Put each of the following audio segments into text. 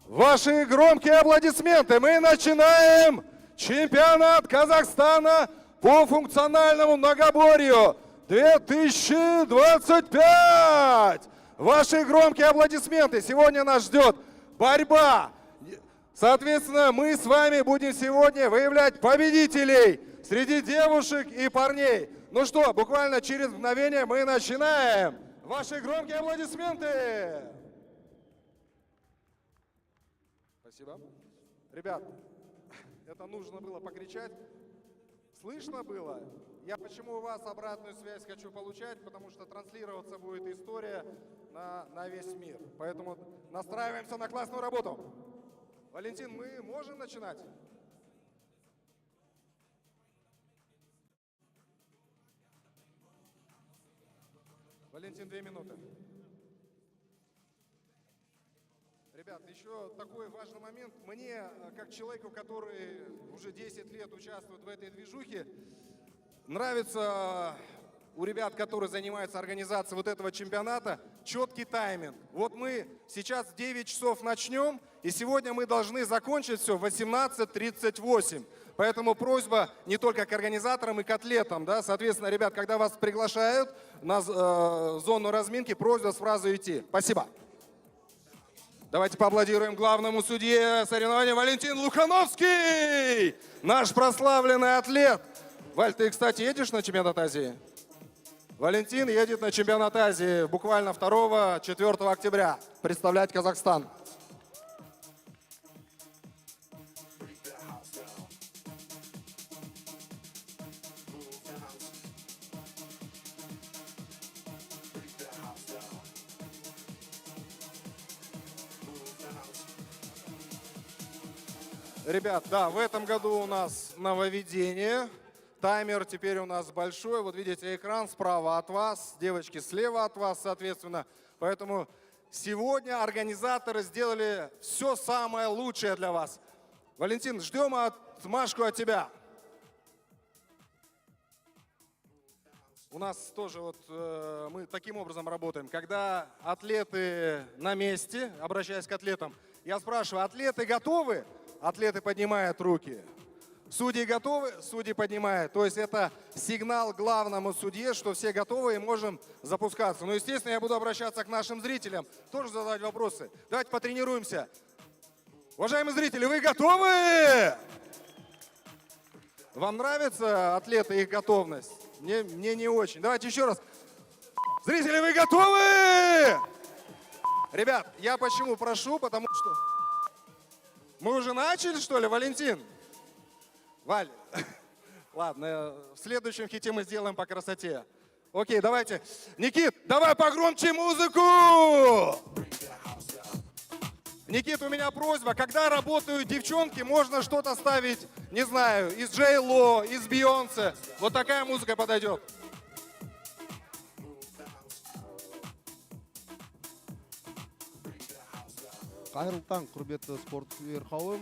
Ваши громкие аплодисменты. Мы начинаем чемпионат Казахстана по функциональному многоборью 2025. Ваши громкие аплодисменты. Сегодня нас ждет борьба. Соответственно, мы с вами будем сегодня выявлять победителей среди девушек и парней. Ну что, буквально через мгновение мы начинаем. Ваши громкие аплодисменты. Спасибо. Ребят, это нужно было покричать. Слышно было? Я почему у вас обратную связь хочу получать, потому что транслироваться будет история на весь мир. Поэтому настраиваемся на классную работу. Валентин, мы можем начинать? Валентин, 2 минуты. Ребят, еще такой важный момент. Мне, как человеку, который уже 10 лет участвует в этой движухе, нравится у ребят, которые занимаются организацией вот этого чемпионата, четкий тайминг. Вот мы сейчас в 9 часов начнем, и сегодня мы должны закончить все в 18:38. Поэтому просьба не только к организаторам и к атлетам. Да? Соответственно, ребят, когда вас приглашают на зону разминки, просьба с фразой идти. Спасибо. Давайте поаплодируем главному судье соревнования Валентин Лухановский, наш прославленный атлет. Валь, ты, кстати, едешь на чемпионат Азии? Валентин едет на чемпионат Азии буквально 2-4 октября представлять Казахстан. Ребят, да, в этом году у нас нововведение. Таймер теперь у нас большой. Вот видите, экран справа от вас, девочки слева от вас, соответственно. Поэтому сегодня организаторы сделали все самое лучшее для вас. Валентин, ждем отмашку от тебя. У нас тоже вот мы таким образом работаем. Когда атлеты на месте, обращаясь к атлетам, я спрашиваю, атлеты готовы? Атлеты поднимают руки. Судьи готовы? Судьи поднимают. То есть это сигнал главному судье, что все готовы и можем запускаться. Но, естественно, я буду обращаться к нашим зрителям, тоже задавать вопросы. Давайте потренируемся. Уважаемые зрители, вы готовы? Вам нравится атлеты и их готовность? Мне не очень. Давайте еще раз. Зрители, вы готовы? Ребят, я почему прошу? Потому что... Мы уже начали, что ли, Валентин? Валь, ладно, в следующем хите мы сделаем по красоте. Окей, давайте. Никит, давай погромче музыку! Никит, у меня просьба, когда работают девчонки, можно что-то ставить, не знаю, из Джей Ло, из Бейонсе. Вот такая музыка подойдет. Қайырлы таң, құрметті спорт сүйер қауым.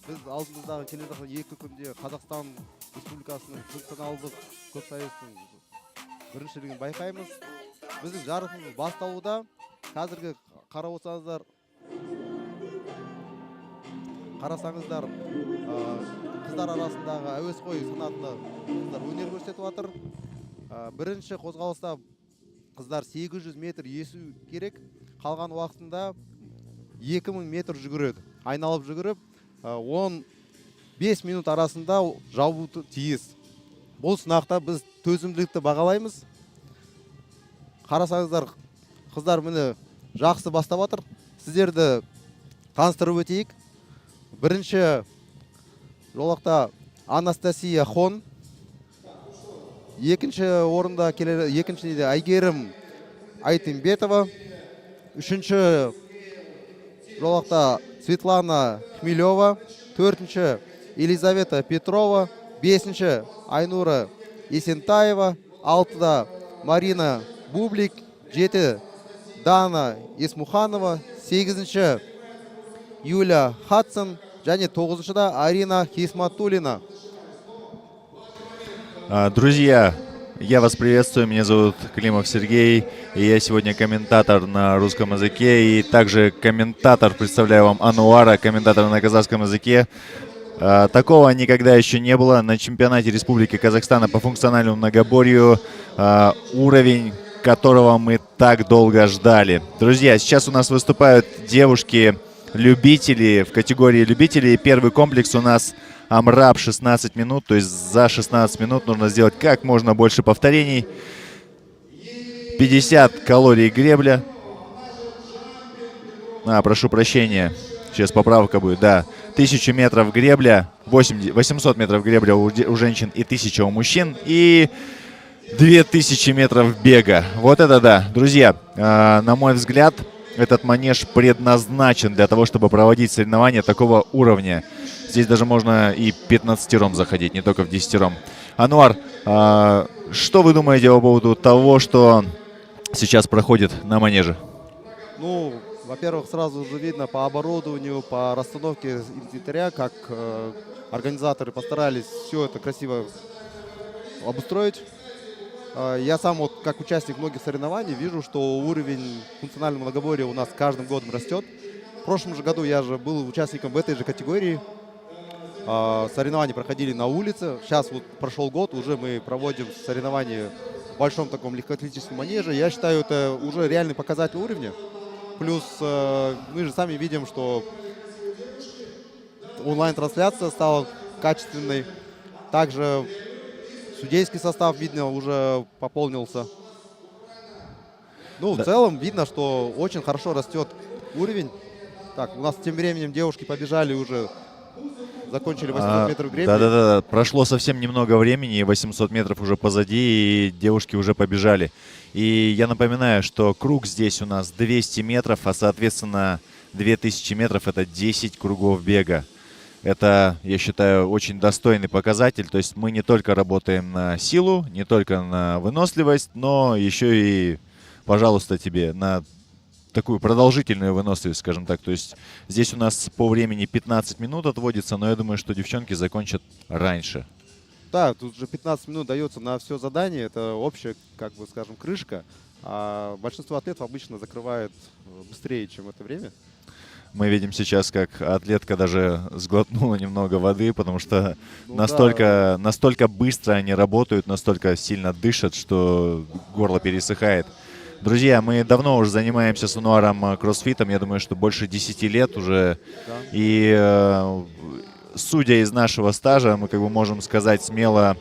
Біз алдымыздағы келе жатқан 2 күнде Қазақстан Республикасының функционалдық көпсайыстың біріншілігін байқаймыз. Біздің жарысымыз басталуда. Қазіргі қарасаңыздар, қыздар арасындағы әуесқой санатында қыздар өнер көрсетіп жатыр. Бірінші қозғалыста қыздар 800 метр есу керек. Қалған уақытында 2000 метр жүгіреді. Айналып жүгіріп, 15 минут арасында жабу тиіс. Бұл сынақта біз төзімділікті бағалаймыз. Қарасаңыздар, қыздар міне жақсы бастап жатыр. Сіздерді таныстырып өтейік. Бірінші жолақта Анастасия Хон. Екінші орында екіншіде Айгерім Айтымбетова. Үшінші жолақта Светлана Хмелева, 4-ші Елизавета Петрова, 5-ші Айнура Есентаева, 6-да Марина Бублик, 7 Дана Есмуханова, 8-ші Юля Хадсон, және 9-шыда Арина Хисматулина. Друзья, Я вас приветствую, меня зовут Климов Сергей, и я сегодня комментатор на русском языке, и также комментатор, представляю вам Ануара, комментатор на казахском языке. Такого никогда еще не было на чемпионате Республики Казахстана по функциональному многоборью, уровень которого мы так долго ждали. Друзья, сейчас у нас выступают девушки-любители в категории любителей. Первый комплекс у нас Амраб 16 минут, то есть за 16 минут нужно сделать как можно больше повторений. 50 калорий гребля. Прошу прощения, сейчас поправка будет, да. 1000 метров гребля, 800 метров гребля у женщин и 1000 у мужчин. И 2000 метров бега. Вот это да. Друзья, на мой взгляд, этот манеж предназначен для того, чтобы проводить соревнования такого уровня. Здесь даже можно и 15-ром заходить, не только в 10-ром. Ануар, что вы думаете по поводу того, что сейчас проходит на манеже? Ну, во-первых, сразу же видно по оборудованию, по расстановке инвентаря, как организаторы постарались все это красиво обустроить. Я сам, вот, как участник многих соревнований, вижу, что уровень функционального многоборья у нас каждым годом растет. В прошлом же году я же был участником в этой же категории. Соревнования проходили на улице. Сейчас вот прошел год, уже мы проводим соревнования в большом таком легкоатлетическом манеже. Я считаю, это уже реальный показатель уровня. Плюс мы же сами видим, что онлайн-трансляция стала качественной. Также судейский состав, видно, уже пополнился. Ну, в целом видно, что очень хорошо растет уровень. Так, у нас тем временем девушки побежали уже, закончили 800 метров гребля. Да-да-да, прошло совсем немного времени, и 800 метров уже позади, и девушки уже побежали. И я напоминаю, что круг здесь у нас 200 метров, а соответственно 2000 метров — это 10 кругов бега. Это, я считаю, очень достойный показатель. То есть мы не только работаем на силу, не только на выносливость, но еще и, пожалуйста, тебе на такую продолжительную выносливость, скажем так. То есть здесь у нас по времени 15 минут отводится, но я думаю, что девчонки закончат раньше. Да, тут же 15 минут дается на все задание. Это общая, как бы скажем, крышка. А большинство атлетов обычно закрывает быстрее, чем это время. Мы видим сейчас, как атлетка даже сглотнула немного воды, потому что настолько быстро они работают, настолько сильно дышат, что горло пересыхает. Друзья, мы давно уже занимаемся с Ануаром кроссфитом, я думаю, что больше 10 лет уже. Да. И судя из нашего стажа, мы как бы можем сказать смело,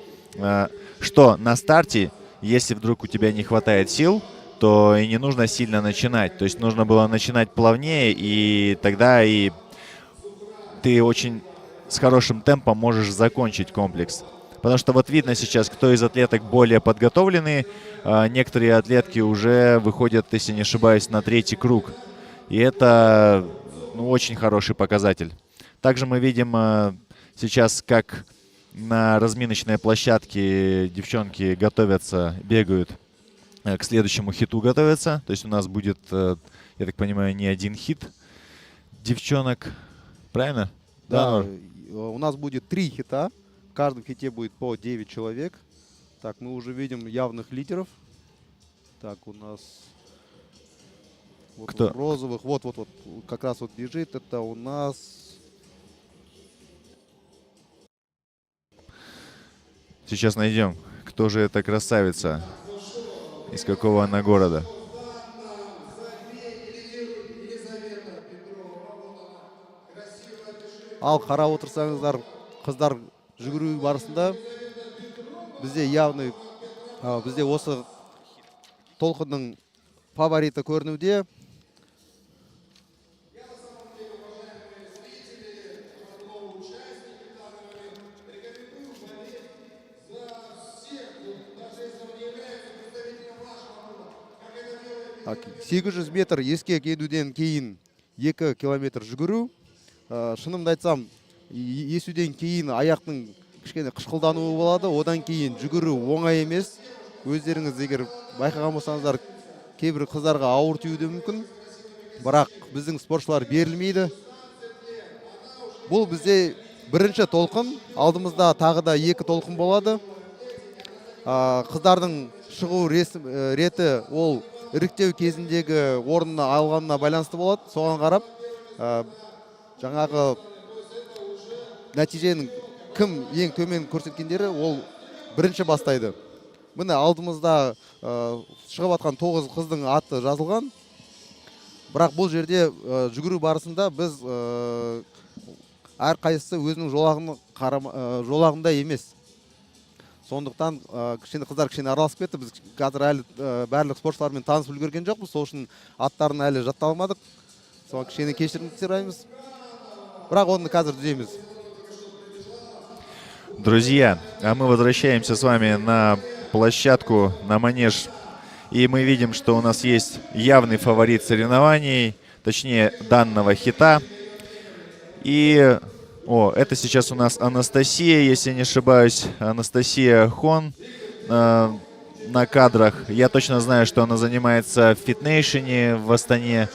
что на старте, если вдруг у тебя не хватает сил, то и не нужно сильно начинать. То есть нужно было начинать плавнее, и тогда и ты очень с хорошим темпом можешь закончить комплекс. Потому что вот видно сейчас, кто из атлеток более подготовленный. Некоторые атлетки уже выходят, если не ошибаюсь, на 3-й круг. И это очень хороший показатель. Также мы видим сейчас, как на разминочной площадке девчонки готовятся, бегают. К следующему хиту готовятся. То есть у нас будет, я так понимаю, не один хит девчонок. Правильно? Да, у нас будет 3 хита. В каждом хите будет по 9 человек. Так, мы уже видим явных лидеров. Так, у нас вот, кто? Розовых. Вот, как раз вот бежит. Это у нас... Сейчас найдем, кто же эта красавица. Из какого она города? Ал қарап отырсаңыздар, қыздар жүгіру барысында бізде явный, бізде осы толқынның фавориті көрінуде. Так, 800 метр ескек едуден кейін 2 километр жүгіру. Шынымды айтсам, есуден кейін аяқтың кішкене қышқылдануы болады. Одан кейін жүгіру оңай емес. Өздеріңіз егер байқаған болсаңыздар, кейбір қыздарға ауыр тиюі мүмкін. Бірақ біздің спортшылар берілмейді. Бұл бізде бірінші толқын. Алдымызда тағы да 2 толқын болады. қыздардың шығу реті ол іріктеу кезіндегі орнына алғанына байланысты болады. Соған қарап жаңағы нәтиженің кім ең төмен көрсеткендері ол бірінші бастайды. Міне алдымызда шығып атқан 9 қыздың аты жазылған. Бірақ бұл жерде жүгіру барысында біз әр қайсысы өзінің жолағында емес. Сондықтан қыздар кішкене араласып кетті. Біз қазір әлі барлық спортшылармен танысып үлгерген жоқпыз. Сол үшін аттарын әлі жаттап алмадық. Соған кішкене кешірім сұраймыз. Бірақ оны қазір түзейміз. Друзья, а мы возвращаемся с вами на площадку, на манеж. И мы видим, что у нас есть явный фаворит соревнований, точнее данного хита. И это сейчас у нас Анастасия, если не ошибаюсь, Анастасия Хон на кадрах. Я точно знаю, что она занимается в фитнейшене в Астане.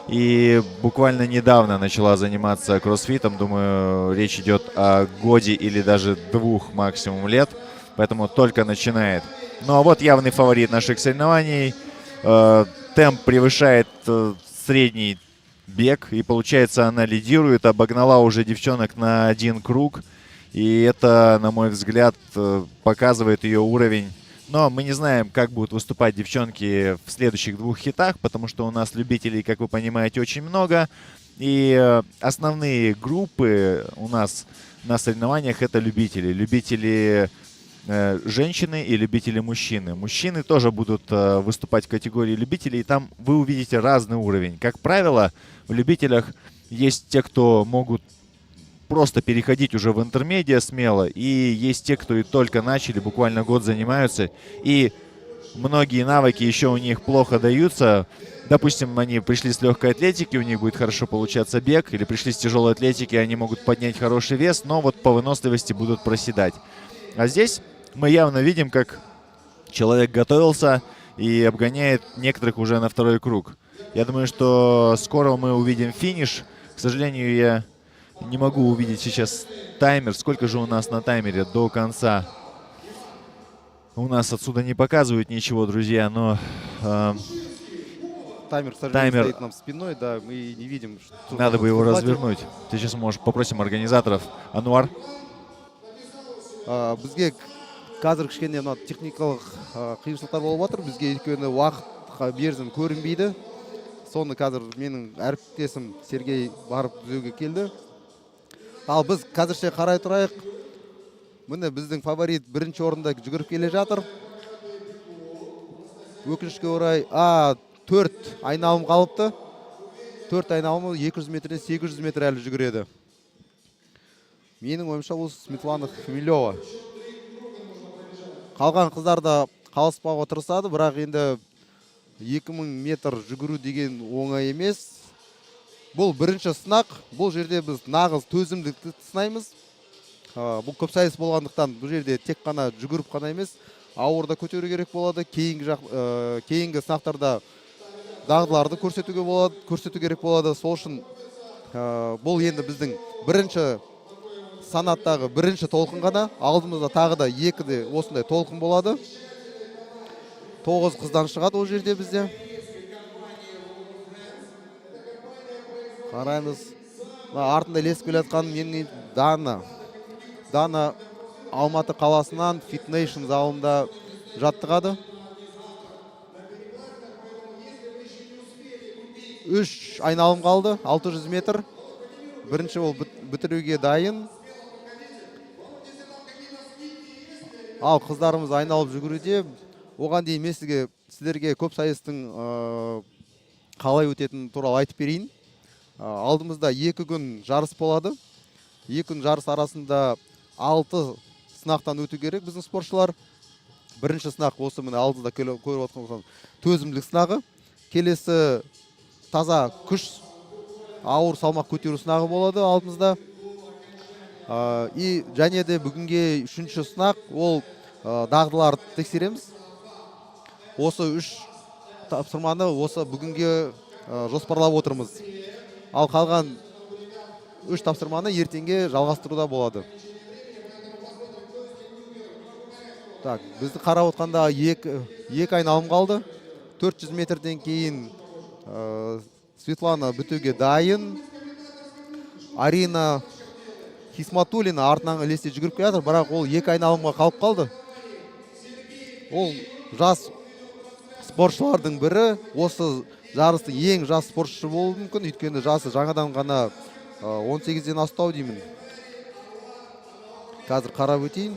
И буквально недавно начала заниматься кроссфитом. Думаю, речь идет о годе или даже 2 максимум лет. Поэтому только начинает. Ну а вот явный фаворит наших соревнований. Темп превышает средний бег. И получается, она лидирует. Обогнала уже девчонок на 1 круг. И это, на мой взгляд, показывает ее уровень. Но мы не знаем, как будут выступать девчонки в следующих 2 хитах, потому что у нас любителей, как вы понимаете, очень много. И основные группы у нас на соревнованиях — это любители. Любители женщины и любители мужчины. Мужчины тоже будут выступать в категории любителей, и там вы увидите разный уровень. Как правило, в любителях есть те, кто могут просто переходить уже в интермедиа смело, и есть те, кто и только начали, буквально год занимаются, и многие навыки еще у них плохо даются. Допустим, они пришли с легкой атлетики, у них будет хорошо получаться бег, или пришли с тяжелой атлетики, они могут поднять хороший вес, но вот по выносливости будут проседать. А здесь мы явно видим, как человек готовился и обгоняет некоторых уже на 2-й круг. Я думаю, что скоро мы увидим финиш. К сожалению, я не могу увидеть сейчас таймер. Сколько же у нас на таймере до конца? У нас отсюда не показывают ничего, друзья, но... Таймер, к сожалению, стоит нам спиной, да, мы не видим. Что надо бы его развернуть. Ты сейчас можешь, попросим организаторов. Ануар. Бізге қазір кішкене техникалық қиыншылықтар болып отыр. Бізге өйткені уақыт мерзім көрінбейді. Соны қазір менің әріптесім Сергей барып түзеуге келді. Ал біз қазірше қарай тұрайық. Міне біздің фаворит 1-ші орында жүгіріп келе жатыр. Өкінішке орай 4 айналым қалыпты. 4 айналымы 200 метрден 800 метр әлі жүгіреді. Менің ойымша бұл Светлана Хмелева. Қалған қыздар да қалыспауға тырысады, бірақ енді 2000 метр жүгіру деген оңай емес. Бұл 1-ші сынақ. Бұл жерде біз нағыз төзімділікті сынаймыз. Бұл көпсайыс болғандықтан бұл жерде тек қана жүгіріп қана емес, ауырда көтеру керек болады. Кейінгі сынақтарда дағдыларды көрсету керек болады. Сол үшін бұл енді біздің 1-ші санаттағы 1-ші толқын ғана. Алдымызда тағы да 2-де осындай толқын болады. 9 қыздан шығады ол жерде бізде. Қараймыз. Артында ілесіп келе жатқан менің Дана. Дана Алматы қаласынан Fitnation залында жаттығады. 3 айналым қалды, 600 метр. 1-ші ол бітіруге дайын. Ал қыздарымыз айналып жүгіруде. Оған дейін мен сіздерге көп сайыстың қалай өтетінін туралы айтып берейін. Алдымызда 2 күн жарыс болады. 2 күн жарыс арасында 6 сынақтан өту керек біздің спортшылар. 1-ші сынақ осы міне алдыда көріп отырған төзімділік сынағы. Келесі таза күш, ауыр салмақ көтеру сынағы болады алдымызда. И және де бүгінге 3-ші сынақ ол дағдыларды тексереміз. Осы 3 тапсырманы осы бүгінге жоспарлап отырмыз. Ал қалған 3 тапсырманы ертеңге жалғастыруда болады. Так, бізді қарап отқанда екі айналым қалды. 400 метрден кейін Светлана бітуге дайын. Арина Хисматуллина артынан ілесте жүгіріп келе жатыр, бірақ ол екі айналымға қалып қалды. Ол жас спортшылардың бірі, осы жарыстың ең жас спортшы болуы мүмкін, өйткені жасы жаңадан ғана 18-ден астау деймін. Қазір қарап өтейін.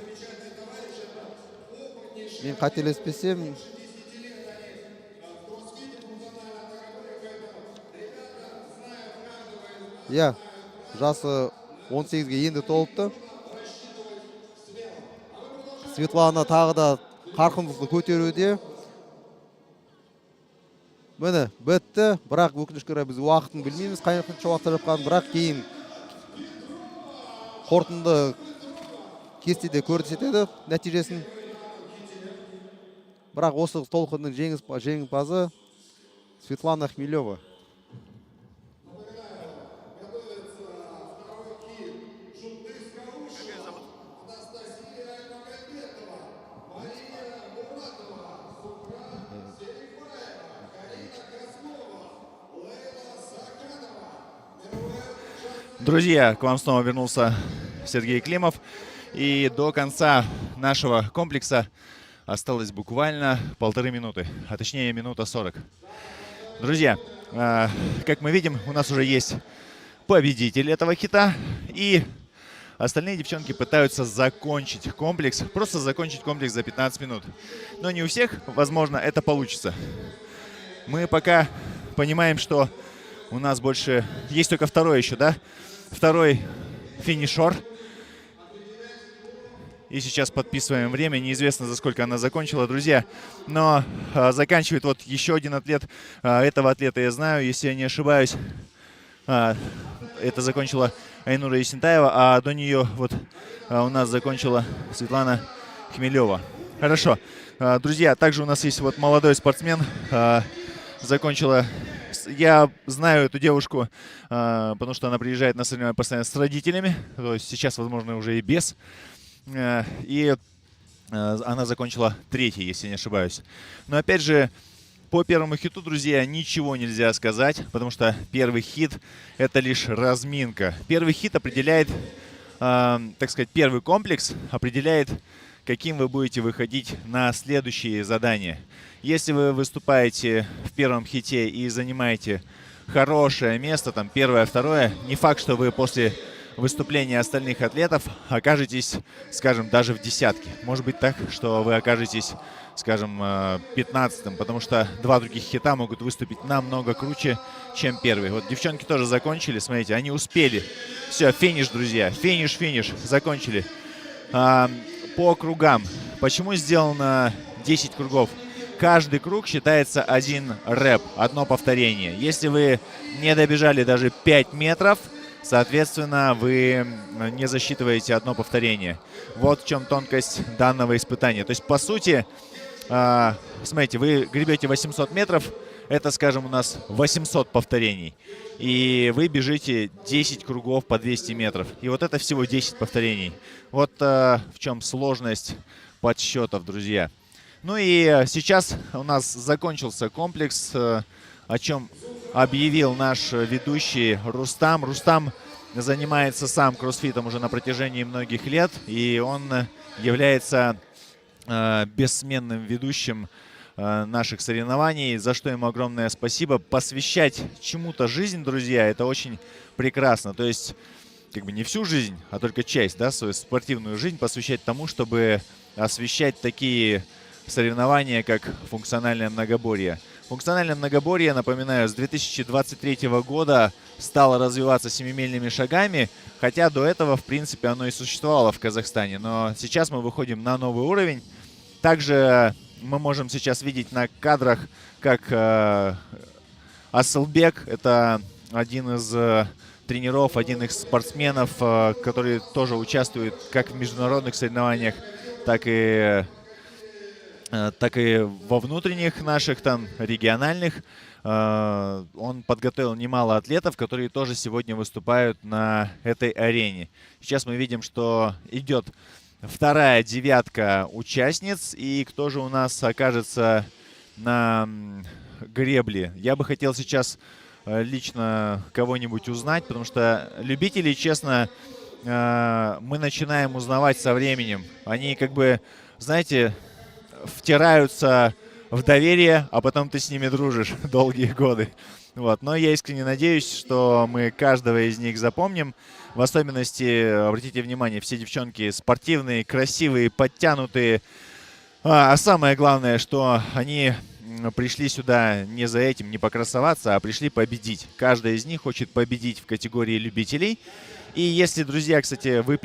Мен қателеспесем, жасы 18-ге енді толыпты. Светлана тағы да қарқындылықты көтеруде. Міне, бітті, бірақ өкінішке орай біз уақытын білмейміз, қанша уақытта жатқанын, бірақ кейін қорытынды кестеде көрсетеді нәтижесін. Бірақ осы толқынның жеңімпазы Светлана Хмелева. Друзья, к вам снова вернулся Сергей Климов. И до конца нашего комплекса осталось буквально 1,5 минуты, а точнее минута 40. Друзья, как мы видим, у нас уже есть победитель этого хита. И остальные девчонки пытаются закончить комплекс, просто закончить комплекс за 15 минут. Но не у всех, возможно, это получится. Мы пока понимаем, что у нас больше... Есть только второй еще, да? Второй финишер. И сейчас подписываем время. Неизвестно, за сколько она закончила, друзья. Но заканчивает вот еще один атлет. Этого атлета я знаю, если я не ошибаюсь. Это закончила Айнура Есентаева, а до нее вот у нас закончила Светлана Хмелева. Хорошо. Друзья, также у нас есть вот молодой спортсмен. Закончила... Я знаю эту девушку, потому что она приезжает на соревнования постоянно с родителями. То есть сейчас, возможно, уже и без. И она закончила 3-й, если не ошибаюсь. Но опять же, по первому хиту, друзья, ничего нельзя сказать, потому что первый хит — это лишь разминка. Первый хит определяет, так сказать, первый комплекс определяет, каким вы будете выходить на следующие задания. Если вы выступаете в первом хите и занимаете хорошее место, там первое, второе, не факт, что вы после выступления остальных атлетов окажетесь, скажем, даже в десятке. Может быть так, что вы окажетесь, скажем, 15-м, потому что два других хита могут выступить намного круче, чем первый. Вот девчонки тоже закончили, смотрите, они успели. Все, финиш, друзья, финиш, закончили. По кругам. Почему сделано 10 кругов? Каждый круг считается один рэп, одно повторение. Если вы не добежали даже 5 метров, соответственно, вы не засчитываете одно повторение. Вот в чем тонкость данного испытания. То есть, по сути, смотрите, вы гребете 800 метров, это, скажем, у нас 800 повторений. И вы бежите 10 кругов по 200 метров. И вот это всего 10 повторений. Вот в чем сложность подсчетов, друзья. Ну и сейчас у нас закончился комплекс, о чем объявил наш ведущий Рустам. Рустам занимается сам кроссфитом уже на протяжении многих лет. И он является бессменным ведущим наших соревнований, за что ему огромное спасибо. Посвящать чему-то жизнь, друзья, это очень прекрасно. То есть, как бы не всю жизнь, а только часть, да, свою спортивную жизнь посвящать тому, чтобы освещать такие соревнования, как функциональное многоборье. Функциональное многоборье, напоминаю, с 2023 года стало развиваться семимильными шагами, хотя до этого, в принципе, оно и существовало в Казахстане. Но сейчас мы выходим на новый уровень. Также мы можем сейчас видеть на кадрах, как Асылбек, это один из тренеров, один из спортсменов, который тоже участвует как в международных соревнованиях, так и во внутренних наших, там, региональных. Он подготовил немало атлетов, которые тоже сегодня выступают на этой арене. Сейчас мы видим, что идет вторая девятка участниц. И кто же у нас окажется на гребле? Я бы хотел сейчас лично кого-нибудь узнать, потому что любителей, честно, мы начинаем узнавать со временем. Они как бы, знаете, втираются в доверие, а потом ты с ними дружишь долгие годы. Вот. Но я искренне надеюсь, что мы каждого из них запомним. В особенности, обратите внимание, все девчонки спортивные, красивые, подтянутые. А самое главное, что они пришли сюда не за этим, не покрасоваться, а пришли победить. Каждая из них хочет победить в категории любителей. И если, друзья, кстати, вы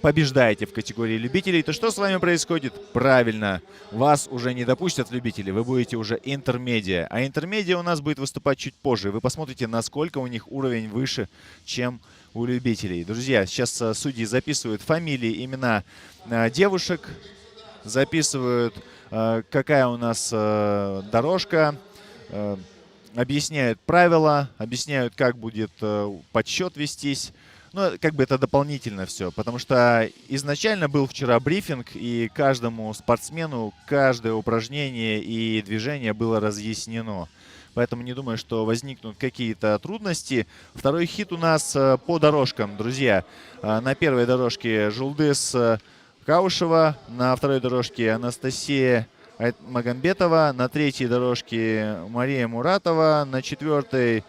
побеждаете в категории любителей, то что с вами происходит? Правильно, вас уже не допустят любители, вы будете уже интермедиа. А интермедиа у нас будет выступать чуть позже. Вы посмотрите, насколько у них уровень выше, чем у любителей. Друзья, сейчас судьи записывают фамилии, имена девушек, записывают, какая у нас дорожка, объясняют правила, объясняют, как будет подсчет вестись. Ну, как бы это дополнительно все, потому что изначально был вчера брифинг, и каждому спортсмену каждое упражнение и движение было разъяснено. Поэтому не думаю, что возникнут какие-то трудности. Второй хит у нас по дорожкам, друзья. На первой дорожке Жулдыз Каушева, на второй дорожке Анастасия Магомбетова, на третьей дорожке Мария Муратова, на четвертой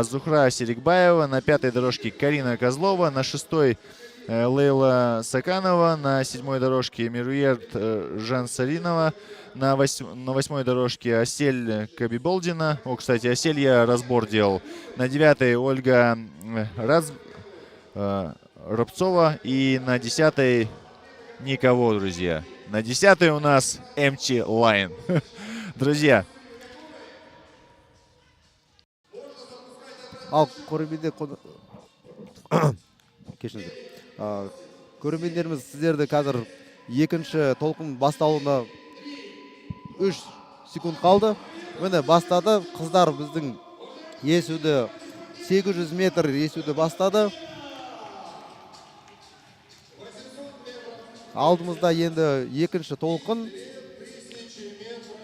Зухра Серикбаева, на пятой дорожке Карина Козлова, на шестой Лейла Саканова, на седьмой дорожке Мируерт Жансаринова, на восьмой дорожке Асель Кабиболдина. О, кстати, Асель я разбор делал. На девятой Ольга Рубцова и на десятой никого, друзья. На 10-й у нас Empty Line. Друзья. Ал көрермендеріміз сіздерді қазір екінші толқын басталуына 3 секунд қалды. Міне бастады. Қыздар біздің есуді 800 метр есуді бастады. Алдымызда енді екінші толқын.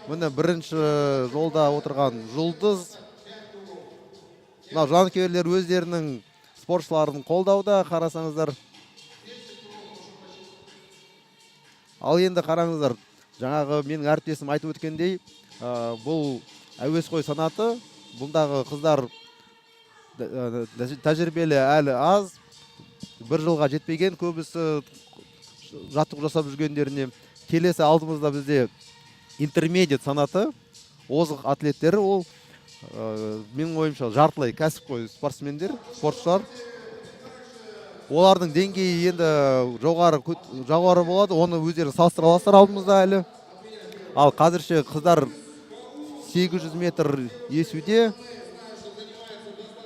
Міне бірінші жолда отырған Жұлдыз. Жанкүйерлер өздерінің спортшыларын қолдауда, қарасаңыздар. Ал енді қараңыздар, жаңағы менің әріптесім айтып өткендей, бұл әуесқой санаты, бұндағы қыздар тәжірибелі әлі аз, бір жылға жетпеген, көбісі жаттығу жасап жүргендеріне. Келесі алдымызда бізде интермедиат санаты, озық атлеттері, ол менің ойымша жартылай кәсіпқой спортсмендер, спортшылар. Олардың деңгейі енді жоғары болады, оны өздері салыстыра аласыздар алдымызда әлі. Ал қазірше қыздар 800 метр есуде.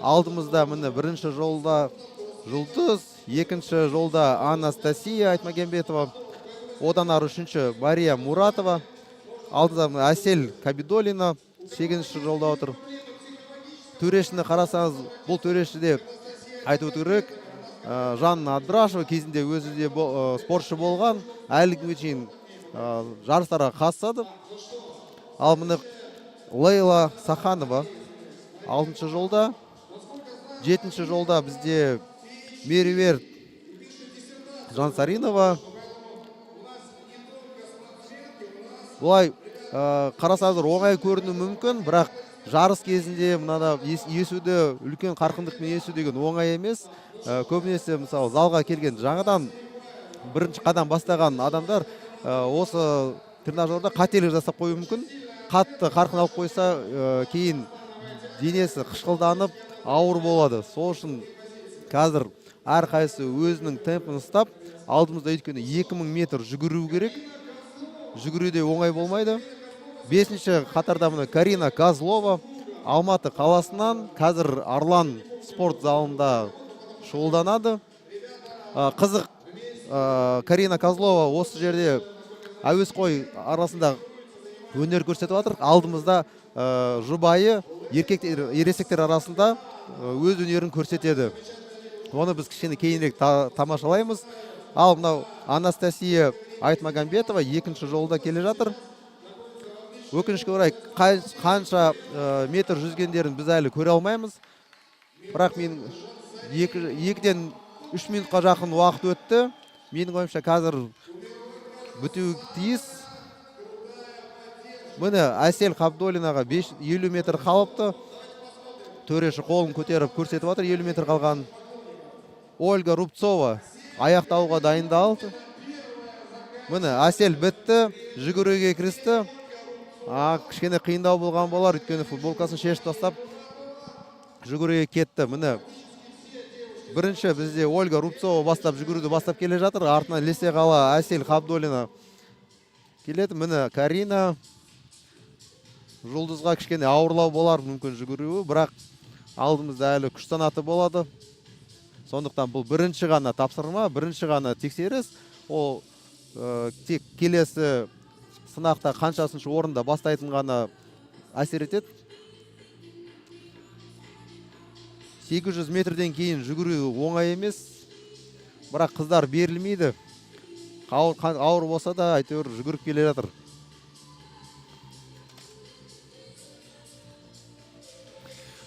Алдымызда міне бірінші жолда Жұлдыз, екінші жолда Анастасия Айтмагамбетова, одан ары үшінші Мария Муратова, алдында Асель Кабидолина 8-ші жолда отыр. Төрешіні қарасаңыз, бұл төрешіде айтып өтірек, Жанна Абдрашева кезінде өзі де спортшы болған, әлі күнге дейін жарыстарға қатысады. Ал міне Лейла Саханова 6-ші жолда, 7-ші жолда бізде Меруерт Жансаринова. Бұлай қарасаңыздар оңай көріну мүмкін, бірақ жарыс кезінде мынада есуді, үлкен қарқындықпен есу деген оңай емес. Көбінесе мысалы залға келген жаңадан бірінші қадам бастаған адамдар осы тренажерда қателік жасап қою мүмкін. Қатты қарқын алып қойса, кейін денесі қышқылданып ауыр болады. Сол үшін қазір әрқайсысы өзінің темпін ұстап, алдымызда өйткені 2000 метр жүгіру керек. Жүгіруде оңай болмайды. 5-ші қатарда мына Карина Козлова, Алматы қаласынан, қазір Арлан спорт залында шұғылданады. Қызық, Карина Козлова осы жерде әуесқой арасында өнер көрсетіп жатыр. Алдымызда жұбайы ересектер арасында өз өнерін көрсетеді. Оны біз кішкене кейінірек тамашалаймыз. Ал мынау Анастасия Айтмагамбетова екінші жолда келе жатыр. Өкінішке орай қанша метр жүзгендерін біз әлі көре алмаймыз. Бірақ мен 2-ден 3 минутқа жақын уақыт өтті. Менің ойымша қазір бітуі тиіс. Міне Әсел Қабдолинаға 50 метр қалыпты. Төреші қолын көтеріп көрсетіп отыр, 50 метр қалған. Ольга Рубцова аяқтауға дайындалды. Міне Әсел бітті, жүгіруге кірісті. Кішкене қиындау болған болар, өйткені футболкасын шешіп тастап жүгіруге кетті. Міне бірінші бізде Ольга Рубцова жүгіруді бастап келе жатыр. Артынан ілесе қала Әсел Қабдолина келеді. Міне Карина. Жұлдызға кішкене ауырлау болар мүмкін жүгіруі, бірақ алдымызда әлі күш санаты болады. Сондықтан бұл бірінші ғана тапсырма, бірінші ғана тексеріс. Ол тек келесі сынақта қаншасыншы орында бастайтын ғана әсер етеді. 800 метрден кейін жүгіру оңай емес, бірақ қыздар берілмейді. Ауыр болса да әйтеуір жүгіріп келе жатыр.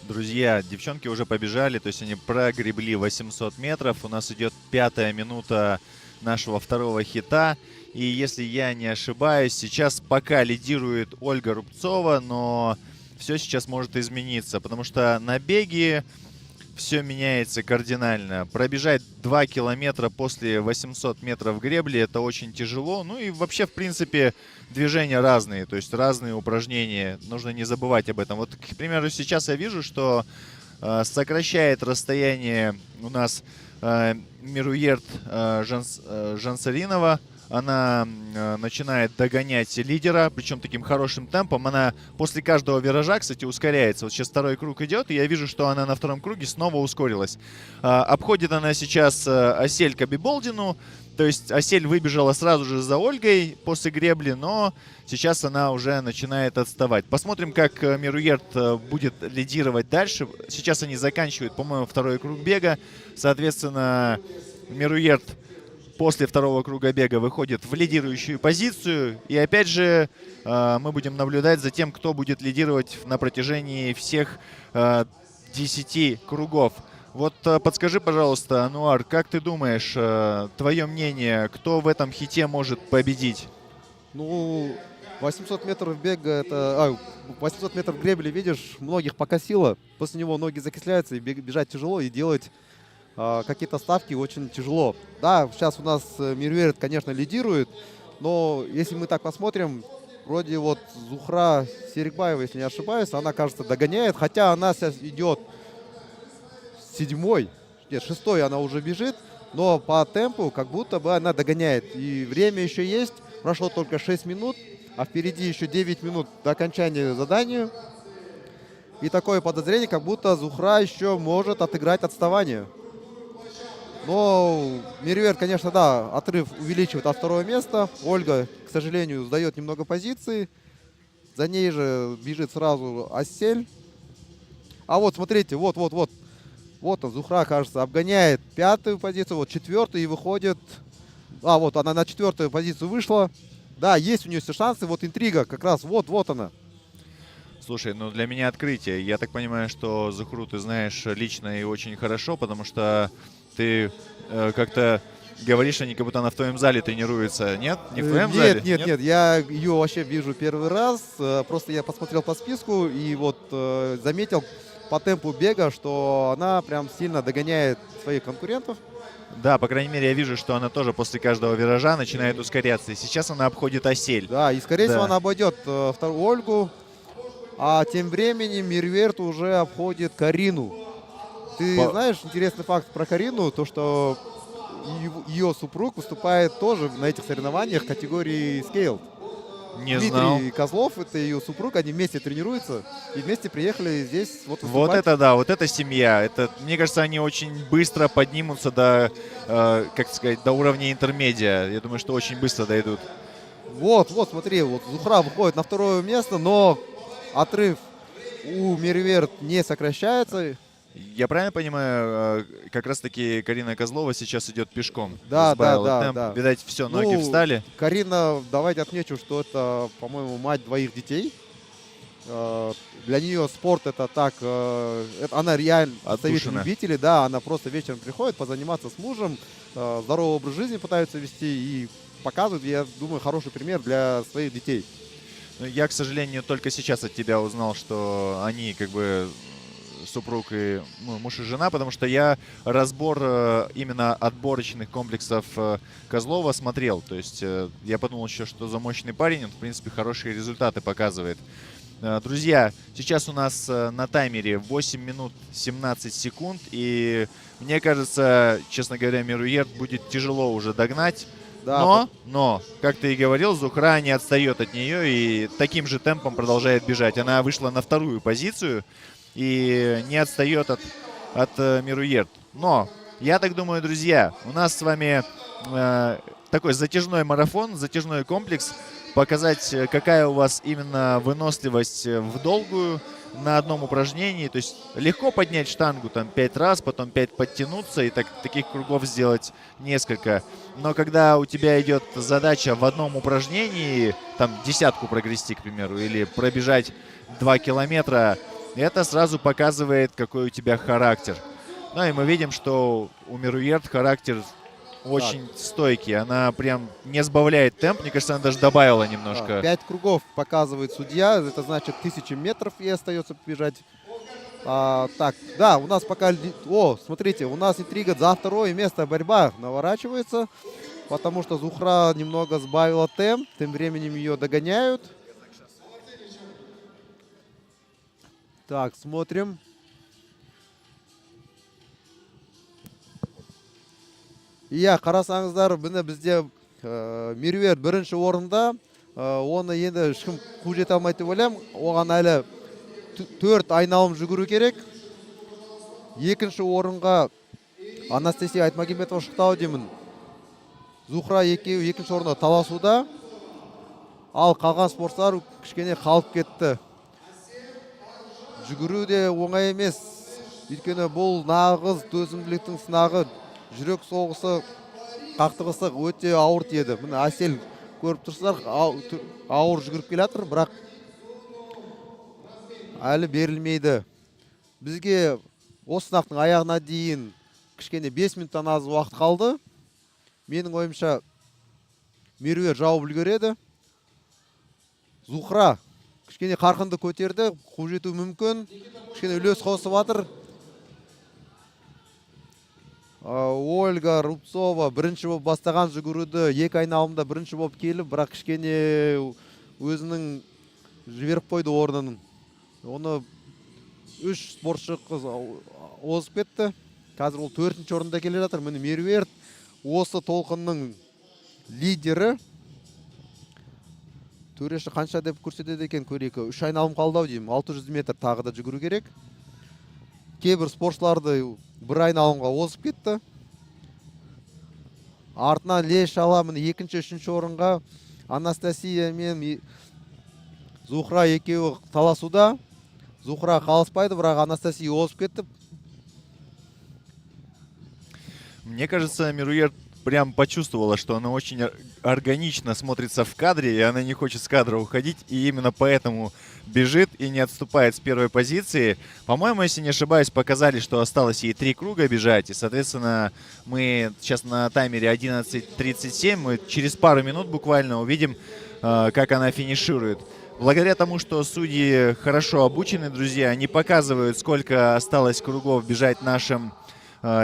Друзья, девчонки уже побежали, то есть они прогребли 800 метров. У нас идет 5-я минута нашего второго хита. И если я не ошибаюсь, сейчас пока лидирует Ольга Рубцова, но все сейчас может измениться, потому что на беге все меняется кардинально. Пробежать 2 километра после 800 метров гребли — это очень тяжело. Ну и вообще, в принципе, движения разные, то есть разные упражнения. Нужно не забывать об этом. Вот, к примеру, сейчас я вижу, что сокращает расстояние у нас Мируерт Жансаринова. Она начинает догонять лидера, причем таким хорошим темпом. Она после каждого виража, кстати, ускоряется. Вот сейчас второй круг идет, и я вижу, что она на втором круге снова ускорилась. Обходит она сейчас Асель Кабиболдину. То есть Асель выбежала сразу же за Ольгой после гребли, но сейчас она уже начинает отставать. Посмотрим, как Мируерт будет лидировать дальше. Сейчас они заканчивают, по-моему, второй круг бега. Соответственно, Мируерт после второго круга бега выходит в лидирующую позицию. И опять же мы будем наблюдать за тем, кто будет лидировать на протяжении всех 10 кругов. Вот подскажи, пожалуйста, Ануар, как ты думаешь, твое мнение, кто в этом хите может победить? Ну, 800 метров бега, 800 метров гребли, видишь, многих покосило. После него ноги закисляются, и бежать тяжело, и делать какие-то ставки очень тяжело. Да, сейчас у нас Мируерт, конечно, лидирует, но если мы так посмотрим, вроде вот Зухра Серикбаева, если не ошибаюсь, она, кажется, догоняет, хотя она сейчас идет 7-й, нет, 6-й она уже бежит, но по темпу как будто бы она догоняет. И время еще есть, прошло только 6 минут, а впереди еще 9 минут до окончания задания. И такое подозрение, как будто Зухра еще может отыграть отставание. Но Мируерт, конечно, да, отрыв увеличивает от второго места. Ольга, к сожалению, сдает немного позиции. За ней же бежит сразу Асель. А вот, смотрите, вот он, Зухра, кажется, обгоняет 5-ю позицию, вот 4-ю и выходит. Вот она на 4-ю позицию вышла. Да, есть у нее все шансы, вот интрига, как раз вот она. Слушай, ну для меня открытие. Я так понимаю, что Зухру ты знаешь лично и очень хорошо, потому что ты как-то говоришь, они как будто она в твоем зале тренируется. Нет? Не в твоем зале? Нет, я ее вообще вижу первый раз. Просто я посмотрел по списку и вот заметил по темпу бега, что она прям сильно догоняет своих конкурентов. Да, по крайней мере, я вижу, что она тоже после каждого виража начинает ускоряться. И сейчас она обходит Асель. Да, и скорее всего она обойдет вторую Ольгу. А тем временем Мируерт уже обходит Карину. Ты знаешь интересный факт про Карину, то что ее супруг выступает тоже на этих соревнованиях в категории Scaled. Не знал. Дмитрий Козлов, это ее супруг, они вместе тренируются и вместе приехали здесь вот выступать. Вот это да, вот это семья. Это, мне кажется, они очень быстро поднимутся до, как сказать, до уровня интермедиа. Я думаю, что очень быстро дойдут. Вот, смотри, вот Зухра выходит на второе место, но отрыв у Мируерт не сокращается. Я правильно понимаю, как раз-таки Карина Козлова сейчас идет пешком? Да, Сбавила да, темп. да. Видать, все, ноги Ну, встали. Карина, давайте отмечу, что это, по-моему, мать двоих детей. Для нее спорт это так, она реально представитель Отдушина. любителей, да, она просто вечером приходит позаниматься с мужем, здоровый образ жизни пытаются вести и показывают, я думаю, хороший пример для своих детей. Ну, я, к сожалению, только сейчас от тебя узнал, что они как бы супруг и муж и жена, потому что я разбор именно отборочных комплексов Козлова смотрел. То есть я подумал еще, что за мощный парень, он, в принципе, хорошие результаты показывает. Друзья, сейчас у нас на таймере 8 минут 17 секунд, и мне кажется, честно говоря, Мируерт будет тяжело уже догнать. Да, Но, как ты и говорил, Зухра не отстает от нее и таким же темпом продолжает бежать. Она вышла на вторую позицию и не отстает от Мируерт. Но, я так думаю, друзья, у нас с вами такой затяжной марафон, затяжной комплекс. Показать, какая у вас именно выносливость в долгую на одном упражнении. То есть легко поднять штангу там 5 раз, потом 5 подтянуться и таких кругов сделать несколько. Но когда у тебя идет задача в одном упражнении, там десятку прогрести, к примеру, или пробежать 2 километра, это сразу показывает, какой у тебя характер. Ну и мы видим, что у Мируерт характер очень стойкий. Она прям не сбавляет темп. Мне кажется, она даже добавила немножко. 5 кругов показывает судья. Это значит 1000 метров ей остается побежать. Так, да, у нас пока... О, смотрите, у нас интрига за второе место. Борьба наворачивается, потому что Зухра немного сбавила темп. Тем временем ее догоняют. Так, смотрим. Иә, қарасаңыздар, міне бізде Мируерт бірінші орында. Оны енді ешкім қуып жете алмайды деп ойлаймын. Оған әлі 4 айналым жүгіру керек. Екінші орынға Анастасия Айтмагамбетова шықты деймін. Зухра екеуі екінші орында таласуда. Ал қалған спортшылар кішкене қалып кетті. Жүгіру де оңай емес. Өйткені бұл нағыз төзімділіктің сынағы. Жүрек соғысы, қақтығысы өте ауыр тиеді. Міне Әсел көріп тұрсыздар, ауыр жүгіріп келе жатыр, бірақ әлі берілмейді. Бізге осы сынақтың аяғына дейін кішкене 5 минуттан аз уақыт қалды. Менің ойымша Мируерт жауып үлгереді. Зухра кішкене қарқынды көтерді, қуып жету мүмкін. Кішкене үлес қосып жатыр. Ольга Рубцова бірінші болып бастаған жүгіруді 2 айналымда бірінші болып келіп, бірақ кішкене өзінің жіберіп қойды орнын. Оны 3 спортшы қыз озып кетті. Қазір ол 4-ші орында келе жатыр. Міне Мируерт осы толқынның лидері. Төреші қанша деп көрсетеді екен, көрейік. 3 айналым қалды деймін. 600 метр тағы да жүгіру керек. Кейбір спортшыларды 1 айналымға озып кетті. Артынан Леш аламын 2-3 орынға Анастасия мен Зухра екеуі таласуда. Зухра қалыспайды, бірақ Анастасия озып кетті. Мне кажется, Мируерт прям почувствовала, что она очень органично смотрится в кадре, и она не хочет с кадра уходить, и именно поэтому бежит и не отступает с первой позиции. По-моему, если не ошибаюсь, показали, что осталось ей 3 круга бежать, и, соответственно, мы сейчас на таймере 11:37, мы через пару минут буквально увидим, как она финиширует. Благодаря тому, что судьи хорошо обучены, друзья, они показывают, сколько осталось кругов бежать нашим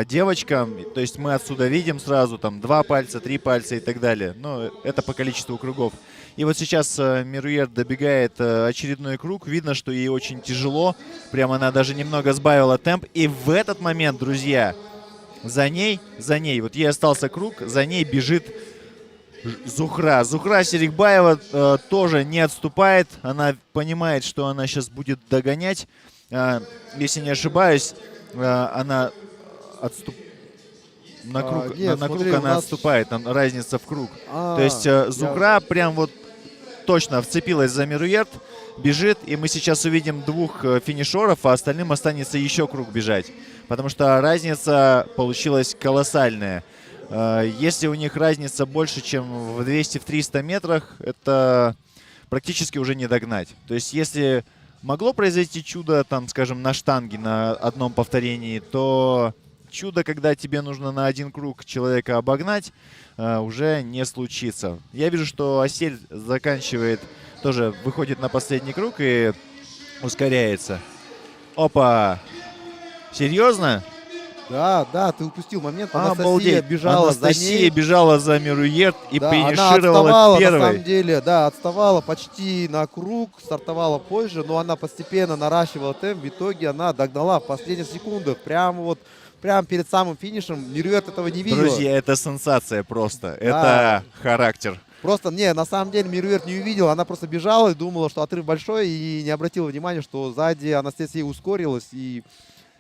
девочкам, то есть мы отсюда видим сразу там 2 пальца, 3 пальца и так далее, но это по количеству кругов. И вот сейчас Мируерт добегает очередной круг, видно, что ей очень тяжело, прямо она даже немного сбавила темп, и в этот момент, друзья, за ней, вот ей остался круг, за ней бежит Зухра. Зухра Серикбаева тоже не отступает, она понимает, что она сейчас будет догонять, если не ошибаюсь, она на круг, нет, на смотри, круг она нас... отступает, там разница в круг. То есть Зухра прям вот точно вцепилась за Мируерт. бежит, и мы сейчас увидим двух финишеров, а остальным останется еще круг бежать. Потому что разница получилась колоссальная. Если у них разница больше, чем в 200-300 метрах, это практически уже не догнать. То есть если могло произойти чудо, там, скажем, на штанге на одном повторении, то чудо, когда тебе нужно на один круг человека обогнать, уже не случится. Я вижу, что Асель заканчивает, тоже выходит на последний круг и ускоряется. Опа! Серьезно? Да, да, ты упустил момент. Анастасия Обалдеть. бежала за Анастасия ней. бежала за Мируерт и Да, она финишировала отставала, на первой. самом деле, да, отставала почти на круг, стартовала позже, но она постепенно наращивала темп. В итоге она догнала в последних секундах, прямо перед самым финишем. Мируерт этого не видела. Друзья, это сенсация просто. Это характер. Просто, на самом деле Мируерт не увидела, она просто бежала и думала, что отрыв большой, и не обратила внимания, что сзади Анастасия ускорилась, и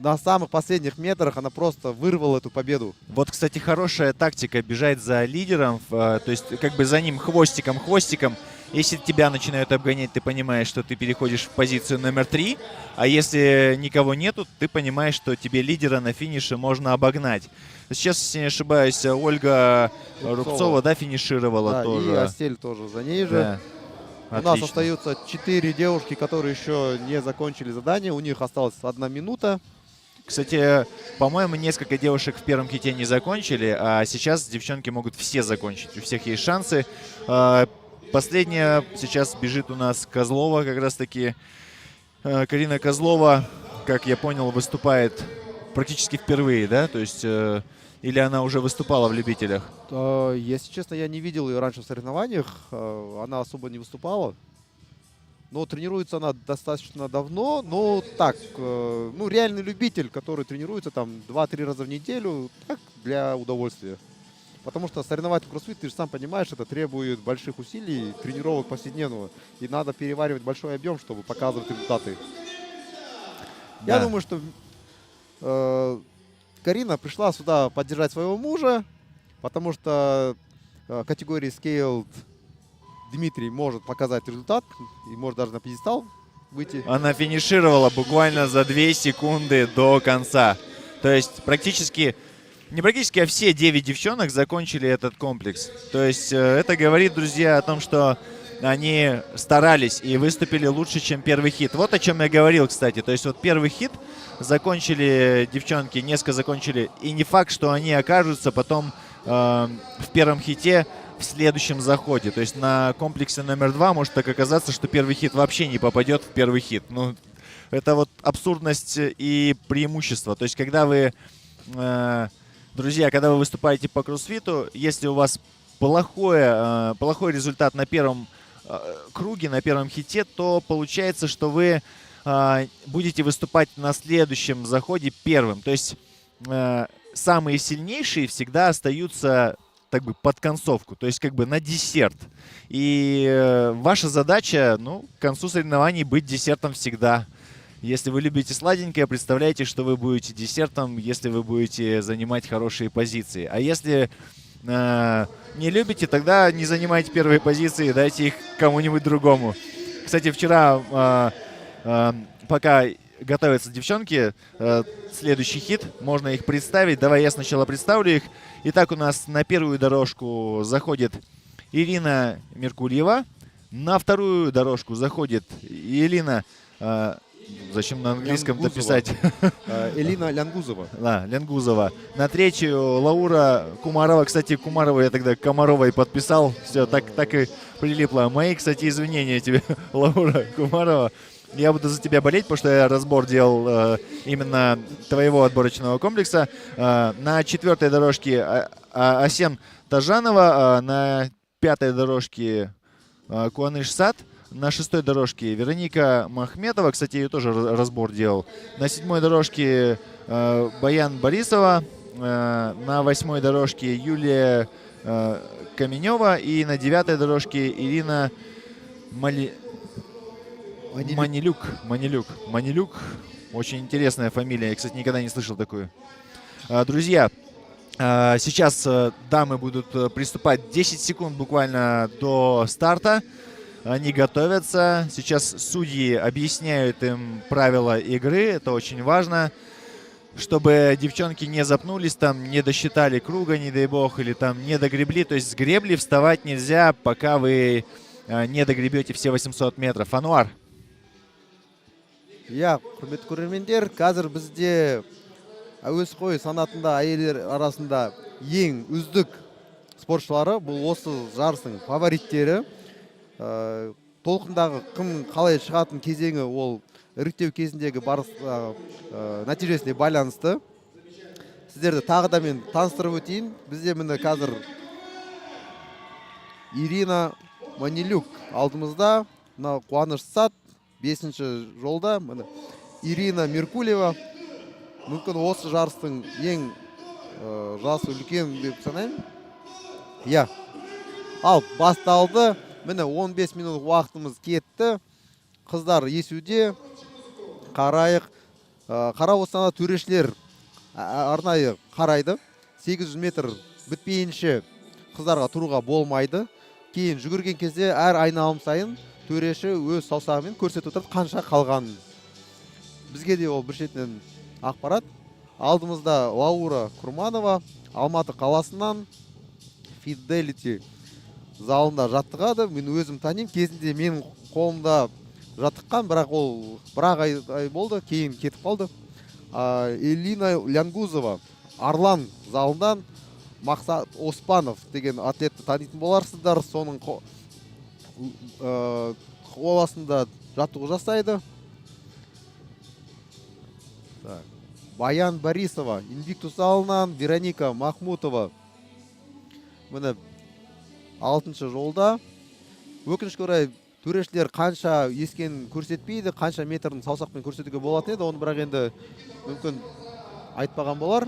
на самых последних метрах она просто вырвала эту победу. Вот, кстати, хорошая тактика бежать за лидером, то есть как бы за ним хвостиком. Если тебя начинают обгонять, ты понимаешь, что ты переходишь в позицию номер 3, а если никого нету, ты понимаешь, что тебе лидера на финише можно обогнать. Сейчас, если не ошибаюсь, Ольга Рубцова, да, финишировала Да, тоже. и Асель тоже за ней же. Да. У нас Отлично. остаются 4 девушки, которые еще не закончили задание. У них осталась 1 минута. Кстати, по-моему, несколько девушек в первом хите не закончили, а сейчас девчонки могут все закончить. У всех есть шансы. Последняя сейчас бежит у нас Козлова, как раз таки. Карина Козлова, как я понял, выступает практически впервые, да? То есть, или она уже выступала в любителях? Если честно, я не видел ее раньше в соревнованиях. Она особо не выступала. Но тренируется она достаточно давно, но так, реальный любитель, который тренируется там 2-3 раза в неделю, так, для удовольствия. Потому что соревновать в кроссфит, ты же сам понимаешь, это требует больших усилий, тренировок повседневного. И надо переваривать большой объем, чтобы показывать результаты. Да. Я думаю, что Карина пришла сюда поддержать своего мужа, потому что категории Scaled Дмитрий может показать результат и может даже на пьедестал выйти. Она финишировала буквально за 2 секунды до конца. То есть практически, не практически, а все 9 девчонок закончили этот комплекс. То есть это говорит, друзья, о том, что они старались и выступили лучше, чем первый хит. Вот о чем я говорил, кстати. То есть вот первый хит закончили девчонки, несколько закончили. И не факт, что они окажутся потом в первом хите в следующем заходе. То есть на комплексе номер 2 может так оказаться, что первый хит вообще не попадет в первый хит. Ну, это вот абсурдность и преимущество. То есть когда вы, друзья, когда вы выступаете по кроссфиту, если у вас плохой результат на первом круге, на первом хите, то получается, что вы будете выступать на следующем заходе первым. То есть самые сильнейшие всегда остаются так бы под концовку, то есть как бы на десерт. И ваша задача, к концу соревнований быть десертом всегда. Если вы любите сладенькое, представляете, что вы будете десертом, если вы будете занимать хорошие позиции. А если не любите, тогда не занимайте первые позиции, дайте их кому-нибудь другому. Кстати, вчера, пока готовятся девчонки, следующий хит, можно их представить. Давай я сначала представлю их. Итак, у нас на первую дорожку заходит Ирина Меркульева. На вторую дорожку заходит Елена... Зачем на английском-то писать? Элина Лянгузова. Да, Лянгузова. На третью Лаура Кумарова. Кстати, Кумарову я тогда Комаровой подписал. Все, так и прилипло. Мои, кстати, извинения тебе, Лаура Кумарова. Я буду за тебя болеть, потому что я разбор делал именно твоего отборочного комплекса. На четвертой дорожке Асен Тажанова. На пятой дорожке Куаныш Сад. На шестой дорожке Вероника Махметова. Кстати, ее тоже разбор делал. На седьмой дорожке Баян Борисова. На восьмой дорожке Юлия Каменева. И на девятой дорожке Ирина Манилюк. Очень интересная фамилия. Я, кстати, никогда не слышал такую. Друзья, сейчас дамы будут приступать 10 секунд буквально до старта. Они готовятся. Сейчас судьи объясняют им правила игры. Это очень важно, чтобы девчонки не запнулись, там, не досчитали круга, не дай бог, или там не догребли. То есть с гребли вставать нельзя, пока вы не догребете все 800 метров. Ануар. Иә, құрметті көрермендер, қазір бізде әуесқой санатында әйелдер арасында ең үздік спортшылары, бұл осы жарыстың фавориттері. Толқындағы кім қалай шығатын кезеңі ол іріктеу кезіндегі нәтижесіне байланысты. Сіздерді тағы да мен таныстырып өтейін. Бізде міне қазір Ирина Манилюк алдымызда, мына Қуаныш Сат 5-ші жолда. Міне Ирина Меркулева, мүмкін осы жарыстың ең жасы үлкен деп санаймын. Иә. Ал басталды. Міне 15 минут уақытымыз кетті. Қыздар есуде. Қарайық. Қарауыстанда төрешілер арнайы қарайды. 800 метр бітпейінше қыздарға тұруға болмайды. Кейін жүгірген кезде әр айналым сайын төреші өз саусағымен көрсетіп отырады қанша қалғанын. Бізге де ол бір шетінен ақпарат. Алдымызда Лаура Курманова, Алматы қаласынан Fidelity залында жаттығады. Мен өзім танимын. Кезінде менің қолымда жаттыққан, бірақ ол бір ай болды, кейін кетіп қалды. Элина Лянгузова Арлан залынан Мақсат Оспанов деген атлетті танитын боларсыздар. Соның қоласында жаттығу жасайды. Баян Борисова Инвиктус залынан, Вероника Махмутова міне 6-шы жолда. Өкінішке орай төрешілер қанша ескенін көрсетпейді, қанша метрдің саусақпен көрсетуге болатын еді, оны бірақ енді мүмкін айтпаған болар.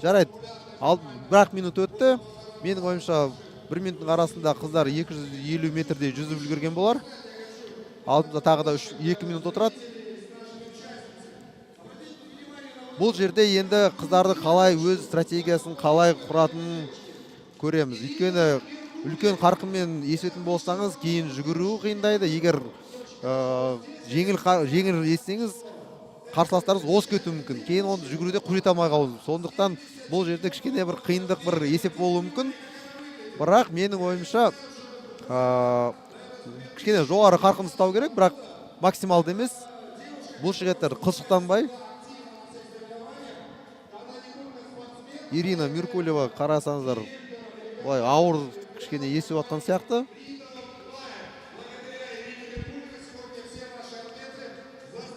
Жарайды, бірақ минут өтті. Менің ойымша 1 минуттың арасында қыздар 250 метрде жүзіп үлгерген болар. Алдымызда тағы да 2 минут отырады. Бұл жерде енді қыздарды қалай өз стратегиясын қалай құратынын көреміз. Өйткені үлкен қарқынмен есетін болсаңыз, кейін жүгіру қиындайды. Егер жеңіл ессеңіз, қарсыластарыңыз озып кетуі мүмкін. Кейін оны жүгіруде құлай алмай қалу. Сондықтан бұл жерде кішкене бір қиындық, бір есеп болуы мүмкін. Бірақ менің ойымша кішкене жоғары қарқын ұстау керек, бірақ максималды емес. Бұл жігіттер қылшықтанбай. Ирина Меркулева қарасаңыздар, былай ауыр кішкене есіп атқан сияқты.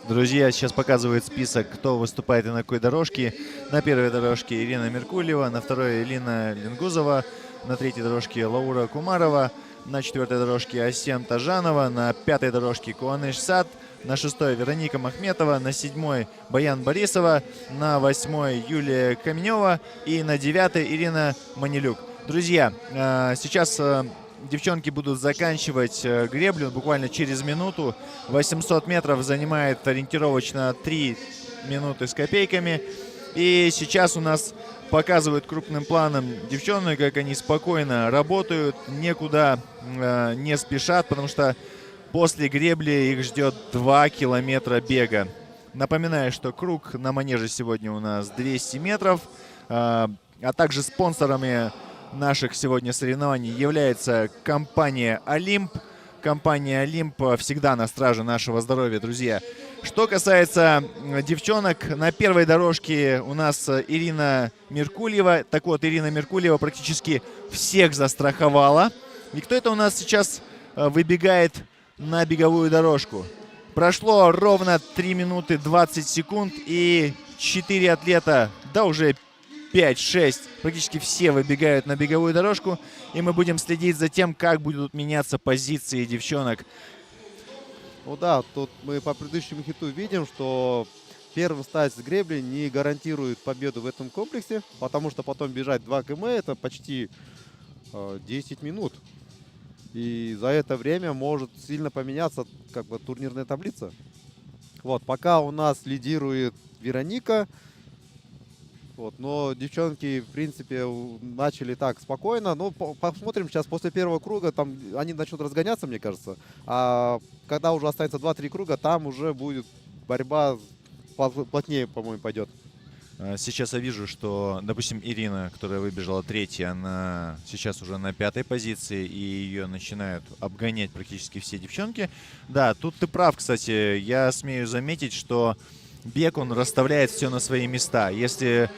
Друзья, сейчас показывает список, кто выступает и на какой дорожке. На первой дорожке Ирина Меркулева, на второй Элина Лянгузова, на третьей дорожке Лаура Кумарова, на четвертой дорожке Асем Тажанова, на пятой дорожке Куаныш Сат, на шестой Вероника Махметова, на седьмой Баян Борисова, на восьмой Юлия Каменева и на девятой Ирина Манилюк. Друзья, сейчас девчонки будут заканчивать греблю буквально через минуту. 800 метров занимает ориентировочно 3 минуты с копейками. И сейчас у нас показывают крупным планом девчонок, как они спокойно работают, никуда не спешат, потому что после гребли их ждет 2 километра бега. Напоминаю, что круг на манеже сегодня у нас 200 метров, а также спонсорами наших сегодня соревнований является компания «Олимп». Компания «Олимп» всегда на страже нашего здоровья, друзья. Что касается девчонок, на первой дорожке у нас Ирина Меркулева. Так вот, Ирина Меркулева практически всех застраховала. И кто это у нас сейчас выбегает на беговую дорожку? Прошло ровно 3 минуты 20 секунд, и 4 атлета, да уже 5-6, практически все выбегают на беговую дорожку. И мы будем следить за тем, как будут меняться позиции девчонок. Ну да, тут мы по предыдущему хиту видим, что первым стать с гребли не гарантирует победу в этом комплексе, потому что потом бежать 2 км это почти 10 минут. И за это время может сильно поменяться как бы турнирная таблица. Вот, пока у нас лидирует Вероника. Вот, но девчонки, в принципе, начали так спокойно. Ну, посмотрим сейчас после первого круга, там они начнут разгоняться, мне кажется. А когда уже останется 2-3 круга, там уже будет борьба плотнее, по-моему, пойдет. Сейчас я вижу, что, допустим, Ирина, которая выбежала третья, она сейчас уже на 5-й позиции, и ее начинают обгонять практически все девчонки. Да, тут ты прав, кстати. Я смею заметить, что бег, он расставляет все на свои места. Если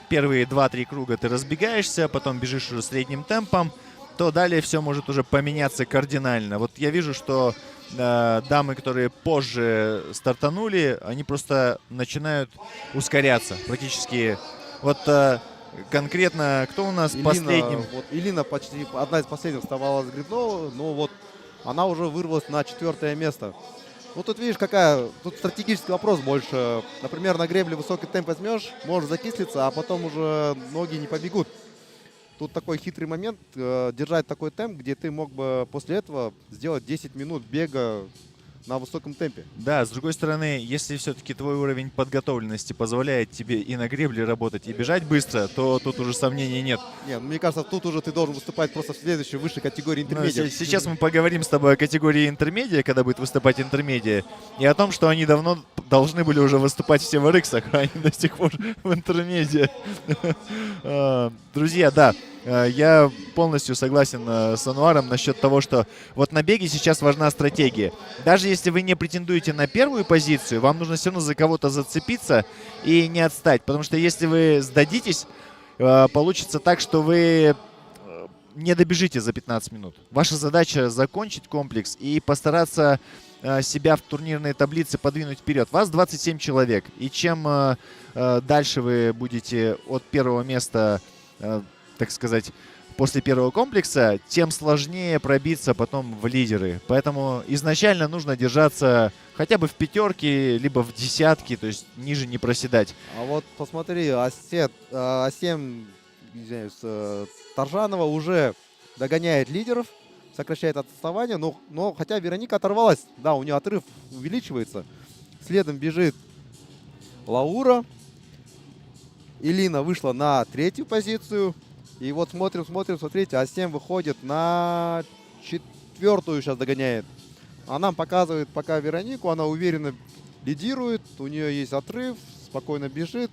первые 2-3 круга ты разбегаешься, потом бежишь уже средним темпом, то далее все может уже поменяться кардинально. Вот я вижу, что дамы, которые позже стартанули, они просто начинают ускоряться практически. Вот конкретно кто у нас последним? Вот Илина почти одна из последних вставала с грибного, но вот она уже вырвалась на 4-е место. Ну тут видишь, тут стратегический вопрос больше. Например, на гребле высокий темп возьмешь, можешь закислиться, а потом уже ноги не побегут. Тут такой хитрый момент, держать такой темп, где ты мог бы после этого сделать 10 минут бега на высоком темпе. Да, с другой стороны, если все-таки твой уровень подготовленности позволяет тебе и на гребле работать, и бежать быстро, то тут уже сомнений нет. Нет, мне кажется, тут уже ты должен выступать просто в следующей высшей категории интермедиа. Сейчас мы поговорим с тобой о категории интермедиа, когда будет выступать интермедиа, и о том, что они давно должны были уже выступать все в RX, а они до сих пор в интермедиа. Друзья, да, я полностью согласен с Ануаром насчет того, что вот на беге сейчас важна стратегия. Даже если вы не претендуете на первую позицию, вам нужно все равно за кого-то зацепиться и не отстать. Потому что если вы сдадитесь, получится так, что вы не добежите за 15 минут. Ваша задача закончить комплекс и постараться себя в турнирной таблице подвинуть вперед. Вас 27 человек. И чем дальше вы будете от первого места, так сказать, после первого комплекса, тем сложнее пробиться потом в лидеры. Поэтому изначально нужно держаться хотя бы в 5-ке, либо в 10-ке, то есть ниже не проседать. А вот посмотри, Асем Таржанова уже догоняет лидеров, сокращает отставание, но хотя Вероника оторвалась, да, у нее отрыв увеличивается. Следом бежит Лаура. Илина вышла на 3-ю позицию. И вот смотрим, смотрите, Асем выходит на 4-ю, сейчас догоняет. Она показывает пока Веронику, она уверенно лидирует, у нее есть отрыв, спокойно бежит.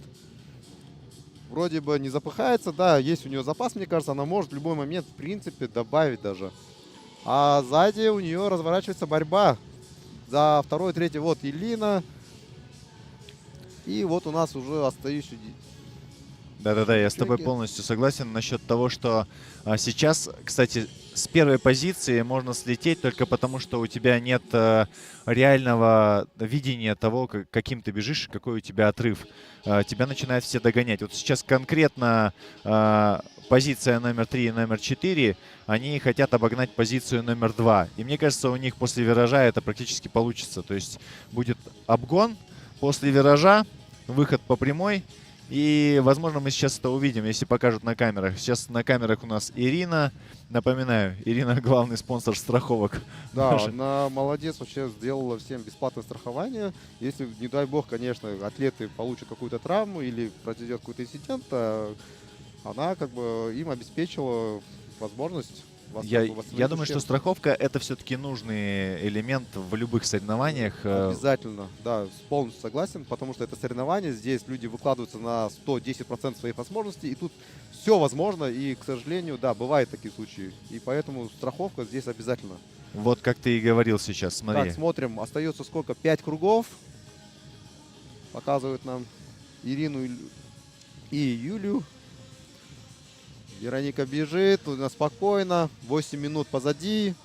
Вроде бы не запыхается, да, есть у нее запас, мне кажется, она может в любой момент, в принципе, добавить даже. А сзади у нее разворачивается борьба за 2-й, 3-й, вот Илина. И вот у нас уже остающие... Да-да-да, я с тобой полностью согласен насчет того, что сейчас, кстати, с первой позиции можно слететь только потому, что у тебя нет реального видения того, каким ты бежишь, какой у тебя отрыв. Тебя начинают все догонять. Вот сейчас конкретно позиция номер 3 и номер 4, они хотят обогнать позицию номер 2. И мне кажется, у них после виража это практически получится. То есть будет обгон после виража, выход по прямой. И, возможно, мы сейчас это увидим, если покажут на камерах. Сейчас на камерах у нас Ирина. Напоминаю, Ирина — главный спонсор страховок. Да, она молодец, вообще сделала всем бесплатное страхование. Если, не дай бог, конечно, атлеты получат какую-то травму или произойдет какой-то инцидент, она как бы им обеспечила возможность. Я думаю, что страховка — это все-таки нужный элемент в любых соревнованиях. Обязательно, да, полностью согласен, потому что это соревнование, здесь люди выкладываются на 110% своих возможностей, и тут все возможно, и, к сожалению, да, бывают такие случаи, и поэтому страховка здесь обязательно. Вот как ты и говорил сейчас, смотри. Так, смотрим, остается сколько? 5 кругов. Показывают нам Ирину и Юлию. Вероника бежит, у нас спокойно, 8 минут позади.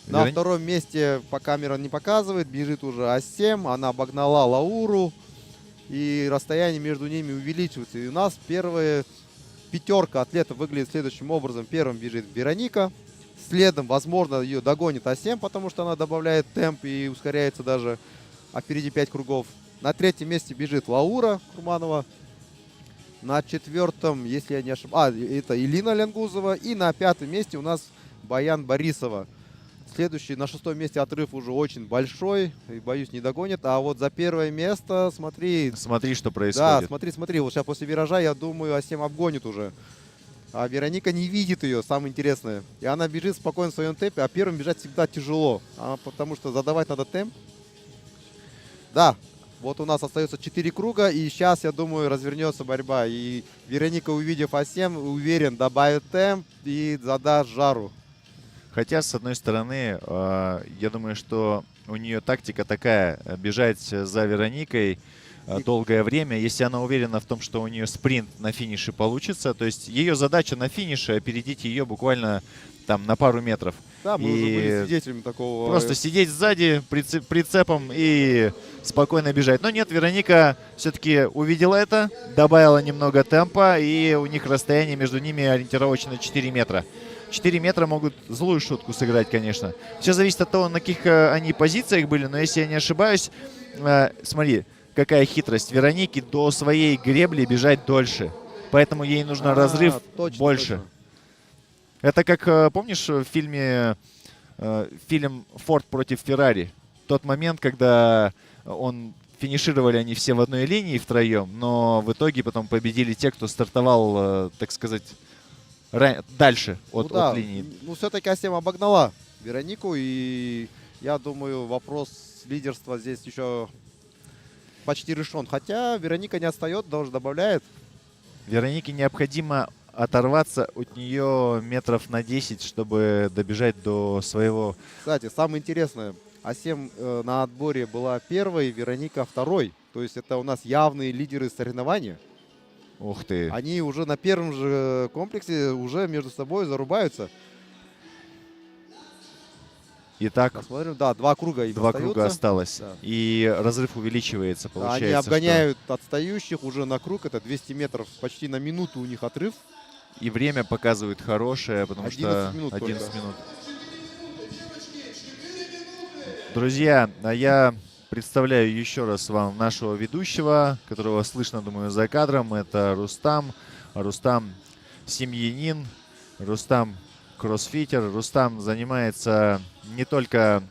На втором месте, по камера не показывает, бежит уже Асем, она обогнала Лауру. И расстояние между ними увеличивается. И у нас первая 5-ка атлетов выглядит следующим образом. Первым бежит Вероника. Следом, возможно, ее догонит Асем, потому что она добавляет темп и ускоряется даже. А впереди 5 кругов. На 3-м месте бежит Лаура Курманова. На 4-м, если я не ошибаюсь, это Илина Лянгузова. И на 5-м месте у нас Баян Борисова. Следующий на 6-м месте отрыв уже очень большой. И, боюсь, не догонит. А вот за первое место, смотри. Смотри, что Да, происходит. смотри. Вот сейчас после виража, я думаю, Асем обгонит уже. А Вероника не видит ее, самое интересное. И она бежит спокойно в своем темпе, а первым бежать всегда тяжело. Потому что задавать надо темп. Да, вот у нас остается 4 круга, и сейчас, я думаю, развернется борьба. И Вероника, увидев Асем, уверен, добавит темп и задаст жару. Хотя, с одной стороны, я думаю, что у нее тактика такая, бежать за Вероникой долгое время, если она уверена в том, что у нее спринт на финише получится. То есть ее задача на финише опередить ее буквально там на пару метров. Да, мы уже были свидетелями такого. Просто сидеть сзади прицепом и спокойно бежать. Но нет, Вероника все-таки увидела это, добавила немного темпа, и у них расстояние между ними ориентировочно 4 метра. 4 метра могут злую шутку сыграть, конечно. Все зависит от того, на каких они позициях были, но если я не ошибаюсь, смотри, какая хитрость. Вероники до своей гребли бежать дольше. Поэтому ей нужно разрыв больше. Точно. Это как, помнишь, в фильме фильм «Форд против Феррари»? Тот момент, когда финишировали они все в одной линии втроем, но в итоге потом победили те, кто стартовал, так сказать, дальше от линии. Ну, все-таки Асем обогнала Веронику, и я думаю, вопрос лидерства здесь еще почти решен. Хотя Вероника не отстает, даже добавляет. Веронике необходимо оторваться от нее метров на 10, чтобы добежать до своего... Кстати, самое интересное, Асем на отборе была первой, Вероника второй. То есть это у нас явные лидеры соревнования. Ух ты. Они уже на первом же комплексе уже между собой зарубаются. Итак, посмотрим, да, 2 круга им Два круга осталось. Да. И разрыв увеличивается, получается. Они обгоняют отстающих уже на круг. Это 200 метров, почти на минуту у них отрыв. И время показывает хорошее, потому что 11 минут. Друзья, а я представляю еще раз вам нашего ведущего, которого слышно, думаю, за кадром. Это Рустам. Рустам семьянин, Рустам кроссфитер. Рустам занимается не только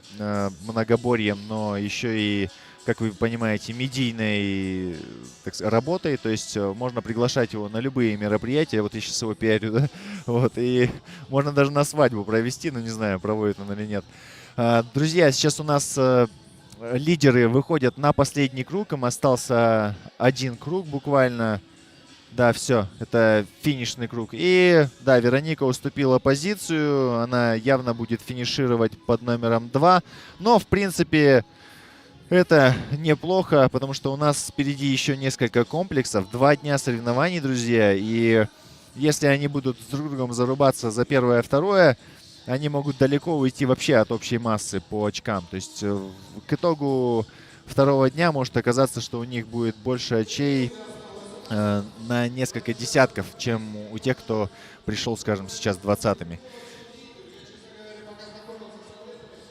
многоборьем, но еще и, как вы понимаете, медийной, так сказать, работой. То есть можно приглашать его на любые мероприятия. Вот я сейчас его пиарю, да? Вот, и можно даже на свадьбу провести, но не знаю, проводит он или нет. Друзья, сейчас у нас лидеры выходят на последний круг. Им остался один круг буквально. Да, все, это финишный круг. И, да, Вероника уступила позицию. Она явно будет финишировать под номером 2. Но, в принципе, это неплохо, потому что у нас впереди еще несколько комплексов. 2 дня соревнований, друзья. И если они будут с друг другом зарубаться за первое и второе, они могут далеко уйти вообще от общей массы по очкам. То есть к итогу второго дня может оказаться, что у них будет больше очей на несколько десятков, чем у тех, кто пришел, скажем, сейчас 20-ми.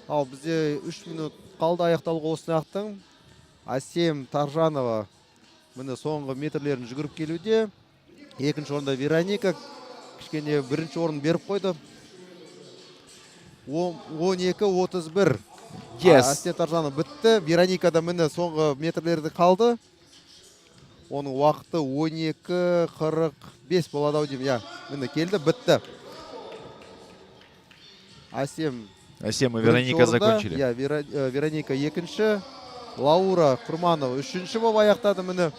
Ал бізде 3 минут қалды аяқталуға осы ақтың. Асем Таржанова міне соңғы метрлерін жүгіріп келуде. Екінші орында Вероника кішкене бірінші орын беріп қойды. 12-31. Yes. Асем Таржанова бітті. Вероника да міне соңғы метрлерді қалды. Оның уақыты 12:45 болады ау деймін. Я, міне келді, бітті. Асем и Вероника закончили. Я, Вероника екінші. Лаура Курманова үшінші болып аяқтады міне.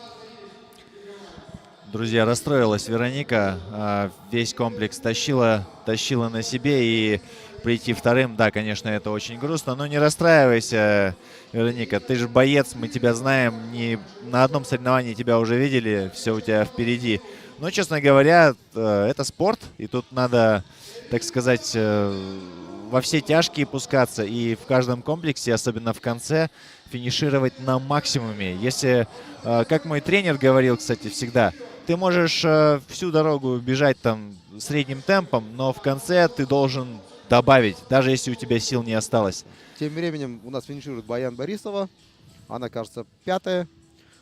Друзья, расстроилась Вероника. Весь комплекс тащила на себе, и прийти вторым, да, конечно, это очень грустно. Но не расстраивайся, Вероника. Ты же боец, мы тебя знаем. Не на одном соревновании тебя уже видели, все у тебя впереди. Но, честно говоря, это спорт, и тут надо, так сказать, во все тяжкие пускаться. И в каждом комплексе, особенно в конце, финишировать на максимуме. Если, как мой тренер говорил, кстати, всегда, ты можешь всю дорогу бежать там средним темпом, но в конце ты должен добавить, даже если у тебя сил не осталось. Тем временем у нас финиширует Баян Борисова. Она, кажется, 5-я.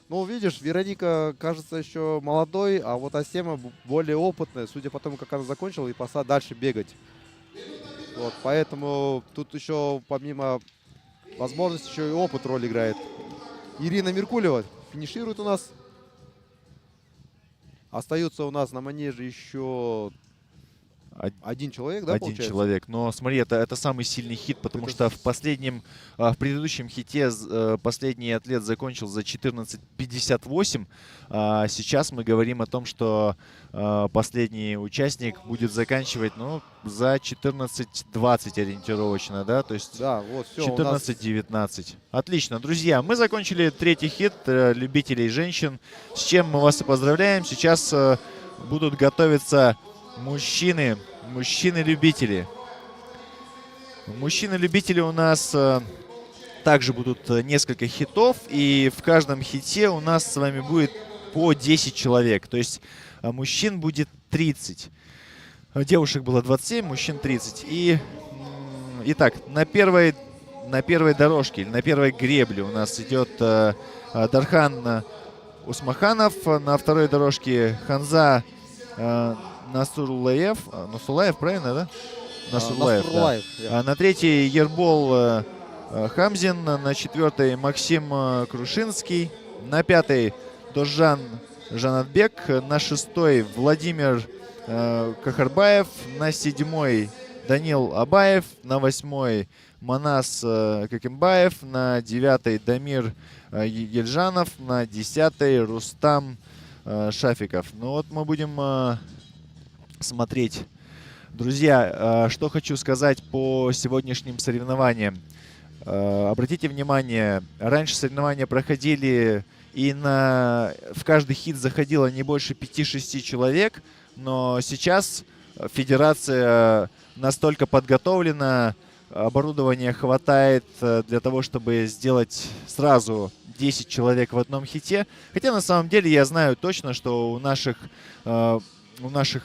Ну, видишь, Вероника, кажется, еще молодой, а вот Асема более опытная, судя по тому, как она закончила, и пошла дальше бегать. Вот, поэтому тут еще помимо возможностей еще и опыт роль играет. Ирина Меркулева финиширует у нас. Остается у нас на манеже еще один человек, да, Один получается? человек. Но смотри, это самый сильный хит, потому что в предыдущем хите последний атлет закончил за 14:58. А сейчас мы говорим о том, что последний участник будет заканчивать, ну, за 14:20 ориентировочно, да, то есть Да, вот все. 14:19. Отлично, друзья, мы закончили третий хит любителей женщин, с чем мы вас и поздравляем. Сейчас будут готовиться мужчины-любители. Мужчины-любители у нас также будут несколько хитов, и в каждом хите у нас с вами будет по 10 человек. То есть мужчин будет 30. Девушек было 27, мужчин 30. Итак, на первой дорожке, на первой гребле у нас идет Дархан Усмаханов. На второй дорожке Ханза Насурлаев, правильно, да? Насурлаев, да. Да. На третьей Ербол Хамзин, на четвертой Максим Крушинский, на пятой Дожжан Жанатбек, на шестой Владимир Кахарбаев, на седьмой Данил Абаев, на восьмой Манас Какимбаев, на девятой Дамир Ельжанов, на десятой Рустам Шафиков. Ну вот мы будем смотреть. Друзья, что хочу сказать по сегодняшним соревнованиям. Обратите внимание, раньше соревнования проходили, и в каждый хит заходило не больше 5-6 человек, но сейчас федерация настолько подготовлена, оборудования хватает для того, чтобы сделать сразу 10 человек в одном хите. Хотя на самом деле я знаю точно, что у наших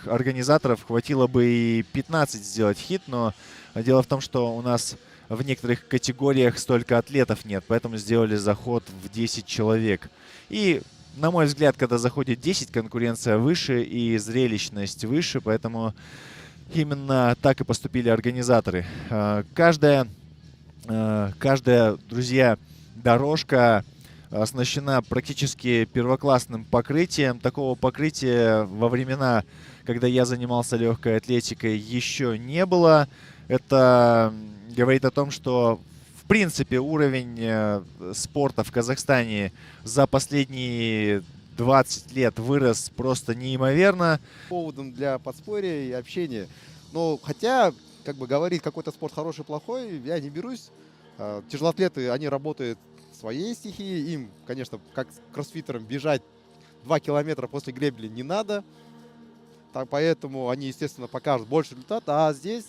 организаторов хватило бы и 15 сделать хит, но дело в том, что у нас в некоторых категориях столько атлетов нет, поэтому сделали заход в 10 человек. И, на мой взгляд, когда заходит 10, конкуренция выше и зрелищность выше, поэтому именно так и поступили организаторы. Каждая, друзья, дорожка оснащена практически первоклассным покрытием. Такого покрытия во времена, когда я занимался легкой атлетикой, еще не было. Это говорит о том, что в принципе уровень спорта в Казахстане за последние 20 лет вырос просто неимоверно. Поводом для подспорья и общения. Но хотя, как бы говорить, какой-то спорт хороший, плохой, я не берусь. Тяжелоатлеты, они работают в своей стихии. Им, конечно, как кроссфитерам, бежать 2 километра после гребли не надо. Поэтому они, естественно, покажут больше результата. А здесь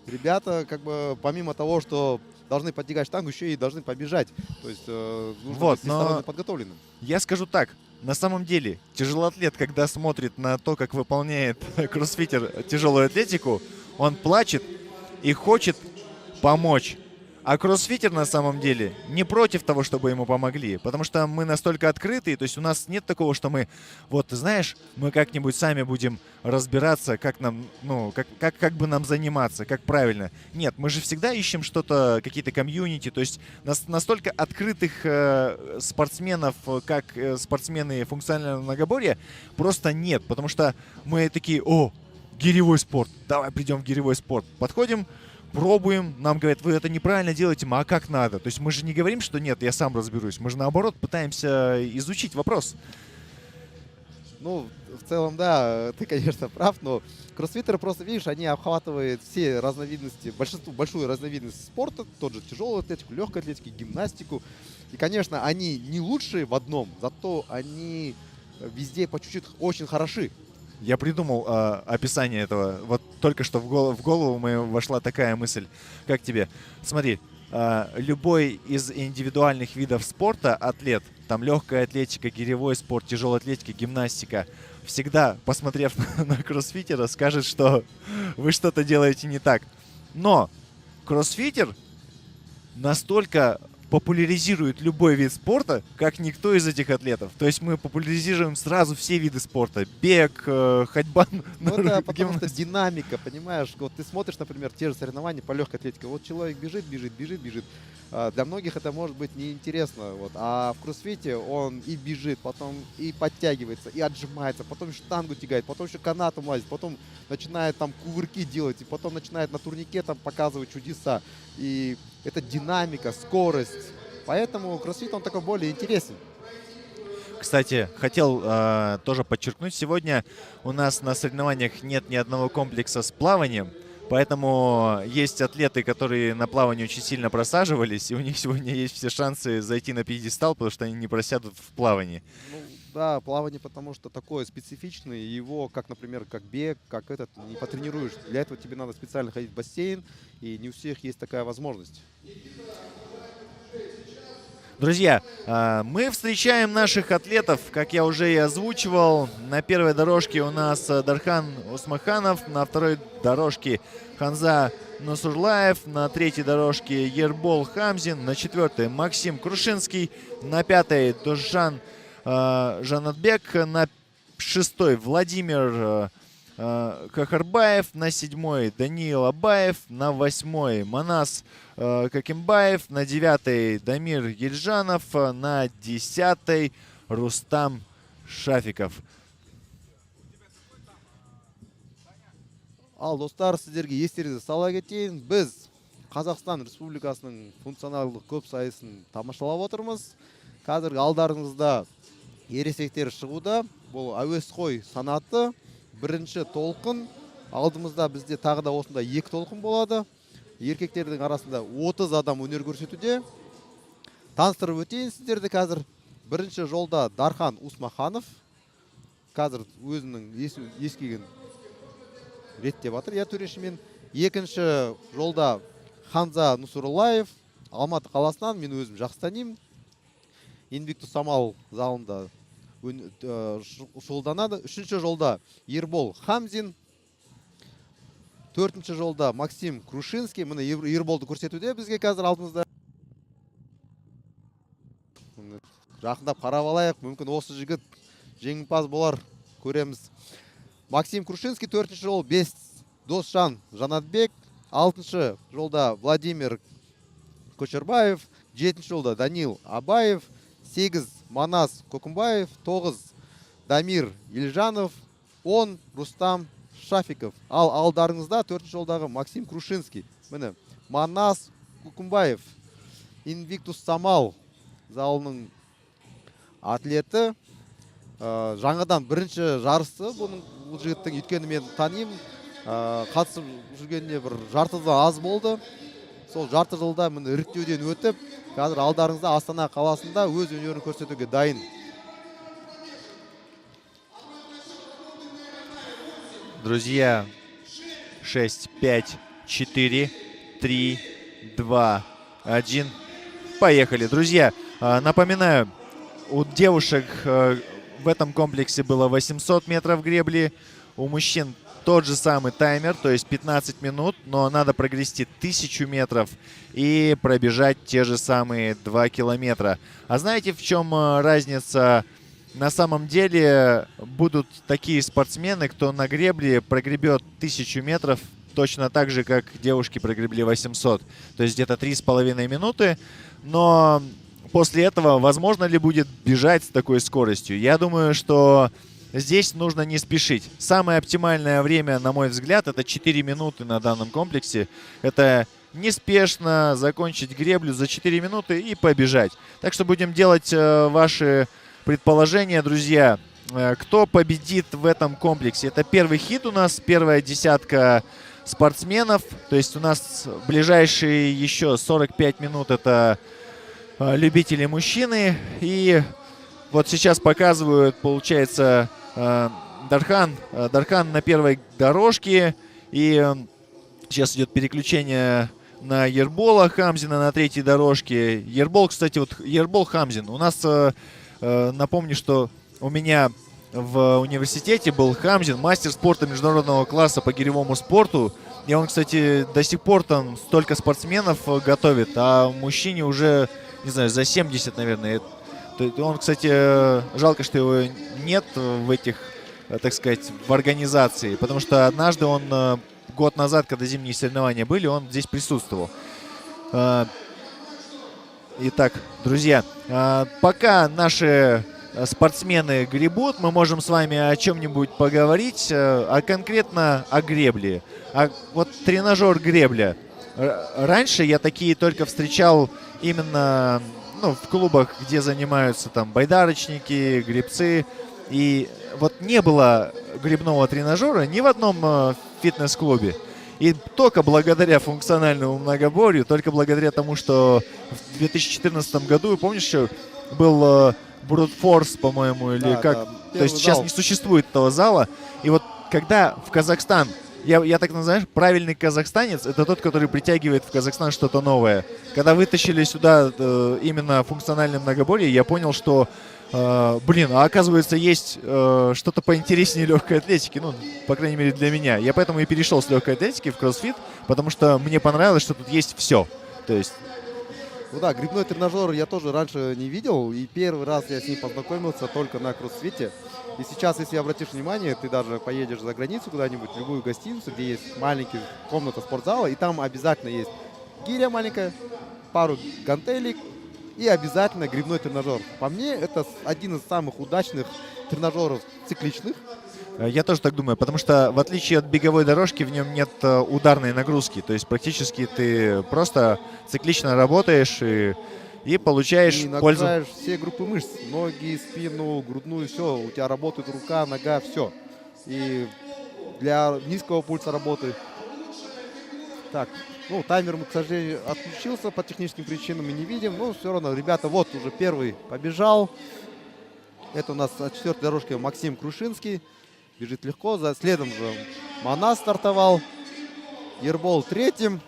ребята, как бы, помимо того, что должны подтягать штангу, еще и должны побежать. То есть нужно быть всесторонне подготовленным. Я скажу так. На самом деле, тяжелоатлет, когда смотрит на то, как выполняет кроссфитер тяжелую атлетику, он плачет и хочет помочь. А кроссфитер на самом деле не против того, чтобы ему помогли, потому что мы настолько открытые, то есть у нас нет такого, что мы, вот, знаешь, мы как-нибудь сами будем разбираться, как нам, ну, как бы нам заниматься, как правильно. Нет, мы же всегда ищем что-то, какие-то комьюнити, то есть настолько открытых спортсменов, как спортсмены функционального многоборья, просто нет, потому что мы такие: о, гиревой спорт, давай придем в гиревой спорт, подходим, пробуем, нам говорят: вы это неправильно делаете, а как надо? То есть мы же не говорим, что нет, я сам разберусь. Мы же наоборот пытаемся изучить вопрос. Ну, в целом, да, ты, конечно, прав, но кроссфитеры просто, видишь, они обхватывают все разновидности, большую разновидность спорта, тот же тяжелую атлетику, легкую атлетику, гимнастику. И, конечно, они не лучшие в одном, зато они везде по чуть-чуть очень хороши. Я придумал описание этого. Вот только что в голову мне вошла такая мысль. Как тебе? Смотри, любой из индивидуальных видов спорта атлет, там легкая атлетика, гиревой спорт, тяжелая атлетика, гимнастика, всегда, посмотрев на кроссфитера, скажет, что вы что-то делаете не так. Но кроссфитер настолько популяризирует любой вид спорта, как никто из этих атлетов. То есть мы популяризируем сразу все виды спорта. Бег, ходьба, Ну, это потому что гимнастика. динамика, понимаешь? Вот ты смотришь, например, те же соревнования по легкой атлетике. Вот человек бежит, бежит, бежит, бежит. Для многих это может быть неинтересно. Вот. А в кроссфите он и бежит, потом и подтягивается, и отжимается, потом штангу тягает, потом еще канатом лазит, потом начинает там кувырки делать, и потом начинает на турнике там показывать чудеса. И это динамика, скорость. Поэтому кроссфит, он такой более интересен. Кстати, хотел тоже подчеркнуть, сегодня у нас на соревнованиях нет ни одного комплекса с плаванием, поэтому есть атлеты, которые на плавании очень сильно просаживались, и у них сегодня есть все шансы зайти на пьедестал, потому что они не просядут в плавании. Ну, да, плавание, потому что такое специфичное, его, как, например, как бег, как этот, не потренируешь. Для этого тебе надо специально ходить в бассейн, и не у всех есть такая возможность. Друзья, мы встречаем наших атлетов, как я уже и озвучивал. На первой дорожке у нас Дархан Усмаханов, на второй дорожке Ханза Насурлаев, на третьей дорожке Ербол Хамзин, на четвертой Максим Крушинский, на пятой Дожжан Жанатбек, на шестой Владимир Кахарбаев, на седьмой Даниил Абаев, на восьмой Манас Какимбаев, на девятой Дамир Ельжанов, на десятой Рустам Шафиков. Ал достар, сіздерге естеріңізге сала кетейін, біз Қазақстан Республикасының функционалдық көп сайысын тамашалап отырмыз. Қазір алдарыңызда ересектер шығуда. Бұл әуесқой санаты бірінші толқын. Алдымызда бізде тағы да осында екі толқын болады. Еркектердің арасында 30 адам өнер көрсетуде. Таныстырып өтейін сіздерді қазір. Бірінші жолда Дархан Усмаханов. Қазір өзінің ескегін реттеп жатыр, я төрешімен. Екінші жолда Ханза Нусурлаев, Алматы қаласынан, мен өзім жақсы танимын. Инвиктус Самал залында шұғылданады. Үшінші жолда Ербол Хамзин. Төртінші жолда Максим Крушинский. Міне Ерболды көрсетуде бізге қазір алдымызда. Жақындап қарап алайық, мүмкін осы жігіт жеңімпаз болар, көреміз. Максим Крушинский, төртінші жол 5 Досжан Жанатбек, алтыншы жолда Владимир Кочербаев, жетінші жолда Данил Абаев, 8 Манас Кокумбаев, 9 Дамир Ельжанов, 10 Рустам Шафиков. Ал алдарыңызда төртінші жолдағы Максим Крушинский. Міне Манас Кокумбаев, Инвиктус Самал залының атлеті. Жаңадан бірінші жарысы бұл жігіттің, өйткені мен танимын. Қатысып жүргеніне бір жарты жылдан аз болды. Сол жарты жылда міне іріктеуден өтіп, қазір алдарыңызда Астана қаласында өз өнерін көрсетуге дайын. Друзья, 6, 5, 4, 3, 2, 1. Поехали. Друзья, напоминаю, у девушек в этом комплексе было 800 метров гребли, у мужчин тот же самый таймер, то есть 15 минут, но надо прогрести 1000 метров и пробежать те же самые 2 километра. А знаете, в чем разница? На самом деле будут такие спортсмены, кто на гребле прогребет 1000 метров точно так же, как девушки прогребли 800. То есть где-то 3,5 минуты. Но после этого возможно ли будет бежать с такой скоростью? Я думаю, что здесь нужно не спешить. Самое оптимальное время, на мой взгляд, это 4 минуты на данном комплексе. Это неспешно закончить греблю за 4 минуты и побежать. Так что будем делать ваши предположения, друзья. Кто победит в этом комплексе? Это первый хит у нас, первая десятка спортсменов. То есть у нас ближайшие еще 45 минут это любители мужчины. И вот сейчас показывают, получается, Дархан на первой дорожке. И сейчас идет переключение на Ербола Хамзина на третьей дорожке. Ербол, кстати, вот Ербол Хамзин. У нас, напомню, что у меня в университете был Хамзин, мастер спорта международного класса по гиревому спорту. И он, кстати, до сих пор там столько спортсменов готовит, а мужчине уже не знаю, за 70, наверное. Он, кстати, жалко, что его нет в этих, так сказать, в организации, потому что однажды он, год назад, когда зимние соревнования были, он здесь присутствовал. Итак, друзья, пока наши спортсмены гребут, мы можем с вами о чем-нибудь поговорить, а конкретно о гребле. Вот тренажер гребля. Раньше я такие только встречал именно в клубах, где занимаются там байдарочники, гребцы. И вот не было гребного тренажера ни в одном фитнес-клубе. И только благодаря функциональному многоборью, только благодаря тому, что в 2014 году, помнишь, что был Brute Force, по-моему, или да, как? Да, то есть сейчас не существует этого зала. И вот когда в Казахстан, я так называю, правильный казахстанец, это тот, который притягивает в Казахстан что-то новое. Когда вытащили сюда именно функциональное многоборье, я понял, что оказывается, есть что-то поинтереснее легкой атлетики, по крайней мере для меня. Я поэтому и перешел с легкой атлетики в кроссфит, потому что мне понравилось, что тут есть все. То есть... Ну да, грибной тренажер я тоже раньше не видел, и первый раз я с ним познакомился только на кроссфите. И сейчас, если обратишь внимание, ты даже поедешь за границу куда-нибудь, в любую гостиницу, где есть маленькая комната спортзала, и там обязательно есть гиря маленькая, пару гантелей, и обязательно грибной тренажер. По мне, это один из самых удачных тренажеров цикличных. Я тоже так думаю, потому что в отличие от беговой дорожки в нем нет ударной нагрузки. То есть практически ты просто циклично работаешь и получаешь и пользу. нагружаешь все группы мышц. Ноги, спину, грудную, все. У тебя работает рука, нога, все. И для низкого пульса работы. Так, таймер, к сожалению, отключился по техническим причинам, мы не видим. Но все равно, ребята, вот уже первый побежал. Это у нас от 4-й дорожки Максим Крушинский. Бежит легко. Следом же Манас стартовал. Ербол 3-м.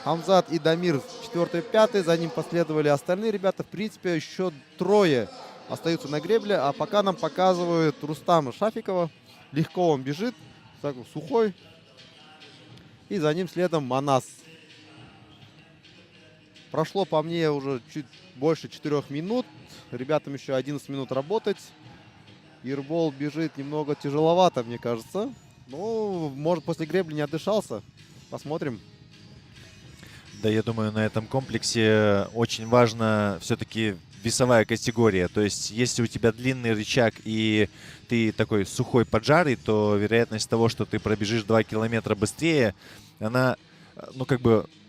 Хамзат и Дамир 4-й, 5-й. За ним последовали остальные ребята. В принципе, еще трое остаются на гребле. А пока нам показывают Рустама Шафикова. Легко он бежит. Так, сухой. И за ним следом Манас. Прошло по мне уже чуть больше 4 минут. Ребятам еще 11 минут работать. Ербол бежит немного тяжеловато, мне кажется. Может, после гребли не отдышался. Посмотрим. Да, я думаю, на этом комплексе очень важна все-таки весовая категория. То есть, если у тебя длинный рычаг и ты такой сухой поджарый, то вероятность того, что ты пробежишь 2 километра быстрее, она,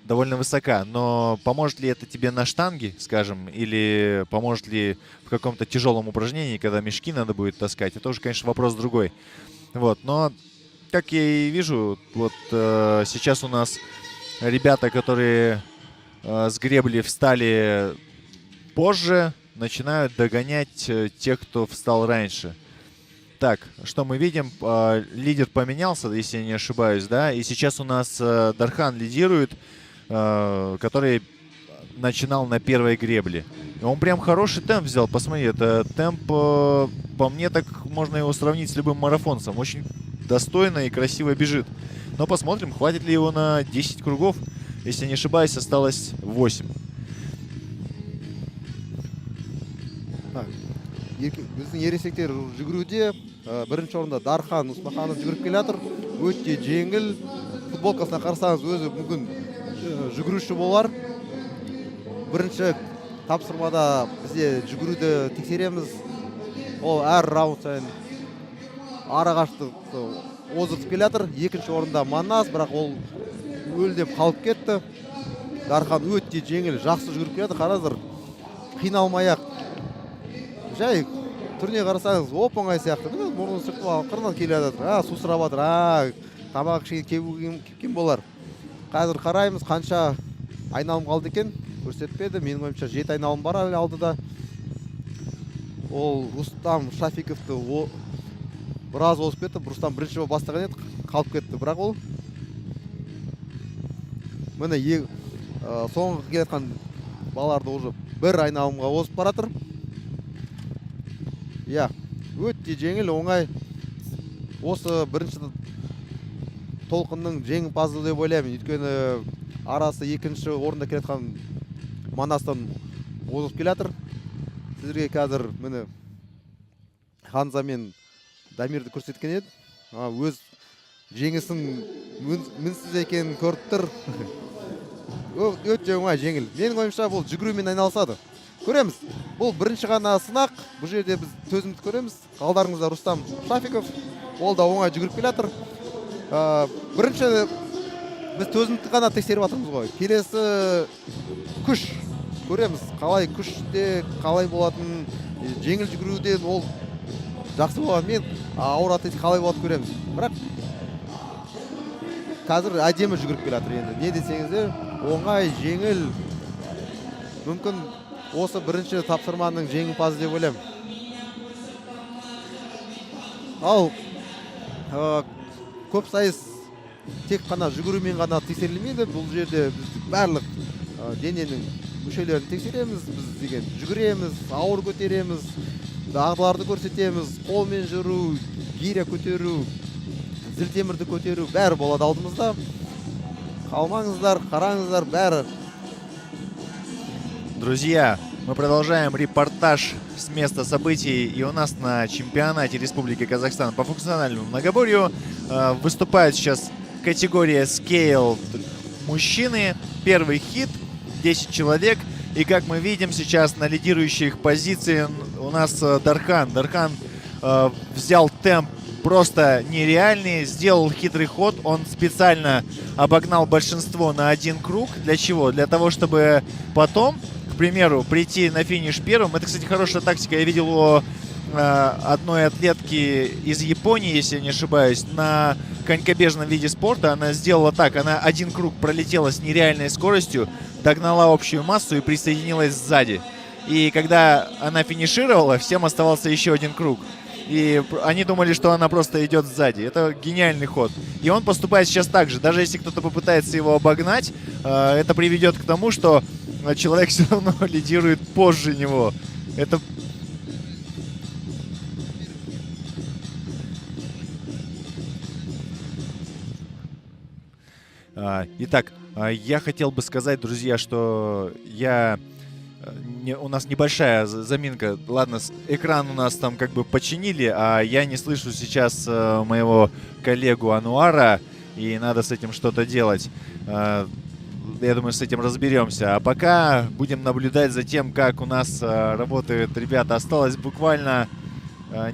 довольно высока. Но поможет ли это тебе на штанге, скажем, или поможет ли в каком-то тяжелом упражнении, когда мешки надо будет таскать? Это уже, конечно, вопрос другой. Но, как я и вижу, сейчас у нас ребята, которые с гребли встали позже, начинают догонять тех, кто встал раньше. Так, что мы видим? Лидер поменялся, если я не ошибаюсь, да? И сейчас у нас Дархан лидирует, который начинал на первой гребле. Он прям хороший темп взял. Посмотри, это темп, по мне, так можно его сравнить с любым марафонцем. Очень достойно и красиво бежит. Но посмотрим, хватит ли его на 10 кругов. Если не ошибаюсь, осталось 8. Біздің ересектер жүгіруде бірінші орында Дархан Усмаханов жүгіріп келе жатыр. Өте жеңіл. Футболкасына қарасаңыз өзі мүмкін жүгіруші болар. Бірінші тапсырмада бізде жүгіруді тексереміз. Ол әр раунд сайын арақашықтықты озып келе жатыр. Екінші орында Манас, бірақ ол өлдеп қалып кетті. Дархан өте жеңіл, жақсы жүгіріп келе жатыр. Қараңыздар, қиналмай-ақ жай түріне қарасаңыз оп-оңай сияқты. Мұрнын сыртып алып қырынан келе жатыр. Су сұрап жатыр. Тамақ кепкен болар. Қазір қараймыз қанша айналым қалды екен. Көрсетпеді. Менің ойымша 7 айналым бар әлі алдыда. Ол Рустам Шафиковты біраз озып кетті. Рустам бірінші болып бастаған еді, қалып кетті. Бірақ ол міне соңғы келе жатқан балаларды уже бір айналымға озып бара жатыр. Өте жеңіл, оңай. Осы бірінші толқынның жеңімпазы деп ойлаймын. Өйткені арасы екінші орында келе жатқан Манастан озып келе жатыр. Сіздерге қазір міне Ханза мен Дамирді көрсеткен еді. Өз жеңісін мінсіз екенін көріп тұр. Өте оңай жеңіл. Менің ойымша бұл жүгірумен айналысады. Көреміз. Бұл бірінші ғана сынақ. Бұл жерде біз төзімді көреміз. Алдарыңызда Рустам Шафиков. Ол да оңай жүгіріп келе жатыр. Бірінші біз төзімді ғана тексеріп жатырмыз ғой. Келесі күш. Көреміз. Қалай күште, қалай болатын, жеңіл жүгіруден ол жақсы болған. Мен ауыр атлетика қалай болады көреміз. Бірақ қазір әдемі жүгіріп келе жатыр енді. Не десеңіздер, оңай, жеңіл. Мүмкін осы бірінші тапсырманың жеңімпазы деп ойлаймын. Ал көп сайыс тек қана жүгірумен ғана тексерілмейді. Бұл жерде біз барлық дененің мүшелерін тексереміз. Біз деген жүгіреміз, ауыр көтереміз, дағдыларды көрсетеміз, қолмен жүру, гиря көтеру, зілтемірді көтеру, бәрі болады алдымызда. Қалмаңыздар, қараңыздар, бәрі. Друзья, мы продолжаем репортаж с места событий. И у нас на чемпионате Республики Казахстан по функциональному многоборью выступает сейчас категория Scale мужчины. Первый хит, 10 человек. И как мы видим сейчас на лидирующих позициях у нас Дархан. Дархан взял темп просто нереальный, сделал хитрый ход. Он специально обогнал большинство на один круг. Для чего? Для того, чтобы потом, к примеру, прийти на финиш первым. Это, кстати, хорошая тактика. Я видел у одной атлетки из Японии, если я не ошибаюсь, на конькобежном виде спорта. Она сделала так. Она один круг пролетела с нереальной скоростью, догнала общую массу и присоединилась сзади. И когда она финишировала, всем оставался еще один круг. И они думали, что она просто идет сзади. Это гениальный ход. И он поступает сейчас так же. Даже если кто-то попытается его обогнать, это приведет к тому, что человек все равно лидирует позже него. Это... Итак, я хотел бы сказать, друзья, что у нас небольшая заминка. Ладно, экран у нас там как бы починили, а я не слышу сейчас моего коллегу Ануара, и надо с этим что-то делать. Я думаю, с этим разберемся. А пока будем наблюдать за тем, как у нас работают ребята. Осталось буквально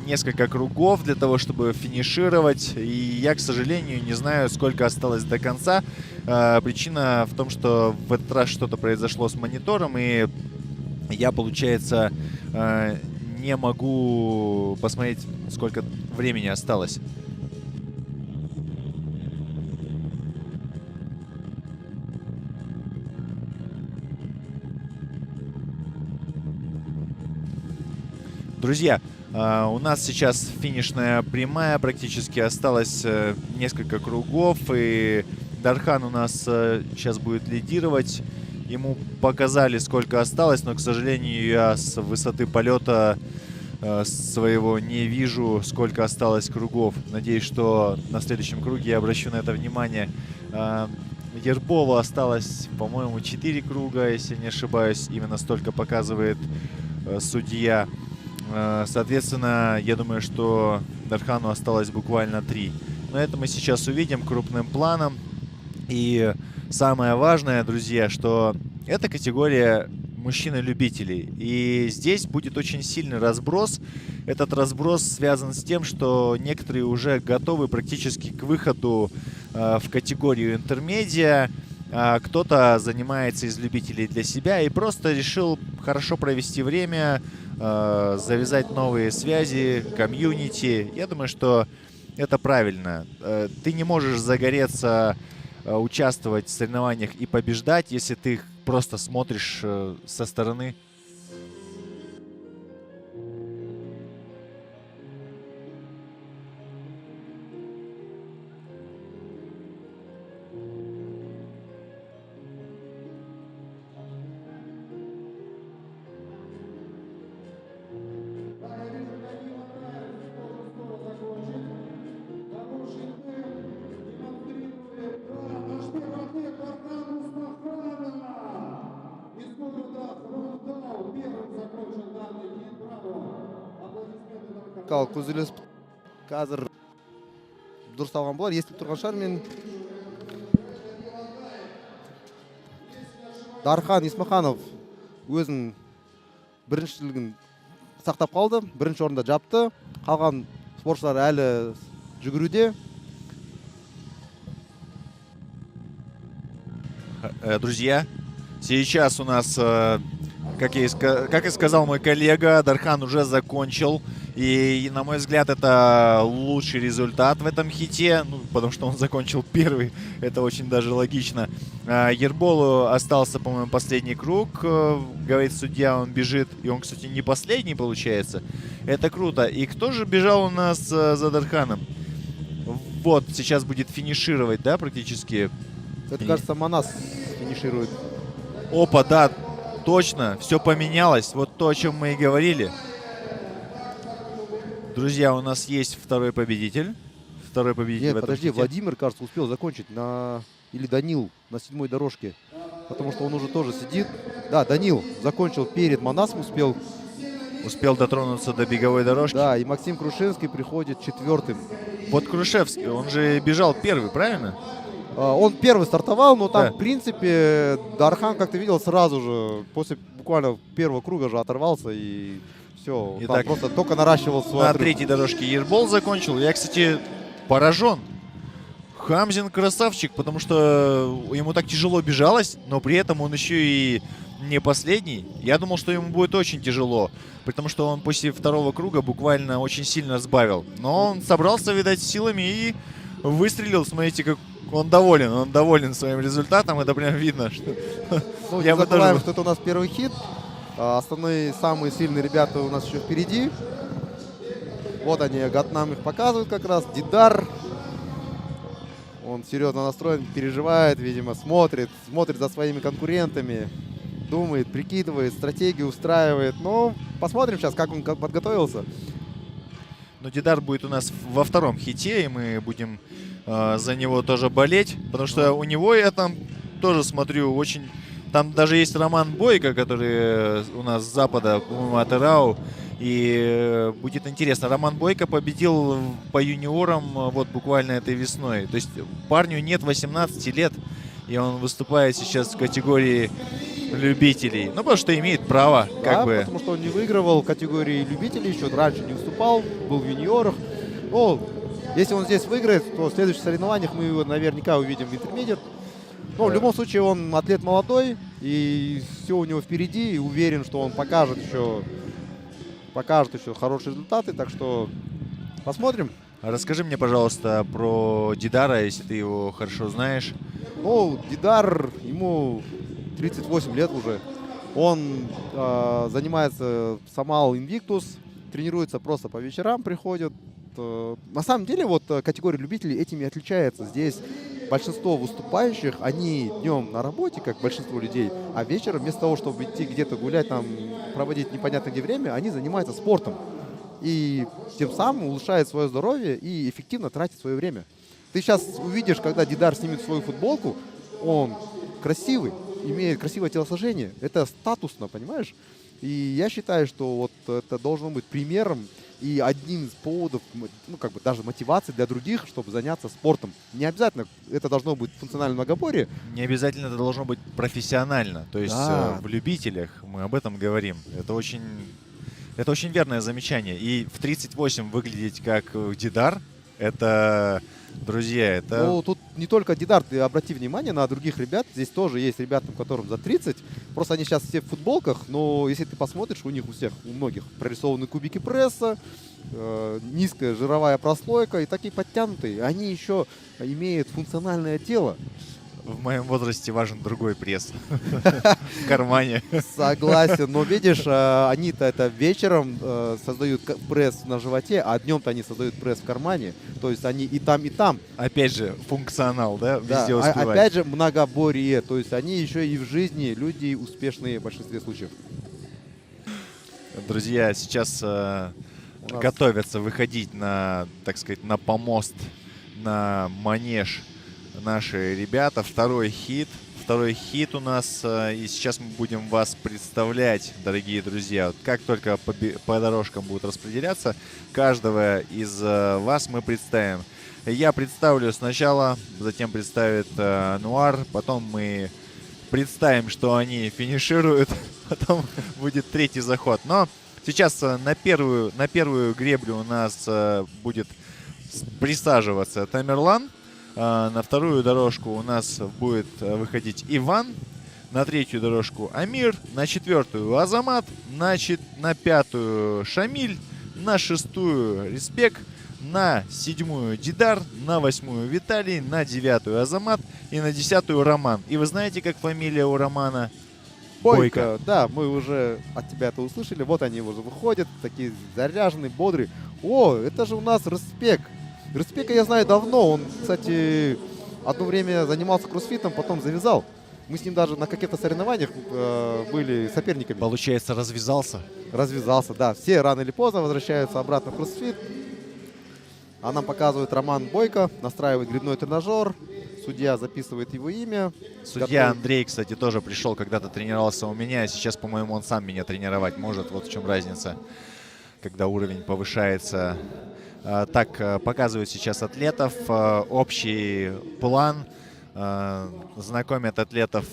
несколько кругов для того, чтобы финишировать. И я, к сожалению, не знаю, сколько осталось до конца. Причина в том, что в этот раз что-то произошло с монитором, и я, получается, не могу посмотреть, сколько времени осталось. Друзья, у нас сейчас финишная прямая, практически осталось несколько кругов, и Дархан у нас сейчас будет лидировать. Ему показали, сколько осталось, но, к сожалению, я с высоты полета своего не вижу, сколько осталось кругов. Надеюсь, что на следующем круге я обращу на это внимание. Ерболу осталось, по-моему, 4 круга, если не ошибаюсь. Именно столько показывает судья. Соответственно, я думаю, что Дархану осталось буквально 3. Но это мы сейчас увидим крупным планом. И самое важное, друзья, что это категория мужчины-любителей. И здесь будет очень сильный разброс. Этот разброс связан с тем, что некоторые уже готовы практически к выходу в категорию интермедиа. Кто-то занимается из любителей для себя и просто решил хорошо провести время, завязать новые связи, комьюнити. Я думаю, что это правильно. Ты не можешь загореться, участвовать в соревнованиях и побеждать, если ты просто смотришь со стороны. Из города тактикалық көзелес қазір дұрыс алған болар. Естіп тұрған шығар мен. Дархан Исмаханов өзінің біріншілігін сақтап қалды. Бірінші орында жапты. Қалған спортшылар әлі жүгіруде. Друзья, сейчас у нас, как и сказал мой коллега, Дархан уже закончил. И, на мой взгляд, это лучший результат в этом хите, ну, потому что он закончил первый. Это очень даже логично. Ерболу остался, по-моему, последний круг. Говорит судья, он бежит. И он, кстати, не последний, получается. Это круто. И кто же бежал у нас за Дарханом? Вот, сейчас будет финишировать, да, практически. Это, кажется, Манас финиширует. Опа, да, точно, все поменялось. Вот то, о чем мы и говорили. Друзья, у нас есть второй победитель. Второй победитель. Нет, в этом подожди, хите. Владимир, кажется, успел закончить на... Или Данил на 7-й дорожке. Потому что он уже тоже сидит. Да, Данил закончил перед Манасом, успел. Успел дотронуться до беговой дорожки. Да, и Максим Крушевский приходит 4-м. Вот Крушевский, он же бежал первый, правильно? Он первый стартовал, но там, Да. в принципе, Дархан, как ты видел, сразу же, после буквально первого круга же оторвался и все. Там Итак, просто только наращивал свой На отрыв. 3-й дорожке Ербол закончил. Я, кстати, поражен. Хамзин красавчик, потому что ему так тяжело бежалось, но при этом он еще и не последний. Я думал, что ему будет очень тяжело, потому что он после второго круга буквально очень сильно сбавил. Но он собрался, видать, силами и выстрелил. Смотрите, как он доволен своим результатом. Это прям видно, что Ну, я не бы забываем, тоже... что это у нас первый хит. Основные, самые сильные ребята у нас еще впереди. Вот они, нам их показывают как раз. Дидар. Он серьезно настроен, переживает, видимо, смотрит за своими конкурентами. Думает, прикидывает, стратегию устраивает. Но посмотрим сейчас, как он подготовился. Но Дидар будет у нас во втором хите, и мы будем за него тоже болеть, потому что у него я там тоже смотрю очень... Там даже есть Роман Бойко, который у нас с запада, по-моему, от Ирау. И будет интересно. Роман Бойко победил по юниорам вот буквально этой весной. То есть парню нет 18 лет, и он выступает сейчас в категории любителей. Ну, потому что имеет право, как Да, бы. потому что он не выигрывал категории любителей, еще раньше не выступал, был в юниорах. Ну, если он здесь выиграет, то в следующих соревнованиях мы его наверняка увидим в интермедиат. Но в любом случае он атлет молодой, и все у него впереди, и уверен, что он покажет еще хорошие результаты, так что посмотрим. Расскажи мне, пожалуйста, про Дидара, если ты его хорошо знаешь. Ну, Дидар, ему 38 лет уже. Он занимается Самал Инвиктус, тренируется просто по вечерам, приходит. На самом деле, вот категория любителей этим и отличается. Здесь большинство выступающих, они днем на работе, как большинство людей, а вечером вместо того, чтобы идти где-то гулять, там, проводить непонятно где время, они занимаются спортом. И тем самым улучшают свое здоровье и эффективно тратят свое время. Ты сейчас увидишь, когда Дидар снимет свою футболку, он красивый, имеет красивое телосложение. Это статусно, понимаешь? И я считаю, что вот это должно быть примером и одним из поводов, ну, как бы даже мотивации для других, чтобы заняться спортом. Не обязательно это должно быть функциональное многоборье. Не обязательно это должно быть профессионально. То есть Да. в любителях мы об этом говорим. Это очень верное замечание. И в 38 выглядеть как Дидар, это, друзья, это... Ну, тут не только Дидар, ты обрати внимание на других ребят. Здесь тоже есть ребята, которым за 30. Просто они сейчас все в футболках, но если ты посмотришь, у них у многих прорисованы кубики пресса, низкая жировая прослойка и такие подтянутые. Они еще имеют функциональное тело. В моем возрасте важен другой пресс в кармане. Согласен, но видишь, они-то это вечером создают пресс на животе, а днем-то они создают пресс в кармане. То есть они и там, и там. Опять же, функционал, да, Да, везде успевать. опять же, многоборье. То есть они еще и в жизни люди успешные в большинстве случаев. Друзья, сейчас готовятся выходить на, так сказать, на помост, на манеж наши ребята. Второй хит второй хит у нас. И сейчас мы будем вас представлять, дорогие друзья. Вот как только по дорожкам будут распределяться, каждого из вас мы представим. Я представлю сначала, затем представит Ануар, потом мы представим, что они финишируют, потом будет третий заход. Но сейчас на первую греблю у нас будет присаживаться Тамерлан. На вторую дорожку у нас будет выходить Иван. На третью дорожку Амир. На четвертую Азамат. На пятую Шамиль. На шестую Респек. На седьмую Дидар. На восьмую Виталий. На девятую Азамат. И на десятую Роман. И вы знаете, как фамилия у Романа? Бойко. Да, мы уже от тебя это услышали. Вот они уже выходят, такие заряженные, бодрые. О, это же у нас Респек. Респека я знаю давно. Он, кстати, одно время занимался кроссфитом, потом завязал. Мы с ним даже на каких-то соревнованиях были соперниками. Получается, развязался? Развязался, да. Все рано или поздно возвращаются обратно в кроссфит. А нам показывает Роман Бойко, настраивает грибной тренажер. Судья записывает его имя. Судья Андрей, кстати, тоже пришел, когда-то тренировался у меня. Сейчас, по-моему, он сам меня тренировать может. Вот в чем разница, когда уровень повышается. Так, показывают сейчас атлетов. Общий план. Знакомят атлетов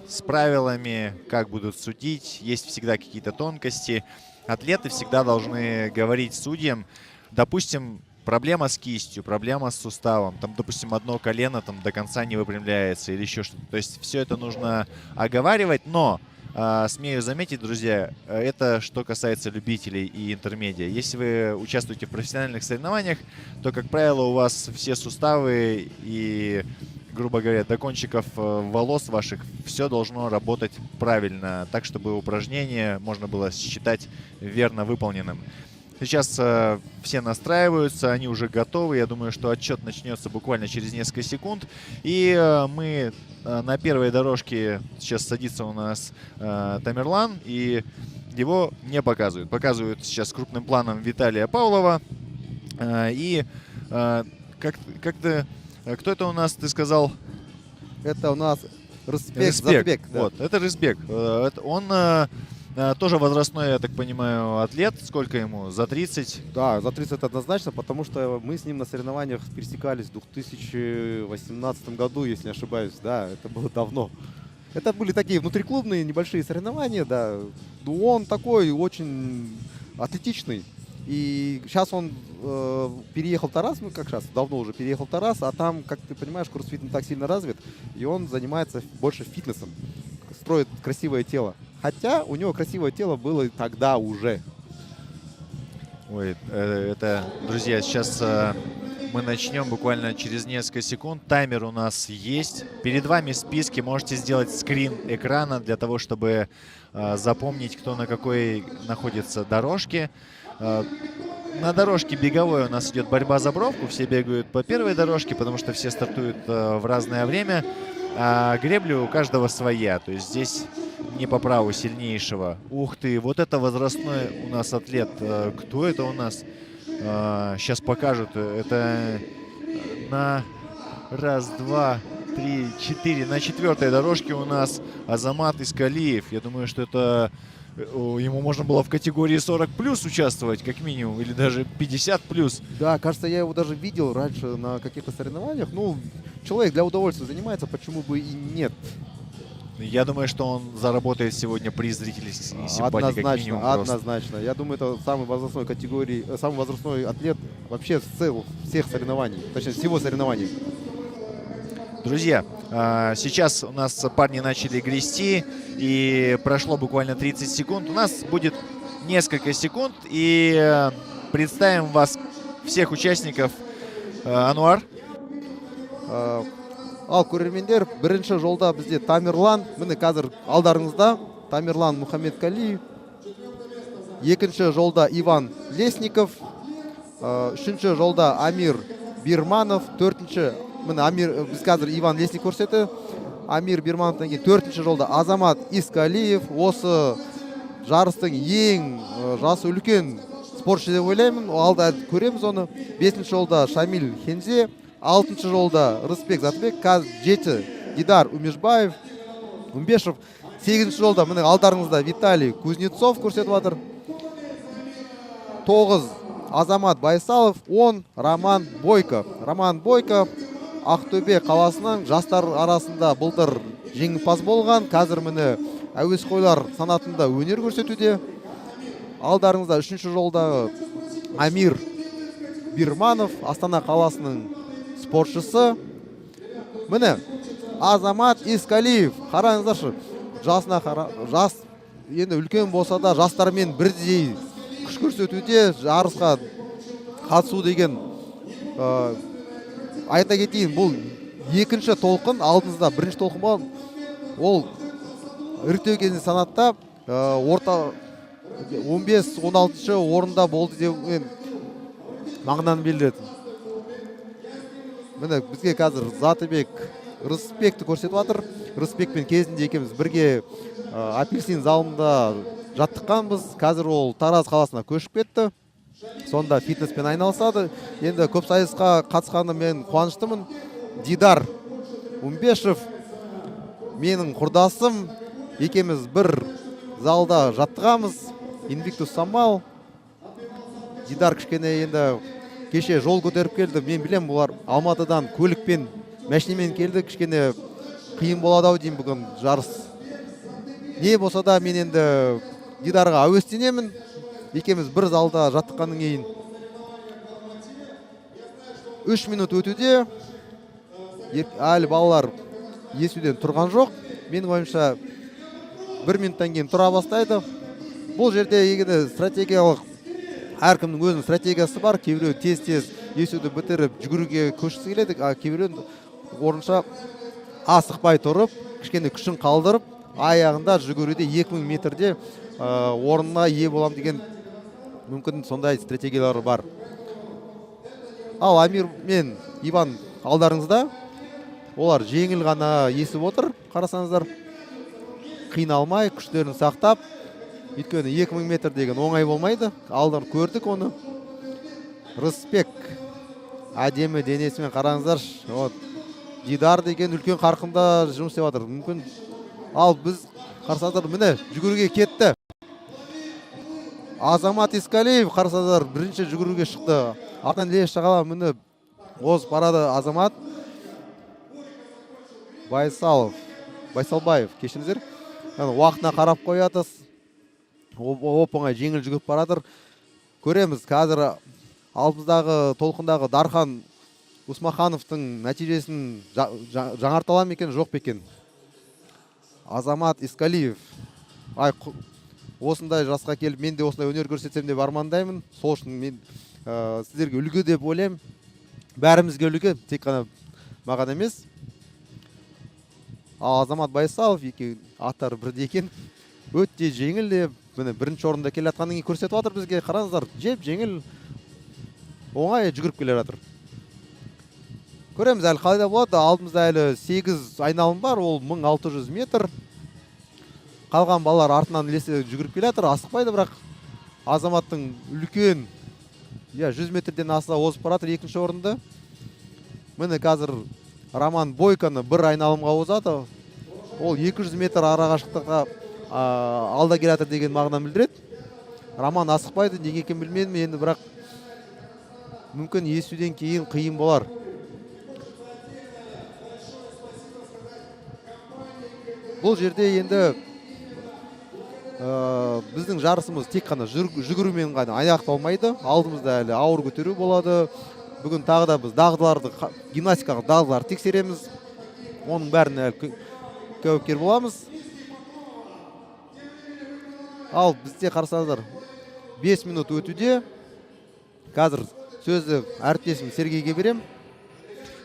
с правилами, как будут судить. Есть всегда какие-то тонкости. Атлеты всегда должны говорить судьям. Допустим, проблема с кистью, проблема с суставом. Там, допустим, одно колено там до конца не выпрямляется или еще что-то. То есть все это нужно оговаривать, но смею заметить, друзья, это что касается любителей и интермедиа. Если вы участвуете в профессиональных соревнованиях, то, как правило, у вас все суставы и, грубо говоря, до кончиков волос ваших все должно работать правильно, так, чтобы упражнение можно было считать верно выполненным. Сейчас все настраиваются, они уже готовы. Я думаю, что отчет начнется буквально через несколько секунд. И мы на первой дорожке, сейчас садится у нас Тамерлан, и его не показывают. Показывают сейчас крупным планом Виталия Павлова. И кто это у нас, ты сказал? Это у нас Респек. Респек. Да. Вот, это Респек. Он тоже возрастной, я так понимаю, атлет. Сколько ему? За 30? Да, за 30 однозначно, потому что мы с ним на соревнованиях пересекались в 2018 году, если не ошибаюсь. Да, это было давно. Это были такие внутриклубные небольшие соревнования, да. Но он такой очень атлетичный. И сейчас он переехал в Тарас, ну как сейчас, давно уже переехал в Тарас, а там, как ты понимаешь, кроссфит не так сильно развит, и он занимается больше фитнесом, строит красивое тело. Хотя у него красивое тело было и тогда уже. Ой, это, друзья, сейчас мы начнем буквально через несколько секунд. Таймер у нас есть. Перед вами списки. Можете сделать скрин экрана для того, чтобы запомнить, кто на какой находится дорожке. На дорожке беговой у нас идет борьба за бровку. Все бегают по первой дорожке, потому что все стартуют в разное время. А гребли у каждого своя. То есть здесь не по праву сильнейшего. Ух ты, вот это возрастной у нас атлет. Кто это у нас? Сейчас покажут. Это на раз, два, три, четыре. На четвертой дорожке у нас Азамат Искалиев. Я думаю, что это... Ему можно было в категории 40+ участвовать, как минимум, или даже 50+. Да, кажется, я его даже видел раньше на каких-то соревнованиях. Ну, человек для удовольствия занимается, почему бы и нет. Я думаю, что он заработает сегодня приз зрителей и симпатии, как минимум. Однозначно. Я думаю, это самый возрастной категории, самый возрастной атлет вообще всех соревнований, точнее, всего соревнований. Друзья, сейчас у нас парни начали грести, и прошло буквально 30 секунд. У нас будет несколько секунд, и представим вас, всех участников. Ануар. Ал көрермендер, бірінші жолда бізде Тамерлан, міне қазір алдарыңызда Тамерлан Мұхаммедкалиев. Екінші жолда Иван Лесников. Үшінші жолда Амир Бирманов. Төртінші, міне Амир, біз қазір Иван Лесник көрсетті. Амир Бирмановтан кейін төртінші жолда Азамат Искалиев. Осы жарыстың ең жасы үлкен спортшы деп ойлаймын. Алда көреміз оны. Бесінші жолда Шамиль Хензе. Алтыншы жолда Рысбек Затбек. Қазір жеті Дидар Умешбаев. Умбешев 8-ші жолда, міне алдарыңызда Виталий Кузнецов көрсетіп жатыр. 9 Азамат Байсалов, 10 Роман Бойко. Роман Бойко Ақтөбе қаласынан жастар арасында былтыр жеңімпаз болған. Қазір міне әуесқойлар санатында өнер көрсетуде. Алдарыңызда 3-ші жолдағы Амир Бирманов, Астана қаласының спортшысы. Міне Азамат Искалиев, қараңыздаршы, жас енді үлкен болса да жастармен бірдей күш көрсетуде, жарысқа қатысу деген айта кетейін, бұл екінші толқын, алдыңызда бірінші толқын болған. Ол іріктеу кезінде санатта орта 15-16 орында болды деген мағынаны білдіреді. Міне бізге қазір Затыбек Рысбекті көрсетіп жатыр. Рысбекпен кезінде екеуміз бірге апельсин залында жаттыққанбыз. Қазір ол Тараз қаласына көшіп кетті. Сонда фитнеспен айналысады. Енді көп сайысқа қатысқаны мен қуаныштымын. Дидар Умбешев менің құрдасым. Екеуміз бір залда жаттығамыз. Инвиктус Самал. Дидар кішкене енді кеше жол көтеріп келді. Мен білем, бұлар Алматыдан көлікпен, мәшинемен келді. Кішкене қиын болады ау деймін бүгін жарыс. Не болса да мен енді Дидарға әуестенемін. Екеміз бір залда жаттыққаннан кейін 3 минут өтуде. Әлі балалар есуден тұрған жоқ. Менің ойымша 1 минуттан кейін тұра бастайды. Бұл жерде егер стратегиялық әркімнің өзінің стратегиясы бар. Кейбіреу тез-тез есуді бітіріп жүгіруге көшкісі келеді, кейбіреу орынша асықпай тұрып, кішкене күшін қалдырып, аяғында жүгіруде 2000 метрде орнына ие болам деген мүмкін сондай стратегиялары бар. Ал Амир мен Иван алдарыңызда. Олар жеңіл ғана есіп отыр, қарасаңыздар. Қиналмай, күштерін сақтап, өйткені 2000 метр деген оңай болмайды. Алдан көрдік оны. Рысбек әдемі денесімен қараңыздар. Дидар деген үлкен қарқында жұмыс істеп жатыр. Мүмкін ал біз қарасаңыздар міне жүгіруге кетті. Азамат Искалиев қарасаңыздар бірінші жүгіруге шықты. Артынан іле шағала міне озып барады Азамат Байсалбаев, кешіріңіздер. Уақытына қарап қоятыз. Оп-оңай жеңіл жүгіріп барадыр. Көреміз қазір алдымыздағы толқындағы Дархан Усмахановтың нәтижесін жаңартала ма екен, жоқ па екен? Азамат Искалиев. Осындай жасқа келіп, мен де осындай өнер көрсетсем деп армандаймын. Сол үшін мен сіздерге үлгі деп ойлаймын. Бәрімізге үлгі, тек қана маған емес. Ал Азамат Байсалов аттары бірдей екен. Өте жеңіл деп, бірінші орында келе жатқаннан кейін көрсетіп жатыр бізге. Қараңыздар, жеп жеңіл, оңай жүгіріп келе жатыр. Көреміз әлі қалайда болады. Алдымызда әлі 8 айналым бар, ол 1600 метр. Қалған балалар артынан ілесе жүгіріп келе жатыр, асықпайды, бірақ Азаматтың үлкен 100 метрден аса озып баратыр екінші орынды. Міне қазір Роман Бойканы бір айналымға озады. Ол 200 метр арақашықтыққа алда келе жатыр деген мағына білдіреді. Роман асықпайды, неге екенін білмедім енді, бірақ мүмкін есуден кейін қиын болар. Бұл жерде енді біздің жарысымыз тек қана жүгірумен ғана аяқталмайды. Алдымызда әлі ауыр көтеру болады. Бүгін тағы да біз дағдыларды, гимнастикалық дағдыларды тексереміз. Оның бәрін әлі кәуіпкер боламыз. Ал бізде қарасаңыздар 5 минут өтуде. Қазір сөзді әріптесім Сергейге берем.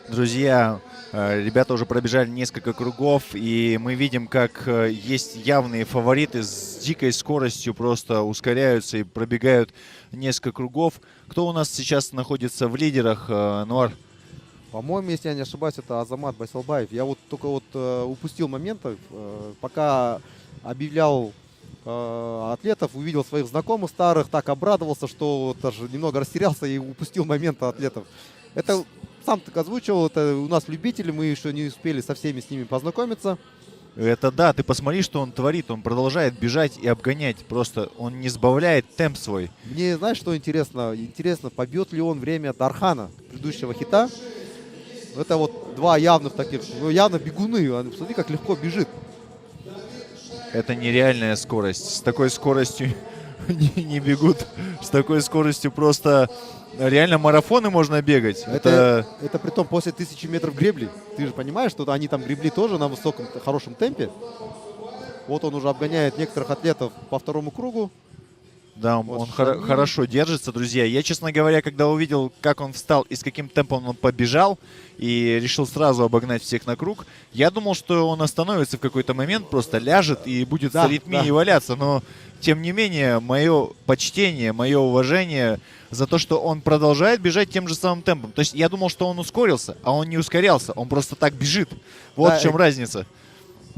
Друзья, ребята уже пробежали несколько кругов, и мы видим, как есть явные фавориты с дикой скоростью, просто ускоряются и пробегают несколько кругов. Кто у нас сейчас находится в лидерах, Нуар? По-моему, если я не ошибаюсь, это Азамат Байсалбаев. Я вот только упустил момент, пока объявлял атлетов, увидел своих знакомых старых, так обрадовался, что даже немного растерялся и упустил момент атлетов. Это сам так озвучивал, это у нас любители, мы еще не успели со всеми с ними познакомиться. Это да, ты посмотри, что он творит. Он продолжает бежать и обгонять. Просто он не сбавляет темп свой. Мне, знаешь, что интересно? Интересно, побьет ли он время Дархана, предыдущего хита. Это вот два явных таких, ну, явно бегуны. Смотри, как легко бежит. Это нереальная скорость. С такой скоростью не бегут. С такой скоростью просто реально марафоны можно бегать. Это при том после 1000 метров гребли. Ты же понимаешь, что они там гребли тоже на высоком, хорошем темпе. Вот он уже обгоняет некоторых атлетов по второму кругу. Да, Вот он шаги. хорошо держится, друзья. Я, честно говоря, когда увидел, как он встал и с каким темпом он побежал, и решил сразу обогнать всех на круг, я думал, что он остановится в какой-то момент, просто ляжет и будет Да, с аритмией валяться. Но, тем не менее, мое почтение, мое уважение за то, что он продолжает бежать тем же самым темпом. То есть я думал, что он ускорился, а он не ускорялся. Он просто так бежит. Вот Да, в чем разница.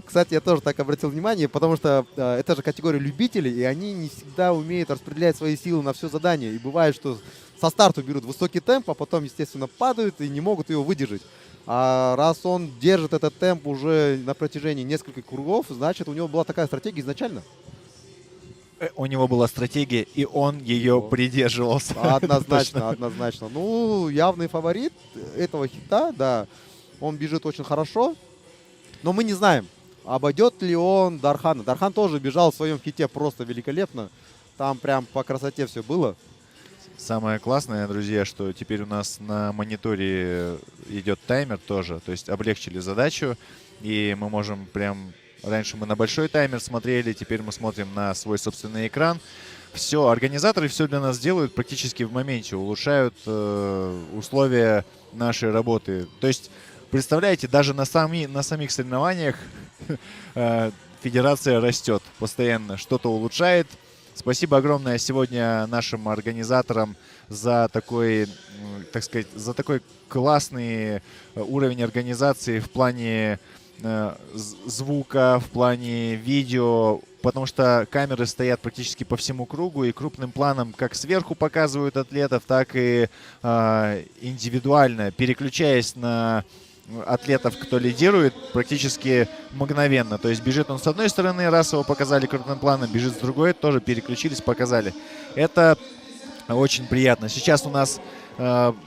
Кстати, я тоже так обратил внимание, потому что это же категория любителей, и они не всегда умеют распределять свои силы на все задание. И бывает, что со старту берут высокий темп, а потом, естественно, падают и не могут его выдержать. А раз он держит этот темп уже на протяжении нескольких кругов, значит, у него была такая стратегия изначально. У него была стратегия, и он ее придерживался. Однозначно, однозначно. Ну, явный фаворит этого хита, да. Он бежит очень хорошо, но мы не знаем, обойдет ли он Дархана. Дархан тоже бежал в своем хите просто великолепно. Там прям по красоте все было. Самое классное, друзья, что теперь у нас на мониторе идет таймер тоже. То есть облегчили задачу, и мы можем прям... Раньше мы на большой таймер смотрели, теперь мы смотрим на свой собственный экран. Все, организаторы все для нас делают практически в моменте, улучшают условия нашей работы. То есть, представляете, даже на самих соревнованиях федерация растет постоянно, что-то улучшает. Спасибо огромное сегодня нашим организаторам за такой, так сказать, за такой классный уровень организации в плане звука, в плане видео, потому что камеры стоят практически по всему кругу и крупным планом как сверху показывают атлетов, так и индивидуально, переключаясь на атлетов, кто лидирует, практически мгновенно. То есть бежит он с одной стороны, раз его показали крупным планом, бежит с другой, тоже переключились, показали. Это очень приятно. Сейчас у нас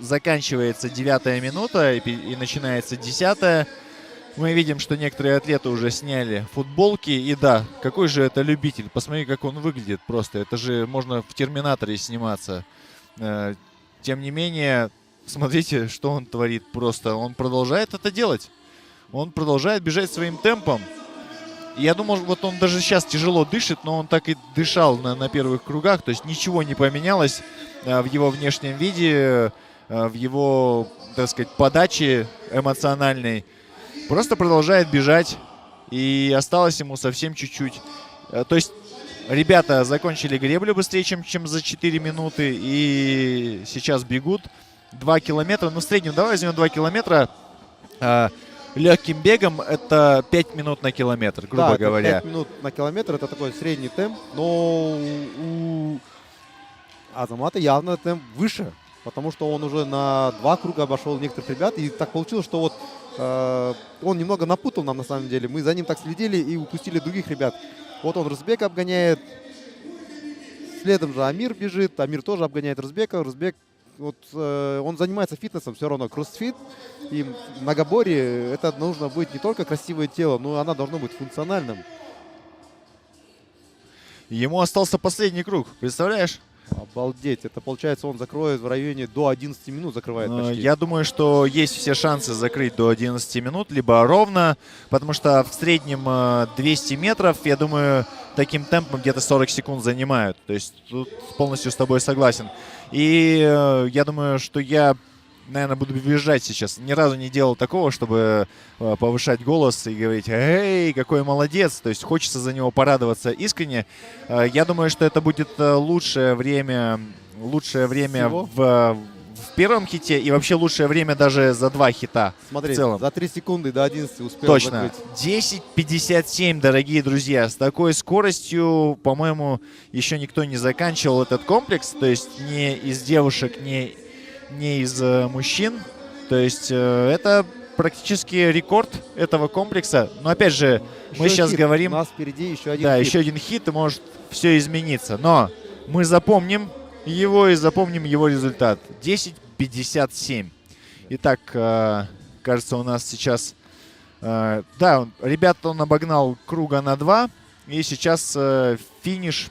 заканчивается 9-я минута и начинается 10-я. Мы видим, что некоторые атлеты уже сняли футболки. И да, какой же это любитель. Посмотри, как он выглядит просто. Это же можно в «Терминаторе» сниматься. Тем не менее, смотрите, что он творит просто. Он продолжает это делать. Он продолжает бежать своим темпом. Я думал, вот он даже сейчас тяжело дышит, но он так и дышал на первых кругах. То есть ничего не поменялось в его внешнем виде, в его, так сказать, подаче эмоциональной. Просто продолжает бежать, и осталось ему совсем чуть-чуть. То есть ребята закончили греблю быстрее, чем за 4 минуты, и сейчас бегут 2 километра. Ну, в среднем, давай возьмем 2 километра. Легким бегом это 5 минут на километр, грубо говоря. 5 минут на километр, это такой средний темп, но у Азамата явно темп выше, потому что он уже на 2 круга обошел некоторых ребят, и так получилось, что вот он немного напутал нам на самом деле. Мы за ним так следили и упустили других ребят. Вот он Рызбека обгоняет. Следом же Амир бежит. Амир тоже обгоняет Рызбека. Рызбек, вот, он занимается фитнесом все равно. Кроссфит и многоборье. Это нужно быть не только красивое тело, но оно должно быть функциональным. Ему остался последний круг. Представляешь? Обалдеть. Это получается, он закроет в районе до 11 минут, закрывает почти. Я думаю, что есть все шансы закрыть до 11 минут, либо ровно, потому что в среднем 200 метров, я думаю, таким темпом где-то 40 секунд занимают. То есть тут полностью с тобой согласен. И я думаю, что я, наверное, буду бежать сейчас. Ни разу не делал такого, чтобы повышать голос и говорить: «Эй, какой молодец!» То есть хочется за него порадоваться искренне. Я думаю, что это будет лучшее время в первом хите и вообще лучшее время даже за 2 хита. Смотри, в целом. за 3 секунды до 11 успел Точно. закрыть. 10:57, дорогие друзья. С такой скоростью, по-моему, еще никто не заканчивал этот комплекс. То есть не из девушек, не из мужчин. То есть это практически рекорд этого комплекса. Но опять же, мы Еще сейчас хит. говорим... У нас впереди еще один Да, хит. еще один хит, и может все измениться. Но мы запомним его и запомним его результат. 10:57. Итак, кажется, у нас сейчас... Да, ребята, он обогнал круга на 2. И сейчас финиш.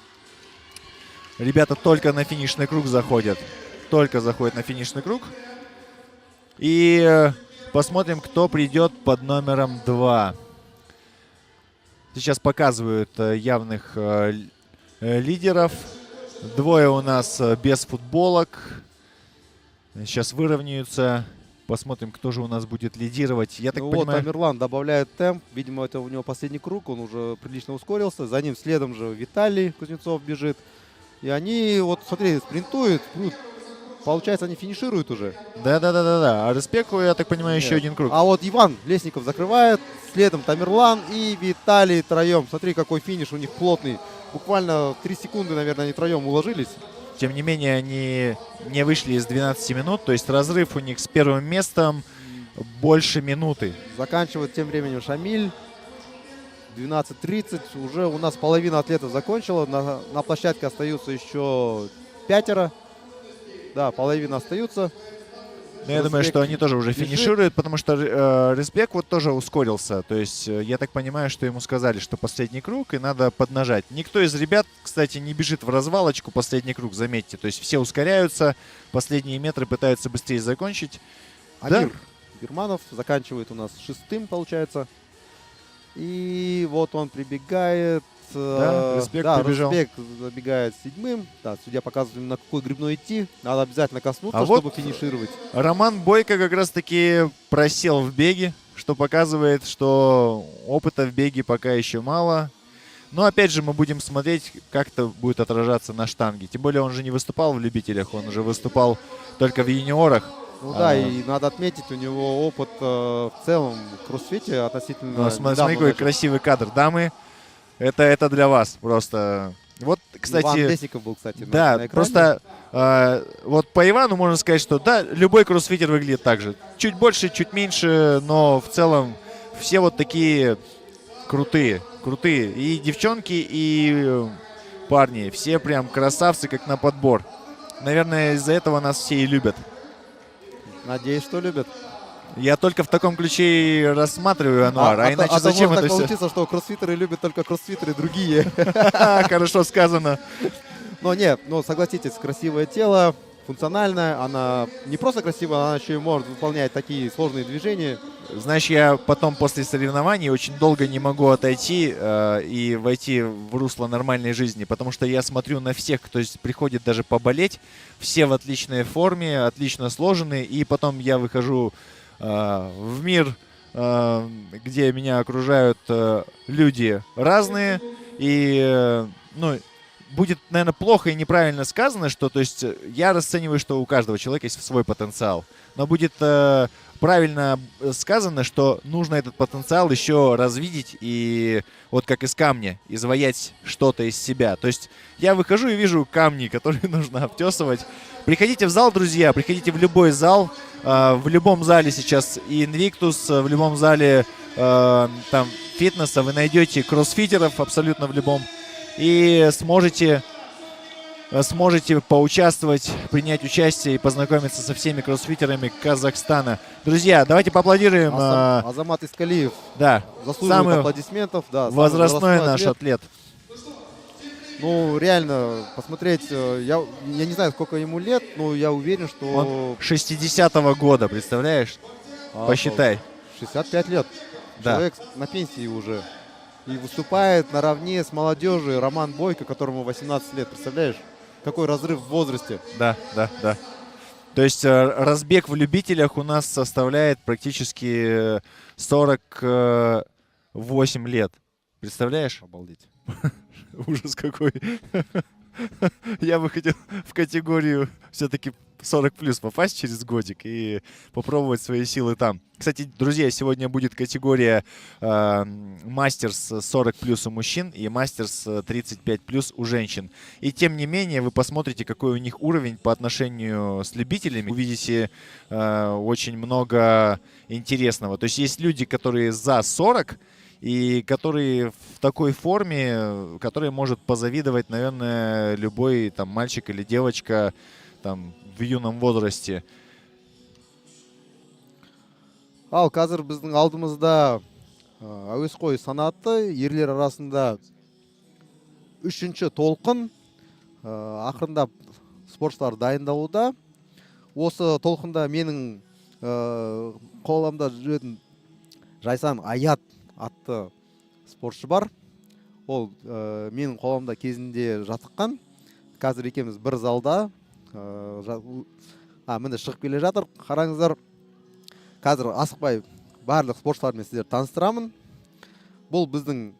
Ребята только на финишный круг заходят. Только заходят на финишный круг. И посмотрим, кто придет под номером 2. Сейчас показывают явных лидеров. Двое у нас без футболок. Сейчас выровняются. Посмотрим, кто же у нас будет лидировать. Я так Ну понимаю... вот Тамерлан добавляет темп. Видимо, это у него последний круг. Он уже прилично ускорился. За ним следом же Виталий Кузнецов бежит. И они, вот смотри, спринтуют. Получается, они финишируют уже. Да. А Респеку, я так понимаю, еще Нет. один круг. А вот Иван Лесников закрывает. Следом Тамерлан и Виталий троем. Смотри, какой финиш у них плотный. Буквально 3 секунды, наверное, они троем уложились. Тем не менее, они не вышли из 12 минут. То есть разрыв у них с первым местом больше минуты. Заканчивает тем временем Шамиль. 12:30. Уже у нас половина атлетов закончила. На площадке остаются еще 5. Да, половина остаются. Но я думаю, Респект что они тоже уже бежит. финишируют, потому что Респект вот тоже ускорился. То есть я так понимаю, что ему сказали, что последний круг, и надо поднажать. Никто из ребят, кстати, не бежит в развалочку последний круг, заметьте. То есть все ускоряются, последние метры пытаются быстрее закончить. Амир Германов заканчивает у нас 6-м, получается. И вот он прибегает. Да, Респект да, прибежал. Респект забегает 7-м. Да, судья показывает, на какой грибной идти. Надо обязательно коснуться, А чтобы вот финишировать. Роман Бойко как раз-таки просел в беге, что показывает, что опыта в беге пока еще мало. Но опять же мы будем смотреть, как это будет отражаться на штанге. Тем более он же не выступал в любителях, он уже выступал только в юниорах. Ну да, и надо отметить, у него опыт в целом в кроссфите относительно... Ну, смотри, недавно какой начал. красивый кадр. Дамы, это для вас просто. Вот, Иван кстати, Лесников был, кстати, да, на экране. просто вот по Ивану можно сказать, что да, любой кроссфитер выглядит так же. Чуть больше, чуть меньше, но в целом все вот такие крутые. И девчонки, и парни. Все прям красавцы, как на подбор. Наверное, из-за этого нас все и любят. Надеюсь, что любят. Я только в таком ключе и рассматриваю Ануар. А иначе зачем может это так все? получится, что кроссфитеры любят только кроссфитеры другие. Хорошо сказано. Но нет, ну согласитесь, красивое тело, функциональное. Она не просто красивая, она еще и может выполнять такие сложные движения. Знаешь, я потом после соревнований очень долго не могу отойти и войти в русло нормальной жизни, потому что я смотрю на всех, кто здесь приходит даже поболеть, все в отличной форме, отлично сложены, и потом я выхожу в мир, где меня окружают люди разные, и ну, будет, наверное, плохо и неправильно сказано, что, то есть, я расцениваю, что у каждого человека есть свой потенциал, но будет правильно сказано, что нужно этот потенциал еще развидеть и вот как из камня изваять что-то из себя. То есть я выхожу и вижу камни, которые нужно обтесывать. Приходите в зал, друзья, приходите в любой зал. В любом зале сейчас и Invictus, в любом зале там фитнеса вы найдете кроссфитеров абсолютно в любом. И сможете поучаствовать, принять участие и познакомиться со всеми кроссфитерами Казахстана. Друзья, давайте поаплодируем. Азамат Искалиев Да, заслуживает самый аплодисментов. Да, самый возрастной наш атлет. Ну, реально, посмотреть, я не знаю, сколько ему лет, но я уверен, что... Он 60-го года, представляешь? Посчитай. 65 лет. Да. Человек на пенсии уже. И выступает наравне с молодежью Роман Бойко, которому 18 лет. Представляешь? Какой разрыв в возрасте. Да. То есть разбег в любителях у нас составляет практически 48 лет. Представляешь? Обалдеть. Ужас какой. Я бы хотел в категорию все-таки 40 плюс попасть через годик и попробовать свои силы там. Кстати, друзья, сегодня будет категория мастерс 40 плюс у мужчин и мастерс 35 плюс у женщин. И тем не менее, вы посмотрите, какой у них уровень по отношению с любителями. Увидите очень много интересного. То есть есть люди, которые за 40, и которые в такой форме, который может позавидовать, наверное, любой там мальчик или девочка там в юном возрасте. Ал қазір біздің алдымызда әуесқой санаты ерлер арасында үшінші толқын ақырындап спортшылар дайындалуда. Осы толқында менің қолымда жүретін Жайсан Аят атты спортшы бар. Ол менің қолымда кезінде жаттыққан. Қазір екеуміз бір залда міне шығып келе жатыр. Қараңыздар. Қазір асықпай барлық спортшылармен сіздерді таныстырамын. Бұл біздің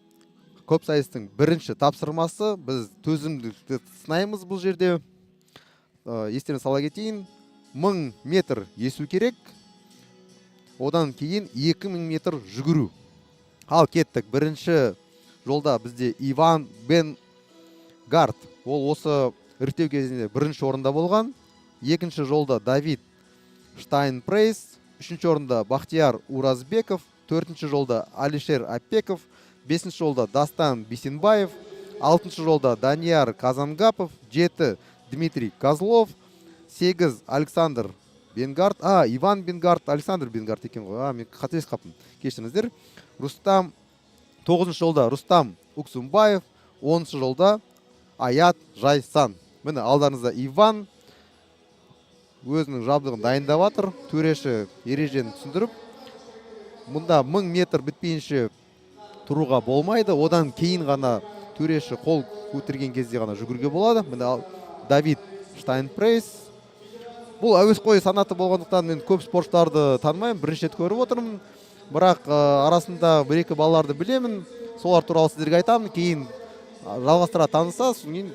көпсайыстың бірінші тапсырмасы. Біз төзімділікті сынаймыз бұл жерде. Естеріңізге сала кетейін. 1000 метр есу керек. Одан кейін 2000 метр жүгіру. Ал кеттік. Бірінші жолда бізде Иван Бенгард. Ол осы іріктеу кезінде бірінші орында болған. Екінші жолда Давид Штайнпрейс. Үшінші орында Бахтияр Уразбеков. Төртінші жолда Алишер Апеков. Бесінші жолда Дастан Бисенбаев. Алтыншы жолда Данияр Казангапов. 7 Дмитрий Козлов. 8 Александр Бенгард. Иван Бенгард, Александр Бенгард екен ғой. Мен қателесіп қалыппын. Кешіріңіздер. Рустам. 9-шы жолда Рустам Уксумбаев. 10-шы жолда Аят Жайсан. Міне алдарыңызда Иван өзінің жабдығын дайындап жатыр. Төреші ережені түсіндіріп. Мұнда 1000 метр бітпейінше тұруға болмайды. Одан кейін ғана төреші қол көтерген кезде ғана жүгіруге болады. Міне Давид Штайнпрейс. Бұл әуесқой санаты болғандықтан мен көп спортшыларды танымаймын. Бірінші рет көріп отырмын. Бірақ арасында бір-екі балаларды білемін. Солар туралы сіздерге айтамын. Кейін жалғастыра таныса, кейін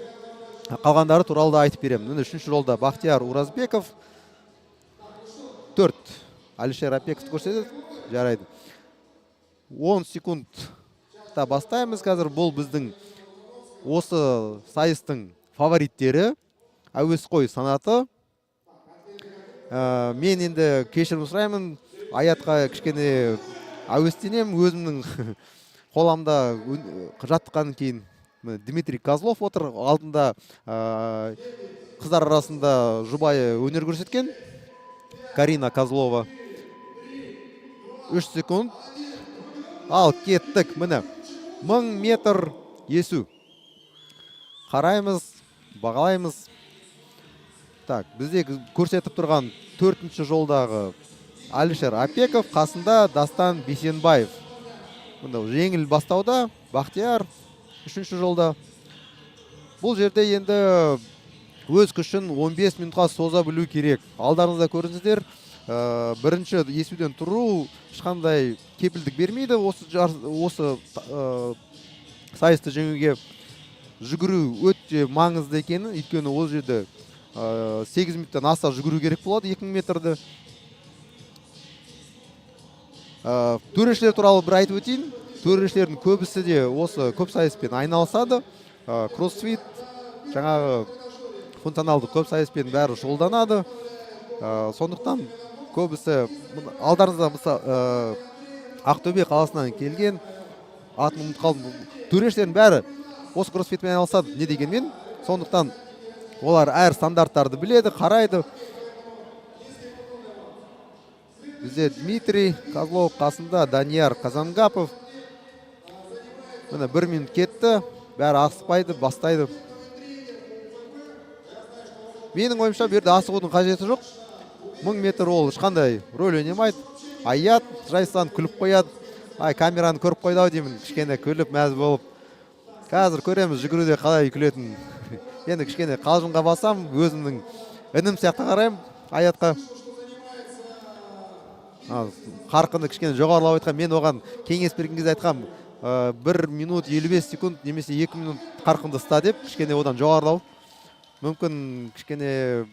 қалғандары туралы да айтып беремін. Үшінші жолда Бахтияр Уразбеков. 4 Алишер Апековты көрсетеді. Жарайды. 10 секундта бастаймыз қазір. Бұл біздің осы сайыстың фавориттері. Әуесқой санаты. Мен енді кешірім сұраймын. Аятқа кішкене әуестенем. Өзімнің қоламда жаттыққаннан кейін Дмитрий Козлов отыр. Алдында қыздар арасында жұбайы өнер көрсеткен. Карина Козлова. 3 секунд. Ал кеттік. Міне 1000 метр есу. Қараймыз, бағалаймыз. Так, бізде көрсетіп тұрған 4-ші жолдағы Алишер Апеков, қасында Дастан Бисенбаев. Мұнда жеңіл бастауда Бахтияр 3-ші жолда. Бұл жерде енді өз күшін 15 минутқа соза білу керек. Алдарыңызда көріңіздер, бірінші есуден тұру ешқандай кепілдік бермейді. Осы сайысты жеңуге жүгіру өте маңызды екені, өйткені ол жерде 8 минуттан аса жүгіру керек болады 2000 метрді. Төрешілер туралы бір айтып өтейін. Төрешілердің көбісі де осы көп сайыспен айналысады. Кроссфит, жаңағы функционалды көп сайыспен бәрі шұғылданады. Сондықтан көбісі алдарыңызда Ақтөбе қаласынан келген, атын ұмытып қалдым. Төрешілердің бәрі осы кроссфитпен айналысады. Не дегенмен? Сондықтан олар әр стандарттарды біледі, қарайды. Бізде Дмитрий Козлов, қасында Данияр Казангапов. Міне 1 минут кетті. Бәрі асықпайды, бастайды. Менің ойымша берді асығудың қажеті жоқ. 1000 метр ол ешқандай рөл ойнамайды. Аят Жайсан күліп қояды. Камераны көріп қойды ау деймін. Кішкене күліп мәз болып. Қазір көреміз жүгіруде қалай күлетін. Енді кішкене қалжыңға басам, өзімнің інім сияқты қараймын Аятқа. Қарқынды кішкене жоғарылап айтқан, мен оған кеңес берген кезде айтқам, 1 минут 55 секунд немесе 2 минут қарқынды ұста деп кішкене одан жоғарылау. Мүмкін кішкене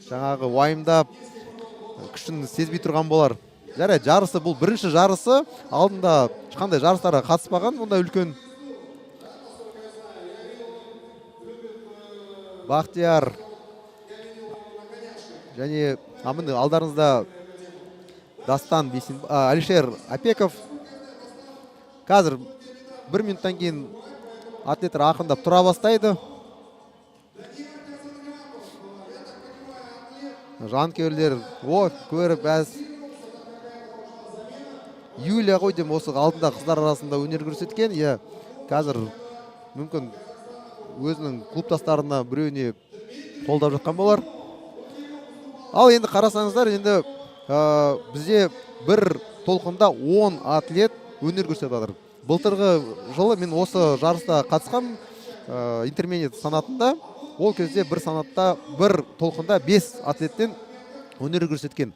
жаңағы уайымдап күшін сезбей тұрған болар. Жарайды, жарысы бұл бірінші жарысы, алдында ешқандай жарыстарға қатыспаған, онда үлкен. Бақтияр және міне алдарыңызда Дастан Алишер Апеков. Қазір 1 минуттан кейін атлеттер ақындап тұра бастайды. Жанкүйерлер көріп Юлия ғой деймін, осы алдында қыздар арасында өнер көрсеткен. Қазір мүмкін өзінің клубтастарына біреуіне қолдап жатқан болар. Ал енді қарасаңыздар, енді бізде бір толқында 10 атлет өнер көрсетіп жатыр. Былтырғы жылы мен осы жарыста қатысқам интермедиат санатында. Ол кезде бір санатта, бір толқында 5 атлеттен өнер көрсеткен.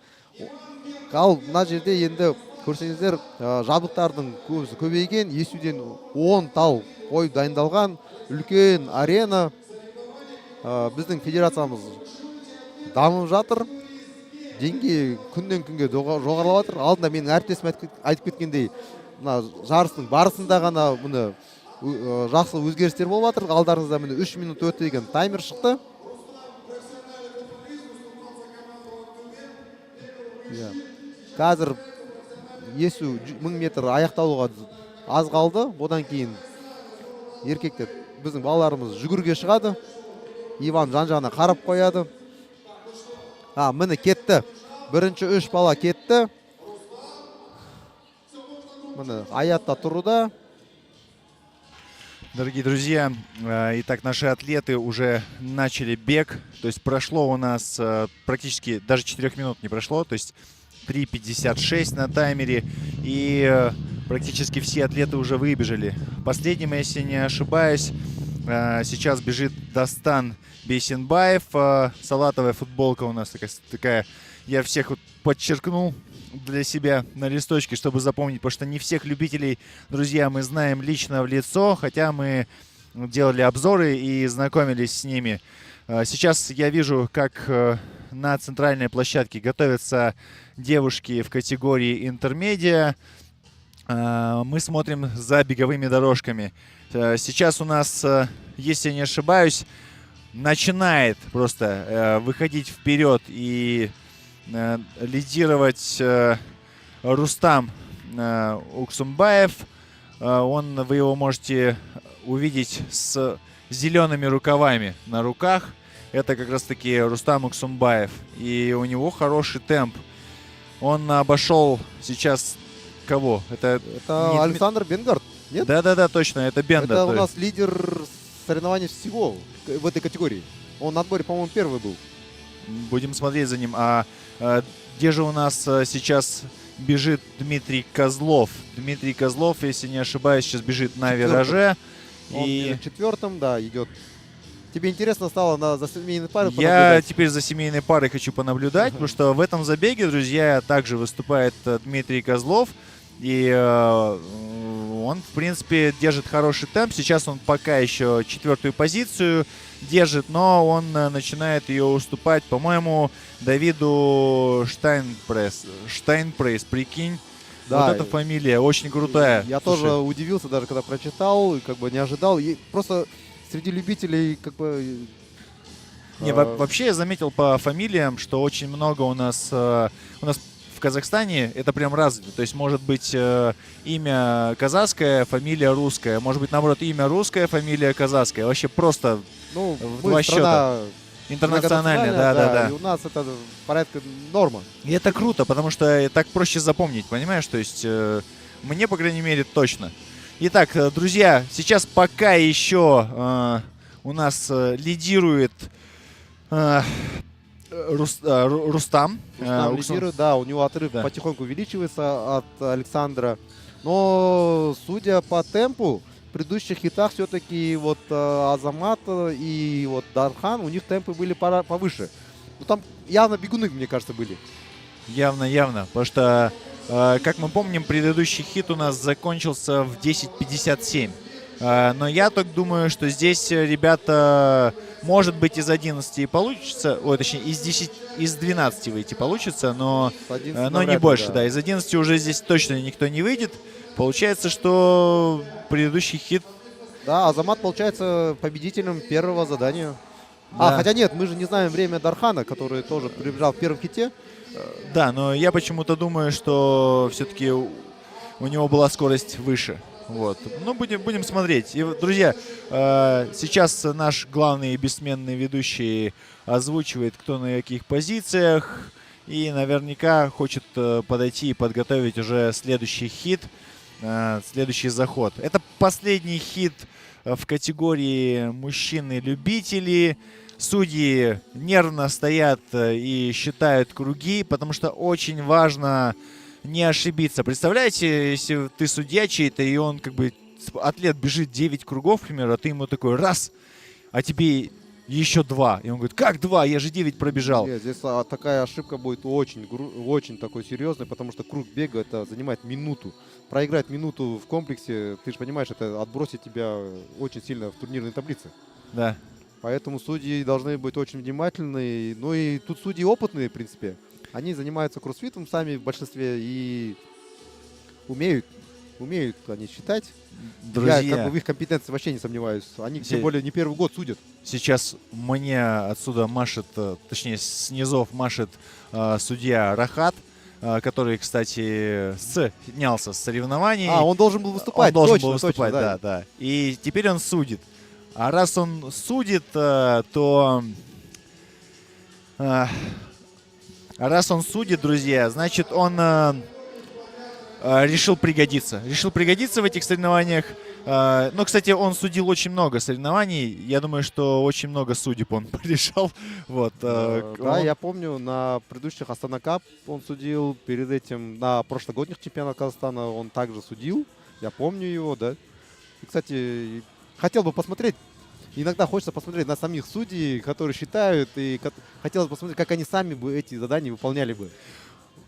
Ал мына жерде енді көрсеңіздер, жабдықтардың көбісі көбейген, естуден 10 тал қой дайындалған, үлкен арена. Біздің федерациямыз дамып жатыр. Деңгей күннен күнге жоғарылап жатыр. Алдында менің әріптесім айтып кеткендей, мына жарыстың барысында ғана мұны жақсы өзгерістер болып жатыр. Алдарыңызда міне 3 минут өтті деген таймер шықты. Қазір есу 1000 метр аяқталуға аз қалды. Одан кейін еркектер, біздің балаларымыз жүгіруге шығады. Иван жан-жағына қарап қояды. Міне кетті. Бірінші 3 бала кетті. Міне аятта тұруда. Дорогие друзья, итак, наши атлеты уже начали бег. То есть прошло у нас практически, даже 4 минут не прошло. То есть 3:56 на таймере. И практически все атлеты уже выбежали. Последним, если не ошибаюсь, сейчас бежит Дастан Бейсенбаев. Салатовая футболка у нас такая. Я всех вот подчеркнул для себя на листочке, чтобы запомнить, потому что не всех любителей, друзья, мы знаем лично в лицо, хотя мы делали обзоры и знакомились с ними. Сейчас я вижу, как на центральной площадке готовятся девушки в категории интермедиа. Мы смотрим за беговыми дорожками. Сейчас у нас, если не ошибаюсь, начинает просто выходить вперед и лидировать Рустам Уксумбаев. Вы его можете увидеть с зелеными рукавами на руках. Это как раз таки Рустам Уксумбаев. И у него хороший темп. Он обошел сейчас кого? Это Александр Бенгард. Нет? Да, точно, это Бенгард. Это у нас лидер соревнований всего в этой категории. Он на отборе, по-моему, первый был. Будем смотреть за ним. Где же у нас сейчас бежит Дмитрий Козлов? Дмитрий Козлов, если не ошибаюсь, сейчас бежит на вираже. Он в 4-м, да, идет. Тебе интересно стало за семейной парой понаблюдать? Я теперь за семейной парой хочу понаблюдать, потому что в этом забеге, друзья, также выступает Дмитрий Козлов. И он, в принципе, держит хороший темп. Сейчас он пока еще 4-ю позицию держит, но он начинает ее уступать, по-моему, Давиду Штайнпрейс, прикинь. Да, вот эта фамилия очень крутая. Я тоже удивился, даже когда прочитал, как бы не ожидал. И просто среди любителей, как бы... Вообще я заметил по фамилиям, что очень много у нас в Казахстане это прям развито. То есть может быть имя казахское, фамилия русская. Может быть, наоборот, имя русское, фамилия казахская. Вообще просто в два счета. Интернациональная, да. И у нас это порядка норма. И это круто, потому что так проще запомнить, понимаешь? То есть мне, по крайней мере, точно. Итак, друзья, сейчас пока еще у нас лидирует Рустам. Лидирует, да, у него отрыв потихоньку увеличивается от Александра. Но, судя по темпу, в предыдущих хитах все-таки вот Азамат и вот Дархан, у них темпы были повыше. Ну, там явно бегуны, мне кажется, были. Явно, потому что Как мы помним, предыдущий хит у нас закончился в 10:57. Но я так думаю, что здесь ребята, может быть, из 11 и получится, ой, точнее, из 12 выйти получится, но С 11 не навряд ли, больше, да. Из 11 уже здесь точно никто не выйдет. Получается, что предыдущий хит... Да, Азамат получается победителем первого задания. Да. Хотя нет, мы же не знаем время Дархана, который тоже прибежал в первом хите. Да, но я почему-то думаю, что все-таки у него была скорость выше. Вот. Ну, будем смотреть. И, друзья, сейчас наш главный и бессменный ведущий озвучивает, кто на каких позициях. И наверняка хочет подойти и подготовить уже следующий хит, следующий заход. Это последний хит в категории мужчины-любители. Судьи нервно стоят и считают круги, потому что очень важно не ошибиться. Представляете, если ты судья чей-то, и он как бы, атлет бежит 9 кругов, к примеру, а ты ему такой раз, а тебе еще 2. И он говорит, как 2? Я же 9 пробежал. Нет, здесь такая ошибка будет очень такой серьезной, потому что круг бега это занимает минуту. Проиграть минуту в комплексе, ты же понимаешь, это отбросит тебя очень сильно в турнирной таблице. Да. Поэтому судьи должны быть очень внимательны. Ну и тут судьи опытные, в принципе. Они занимаются кроссфитом сами в большинстве и умеют они считать. Друзья, Я как бы в их компетенции вообще не сомневаюсь. Они тем более не первый год судят. сейчас мне отсюда машет, точнее с низов машет судья Рахат, который, кстати, снялся с соревнований. Он должен был выступать. Он должен точно, был выступать, точно, да. И теперь он судит. А раз он судит, то... раз он судит, друзья, значит, он решил пригодиться. Решил пригодиться в этих соревнованиях. Ну, кстати, он судил очень много соревнований. Я думаю, что очень много судеб он порешал. Вот, Да, я помню, на предыдущих Астана Кап он судил. Перед этим на прошлогодних чемпионатах Казахстана он также судил. Я помню его, да. И, кстати, хотел бы посмотреть. Иногда хочется посмотреть на самих судей, которые считают, и хотелось бы посмотреть, как они сами бы эти задания выполняли бы.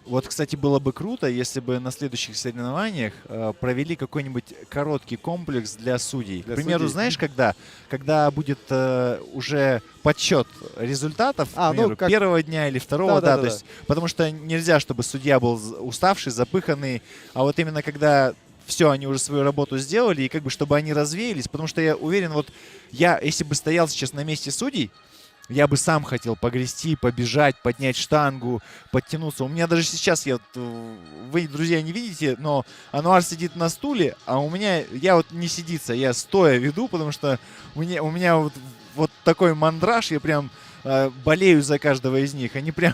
Вот, кстати, было бы круто, если бы на следующих соревнованиях провели какой-нибудь короткий комплекс для судей. К примеру, знаешь, когда будет уже подсчет результатов, к примеру, первого дня или второго, то есть, потому что нельзя, чтобы судья был уставший, запыханный, а вот именно когда все, они уже свою работу сделали, и как бы чтобы они развеялись, потому что я уверен, вот я, если бы стоял сейчас на месте судей, я бы сам хотел погрести, побежать, поднять штангу, подтянуться. У меня даже сейчас, вы, друзья, не видите, но Ануар сидит на стуле, а у меня, я вот не сидится, я стоя веду, потому что у меня вот такой мандраж, я прям болею за каждого из них. Они прям,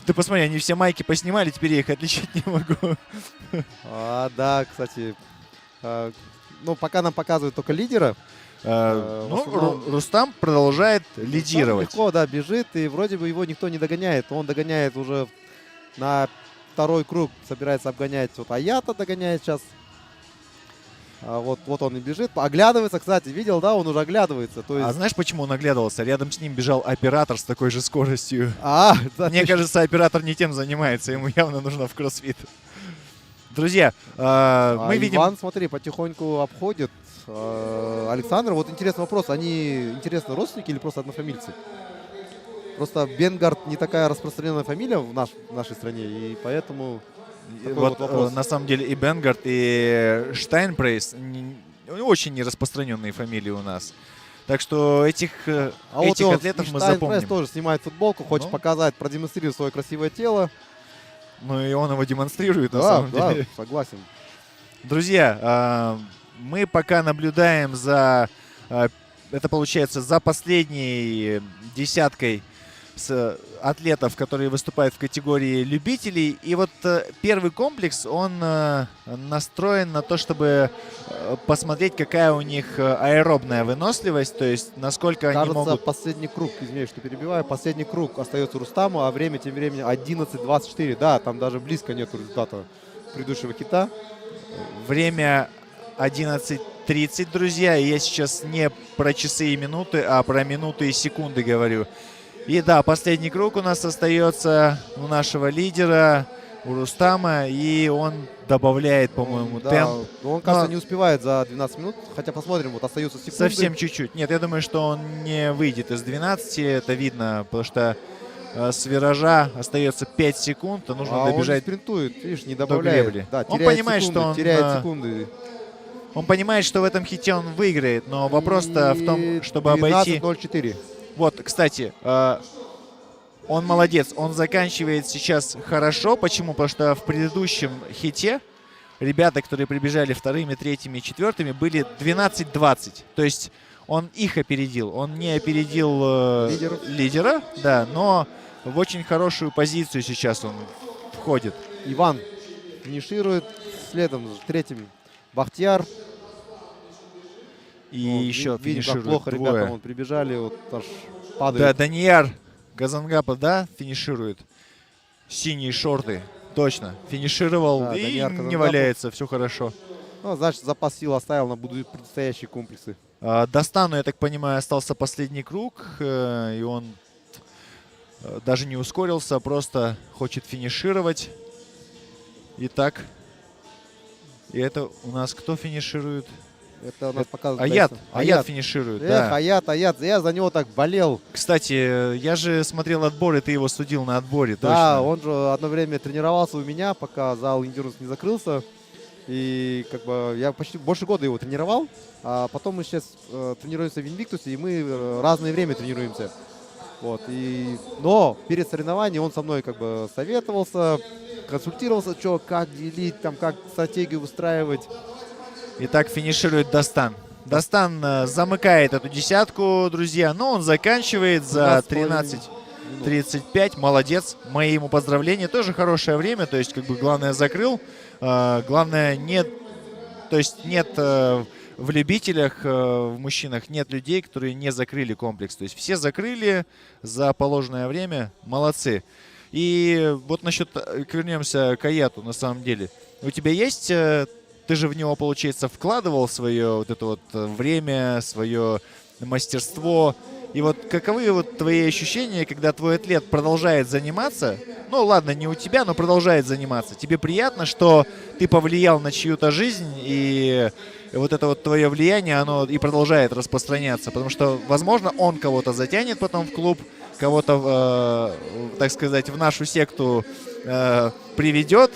ты посмотри, они все майки поснимали, теперь я их отличить не могу. Да, кстати, ну пока нам показывают только лидера. Рустам продолжает лидировать. Легко, да, бежит, и вроде бы его никто не догоняет. Он догоняет уже на второй круг, собирается обгонять. Вот Аята догоняет сейчас. Вот он и бежит. Оглядывается, кстати, видел, да, он уже оглядывается. То есть... А знаешь, почему он оглядывался? Рядом с ним бежал оператор с такой же скоростью. Да, мне кажется, оператор не тем занимается, ему явно нужно в кроссфит. Друзья, мы видим... Иван, смотри, потихоньку обходит. Александр, вот интересный вопрос, они, интересно, родственники или просто однофамильцы? Просто Бенгард не такая распространенная фамилия в нашей стране, и поэтому вот вопрос. На самом деле и Бенгард, и Штайнпрейс очень нераспространенные фамилии у нас. Так что этих атлетов мы запомним. Штайнпрейс тоже снимает футболку, хочет показать, продемонстрировать свое красивое тело. Ну и он его демонстрирует, на самом деле. Да, согласен. Друзья, мы пока наблюдаем за, это получается, за последней десяткой атлетов, которые выступают в категории любителей. И вот первый комплекс, он настроен на то, чтобы посмотреть, какая у них аэробная выносливость, то есть насколько они могут... Последний круг, извиняюсь, что перебиваю, последний круг остается Рустаму, а время тем временем 11:24. Да, там даже близко нет результата предыдущего хита. Время 11:30, друзья. И я сейчас не про часы и минуты, а про минуты и секунды говорю. И да, последний круг у нас остается у нашего лидера. у Рустама, и он добавляет, по-моему, Да, темп. но он, кажется, Но не успевает за 12 минут. Хотя посмотрим, вот остаются секунды. совсем чуть-чуть. Нет, я думаю, что он не выйдет из 12, это видно, потому что с виража остается 5 секунд, а нужно А он не добежать спринтует, видишь, не до добавляет. гребли. Да, Он теряет понимает, секунды, что он, теряет секунды. он понимает, что в этом хите он выиграет, но вопрос-то в том, И чтобы обойти... 12:04. Вот, кстати, он молодец, он заканчивает сейчас хорошо. Почему? Потому что в предыдущем хите ребята, которые прибежали вторыми, третьими, четвертыми, были 12-20. То есть он их опередил. Он не опередил лидера, да, но в очень хорошую позицию сейчас он входит. Иван финиширует, следом третьим Бахтияр. И Вот, еще видим, как финиширует плохо двое. ребята прибежали, вот аж Да, падают. Данияр Газангапов, да, финиширует. Синие шорты, точно. Финишировал Да, и Данияр не Казангапов. валяется, все хорошо. Ну, значит, запас сил оставил на предстоящие комплексы. Достану, я так понимаю, остался последний круг, и он даже не ускорился, просто хочет финишировать. Итак, и это у нас кто финиширует? Это у нас показывает Аят. Тайсон. Аят финиширует, Эх, да. Аят, я за него так болел. Кстати, я же смотрел отбор, и ты его судил на отборе, Да, точно. он же одно время тренировался у меня, пока зал Индюранс не закрылся. И как бы я почти больше года его тренировал. А потом мы сейчас тренируемся в Инвиктусе, и мы разное время тренируемся. Вот, но перед соревнованием он со мной как бы советовался, консультировался, что, как делить, там, как стратегию выстраивать. Итак, финиширует Дастан. Дастан замыкает эту десятку, друзья, но он заканчивает за 13:35. Молодец. Мои ему поздравления. Тоже хорошее время, то есть, как бы, главное, закрыл. Главное, нет, то есть, нет в любителях, в мужчинах нет людей, которые не закрыли комплекс. То есть, все закрыли за положенное время. Молодцы. И вот насчет, вернемся к Аяту, на самом деле. У тебя есть... Ты же в него, получается, вкладывал свое вот это вот время, свое мастерство. И вот каковы вот твои ощущения, когда твой атлет продолжает заниматься? Ну, ладно, не у тебя, но продолжает заниматься. Тебе приятно, что ты повлиял на чью-то жизнь, и вот это вот твое влияние, оно и продолжает распространяться. Потому что, возможно, он кого-то затянет потом в клуб, кого-то, так сказать, в нашу секту приведет.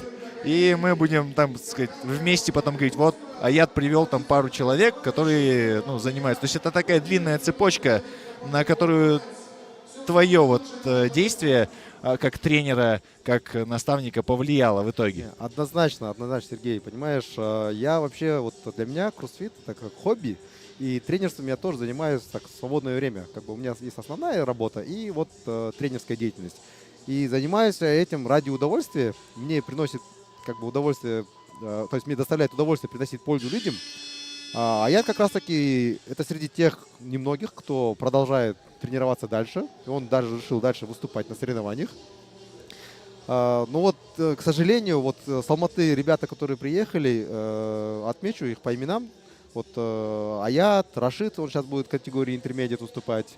И мы будем, там, так сказать, вместе потом говорить, вот, Аят привел там пару человек, которые, ну, занимаются. То есть это такая длинная цепочка, на которую твое вот действие как тренера, как наставника повлияло в итоге. Однозначно, Сергей, понимаешь, я вообще, вот для меня кроссфит это как хобби, и тренерством я тоже занимаюсь так в свободное время. Как бы у меня есть основная работа и вот тренерская деятельность. И занимаюсь я этим ради удовольствия. Мне приносит как бы удовольствие, то есть мне доставляет удовольствие приносить пользу людям. А я как раз таки, это среди тех немногих, кто продолжает тренироваться дальше. И он даже решил дальше выступать на соревнованиях. Ну вот, к сожалению, вот с Алматы ребята, которые приехали, отмечу их по именам. Вот Аят, Рашид, он сейчас будет в категории интермедиат выступать.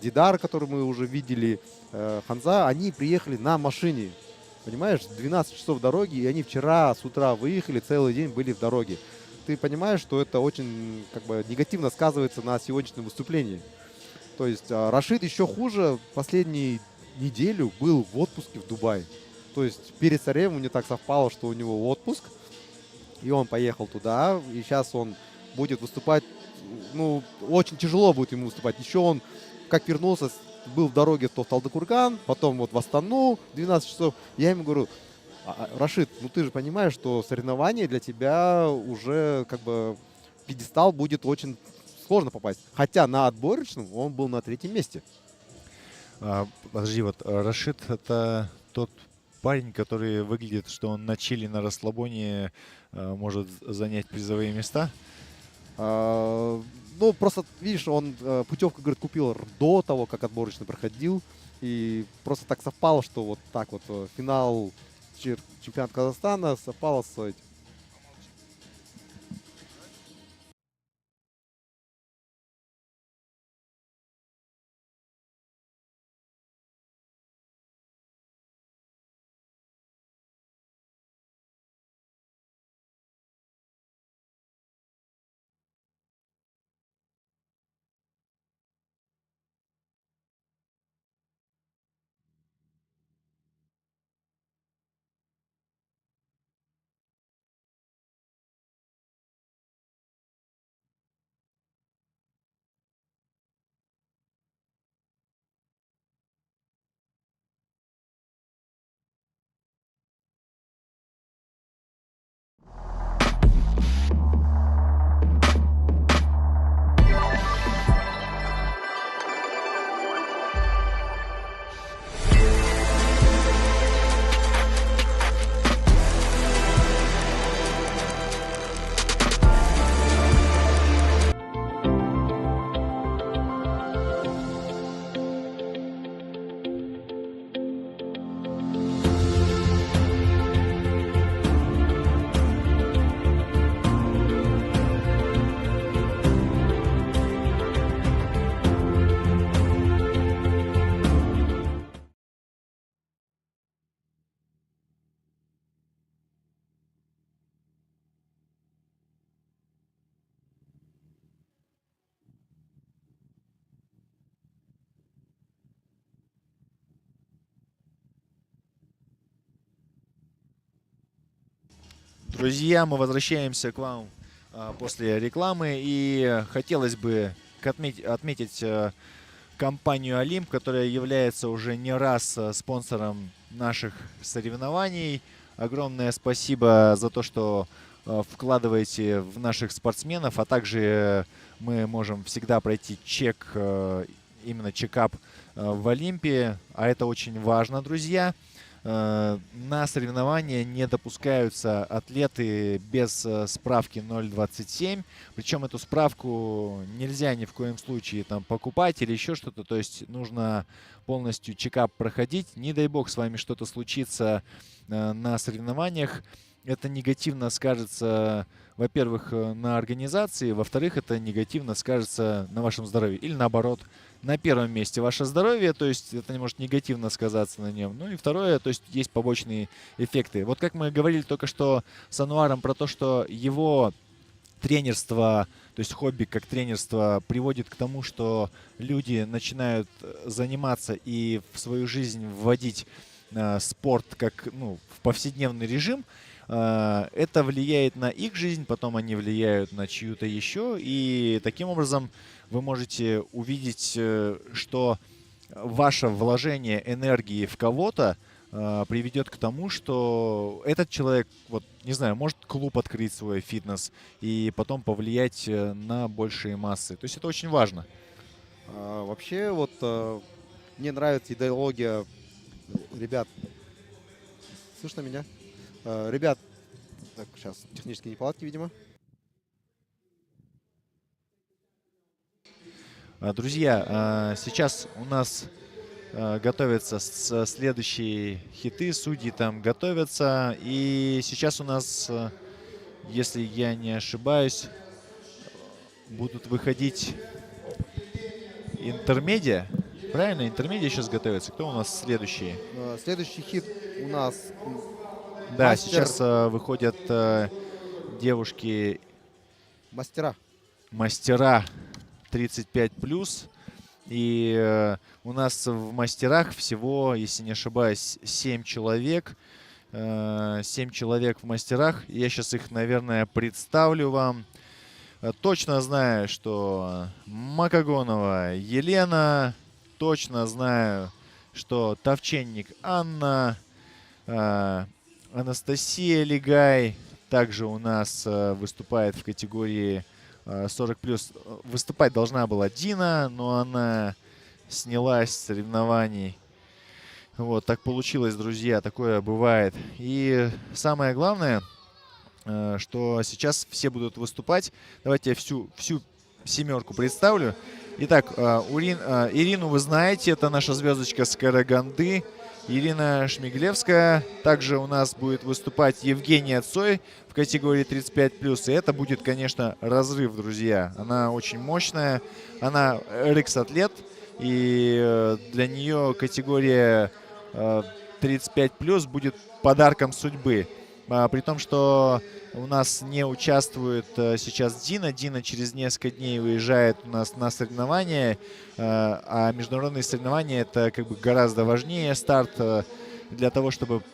Дидар, который мы уже видели, Ханза, они приехали на машине. Понимаешь, 12 часов дороги, и они вчера с утра выехали, целый день были в дороге. Ты понимаешь, что это очень как бы негативно сказывается на сегодняшнем выступлении. То есть Рашид еще хуже, последнюю неделю был в отпуске в Дубае. То есть перед соревнованием не так совпало, что у него отпуск, и он поехал туда, и сейчас он будет выступать, ну, очень тяжело будет ему выступать. Еще он, как вернулся, был в дороге то в Талдыкурган, потом вот в Астану 12 часов. Я ему говорю, Рашид, ну ты же понимаешь, что соревнование для тебя уже как бы пьедестал будет очень сложно попасть. Хотя на отборочном он был на 3-м месте. Подожди, вот Рашид — это тот парень, который выглядит, что он на чили, на расслабоне может занять призовые места? Ну, просто, видишь, он путевку, говорит, купил до того, как отборочный проходил. И просто так совпало, что вот так вот финал чемпионата Казахстана совпало с этим. Друзья, мы возвращаемся к вам после рекламы. И хотелось бы отметить компанию «Олимп», которая является уже не раз спонсором наших соревнований. Огромное спасибо за то, что вкладываете в наших спортсменов, а также мы можем всегда пройти именно чекап в Олимпе, а это очень важно, друзья. На соревнования не допускаются атлеты без справки 027, причем эту справку нельзя ни в коем случае там покупать или еще что-то, то есть нужно полностью чекап проходить. Не дай бог с вами что-то случится на соревнованиях, это негативно скажется, во-первых, на организации, во-вторых, это негативно скажется на вашем здоровье. Или наоборот, на первом месте ваше здоровье, то есть это может негативно сказаться на нем. Ну и второе, то есть есть побочные эффекты. Вот как мы говорили только что с Ануаром про то, что его тренерство, то есть хобби как тренерство приводит к тому, что люди начинают заниматься и в свою жизнь вводить спорт как в повседневный режим. Это влияет на их жизнь, потом они влияют на чью-то еще. И таким образом вы можете увидеть, что ваше вложение энергии в кого-то приведет к тому, что этот человек, вот не знаю, может клуб открыть свой фитнес и потом повлиять на большие массы. То есть это очень важно. Вообще, вот мне нравится идеология ребят. Слышно меня? Ребят, так, сейчас технические неполадки, видимо. Друзья, сейчас у нас готовятся следующие хиты, судьи там готовятся. И сейчас у нас, если я не ошибаюсь, будут выходить интермедиа. Правильно? Интермедиа сейчас готовится. Кто у нас следующий? Следующий хит у нас... Да, Мастер. сейчас выходят девушки... Мастера 35+. И у нас в мастерах всего, если не ошибаюсь, 7 человек. 7 человек в мастерах. Я сейчас их, наверное, представлю вам. Точно знаю, что Макогонова Елена. Точно знаю, что Тавченник Анна. Анастасия Легай также у нас выступает в категории 40+. Выступать должна была Дина, но она снялась с соревнований. Вот так получилось, друзья, такое бывает. И самое главное, что сейчас все будут выступать. Давайте я всю семерку представлю. Итак, Ирину вы знаете, это наша звездочка с Караганды. Ирина Шмиглевская. Также у нас будет выступать Евгения Цой в категории 35+. И это будет, конечно, разрыв, друзья. Она очень мощная. Она RX-атлет. И для нее категория 35+ будет подарком судьбы. При том, что у нас не участвует сейчас Дина. Дина через несколько дней уезжает у нас на соревнования. А международные соревнования — это как бы гораздо важнее старт для того, чтобы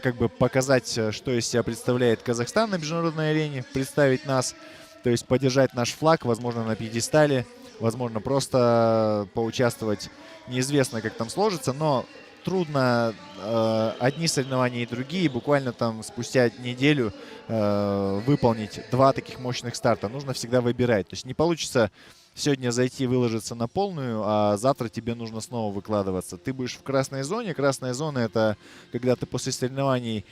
как бы показать, что из себя представляет Казахстан на международной арене, представить нас, то есть поддержать наш флаг, возможно, на пьедестале, возможно, просто поучаствовать. Неизвестно, как там сложится, но трудно одни соревнования и другие буквально там спустя неделю выполнить 2 таких мощных старта. Нужно всегда выбирать. То есть не получится сегодня зайти и выложиться на полную, а завтра тебе нужно снова выкладываться. Ты будешь в красной зоне. Красная зона — это когда ты после соревнований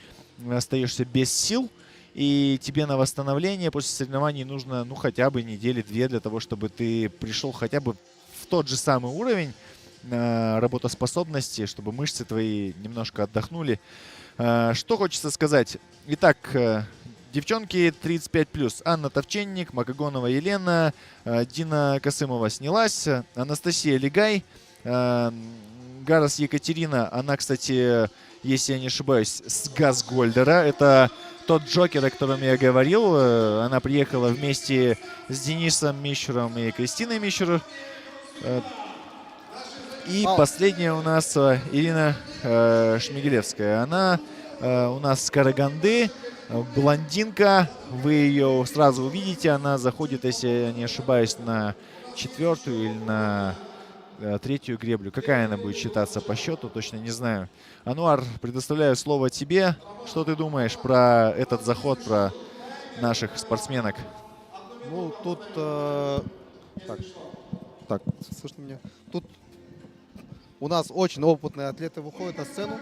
остаешься без сил, и тебе на восстановление после соревнований нужно хотя бы недели-2 для того, чтобы ты пришел хотя бы в тот же самый уровень работоспособности, чтобы мышцы твои немножко отдохнули. Что хочется сказать? Итак, девчонки 35+. Анна Тавченник, Макогонова Елена, Дина Касымова снялась, Анастасия Легай, Гарас Екатерина. Она, кстати, если я не ошибаюсь, с Газгольдера. Это тот Джокер, о котором я говорил. Она приехала вместе с Денисом Мищером и Кристиной Мищер. И последняя у нас Ирина Шмигелевская. Она у нас с Караганды. блондинка. Вы ее сразу увидите. Она заходит, если я не ошибаюсь, на 4-ю или на 3-ю греблю. Какая она будет считаться по счету, точно не знаю. Ануар, предоставляю слово тебе. Что ты думаешь про этот заход, про наших спортсменок? Ну, тут... так, слышно меня? Тут у нас очень опытные атлеты выходят на сцену.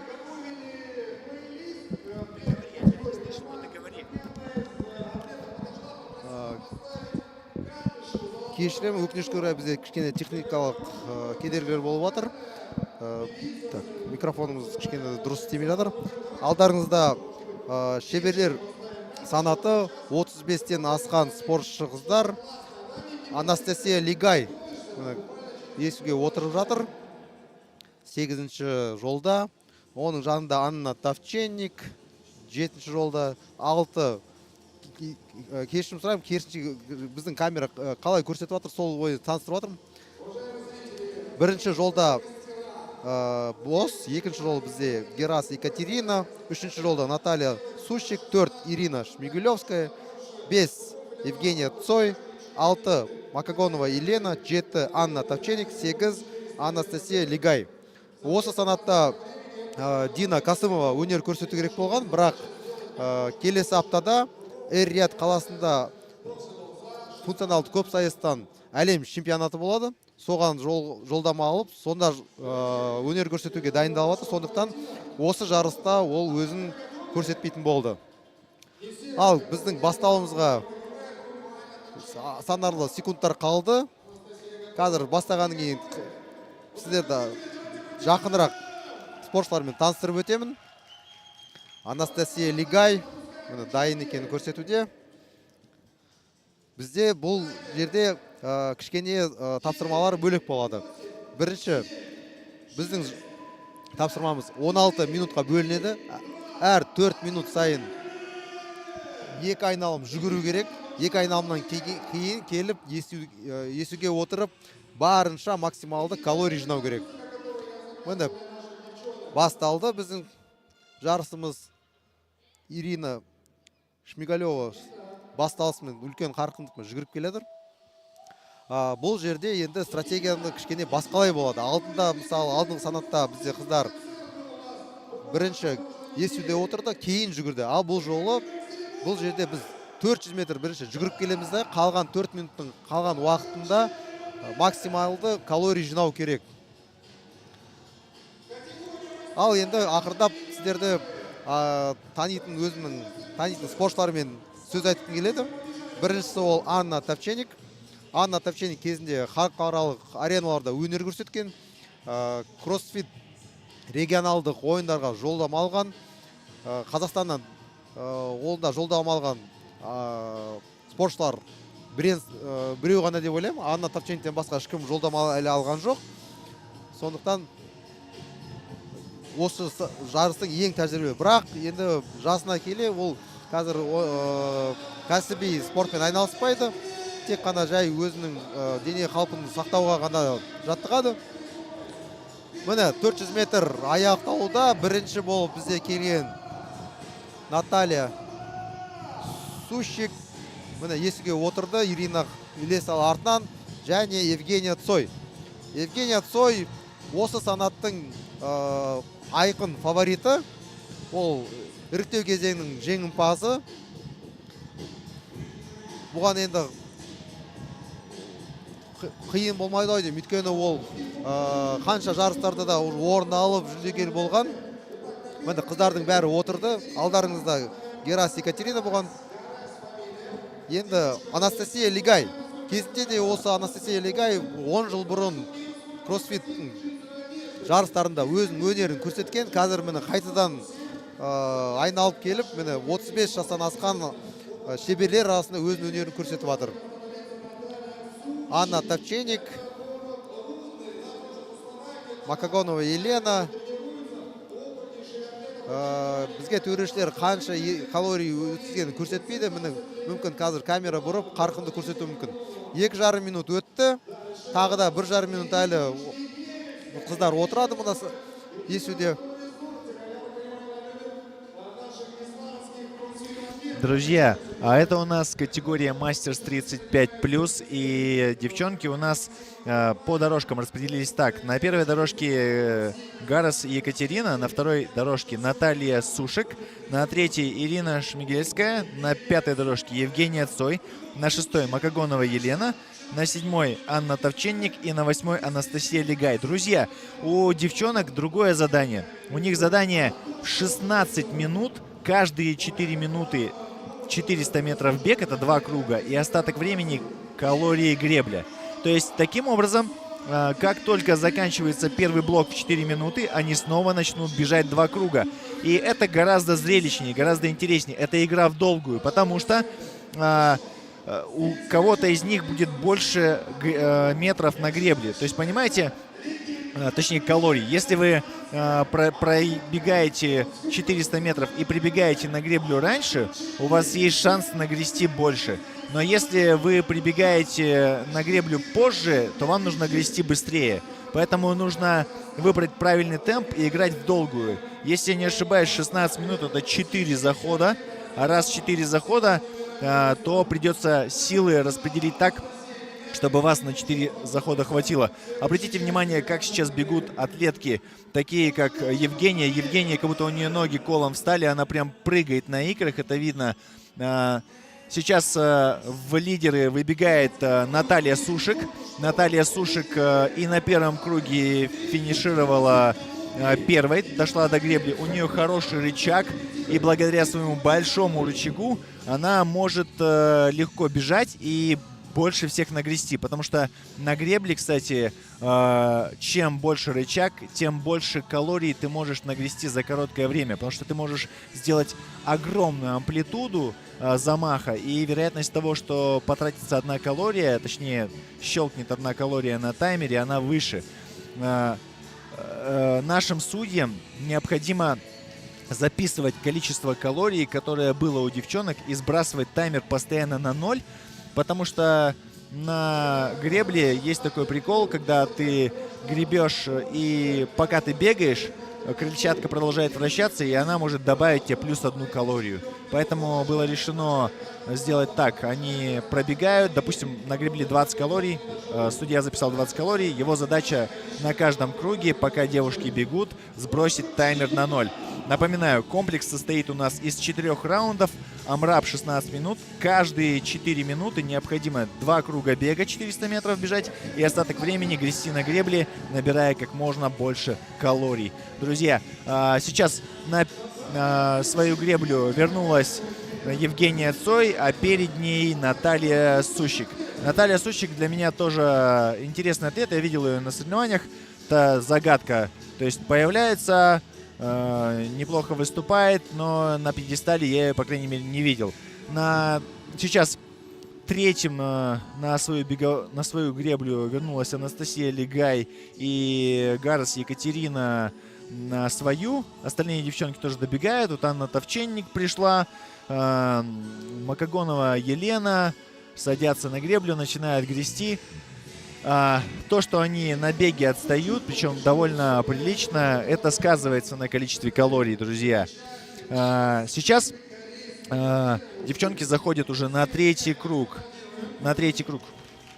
Кешірем, өкінішке орай бізде кішкене техникалық кедергілер болып жатыр. Так, микрофонымыз кішкене дұрыс істемей жатыр. Алдарыңызда шеберлер санаты 35-тен асқан спортшы қыздар Анастасия Лигай есуге отырып жатыр. 8-ші жолда. Оның жанында Анна Тавченник. 7-ші жолда. 6. Кешірім сұрайым, керісінше біздің камера қалай көрсетіп жатыр, сол ойы таныстырып жатырмын. 1-ші жолда Бос, 2-ші жолда бізде Герас Екатерина, 3-ші жолда Наталья Сущик, 4 Ирина Шмигулевская, 5 Евгения Цой, 6 Макагонова Елена, 7 Анна Тавченик, 8 Анастасия Лигай. Осы санатта Дина Касымова өнер көрсету керек болған, бірақ келесі аптада Эр-Рияд қаласында функционалды көп сайыстан әлем чемпионаты болады. Соған жолдама алып, сонда өнер көрсетуге дайындалып жатыр. Сондықтан осы жарыста ол өзін көрсетпейтін болды. Ал біздің бастауымызға санарлы секундтар қалды. Қазір бастағаннан кейін сіздерді жақынырақ спортшылармен таныстырып өтемін. Анастасия Лигай дайын екенін көрсетуде. Бізде бұл жерде кішкене тапсырмалар бөлек болады. Бірінші, біздің тапсырмамыз 16 минутқа бөлінеді. Әр 4 минут сайын 2 айналым жүгіру керек. 2 айналымнан кейін келіп есуге отырып, барынша максималды калорий жинау керек. Міне басталды біздің жарысымыз. Ирина Шмигалева басталысымен үлкен қарқындықпен жүгіріп келеді. Бұл жерде енді стратегияны кішкене басқалай болады. Алдында, мысалы, алдыңғы санатта бізде қыздар бірінші есуде отырды, кейін жүгірді. Ал бұл жолы, бұл жерде біз 400 метр бірінші жүгіріп келеміз де, қалған 4 минуттың қалған уақытында максималды калорий жинау керек. Ал енді ақырдап сіздерді танитын өзімнің танитын спортшылармен сөз айтқым келеді. Біріншісі ол Анна Тавченик. Анна Тавченик кезінде халықаралық ареналарда өнер көрсеткен, кроссфит регионалдық ойындарға жолдама алған, Қазақстаннан олда жолдама алған спортшылар біреу ғана деп ойлаймын. Анна Тавчениктен басқа ешкім жолдама әлі алған жоқ. Сондықтан осы жарыстың ең тәжірибе. Бірақ енді жасына келе ол қазір кәсіби спортпен айналыспайды. Тек қана жай өзінің дене қалпын сақтауға ғана жаттығады. Міне 400 метр аяқталуда бірінші болып бізде келген Наталья Сущик. Міне есуге отырды. Ирина Илесал артынан және Евгения Цой. Евгения Цой осы санаттың айқын фавориті. Ол іріктеу кезеңінің жеңімпазы. Бұған енді қиын болмайды ой деймін. Өйткені ол қанша жарыстарда да орын алып жүлдегер болған. Міне қыздардың бәрі отырды. Алдарыңызда Герас Екатерина болған. Енді Анастасия Лигай. Кезінде де осы Анастасия Лигай 10 жыл бұрын кроссфиттің жарыстарында өзінің өнерін көрсеткен. Қазір мені қайтадан айналып келіп, мені 35 жастан асқан шеберлер арасында өзінің өнерін көрсетіп жатыр. Анна Тавченик, Макагонова Елена. Бізге төрешілер қанша калорий өткізгенін көрсетпейді. Мені мүмкін қазір камера бұрып қарқынды көрсету мүмкін. 2,5 минут өтті. Тағы да 1,5 минут әлі қыздар отырады мұнда есуде. Друзья, а это у нас категория Мастерс 35+, и девчонки у нас по дорожкам распределились так. На первой дорожке Гарас и Екатерина, на второй дорожке Наталья Сушек, на третьей Ирина Шмигельская, на пятой дорожке Евгения Цой, на шестой Макогонова Елена, на седьмой Анна Товченник и на восьмой Анастасия Легай. Друзья, у девчонок другое задание. У них задание в 16 минут, каждые 4 минуты 400 метров бег, это 2 круга, и остаток времени калории гребля. То есть, таким образом, как только заканчивается первый блок в 4 минуты, они снова начнут бежать 2 круга. И это гораздо зрелищнее, гораздо интереснее. Это игра в долгую, потому что у кого-то из них будет больше метров на гребле. То есть, понимаете, точнее калорий. Если вы пробегаете 400 метров и прибегаете на греблю раньше, у вас есть шанс нагрести больше. Но если вы прибегаете на греблю позже, то вам нужно грести быстрее. Поэтому нужно выбрать правильный темп и играть в долгую. Если я не ошибаюсь, 16 минут это 4 захода. А раз 4 захода, то придется силы распределить так, чтобы вас на 4 захода хватило. Обратите внимание, как сейчас бегут атлетки, такие как Евгения. Евгения, как будто у нее ноги колом встали, она прям прыгает на икрах, это видно. Сейчас в лидеры выбегает Наталья Сушек. Наталья Сушек и на первом круге финишировала первой, дошла до гребли. У нее хороший рычаг, и благодаря своему большому рычагу она может легко бежать и больше всех нагрести, потому что на гребле, кстати, чем больше рычаг, тем больше калорий ты можешь нагрести за короткое время, потому что ты можешь сделать огромную амплитуду замаха, и вероятность того, что потратится 1 калория, точнее, щелкнет 1 калория на таймере, она выше. Нашим судьям необходимо записывать количество калорий, которое было у девчонок, и сбрасывать таймер постоянно на 0, потому что на гребле есть такой прикол, когда ты гребешь, и пока ты бегаешь, крыльчатка продолжает вращаться, и она может добавить тебе плюс 1 калорию. Поэтому было решено сделать так. Они пробегают, допустим, на гребле 20 калорий, судья записал 20 калорий, его задача на каждом круге, пока девушки бегут, сбросить таймер на 0. Напоминаю, комплекс состоит у нас из 4 раундов, амрап 16 минут. Каждые 4 минуты необходимо 2 круга бега, 400 метров бежать, и остаток времени грести на гребле, набирая как можно больше калорий. Друзья, сейчас на свою греблю вернулась Евгения Цой, а перед ней Наталья Сущик. Наталья Сущик для меня тоже интересный атлет, я видел ее на соревнованиях. Это загадка, то есть появляется, неплохо выступает, но на пьедестале я ее, по крайней мере, не видел. Сейчас третьим на свою греблю вернулась Анастасия Легай и Гарас Екатерина на свою. Остальные девчонки тоже добегают. Вот Анна Товченник пришла, Макогонова Елена садятся на греблю, начинают грести. То, что они на беге отстают, причем довольно прилично, это сказывается на количестве калорий, друзья. Сейчас девчонки заходят уже на 3-й круг.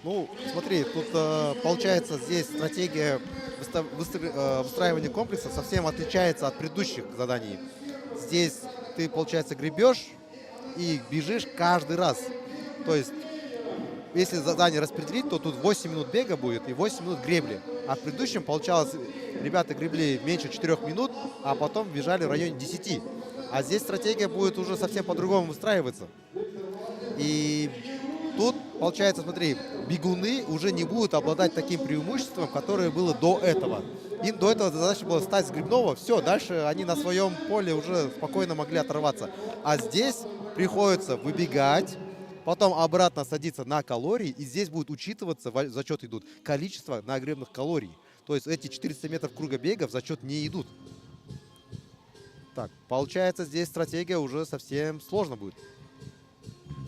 Ну, смотри, тут получается здесь стратегия выстраивания комплекса совсем отличается от предыдущих заданий. Здесь ты, получается, гребешь и бежишь каждый раз. То есть, если задание распределить, то тут 8 минут бега будет и 8 минут гребли. А в предыдущем, получалось, ребята гребли меньше 4 минут, а потом бежали в районе 10. А здесь стратегия будет уже совсем по-другому выстраиваться. И тут, получается, смотри, бегуны уже не будут обладать таким преимуществом, которое было до этого. Им до этого задача была встать с гребного, все, дальше они на своем поле уже спокойно могли оторваться. А здесь приходится выбегать, потом обратно садиться на калории, и здесь будет учитываться, в зачет идут, количество нагребных калорий. То есть эти 400 метров круга бега в зачет не идут. Так, получается, здесь стратегия уже совсем сложно будет.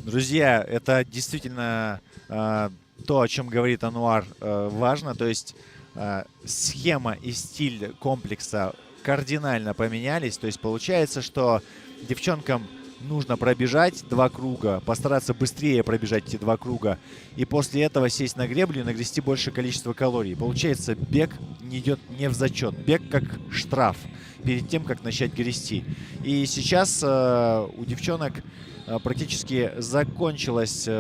Друзья, это действительно то, о чем говорит Ануар, важно. То есть схема и стиль комплекса кардинально поменялись. То есть получается, что девчонкам нужно пробежать 2 круга, постараться быстрее пробежать эти 2 круга, и после этого сесть на греблю и нагрести большее количество калорий. Получается, бег не идет не в зачет, бег как штраф перед тем, как начать грести. И сейчас у девчонок практически закончился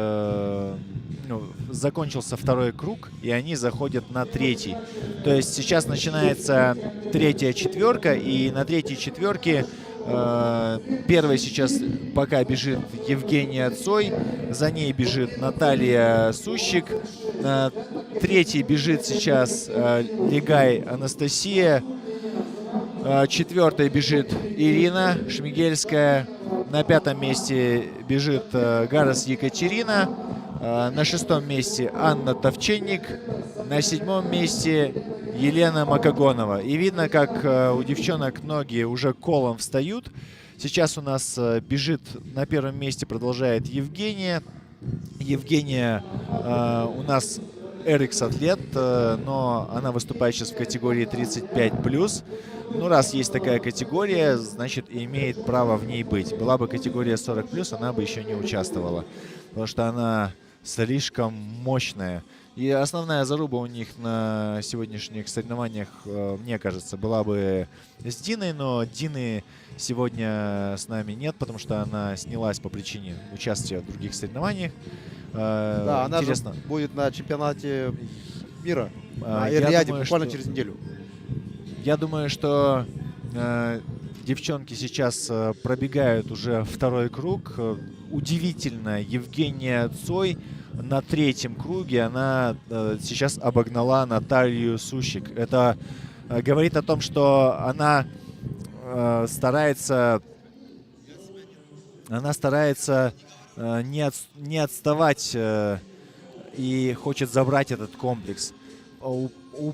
2-й круг, и они заходят на 3-й. То есть сейчас начинается 3-я четверка, и на 3-й четверке первой сейчас пока бежит Евгения Цой, за ней бежит Наталья Сущик, 3-й бежит сейчас Легай Анастасия, 4-й бежит Ирина Шмигельская, на 5-м месте бежит Гарас Екатерина, на 6-м месте Анна Товченник, на 7-м месте Елена Макогонова. И видно, как у девчонок ноги уже колом встают. Сейчас у нас бежит на 1-м месте, продолжает Евгения. Евгения у нас RX-атлет, но она выступает сейчас в категории 35+. Ну, раз есть такая категория, значит, имеет право в ней быть. Была бы категория 40+, она бы еще не участвовала, потому что она слишком мощная. И основная заруба у них на сегодняшних соревнованиях, мне кажется, была бы с Диной, но Дины сегодня с нами нет, потому что она снялась по причине участия в других соревнованиях. Да, она же Интересно. будет на чемпионате мира на Я Эр-Рияде думаю, буквально что- через неделю. Я думаю, что девчонки сейчас пробегают уже 2-й круг. Удивительно, Евгения Цой на 3-м круге, она сейчас обогнала Наталью Сущик. Это говорит о том, что она старается не отставать и хочет забрать этот комплекс.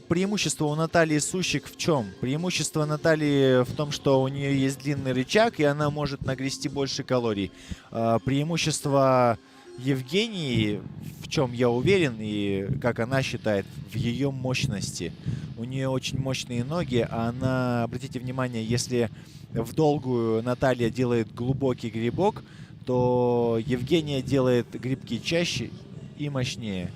Преимущество у Натальи Сущик в чем? Преимущество Натальи в том, что у нее есть длинный рычаг, и она может нагрести больше калорий. Преимущество Евгении, в чем я уверен, и как она считает, в ее мощности. У нее очень мощные ноги, а она, обратите внимание, если в долгую Наталья делает глубокий грибок, то Евгения делает грибки чаще и мощнее.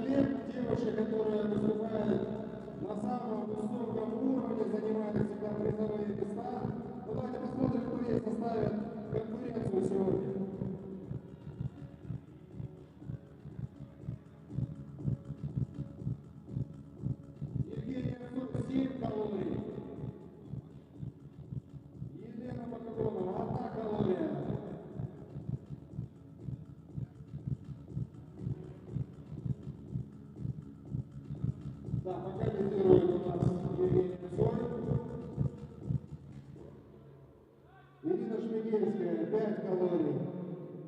коллег, девушек, которые выступают на самом высоком уровне, занимают всегда призовые места. Ну, давайте посмотрим, кто ей составит конкуренцию сегодня. Евгения Цур, 7 калорий. Елена Македонова, 1 калория. Да, пока лидирует у нас Евгения Цой. Ирина Шмигельская, 5 калорий.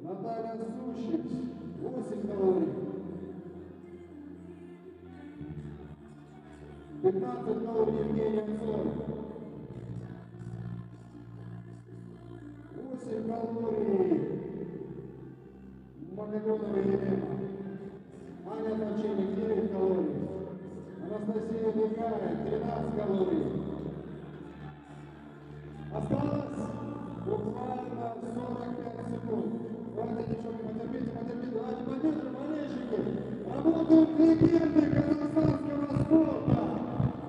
Наталья Сущиц, 8 калорий. 15 калорий Евгения Цой. 8 калорий Македонова Елена. Аня Ткаченник, 9 калорий. Анастасия Лукая, 13 калорий. Осталось буквально 45 секунд. Давайте, девчонки, потерпите. Давайте поддержим, болельщики. Работают легенды казахстанского спорта.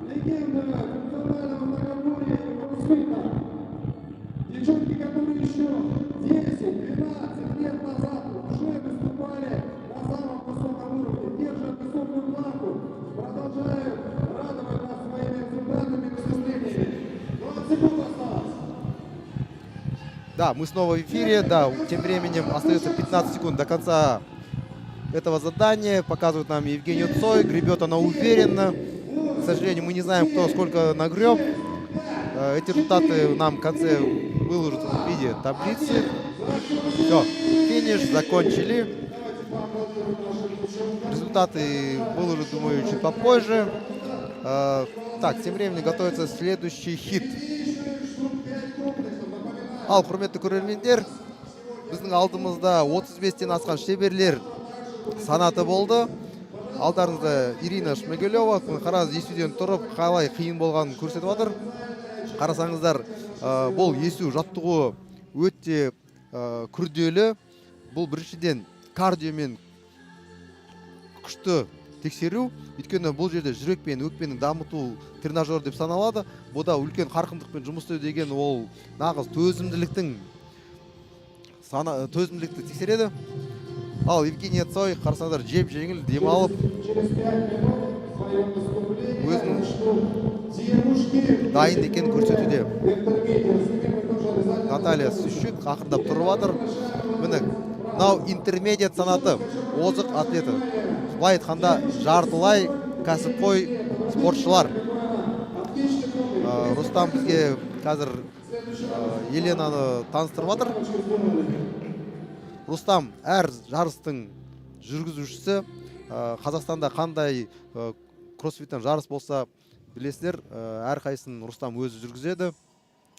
Легенды функционального многоборья и кроссфита. Девчонки, которые еще 10-12 лет назад уже выступали на самом высоком уровне, держат высокую планку, продолжают радовать нас своими результатами и выступлениями. 20 секунд осталось. Да, мы снова в эфире. Да, тем временем остается 15 секунд до конца этого задания. Показывает нам Евгению Цой. Гребет она уверенно. К сожалению, мы не знаем, кто сколько нагреб. Эти результаты нам в конце выложат в виде таблицы. Все, финиш, закончили. Результаты выложат, думаю, чуть попозже. Так, тем временем готовится следующий хит. Ал, құрметті көрермендер, біздің алдымызда 35-тен асқан шеберлер санаты болды. Алдарыңызда Ирина Шмигелева, қараңыз, есуден тұрып, қалай қиын болғанын көрсетіп жатыр. Қарасаңыздар, бұл есу жаттығу өте күрделі. Бұл біріншіден кардиомен күшті тексеру, өйткені бұл жерде жүрек пен өкпенің дамыту тренажер деп саналады. Бұда үлкен қарқындықпен жұмыс істеу деген ол нағыз төзімділікті тексереді. Ал Евгения Цой, қарасаңыздар, жеп жеңіл демалып, өзінің дайын екенін көрсетуде. Наталья Сущик ақырдап тұрып жатыр. Міне, мынау интермедиат санаты, озық атлеті. Былай айтқанда жартылай кәсіпқой спортшылар. Рустам бізге қазір Еленаны таныстырып жатыр. Рустам әр жарыстың жүргізушісі. Қазақстанда қандай кроссфиттен жарыс болса білесіздер, әрқайсысын Рустам өзі жүргізеді.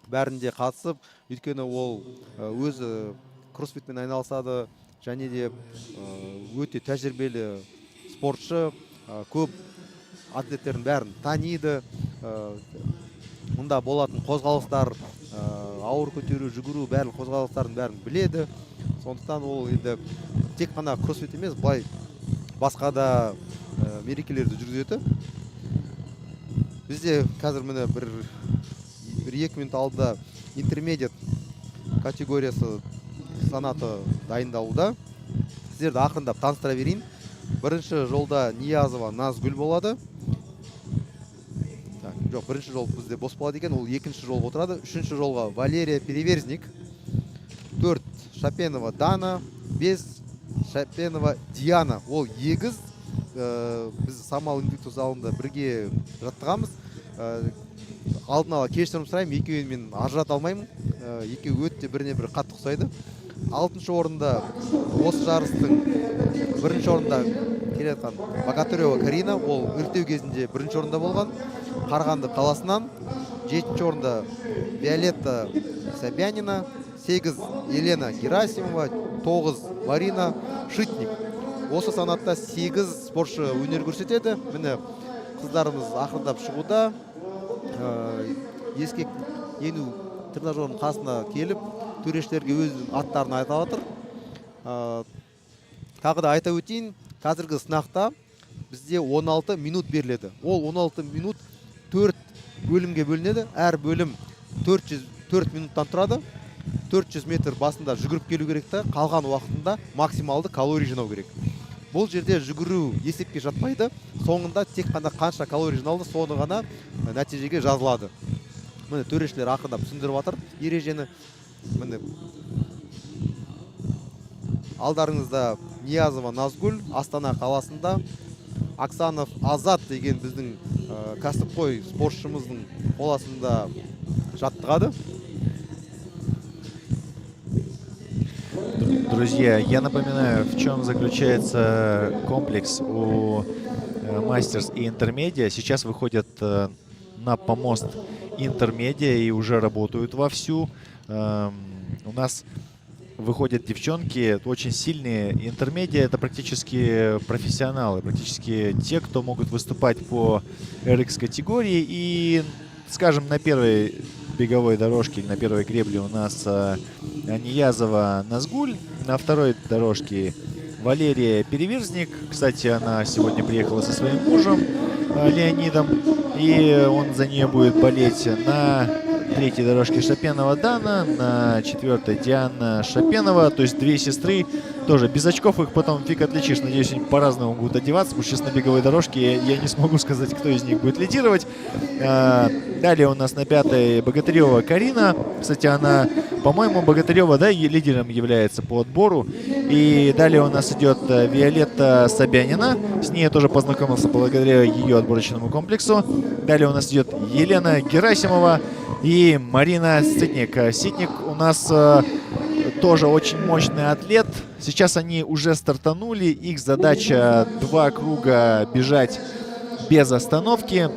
Бәрінде қатысып, өйткені ол өзі кроссфитмен айналысады, және де өте тәжірибелі спортшы, көп атлеттердің бәрін таниды. Мұнда болатын қозғалыстар, ауыр көтеру, жүгіру, бәрін қозғалыстардың бәрін біледі. Сондықтан ол енді тек қана кроссфит емес, былай басқа да мерекелерді жүргізеді. Бізде қазір міне бір 2 минут алдыда интермедиат категориясы санаты дайындалуда. Сіздерді ақырындап таныстыра берейін. Бірінші жолда Ниязова Назгүл болады. Жоқ, бірінші жол бізде бос болады екен, ол екінші жол отырады. Үшінші жолға Валерия Переверзник. 4 Шапенова Дана. 5 Шапенова Диана. Ол егіз. Біз Самал индукту залында бірге жаттығамыз. Алдын ала кешірім сұраймын, екеуін мен ажырата алмаймын. Екеуі өте біріне бір қатты ұқсайды. 6-шы орында осы жарыстың бірінші орында келе жатқан Богатырева Карина, ол іріктеу кезінде бірінші орында болған. Қарағанды қаласынан. 7-ші орында Виолетта Собянина, 8 Елена Герасимова, 9 Марина Шитник. Осы санатта 8 спортшы өнер көрсетеді. Міне қыздарымыз ақырындап шығуда. Ескек ену тренажерінің қасына келіп, төрешілерге өз аттарын айта жатыр. Тағы да айта өтейін, қазіргі сынақта бізде 16 минут беріледі. Ол 16 минут 4 бөлімге бөлінеді. Әр бөлім 4 минуттан тұрады. 400 метр басында жүгіріп келу керек та, қалған уақытында максималды калорий жинау керек. Бұл жерде жүгіру есепке жатпайды. Соңында тек қана қанша калорий жиналды, соны ғана нәтижеге жазылады. Міне төрешілер ақырындап түсіндіріп жатыр ережені. Міне алдарыңызда Ниязова Назгүл, Астана қаласында, Аксанов Азат деген біздің кәсіпқой спортшымыздың қоластында жаттығады. Друзья, я напоминаю, в чем заключается комплекс у Мастерс и Интермедиа. Сейчас выходят на помост Интермедиа и уже работают вовсю. У нас выходят девчонки очень сильные. Интермедиа — это практически профессионалы, практически те, кто могут выступать по RX-категории. И, скажем, на первой беговой дорожке, на первой гребле у нас Ниязова Назгуль, на второй дорожке Валерия Переверзник. Кстати, она сегодня приехала со своим мужем Леонидом, и он за нее будет болеть. На третьей дорожке Шапенова Дана, на четвертой Диана Шапенова, то есть две сестры. Тоже без очков их потом фиг отличишь. Надеюсь, они по-разному будут одеваться, потому что сейчас на беговой дорожке я не смогу сказать, кто из них будет лидировать. Далее у нас на пятой Богатырева Карина. Кстати, она, по-моему, Богатырева, да, лидером является по отбору. И далее у нас идет Виолетта Собянина. С ней я тоже познакомился благодаря ее отборочному комплексу. Далее у нас идет Елена Герасимова и Марина Ситник. Ситник у нас тоже очень мощный атлет. Сейчас они уже стартанули. Их задача 2 круга бежать без остановки,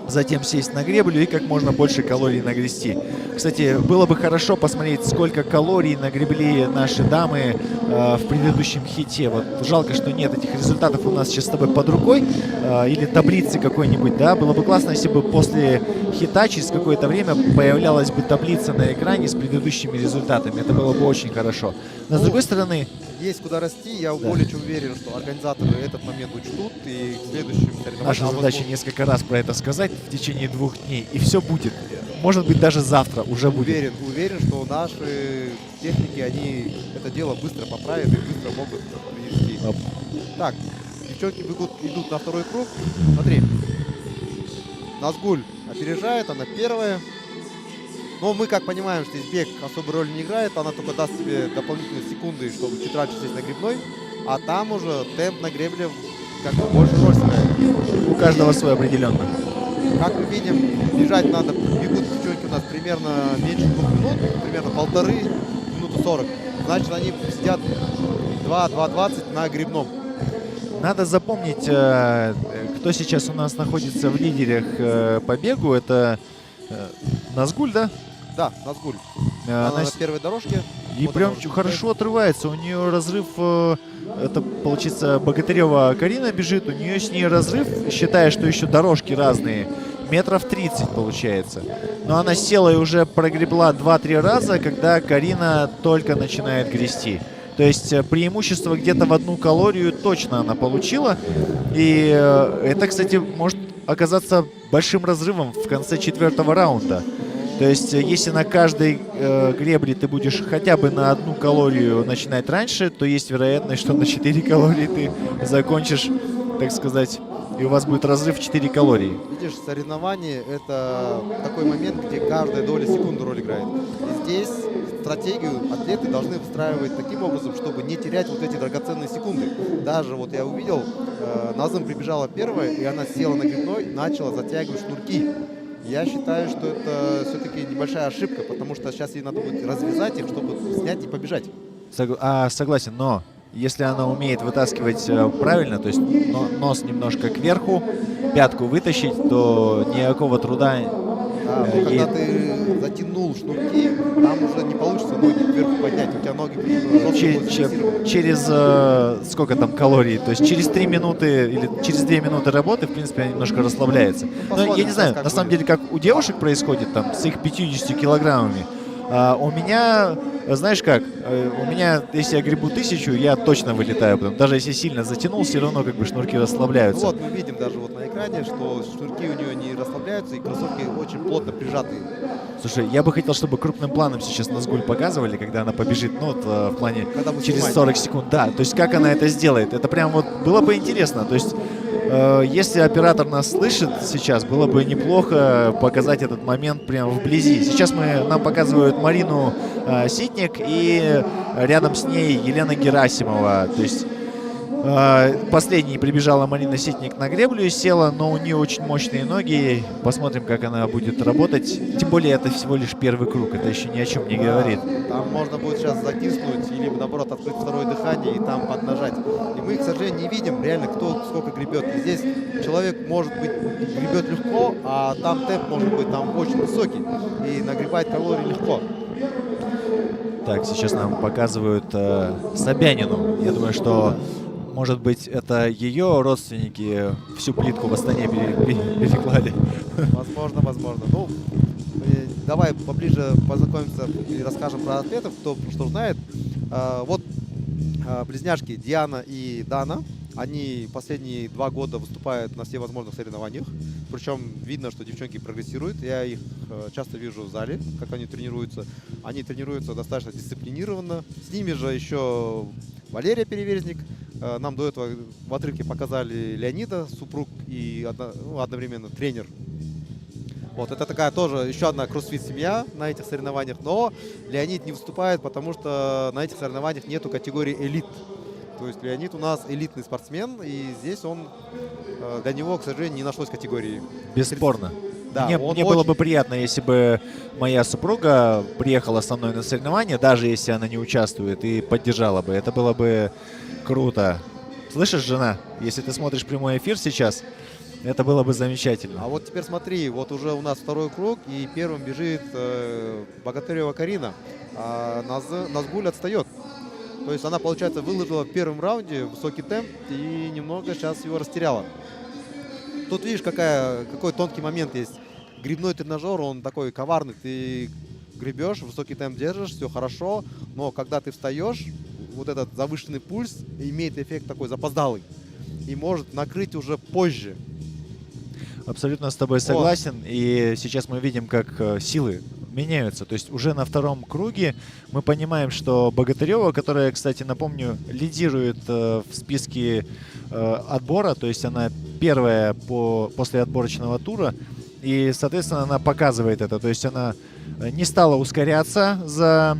затем сесть на греблю и как можно больше калорий нагрести. Кстати, было бы хорошо посмотреть, сколько калорий нагребли наши дамы в предыдущем хите. Вот жалко, что нет этих результатов у нас сейчас с тобой под рукой, или таблицы какой-нибудь, да. Было бы классно, если бы после хита через какое-то время появлялась бы таблица на экране с предыдущими результатами. Это было бы очень хорошо. Но с другой стороны... Есть куда расти, я более чем уверен, что организаторы этот момент учтут, и к следующим соревнованиям... Наша задача несколько раз про это сказать в течение 2 дней, и все будет. Может быть, даже завтра уже будет. Уверен, что наши техники, они это дело быстро поправят и быстро могут привести. Так, девчонки идут на второй круг. Смотри, Назгуль опережает, она первая. Но мы, как понимаем, что здесь бег особой роли не играет, она только даст тебе дополнительные секунды, чтобы чуть раньше сесть на гребной, а там уже темп на гребле как бы больше роль сыграет. У каждого свой определенно. Как мы видим, бежать надо, бегут девчонки у нас примерно меньше 2 минут, примерно 1,5 минуты 40. Значит, они сидят 2:20 на гребном. Надо запомнить, кто сейчас у нас находится в лидерах по бегу. Это Назгуль, да? Да, Назгуль. Она на первой дорожке. И вот прям хорошо отрывается. У нее разрыв, это получится Богатырева Карина бежит, у нее с ней разрыв, считая, что еще дорожки разные, метров 30 получается. Но она села и уже прогребла 2-3 раза, когда Карина только начинает грести. То есть преимущество где-то в 1 калорию точно она получила. И это, кстати, может оказаться большим разрывом в конце 4-го раунда. То есть, если на каждой гребле ты будешь хотя бы на 1 калорию начинать раньше, то есть вероятность, что на 4 калории ты закончишь, так сказать, и у вас будет разрыв в 4 калории. Видишь, соревнование — это такой момент, где каждая доля секунды роль играет. И здесь стратегию атлеты должны выстраивать таким образом, чтобы не терять вот эти драгоценные секунды. Даже вот я увидел, Назым прибежала первая, и она села на гребной, начала затягивать шнурки. Я считаю, что это все-таки небольшая ошибка, потому что сейчас ей надо будет развязать их, чтобы снять и побежать. Согласен, но если она умеет вытаскивать правильно, то есть нос немножко кверху, пятку вытащить, то никакого труда... Когда ты затянул шнурки, там уже не получится ноги кверху поднять. У тебя ноги через сколько там калорий, то есть через 3 минуты или через 2 минуты работы, в принципе, она немножко расслабляется. Но я не знаю, на самом деле, как у девушек происходит там с их 50 килограммами. У меня, знаешь как, у меня, если я гребу 1000, я точно вылетаю. Даже если сильно затянул, все равно как бы шнурки Ну расслабляются. вот мы видим даже вот на экране, что шнурки у нее не расслабляются и кроссовки очень плотно прижаты. Слушай, я бы хотел, чтобы крупным планом сейчас Назгуль показывали, когда она побежит, ну вот в плане Когда мы через снимаем. 40 секунд. Да, то есть как она это сделает. Это прям вот было бы интересно. То есть если оператор нас слышит сейчас, было бы неплохо показать этот момент прямо вблизи. Сейчас нам показывают Марину Ситник и рядом с ней Елена Герасимова. То есть последней прибежала Марина Ситник на греблю и села, но у нее очень мощные ноги. Посмотрим, как она будет работать. Тем более, это всего лишь первый круг. Это еще ни о чем не говорит. Там можно будет сейчас затиснуть или наоборот открыть второе дыхание и там поднажать. И мы, к сожалению, не видим реально, кто сколько гребет. И здесь человек, может быть, гребет легко, а там темп может быть там очень высокий. И нагребать калорий легко. Так, сейчас нам показывают Собянину. Я думаю, что, может быть, это ее родственники всю плитку в Астане переклали. Возможно, возможно. Ну, давай поближе познакомимся и расскажем про атлетов, кто что знает. Вот близняшки Диана и Дана. Они последние 2 года выступают на всевозможных соревнованиях. Причем видно, что девчонки прогрессируют. Я их часто вижу в зале, как они тренируются. Они тренируются достаточно дисциплинированно. С ними же еще Валерия Переверзник. Нам до этого в отрывке показали Леонида, супруг и одновременно тренер. Вот, это такая тоже еще одна кроссфит-семья на этих соревнованиях. Но Леонид не выступает, потому что на этих соревнованиях нету категории элит. То есть Леонид у нас элитный спортсмен, и здесь он, для него, к сожалению, не нашлось категории. Бесспорно. Да, мне он было очень- бы приятно, если бы моя супруга приехала со мной на соревнования, даже если она не участвует, и поддержала бы. Это было бы круто. Слышишь, жена, если ты смотришь прямой эфир сейчас, это было бы замечательно. А вот теперь смотри, вот уже у нас второй круг, и первым бежит Богатырева Карина, а Назгуль отстает. То есть она, получается, выложила в первом раунде высокий темп и немного сейчас его растеряла. Тут видишь, какой тонкий момент есть. Гребной тренажер, он такой коварный. Ты гребешь, высокий темп держишь, все хорошо, но когда ты встаешь, вот этот завышенный пульс имеет эффект такой запоздалый и может накрыть уже позже. Абсолютно с тобой согласен. И сейчас мы видим, как силы меняются. То есть уже на втором круге мы понимаем, что Богатырева, которая, кстати, напомню, лидирует в списке отбора, то есть она первая после отборочного тура, и, соответственно, она показывает это. То есть она не стала ускоряться за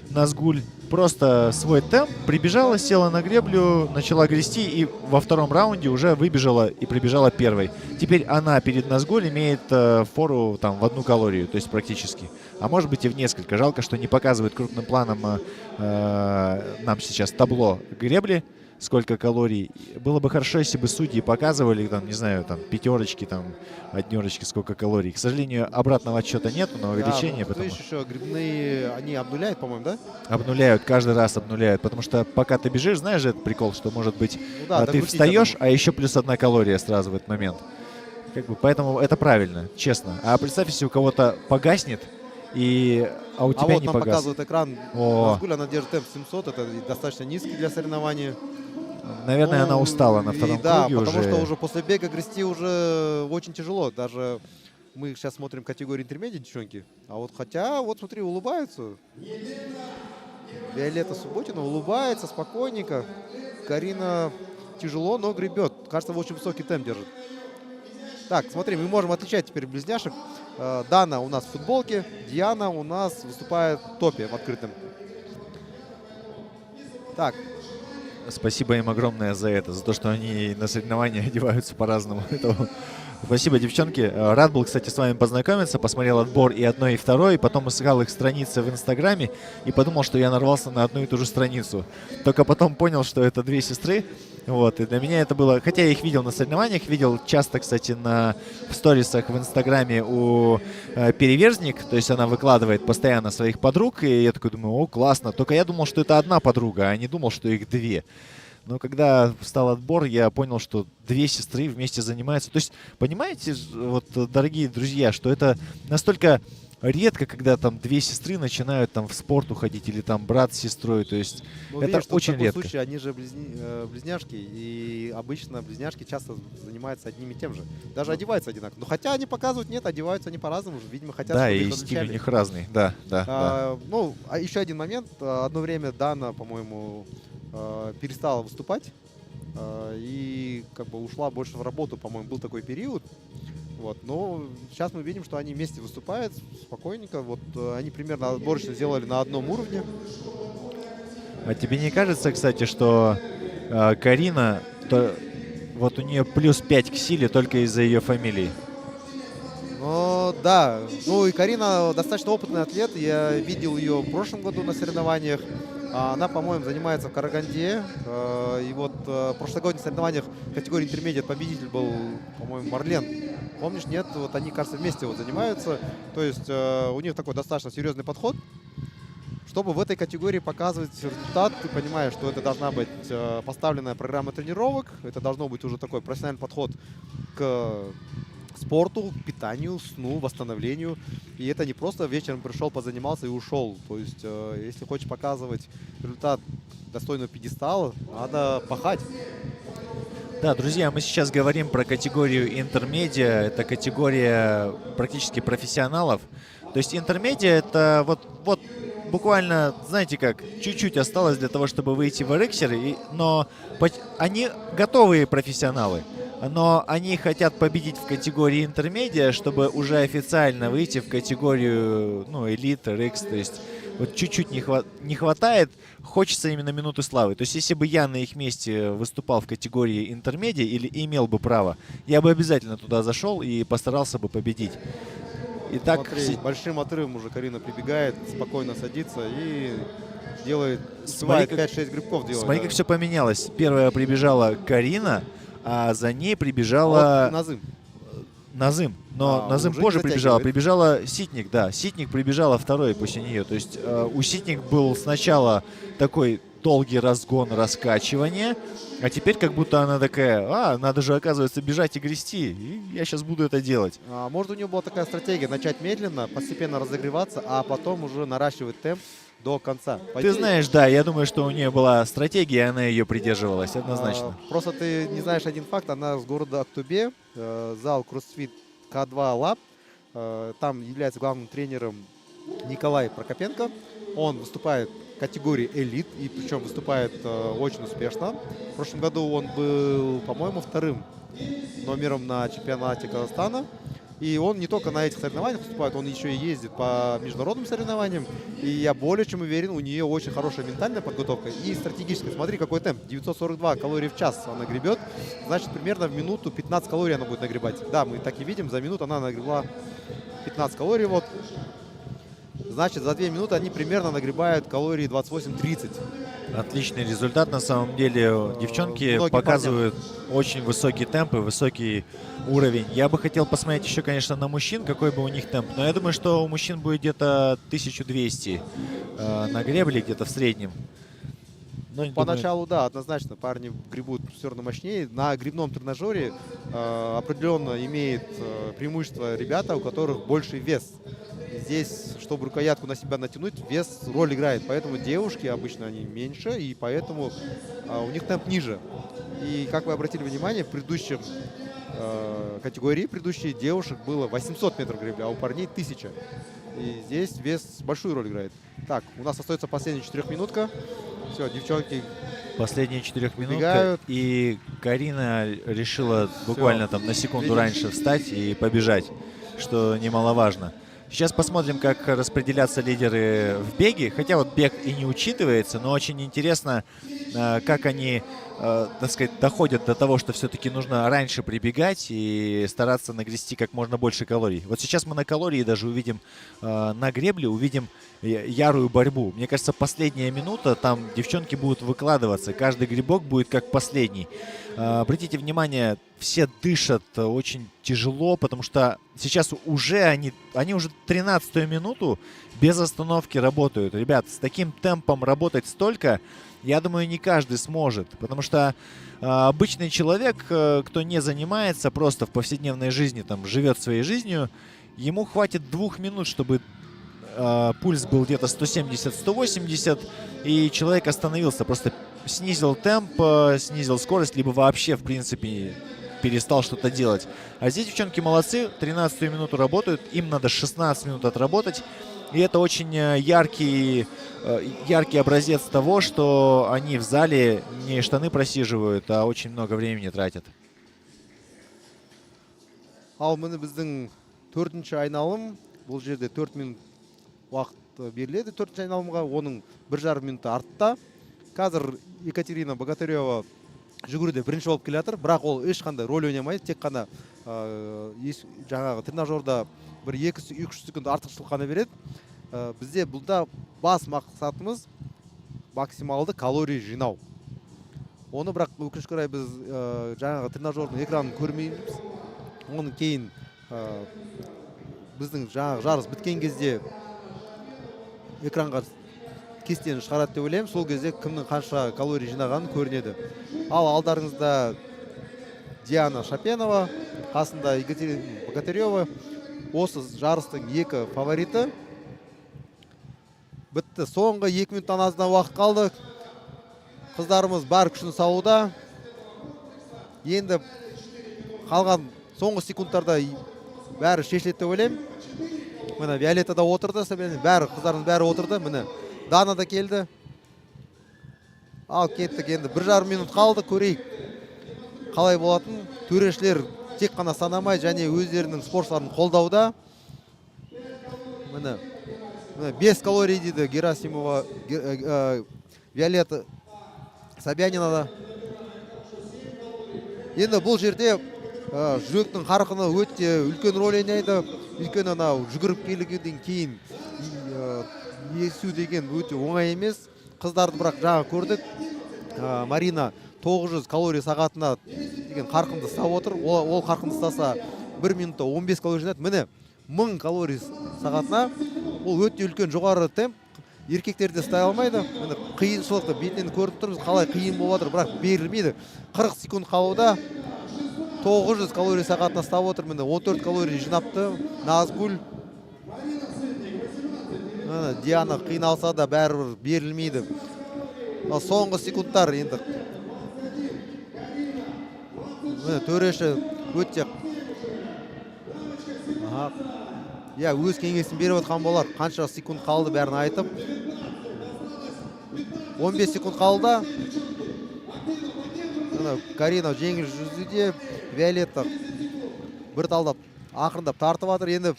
Назгуль, просто свой темп, прибежала, села на греблю, начала грести и во втором раунде уже выбежала и прибежала первой. Теперь она перед Назгуль имеет фору там в 1 калорию, то есть практически. А может быть и в несколько. Жалко, что не показывает крупным планом нам сейчас табло гребли, сколько калорий. Было бы хорошо, если бы судьи показывали, там, не знаю, там, 5-очки, там, 1-очки, сколько калорий. К сожалению, обратного отсчета нету на увеличение. Да, видишь, еще грибные, они обнуляют, по-моему, да? Обнуляют, каждый раз обнуляют. Потому что пока ты бежишь, знаешь же этот прикол, что может быть Ну да, ты докрутить встаешь, одному. а еще плюс 1 калория сразу в этот момент. Как бы, поэтому это правильно, честно. А представь, если у кого-то погаснет, а у тебя вот не нам погас. показывает экран. О. Назгуль, она держит темп 700, это достаточно низкий для соревнования. Наверное, она Ну, устала на и втором да, круге потому уже. что уже после бега грести уже очень тяжело. Даже мы сейчас смотрим категорию интермедиа девчонки. А вот хотя, вот смотри, улыбаются. Виолетта Субботина улыбается спокойненько. Карина тяжело, но гребет. Кажется, очень высокий темп держит. Так, смотри, мы можем отличать теперь близняшек. Дана у нас в футболке, Диана у нас выступает в топе в открытом. Так, Спасибо им огромное за это, за то, что они на соревнования одеваются по-разному. Спасибо, девчонки. Рад был, кстати, с вами познакомиться. Посмотрел отбор и одной, и второй. Потом искал их страницы в Инстаграме и подумал, что я нарвался на одну и ту же страницу. Только потом понял, что это 2 сестры. Вот, и для меня это было... Хотя я их видел на соревнованиях, видел часто, кстати, в сторисах в Инстаграме у Переверзник. То есть она выкладывает постоянно своих подруг. И я такой думаю, о, классно. Только я думал, что это одна подруга, а не думал, что их 2. Но когда встал отбор, я понял, что 2 сестры вместе занимаются. То есть, понимаете, вот, дорогие друзья, что это настолько редко, когда там две сестры начинают там в спорт уходить или там брат с сестрой. То есть Ну, это видишь, тут очень такой редко. случай, они же близняшки, и обычно близняшки часто занимаются одним и тем же. Даже одеваются одинаково. Но хотя они показывают, нет, одеваются они по-разному, видимо, хотят, Да, чтобы и их стиль у отличали. них разный. Да, да, да. Ну, а еще один момент. Одно время Дана, по-моему, перестала выступать и как бы ушла больше в работу, по-моему, был такой период. Вот, но сейчас мы видим, что они вместе выступают спокойненько. Вот они примерно отборочно сделали на одном уровне. А тебе не кажется, кстати, что Карина, вот у нее плюс 5 к силе только из-за ее фамилии? Ну, да. Ну и Карина достаточно опытный атлет. Я видел ее в прошлом году на соревнованиях. Она, по-моему, занимается в Караганде. И вот в прошлогодних соревнованиях в категории интермедиат победитель был, по-моему, Марлен. Помнишь, нет? Вот они, кажется, вместе вот занимаются. То есть у них такой достаточно серьезный подход. Чтобы в этой категории показывать результат, ты понимаешь, что это должна быть поставленная программа тренировок. Это должно быть уже такой профессиональный подход к спорту, питанию, сну, восстановлению. И это не просто вечером пришел, позанимался и ушел. То есть, если хочешь показывать результат достойного пьедестала, надо пахать. Да, друзья, мы сейчас говорим про категорию интермедиа. Это категория практически профессионалов. То есть интермедиа это вот буквально, знаете как, чуть-чуть осталось для того, чтобы выйти в RXer, но они готовые профессионалы. Но они хотят победить в категории интермедиа, чтобы уже официально выйти в категорию, ну, элит, RX. То есть вот чуть-чуть не хватает, хочется именно минуты славы. То есть если бы я на их месте выступал в категории интермедиа или имел бы право, я бы обязательно туда зашел и постарался бы победить. Итак, Смотри, большим отрывом уже Карина прибегает, спокойно садится и делает, успевает 5-6 грибков делать. Смотри, как все поменялось. Первая прибежала Карина, а за ней прибежала Вот Назым. Назым. Но Назым уже позже не прибежала. затягивает. Прибежала Ситник, да. Ситник прибежала второй после нее. То есть у Ситник был сначала такой долгий разгон, раскачивание, а теперь как будто она такая, надо же, оказывается, бежать и грести. И я сейчас буду это делать. Может, у нее была такая стратегия начать медленно, постепенно разогреваться, а потом уже наращивать темп до конца. Ты знаешь, да, я думаю, что у нее была стратегия, и она ее придерживалась, однозначно. Просто ты не знаешь один факт. Она с города Актубе, зал CrossFit К2 Lab. Там является главным тренером Николай Прокопенко. Он выступает в категории элит, и причем выступает очень успешно. В прошлом году он был, по-моему, вторым номером на чемпионате Казахстана. И он не только на этих соревнованиях выступает, он еще и ездит по международным соревнованиям. И я более чем уверен, у нее очень хорошая ментальная подготовка и стратегическая. Смотри, какой темп. 942 калорий в час она гребет. Значит, примерно в минуту 15 калорий она будет нагребать. Да, мы так и видим, за минуту она нагребла 15 калорий. Вот. Значит, за 2 минуты они примерно нагребают калорий 28-30. Отличный результат на самом деле. Девчонки Многим показывают очень высокий темп и высокий уровень. Я бы хотел посмотреть еще, конечно, на мужчин, какой бы у них темп. Но я думаю, что у мужчин будет где-то 1200 на гребле, где-то в среднем. Но, Поначалу, да, однозначно, парни гребут все равно мощнее. На гребном тренажере определенно имеет преимущество ребята, у которых больший вес. Здесь, чтобы рукоятку на себя натянуть, вес роль играет. Поэтому девушки обычно они меньше, и поэтому у них темп ниже. И как вы обратили внимание, в предыдущем категории предыдущей девушек было 800 метров гребли, а у парней 1000. И здесь вес большую роль играет. Так, у нас остается последняя 4-минутка. Все, девчонки. Последние 4 минуты. Убегают. И Карина решила буквально там на секунду раньше встать и побежать, что немаловажно. Сейчас посмотрим, как распределятся лидеры в беге. Хотя вот бег и не учитывается, но очень интересно, как они, так сказать, доходят до того, что все-таки нужно раньше прибегать и стараться нагрести как можно больше калорий. Вот сейчас мы на калории даже увидим на гребле, увидим ярую борьбу. Мне кажется, последняя минута, там девчонки будут выкладываться. Каждый грибок будет как последний. Обратите внимание, все дышат очень тяжело, потому что сейчас уже они уже 13-ю минуту без остановки работают. Ребят, с таким темпом работать столько, я думаю, не каждый сможет. Потому что обычный человек, кто не занимается, просто в повседневной жизни там живет своей жизнью, ему хватит 2 минут, чтобы пульс был где-то 170-180, и человек остановился, просто снизил темп, снизил скорость, либо вообще, в принципе, перестал что-то делать. А здесь девчонки молодцы, 13-ю минуту работают, им надо 16 минут отработать. И это очень яркий образец того, что они в зале не штаны просиживают, а очень много времени тратят. Ал міне біздің 4-ші айналым. Бұл жерде 4 минут уақыт беріледі 4-ші айналымға. Оның 1,5 минуты артта. Қазір Екатерина Богатырева жүгіруде бірінші болып келе жатыр, бірақ ол ешқандай рөл ойнамайды, тек қана жаңағы тренажерда бір 2-3 секунд артықшылық қана береді. Бізде бұлда бас мақсатымыз максималды калорий жинау. Оны бірақ өкінішке орай біз жаңағы тренажердің экранын көрмейміз. Оның кейін біздің жаңағы жарыс біткен кезде экранға кестені шығарады деп ойлаймын. Сол кезде кімнің қанша калорий жинағанын көрінеді. Ал алдарыңызда Диана Шапенова, қасында Екатерина Богатырева. Осы жарыстың 2 фавориті. Бітті. Соңғы 2 минуттан аздан уақыт қалды. Қыздарымыз бар күшін салуда. Енді қалған соңғы секундтарда бәрі шешіледі деп ойлаймын. Міне Виолетта да отырды, қыздарымыз бәрі отырды. Міне Дана да келді. Ал кеттік, енді 1,5 минут қалды, көрейік қалай болатын. Төрешілер тек қана санамай және өздерінің спортшыларын қолдауда. Міне 5 калорий дейді Герасимова, Виолетта Собянина да. Енді бұл жерде жүректің қарқыны өте үлкен рөл ойнайды. Үлкен анау жүгіріп келгеннен кейін есу деген өте оңай емес. Қыздарды бірақ жаңа көрдік. Марина 900 калорий сағатына деген қарқынды ұстап отыр. Ол қарқынды ұстаса 1 минутта 15 калорий жинайды. Міне 1000 калорий сағатына. Ол өте үлкен жоғары темп. Еркектерде ұстай алмайды. Міне қиыншылықты бетінен көріп тұрмыз, қалай қиын болып жатыр, бірақ берілмейді. 40 секунд қалуда 900 калорий сағатына ұстап отыр. Міне 14 калорий жинапты Назгүл. Диана қиналса да бәрібір берілмейді. Соңғы секундтар енді. Төреші өте өз кеңесін беріп отқан болар. Қанша секунд қалды бәрін айтып. 15 секунд қалды. Карина жеңіл жүзуде. Виолетта бір талдап ақырындап тартып жатыр. Енді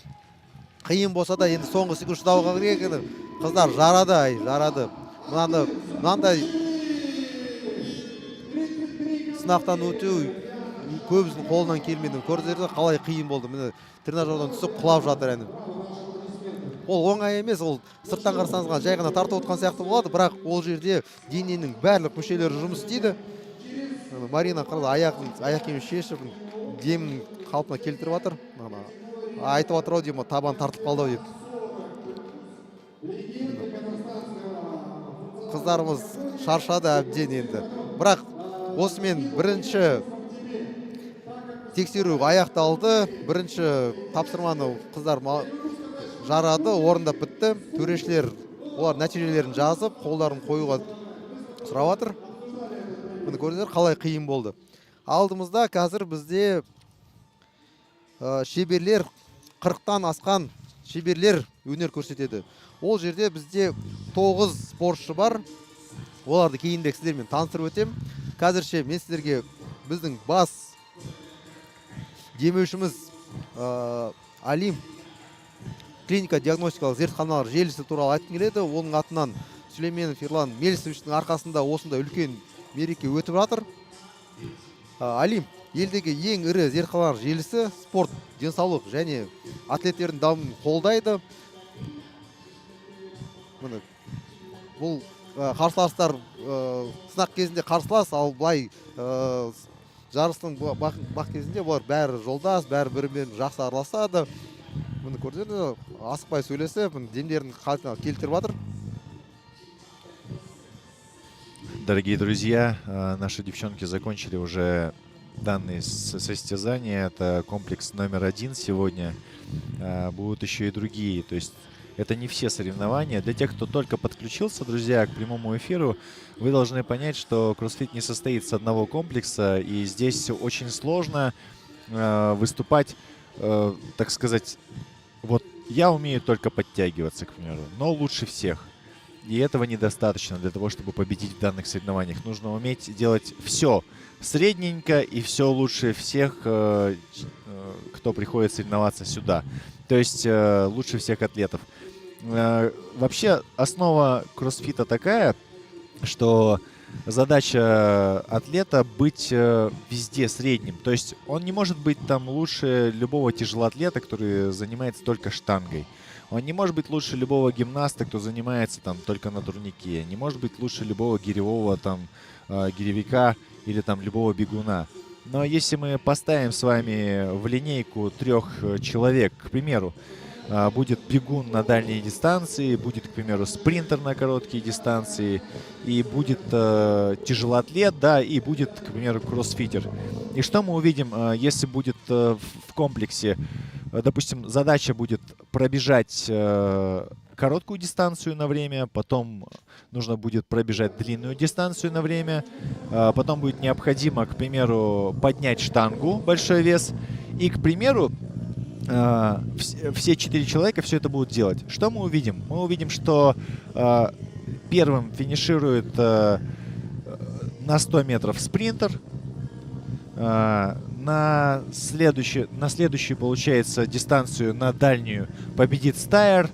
қиын болса да енді соңғы секунд шыдауға керек. Қыздар жарады. Мынандай сынақтан өту көбісінің қолынан келмеді. Көрдіңіздер қалай қиын болды. Міне тренажерден түсіп құлап жатыр енді. Ол оңай емес, ол сырттан қарасаңыз жай ғана тартып отқан сияқты болады, бірақ ол жерде дененің барлық мүшелері жұмыс істейді. Марина аяқ киімін шешіп, демін қалпына келтіріп жатыр. Айтып жатыр ау деймін, табан тартып қалды деп. Қыздарымыз шаршады әбден енді. Бірақ осымен бірінші тексеру аяқталды. Бірінші тапсырманы қыздар жарады, орындап бітті. Төрешілер олар нәтижелерін жазып, қолдарын қоюға сұрап жатыр. Міне көрдіңіздер қалай қиын болды. Алдымызда қазір бізде шеберлер, 40-тан асқан шеберлер өнер көрсетеді. Ол жерде бізде 9 спортшы бар. Оларды кейінірек сіздермен таныстырып өтем. Қазірше мен сіздерге біздің бас демеушіміз Алим клиника диагностикалық зертханалар желісі туралы айтқым келеді. Оның атынан Сүлейменов Ерлан Мелісовичтің арқасында осында үлкен мереке өтіп жатыр. Алим, елдегі ең ірі зертханалар желісі спорт, денсаулық және атлеттердің дамуын қолдайды. Бұл қарсыластар сынақ кезінде қарсылас, ал былай жарыстың бақ кезінде бұлар бәрі жолдас, бәрі бірімен жақсы араласады. Мұны көрдіңіздер, асықпай сөйлесіп, демдерін қалпына келтіріп жатыр. Дорогие друзья, наши девчонки закончили уже данные состязания. Это комплекс номер 1 сегодня. Будут еще и другие. То есть это не все соревнования. Для тех, кто только подключился, друзья, к прямому эфиру, вы должны понять, что кроссфит не состоит с одного комплекса. И здесь очень сложно выступать, так сказать, вот я умею только подтягиваться, к примеру, но лучше всех. И этого недостаточно для того, чтобы победить в данных соревнованиях. Нужно уметь делать все средненько и все лучше всех, кто приходит соревноваться сюда. То есть лучше всех атлетов. Вообще основа кроссфита такая, что задача атлета быть везде средним. То есть он не может быть там лучше любого тяжелоатлета, который занимается только штангой. Он не может быть лучше любого гимнаста, кто занимается там только на турнике. Не может быть лучше любого гиревого там гиревика или там любого бегуна. Но если мы поставим с вами в линейку 3 человек, к примеру, будет бегун на дальние дистанции, будет, к примеру, спринтер на короткие дистанции, и будет тяжелоатлет, да, и будет, к примеру, кроссфитер. И что мы увидим, если будет в комплексе, допустим, задача будет пробежать короткую дистанцию на время, потом нужно будет пробежать длинную дистанцию на время, потом будет необходимо, к примеру, поднять штангу, большой вес, и, к примеру, все 4 человека все это будут делать. Что мы увидим? Мы увидим, что первым финиширует на 100 метров спринтер, на следующую, получается, дистанцию, на дальнюю, победит стайер,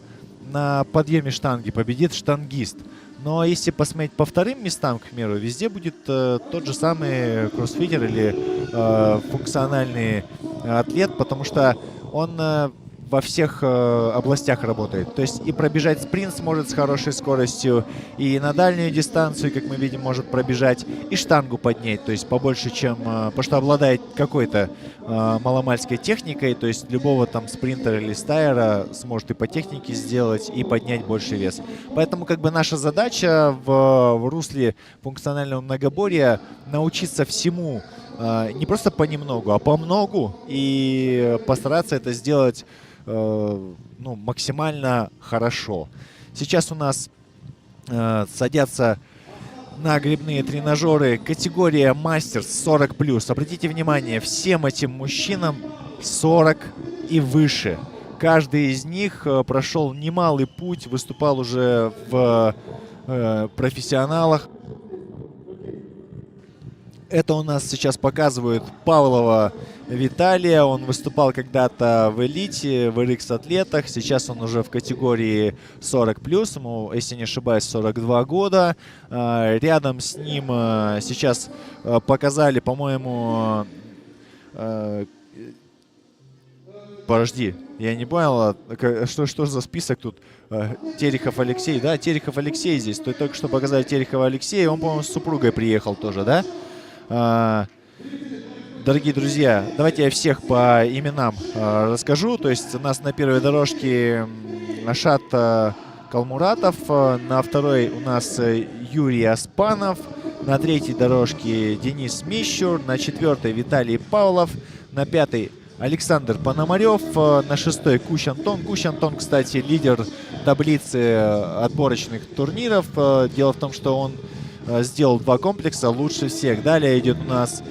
на подъеме штанги победит штангист. Но если посмотреть по вторым местам, к примеру, везде будет тот же самый кроссфитер или функциональный атлет, потому что он во всех областях работает. То есть и пробежать спринт сможет с хорошей скоростью, и на дальнюю дистанцию, как мы видим, может пробежать, и штангу поднять, то есть побольше, чем... Потому что обладает какой-то маломальской техникой, то есть любого там спринтера или стайера сможет и по технике сделать, и поднять больший вес. Поэтому как бы наша задача в русле функционального многоборья научиться всему, не просто понемногу, а помногу, и постараться это сделать максимально хорошо. Сейчас у нас садятся на гребные тренажеры категория Мастерс 40+. Обратите внимание, всем этим мужчинам 40 и выше. Каждый из них прошел немалый путь, выступал уже в профессионалах. Это у нас сейчас показывают Павлова Виталия. Он выступал когда-то в элите, в RX-атлетах. Сейчас он уже в категории 40+. Ему, если не ошибаюсь, 42 года. Рядом с ним сейчас показали, по-моему... Подожди, я не понял, что за список тут? Терехов Алексей, да? Терехов Алексей здесь. Только что показали Терехова Алексея. Он, по-моему, с супругой приехал тоже, да? Дорогие друзья, давайте я всех по именам расскажу. То есть у нас на первой дорожке Ашат Калмуратов, на второй у нас Юрий Аспанов, на третьей дорожке Денис Мищур, на четвертой Виталий Павлов, на пятой Александр Пономарев, на шестой Кущ Антон. Кущ Антон, кстати, лидер таблицы отборочных турниров. Дело в том, что он сделал 2 комплекса лучше всех. Далее идет у нас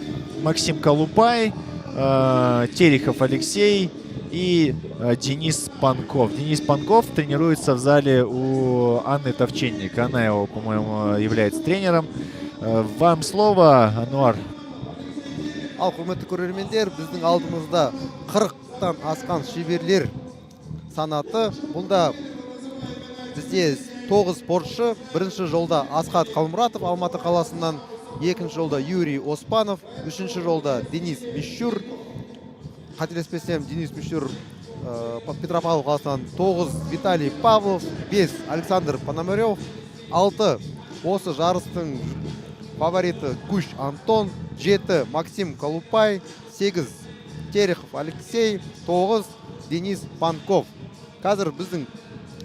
Максим Колупай, Терехов Алексей и Денис Панков. Денис Панков тренируется в зале у Анны Товченник. Она его, по-моему, является тренером. Вам слово, Ануар. Ал құрметті көрермендер, біздің алдымызда 40-тан асқан шеберлер санаты. Бұнда бізде 9 спортшы. Бірінші жолда Асхат Қалмұратов Алматы қаласынан, екінші жолда Юрий Оспанов, үшінші жолда Денис Мищур. Қателеспесем, Денис Мищур Петропавл қаласынан, 9 Виталий Павлов, 5 Александр Пономарев, 6 осы жарыстың фавориті Кущ Антон, 7 Максим Колупай, 8 Терехов Алексей, 9 Денис Панков. Қазір біздің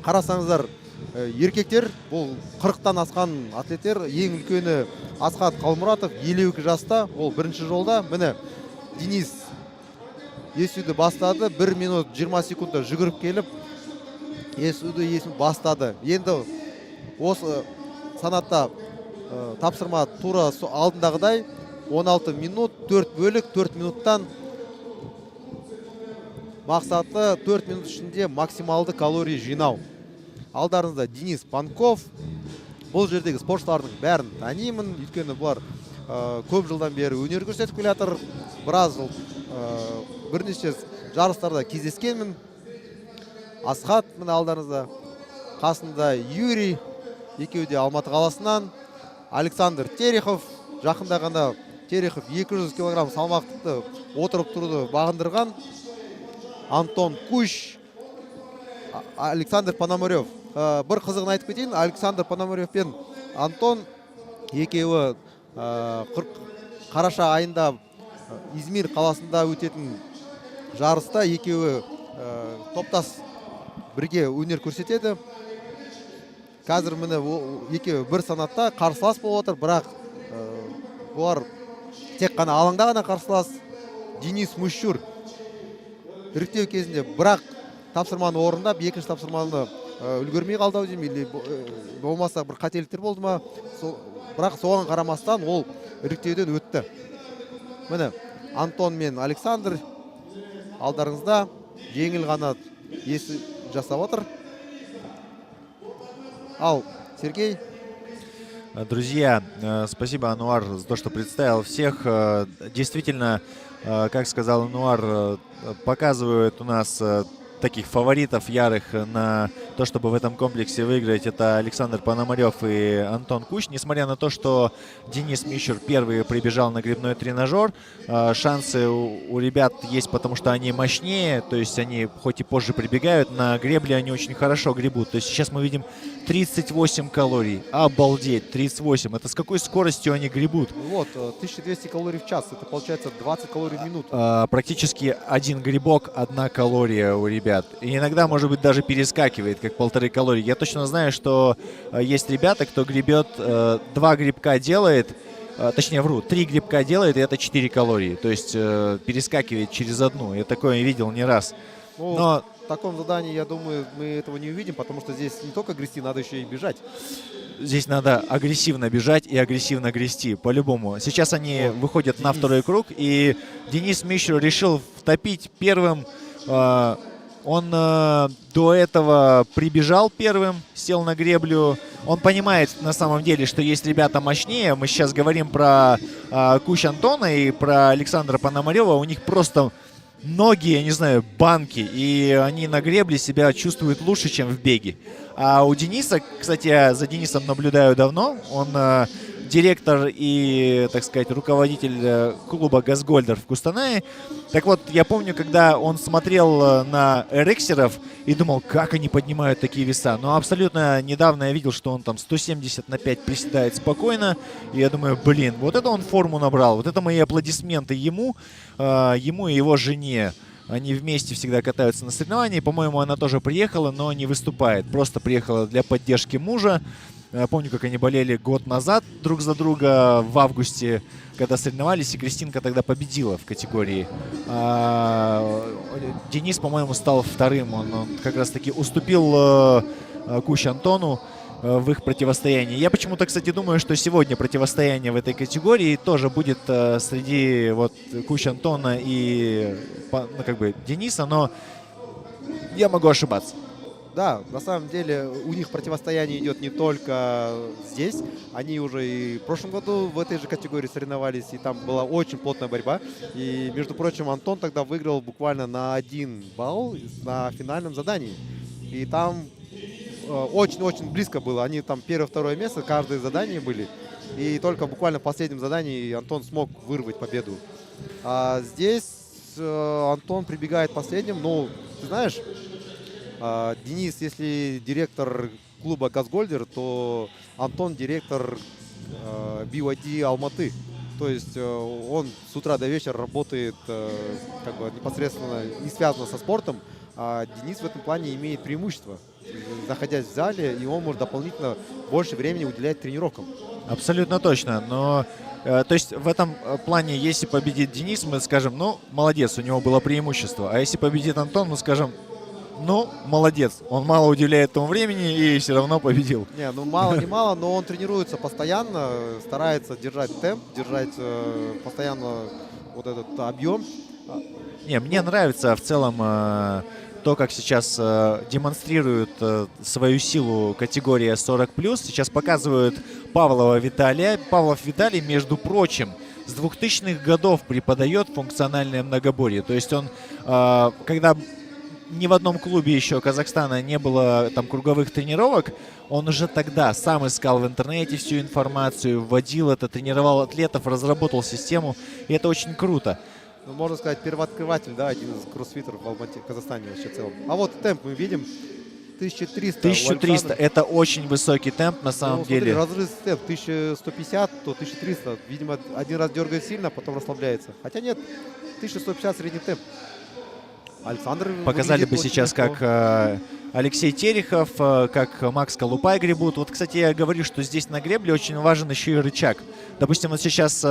қарасаңыздар, еркектер, бұл 40-тан асқан атлеттер. Ең үлкені Асхат Қалмұратов, 52 жаста, ол бірінші жолда. Міне, Денис есуді бастады. 1 минут 20 секундта жүгіріп келіп, есуді бастады. Енді осы санатта тапсырма тура алдындағыдай 16 минут, 4 бөлік, 4 минуттан мақсаты 4 минут ішінде максималды калорий жинау. Алдарыңызда Денис Панков. Бұл жердегі спортшылардың бәрін танимын, өйткені бұлар көп жылдан бері өнер көрсетіп келе жатыр. Біраз жыл бірнеше жарыстарда кездескенмін. Асхат міне алдарыңызда, қасында Юрий, екеуі де Алматы қаласынан. Александр Терехов, жақында ғана Терехов 200 кг салмақтықты отырып тұруды бағындырған. Антон Куш, Александр Пономарев. Бір қызығын айтып кетейін, Александр Пономарев пен Антон екеуі қараша айында Измир қаласында өтетін жарыста екеуі топтас бірге өнер көрсетеді. Қазір міне екеуі бір санатта қарсылас болып отыр, бірақ бұлар тек қана алаңда ғана қарсылас. Денис Мущур іріктеу кезінде бірақ тапсырманы орындап, екінші тапсырманы үлгермей қалды деймін, или болмаса бір қателіктер болды ма, бірақ соған қарамастан ол іріктеуден өтті. Міне Антон мен Александр алдарыңызда жеңіл ғана есі жасап отыр. Ал Сергей. Друзья, спасибо, Ануар, за то, что представил всех. Действительно, как сказал Ануар, показывают у нас таких фаворитов ярых на то, чтобы в этом комплексе выиграть. Это Александр Пономарев и Антон Куч. Несмотря на то, что Денис Мищур первый прибежал на гребной тренажер, шансы у ребят есть, потому что они мощнее, то есть они хоть и позже прибегают, на гребле они очень хорошо гребут. То есть сейчас мы видим 38 калорий. Обалдеть, 38. Это с какой скоростью они гребут? Вот, 1200 калорий в час. Это получается 20 калорий в минуту. Практически один грибок, 1 калория у ребят. И иногда, может быть, даже перескакивает, как 1,5 калории. Я точно знаю, что есть ребята, кто гребет, 2 грибка делает, точнее, вру, 3 грибка делает, и это 4 калории. То есть перескакивает через одну. Я такое видел не раз. Но в таком задании, я думаю, мы этого не увидим, потому что здесь не только грести, надо еще и бежать. Здесь надо агрессивно бежать и агрессивно грести, по-любому. Сейчас они выходят на второй круг, и Денис Мищур решил втопить первым. Он до этого прибежал первым, сел на греблю. Он понимает на самом деле, что есть ребята мощнее. Мы сейчас говорим про Куч Антона и про Александра Пономарева. У них просто ноги, я не знаю, банки. И они на гребле себя чувствуют лучше, чем в беге. А у Дениса, кстати, я за Денисом наблюдаю давно. Он директор и, так сказать, руководитель клуба «Газгольдер» в Кустанае. Так вот, я помню, когда он смотрел на эрексеров и думал, как они поднимают такие веса. Но абсолютно недавно я видел, что он там 170 на 5 приседает спокойно. И я думаю, блин, вот это он форму набрал. Вот это мои аплодисменты ему и его жене. Они вместе всегда катаются на соревновании. По-моему, она тоже приехала, но не выступает. Просто приехала для поддержки мужа. Я помню, как они болели год назад друг за друга в августе, когда соревновались, и Кристинка тогда победила в категории. Денис, по-моему, стал вторым. Он как раз-таки уступил Куч Антону в их противостоянии. Я почему-то, кстати, думаю, что сегодня противостояние в этой категории тоже будет среди вот Куч Антона и как бы Дениса, но я могу ошибаться. Да, на самом деле у них противостояние идет не только здесь. Они уже и в прошлом году в этой же категории соревновались, и там была очень плотная борьба. И, между прочим, Антон тогда выиграл буквально на 1 балл на финальном задании. И там очень-очень близко было. Они там 1-2 место, каждое задание были. И только буквально в последнем задании Антон смог вырвать победу. А здесь Антон прибегает последним. Ну, ты знаешь, Денис, если директор клуба «Газгольдер», то Антон директор BYD Алматы. То есть он с утра до вечера работает как бы непосредственно не связано со спортом, а Денис в этом плане имеет преимущество. Находясь в зале, и он может дополнительно больше времени уделять тренировкам. Абсолютно точно. Но, то есть в этом плане, если победит Денис, мы скажем, ну, молодец, у него было преимущество. А если победит Антон, мы скажем, ну, молодец. Он мало уделяет этому времени и все равно победил. Не, ну мало не мало, но он тренируется постоянно, старается держать темп, держать постоянно вот этот объем. Не, мне нравится в целом то, как сейчас демонстрируют свою силу категория 40+. Сейчас показывают Павлова Виталия. Павлов Виталий, между прочим, с 2000-х годов преподает функциональное многоборье. То есть он, когда ни в одном клубе еще Казахстана не было там круговых тренировок, он уже тогда сам искал в интернете всю информацию, вводил это, тренировал атлетов, разработал систему. И это очень круто. Ну, можно сказать, первооткрыватель, да, один из кроссфитеров в Алмате, в Казахстане вообще в целом. А вот темп мы видим, 1300. 1300 это очень высокий темп на самом смотри, деле. разрыв темп 1150, то 1300. Видимо, один раз дергает сильно, потом расслабляется. Хотя нет, 1150 средний темп. Александр Показали бы выглядит очень сейчас, легко. как Алексей Терехов, как Макс Колупай гребут. Вот, кстати, я говорю, что здесь на гребле очень важен еще и рычаг. Допустим, вот сейчас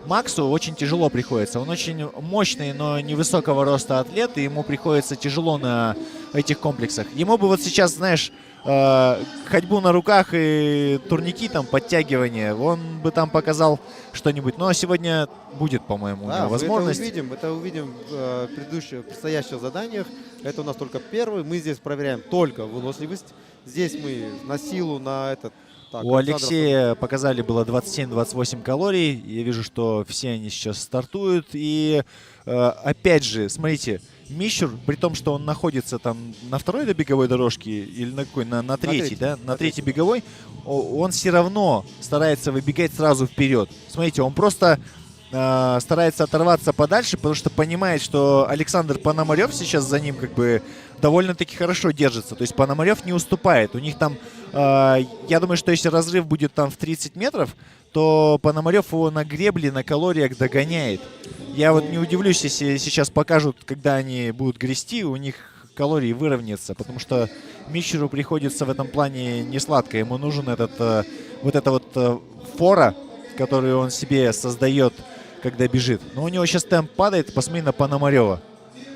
Максу очень тяжело приходится. Он очень мощный, но невысокого роста атлет, и ему приходится тяжело на этих комплексах. Ему бы вот сейчас, знаешь, ходьбу на руках и турники, там, подтягивания, он бы там показал что-нибудь. Но сегодня будет, по-моему, у него возможность. Это увидим в предстоящих заданиях. Это у нас только первый. Мы здесь проверяем только выносливость. Здесь мы на силу, на этот... Так, у Алексея показали было 27-28 калорий. Я вижу, что все они сейчас стартуют. И опять же, смотрите, Мищур, при том, что он находится там на второй беговой дорожке или на какой, на третьей, да, на третьей беговой, он все равно старается выбегать сразу вперед. Смотрите, он просто старается оторваться подальше, потому что понимает, что Александр Пономарев сейчас за ним как бы довольно-таки хорошо держится. То есть Пономарев не уступает. У них там, я думаю, что если разрыв будет там в 30 метров, то Пономарев его на гребле, на калориях догоняет. Я вот не удивлюсь, если сейчас покажут, когда они будут грести, у них калории выровняются, потому что Мищеру приходится в этом плане не сладко. Ему нужен этот, вот эта вот фора, которую он себе создает, когда бежит. Но у него сейчас темп падает, посмотри на Пономарева.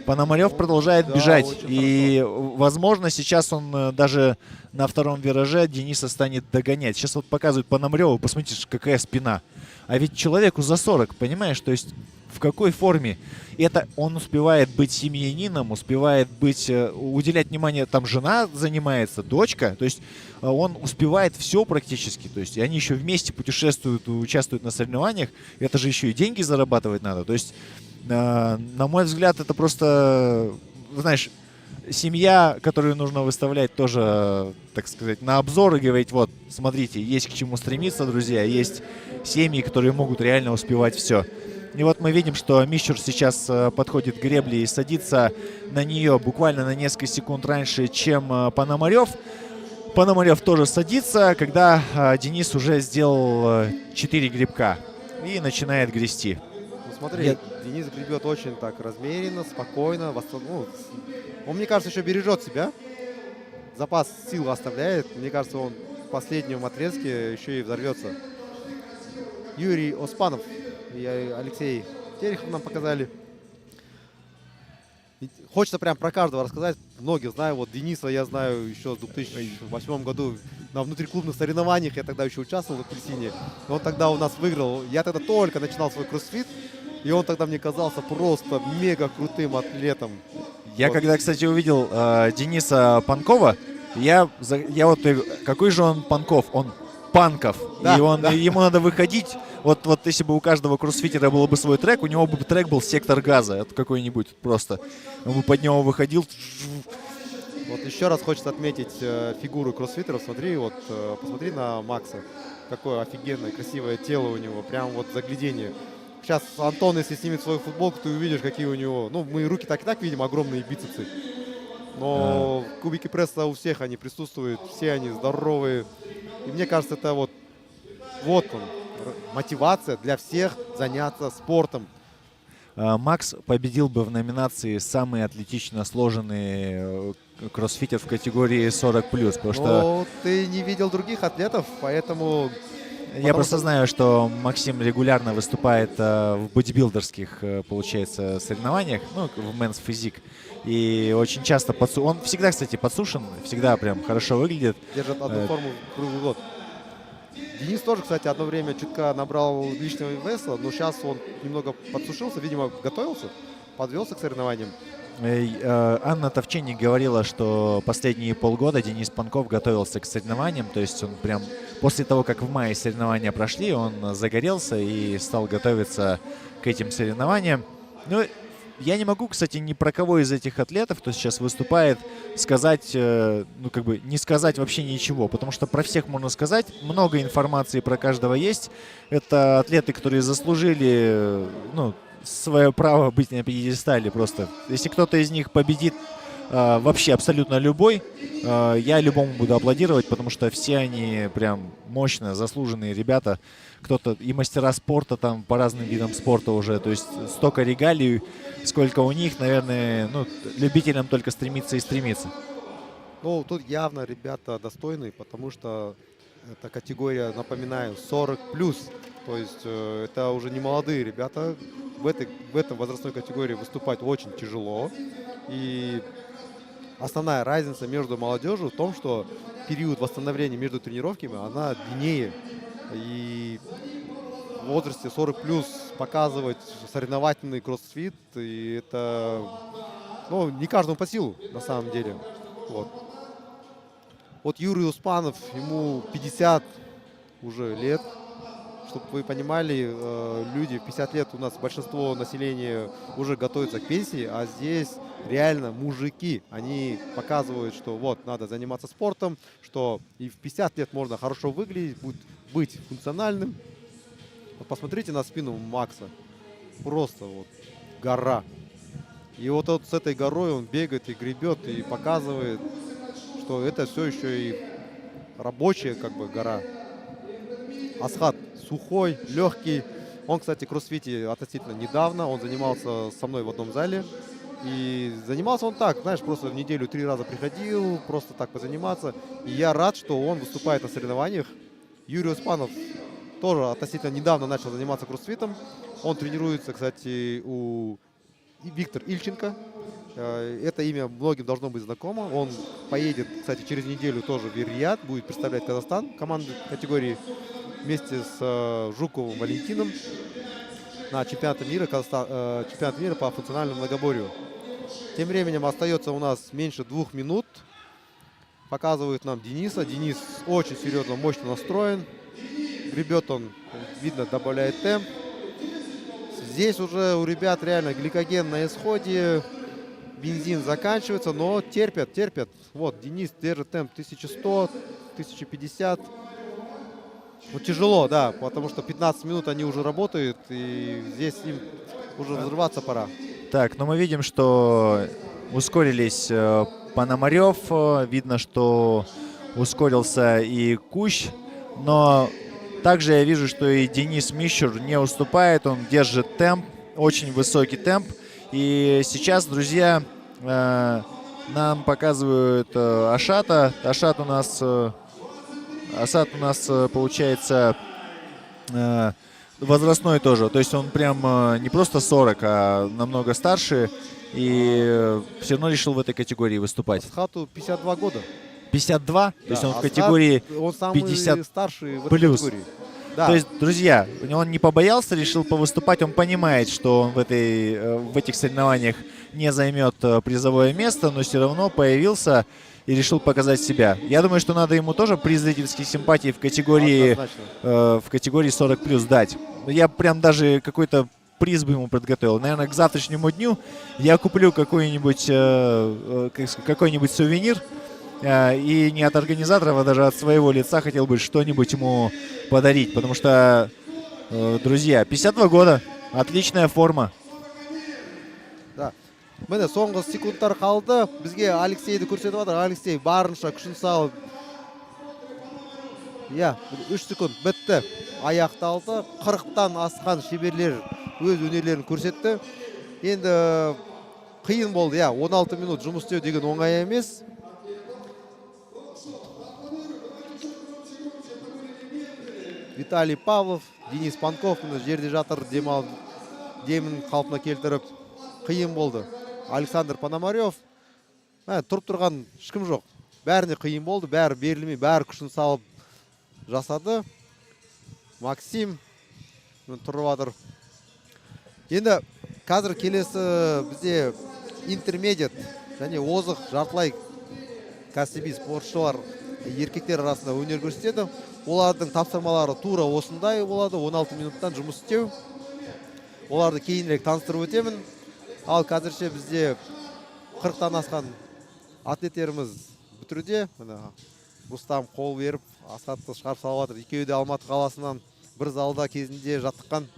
Пономарев продолжает бежать. И, возможно, сейчас он даже на втором вираже Дениса станет догонять. Сейчас вот показывают Пономареву, посмотрите, какая спина. А ведь человеку за 40, понимаешь? То есть в какой форме? Это он успевает быть семьянином, успевает быть, уделять внимание, там жена занимается, дочка. То есть он успевает все практически. То есть и они еще вместе путешествуют, участвуют на соревнованиях. Это же еще и деньги зарабатывать надо. То есть, на мой взгляд, это просто, знаешь, семья, которую нужно выставлять тоже, так сказать, на обзор и говорить, вот, смотрите, есть к чему стремиться, друзья, есть семьи, которые могут реально успевать все. И вот мы видим, что Мищур сейчас подходит к гребле и садится на нее буквально на несколько секунд раньше, чем Пономарев. Пономарев тоже садится, когда Денис уже сделал 4 гребка и начинает грести. Ну, смотри, Денис гребет очень так размеренно, спокойно. Он, мне кажется, еще бережет себя. Запас сил оставляет. Мне кажется, он в последнем отрезке еще и взорвется. Юрий Оспанов и Алексей Терехов нам показали. И хочется прям про каждого рассказать. Многих знаю. Вот Дениса я знаю еще в 2008 году на внутриклубных соревнованиях. Я тогда еще участвовал в апельсине. Он тогда у нас выиграл. Я тогда только начинал свой кроссфит. И он тогда мне казался просто мега крутым атлетом. Я когда, кстати, увидел Дениса Панкова, я вот, какой же он Панков? Он Панков. Да, и он, ему надо выходить. Вот если бы у каждого кроссфитера был бы свой трек, у него бы трек был «Сектор газа». Это какой-нибудь просто. Он бы под него выходил. Вот еще раз хочется отметить фигуру кроссфитеров. Смотри, вот посмотри на Макса. Какое офигенное, красивое тело у него. Прям вот заглядение. Сейчас Антон, если снимет свою футболку, ты увидишь, какие у него... Ну, мы руки так и так видим, огромные бицепсы. Но в кубике пресса у всех они присутствуют. Все они здоровые. И мне кажется, это вот он, мотивация для всех заняться спортом. Макс победил бы в номинации «Самый атлетично сложенный кроссфитер в категории 40+. Потому что... ты не видел других атлетов, поэтому... Я просто знаю, что Максим регулярно выступает в бодибилдерских, получается, соревнованиях, ну, в Men's Physique. И очень часто он всегда, кстати, подсушен, всегда прям хорошо выглядит. Держит одну форму круглый год. Денис тоже, кстати, одно время чутка набрал лишнего веса, но сейчас он немного подсушился, видимо, готовился, подвелся к соревнованиям. Анна Товченик говорила, что последние полгода Денис Панков готовился к соревнованиям, то есть он прям после того, как в мае соревнования прошли, он загорелся и стал готовиться к этим соревнованиям. Ну, я не могу, кстати, ни про кого из этих атлетов, кто сейчас выступает, сказать, ну, как бы, не сказать вообще ничего, потому что про всех можно сказать, много информации про каждого есть. Это атлеты, которые заслужили, ну, свое право быть на пьедестале просто. Если кто-то из них победит вообще абсолютно любой, я любому буду аплодировать, потому что все они прям мощные, заслуженные ребята. Кто-то и мастера спорта там по разным видам спорта уже. То есть столько регалий, сколько у них, наверное, ну, любителям только стремиться и стремиться. Ну, тут явно ребята достойные, потому что эта категория, напоминаю, 40+. То есть это уже не молодые ребята. В этой возрастной категории выступать очень тяжело. И основная разница между молодежью в том, что период восстановления между тренировками, она длиннее. И в возрасте 40+ показывать соревновательный кроссфит, и это, ну, не каждому по силу, на самом деле. Вот Юрий Успанов, ему 50 уже лет. Чтобы вы понимали, люди в 50 лет, у нас большинство населения уже готовится к пенсии, а здесь реально мужики, они показывают, что вот, надо заниматься спортом, что и в 50 лет можно хорошо выглядеть, быть функциональным. Вот посмотрите на спину Макса, просто вот гора. И вот с этой горой он бегает и гребет, и показывает, что это все еще и рабочая как бы гора. Асхат сухой, легкий. Он, кстати, в кроссфите относительно недавно. Он занимался со мной в одном зале. И занимался он так, знаешь, просто в неделю 3 раза приходил, просто так позаниматься. И я рад, что он выступает на соревнованиях. Юрий Успанов тоже относительно недавно начал заниматься кроссфитом. Он тренируется, кстати, у Виктора Ильченко. Это имя многим должно быть знакомо. Он поедет, кстати, через неделю тоже в Ир-Рияд, будет представлять Казахстан команды категории вместе с Жуковым Валентином на чемпионат мира по функциональному многоборью. Тем временем остается у нас меньше 2 минут. Показывают нам Дениса. Денис очень серьезно, мощно настроен. Гребет он, видно, добавляет темп. Здесь уже у ребят реально гликоген на исходе. Бензин заканчивается, но терпят. Вот, Денис держит темп 1100, 1050. Вот тяжело, да, потому что 15 минут они уже работают, и здесь им уже взрываться пора. Так, но мы видим, что ускорились Пономарев. Видно, что ускорился и Кущ. Но также я вижу, что и Денис Мищур не уступает. Он держит темп, очень высокий темп. И сейчас, друзья, нам показывают Ашата. Ашат у нас получается возрастной тоже. То есть он прям не просто 40, а намного старше. И все равно решил в этой категории выступать. Асхату 52 года. 52? Да, То есть он в Асхат, категории он самый 50 старший в этой плюс. категории. Да. То есть, друзья, он не побоялся, решил повыступать. Он понимает, что он в этих соревнованиях не займет призовое место, но все равно появился и решил показать себя. Я думаю, что надо ему тоже приз зрительских симпатий в категории 40+ дать. Я прям даже какой-то приз бы ему подготовил. Наверное, к завтрашнему дню я куплю какой-нибудь сувенир. И не от организаторов, а даже от своего лица хотел бы что-нибудь ему подарить. Потому что, друзья, 52 года, отличная форма. Да. Міне соңғы секундтар қалды. Бізге Алексейді көрсетіп жатыр. Алексей барынша күшін салып. Иә, 3 секунд бітті. Аяқталды. 40-тан асқан шеберлер өз өнерлерін көрсетті. Енді қиын болды. Иә, 16 минут жұмыс істеу деген оңай емес. Виталий Павлов, Денис Панков міне жерде жатыр, демін қалпына келтіріп. Қиын болды. Александр Пономарев. Тұрып тұрған ешкім жоқ. Бәріне қиын болды, бәрі берілмей, бәрі күшін салып жасады. Максим тұрып жатыр. Енді қазір келесі бізде интермедиат және озық жартылай кәсіби спортшылар еркектер арасында өнер көрсетеді. Олардың тапсырмалары тура осындай болады, 16 минуттан жұмыс істеу. Оларды кейінірек таныстырып өтемін. Ал қазірше бізде 40-тан асқан атлеттеріміз бітіруде. Рустам қол беріп, Асхатты шығарып салып жатыр. Екеуі де Алматы қаласынан бір залда кезінде жаттыққан.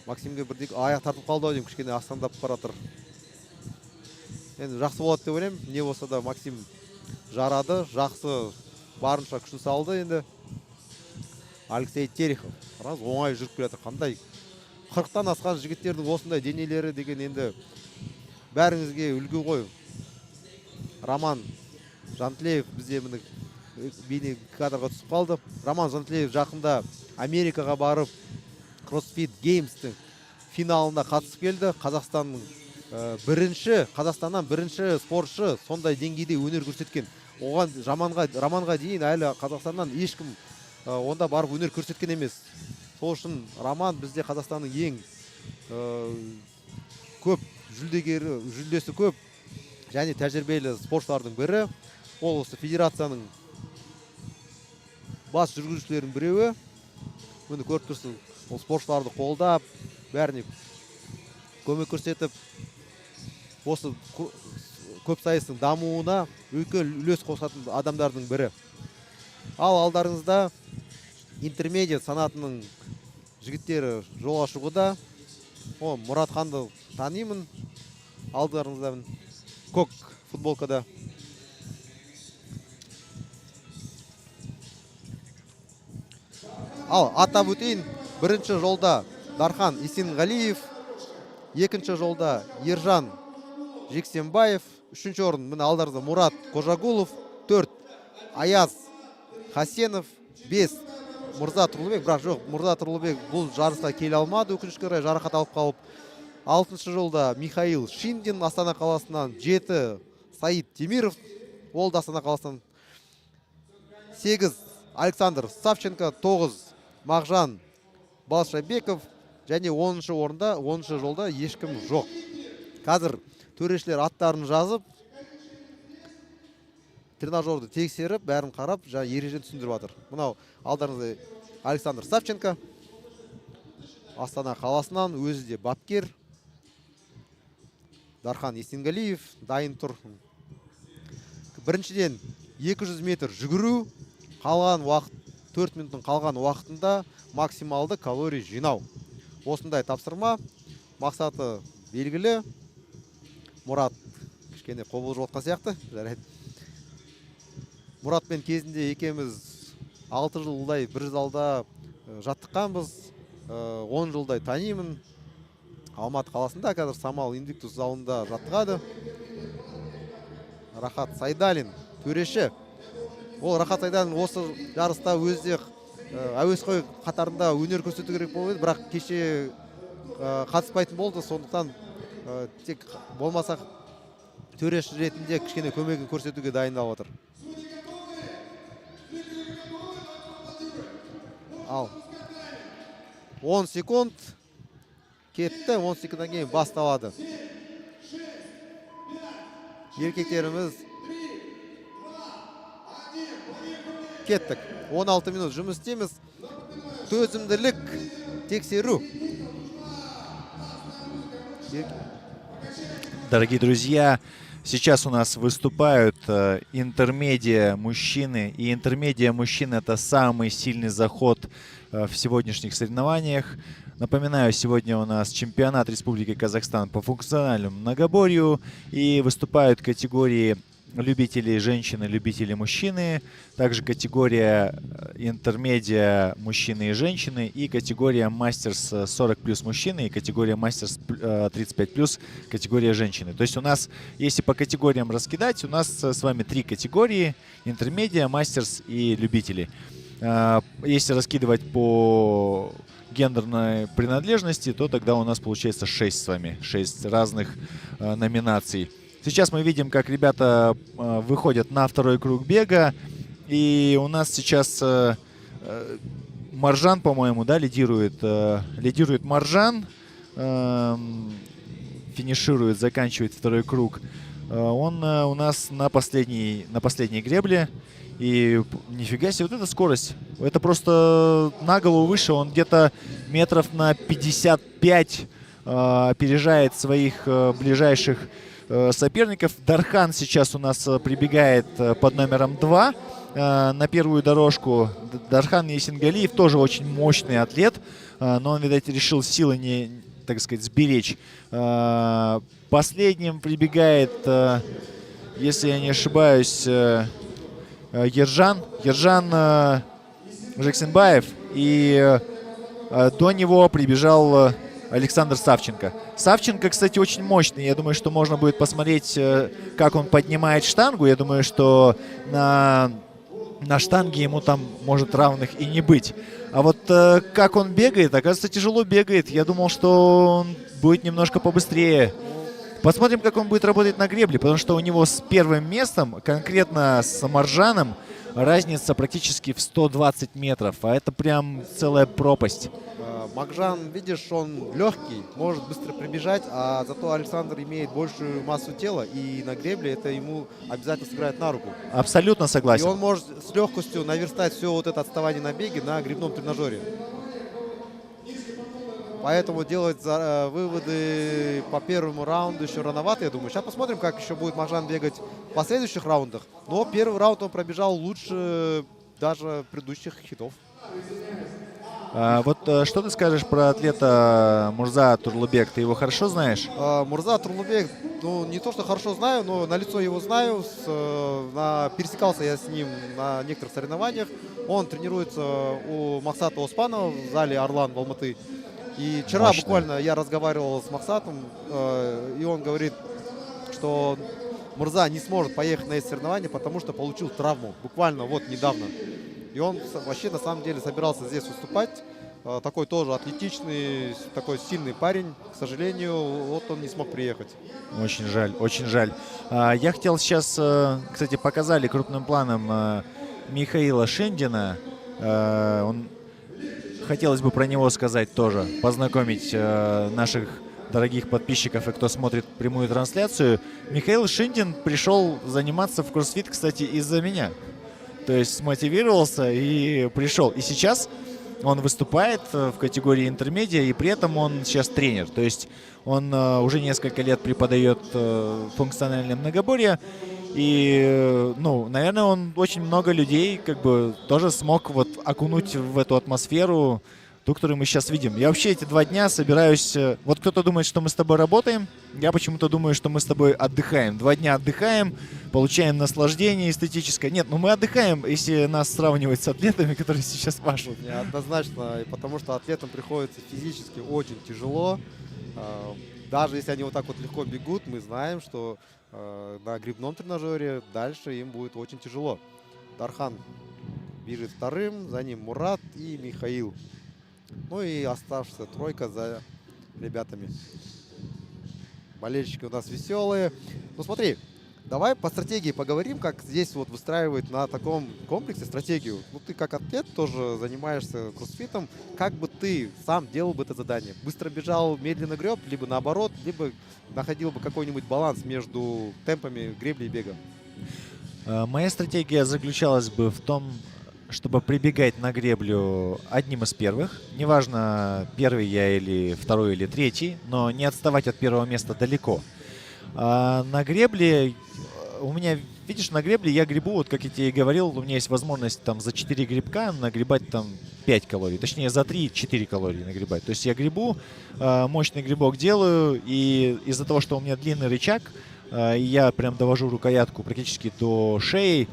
Максимге бірдей аяқ тартып қалды деймін, кішкене астандап баратыр. Енді жақсы болады деп ойлаймын. Не болса да Максим жарады, жақсы барынша күшін салды. Енді Алексей Терехов оңай жүріп келеді. Қандай 40-тан асқан жігіттердің осындай денелері деген енді бәріңізге үлгі ғой. Роман Жантілеев бізде бейне кадрға түсіп қалды. Роман Жантілеев жақында Америкаға барып CrossFit Games'тің финалында қатысып келді. Қазақстаннан бірінші спортшы сондай деңгейде өнер көрсеткен. Оған Романға дейін әлі Қазақстаннан ешкім онда барып өнер көрсеткен емес. Сол үшін Роман бізде Қазақстанның ең көп жүлдесі көп және тәжірибелі спортшылардың бірі. Ол осы федерацияның бас жүргізушілерінің біреуі. Мұны көріп тұрсың, ол спортшыларды қолдап, бәріне көмек көрсетіп, осы көп сайыстың дамуына үлкен үлес қосатын адамдардың бірі. Ал алдарыңызда интермедиат санатының жігіттері жолға шығуда. Мұратханды танимын. Алдарыңызда көк футболкада. Ал атап өтейін, бірінші жолда Дархан Есенғалиев, екінші жолда Ержан Жексенбаев, үшінші орын міне алдарыңызда Мурат Қожагулов, 4 Аяз Хасенов, 5 Мұрза Тұрлыбек, бірақ жоқ, Мұрза Тұрлыбек бұл жарысқа келе алмады, өкінішке орай жарақат алып қалып. 6-шы жолда Михаил Шиндин Астана қаласынан, 7 Саид Темиров, ол да Астана қаласынан, 8 Александр Савченко, 9 Мағжан Балшабеков және 10-шы орында, 10-шы жолда ешкім жоқ. Қазір төрешілер аттарын жазып, тренажерді тексеріп, бәрін қарап, ережені түсіндіріп жатыр. Мынау алдарыңызда Александр Савченко, Астана қаласынан, өзі де бапкер. Дархан Есенғалиев дайын тұр. Біріншіден 200 метр жүгіру, қалған уақыт 4 минуттың қалған уақытында максималды калорий жинау. Осындай тапсырма, мақсаты белгілі. Мұрат кішкене қобыл жолатқан сияқты, жарайды. Мұратпен кезінде екеміз 6 жылдай бір залда жаттыққанбыз, 10 жылдай танимын. Алматы қаласында қазір Самал Индиктус залында жаттығады. Рахат Сайдалин төреші. Ол Рахат Сайдалин осы жарыста өзі әуесқой қатарында өнер көрсету керек болды, бірақ кеше қатыспайтын болды, сондықтан тек болмаса төреші ретінде кішкене көмегін көрсетуге дайындалып отыр. Ал 10 секунд кетті, 10 секундтан кейін басталады. Еркектеріміз кеттік. 16 минут жұмыс істейміз. Төзімділік тексеру. Дорогие друзья, сейчас у нас выступают интермедиа мужчины. И интермедиа мужчины — это самый сильный заход в сегодняшних соревнованиях. Напоминаю, сегодня у нас чемпионат Республики Казахстан по функциональному многоборью. И выступают категории любители женщины, любители мужчины. Также категория интермедиа мужчины и женщины. И категория мастерс 40+ мужчины. И категория мастерс 35+ категория женщины. То есть у нас, если по категориям раскидать, у нас с вами 3 категории: интермедиа, мастерс и любители. Если раскидывать по гендерной принадлежности, то тогда у нас получается 6 с вами, 6 разных номинаций. Сейчас мы видим, как ребята выходят на второй круг бега, и у нас сейчас Маржан, по-моему, да, лидирует Маржан, финиширует, заканчивает второй круг. Он у нас на последней гребле. И нифига себе, вот эта скорость. Это просто на голову выше. Он где-то метров на 55 опережает своих ближайших соперников. Дархан сейчас у нас прибегает под номером 2 на первую дорожку. Дархан Есенгалиев тоже очень мощный атлет, но он, видать, решил силы не, так сказать, сберечь. Последним прибегает, если я не ошибаюсь, Ержан Жексенбаев, и до него прибежал Александр Савченко. Савченко, кстати, очень мощный. Я думаю, что можно будет посмотреть, как он поднимает штангу. Я думаю, что на штанге ему там может равных и не быть. А вот как он бегает, оказывается, тяжело бегает. Я думал, что он будет немножко побыстрее. Посмотрим, как он будет работать на гребле, потому что у него с первым местом, конкретно с Маржаном, разница практически в 120 метров, а это прям целая пропасть. Макжан, видишь, он легкий, может быстро прибежать, а зато Александр имеет большую массу тела, и на гребле это ему обязательно сыграет на руку. Абсолютно согласен. И он может с легкостью наверстать все вот это отставание на беге на гребном тренажере. Поэтому делать выводы по первому раунду еще рановато, я думаю. Сейчас посмотрим, как еще будет Маржан бегать в последующих раундах. Но первый раунд он пробежал лучше даже предыдущих хитов. Вот что ты скажешь про атлета Мурза Турлубек? Ты его хорошо знаешь? Мурза Турлубек, ну, не то, что хорошо знаю, но на лицо его знаю. Пересекался я с ним на некоторых соревнованиях. Он тренируется у Максата Оспанова в зале «Орлан» в Алматы. И вчера буквально я разговаривал с Максатом, и он говорит, что Мурза не сможет поехать на эти соревнования, потому что получил травму, буквально вот недавно. И он вообще на самом деле собирался здесь выступать. Такой тоже атлетичный, такой сильный парень. К сожалению, вот он не смог приехать. Очень жаль, очень жаль. Я хотел сейчас, кстати, показали крупным планом Михаила Шиндина. Хотелось бы про него сказать тоже, познакомить наших дорогих подписчиков и кто смотрит прямую трансляцию. Михаил Шиндин пришел заниматься в кроссфит, кстати, из-за меня. То есть смотивировался и пришел. И сейчас он выступает в категории интермедиа, и при этом он сейчас тренер. То есть он уже несколько лет преподает функциональное многоборье. И, ну, наверное, он очень много людей как бы тоже смог вот окунуть в эту атмосферу, ту, которую мы сейчас видим. Я вообще эти 2 дня собираюсь... Вот кто-то думает, что мы с тобой работаем. Я почему-то думаю, что мы с тобой отдыхаем. 2 дня отдыхаем, получаем наслаждение эстетическое. Нет, ну мы отдыхаем, если нас сравнивать с атлетами, которые сейчас пашут. Однозначно, потому что атлетам приходится физически очень тяжело. Даже если они вот так вот легко бегут, мы знаем, что на гребном тренажере дальше им будет очень тяжело. Дархан бежит вторым, за ним Мурат и Михаил. Ну и оставшаяся тройка за ребятами. Болельщики у нас веселые. Ну смотри, давай по стратегии поговорим, как здесь вот выстраивать на таком комплексе стратегию. Ну ты как атлет тоже занимаешься кроссфитом. Как бы ты сам делал бы это задание? Быстро бежал, медленно греб, либо наоборот, либо находил бы какой-нибудь баланс между темпами гребли и бега? Моя стратегия заключалась бы в том, чтобы прибегать на греблю одним из первых. Неважно, первый я или второй или третий, но не отставать от первого места далеко. На гребле у меня, видишь, на гребле я гребу, вот как я тебе и говорил, у меня есть возможность там за 4 грибка нагребать там 5 калорий. Точнее, за 3-4 калории нагребать. То есть я гребу, мощный грибок делаю, и из-за того, что у меня длинный рычаг, и я прям довожу рукоятку практически до шеи,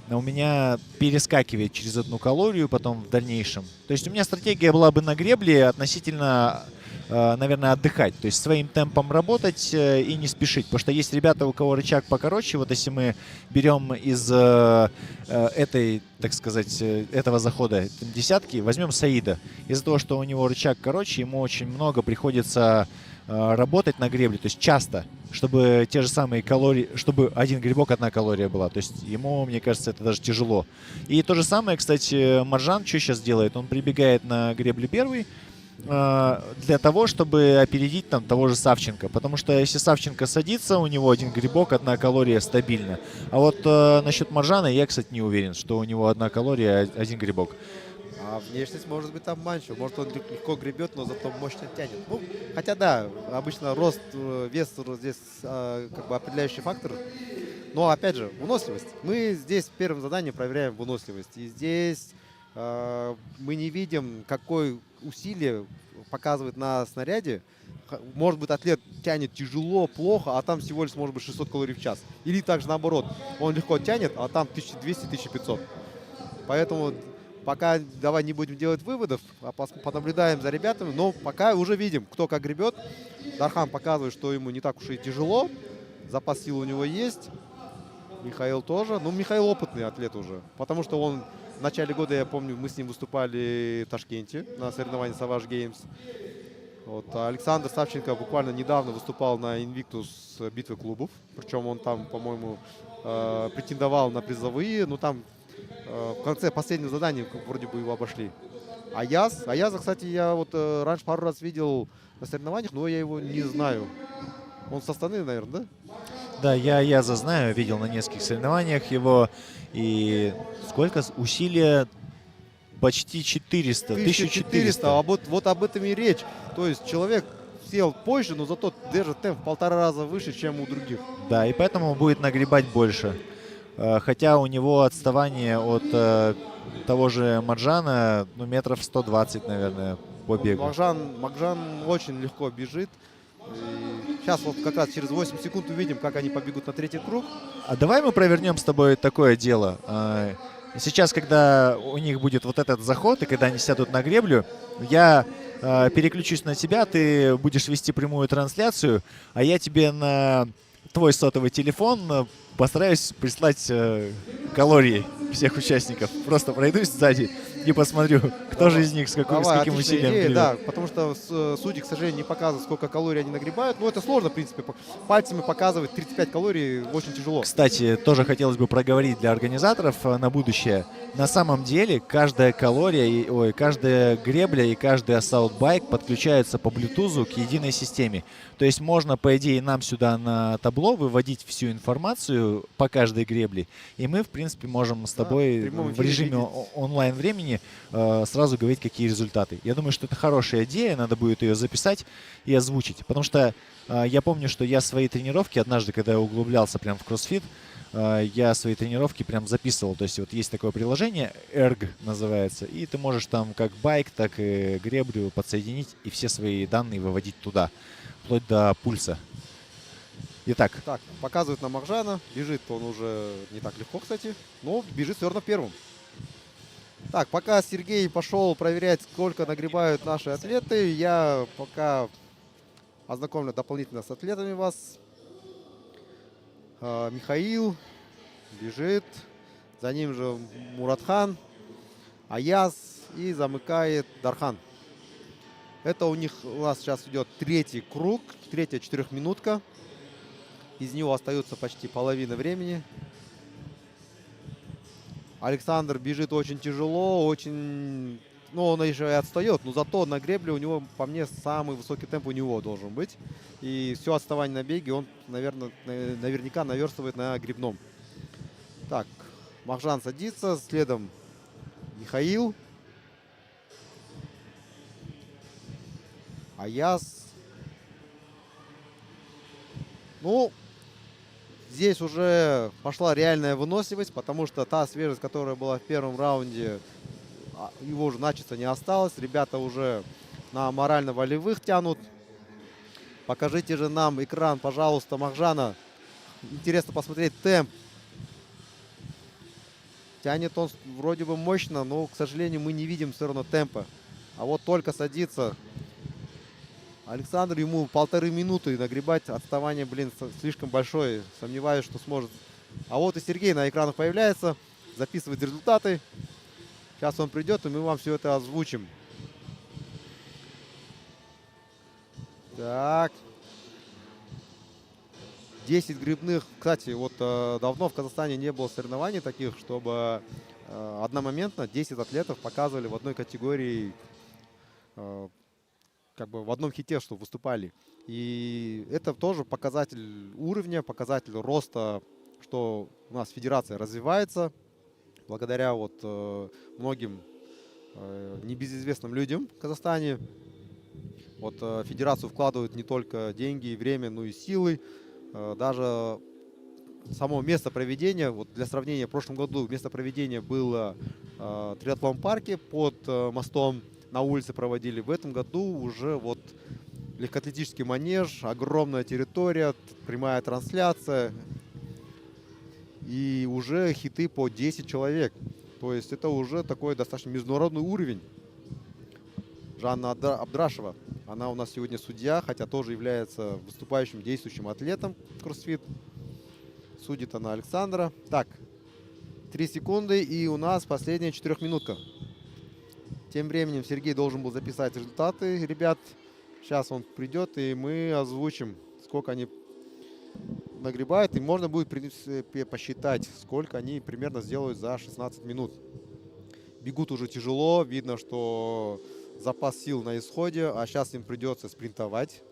у меня перескакивает через 1 калорию потом в дальнейшем. То есть у меня стратегия была бы на гребле относительно наверное, отдыхать. То есть своим темпом работать и не спешить. Потому что есть ребята, у кого рычаг покороче. Вот если мы берем из этой, так сказать, этого захода десятки, возьмем Саида. Из-за того, что у него рычаг короче, ему очень много приходится работать на гребле, то есть часто, чтобы те же самые калории, чтобы один грибок, одна калория была. То есть ему, мне кажется, это даже тяжело. И то же самое, кстати, Маржан что сейчас делает? Он прибегает на гребле первый для того, чтобы опередить там того же Савченко. Потому что если Савченко садится, у него один грибок, одна калория стабильно. А вот насчет Маржана я, кстати, не уверен, что у него одна калория, один грибок. А внешность может быть обманчива. Может, он легко гребет, но зато мощно тянет. Ну, хотя да, обычно рост, вес здесь как бы определяющий фактор. Но опять же, выносливость. Мы здесь первым заданием проверяем выносливость. И здесь мы не видим, какое усилие показывает на снаряде. Может быть, атлет тянет тяжело, плохо, а там всего лишь может быть 600 калорий в час. Или также наоборот, он легко тянет, а там 1200-1500. Поэтому пока давай не будем делать выводов, а понаблюдаем за ребятами. Но пока уже видим, кто как гребет. Дархан показывает, что ему не так уж и тяжело. Запас сил у него есть. Михаил тоже. Ну, Михаил опытный атлет уже. Потому что он в начале года, я помню, мы с ним выступали в Ташкенте на соревновании Savage Games. Вот. А Александр Савченко буквально недавно выступал на Invictus битвы клубов. Причем он там, по-моему, претендовал на призовые. Но там в конце последнего задания вроде бы его обошли. Аяза, кстати, я вот раньше пару раз видел на соревнованиях, но я его не знаю. Он со Астаны, наверное, да? Да, я знаю, видел на нескольких соревнованиях его. И сколько? Усилия почти 400. 1400. А вот об этом и речь. То есть человек сел позже, но зато держит темп в 1,5 раза выше, чем у других. Да, и поэтому будет нагребать больше. Хотя у него отставание от того же Маржана, ну, метров 120, наверное, по бегу. Маржан очень легко бежит. И сейчас вот как раз через 8 секунд увидим, как они побегут на третий круг. А давай мы провернем с тобой такое дело. Сейчас, когда у них будет вот этот заход, и когда они сядут на греблю, я переключусь на тебя, ты будешь вести прямую трансляцию, а я тебе на твой сотовый телефон постараюсь прислать калории всех участников. Просто пройдусь сзади и посмотрю, кто же из них с каким усилием гребет. Да, потому что судьи, к сожалению, не показывают, сколько калорий они нагребают. Но это сложно, в принципе. Пальцами показывать 35 калорий очень тяжело. Кстати, тоже хотелось бы проговорить для организаторов на будущее. На самом деле, каждая калория, каждая гребля и каждый ассаут-байк подключаются по Bluetooth к единой системе. То есть можно, по идее, нам сюда на табло выводить всю информацию по каждой гребле. И мы, в принципе, можем с тобой в режиме онлайн-времени сразу говорить, какие результаты. Я думаю, что это хорошая идея, надо будет ее записать и озвучить. Потому что я помню, что я свои тренировки однажды, когда я углублялся прям в кроссфит, я свои тренировки прям записывал. То есть вот есть такое приложение, Erg называется, и ты можешь там как байк, так и греблю подсоединить и все свои данные выводить туда, вплоть до пульса. Итак. Так, показывает нам Маржана. Бежит он уже не так легко, кстати, но бежит все равно первым. Так, пока Сергей пошел проверять, сколько нагребают наши атлеты, я пока ознакомлю дополнительно с атлетами вас. Михаил бежит, за ним же Муратхан, Аяз и замыкает Дархан. Это у нас сейчас идет третий круг, третья 4-минутка. Из него остается почти половина времени. Александр бежит очень тяжело, очень... Ну, он еще и отстает, но зато на гребле у него, по мне, самый высокий темп у него должен быть. И все отставание на беге он, наверное, наверняка наверстывает на гребном. Так, Маржан садится, следом Михаил. Аяз. Ну, здесь уже пошла реальная выносливость, потому что та свежесть, которая была в первом раунде, его уже начисто не осталось. Ребята уже на морально-волевых тянут. Покажите же нам экран, пожалуйста, Маржана. Интересно посмотреть темп. Тянет он вроде бы мощно, но, к сожалению, мы не видим все равно темпа. А вот только садится. Александр, ему 1,5 минуты нагребать. Отставание, блин, слишком большое. Сомневаюсь, что сможет. А вот и Сергей на экранах появляется. Записывает результаты. Сейчас он придет, и мы вам все это озвучим. Так. 10 грибных. Кстати, вот давно в Казахстане не было соревнований таких, чтобы одномоментно 10 атлетов показывали в одной категории, как бы в одном хите, что выступали. И это тоже показатель уровня, показатель роста, что у нас федерация развивается благодаря вот многим небезызвестным людям в Казахстане. Вот федерацию вкладывают не только деньги и время, но и силы. Даже само место проведения, вот для сравнения, в прошлом году место проведения было в триатлон-парке под мостом, на улице проводили. В этом году уже вот легкоатлетический манеж, огромная территория, прямая трансляция и уже хиты по 10 человек. То есть это уже такой достаточно международный уровень. Жанна Абдрашева, она у нас сегодня судья, хотя тоже является выступающим действующим атлетом кроссфит. Судит она Александра. Так, 3 секунды, и у нас последняя 4-минутка. Тем временем Сергей должен был записать результаты, ребят. Сейчас он придет, и мы озвучим, сколько они нагребают. И можно будет, в принципе, посчитать, сколько они примерно сделают за 16 минут. Бегут уже тяжело, видно, что запас сил на исходе, а сейчас им придется спринтовать,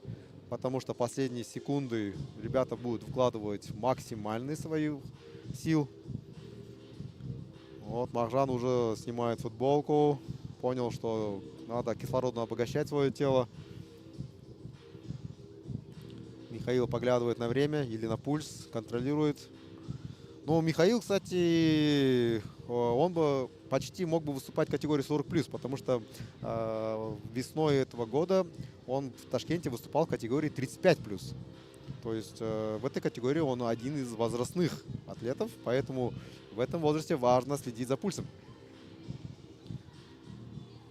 потому что последние секунды ребята будут вкладывать максимальные свои сил. Вот Махжан уже снимает футболку, понял, что надо кислородно обогащать свое тело. Михаил поглядывает на время или на пульс, контролирует. Ну, Михаил, кстати, он бы почти мог бы выступать в категории 40+, потому что весной этого года он в Ташкенте выступал в категории 35+. То есть в этой категории он один из возрастных атлетов, поэтому в этом возрасте важно следить за пульсом.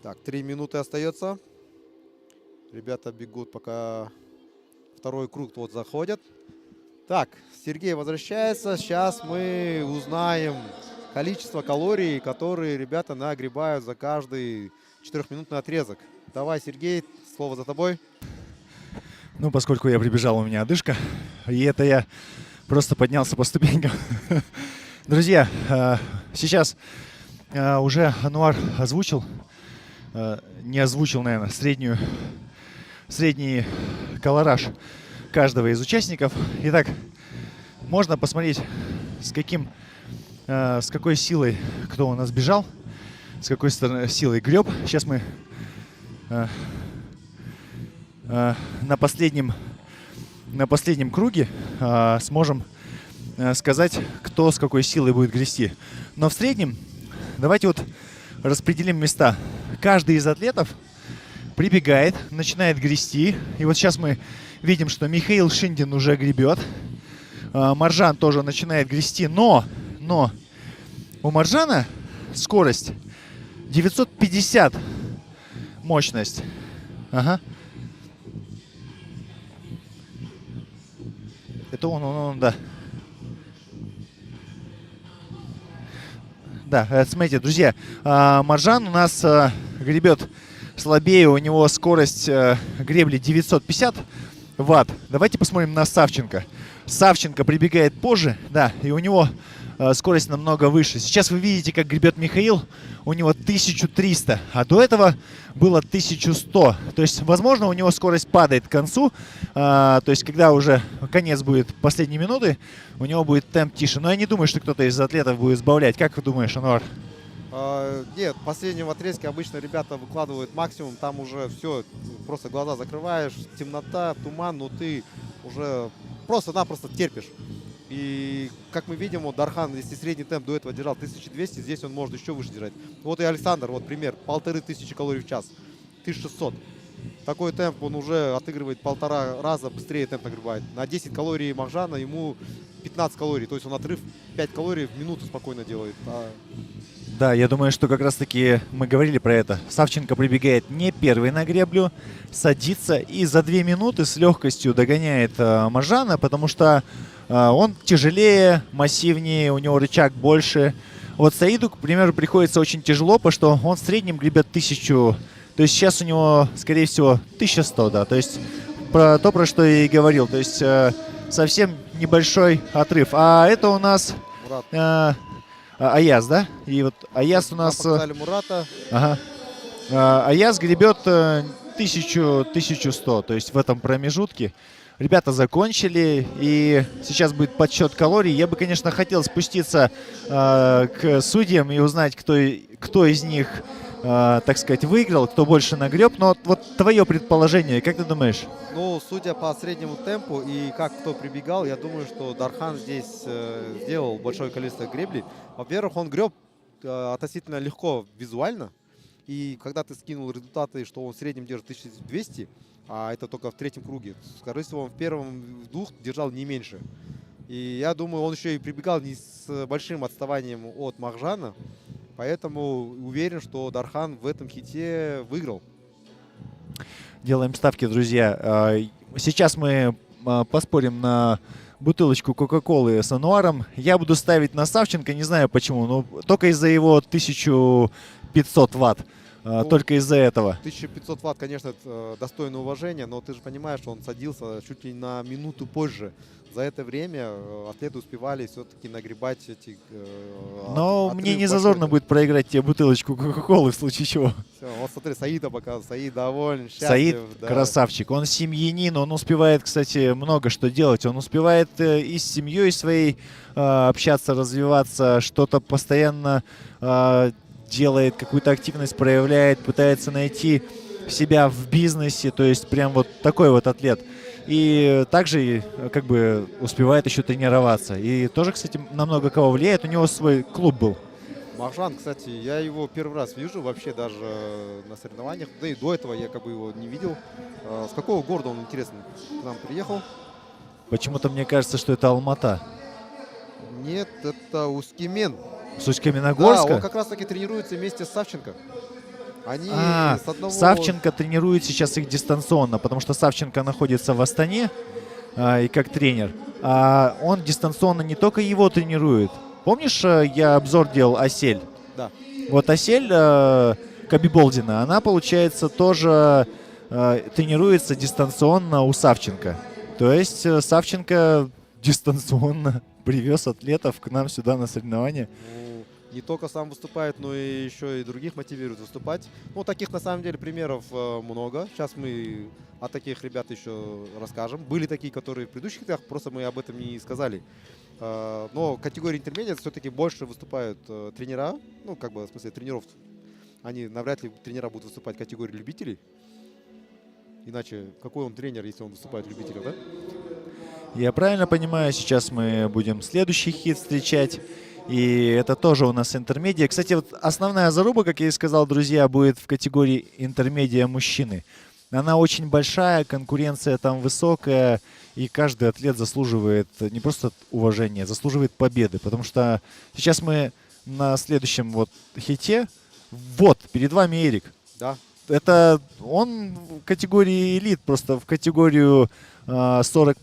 Так, 3 минуты остается. Ребята бегут, пока второй круг вот заходят. Так, Сергей возвращается. Сейчас мы узнаем количество калорий, которые ребята нагребают за каждый 4-минутный отрезок. Давай, Сергей, слово за тобой. Ну, поскольку я прибежал, у меня одышка, и это я просто поднялся по ступенькам. Друзья, сейчас уже Ануар озвучил, не озвучил, наверное, средний колораж каждого из участников. Итак, можно посмотреть, с какой силой кто у нас бежал, с какой силой греб. Сейчас мы на последнем круге сможем сказать, кто с какой силой будет грести. Но в среднем давайте вот распределим места. Каждый из атлетов прибегает, начинает грести. И вот сейчас мы видим, что Михаил Шиндин уже гребет. Маржан тоже начинает грести, но у Маржана скорость 950 мощность. Ага. Это он, да. Да, смотрите, друзья, Маржан у нас гребет слабее, у него скорость гребли 950 ватт. Давайте посмотрим на Савченко. Савченко прибегает позже, да, и у него скорость намного выше. Сейчас вы видите, как гребет Михаил, у него 1300, а до этого было 1100. То есть, возможно, у него скорость падает к концу, то есть, когда уже конец будет последней минуты, у него будет темп тише. Но я не думаю, что кто-то из атлетов будет сбавлять. Как вы думаешь, Ануар? Нет, в последнем отрезке обычно ребята выкладывают максимум, там уже все, просто глаза закрываешь, темнота, туман, но ты уже просто-напросто терпишь. И как мы видим, вот Дархан, если средний темп до этого держал 1200, здесь он может еще выше держать. Вот и Александр, вот пример, 1500 калорий в час, 1600. Такой темп он уже отыгрывает 1,5 раза быстрее темп нагребает. На 10 калорий Махжана ему 15 калорий, то есть он отрыв 5 калорий в минуту спокойно делает. Да, я думаю, что как раз-таки мы говорили про это. Савченко прибегает не первый на греблю, садится и за 2 минуты с легкостью догоняет Маржана, потому что он тяжелее, массивнее, у него рычаг больше. Вот Саиду, к примеру, приходится очень тяжело, потому что он в среднем гребет 1000. То есть сейчас у него, скорее всего, 1100, да. То есть про что я и говорил. То есть совсем небольшой отрыв. А это у нас Мурат. Аяз, да? И вот Аяз у нас... Показали Мурата. Ага. Аяз гребет 1100, то есть в этом промежутке. Ребята закончили, и сейчас будет подсчет калорий. Я бы, конечно, хотел спуститься к судьям и узнать, кто из них, так сказать, выиграл, кто больше нагреб. Но вот твое предположение, как ты думаешь? Ну, судя по среднему темпу и как кто прибегал, я думаю, что Дархан здесь сделал большое количество греблей. Во-первых, он греб относительно легко визуально. И когда ты скинул результаты, что он в среднем держит 1200, а это только в 3-м круге, скорее всего, он в первом 2 держал не меньше. И я думаю, он еще и прибегал не с большим отставанием от Маржана. Поэтому уверен, что Дархан в этом хите выиграл. Делаем ставки, друзья. Сейчас мы поспорим на бутылочку Кока-Колы с ануаром. Я буду ставить на Савченко, не знаю почему, но только из-за его 1500 ватт. Только из-за этого. 1500 ватт, конечно, это достойное уважение, но ты же понимаешь, что он садился чуть ли на минуту позже. За это время атлеты успевали все-таки нагребать эти... Но мне не зазорно будет проиграть тебе бутылочку Кока-Колы в случае чего. Все, вот смотри, Саида показывает, Саид доволен, счастлив. Саид да. красавчик, он семьянин, он успевает, кстати, много что делать. Он успевает и с семьей своей общаться, развиваться, что-то постоянно делает, какую-то активность проявляет, пытается найти себя в бизнесе, то есть прям вот такой вот атлет. И также как бы успевает еще тренироваться. И тоже, кстати, на много кого влияет. У него свой клуб был. Маржан, кстати, я его первый раз вижу вообще даже на соревнованиях. Да и до этого я как бы его не видел. С какого города он, интересно, к нам приехал? Почему-то мне кажется, что это Алмата. Нет, это Ускимен. С Усть-Каменогорска? Да, он как раз таки тренируется вместе с Савченко. Они с одного... Савченко тренирует сейчас их дистанционно, потому что Савченко находится в Астане и как тренер. А он дистанционно не только его тренирует. Помнишь, я обзор делал Асель? Да. Вот Асель Кабиболдина, она, получается, тоже тренируется дистанционно у Савченко. То есть Савченко дистанционно привез атлетов к нам сюда на соревнования. Не только сам выступает, но и еще и других мотивирует выступать. Ну, таких на самом деле примеров много. Сейчас мы о таких ребят еще расскажем. Были такие, которые в предыдущих летах, просто мы об этом не сказали. Но в категории интермедиат все-таки больше выступают тренера. Ну, как бы в смысле тренеров. Они навряд ли тренера будут выступать в категории любителей. Иначе какой он тренер, если он выступает любителем, да? Я правильно понимаю, сейчас мы будем следующий хит встречать. И это тоже у нас интермедиа. Кстати, вот основная заруба, как я и сказал, друзья, будет в категории интермедиа мужчины. Она очень большая, конкуренция там высокая, и каждый атлет заслуживает не просто уважения, заслуживает победы. Потому что сейчас мы на следующем вот хите. Вот, перед вами Эрик. Да. Это он в категории элит, просто в категорию 40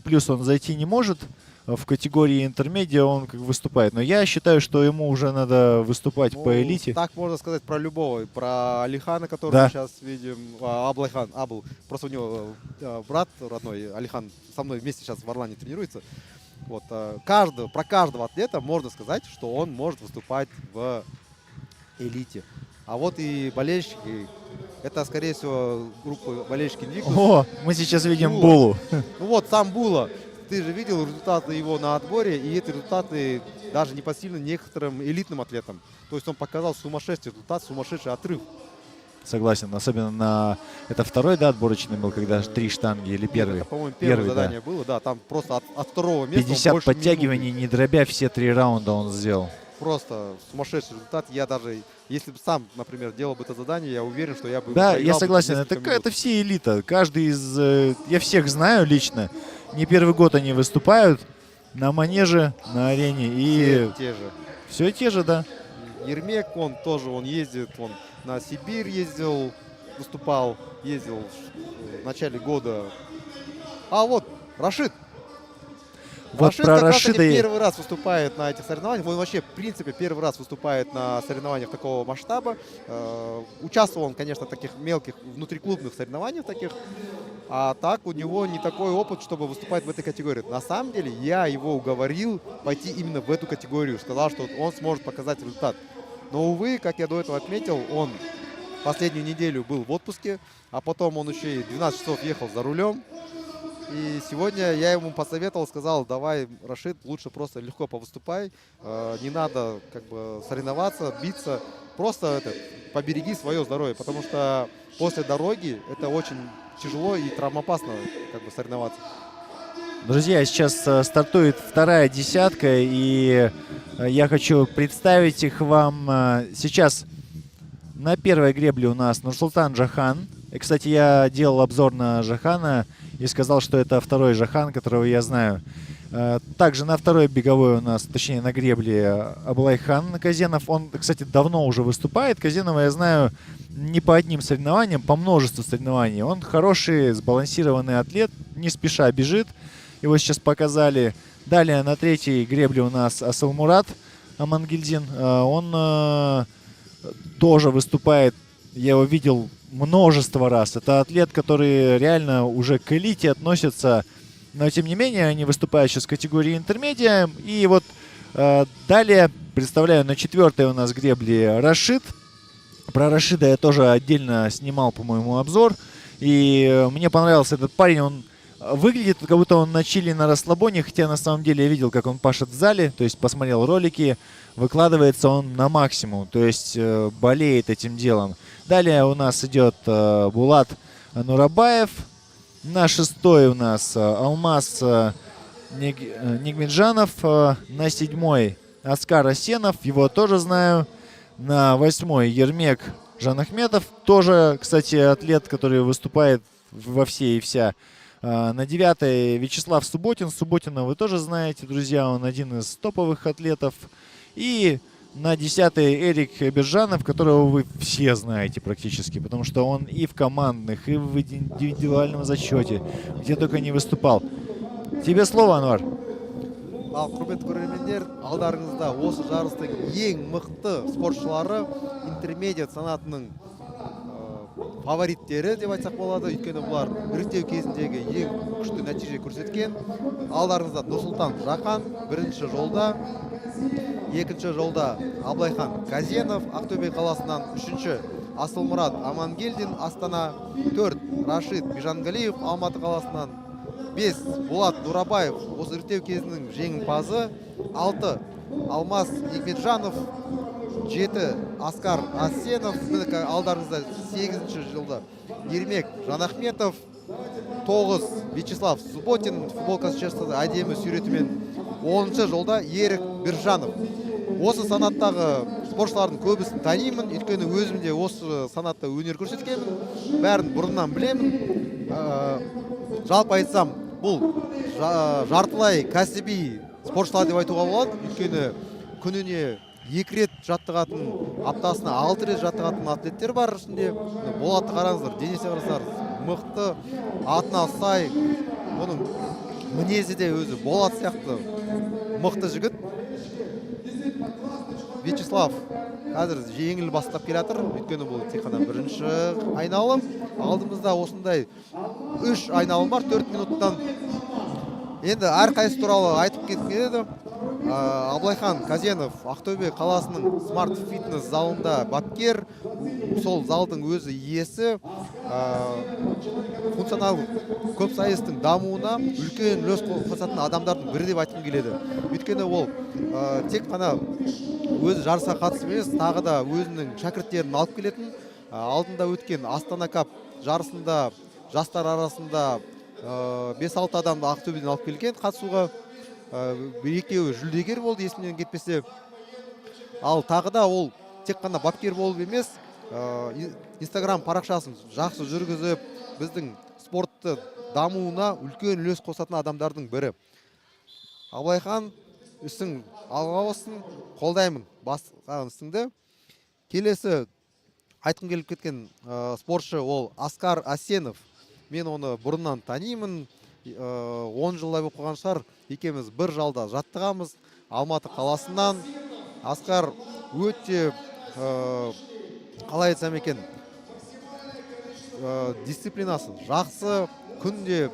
плюс он зайти не может. В категории интермедиа он как выступает. Но я считаю, что ему уже надо выступать по элите. Так можно сказать про любого. Про Алихана, которого да. мы сейчас видим. Аблайхан, Абл. Просто у него брат родной, Алихан, со мной вместе сейчас в Орлане тренируется. Вот, про каждого атлета можно сказать, что он может выступать в элите. А вот и болельщики. Это, скорее всего, группа болельщики Invictus. О, мы сейчас видим Булу. Ну вот, сам Була. Ты же видел результаты его на отборе, и эти результаты даже не посильны некоторым элитным атлетам. То есть он показал сумасшедший результат, сумасшедший отрыв. Согласен, особенно на... Это второй, да, отборочный был, когда 3 штанги или первый? Это, по-моему, первое задание да. было, да, там просто от второго места 50 подтягиваний, не дробя, все 3 раунда он сделал. Просто сумасшедший результат. Я даже, если бы сам, например, делал бы это задание, я уверен, что я бы... Да, я согласен, это все элита. Каждый из... Я всех знаю лично. Не первый год они выступают на манеже, на арене. И все те же. Все те же, да. Ермек, он тоже, он ездит, он на Сибирь ездил, выступал, ездил в начале года. А вот Рашид. Вот Рашид про как раз таки Рашида первый раз выступает на этих соревнованиях. Он вообще, в принципе, первый раз выступает на соревнованиях такого масштаба. Участвовал он, конечно, в таких мелких внутриклубных соревнованиях таких. А так у него не такой опыт, чтобы выступать в этой категории. На самом деле я его уговорил пойти именно в эту категорию. Сказал, что он сможет показать результат. Но, увы, как я до этого отметил, он последнюю неделю был в отпуске, а потом он еще и 12 часов ехал за рулем. И сегодня я ему посоветовал, сказал, давай, Рашид, лучше просто легко повыступай, не надо как бы соревноваться, биться, просто побереги свое здоровье, потому что после дороги это очень тяжело и травмоопасно как бы соревноваться. Друзья, сейчас стартует вторая десятка, и я хочу представить их вам. Сейчас на первой гребле у нас Нурсултан Джахан. И, кстати, я делал обзор на Джахана и сказал, что это второй Джахан, которого я знаю. Также на второй беговой у нас, точнее на гребле, Аблайхан Казенов. Он, кстати, давно уже выступает. Казенова я знаю не по одним соревнованиям, по множеству соревнований. Он хороший, сбалансированный атлет, не спеша бежит. Его сейчас показали. Далее на третьей гребле у нас Асылмурат Амангельдин. Он тоже выступает. Я его видел множество раз. Это атлет, который реально уже к элите относится. Но тем не менее, они выступают сейчас в категории интермедиа. И вот далее представляю на четвертой у нас гребле Рашид. Про Рашида я тоже отдельно снимал, по-моему, обзор. И мне понравился этот парень. Он выглядит, как будто он на чили, на расслабоне. Хотя на самом деле я видел, как он пашет в зале. То есть посмотрел ролики. Выкладывается он на максимум. То есть болеет этим делом. Далее у нас идет Булат Нурабаев. На шестой у нас Алмаз Нигмеджанов. На седьмой Аскар Асенов. Его тоже знаю. На восьмой Ермек Жанахметов. Тоже, кстати, атлет, который выступает во все и вся. На девятой Вячеслав Субботин. Субботина вы тоже знаете, друзья. Он один из топовых атлетов. И на 10-й Эрик Бержанов, которого вы все знаете практически, потому что он и в командных, и в индивидуальном зачете, где только не выступал. Тебе слово, Анвар. Ал құрметті көрермендер, алдарыңызда осы жарыстың ең мықты спортшылары интермедиат санатының фавориттері деп айтсақ болады. Өйткені бұлар іріктеу кезіндегі ең күшті нәтиже көрсеткен. Алдарыңызда Нұрсұлтан Жақан бірінші жолда, екінші жолда Аблайхан Казенов Ақтөбе қаласынан, үшінші Асылмұрат Амангельдин Астана, 4 Рашид Бижангалиев Алматы қаласынан, 5 Булат Нурабаев осы іріктеу кезінің жеңімпазы, 6 Алмаз Нигмеджанов, 7 Аскар Асенов, алдарыңызда 8-ші жылда Ермек Жанахметов, 9 Вячеслав Субботин, футболкасы шешті әдемі суретімен, 10-ші жолда Ерік Бержанов. Осы санаттағы спортшылардың көбісін танимын, өйткені өзім де осы санатта өнер көрсеткенмін, бәрін бұрыннан білемін. Жалпы айтсам, бұл жартылай кәсіби спортшылар деп айтуға болады, өйткені күніне 2 рет жаттығатын, аптасына 6 рет жаттығатын атлеттер бар ішінде. Болатты қараңыздар, денесі қарасаңыз, мықты, атына сай, оның мінезі де өзі Болат сияқты мықты жігіт. Вячеслав қазір жеңіл бастап келе жатыр, өйткені бұл тек қана бірінші айналым. Алдымызда осындай 3 айналым бар, 4 минуттан. Енді әрқайсысы туралы айтып кеткен еді. Аблайхан Казенов Ақтөбе қаласының смарт фитнес залында бапкер, сол залдың өзі иесі. Функционал көпсайыстың дамуына үлкен үлес қосатын адамдардың бірі деп айтқым келеді. Өйткені ол тек қана өзі жарысқа қатысып емес, тағы да өзінің шәкірттерін алып келетін. Алдында өткен Астана Кап жарысында жастар арасында 5-6 адамды Ақтөбеден алып келген қатысуға. Екеуі жүлдегер болды, есімнен кетпесе. Ал тағы да ол тек қана бапкер болып емес, Инстаграм парақшасын жақсы жүргізіп, біздің спортты дамуына үлкен үлес қосатын адамдардың бірі. Аблайхан істің алға болсын, қолдаймын бастаған ісіңді. Келесі айтқым келіп кеткен спортшы ол Аскар Асенов. Мен оны бұрыннан танимын, 10 жылдай болып қалған шығар. Екеуміз бір жалда жаттығамыз Алматы қаласынан. Аскар өте, қалай айтсам екен, дисциплинасы жақсы, күнде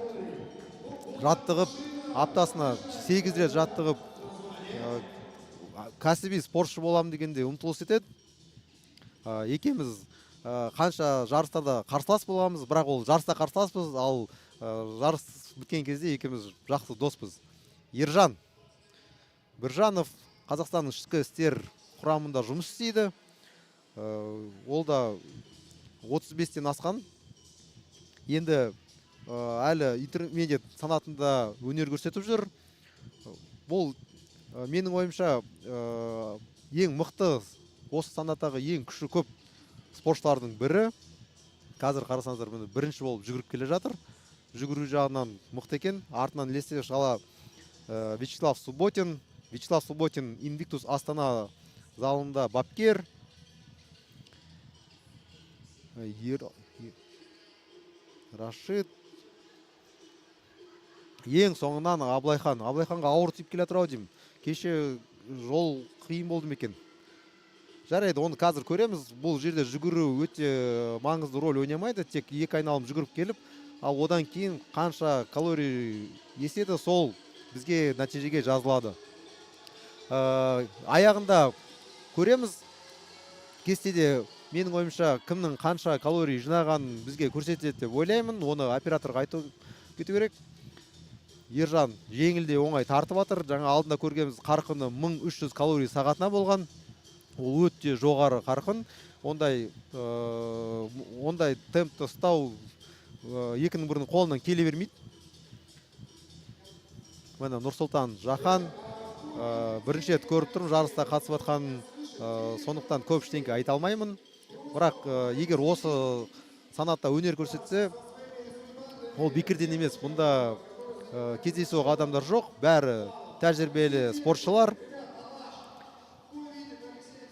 жаттығып, аптасына 8 рет жаттығып, кәсіби спортшы боламын дегенде ұмтылыс етеді. Екеуміз қанша жарыстарда қарсылас боламыз, бірақ ол жарыста қарсыласпыз, ал жарыс біткен кезде екеуміз жақсы доспыз. Ержан Біржанов Қазақстанның ішкі істер құрамында жұмыс істейді. Ол да 35-тен асқан. Енді әлі интермедиат санатында өнер көрсетіп жүр. Бұл менің ойымша ең мықты, осы санаттағы ең күші көп спортшылардың бірі. Қазір қарасаңыздар, бірінші болып жүгіріп келе жатыр. Жүгіру жағынан мықты екен. Артынан ілесе шала Вячеслав Субботин. Вячеслав Субботин Invictus Астана залында бапкер. Рашид. Ең соңынан Абылайхан. Абылайханға ауыр тиіп келе тұрау деймін. Кеше жол қиын болды екен. Жарайды, оны қазір көреміз. Бұл жерде жүгіру өте маңызды рөл ойнамайды. Тек 2 айналым жүгіріп келіп, ал одан кейін қанша калорий еседі, сол бізге нәтижеге жазылады. Аяғында көреміз. Кестеде менің ойымша кімнің қанша калорий жинағанын бізге көрсетеді деп ойлаймын. Оны операторға айту кету керек. Ержан жеңілде оңай тартып атыр. Жаңа алдында көргеніміз қарқыны 1300 калорий сағатына болған. Ол өте жоғары қарқын. Ондай темпті ұстау екінің бірінің қолынан келе бермейді. Міне Нұрсұлтан Жақан бірінші рет көріп тұрмын, жарыста қатысып жатқанын, сондықтан көп ештеңке айта алмаймын. Бірақ егер осы санатта өнер көрсетсе, ол бекерден емес. Бұнда кездейсоқ адамдар жоқ, бәрі тәжірибелі спортшылар.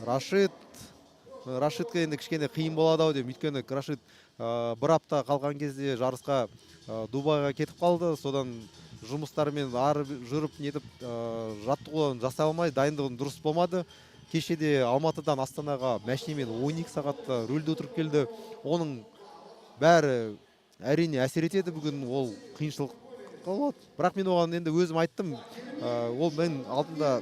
Рашидқа енді кішкене қиын болады ау деп, өйткені Рашид бір апта қалған кезде жарысқа Дубайға кетіп қалды. Содан жұмыстармен ары жүріп нетіп жаттығуын жасай алмай, дайындығын дұрыс болмады. Кешеде Алматыдан Астанаға мәшинемен 12 сағатта рөлде отырып келді. Оның бәрі әрине әсер етеді, бүгін ол қиыншылық болады. Бірақ мен оған енді өзім айттым, ол мен алдында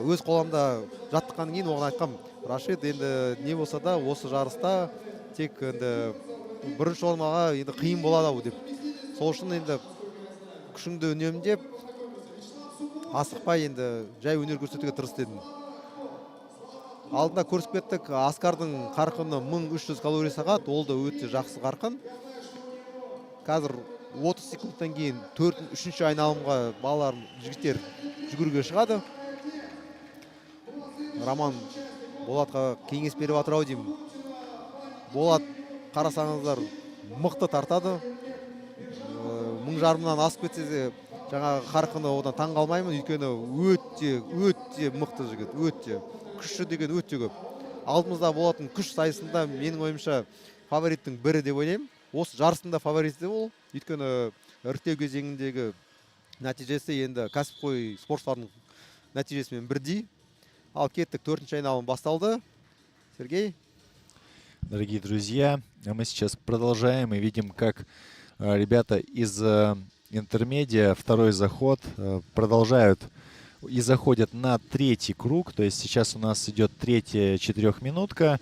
өз қоламда жаттыққаннан кейін оған айтқам, Рашид, енді не болса да осы жарыста тек енді бірінші орынға енді қиын болады ау деп. Сол үшін енді күшіңді үнемдеп, асықпай енді жай өнер көрсетуге тырыс дедім. Алдында көрсіп кеттік, Аскардың қарқыны 1300 калорий сағат, ол да өте жақсы қарқын. Қазір 30 секундтан кейін 3-ші айналымға балалар, жігіттер жүгіруге шығады. Роман Болатқа кеңес беріп атырау деймін. Болат, қарасаңыздар, мықты тартады. 1000-жарымнан асып кетсе де, жаңағы қарқыны одан таң қалмаймын, өйткені өте мықты жігіт, өте күші деген өте көп. Алдымызда болатын күш сайысында менің ойымша фавориттің бірі деп ойлаймын. Осы жарысында фавориті ол, өйткені іріктеу кезеңіндегі нәтижесі енді кәсіпқой спортшылардың нәтижесімен бірдей. Ал кеттік, 4-ші айналым басталды. Сергей. Дорогие друзья, мы сейчас продолжаем и видим, как ребята из интермедиа, второй заход, продолжают и заходят на 3-й круг. То есть сейчас у нас идет 3-я 4-минутка.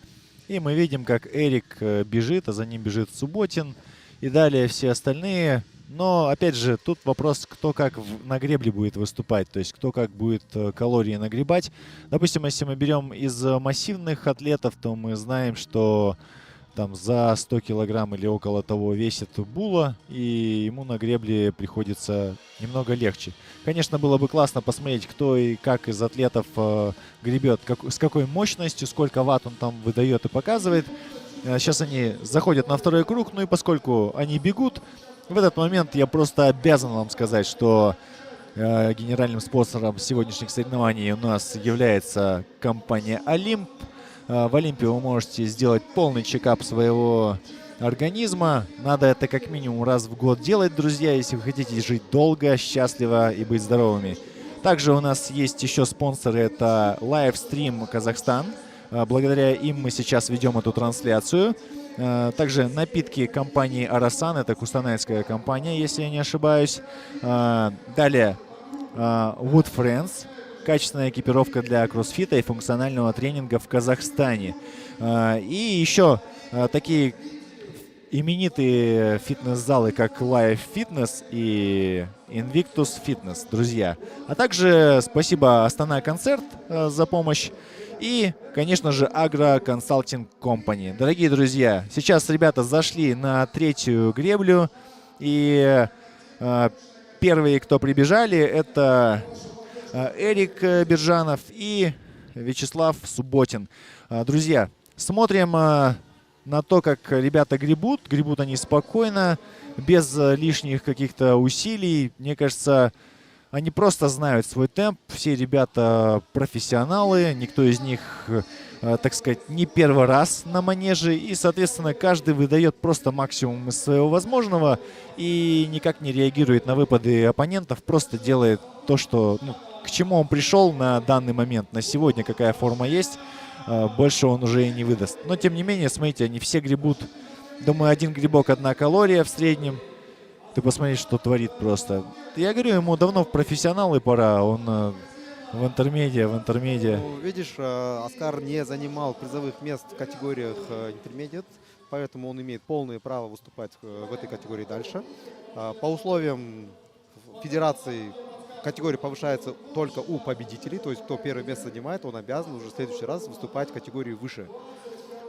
И мы видим, как Эрик бежит, а за ним бежит Субботин. И далее все остальные. Но, опять же, тут вопрос, кто как на гребле будет выступать. То есть, кто как будет калории нагребать. Допустим, если мы берем из массивных атлетов, то мы знаем, что там за 100 килограмм или около того весит Була. И ему на гребле приходится немного легче. Конечно, было бы классно посмотреть, кто и как из атлетов гребет, с какой мощностью, сколько ватт он там выдает и показывает. Сейчас они заходят на 2-й круг. Ну и поскольку они бегут, в этот момент я просто обязан вам сказать, что Генеральным спонсором сегодняшних соревнований у нас является компания «Олимп». В «Олимпе» вы можете сделать полный чекап своего организма. Надо это как минимум раз в год делать, друзья, если вы хотите жить долго, счастливо и быть здоровыми. Также у нас есть еще спонсоры, это Livestream Казахстан. Благодаря им мы сейчас ведем эту трансляцию. Также напитки компании «Арасан», это кустанайская компания, если я не ошибаюсь. Далее Wood Friends, качественная экипировка для кроссфита и функционального тренинга в Казахстане. И еще такие именитые фитнес-залы, как Life Fitness и Invictus Fitness, друзья. А также спасибо Астана Концерт за помощь. И, конечно же, Agro Consulting Company. Дорогие друзья, сейчас ребята зашли на третью греблю. И первые, кто прибежали, это Эрик Биржанов и Вячеслав Субботин. Друзья, смотрим на то, как ребята гребут. Гребут они спокойно, без лишних каких-то усилий. Мне кажется, они просто знают свой темп. Все ребята профессионалы. Никто из них, так сказать, не первый раз на манеже. И, соответственно, каждый выдает просто максимум из своего возможного и никак не реагирует на выпады оппонентов. Просто делает то, что, к чему он пришел на данный момент. На сегодня какая форма есть. Больше он уже и не выдаст. Но, тем не менее, смотрите, они все гребут. Думаю, один грибок, 1 калория в среднем. Ты посмотри, что творит просто. Я говорю, ему давно в профессионалы пора. Он в интермедиа. Ну, видишь, Оскар не занимал призовых мест в категориях интермедиат, поэтому он имеет полное право выступать в этой категории дальше. По условиям федерации категория повышается только у победителей, то есть кто первое место занимает, он обязан уже в следующий раз выступать в категории выше.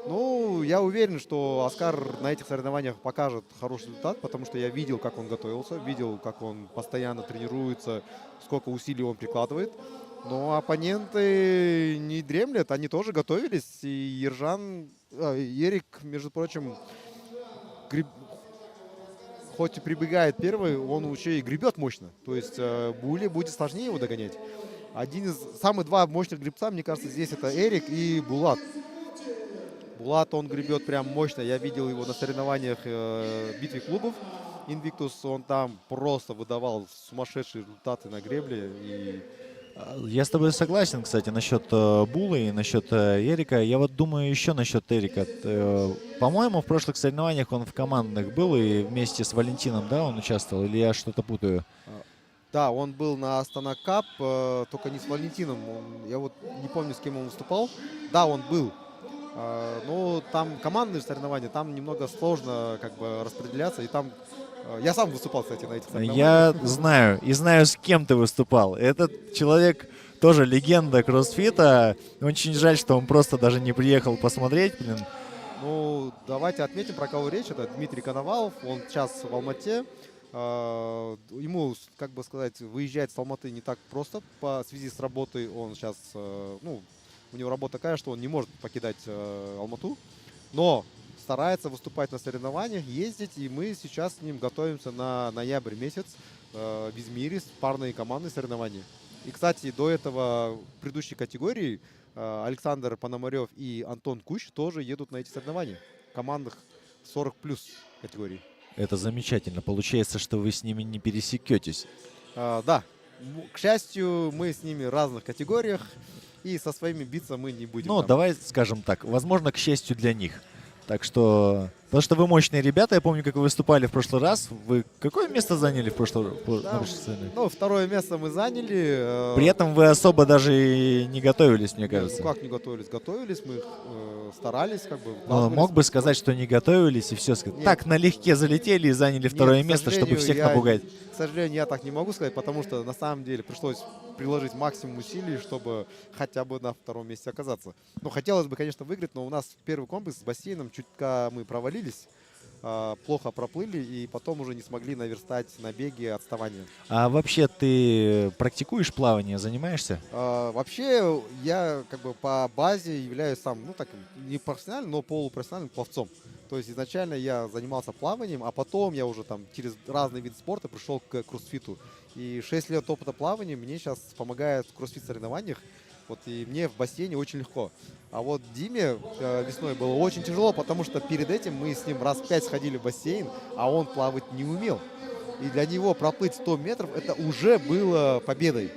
Ну, я уверен, что Оскар на этих соревнованиях покажет хороший результат, потому что я видел, как он готовился, видел, как он постоянно тренируется, сколько усилий он прикладывает. Но оппоненты не дремлят, они тоже готовились. И Ерик, между прочим, хоть и прибегает первый, он еще и гребет мощно. То есть Буле будет сложнее его догонять. Самые два мощных гребца, мне кажется, здесь это Эрик и Булат. Булат, он гребет прям мощно. Я видел его на соревнованиях битве клубов. Invictus, он там просто выдавал сумасшедшие результаты на гребле. Я с тобой согласен, кстати, насчет Булы и насчет Эрика. Я вот думаю еще насчет Эрика. По-моему, в прошлых соревнованиях он в командных был и вместе с Валентином, да, он участвовал? Или я что-то путаю? Да, он был на Астана Кап, только не с Валентином. Я вот не помню, с кем он выступал. Да, он был. Но там командные соревнования, там немного сложно как бы распределяться. И там я сам выступал, кстати, на этих соревнованиях. Я знаю, и знаю, с кем ты выступал. Этот человек тоже легенда кроссфита. Очень жаль, что он просто даже не приехал посмотреть, блин. Ну, давайте отметим, про кого речь. Это Дмитрий Коновалов, он сейчас в Алмате. Ему, как бы сказать, выезжать с Алматы не так просто по связи с работой. Он сейчас, у него работа такая, что он не может покидать Алмату, но старается выступать на соревнованиях, ездить, и мы сейчас с ним готовимся на ноябрь месяц в Измире, парные командные соревнования. И, кстати, до этого в предыдущей категории Александр Пономарев и Антон Кущ тоже едут на эти соревнования, командных 40+ категорий. Это замечательно. Получается, что вы с ними не пересекетесь. Да. К счастью, мы с ними в разных категориях, и со своими биться мы не будем. Ну, давай скажем так. Возможно, к счастью для них. Так что... Потому что вы мощные ребята. Я помню, как вы выступали в прошлый раз. Вы какое место заняли в прошлый раз? Ну, второе место мы заняли. При этом вы особо даже и не готовились, мне кажется. Ну, как не готовились? Готовились, мы старались, как бы. Мог бы сказать, что не готовились и все. Так, налегке залетели и заняли второе место, чтобы всех напугать. К сожалению, я так не могу сказать, потому что на самом деле пришлось приложить максимум усилий, чтобы хотя бы на втором месте оказаться. Ну, хотелось бы, конечно, выиграть, но у нас первый комплекс с бассейном чутка мы провалились, плохо проплыли и потом уже не смогли наверстать на беге отставание. А вообще ты практикуешь плавание, занимаешься? Вообще я как бы по базе являюсь сам, ну так, не профессиональным, но полупрофессиональным пловцом. То есть изначально я занимался плаванием, а потом я уже там через разные виды спорта пришел к кроссфиту. И 6 лет опыта плавания мне сейчас помогает в кроссфит соревнованиях. Вот, и мне в бассейне очень легко. А вот Диме весной было очень тяжело, потому что перед этим мы с ним раз 5 сходили в бассейн, а он плавать не умел. И для него проплыть 100 метров это уже было победой.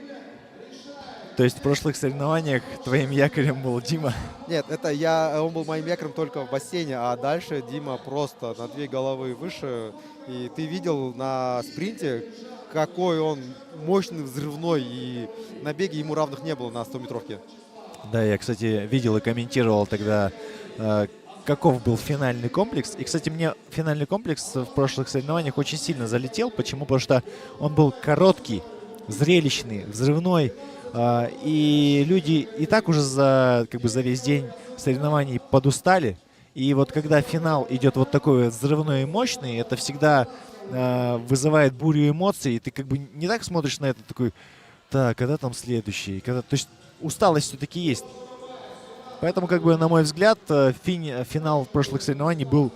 То есть в прошлых соревнованиях твоим якорем был Дима? Нет, он был моим якорем только в бассейне, а дальше Дима просто на 2 головы выше. И ты видел на спринте, какой он мощный, взрывной, и на беге ему равных не было на 100-метровке. Да, я, кстати, видел и комментировал тогда, каков был финальный комплекс. И, кстати, мне финальный комплекс в прошлых соревнованиях очень сильно залетел. Почему? Потому что он был короткий, зрелищный, взрывной. И люди и так уже за весь день соревнований подустали. И вот когда финал идет вот такой вот взрывной и мощный, это всегда вызывает бурю эмоций. И ты как бы не так смотришь на это, такой, так, когда там следующий? То есть усталость все-таки есть. Поэтому, как бы, на мой взгляд, финал прошлых соревнований был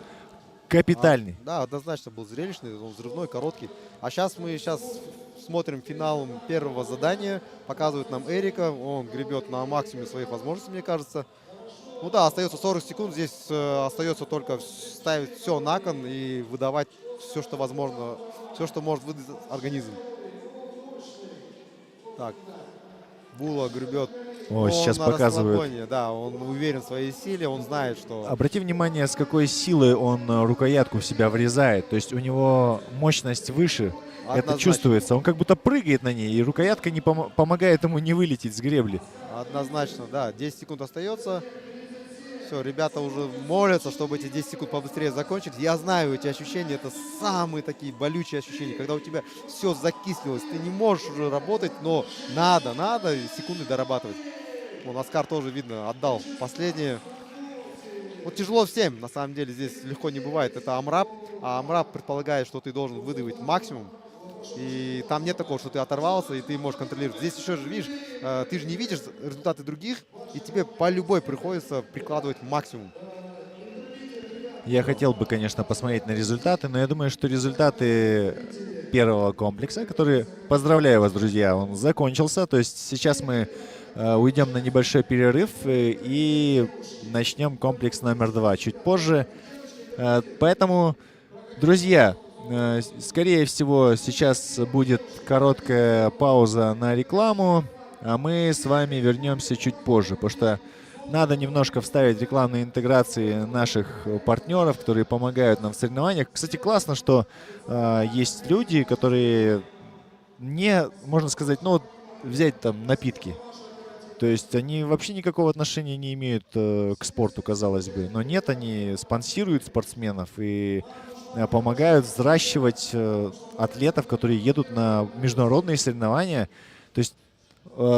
капитальный. Да, однозначно был зрелищный, он взрывной, короткий. А мы смотрим финал первого задания. Показывает нам Эрика. Он гребет на максимуме своих возможностей, мне кажется. Ну да, остается 40 секунд. Здесь остается только ставить все на кон и выдавать все, что возможно, все, что может выдать организм. Так, Була гребет. О, сейчас показывают. Да, он уверен в своей силе, он знает, что... Обрати внимание, с какой силой он рукоятку в себя врезает. То есть у него мощность выше. Однозначно. Это чувствуется. Он как будто прыгает на ней, и рукоятка не помогает ему не вылететь с гребли. Однозначно, да. 10 секунд остается. Все, ребята уже молятся, чтобы эти 10 секунд побыстрее закончить. Я знаю эти ощущения, это самые такие болючие ощущения, когда у тебя все закислилось, ты не можешь уже работать, но надо секунды дорабатывать. Вон Оскар тоже, видно, отдал последние. Вот тяжело всем, на самом деле, здесь легко не бывает. Это амрап, а амрап предполагает, что ты должен выдавить максимум. И там нет такого, что ты оторвался и ты можешь контролировать. Здесь еще же, видишь, ты же не видишь результаты других, и тебе по любой приходится прикладывать максимум. Я хотел бы, конечно, посмотреть на результаты, но я думаю, что результаты первого комплекса, который, поздравляю вас, друзья, он закончился. То есть сейчас мы уйдем на небольшой перерыв и начнем комплекс номер 2 чуть позже. Поэтому, друзья, скорее всего, сейчас будет короткая пауза на рекламу, а мы с вами вернемся чуть позже, потому что надо немножко вставить рекламные интеграции наших партнеров, которые помогают нам в соревнованиях. Кстати, классно, что есть люди, которые можно сказать, взять там напитки. То есть они вообще никакого отношения не имеют к спорту, казалось бы. Но нет, они спонсируют спортсменов и помогают взращивать атлетов, которые едут на международные соревнования. То есть,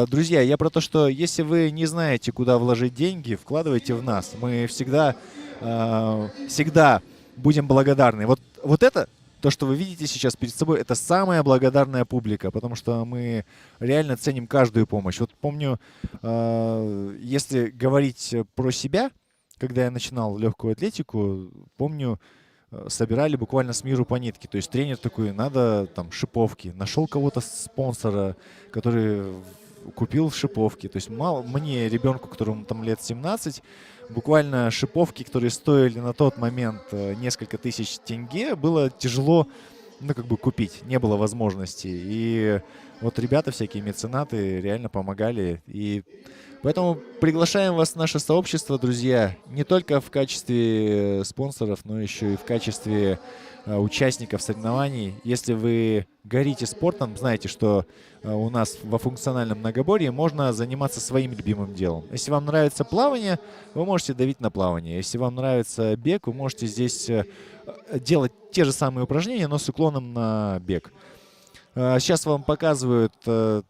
друзья, я про то, что если вы не знаете, куда вложить деньги, вкладывайте в нас. Мы всегда будем благодарны. Вот это, то, что вы видите сейчас перед собой, это самая благодарная публика, потому что мы реально ценим каждую помощь. Вот помню, если говорить про себя, когда я начинал легкую атлетику, помню, собирали буквально с миру по нитке. То есть тренер такой, надо там шиповки. Нашел кого-то спонсора, который купил шиповки. То есть мне, ребенку, которому там лет 17, буквально шиповки, которые стоили на тот момент несколько тысяч тенге, было тяжело купить. Не было возможности. И вот ребята, всякие меценаты, реально помогали. И поэтому приглашаем вас в наше сообщество, друзья, не только в качестве спонсоров, но еще и в качестве участников соревнований. Если вы горите спортом, знаете, что у нас во функциональном многоборье можно заниматься своим любимым делом. Если вам нравится плавание, вы можете давить на плавание. Если вам нравится бег, вы можете здесь делать те же самые упражнения, но с уклоном на бег. Сейчас вам показывают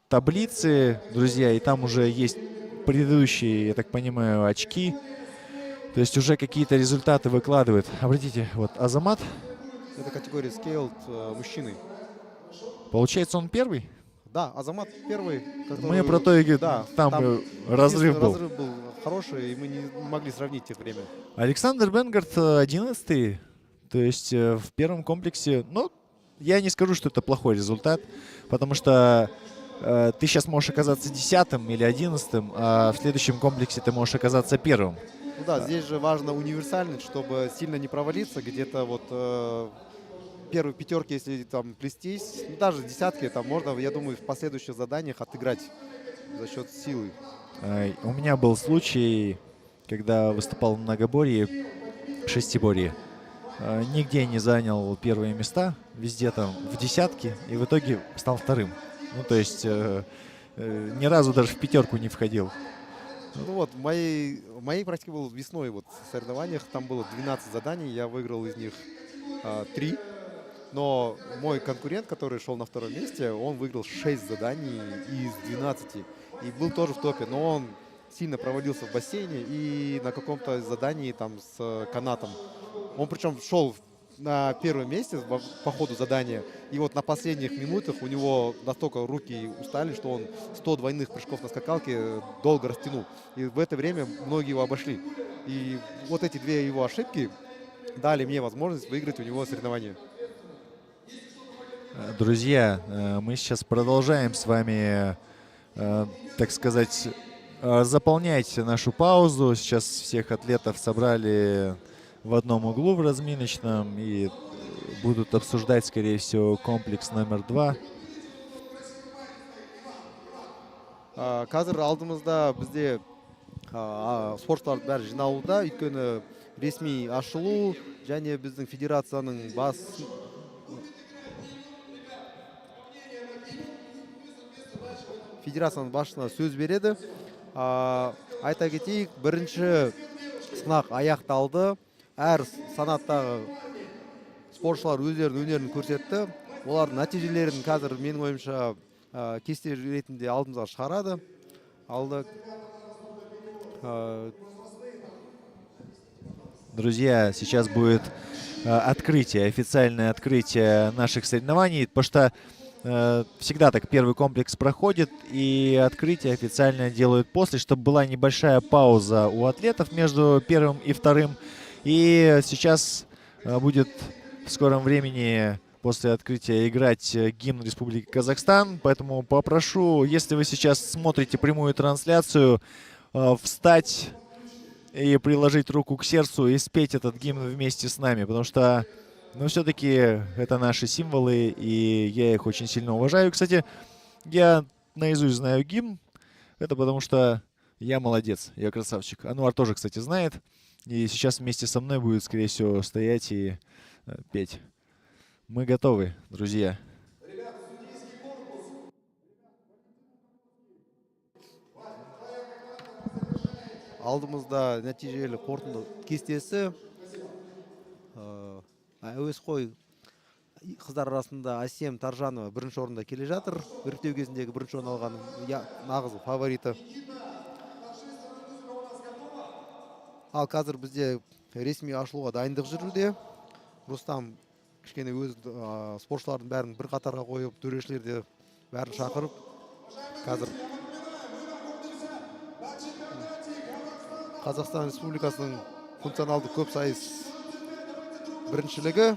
таблицы, друзья, и там уже есть предыдущие, я так понимаю, очки. То есть уже какие-то результаты выкладывают. Обратите, вот Азамат. Это категория Scaled мужчины. Получается, он первый? Да, Азамат первый. Мы про то и говорим, да, там разрыв был. Разрыв был хороший, и мы не могли сравнить тех время. Александр Бенгард 11-й. То есть в первом комплексе, ну, я не скажу, что это плохой результат, потому что ты сейчас можешь оказаться 10-м или 11-м, а в следующем комплексе ты можешь оказаться первым. Ну да, здесь же важно универсальность, чтобы сильно не провалиться. Где-то вот первые пятерки, если там плестись, ну, даже десятки, там можно, я думаю, в последующих заданиях отыграть за счет силы. У меня был случай, когда выступал в многоборье, шестиборье. Нигде не занял первые места, везде там в десятке, и в итоге стал вторым. Ну, то есть ни разу даже в пятерку не входил. Ну вот, в моей практике было весной вот в соревнованиях, там было 12 заданий, я выиграл из них 3. Но мой конкурент, который шел на втором месте, он выиграл 6 заданий из 12. И был тоже в топе, но он сильно провалился в бассейне и на каком-то задании там с канатом. Он причем шел на первом месте по ходу задания. И вот на последних минутах у него настолько руки устали, что он 100 двойных прыжков на скакалке долго растянул. И в это время многие его обошли. И вот эти две его ошибки дали мне возможность выиграть у него соревнования. Друзья, мы сейчас продолжаем с вами, так сказать, заполнять нашу паузу. Сейчас всех атлетов собрали в одном углу в разминочном и будут обсуждать, скорее всего, комплекс номер 2. Қазір алдымызда бізде спортшылардың бәрі жиналуда, өйткені ресми ашылу және біздің федерацияның басшысына сөз береді. Айта кетейік, бірінші сынақ аяқталды. Әр санаттағы спортшылар өздерінің өнерін көрсетті. Олардың нәтижелерін қазір менің ойымша кесте ретінде алдымызға шығарады. Друзья, сейчас будет открытие, официальное открытие наших соревнований, потому что всегда так первый комплекс проходит и открытие официально делают после, чтобы была небольшая пауза у атлетов между первым и вторым. И сейчас будет в скором времени после открытия играть гимн Республики Казахстан. Поэтому попрошу, если вы сейчас смотрите прямую трансляцию, встать и приложить руку к сердцу и спеть этот гимн вместе с нами. Потому что, ну, все-таки это наши символы, и я их очень сильно уважаю. Кстати, я наизусть знаю гимн. Это потому что я молодец, я красавчик. Ануар тоже, кстати, знает. И сейчас вместе со мной будет, скорее всего, стоять и петь. Мы готовы, друзья. Алдымызда нәтижелі қорытынды кестесі. Әуесқой қыздар арасында Асем Таржанова бірінші орында келе жатыр. Іріктеу кезіндегі бірінші орын алған нағыз фавориті. Ал қазір бізде ресми ашылуға дайындық жүруде. Рустам кішкене өз спортшылардың бәрін бір қатарға қойып, төрешілерді бәрін шақырып, қазір Қазақстан Республикасының функционалды көп сайыс біріншілігі.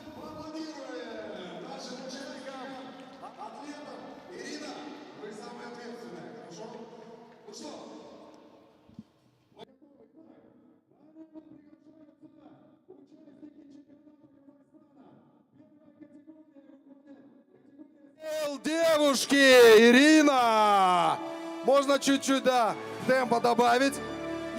Девушки, Ирина! Можно чуть-чуть, да, темпа добавить.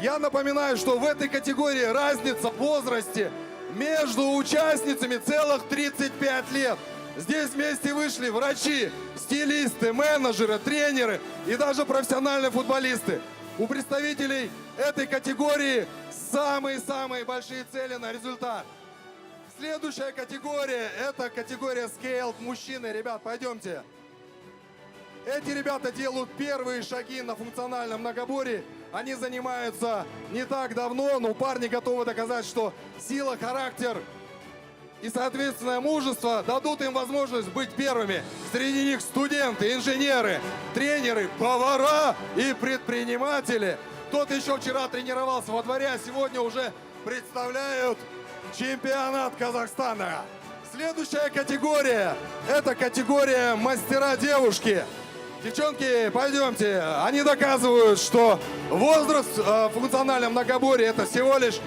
Я напоминаю, что в этой категории разница в возрасте между участницами целых 35 лет. Здесь вместе вышли врачи, стилисты, менеджеры, тренеры и даже профессиональные футболисты. У представителей этой категории самые-самые большие цели на результат. Следующая категория – это категория Scaled мужчины. Ребят, пойдемте. Эти ребята делают первые шаги на функциональном многоборье. Они занимаются не так давно, но парни готовы доказать, что сила, характер и, соответственно, мужество дадут им возможность быть первыми. Среди них студенты, инженеры, тренеры, повара и предприниматели. Кто-то еще вчера тренировался во дворе, а сегодня уже представляют чемпионат Казахстана. Следующая категория – это категория мастера-девушки. Девчонки, пойдемте. Они доказывают, что возраст в функциональном многоборье – это всего лишь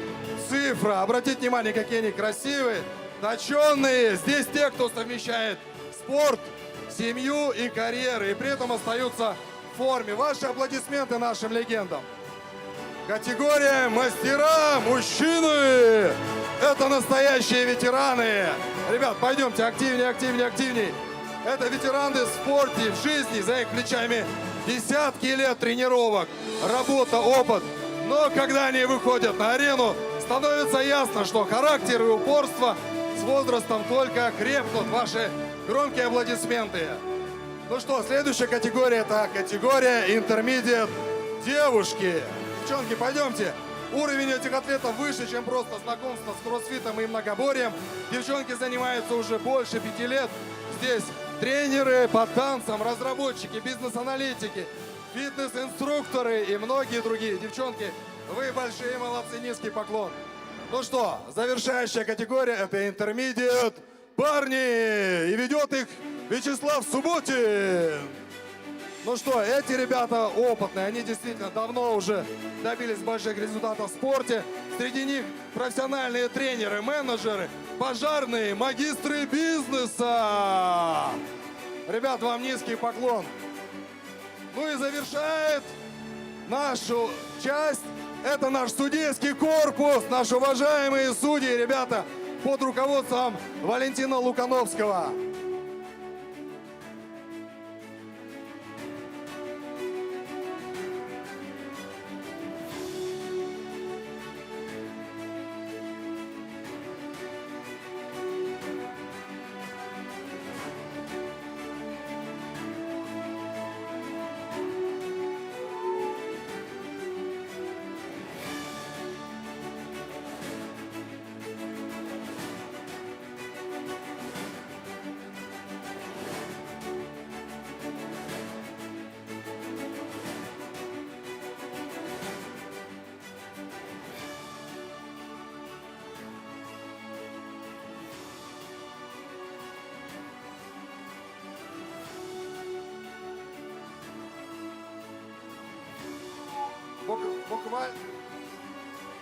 цифра. Обратите внимание, какие они красивые, точенные. Здесь те, кто совмещает спорт, семью и карьеру, и при этом остаются в форме. Ваши аплодисменты нашим легендам. Категория мастера, мужчины. Это настоящие ветераны. Ребят, пойдемте активнее, активнее, активнее. Это ветераны в спорте, в жизни, за их плечами десятки лет тренировок, работа, опыт. Но когда они выходят на арену, становится ясно, что характер и упорство с возрастом только крепнут. Ваши громкие аплодисменты. Ну что, следующая категория – это категория интермедиат девушки. Девчонки, пойдемте. Уровень этих атлетов выше, чем просто знакомство с кроссфитом и многоборьем. Девчонки занимаются уже больше 5 лет. Здесь тренеры по танцам, разработчики, бизнес-аналитики, фитнес-инструкторы и многие другие. Девчонки, вы большие молодцы, низкий поклон. Ну что, завершающая категория – это интермедиат парни. И ведет их Вячеслав Субботин. Ну что, эти ребята опытные, они действительно давно уже добились больших результатов в спорте. Среди них профессиональные тренеры, менеджеры, пожарные, магистры бизнеса. Ребят, вам низкий поклон. Ну и завершает нашу часть, это наш судейский корпус, наши уважаемые судьи, ребята, под руководством Валентина Лукановского.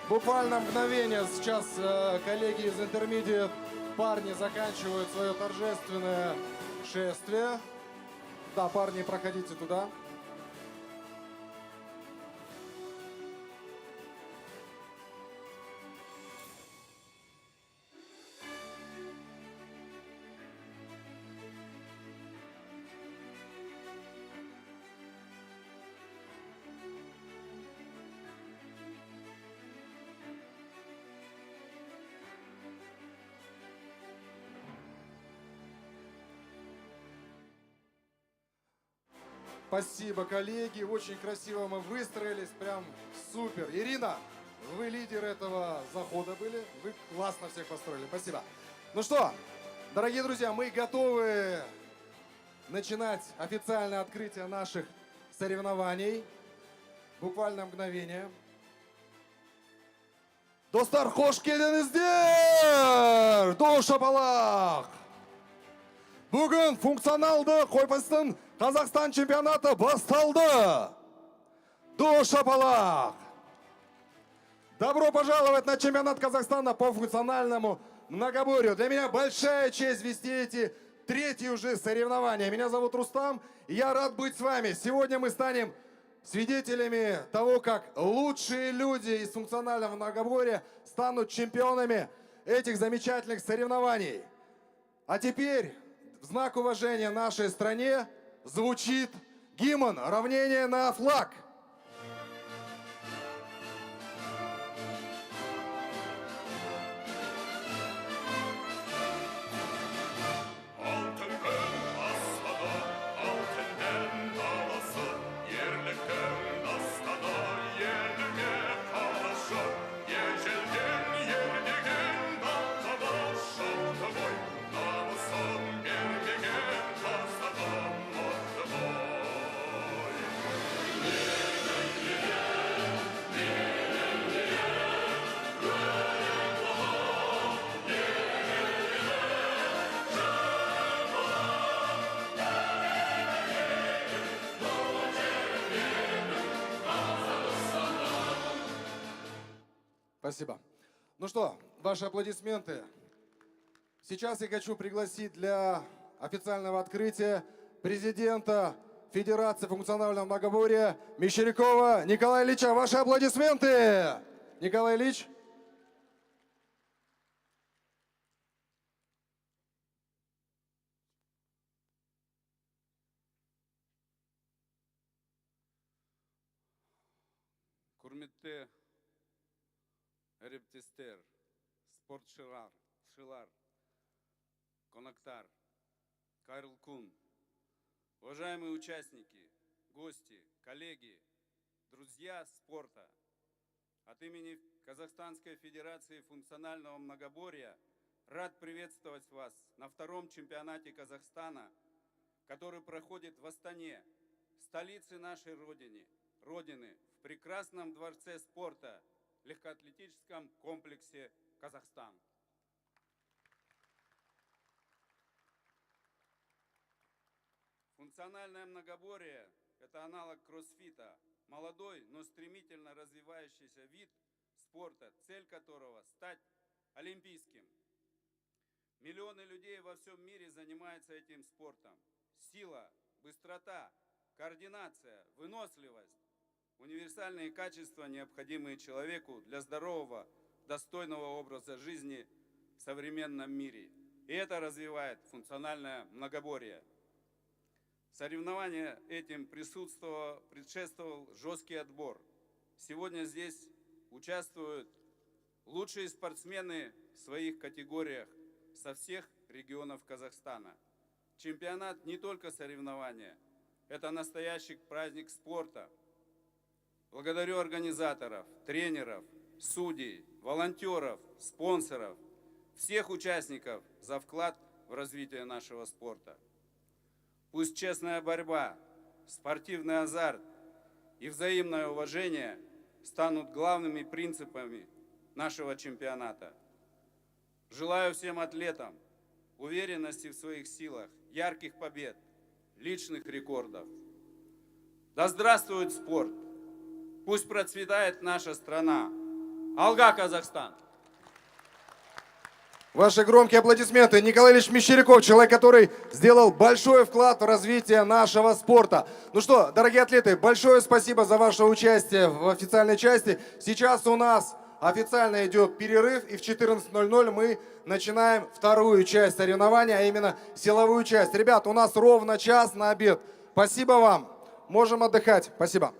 Буквально мгновение. Сейчас коллеги из Intermediate парни заканчивают свое торжественное шествие. Да, парни, проходите туда. Спасибо, коллеги. Очень красиво мы выстроились. Прям супер. Ирина, вы лидер этого захода были. Вы классно всех построили. Спасибо. Ну что, дорогие друзья, мы готовы начинать официальное открытие наших соревнований. Буквально мгновение. Достар, хош келдіңіздер! Ду шапалақ! Бүгін функционалды қойпыстың Казахстан чемпионаты басталды. Ду шапалақ! Добро пожаловать на чемпионат Казахстана по функциональному многоборью. Для меня большая честь вести эти третьи уже соревнования. Меня зовут Рустам, и я рад быть с вами. Сегодня мы станем свидетелями того, как лучшие люди из функционального многоборья станут чемпионами этих замечательных соревнований. А теперь, в знак уважения нашей стране, звучит гимн «Равнение на флаг». Спасибо. Ну что, ваши аплодисменты. Сейчас я хочу пригласить для официального открытия президента Федерации функционального многоборья Мещерякова Николая Ильича. Ваши аплодисменты! Николай Ильич. Құрметті әріптестер, спортшылар, конактар, қайырлы күн. Уважаемые участники, гости, коллеги, друзья спорта, от имени Казахстанской Федерации функционального многоборья рад приветствовать вас на втором чемпионате Казахстана, который проходит в Астане, столице нашей Родины, в прекрасном дворце спорта, легкоатлетическом комплексе «Казахстан». Функциональное многоборье – это аналог кроссфита, молодой, но стремительно развивающийся вид спорта, цель которого – стать олимпийским. Миллионы людей во всем мире занимаются этим спортом. Сила, быстрота, координация, выносливость – универсальные качества, необходимые человеку для здорового, достойного образа жизни в современном мире. И это развивает функциональное многоборье. Соревнования этим предшествовал жесткий отбор. Сегодня здесь участвуют лучшие спортсмены в своих категориях со всех регионов Казахстана. Чемпионат не только соревнования, это настоящий праздник спорта. Благодарю организаторов, тренеров, судей, волонтеров, спонсоров, всех участников за вклад в развитие нашего спорта. Пусть честная борьба, спортивный азарт и взаимное уважение станут главными принципами нашего чемпионата. Желаю всем атлетам уверенности в своих силах, ярких побед, личных рекордов. Да здравствует спорт! Пусть процветает наша страна. Алга, Казахстан! Ваши громкие аплодисменты. Николай Ильич Мещеряков, человек, который сделал большой вклад в развитие нашего спорта. Ну что, дорогие атлеты, большое спасибо за ваше участие в официальной части. Сейчас у нас официально идет перерыв, и в 14:00 мы начинаем вторую часть соревнования, а именно силовую часть. Ребят, у нас ровно час на обед. Спасибо вам. Можем отдыхать. Спасибо.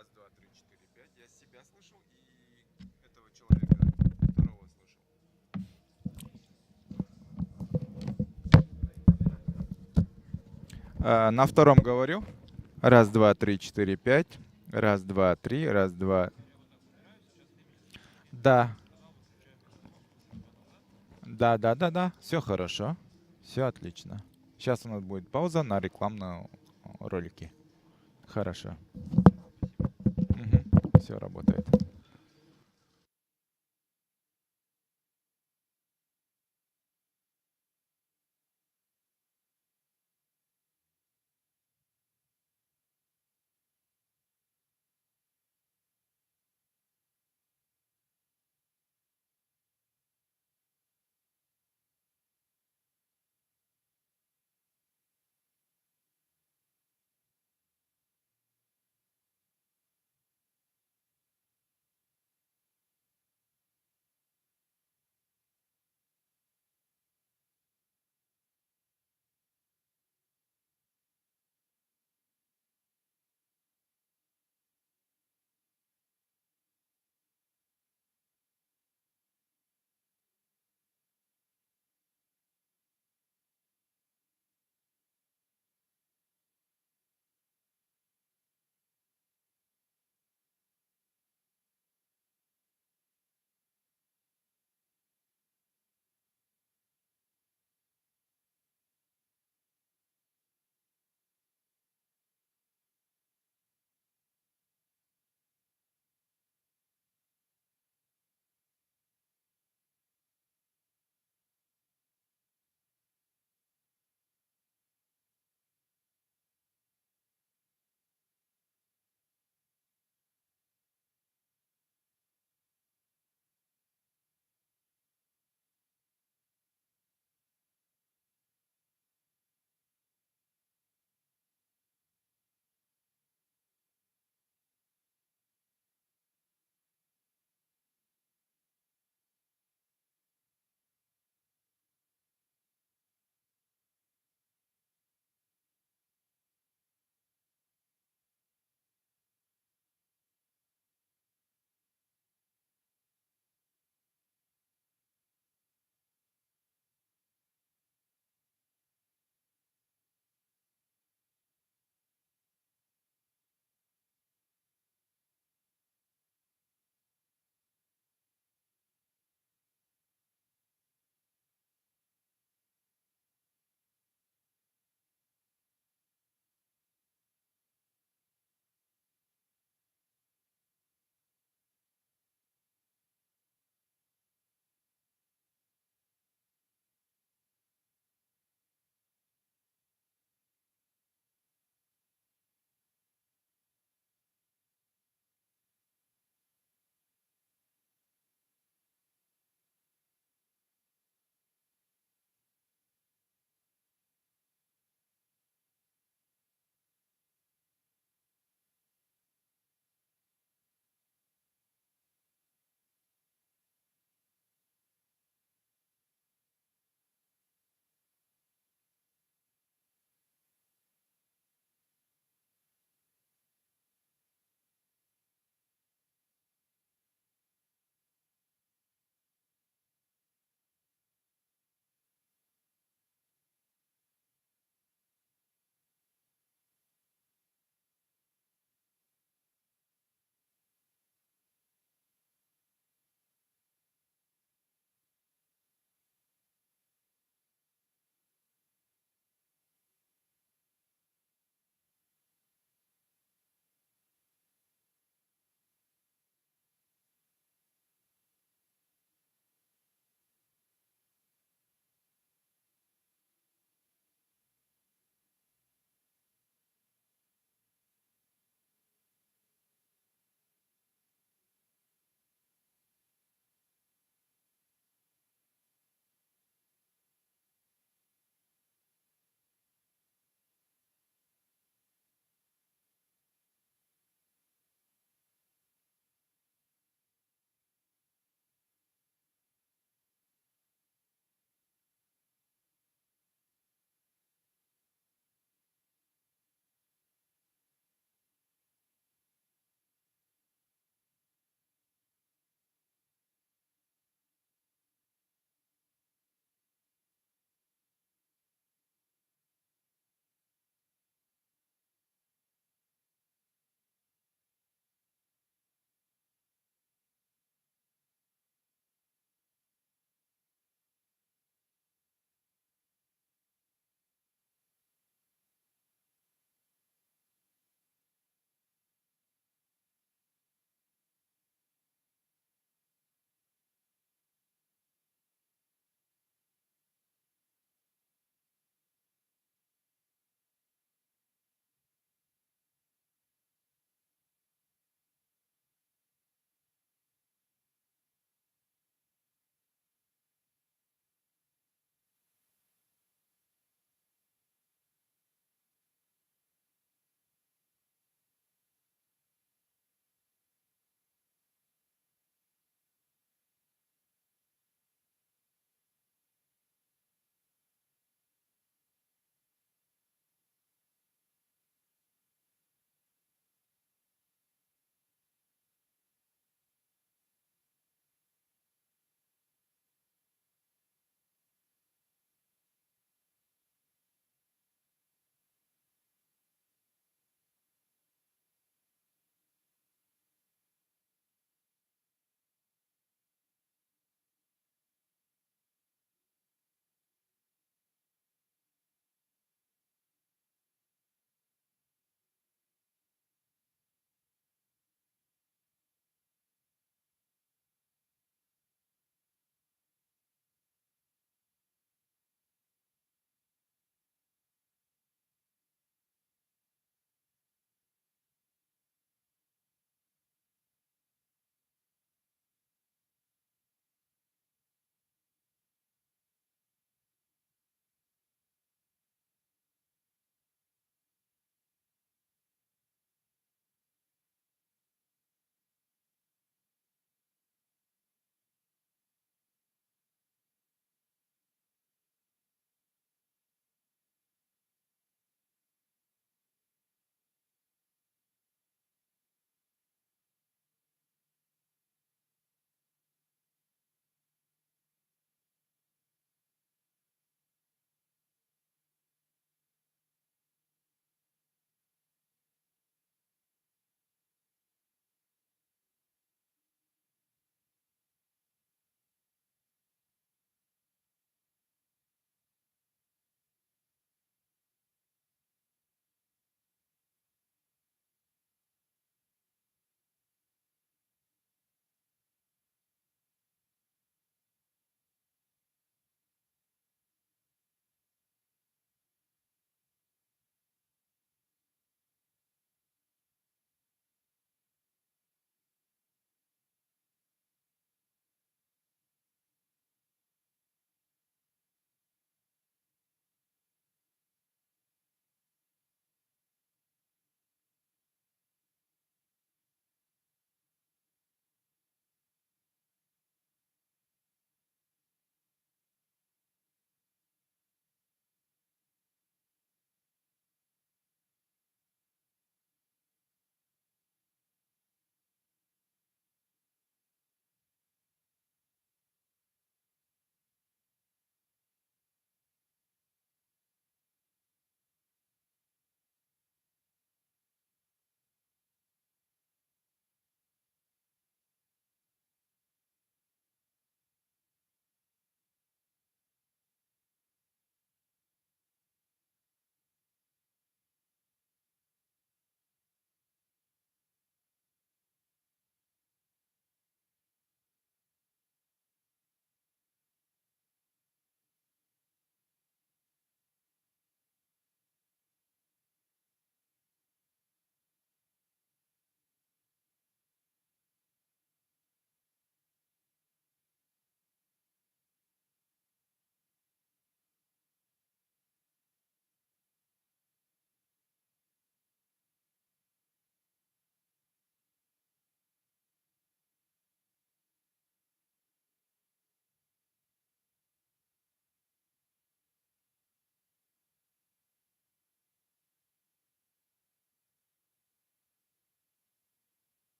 Раз, два, три, четыре, пять. Я себя слышал и этого человека второго слышал. На втором говорю. Раз, два, три, четыре, пять. Раз, два, три, раз, два. Да. Да, да, да, да. Все хорошо. Все отлично. Сейчас у нас будет пауза на рекламные ролики. Хорошо. Все работает.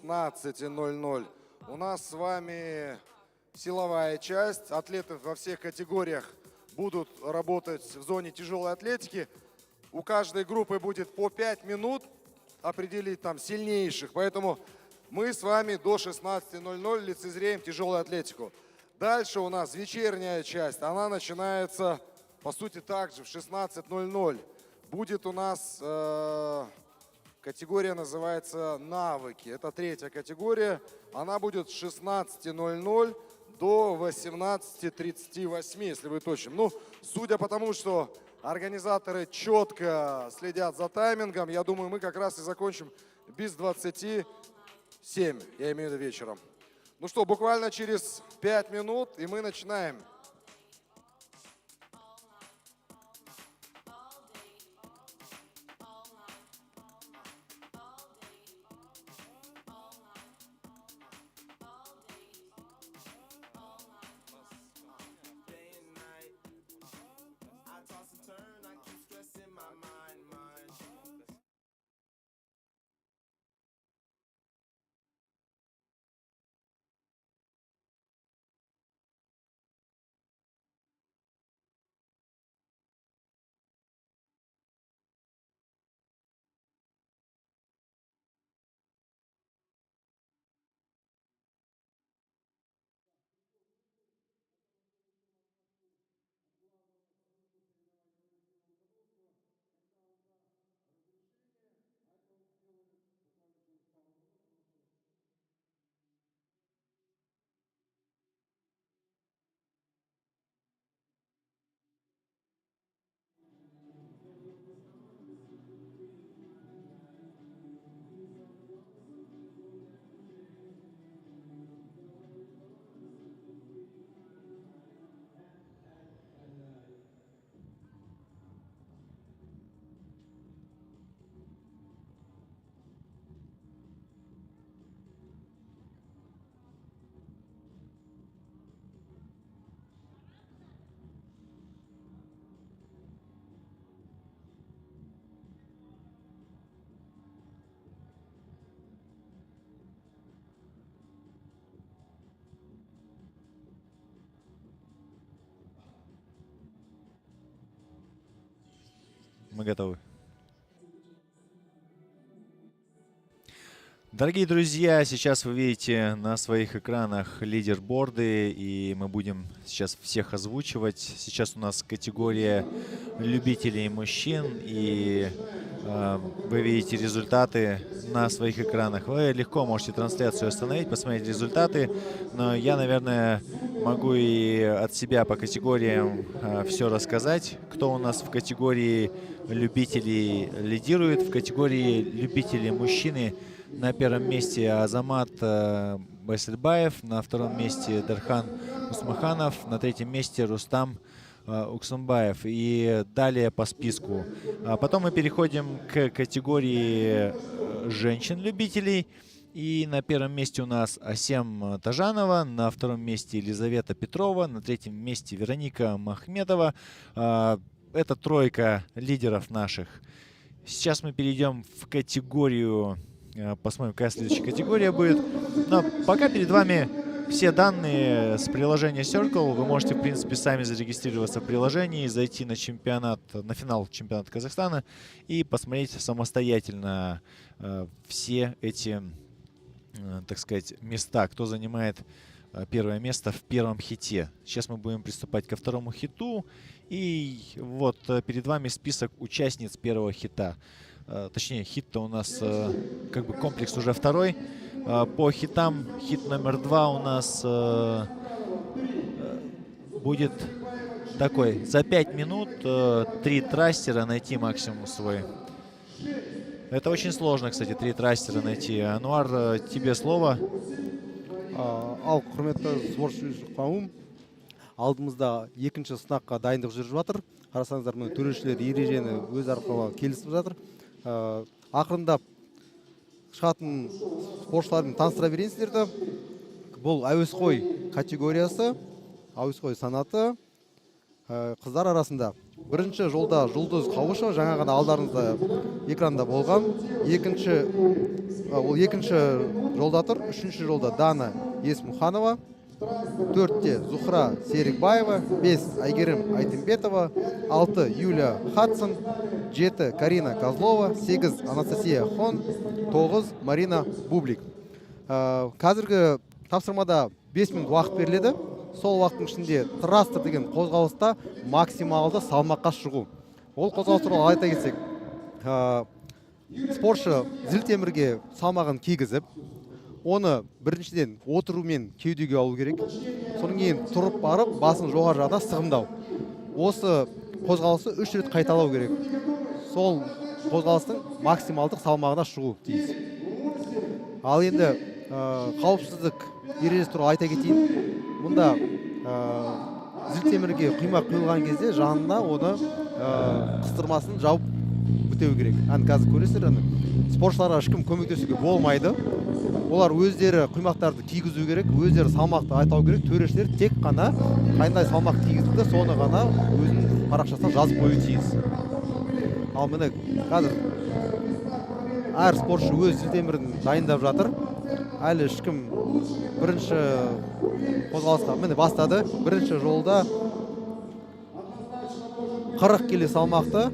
16:00 у нас с вами силовая часть. Атлеты во всех категориях будут работать в зоне тяжелой атлетики. У каждой группы будет по 5 минут определить там сильнейших. Поэтому мы с вами до 16:00 лицезреем тяжелую атлетику. Дальше у нас вечерняя часть. Она начинается, по сути, также в 16:00. Будет у нас категория, называется «Навыки». Это третья категория. Она будет с 16:00 до 18:38, если быть точным. Ну, судя по тому, что организаторы четко следят за таймингом, я думаю, мы как раз и закончим без 27, я имею в виду вечером. Ну что, буквально через 5 минут, и мы начинаем. Мы готовы. Дорогие друзья, сейчас вы видите на своих экранах лидерборды, и мы будем сейчас всех озвучивать. Сейчас у нас категория любителей мужчин, и вы видите результаты на своих экранах. Вы легко можете трансляцию остановить, посмотреть результаты, но я, наверное, могу и от себя по категориям все рассказать. Кто у нас в категории любителей лидирует? В категории любителей мужчины на первом месте Азамат Байсельбаев, на втором месте Дархан Усмаханов, на третьем месте Рустам Уксумбаев, и далее по списку. Потом мы переходим к категории женщин-любителей. И на первом месте у нас Асем Тажанова, на втором месте Елизавета Петрова, на третьем месте Вероника Махметова. Это тройка лидеров наших. Сейчас мы перейдем в категорию, посмотрим, какая следующая категория будет. Но пока перед вами все данные с приложения Circle. Вы можете, в принципе, сами зарегистрироваться в приложении, зайти на чемпионат, на финал чемпионата Казахстана и посмотреть самостоятельно все эти, так сказать, места, кто занимает первое место в первом хите. Сейчас мы будем приступать ко второму хиту. И вот перед вами список участниц первого хита. Точнее, хит-то у нас как бы комплекс уже второй. По хитам, хит номер 2 у нас будет такой. За 5 минут 3 трастера найти максимум свой. Это очень сложно, кстати, 3 трастера найти. Ануар, тебе слово. Ал құрметті спортшы қауым, алдымызда екінші сынаққа дайындық жүріп жатыр. Қарасаңыздар, міне төрешілер ережені өз арқылы келісіп жатыр. Ақырындап шығатын спортшылармен таныстыра берейін сіздерді. Бұл әуесқой категориясы, әуесқой санаты. Қыздар арасында Бірінші жолда Жұлдыз Қауышева, жаңа ғана алдарыңызда экранда болған. Ол екінші жолда тұр. Үшінші жолда Дана Есмұханова. 4-те Зухра Серикбаева, 5 Айгерім Айтымбетова, 6 Юлия Хадсон, 7 Карина Козлова, 8 Анастасия Хон, 9 Марина Бублик. Қазіргі тапсырмада 5 минут уақыт беріледі. Сол уақыттың ішінде трастер деген қозғалыста максималды салмаққа шығу. Ол қозғалыс туралы айта кетсек, спортшы зілтемірге салмағын кигізіп, оны біріншіден отырумен кеудеге алу керек. Содан кейін тұрып барып, басын жоғары жағына сығымдау. Осы қозғалысты 3 рет қайталау керек. Сол қозғалыстың максималдық салмағына шығу тиіс. Ал енді қауіпсіздік ережесі туралы айта кетейін. Мұнда зілтемірге құймақ құйылған кезде жанына оны қыстырмасын жауып бітеу керек. Қазір көресіздер, спортшыларға ешкім көмектесуге болмайды. Олар өздері құймақтарды кигізу керек, өздері салмақты айтау керек. Төрешілер тек қана қандай салмақ кигізді, соны ғана өзінің парақшасына жазып қою тиіс. Ал міне қазір әр спортшы өз зілтемірін дайындап жатыр. Әлі ешкім бірінші қозғалысқа міне бастады. Бірінші жолда 40 келі салмақты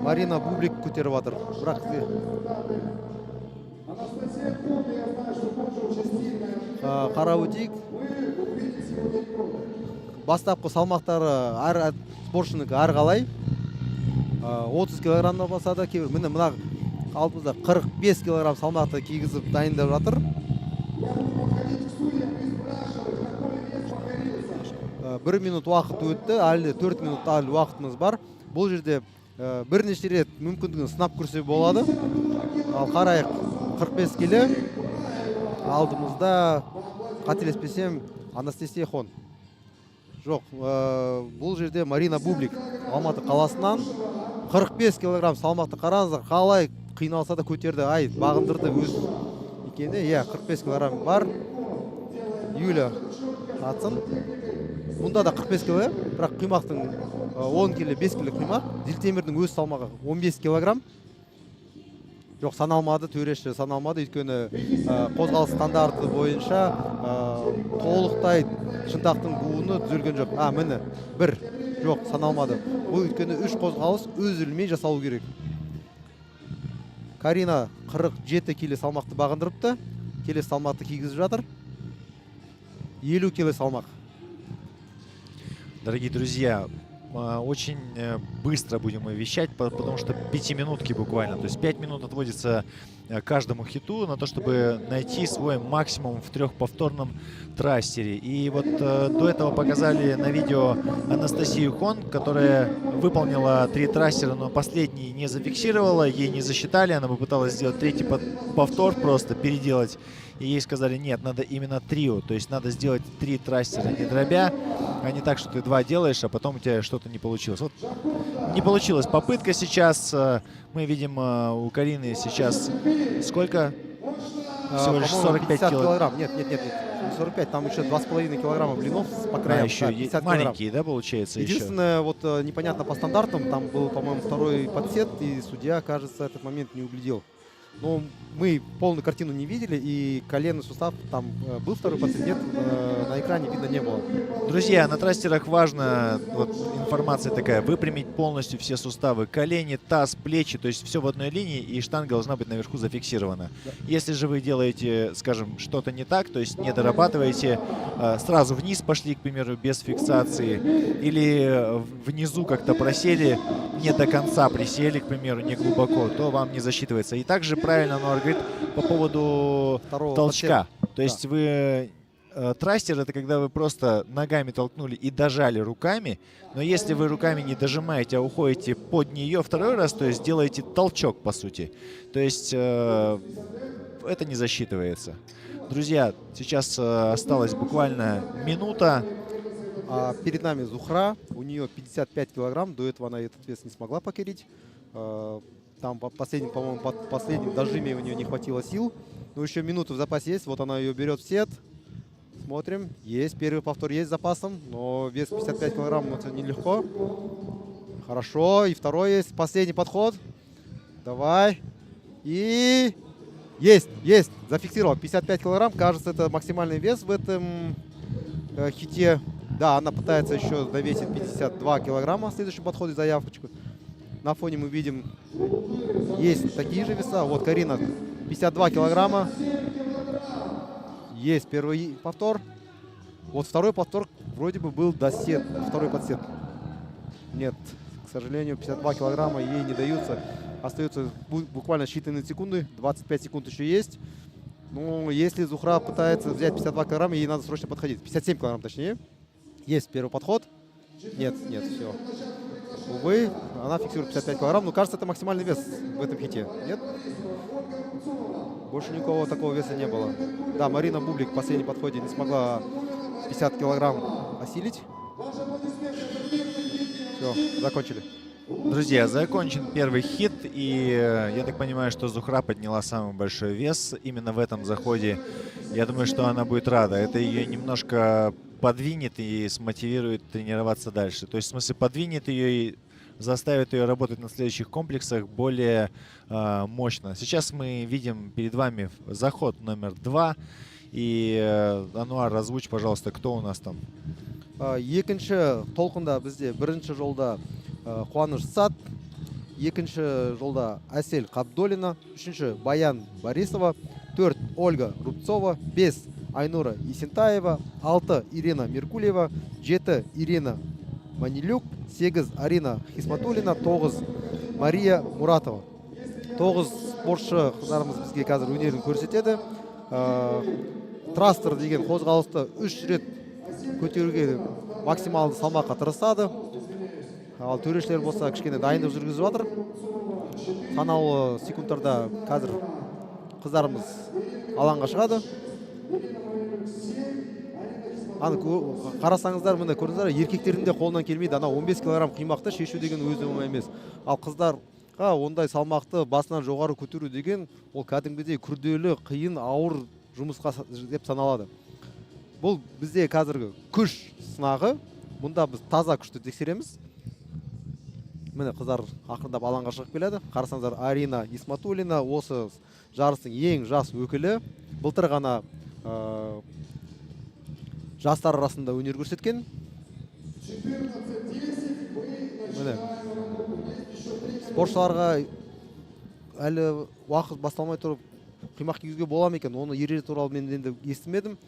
Марина Бублик көтеріп жатыр. Бірақ қарап өтейік. Бастапқы салмақтары әр спортшынікі әрқалай. 30 килограммнан басады, кейбір мына алдымызда 45 килограмм салмақты кигізіп дайындап жатыр. 1 минут уақыт өтті, әлі 4 минут әлі уақытымыз бар. Бұл жерде бірнеше рет мүмкіндігін сынап көрсе болады. Ал қарайық, 45 келі. Алдымызда, қателеспесем, Анастасия Хон. Жоқ, бұл жерде Марина Бублик, Алматы қаласынан 45 килограмм салмақты қараңыздар, қалай қиналса да көтерді, бағындырды өз екені. 45 килограмм бар. Юлия Хадсон. Мұнда да 45 килограмм, бірақ құймақтың 10 келі, 5 келі құймақ. Зілтемірдің өз салмағы 15 килограмм. Жоқ, саналмады, төреші саналмады, өйткені қозғалыс стандарты бойынша толықтай шынтақтың буыны түзелген жоқ. Міне, бір, жоқ, саналмады. Бұл өйткені 3 қозғалыс үзілмей жасалу керек. Карина 47 келі салмақты бағындырыпты, келесі салмақты кигізіп жатыр. 50 келі салмақ. Дорогие друзья, очень быстро будем вещать, потому что 5-минутки буквально. То есть 5 минут отводится каждому хиту на то, чтобы найти свой максимум в трехповторном трастере. И вот до этого показали на видео Анастасию Хон, которая выполнила 3 трастера, но последний не зафиксировала, ей не засчитали. Она попыталась сделать 3-й повтор, просто переделать. И ей сказали, нет, надо именно трио, то есть надо сделать 3 трастера не дробя, а не так, что ты 2 делаешь, а потом у тебя что-то не получилось. Вот не получилась попытка сейчас. Мы видим у Карины сейчас сколько? Всего лишь 45 килограмм. Нет, не 45, там еще 2,5 килограмма блинов по краям. Еще маленькие, да, получается? Единственное, вот непонятно по стандартам, там был, по-моему, 2-й подсет, и судья, кажется, этот момент не углядел. Но мы полную картину не видели, и коленный сустав там был 2-й подсет, нет, на экране видно не было. Друзья, на трастерах важно, вот информация такая, выпрямить полностью все суставы, колени, таз, плечи, то есть все в одной линии, и штанга должна быть наверху зафиксирована. Да. Если же вы делаете, скажем, что-то не так, то есть не дорабатываете, сразу вниз пошли, к примеру, без фиксации, или внизу как-то просели, не до конца присели, к примеру, не глубоко, то вам не засчитывается. И также правильно Нуар говорит по поводу толчка. То есть вы... Трастер — это когда вы просто ногами толкнули и дожали руками, но если вы руками не дожимаете, а уходите под нее 2-й раз, то есть делаете толчок, по сути. То есть это не засчитывается. Друзья, сейчас осталась буквально минута. Перед нами Зухра, у нее 55 килограмм, до этого она этот вес не смогла покорить. Там по-моему, под последним дожиме у нее не хватило сил, но еще минуту в запасе есть, вот она ее берет в сет. Смотрим. Есть. Первый повтор есть с запасом. Но вес 55 килограмм это нелегко. Хорошо. И второй есть. Последний подход. Давай. И... Есть. Есть. Зафиксировал. 55 килограмм. Кажется, это максимальный вес в этом хите. Да, она пытается еще довесить 52 килограмма в следующем подходе заявочку. На фоне мы видим, есть такие же веса. Вот Карина 52 килограмма. Есть первый повтор. Вот второй повтор вроде бы был досет. Второй подсет. Нет, к сожалению, 52 килограмма ей не даются. Остаются буквально считанные секунды. 25 секунд еще есть. Ну, если Зухра пытается взять 52 килограмма, ей надо срочно подходить. 57 килограмм точнее. Есть первый подход. Нет, нет, все. Увы, она фиксирует 55 килограмм. Но кажется, это максимальный вес в этом хите. Нет? Больше никакого такого веса не было. Да, Марина Бублик в последнем подходе не смогла 50 килограмм осилить. Все, закончили. Друзья, закончен первый хит, и я так понимаю, что Зухра подняла самый большой вес именно в этом заходе. Я думаю, что она будет рада. Это ее немножко подвинет и смотивирует тренироваться дальше. То есть, в смысле, подвинет ее и заставит ее работать на следующих комплексах более мощно. Сейчас мы видим перед вами заход номер 2. И, Ануар, озвучь, пожалуйста, кто у нас там? Екінші толқында бізде бірінші жолда Қуаныш Сат, екінші жолда Әсел Қабдолина, үшінші Баян Борисова, 4 Ольга Рубцова, 5 Айнура Есентаева, 6 Ирина Меркулева, 7 Ирина Манилюк, 8 Арина Хисматуллина, 9 Мария Муратова. 9 спортшы қыздарымыз бізге қазір өнерін көрсетеді. Трастер деген қозғалысты 3 рет көтеруге максималды салмаққа тырысады. Ал төрешілер болса кішкене дайындық жүргізіп жатыр. Санаулы секундтарда қазір қыздарымыз алаңға шығады. Қарасаңыздар, міне көрдіңіздер, еркектердің де қолынан келмейді. Ана 15 килограмм қимақты шешу деген өзі оңай емес. Ал қыздарға ондай салмақты басынан жоғары көтеру деген ол кәдімгідей күрделі, қиын, ауыр жұмысқа деп саналады. Бұл бізде қазіргі күш сынағы. Мұнда біз таза күшті тексереміз. Міне қыздар ақырындап алаңға шығып келеді. Қарасаңыздар, Арина Исматуллина осы жарыстың ең жас өкілі. Былтыр ғана жастар арасында өнер көрсеткен. Міне спортшыларға әлі уақыт басталмай тұрып қимақ кигізуге бола ма екен? Оны ереже туралы мен енді естімедім.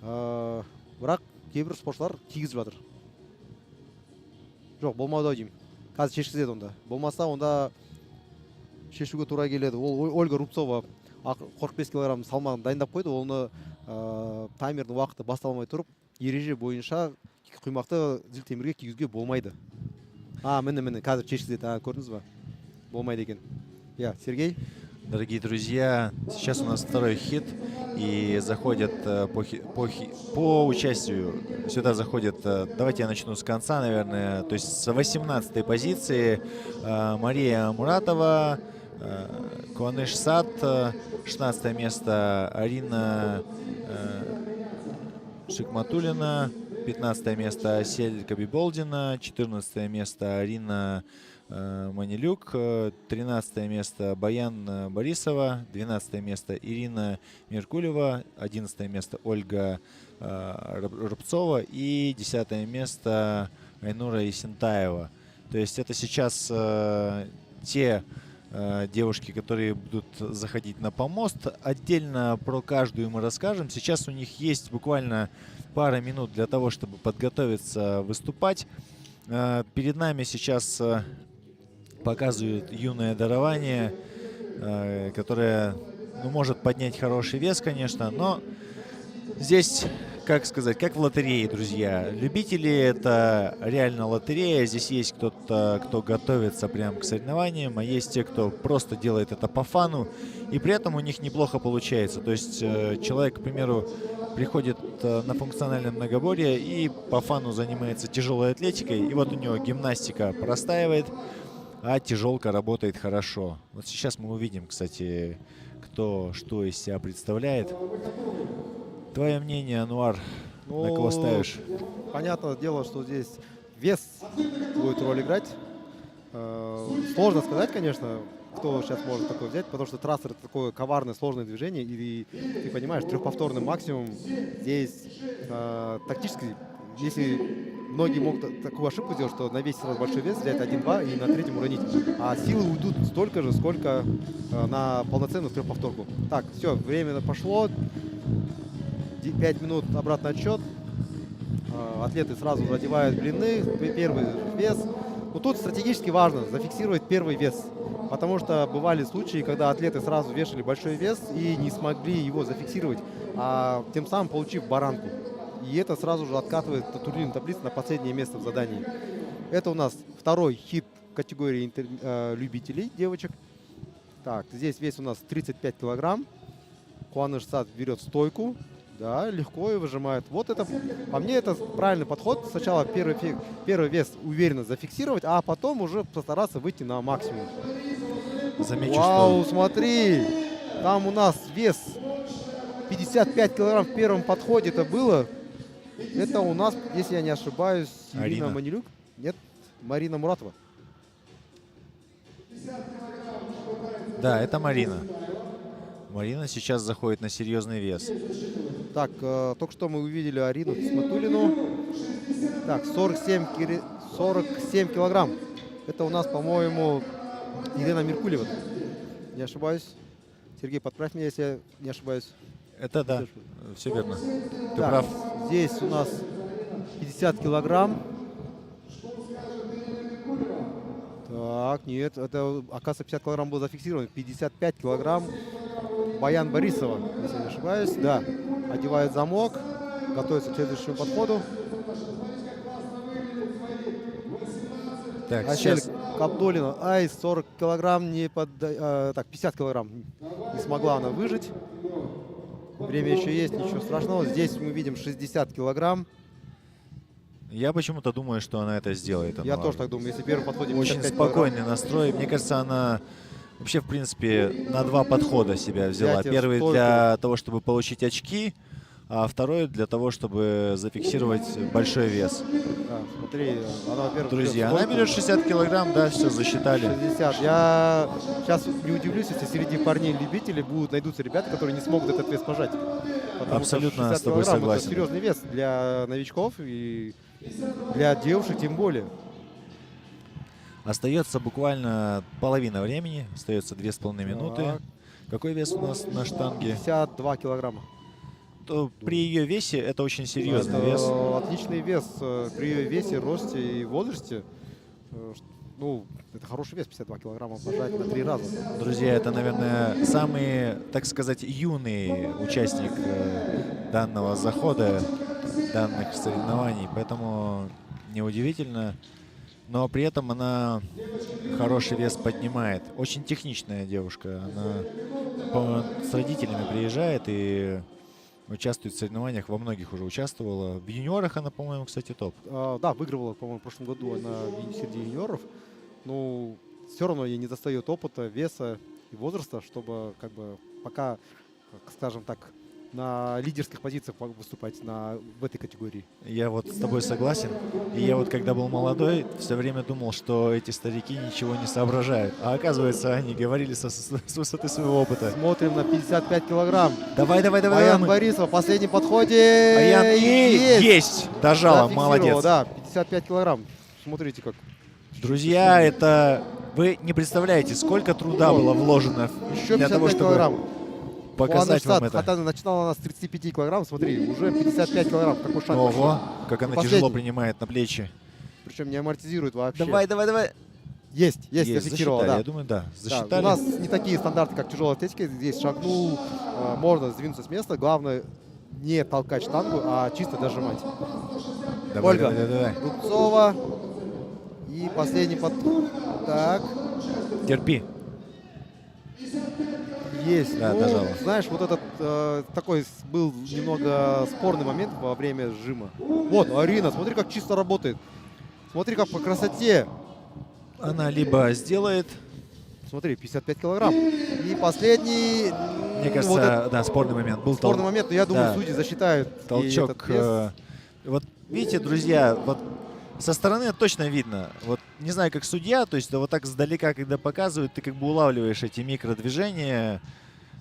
Бірақ кейбір спортшылар кигізіп жатыр. Жоқ, болмауды деймін. Қазір шешкізеді онда. Болмаса, онда шешуге тура келеді. Ол Ольга Рубцова 45 килограмм салмағын дайындап қойды. Оны таймердің уақыты басталмай тұрып, ереже бойынша құймақты зілтемірге кигізуге болмайды. Міне, қазір шешкізеді. Көрдіңіз ба? Болмайды екен. Сергей? Дорогие друзья, сейчас у нас второй хит, и заходят по участию, сюда заходят, давайте я начну с конца, наверное, то есть с 18-й позиции Мария Муратова, Куаныш Сат, 16 место Арина Шикматуллина, 15 место Асель Кабиболдина, 14 место Арина Манилюк, 13 место Баян Борисова, 12 место Ирина Меркулева, 11 место Ольга Рубцова и 10 место Айнура Есентаева. То есть это сейчас те девушки, которые будут заходить на помост. Отдельно про каждую мы расскажем. Сейчас у них есть буквально пара минут для того, чтобы подготовиться выступать. Перед нами сейчас показывают юное дарование, которое может поднять хороший вес, конечно, но здесь, как сказать, как в лотерее, друзья. Любители — это реально лотерея. Здесь есть кто-то, кто готовится прям к соревнованиям, а есть те, кто просто делает это по фану, и при этом у них неплохо получается. То есть человек, к примеру, приходит на функциональное многоборье и по фану занимается тяжелой атлетикой, и вот у него гимнастика простаивает, а тяжелка работает хорошо. Вот сейчас мы увидим, кстати, кто что из себя представляет. Твое мнение, Ануар, на кого ставишь? Понятное дело, что здесь вес будет роль играть. Сложно сказать, конечно, кто сейчас может такое взять, потому что трассер — это такое коварное, сложное движение, и ты понимаешь, трехповторный максимум здесь тактически, если многие могут такую ошибку сделать, что на весе сразу большой вес взять 1-2 и на третьем уронить, а силы уйдут столько же, сколько на полноценную трехповторку. Так, все, время пошло, 5 минут обратный отсчет. Атлеты сразу задевают блины, первый вес. Но тут стратегически важно зафиксировать первый вес, потому что бывали случаи, когда атлеты сразу вешали большой вес и не смогли его зафиксировать, тем самым получив баранку. И это сразу же откатывает турнирную таблицу на последнее место в задании. Это у нас второй хит категории любителей, девочек. Так, здесь вес у нас 35 килограмм. Куаныш Сад берет стойку. Да, легко и выжимает. Вот это, по мне, это правильный подход. Сначала первый вес уверенно зафиксировать, а потом уже постараться выйти на максимум. Замечу, Вау, что смотри, там у нас вес 55 килограмм в первом подходе это было. Это у нас, если я не ошибаюсь, Ирина Арина. Манилюк? Нет, Марина Муратова. да, это Марина. Марина сейчас заходит на серьезный вес. Так, только что мы увидели Арину Хисматуллину. Так, 47 килограмм. Это у нас, по-моему, Елена Меркулева. Не ошибаюсь. Сергей, подправь меня, если я не ошибаюсь. Это да, все верно. Ты Так, прав. здесь у нас 50 килограмм. Так, нет, это, оказывается, 50 килограмм было зафиксировано. 55 килограмм. Баян Борисова, если не ошибаюсь. Да, одевает замок, готовится к следующему подходу. Так, Ащель сейчас Кабдолина. Ай, 40 килограмм не так, 50 килограмм не смогла она выжить. Время еще есть, ничего страшного. Здесь мы видим 60 килограмм. я почему-то думаю, что она это сделает. Я Ануар. тоже так думаю. Если первый подходе Очень 55 килограмм. спокойный настрой. Мне кажется, она вообще, в принципе, на два подхода себя взяла. Взять Первый стойку. для того, чтобы получить очки, а второй для того, чтобы зафиксировать большой вес. Да, смотри, она, во-первых, Друзья, берет она берет стойку. 60 килограмм, да, все засчитали. 60. Я сейчас не удивлюсь, если среди парней-любителей найдутся ребята, которые не смогут этот вес пожать. Потому Абсолютно что 60 с тобой килограмм согласен. Это серьезный вес для новичков и для девушек тем более. Остается буквально половина времени, остается 2,5 минуты. Так. Какой вес у нас на штанге? 52 килограмма. То при ее весе это очень серьезный Это вес. отличный вес при ее весе, росте и возрасте. Ну, это хороший вес, 52 килограмма пожать на 3 раза. Друзья, это, наверное, самый, так сказать, юный участник данного захода, данных соревнований. Поэтому неудивительно. Но при этом она хороший вес поднимает. Очень техничная девушка. Она, по-моему, с родителями приезжает и участвует в соревнованиях. Во многих уже участвовала. В юниорах она, по-моему, кстати, топ. Да, выигрывала, по-моему, в прошлом году она среди юниоров. Ну, все равно ей не достает опыта, веса и возраста, чтобы как бы пока, скажем так, на лидерских позициях выступать в этой категории. Я вот с тобой согласен. И я вот, когда был молодой, все время думал, что эти старики ничего не соображают. А оказывается, они говорили с высоты своего опыта. Смотрим на 55 килограмм. Давай, давай, давай. Баян мы- Борисова в последнем подходе. Баян есть! Дожала, Зафиксировала, молодец. Да, 55 килограмм. Смотрите как. Друзья, это... Вы не представляете, сколько труда было вложено Еще для 55 того, чтобы килограмм. показать вам Куаныш Сад, это. Хотя начинала она с 35 килограмм, смотри, уже 55 килограмм. Какой шаг Ого, пошел. как она Последний. тяжело принимает на плечи. Причем не амортизирует вообще. Давай, давай, давай. Есть, зафиксировала, засчитали. да. Я думаю, да, Да, засчитали. у нас не такие стандарты, как тяжелая атлетика. Здесь шагнул, можно сдвинуться с места. Главное не толкать штангу, а чисто дожимать. Давай, Ольга давай, давай. Рубцова. И последний подход. Так, Терпи. есть. Да, Ну, дожала. знаешь, вот этот такой был немного спорный момент во время сжима. Вот, Арина, смотри, как чисто работает. Смотри, как по красоте. Она либо сделает... Смотри, 55 килограмм. И последний, мне кажется, вот это да, спорный момент. Был спорный момент, но я думаю, да. судьи засчитают. и Толчок. этот вес. Вот видите, друзья, вот со стороны это точно видно. Вот не знаю, как судья, то есть да, вот так сдалека, когда показывают, ты как бы улавливаешь эти микродвижения.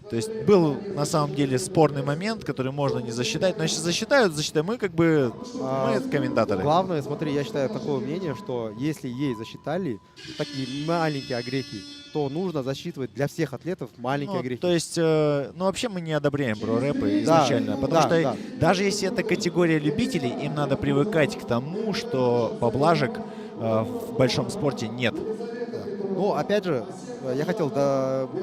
То есть был на самом деле спорный момент, который можно не засчитать. Но если засчитают, засчитаем. Мы как бы, мы комментаторы. Главное, смотри, я считаю такое мнение, что если ей засчитали такие маленькие огрехи, то нужно засчитывать для всех атлетов маленькие Ну, огрехи. то есть, ну вообще мы не одобряем бро-рэпы изначально, потому да, что да. даже если это категория любителей, им надо привыкать к тому, что поблажек в большом спорте нет. Но опять же, я хотел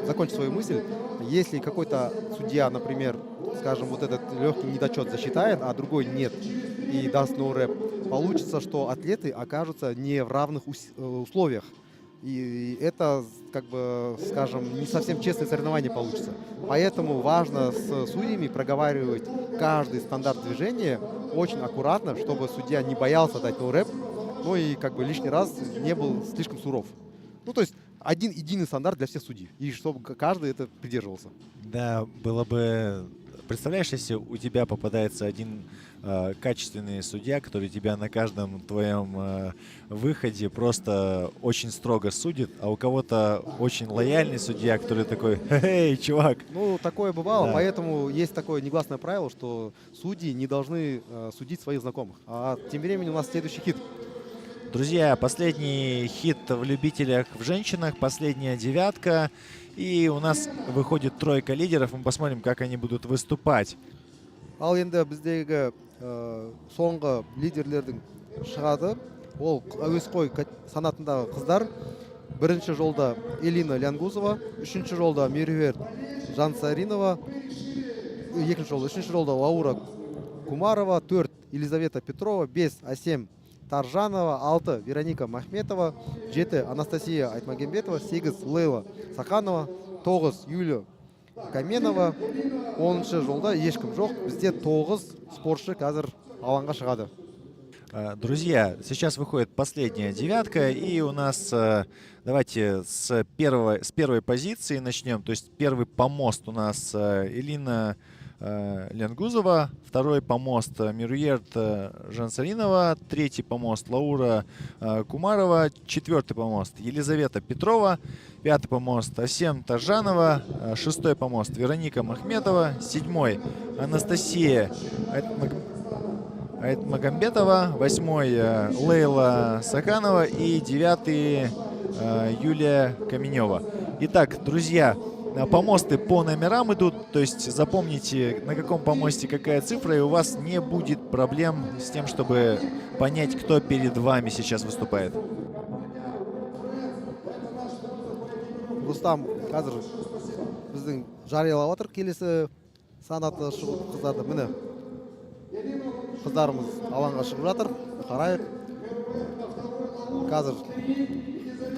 закончить свою мысль. Если какой-то судья, например, скажем, вот этот легкий недочет засчитает, а другой нет и даст ноу-рэп, получится, что атлеты окажутся не в равных условиях. И это, как бы, скажем, не совсем честное соревнование получится. Поэтому важно с судьями проговаривать каждый стандарт движения очень аккуратно, чтобы судья не боялся дать ноу-рэп, ну и как бы лишний раз не был слишком суров. Ну, то есть один единый стандарт для всех судей, и чтобы каждый это придерживался. Да, было бы... Представляешь, если у тебя попадается один качественный судья, который тебя на каждом твоем выходе просто очень строго судит, а у кого-то очень лояльный судья, который такой: «Эй, чувак!» Ну, такое бывало, Да. поэтому есть такое негласное правило, что судьи не должны судить своих знакомых. А тем временем у нас следующий хит. Друзья, последний хит в любителях в женщинах, последняя девятка. И у нас выходит тройка лидеров. Мы посмотрим, как они будут выступать. Ал енді біздегі соңғы лидерлердің шығады. Ол әуесқой санатындағы қыздар. Бірінші жолда Элина Лянгузова, үшінші жолда Меруерт Жансаринова, екінші жолда, үшінші жолда Лаура Кумарова, 4 Елизавета Петрова, 5 Асем Таржанова, 6 Вероника Махметова, 7 Анастасия Айтмагембетова, 8 Лейла Саханова, 9 Юлия Каменова, 10 жолда ешкім жоқ. Бізде 9 спортшы қазір алаңға шығады. Друзья, сейчас выходит последняя девятка, и у нас, давайте с первой позиции начнем. То есть первый помост у нас Элина Лянгузова, второй помост Меруерт Жансаринова, третий помост Лаура Кумарова, четвертый помост Елизавета Петрова, пятый помост Асем Таржанова, шестой помост Вероника Махметова, седьмой Анастасия Айтмагамбетова, восьмой Лейла Саханова и девятый Юлия Каменева. Итак, друзья, помосты по номерам идут, то есть запомните, на каком помосте какая цифра, и у вас не будет проблем с тем, чтобы понять, кто перед вами сейчас выступает. Рустам қазір біздің жариялап отыр келесі санаты шығып қыздарды. Міне қыздарымыз алаңға шығып жатыр. Қарайық. Қазір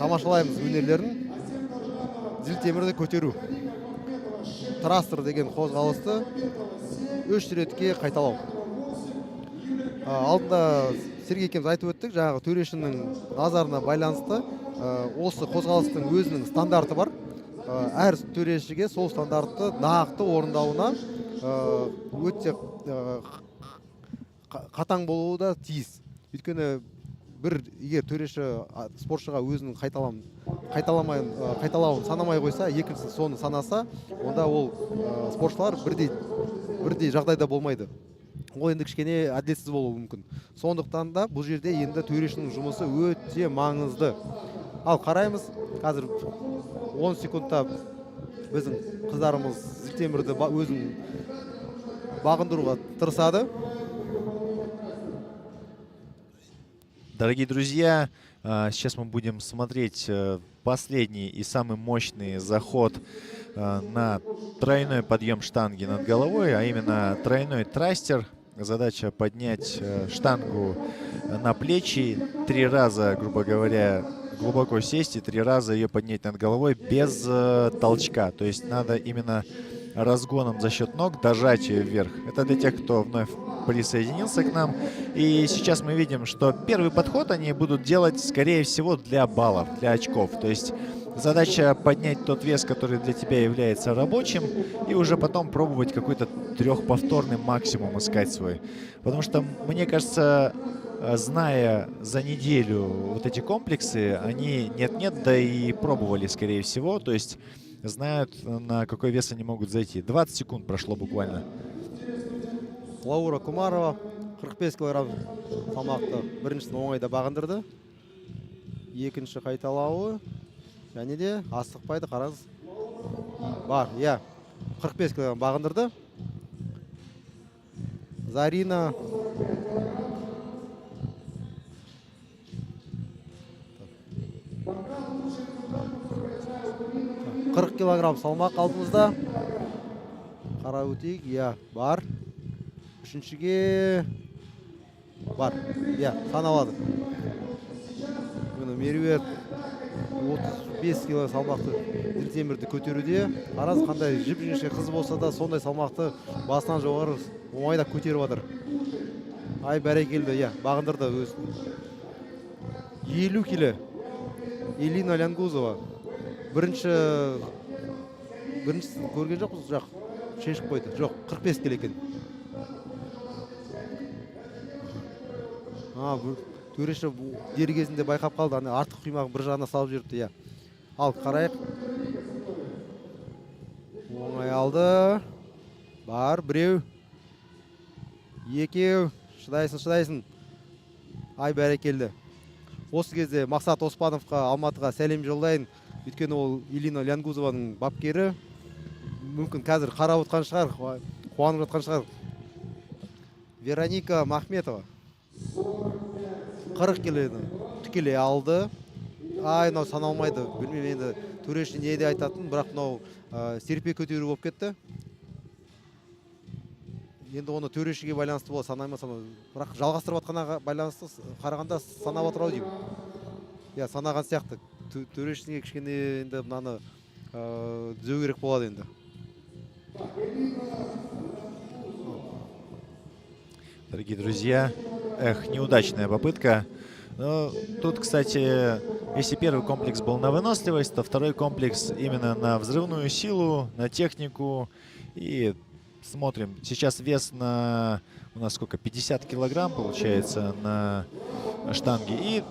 тамашалаймыз өнерлерін. Зілтемірді көтеру. Трастер деген қозғалысты 3 ретке қайталау. Алдында Сергей екеуміз айтып өттік, жаңағы төрешінің назарына байланысты осы қозғалыстың өзінің стандарты бар. Әр төрешіге сол стандартты нақты орындауына өте қатаң болуы да тиіс. Өйткені бір егер төреші спортшыға өзінің қайталауын санамай қойса, екіншісі соны санаса, онда ол спортшылар бірдей жағдайда болмайды. Ол енді кішкене әділетсіз болуы мүмкін. Сондықтан да бұл жерде енді төрешінің жұмысы өте маңызды. Ал қараймыз, қазір 10 секундта біздің қыздарымыз зілтемірді өзін бағындыруға тырысады. Дорогие друзья, сейчас мы будем смотреть последний и самый мощный заход на тройной подъем штанги над головой, а именно тройной трастер. Задача поднять штангу на плечи 3 раза, грубо говоря, глубоко сесть и 3 раза ее поднять над головой без толчка. То есть надо именно разгоном за счет ног дожать ее вверх. Это для тех, кто вновь присоединился к нам. И сейчас мы видим, что первый подход они будут делать, скорее всего, для баллов, для очков. То есть Задача поднять тот вес, который для тебя является рабочим, и уже потом пробовать какой-то трехповторный максимум искать свой. Потому что, мне кажется, зная за неделю вот эти комплексы, они нет-нет, да и пробовали, скорее всего. То есть знают, на какой вес они могут зайти. 20 секунд прошло буквально. Лаура Кумарова 45 килограмм салмақты біріншісін оңайда бағындырды. Екінші қайталауы және де асықпайды, қараңыз. Бар, иә. 45 килограмм бағындырды. Зарина 40 килограмм салмақ алдымызда. Қара өтейік, иә, бар. Үшіншіге бар, иә, саналады. Міне Меруерт 35 кило салмақты Зілтемірді көтеруде. Қараңыз, қандай жіп-жіңішке қыз болса да, сондай салмақты басынан жоғары оңайда көтеріп жатыр. Ай, бәрекелді, иә, бағындырды өзін. 50 кило Элина Лянгузова. Бірінші көрген жоқпыз, жоқ, шешіп қойды. Жоқ, 45 кило екен. Төреші дер кезінде байқап қалды, артық құймағын бір жағына салып жүріпті, иә. Ал, қарайық. Оңай алды. Бар, біреу. Екеу. Шыдайсың. Ай, бәрекелді. Осы кезде Мақсат Оспановқа, Алматыға сәлем жолдайын. Өйткені ол Элина Лянгузованың бапкері. Мүмкін қазір қарап отқан шығар, қуанып жатқан шығар. Вероника Махметова 40 килоны тікелей алды. Ай, мынау саналмайды. Білмеймін енді төреші не де айтатын, бірақ мынау серпе көтеру болып кетті. Енді оны төрешіге байланысты болады, санаймас, бірақ жалғастырып атқанға байланысты қарағанда санап отыр ау деймін. Я, санаған сияқты. Төрешісіне кішкене енді мынаны түзеу керек болады енді. Дорогие друзья, неудачная попытка. Но тут, кстати, если первый комплекс был на выносливость, то второй комплекс именно на взрывную силу, на технику. И смотрим, сейчас вес на, у нас сколько, 50 килограмм получается на штанге. И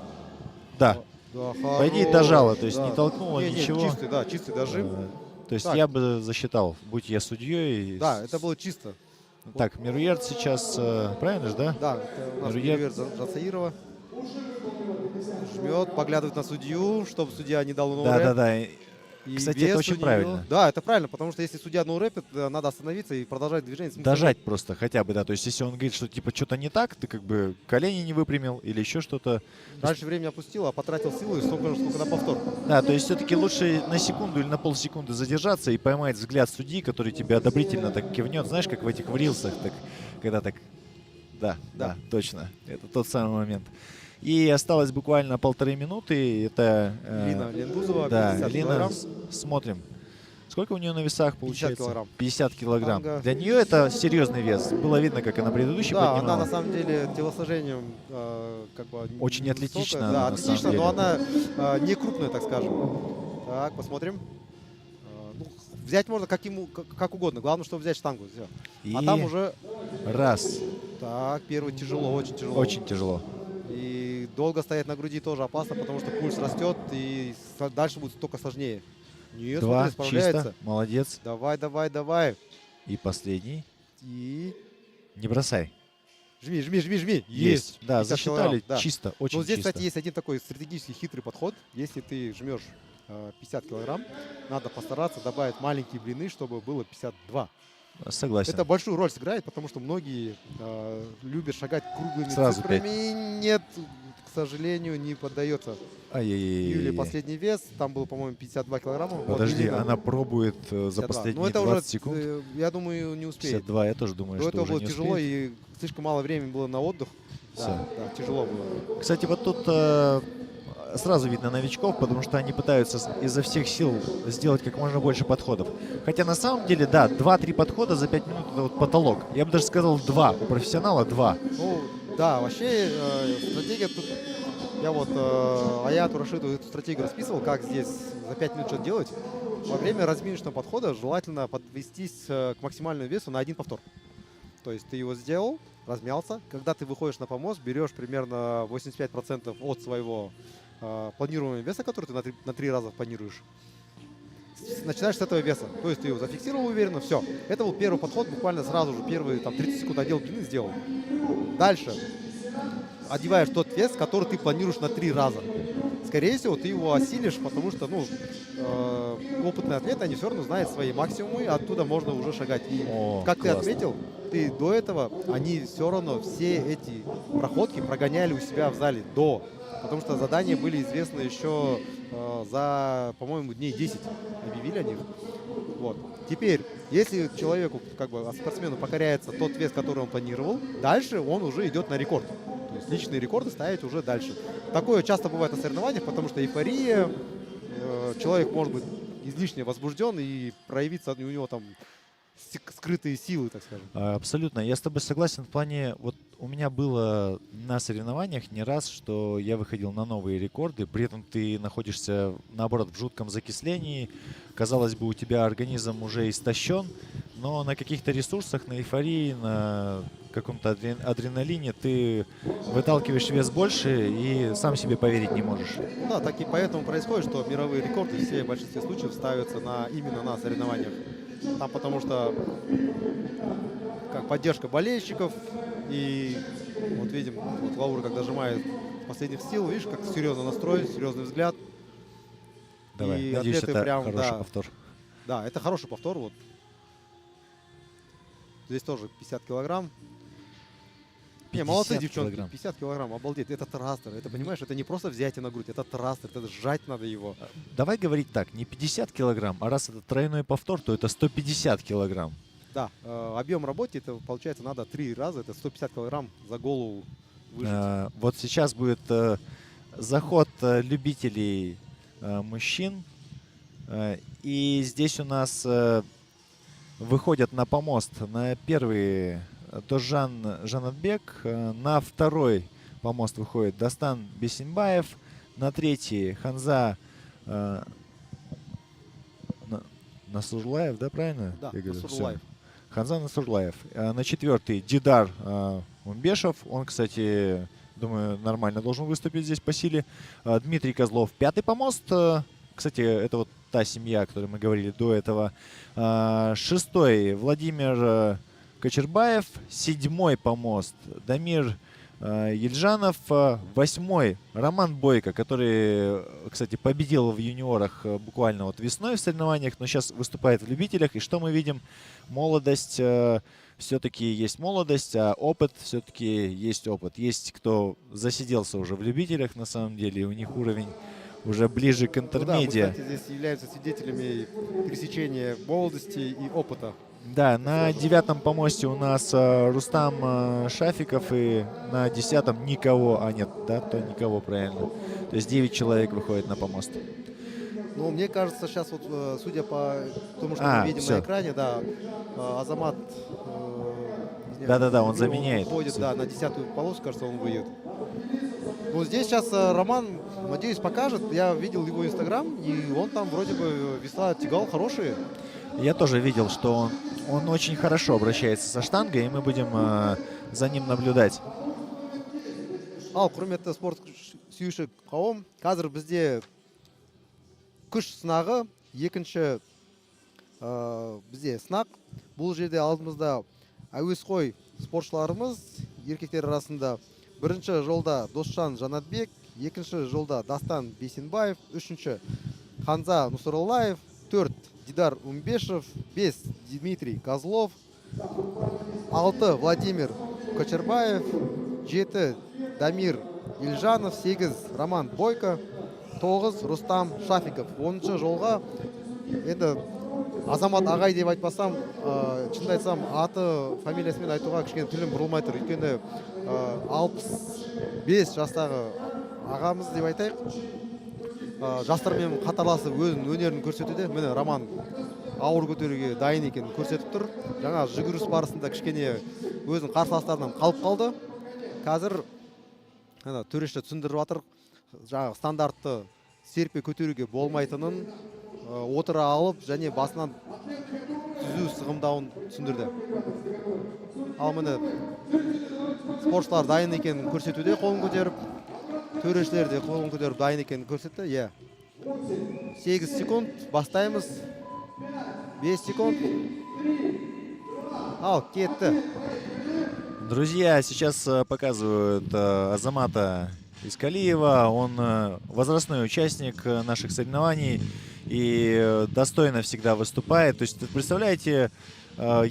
да, по идее дожало, то есть не толкнуло ничего. Чистый, да, чистый дожим. То есть я бы засчитал, будь я судьей. Да, это было чисто. Так, Меруерт сейчас, правильно же, да? Да, это у нас Меруерт Жацаирова. Жмет, поглядывает на судью, чтобы судья не дал ноурэп. Да. Кстати, это очень правильно. Да, это правильно, потому что если судья ноурэпит, надо остановиться и продолжать движение. Дожать просто хотя бы, да. То есть если он говорит, что типа что-то не так, ты как бы колени не выпрямил или еще что-то. Раньше время опустил, а потратил силу и сколько на повтор. Да, то есть все-таки лучше на секунду или на полсекунды задержаться и поймать взгляд судьи, который тебе одобрительно так кивнет. Знаешь, как в этих рилсах, так, когда так... Да, точно. Это тот самый момент. И осталось буквально 1,5 минуты. Это Элина Лянгузова, 50 да, Элина, килограмм. смотрим. Сколько у нее на весах получается? 50 килограмм. 50 килограмм. Танго. Для нее это серьезный вес. Было видно, как она предыдущий Да, поднимала. она на самом деле телосложением как бы Очень невысокая. атлетична, Да, на самом атлетична, деле. но она не крупная, так скажем. Так, посмотрим. Ну, взять можно как угодно. Главное, чтобы взять штангу. Всё. И А там уже... раз. Так, первый тяжело, очень тяжело. Очень тяжело. И долго стоять на груди тоже опасно, потому что пульс растет, и дальше будет только сложнее. Нет, Два, смотри, справляется. чисто, молодец. Давай. И последний. И... Не бросай. Жми. Есть. Да, 50 засчитали килограмм, да. чисто, очень Но здесь, чисто. кстати, есть один такой стратегический хитрый подход. Если ты жмешь 50 килограмм, надо постараться добавить маленькие блины, чтобы было 52. Согласен. Это большую роль сыграет, потому что многие любят шагать круглыми Сразу цифрами. И нет, к сожалению, не поддается. Ай-яй-яй. Юлия последний вес, там было, по-моему, 52 килограмма. Вот Подожди, Елена она пробует за 52. последние Ну, это 20 уже, секунд. я думаю, не успеет. 52, я тоже думаю, До что этого уже было не тяжело, успеет. и слишком мало времени было на отдых. Всё. Да, тяжело было. Кстати, вот тут сразу видно новичков, потому что они пытаются изо всех сил сделать как можно больше подходов. Хотя на самом деле, да, 2-3 подхода за 5 минут — это вот потолок. Я бы даже сказал 2. У профессионала 2. Ну, да, вообще стратегия тут Я вот Аяту Рашиду эту стратегию расписывал, как здесь за 5 минут что-то делать. Во время разминочного подхода желательно подвестись к максимальному весу на один повтор. То есть ты его сделал, размялся. Когда ты выходишь на помост, берешь примерно 85% от своего планируемого веса, который ты на 3 раза планируешь. Начинаешь с этого веса. То есть ты его зафиксировал уверенно, все. Это был первый подход, буквально сразу же первые 30 секунд отдел длины сделал. Дальше одеваешь тот вес, который ты планируешь на 3 раза. Скорее всего, ты его осилишь, потому что опытные атлеты, они все равно знают свои максимумы, оттуда можно уже шагать. И как ты отметил, ты до этого, они все равно все эти проходки прогоняли у себя в зале до. Потому что задания были известны еще за, по-моему, дней 10 объявили о них. Вот. Теперь, если человеку, спортсмену покоряется тот вес, который он планировал, дальше он уже идет на рекорд. То есть личные рекорды ставить уже дальше. Такое часто бывает на соревнованиях, потому что эйфория, человек может быть излишне возбужден и проявиться у него там скрытые силы, так скажем. Абсолютно. Я с тобой согласен в плане, вот у меня было на соревнованиях не раз, что я выходил на новые рекорды, при этом ты находишься, наоборот, в жутком закислении, казалось бы, у тебя организм уже истощен, но на каких-то ресурсах, на эйфории, на каком-то адреналине ты выталкиваешь вес больше и сам себе поверить не можешь. Да, так и поэтому происходит, что мировые рекорды все в большинстве случаев ставятся именно на соревнованиях. Там потому что как поддержка болельщиков, и вот видим, вот Лаура как дожимает последних сил, видишь, как серьезный настрой, серьезный взгляд. Давай, и надеюсь, атлеты это прям, хороший повтор. Да, это хороший повтор. Вот. Здесь тоже 50 килограмм. Не, молодцы, девчонки, килограмм. 50 килограмм, обалдеть, это трастер, это, понимаешь, это не просто взятие на грудь, это трастер, это сжать надо его. Давай говорить так, не 50 килограмм, а раз это тройной повтор, то это 150 килограмм. Да, объем работы, это получается надо 3 раза, это 150 килограмм за голову выжать. Вот сейчас будет заход любителей мужчин, и здесь у нас выходят на помост на первый Дожан Жанатбек, на второй помост выходит Дастан Бесимбаев, на третий Ханза Насурлаев, да, правильно? Да, Я говорю? Насурлаев. Всё. Ханза Насурлаев. На четвертый Дидар Умбешев. Он, кстати, думаю, нормально должен выступить здесь по силе. Дмитрий Козлов, пятый помост. Кстати, это вот та семья, о которой мы говорили до этого. Шестой Владимир Кочербаев. Седьмой помост Дамир Ельжанов. Восьмой Роман Бойко, который, кстати, победил в юниорах буквально вот весной в соревнованиях, но сейчас выступает в любителях. И что мы видим? Молодость, все-таки есть молодость, а опыт все-таки есть опыт. Есть кто засиделся уже в любителях, на самом деле, и у них уровень уже ближе к интермедиа. Ну да, мы, кстати, здесь являемся свидетелями пересечения молодости и опыта. Да, на девятом помосте у нас Рустам Шафиков, и на десятом никого, нет, да, то никого, правильно. То есть 9 человек выходит на помост. Ну, мне кажется, сейчас вот, судя по тому, что мы видим всё. на экране, да, Азамат... Да-да-да, он заменяет. Выходит, да, на 10-ю полосу, кажется, он выйдет. Ну, здесь сейчас Роман, надеюсь, покажет. Я видел его инстаграм, и он там вроде бы веса тягал хорошие. Я тоже видел, что он очень хорошо обращается со штангой, и мы будем за ним наблюдать. Ал, құрметті спорт сүйуші қауым, қазір бізде күш сынағы, екінші бізде сынақ. Бұл жерде алдымызда әуесқой спортшыларымыз, еркектер арасында бірінші жолда Досжан Жанатбек, екінші жолда Дастан Бесенбаев, үшінші Ханза Нусраллаев, 4 Дидар Умбешев, 5 Дмитрий Козлов, 6 Владимир Кочербаев, 7 Дамир Ильжанов, 8 Роман Бойко, 9 Рустам Шафиков. 10 жолға енді Азамат ағай деп айтпасам, шынымды айтсам, аты фамилиясымен айтуға кішкене тілім бұрылмай тұр. Өйткені 65 жастағы ағамыз деп айтайық. Жастармен қатарласып өзінің өнерін көрсетуде. Міне Роман ауыр көтеруге дайын екенін көрсетіп тұр. Жаңа жүгіріс барысында кішкене өзінің қарсыластарынан қалып қалды. Қазір төреші түсіндіріп жатыр. жаңағы стандартты серпе көтеруге болмайтынын отыра алып және басынан түзу сығымдауын түсіндірді. Ал міне спортшылар дайын екенін көрсетуде, қолын көтеріп, төрешілер де қолын көтеріп дайын екенін көрсетті. 8 секунд, бастаймыз. 5 секунд. Ал, кетті. Друзья, сейчас показывают Азамата Искалиева. Он возрастной участник наших соревнований и достойно всегда выступает. То есть, представляете,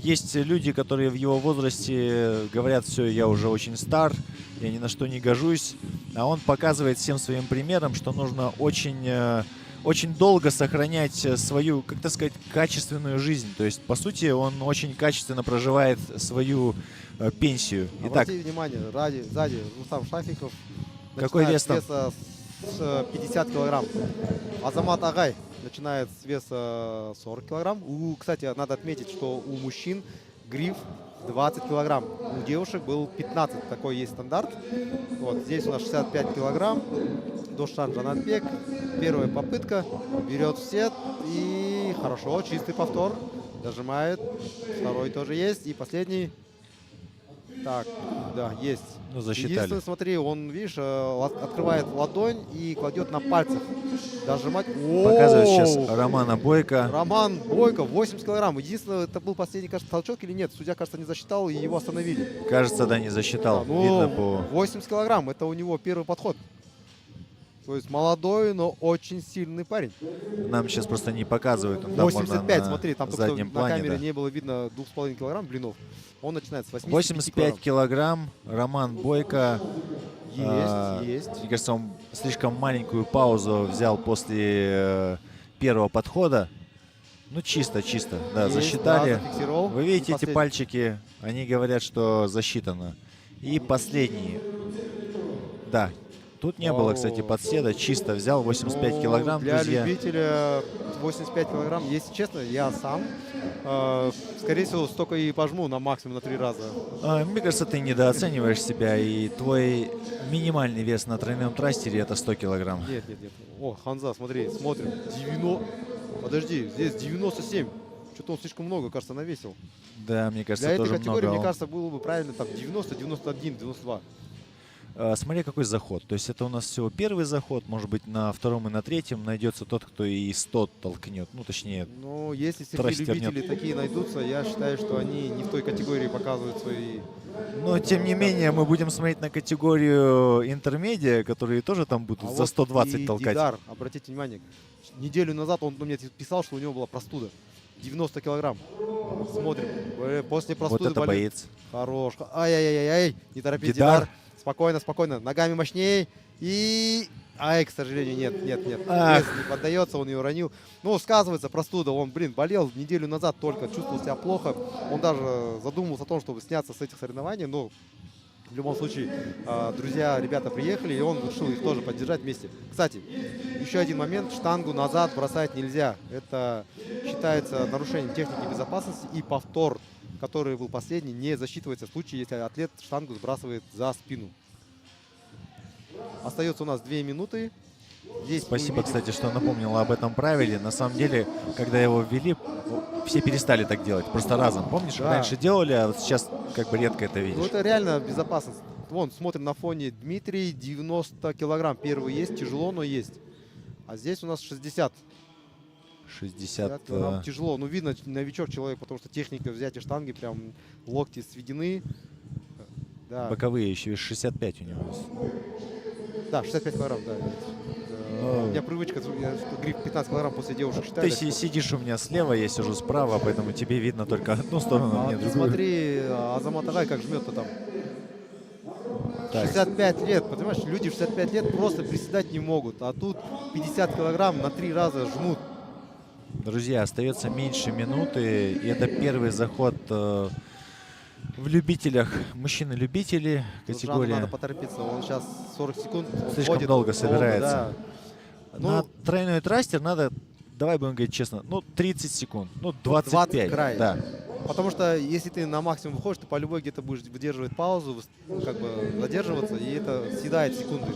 есть люди, которые в его возрасте говорят: все, я уже очень стар, я ни на что не гожусь. А он показывает всем своим примером, что нужно очень долго сохранять свою, как так сказать, качественную жизнь. То есть, по сути, он очень качественно проживает свою пенсию. Итак, Обратите внимание, сзади Рустам Шафиков. Какой вес там? С веса с 50 килограмм. Азамат Агай начинает с веса 40 килограмм. Кстати, надо отметить, что у мужчин гриф 20 килограмм. У девушек был 15. Такой есть стандарт. Вот здесь у нас 65 килограмм. Дошан Жанатбек. Первая попытка. Берет в сет. И хорошо, чистый повтор. Дожимает. Второй тоже есть. И последний. Так, да, есть. ну, засчитали. Единственное, смотри, он, видишь, открывает ладонь и кладет на пальцах. Дожимать. Показывает сейчас Романа Бойко. Роман Бойко, 80 килограмм. Единственное, это был последний, кажется, толчок или нет. Судья, кажется, не засчитал, и его остановили. Кажется, да, не засчитал. Ну, Видно по... 80 килограмм, это у него первый подход. То есть молодой, но очень сильный парень. Нам сейчас просто не показывают. Там 85, можно на смотри, там только заднем на плане, камере да. не было видно 2,5 килограмм блинов. Он начинает с 85, 85 килограмм. Роман Бойко. Есть. Мне кажется, он слишком маленькую паузу взял после первого подхода. Ну, чисто. Да, Есть, засчитали. да, зафиксировал. Вы видите И эти последний. пальчики? Они говорят, что засчитано. И последний. Да. Тут не было, кстати, подседа. Чисто взял 85 килограмм, Для друзья. любителя 85 килограмм, если честно, я сам, скорее всего, столько и пожму на максимум на 3 раза. Мне кажется, ты недооцениваешь себя, и твой минимальный вес на тройном трастере — это 100 килограмм. Нет. О, Ханза, смотри, смотрим. 90. Подожди, здесь 97. Что-то он слишком много, кажется, навесил. Да, мне кажется, Для этой тоже категории, много. мне кажется, было бы правильно там 90, 91, 92. Смотри, какой заход. То есть это у нас всего первый заход. Может быть, на втором и на третьем найдется тот, кто и 100 толкнет. Ну, точнее, Но если среди Трастернет. любителей такие найдутся, я считаю, что они не в той категории показывают свои... но тем не менее мы будем смотреть на категорию интермедиа, которые тоже там будут А за вот 120 и толкать. Дидар, обратите внимание, неделю назад он мне писал, что у него была простуда. 90 килограмм. Смотрим. После простуды... Вот это болит. боец. Хорош. Ай-яй-яй-яй. Не торопись, Дидар. Дидар. Спокойно. Ногами мощнее. И... Ай, к сожалению, нет. Ах. Вес не поддается, он ее уронил. Ну, сказывается простуда. Он, болел неделю назад только, чувствовал себя плохо. Он даже задумывался о том, чтобы сняться с этих соревнований. Но в любом случае, друзья, ребята приехали, и он решил их тоже поддержать вместе. Кстати, еще один момент. Штангу назад бросать нельзя. Это считается нарушением техники безопасности. И повтор, который был последний, не засчитывается в случае, если атлет штангу сбрасывает за спину. Остается у нас 2 минуты. Здесь Спасибо, мы видим- кстати, что напомнила об этом правиле. На самом деле, когда его ввели, все перестали так делать. Просто разом. Помнишь, Да. раньше делали, а вот сейчас как бы редко это Ну, видишь. это реально безопасность. Вон, смотрим на фоне Дмитрий, 90 килограмм. Первый есть, тяжело, но есть. А здесь у нас 60. 60. Килограмм тяжело. Ну, видно, новичок человек, потому что техника взятия штанги, прям локти сведены. Да, Боковые еще и 65 у него. да, 65 килограмм, да. Ну, У меня привычка, что гриф 15 килограмм после девушек считаю. Ты сидишь у меня слева, я сижу справа, поэтому тебе видно только одну сторону, А мне ты другую. смотри, Азамат Агай как жмет-то там. Так. 65 лет, понимаешь, люди в 65 лет просто приседать не могут. А тут 50 килограмм на 3 раза жмут. Друзья, остается меньше минуты, и это первый заход в любителях. Мужчины-любители, Тут Жану категория. надо поторопиться, он сейчас 40 секунд Слишком уходит. долго собирается. Да. На Ну, тройной трастер надо, давай будем говорить честно, ну 30 секунд, ну 25. 20 край. Да. потому что если ты на максимум выходишь, ты по любой где-то будешь выдерживать паузу, как бы задерживаться, и это съедает секунды.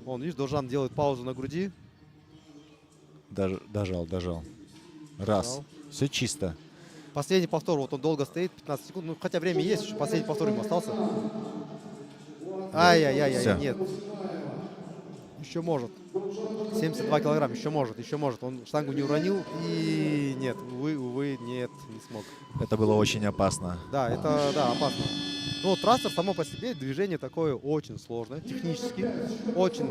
Он, видишь, Дожан делает паузу на груди. Дожал. Раз. Дожал. Все чисто. Последний повтор, вот он долго стоит, 15 секунд. Ну, хотя время есть, еще последний повтор ему остался. Ай-яй-яй, Всё. нет. Еще может. 72 килограмм, еще может. Он штангу не уронил и нет, увы, нет, не смог. Это было очень опасно. Да, это, да, опасно. Но трастер само по себе движение такое очень сложное, технически, очень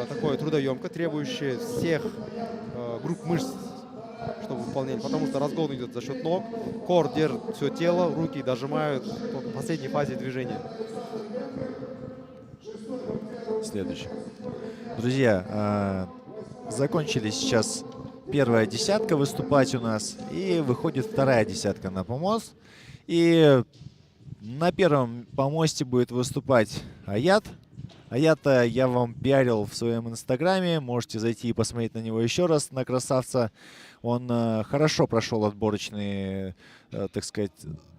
такое трудоемкое, требующее всех групп мышц, чтобы выполнять, потому что разгон идет за счет ног, кор держит все тело, руки дожимают в последней фазе движения. Следующий. Друзья, закончили сейчас первая десятка выступать у нас. И выходит вторая десятка на помост. И на первом помосте будет выступать Аят. Аята я вам пиарил в своем инстаграме. Можете зайти и посмотреть на него еще раз, на красавца. Он хорошо прошел отборочные, так сказать,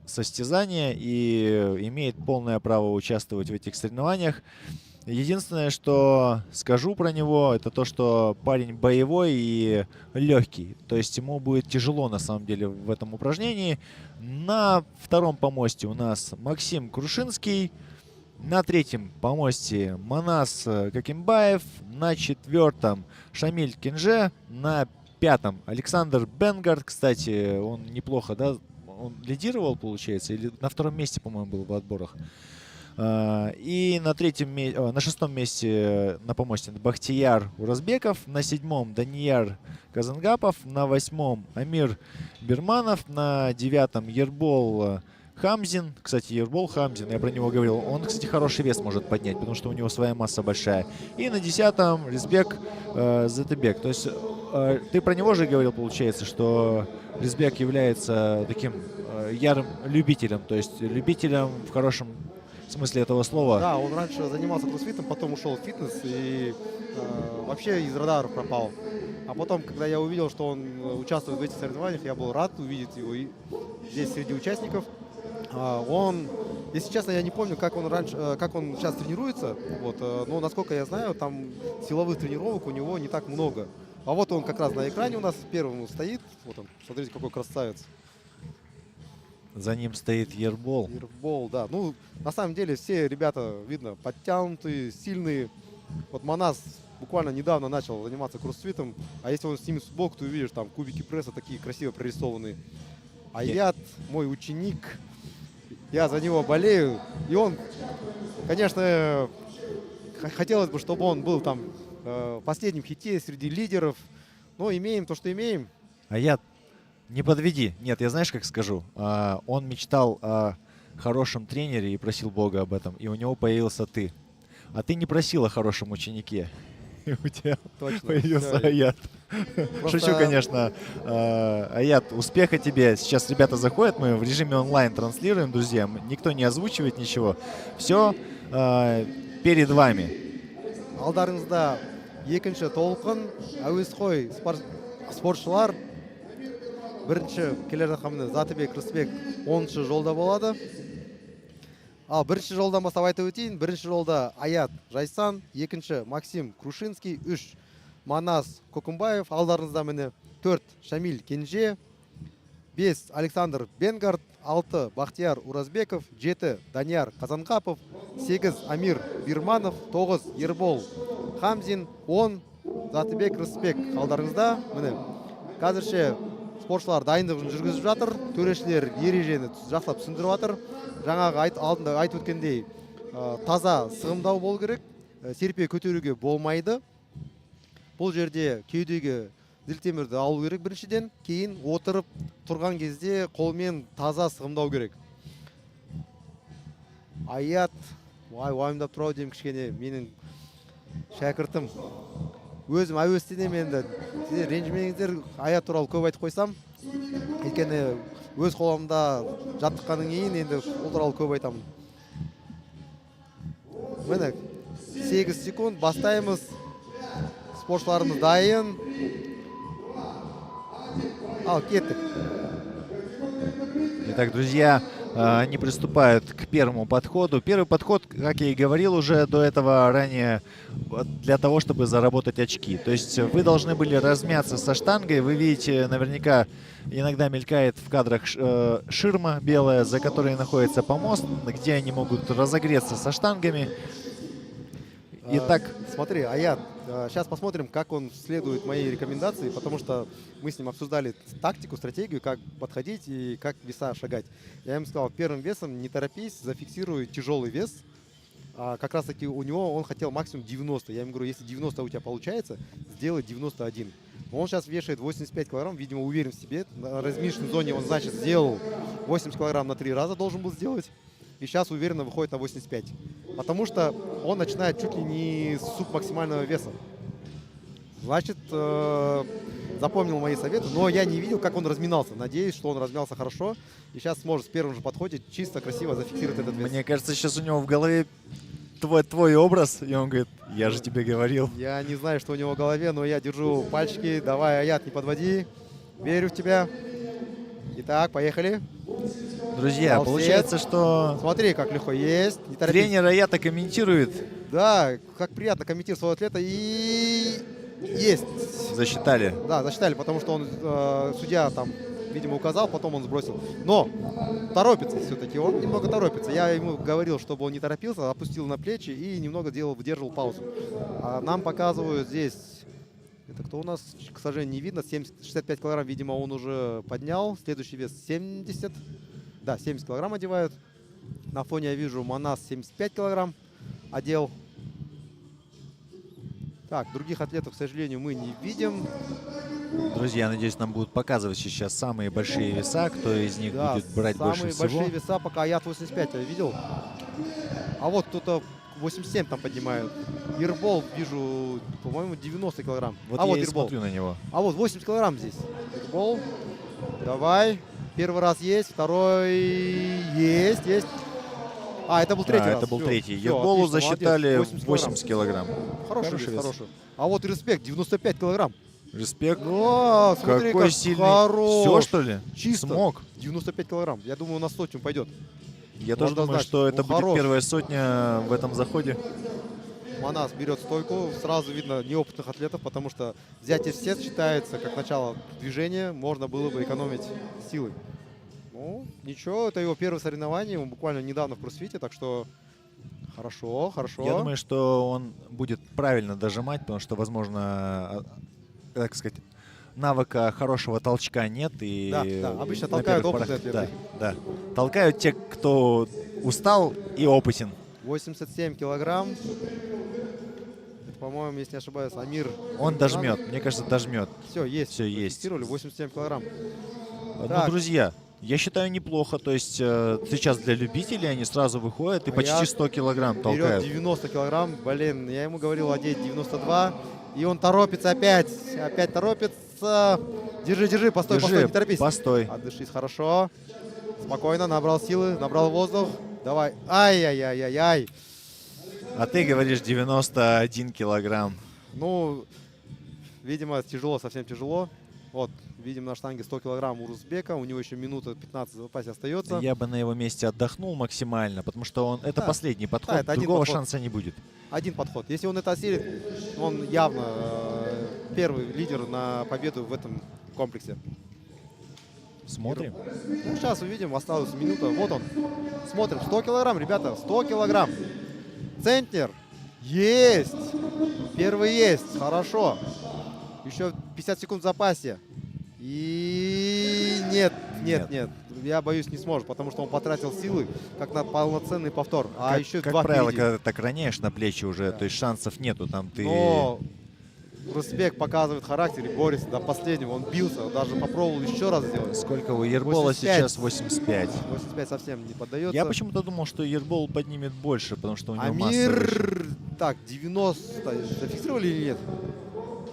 состязания и имеет полное право участвовать в этих соревнованиях. Единственное, что скажу про него, это то, что парень боевой и легкий. То есть ему будет тяжело на самом деле в этом упражнении. На втором помосте у нас Максим Крушинский. На третьем помосте Манас Какимбаев. На четвертом Шамиль Кинже. На пятом Александр Бенгард. Кстати, он неплохо, да? Он лидировал, получается, или на втором месте, по-моему, был в отборах. И на шестом месте на помосте Бахтияр Уразбеков, на седьмом Данияр Казангапов, на восьмом Амир Бирманов, на девятом Ербол Хамзин. Кстати, Ербол Хамзин, я про него говорил, он, кстати, хороший вес может поднять, потому что у него своя масса большая. И на десятом Ризбек Затыбек. То есть ты про него же говорил, получается, что Ризбек является таким ярым любителем, то есть любителем в хорошем в смысле этого слова. Да, он раньше занимался кроссфитом, потом ушел в фитнес и вообще из радаров пропал. А потом, когда я увидел, что он участвует в этих соревнованиях, я был рад увидеть его и здесь среди участников. Он, если честно, я не помню, как он сейчас тренируется, вот, но насколько я знаю, там силовых тренировок у него не так много. А вот он как раз на экране у нас первым стоит. Вот он, смотрите, какой красавец. За ним стоит Ербол. Ербол, да. Ну, на самом деле, все ребята, видно, подтянутые, сильные. Вот Манас буквально недавно начал заниматься кроссфитом. А если он снимет футболку, ты увидишь, там кубики пресса такие красиво прорисованные. Аят, мой ученик, я за него болею. И он, конечно, хотелось бы, чтобы он был там в последнем хите среди лидеров. Но имеем то, что имеем. Аят, не подведи. Нет, я знаешь, как скажу. Он мечтал о хорошем тренере и просил Бога об этом. И у него появился ты. А ты не просил о хорошем ученике. И у тебя Точно. появился Всё. Аят. Просто- Шучу, конечно. Аят, успеха тебе. Сейчас ребята заходят, мы в режиме онлайн транслируем, друзья. Никто не озвучивает ничего. Все перед вами. Алдарыңызда екінші толқын әуесқой спортшылар. Бірінші келе жатқан міне Затыбек Рысбек 10-шы жолда болады. Ал бірінші жолдан бастап айтып өтейін. Бірінші жолда Аят Жайсан, екінші Максим Крушинский, 3 Манас Кокумбаев, алдарыңызда міне 4 Шамиль Кенже, 5 Александр Бенгард, 6 Бахтияр Уразбеков, 7 Данияр Казанғапов, 8 Амир Бирманов, 9 Ербол Хамзин, 10 Затыбек Рысбек. Алдарыңызда міне қазірше спортшылар дайындығын жүргізіп жатыр. Төрешілер ережені жақсылап түсіндіріп жатыр. Жаңағы алдында айтып өткендей, таза сығымдау болу керек, серпе көтеруге болмайды. Бұл жерде кеудеге зілтемірді алу керек біріншіден, кейін отырып тұрған кезде қолмен таза сығымдау керек. Аят, уайымдап тұрау деймін кішкене, менің шәкіртім. Өзім әуестенем енді. Сіздер ренжімеңіздер, Аят туралы көп айтып қойсам. Өйткені өз қолымда жаттыққаннан кейін енді ол туралы көп айтамын. Міне 8 секунд бастаймыз. Спортшыларымыз дайын. Ал, кеттік. Итак, друзья, они приступают к первому подходу. Первый подход, как я и говорил уже до этого ранее, вот для того, чтобы заработать очки. То есть вы должны были размяться со штангой. Вы видите, наверняка иногда мелькает в кадрах ширма белая, за которой находится помост, где они могут разогреться со штангами. Итак, Смотри, Аят, сейчас посмотрим, как он следует моей рекомендации, потому что мы с ним обсуждали тактику, стратегию, как подходить и как веса шагать. Я ему сказал, первым весом не торопись, зафиксируй тяжелый вес. Как раз таки у него он хотел максимум 90. Я ему говорю, если 90 у тебя получается, сделай 91. Он сейчас вешает 85 килограмм, видимо, уверен в себе. На разминочной зоне он, значит, сделал 80 килограмм на 3 раза, должен был сделать. И сейчас уверенно выходит на 85. Потому что он начинает чуть ли не с субмаксимального веса. Значит, запомнил мои советы, но я не видел, как он разминался. Надеюсь, что он размялся хорошо. И сейчас сможет в первом же подходе чисто, красиво зафиксировать этот вес. мне кажется, сейчас у него в голове твой образ, и он говорит, я же тебе говорил. Я не знаю, что у него в голове, но я держу пальчики. Давай, Аят, не подводи. Верю в тебя. Итак, поехали. Друзья, Молодец. получается, что Смотри, как легко есть. Не торопись. тренер Аята комментирует. Да, как приятно комментировать своего атлета. И есть. Засчитали. Да, засчитали, потому что он, судья там, видимо, указал, потом он сбросил. Но торопится все-таки, он немного торопится. Я ему говорил, чтобы он не торопился, опустил на плечи и немного выдерживал паузу. А нам показывают здесь, это кто у нас, к сожалению, не видно, 65 килограмм, видимо, он уже поднял. Следующий вес 70. Да, 70 килограмм одевают. На фоне я вижу Манас 75 килограмм одел. Так, других атлетов, к сожалению, мы не видим. Друзья, надеюсь, нам будут показывать сейчас самые большие веса, кто из них Да, будет брать больше самые всего. большие веса пока Аят 85, я видел. А вот кто-то 87 там поднимают. Ирбол, вижу, по-моему, 90 килограмм. Вот а я вот и Ирбол. смотрю на него. А вот 80 килограмм здесь. Ирбол, давай. Первый раз есть, второй есть. А, это был третий раз. Это был Всё, третий. всё, Ерболу отлично, засчитали молодец, 80 килограмм. Хороший Хороший вес, вес. хороший. А вот Респект, 95 килограмм. Респект. О, смотри, Какой как сильный. хорош. Все, что ли? Чисто. Смог. 95 килограмм. Я думаю, на сотню пойдет. Я тоже Можно думаю, знать. что это Ну, будет хорош. первая сотня в этом заходе. Манас берет стойку. Сразу видно неопытных атлетов, потому что взятие в сет считается как начало движения. Можно было бы экономить силы. Ну, ничего, это его первое соревнование. Он буквально недавно в кроссфите, так что хорошо. Я думаю, что он будет правильно дожимать, потому что, возможно, так сказать, навыка хорошего толчка нет. И Да, обычно на толкают первых опытные порах- атлеты. Да. Толкают те, кто устал и опытен. 87 килограмм. Это, по-моему, если не ошибаюсь, Амир. Он дожмет, мне кажется, дожмет. Все, есть. Всё есть. Зафиксировали 87 килограмм. Ну, Так. друзья, я считаю неплохо. То есть сейчас для любителей они сразу выходят и А почти я 100 килограмм Берет толкают. 90 килограмм. Блин, я ему говорил одеть 92. И он торопится опять. Опять торопится. Держи, постой, Держи, не торопись. постой. Отдышись хорошо. Спокойно, набрал силы, набрал воздух. Давай. Ай-яй-яй-яй-яй. А ты говоришь 91 килограмм. Ну, видимо, тяжело, совсем тяжело. Вот, видим на штанге 100 килограмм у Рузбека. У него еще минута 15 в запасе остается. Я бы на его месте отдохнул максимально, потому что это Да. последний подход, это один другого подход. шанса не будет. Один подход. Если он это осилит, он явно первый лидер на победу в этом комплексе. Смотрим. Ну, сейчас увидим, осталась минута. Вот он. Смотрим. 100 килограмм, ребята. 100 килограмм. Центнер. Есть. Первый есть. Хорошо. Еще 50 секунд в запасе. И нет. Я боюсь, не сможет, потому что он потратил силы, как на полноценный повтор. А как, еще как два правило, впереди. когда ты так роняешь на плечи уже, то есть шансов нету. Там ты... Но Русбек показывает характер и борется до последнего. Он бился, он даже попробовал еще раз сделать. Сколько у Ербола 85. сейчас? 85. 85 совсем не поддается. Я почему-то думал, что Ербол поднимет больше, потому что у него масса выше. Амир, так, 90. Зафиксировали или нет?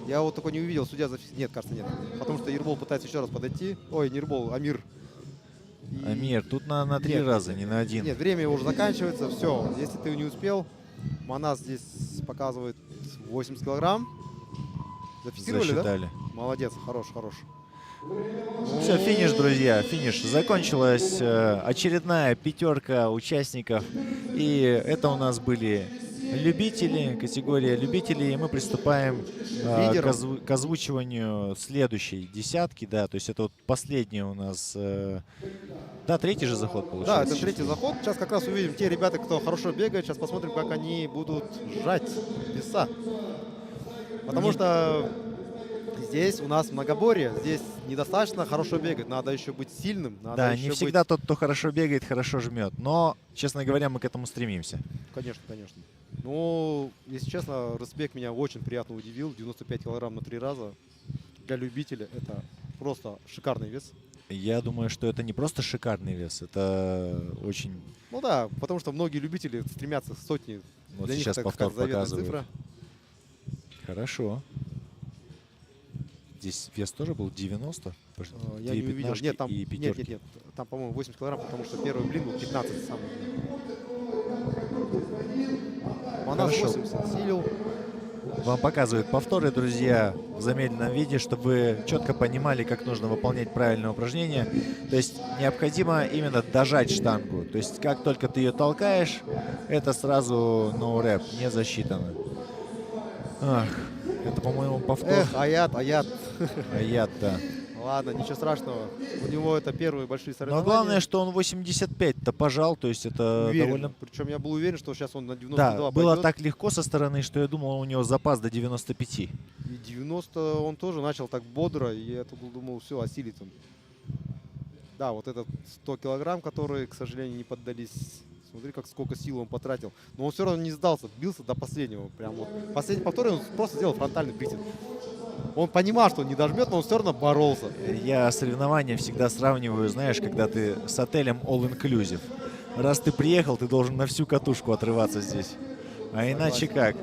Я вот такой не увидел, судья зафиксировал. Нет, кажется, нет. Потому что Ербол пытается еще раз подойти. Ой, не Ербол, Амир. И- Амир, тут на 3 Нет, раза, не на один. Нет, время уже заканчивается. Все, если ты не успел, Манас здесь показывает 80 килограмм. Зафиксировали, да? Засчитали. Молодец, хорош. Все, финиш, друзья, финиш. Закончилась очередная пятерка участников. И это у нас были любители, категория любителей. И мы приступаем Лидером. к озвучиванию следующей десятки. Да, то есть это вот последняя у нас... да, третий же заход Да, получается. это третий заход. Сейчас как раз увидим те ребята, кто хорошо бегает. Сейчас посмотрим, как они будут сжать веса. Потому что здесь у нас многоборье. Здесь недостаточно хорошо бегать. Надо еще быть сильным. Надо Да, еще не всегда тот, кто хорошо бегает, хорошо жмет. Но, честно говоря, мы к этому стремимся. Конечно, конечно. Ну, если честно, Рысбек меня очень приятно удивил. 95 килограмм на 3 раза. Для любителя это просто шикарный вес. Я думаю, что это не просто шикарный вес, это очень... Ну да, потому что многие любители стремятся к сотне. Вот Для них сейчас это повтор как заветная показывает. цифра. Хорошо. Здесь вес тоже был 90? Я Две не увидел. пятнашки Нет, там, и нет, пятерки. нет, нет. Там, по-моему, 80 килограмм, потому что первый блин был 15 самый. Манас Хорошо. 80 силил. Вам показывают повторы, друзья, в замедленном виде, чтобы вы четко понимали, как нужно выполнять правильное упражнение. То есть необходимо именно дожать штангу. То есть как только ты ее толкаешь, это сразу no-rep, не засчитано. Ах, это, по-моему, повтор. Эх, Аят. А я, да. Ладно, ничего страшного. У него это первые большие Но соревнования. главное, что он 85-то пожал, то есть это Уверен. довольно... Причем я был уверен, что сейчас он на 92 Да, пойдет. было так легко со стороны, что я думал, у него запас до 95. И 90 он тоже начал так бодро, и я тут думал, все, осилит он. Да, вот этот 100 килограмм, которые, к сожалению, не поддались. Смотри, как сколько сил он потратил. Но он все равно не сдался, бился до последнего. Прям вот. Последний повтор он просто сделал фронтальный присед. Он понимал, что он не дожмет, но он все равно боролся. Я соревнования всегда сравниваю, знаешь, когда ты с отелем All Inclusive. Раз ты приехал, ты должен на всю катушку отрываться здесь. А иначе как?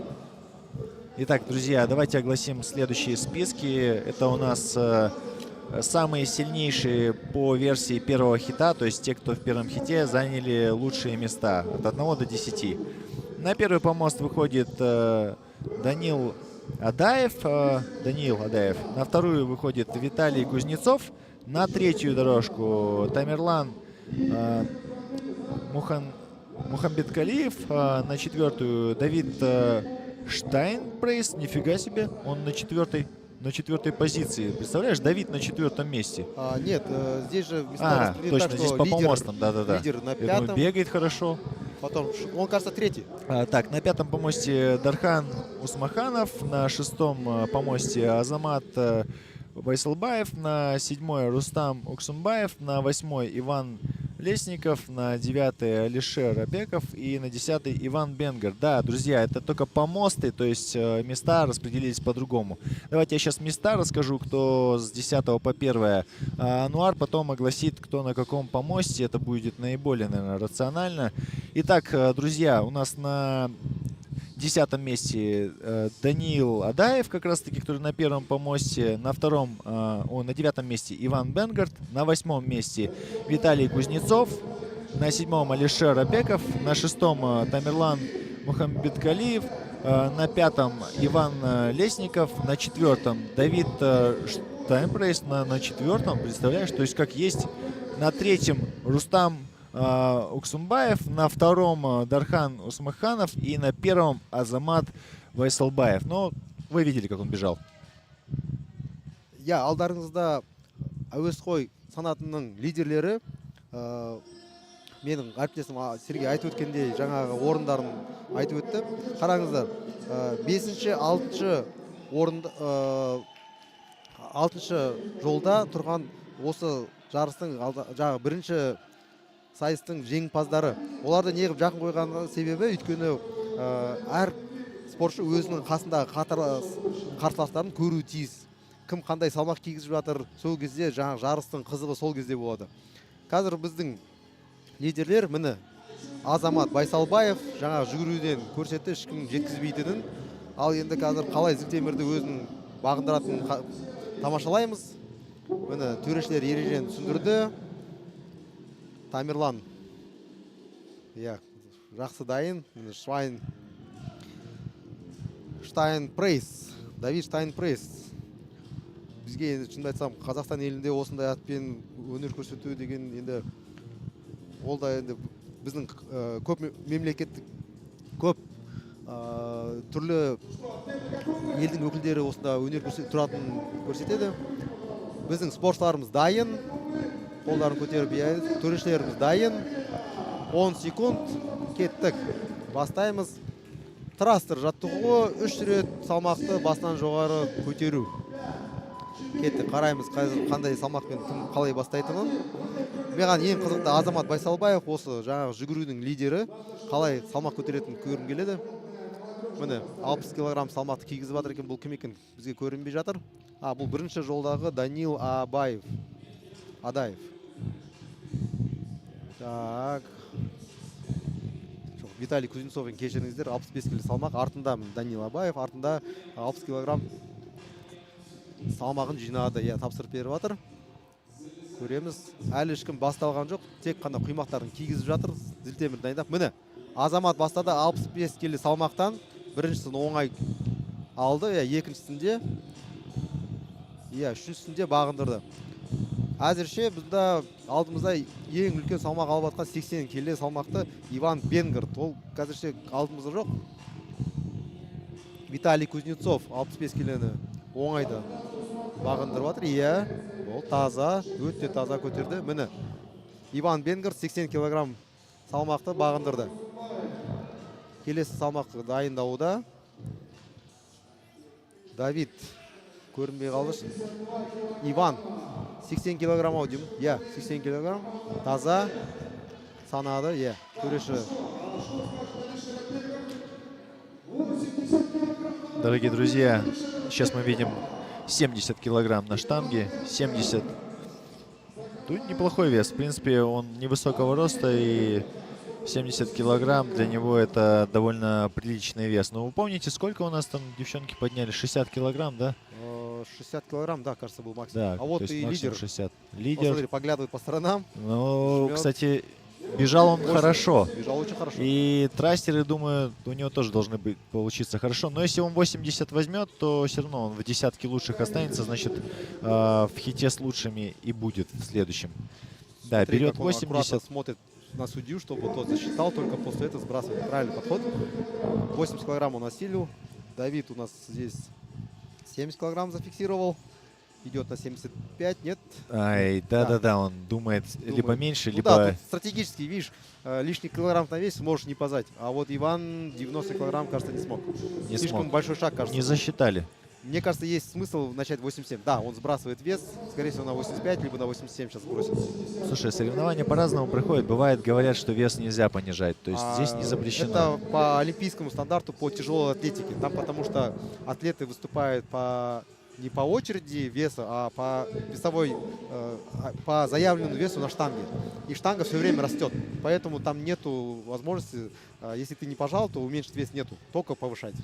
Итак, друзья, давайте огласим следующие списки. Это у нас самые сильнейшие по версии первого хита, то есть те, кто в первом хите заняли лучшие места от 1 до 10. На первый помост выходит Данил Адаев. На вторую выходит Виталий Кузнецов. На третью дорожку Тамерлан Мухамбеткалиев. На четвертую Давид Штайнпрейс. Нифига себе, он на четвертой позиции. Представляешь, Давид на 4-м месте. Нет, здесь же места распределены точно, так, здесь что по лидер, помостам, да-да-да. лидер на Я думаю, пятом, бегает хорошо. потом он, кажется, третий. Так, на 5-м помосте Дархан Усмаханов, на 6-м помосте Азамат Байсалбаев, на 7-й Рустам Уксумбаев, на 8-й Иван Лесников, на 9-й Алишер Абеков и на 10-й Иван Бенгер. Да, друзья, это только помосты, то есть места распределились по-другому. Давайте я сейчас места расскажу, кто с 10 по 1. Ануар потом огласит, кто на каком помосте. Это будет наиболее, наверное, рационально. Итак, друзья, у нас на 10 месте Даниил Адаев, как раз таки, который на первом помосте. На 9 месте Иван Бенгард. На 8 месте Виталий Кузнецов. На 7-м Алишер Абеков. На 6-м Тамерлан Мухамбеткалиев. На 5-м Иван Лесников. На 4-м Давид Штайнпрейс. На 4-м, представляешь, то есть как есть. На 3-м Рустам Уксумбаев, на 2-м Дархан Усмаханов и на 1-м Азамат Вайсалбаев. Но вы видели, как он бежал. Я алдарыңызда әуесқой санатының лидерлері менің әріптесім Сергей айтып өткендей жаңағы орындарын айтып өтті. Қараңыздар, 5-ші, 6-шы орында 6-шы жолда тұрған осы жарыстың жаңағы бірінші сайыстың жеңімпаздары. Оларды неғып жақын қойған себебі, өйткені әр спортшы өзінің қасындағы қарсыластарын көруі тиіс. Кім қандай салмақ кигізіп жатыр, сол кезде жаңағы жарыстың қызығы сол кезде болады. Қазір біздің лидерлер міне Азамат Байсалбаев жаңа жүгіруден көрсетті, ешкім жеткізбейтінін. Ал енді қазір қалай зілтемірді өзінің бағындыратынын тамашалаймыз. Міне төрешілер ережені түсіндірді. Тамерлан, жақсы дайын. Штайнпрейс, Давид Штайнпрейс. бізге енді шынымды айтсам Қазақстан елінде осындай атпен өнер көрсету деген енді ол да енді біздің көп мемлекеттік көп түрлі елдің өкілдері осында өнер тұратынын көрсетеді. Біздің спортшыларымыз дайын, қолдарын көтеріп, төрешілеріміз дайын. 10 секунд, кеттік, бастаймыз. Трастер жаттығуы 3 рет салмақты басынан жоғары көтеру. Кеттік, қараймыз қандай салмақпен кім қалай бастайтынын. Маған ең қызықты Азамат Байсалбаев, осы жаңағы жүгірудің лидері, қалай салмақ көтеретінін көргім келеді. Міне 60 килограмм салмақты кигізіп жатыр екен, бұл кім екен бізге көрінбей жатыр. Бұл бірінші жолдағы Данил Адаев. Так. Виталий Кузнецов кешіріңіздер, 65 кило салмақ, артында Данил Абаев, артында 60 килограмм салмағын жинады, тапсырып беріп жатыр. Көреміз, әлі ешкім басталған жоқ, тек қана құймақтарын кигізіп жатыр, зілтемір дайындап. Міне, Азамат бастады 65 кило салмақтан, біріншісін оңай алды, екіншісінде, үшіншісінде бағындырды. Әзірше бізді алдымызда ең үлкен салмақ алып атқан 80 келі салмақты Иван Бенгерт. Ол қазірше алдымызда жоқ. Виталий Кузнецов 65 келені оңайды бағындырып жатыр. Ол таза, өте таза көтерді. Міне, Иван Бенгерт 80 килограмм салмақты бағындырды. Келесі салмақ дайындауда. Давид көрінбей қалды. Иван 80 килограмм ау деймін. 80 килограмм. Таза санады. Төреші. Дорогие друзья, сейчас мы видим 70 килограмм на штанге. 70. Тут неплохой вес. В принципе, он невысокого роста, и 70 килограмм для него это довольно приличный вес. Но вы помните, сколько у нас там девчонки подняли? 60 килограмм, да? 60 килограмм, да, кажется, был максимум. Да, а вот и лидер. 60. Посмотри, поглядывает по сторонам. Ну, жмет. кстати, бежал он хорошо. Бежал очень хорошо. И трастеры, думаю, у него тоже должны получиться хорошо. Но если он 80 возьмет, то все равно он в десятке лучших останется. Значит, в хите с лучшими и будет в следующем. Да, Смотри, берет как он 80. аккуратно смотрит на судью, чтобы тот засчитал, только после этого сбрасывает. Правильный подход. 80 килограмм он осилил. Давид у нас здесь 70 килограмм зафиксировал. Идет на 75, нет? Да, он думает либо меньше, ну, либо... Да, тут стратегически, видишь, лишний килограмм на вес можешь не позать. А вот Иван 90 килограмм, кажется, не смог. Не Слишком смог. большой шаг, кажется. Не засчитали. Мне кажется, есть смысл начать 87. Да, он сбрасывает вес, скорее всего, на 85, либо на 87 сейчас бросит. Слушай, соревнования по-разному проходят. Бывает, говорят, что вес нельзя понижать. То есть здесь не запрещено. Это по олимпийскому стандарту, по тяжелой атлетике. Там потому что атлеты выступают не по очереди веса, а по весовой, по заявленному весу на штанге. И штанга все время растет. Поэтому там нету возможности, если ты не пожал, то уменьшить вес нету, только повышать.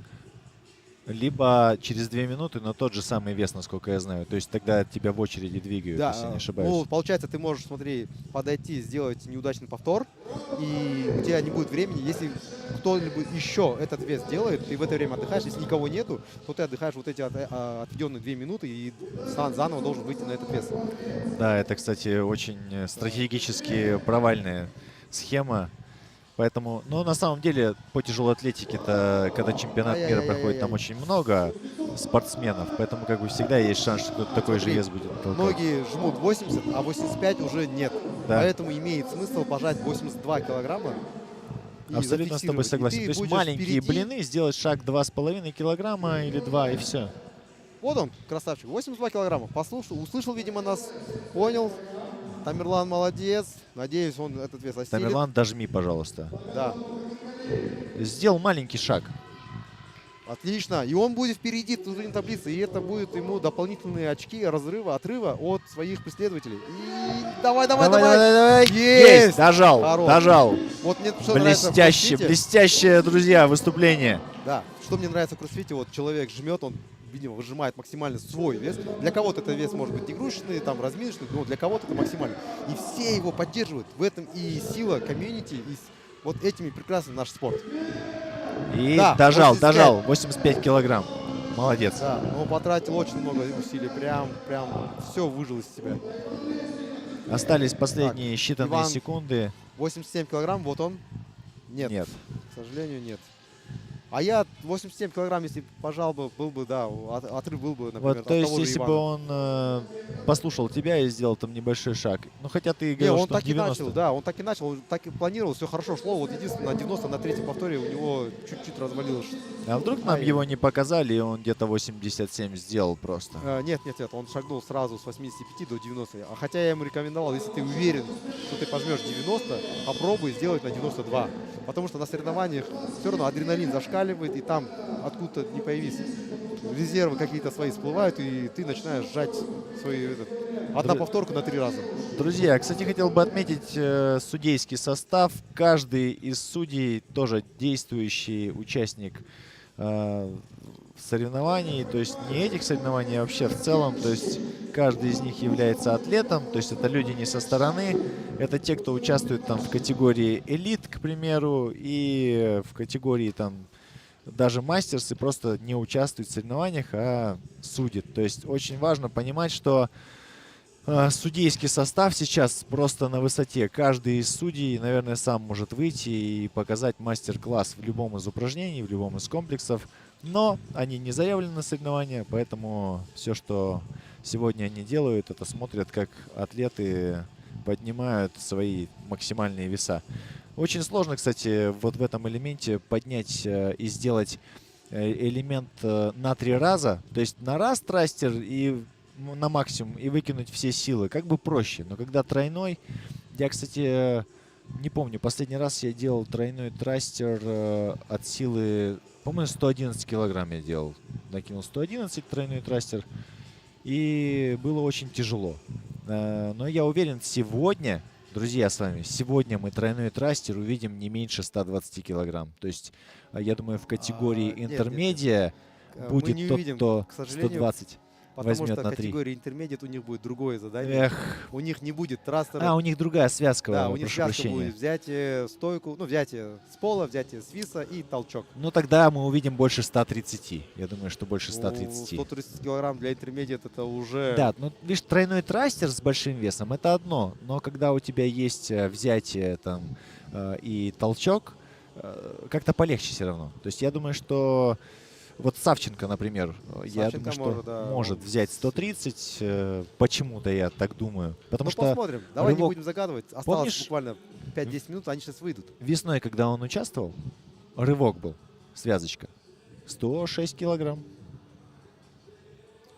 Либо через 2 минуты, но тот же самый вес, насколько я знаю. То есть тогда тебя в очереди двигают, Да, если не ошибаюсь. ну, получается, ты можешь, смотри, подойти, сделать неудачный повтор, и у тебя не будет времени. Если кто-нибудь еще этот вес делает, ты в это время отдыхаешь. Если никого нету, то ты отдыхаешь вот эти отведенные 2 минуты и заново должен выйти на этот вес. Да, это, кстати, очень стратегически провальная схема. Поэтому, ну, на самом деле, по тяжелой атлетике-то, когда чемпионат мира проходит, там очень много спортсменов. Поэтому, как бы, всегда есть шанс, что кто-то такой же вес будет толкать. Многие жмут 80, а 85 уже нет. Да. Поэтому имеет смысл пожать 82 килограмма. И Абсолютно с тобой зафиксировать. согласен. И То ты есть будешь маленькие впереди. блины, сделать шаг 2,5 килограмма или 2, и все. Вот он, красавчик, 82 килограмма. Послушал, услышал, видимо, нас, понял. Тамерлан молодец. Надеюсь, он этот вес осилит. Тамерлан, дожми, пожалуйста. Да. Сделал маленький шаг. Отлично. И он будет впереди турнирной таблицы. И это будет ему дополнительные очки отрыва от своих преследователей. И давай. Есть! Дожал, Хорош. дожал. Вот мне что нравится в Блестяще, кроссфите. блестящее, друзья, выступление. Да. Что мне нравится в кроссфите, вот человек жмет, он, видимо, выжимает максимально свой вес. Для кого-то это вес может быть игрушечный, там, разминочный, но для кого-то это максимально. И все его поддерживают. В этом и сила комьюнити, и вот этими прекрасен наш спорт. И Да, дожал, 85. дожал, 85 килограмм. Молодец. Да, но потратил очень много усилий, прям все выжил из себя. Остались последние считанные Иван. секунды. 87 килограмм, вот он. Нет, Нет. к сожалению, нет. А я 87 килограмм, если пожал бы, был бы, да, отрыв был бы, например, Вот, то от есть, того же если бы Ивана. он послушал тебя и сделал там небольшой шаг. Ну, хотя ты Не, говорил, он что так и 90. начал, да, он так и начал, он так и планировал, все хорошо шло. Вот единственное, на 90, на третьем повторе у него чуть-чуть развалилось. А вдруг нам его не показали, и он где-то 87 сделал просто? Нет, он шагнул сразу с 85 до 90. А хотя я ему рекомендовал, если ты уверен, что ты возьмешь 90, попробуй сделать на 92. Потому что на соревнованиях все равно адреналин зашкаливает, и там откуда-то не появись, резервы какие-то свои всплывают, и ты начинаешь сжать свои... одна повторка на 3 раза. Друзья, кстати, хотел бы отметить судейский состав. Каждый из судей тоже действующий участник соревнований, то есть не этих соревнований, а вообще в целом, то есть каждый из них является атлетом, то есть это люди не со стороны, это те, кто участвует там в категории элит, к примеру, и в категории там даже мастерсы просто не участвуют в соревнованиях, а судят. То есть очень важно понимать, что судейский состав сейчас просто на высоте. Каждый из судей, наверное, сам может выйти и показать мастер-класс в любом из упражнений, в любом из комплексов. Но они не заявлены на соревнования, поэтому все, что сегодня они делают, это смотрят, как атлеты поднимают свои максимальные веса. Очень сложно, кстати, вот в этом элементе поднять и сделать элемент на 3 раза. То есть на раз трастер и на максимум и выкинуть все силы. Как бы проще. Но когда тройной... Я, кстати, не помню. Последний раз я делал тройной трастер от силы... По-моему, 111 килограмм я делал. Накинул 111 тройной трастер. И было очень тяжело. Но я уверен, сегодня, друзья, с вами, сегодня мы тройной трастер увидим не меньше 120 килограмм. То есть, я думаю, в категории интермедиа будет мы не тот, увидим, кто к сожалению, 120 потому возьмет что на 3. категория интермедиат у них будет другое задание. Эх. У них не будет трастера. У них другая связка, да, у них прошу связка прощения. будет взятие стойку, ну, взятие с пола, взятие с виса и толчок. Ну, тогда мы увидим больше 130. Я думаю, что больше Ну, 130. 130 килограмм для интермедиат это уже... Да, ну, видишь, тройной трастер с большим весом — это одно. Но когда у тебя есть взятие там и толчок, как-то полегче все равно. То есть я думаю, что... Вот Савченко, например, я думаю, что может, да, может он взять 130. Почему-то я так думаю. Потому Ну, что посмотрим. Давай не рывок- будем загадывать. Осталось Помнишь, буквально 5-10 минут, они сейчас выйдут. весной, когда он участвовал, рывок был, связочка, 106 килограмм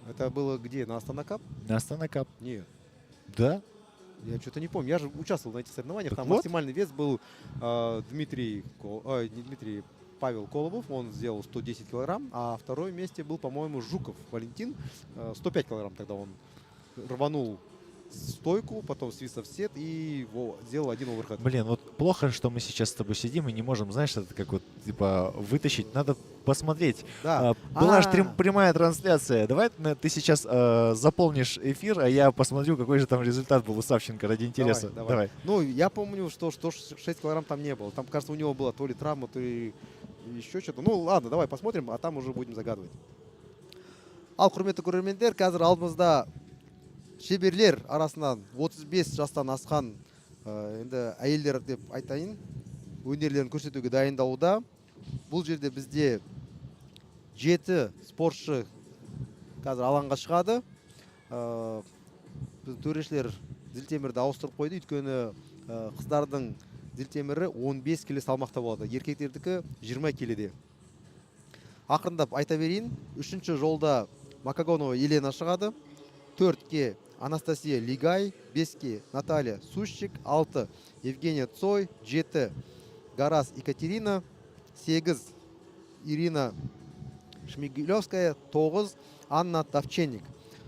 Это было где? На Астана Кап? на Астана Кап. Нет. Да? Я что-то не помню. Я же участвовал на этих соревнованиях. Так Там вот. максимальный вес был Павел Колобов. Он сделал 110 килограмм. А второе месте был, по-моему, Жуков Валентин. 105 килограмм тогда он рванул стойку, потом свисов сет и сделал один оверхед. Блин, вот плохо, что мы сейчас с тобой сидим и не можем, знаешь, это как вот, типа, вытащить. Надо посмотреть. Да. Была же прямая трансляция. Давай ты сейчас заполнишь эфир, а я посмотрю, какой же там результат был у Савченко ради интереса. Давай. Ну, я помню, что 106 килограмм там не было. Там, кажется, у него была то ли травма, то ли еще что-то. Ну, ладно, давай посмотрим, а там уже будем загадывать. Ал құрметті көрермендер, қазір алдымызда шеберлер арасынан 35 жастан асқан енді әйелдер деп айтайын, өнерлерін көрсетуге дайындауда. Бұл жерде бізде 7 спортшы қазір алаңға шығады. Біз төрешілер зілтемірді ауыстырып қойды, өйткені қыздардың зілтемірі 15 келі салмақта болады, еркектердікі 20 келеде. Ақырындап айта берейін, 3-ші жолда Макагонова Елена шығады, 4-ке Анастасия Лигай, 5-ке Наталья Сущик, 6 Евгения Цой, 7 Гарас Екатерина, 8 Ирина Шмигилевская, 9 Анна Тавченник.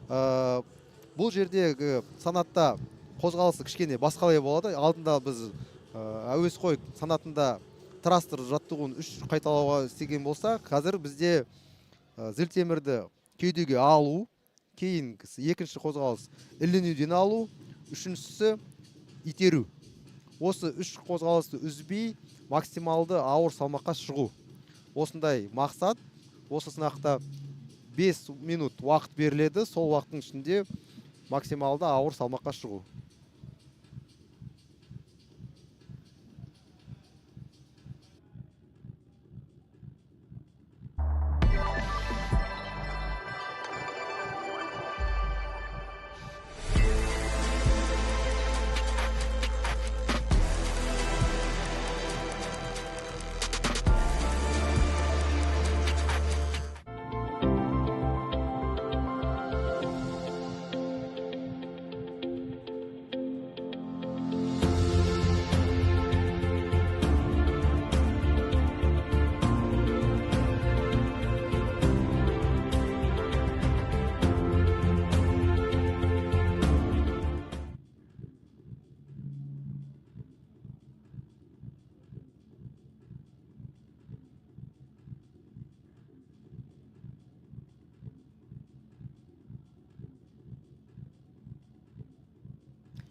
Бұл жердегі санатта қозғалысы кішкене басқалай болады. Алдында біз әуесқой санатында трастер жаттығуын 3 қайталауға істеген болса, қазір бізде зілтемірді кеудеге алу, кейін екінші қозғалыс ілінуден алу, үшіншісі итеру. Осы 3 қозғалысты үзбей максималды ауыр салмаққа шығу. Осындай мақсат. Осы сынақта 5 минут уақыт беріледі. Сол уақыттың ішінде максималды ауыр салмаққа шығу.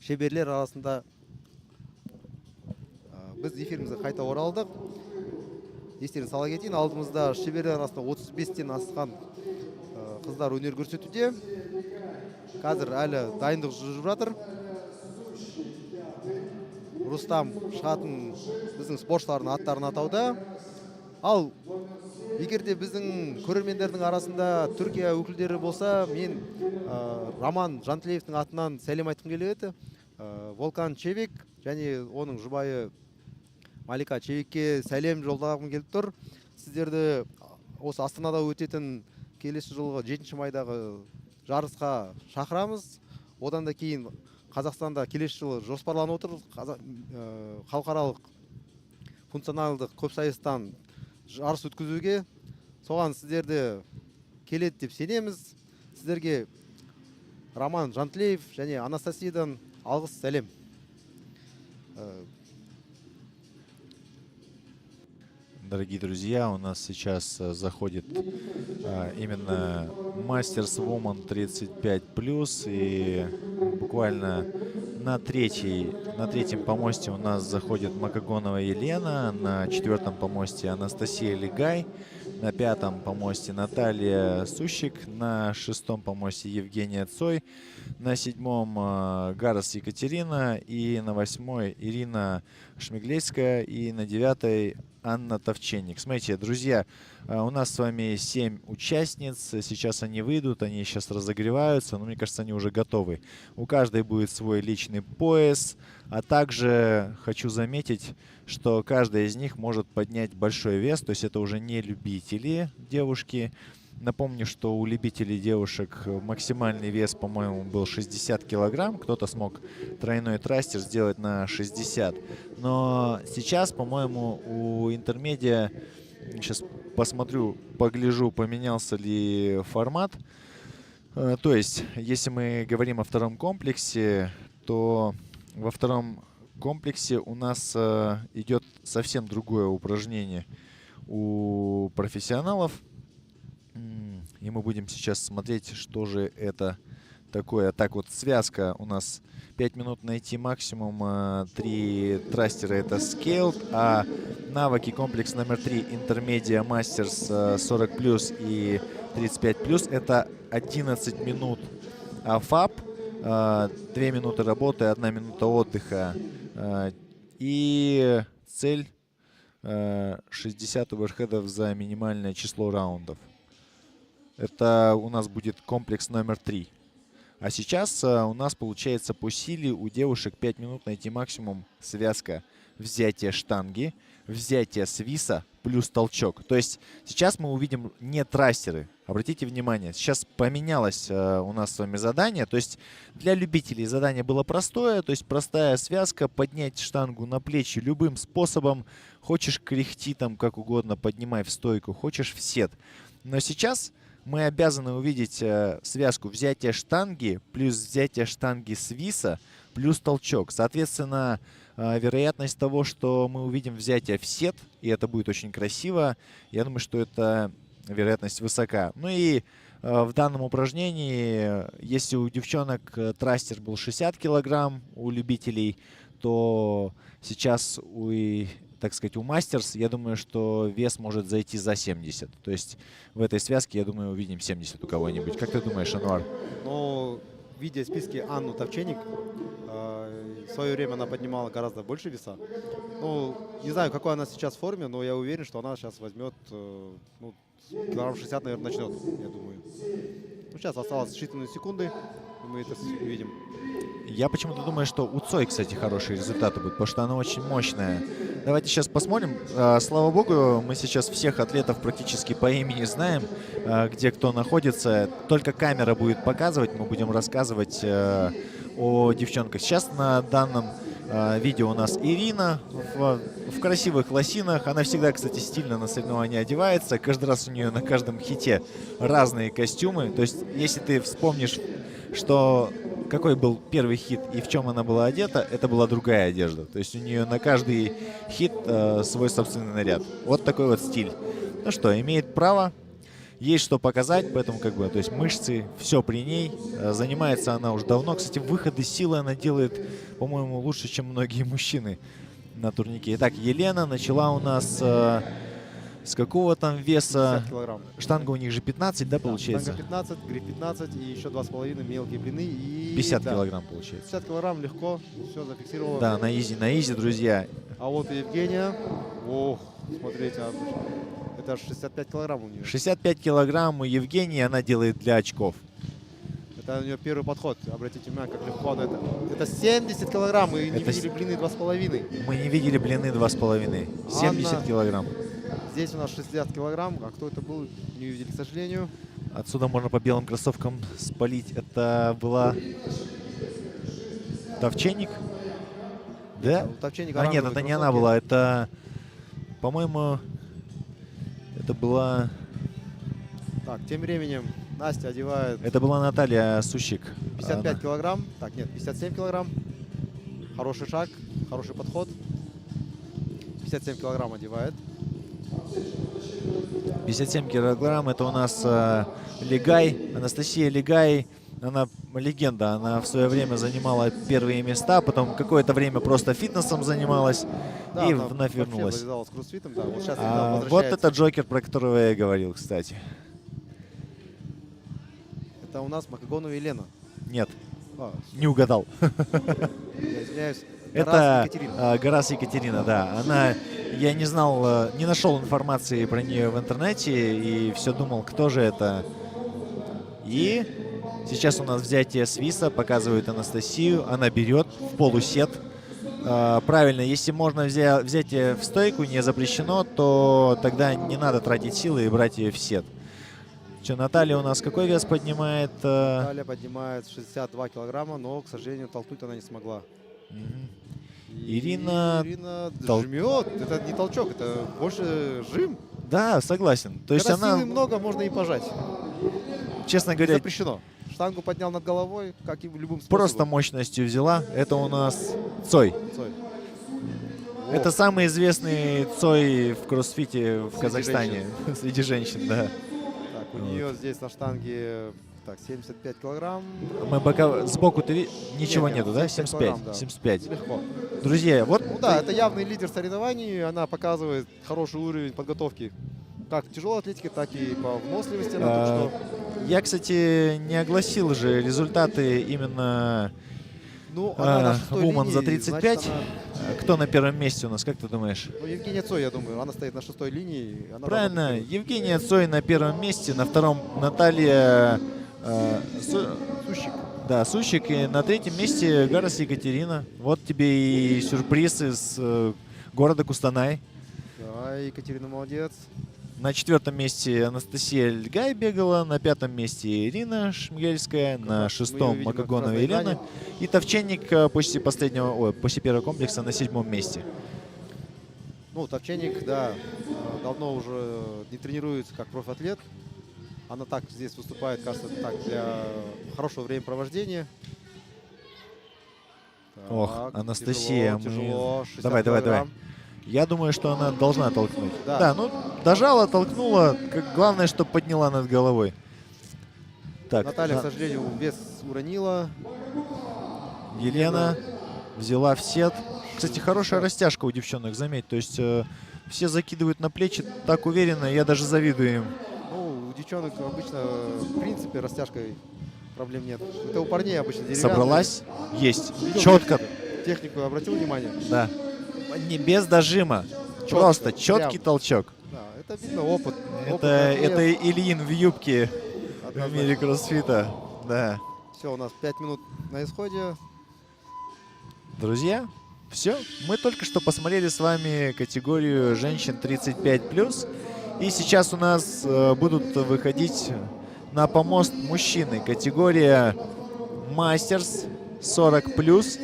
Шеберлер арасында біз эфирімізге қайта оралдық. Естеріңізге сала кетейін, алдымызда шеберлер арасында 35-тен асқан қыздар өнер көрсетуде. Қазір әлі дайындық жүріп жатыр. Рустам шығатын біздің спортшылардың аттарын атауда. Ал егерде біздің көрермендердің арасында Түркия өкілдері болса, мен Роман Жантілеевтің атынан сәлем айтқым келеді. Волкан Чевик және оның жұбайы Малика Чевикке сәлем жолдағым келіп тұр. Сіздерді осы Астанада өтетін келесі жылғы 7 майдағы жарысқа шақырамыз. Одан да кейін Қазақстанда келесі жылы жоспарланып отыр. Халықаралық функционалдық көпсайыстан жарыс өткізуге. Соған сіздерді келеді деп сенеміз. Сіздерге Роман Жантілеев және Анастасиядан алғыс сәлем. Дорогие друзья, у нас сейчас заходит именно Мастерс Woman 35+, и буквально на третьем помосте у нас заходит Макогонова Елена, на 4-м помосте Анастасия Легай, на 5-м помосте Наталья Сущик, на 6-м помосте Евгения Цой, на 7-м Гарас Екатерина, и на 8-й Ирина Шмиглейская, и на 9-й Анна Товченник. Смотрите, друзья, у нас с вами 7 участниц. Сейчас они выйдут, они сейчас разогреваются, но мне кажется, они уже готовы. У каждой будет свой личный пояс, а также хочу заметить, что каждая из них может поднять большой вес, то есть это уже не любители девушки. Напомню, что у любителей девушек максимальный вес, по-моему, был 60 килограмм. Кто-то смог тройной трастер сделать на 60. Но сейчас, по-моему, у интермедиа, сейчас посмотрю, погляжу, поменялся ли формат. То есть, если мы говорим о втором комплексе, то во втором комплексе у нас идет совсем другое упражнение у профессионалов. И мы будем сейчас смотреть, что же это такое. Так вот, связка у нас 5 минут найти максимум, 3 трастера это Scaled, а навыки комплекс номер 3 Intermedia Masters 40+, и 35+, это 11 минут ФАП, 2 минуты работы, 1 минута отдыха. И цель 60 оверхедов за минимальное число раундов. Это у нас будет комплекс номер 3. А сейчас у нас получается по силе у девушек 5 минут найти максимум связка взятие штанги, взятие свиса плюс толчок. То есть сейчас мы увидим не трастеры. Обратите внимание, сейчас поменялось у нас с вами задание. То есть для любителей задание было простое. То есть простая связка, поднять штангу на плечи любым способом. Хочешь кряхти там как угодно, поднимай в стойку, хочешь в сет. Но сейчас мы обязаны увидеть связку взятия штанги плюс взятие штанги свиса плюс толчок. Соответственно, вероятность того, что мы увидим взятие в сет, и это будет очень красиво, я думаю, что эта вероятность высока. Ну и в данном упражнении, если у девчонок трастер был 60 килограмм, у любителей, то сейчас у так сказать, у мастерс, я думаю, что вес может зайти за 70. То есть в этой связке, я думаю, увидим 70 у кого-нибудь. Как ты думаешь, Анвар? Но видя в списке Анну Тавченик, в свое время она поднимала гораздо больше веса. Ну, не знаю, какой она сейчас в форме, но я уверен, что она сейчас возьмет, ну, килограмм 60, наверное, начнет, я думаю. Ну, сейчас осталось считанные секунды, и мы это увидим. Я почему-то думаю, что у Цой, кстати, хорошие результаты будут, потому что она очень мощная. Давайте сейчас посмотрим. Слава богу, мы сейчас всех атлетов практически по имени знаем, где кто находится. Только камера будет показывать, мы будем рассказывать о девчонках. Сейчас на данном видео у нас Ирина в красивых лосинах. Она всегда, кстати, стильно на соревнования одевается. Каждый раз у нее на каждом хите разные костюмы. То есть, если ты вспомнишь, что какой был первый хит и в чем она была одета, это была другая одежда. То есть у нее на каждый хит свой собственный наряд. Вот такой вот стиль. Ну что, имеет право. Есть что показать, поэтому как бы, то есть мышцы, все при ней. Занимается она уже давно. Кстати, выходы силы она делает, по-моему, лучше, чем многие мужчины на турнике. Итак, Елена начала у нас с какого там веса? 50 килограмм. Штанга у них же 15, да, Да, получается? штанга 15, гриф 15 и еще 2,5 мелкие блины. И 50 да, килограмм получается. 50 килограмм легко, все зафиксировало. Да, на изи, друзья. А вот и Евгения. Ох, смотрите, это 65 килограмм у нее. 65 килограмм у Евгении она делает для очков. Это у нее первый подход. Обратите внимание, как легко она это. Это 70 килограмм, и не Это видели блины 2,5. Мы не видели блины 2,5. 70 Анна. килограмм. Здесь у нас 60 килограмм. А кто это был, не увидели, к сожалению. Отсюда можно по белым кроссовкам спалить. Это была Тавченик? Да? У Тавченика А нет, оранжевые это не она кроссовки. была. Это, по-моему, это была... Так, тем временем Настя одевает Это была Наталья Сущик. 55 Она- килограмм. Так, нет, 57 килограмм. Хороший шаг, хороший подход. 57 килограмм одевает. 57 килограмм. Это у нас Легай. Анастасия Легай. Она легенда. Она в свое время занимала первые места. Потом какое-то время просто фитнесом занималась. Да, И она вновь вообще вернулась. завязалась с кроссфитом, да. Вот сейчас Вот возвращается. это Джокер, про которого я и говорил, кстати. Это у нас Макагонова Елена. Нет, А, не угадал. я извиняюсь. Это Тарас Екатерина. Гарас Екатерина, да. Она, я не знал, не нашел информации про нее в интернете и все думал, кто же это. И сейчас у нас взятие свиса, показывает Анастасию. Она берет в полусет. Правильно, если можно взять ее в стойку, не запрещено, то тогда не надо тратить силы и брать ее в сет. Что, Наталья у нас какой вес поднимает? Наталья поднимает 62 килограмма, но, к сожалению, толкнуть она не смогла. Мгм. И Ирина Ирина тол- жмет. Это не толчок, это больше жим. Да, согласен. То есть Когда она, силы много, можно и пожать. честно Не говоря, запрещено. Штангу поднял над головой, как и в любом способе. просто мощностью взяла. Это у нас Цой. Цой. Это самый известный Цой в кроссфите в Среди Казахстане. Среди женщин, да. Так, у нее здесь на штанге так, 75 килограмм. Мы сбоку ничего Нет, нету, да? 75 75. килограмм, да. 75. Легко. Друзья, вот Ну да, это явный лидер соревнований. Она показывает хороший уровень подготовки как в тяжелой атлетике, так и по выносливости. Она А, только что. я, кстати, не огласил же результаты именно Ну, она на шестой Woman линии, за 35. значит, она- Кто на первом месте у нас, как ты думаешь? Ну, Евгения Цой, я думаю, она стоит на шестой линии. Она Правильно, должна быть Евгения Цой на первом месте, на втором Наталья Сущик. да, Сущик, и на третьем месте Гарас Екатерина. Вот тебе и сюрприз из города Кустанай. Да, Екатерина молодец. На четвертом месте Анастасия Льгай бегала, на пятом месте Ирина Шмгельская, на раз мы шестом её видим Макагонова как раз на Елена. экране. И Тавченник после первого комплекса на седьмом месте. Ну, Тавченик, да, давно уже не тренируется как профатлет. Она так здесь выступает, кажется, так для хорошего времяпровождения. Ох, Так, Анастасия, тяжело, 60 Давай. килограмм. Я думаю, что она должна толкнуть. Да. Да, ну, дожала, толкнула. Главное, чтобы подняла над головой. Так, Наталья, к сожалению, вес уронила. Елена. взяла в сет. Кстати, хорошая растяжка у девчонок, заметь. То есть все закидывают на плечи так уверенно, я даже завидую им. Ну, у девчонок обычно, в принципе, растяжкой проблем нет. Это у парней обычно деревянные. Собралась? Есть. Идем, Четко. Технику обратил внимание? Да. Не без дожима. Чётко, Просто четкий прям. толчок. Да, это видно опыт. Это Ильин в юбке в Однозначно. мире кроссфита. Да. Все, у нас 5 минут на исходе. Друзья, все. Мы только что посмотрели с вами категорию женщин 35+. И сейчас у нас будут выходить на помост мужчины. Категория Мастерс 40+.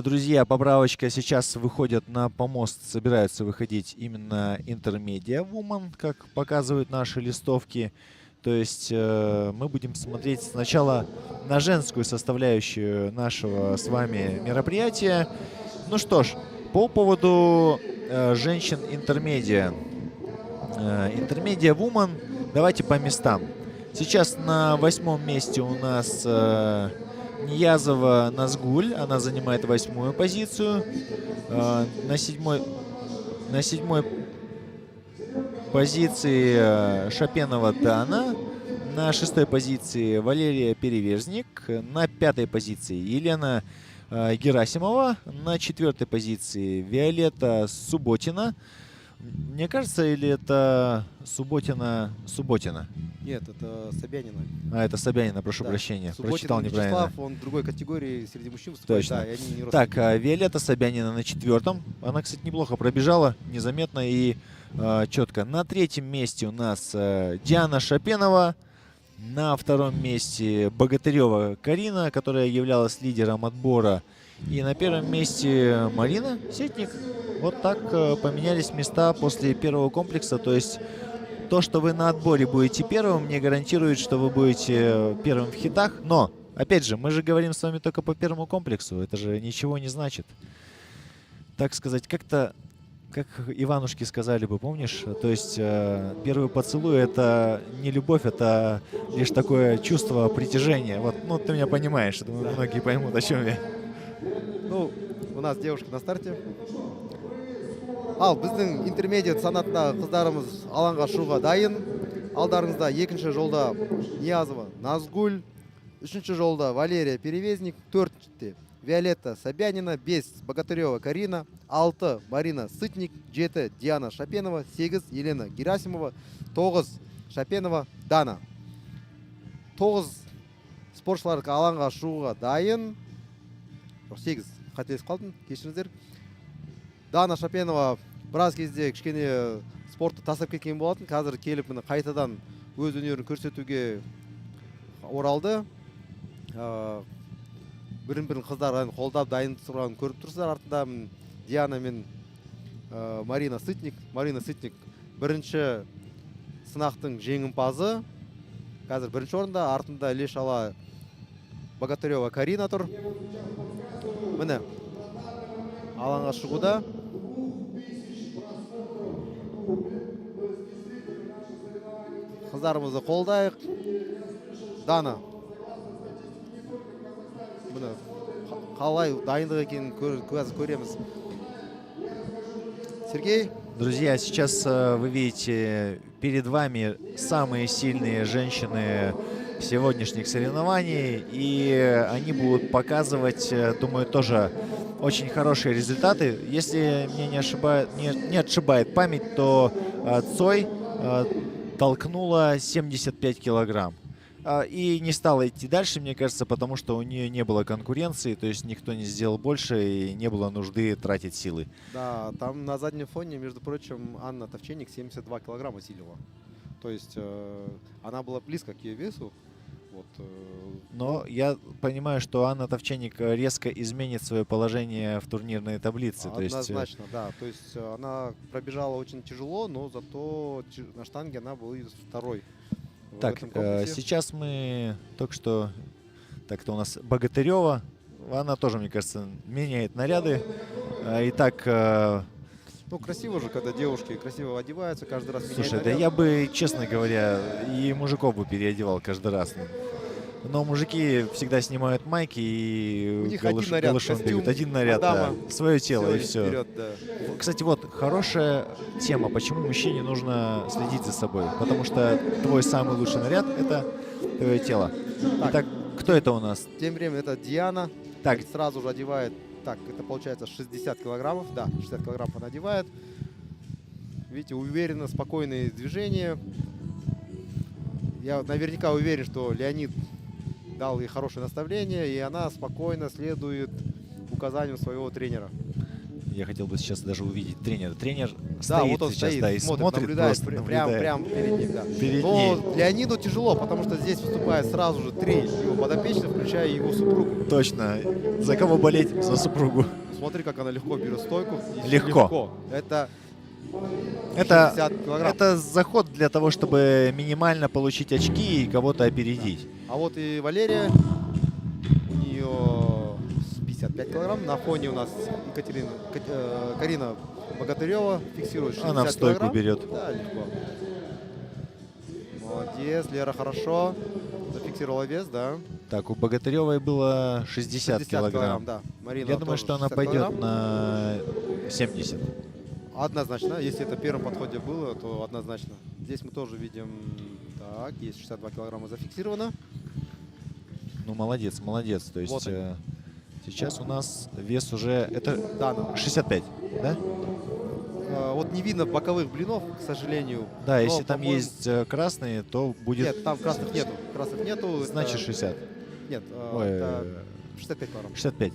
Друзья, поправочка, сейчас выходят на помост, собираются выходить именно Intermedia Woman, как показывают наши листовки. То есть мы будем смотреть сначала на женскую составляющую нашего с вами мероприятия. Ну что ж, по поводу женщин Intermedia. Intermedia Woman, давайте по местам. Сейчас на 8-м месте у нас Ниязова Назгуль, она занимает 8-ю позицию. На седьмой позиции Шапенова Дана. На 6-й позиции Валерия Перевезник. На 5-й позиции Елена Герасимова. На 4-й позиции Виолетта Субботина. Мне кажется, или это Субботина? Нет, это Собянина. Это Собянина, прошу Да. прощения. Субботин Прочитал неправильно. Вячеслав, он в другой категории среди мужчин выступает. Точно. Да, и они не Так, родственники. Виолетта Собянина на 4-м. Она, кстати, неплохо пробежала, незаметно и четко. На 3-м месте у нас Диана Шапенова. На 2-м месте Богатырева Карина, которая являлась лидером отбора. И на 1-м месте Марина Ситник. Вот так поменялись места после первого комплекса. То есть то, что вы на отборе будете первым, не гарантирует, что вы будете первым в хитах. Но, опять же, мы же говорим с вами только по первому комплексу. Это же ничего не значит. Так сказать, как-то, как Иванушки сказали бы, помнишь? То есть первый поцелуй — это не любовь, это лишь такое чувство притяжения. Вот, ну, ты меня понимаешь. Я думаю, многие поймут, о чем я. Ну, у нас девушка на старте. Ал біздің интермедиат санатындағы қыздарымыз алаңға шығуға дайын. Алдарыңызда екінші жолда Ниязова Назгуль, үшінші жолда Валерия Перевезник, төртіншіде Виолетта Собянина, 5 Богатырева Карина, 6 Марина Сытник, 7 Диана Шапенова, 8 Елена Герасимова, 9 Шапенова Дана. 9 спортшылар алаңға шығуға дайын. 8 қателесіп қалдым, кешіріңіздер. Дана Шапенова біраз кезде кішкене спортты тастап кеткен болатын. Қазір келіп міне қайтадан өз өнерін көрсетуге оралды. Бірін-бірін қыздар қолдап дайын тұрғанын көріп тұрсыздар. Артында Диана мен Марина Сытник. Марина Сытник бірінші сынақтың жеңімпазы. Қазір бірінші орында, артында іле шала Богатырева Карина тұр. Міне алаңға шығуда. Қыздарымызды қолдайық. Дана. Міне қалай дайындық екенін көреміз. Сергей. Друзья, сейчас вы видите перед вами самые сильные женщины сегодняшних соревнований, и они будут показывать, думаю, тоже очень хорошие результаты. Если мне не отшибает память, то Цой толкнула 75 килограмм. И не стала идти дальше, мне кажется, потому что у нее не было конкуренции, то есть никто не сделал больше и не было нужды тратить силы. Да, там на заднем фоне, между прочим, Анна Товченик 72 килограмма силила. То есть она была близко к ее весу. Вот, Но я понимаю, что Анна Товченик резко изменит свое положение в турнирной таблице. Однозначно, да. То есть она пробежала очень тяжело, но зато на штанге она была второй. Так, сейчас мы только что Так-то у нас Богатырева. Она тоже, мне кажется, меняет наряды. Итак, Ну, красиво же, когда девушки красиво одеваются, каждый раз меняют слушай, да наряд. я бы, честно говоря, и мужиков бы переодевал каждый раз. Но мужики всегда снимают майки и У них один наряд, голышом костюм, бегают. Один наряд, да. мадама. Свое тело и все. Вперед, да. Кстати, вот хорошая тема, почему мужчине нужно следить за собой. Потому что твой самый лучший наряд — это твое тело. Так. Итак, кто это у нас? Тем временем это Диана. Так, Сразу же одевает, так, это получается 60 килограммов, да, 60 килограммов она одевает. Видите, уверенно, спокойные движения. Я наверняка уверен, что Леонид дал ей хорошее наставление, и она спокойно следует указаниям своего тренера. я хотел бы сейчас даже увидеть тренера. Тренер Да, стоит вот он сейчас, стоит, да, и смотрит наблюдает, просто, прям наблюдает. перед ним, да. Перед Но ней. Леониду тяжело, потому что здесь выступает сразу же 3 его подопечных, включая его супругу. Точно. За кого болеть? За супругу. Смотри, как она легко берет стойку. И Легко. Это Это, 60 килограмм. это заход для того, чтобы минимально получить очки и кого-то опередить. А вот и Валерия, у нее 55 килограмм. На фоне у нас Карина Богатырева фиксирует 60 Она в стойку килограмм. берет. Да, легко. Молодец, Лера хорошо зафиксировала вес, да. Так, у Богатыревой было 60 килограмм. да. Марина Я думаю, тоже что она 60 пойдет килограмм. на 70. Однозначно, если это в первом подходе было, то однозначно. Здесь мы тоже видим, так, есть 62 килограмма зафиксировано. Ну, молодец, молодец. То есть Вот они. сейчас у нас вес уже... Это Дана. 65, да? Вот не видно боковых блинов, к сожалению. Да, но, если там по-моему, есть красные, то будет... Нет, там красных нету. Красных нету. Значит, это- 60. Нет, Ой, это 65 килограмм. 65.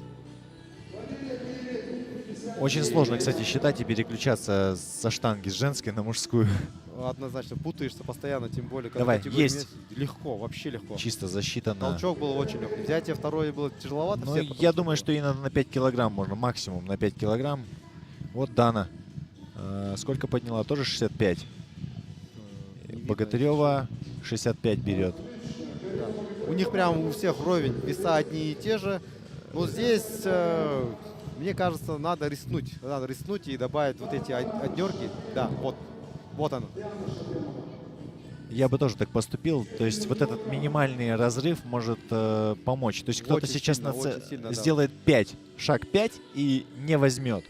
Очень сложно, кстати, считать и переключаться со штанги с женской на мужскую. Однозначно путаешься постоянно, тем более, когда Давай, категория есть. вес- Легко, вообще легко. Чисто засчитано. Толчок был очень легкий. Взятие второе было тяжеловато. Ну, всех, потому я думаю, что и на 5 килограмм можно, максимум на 5 килограмм. Вот Дана. Сколько подняла? Тоже 65. не видно. Богатырева 65 берет. Да. У них прям у всех вровень, веса одни и те же. Но здесь, мне кажется, надо рискнуть. Надо рискнуть и добавить вот эти однерки. Да, вот оно. Я бы тоже так поступил. То есть вот этот минимальный разрыв может помочь. То есть кто-то Очень сейчас сильно, очень сильно, да. сделает 5, шаг 5 и не возьмет.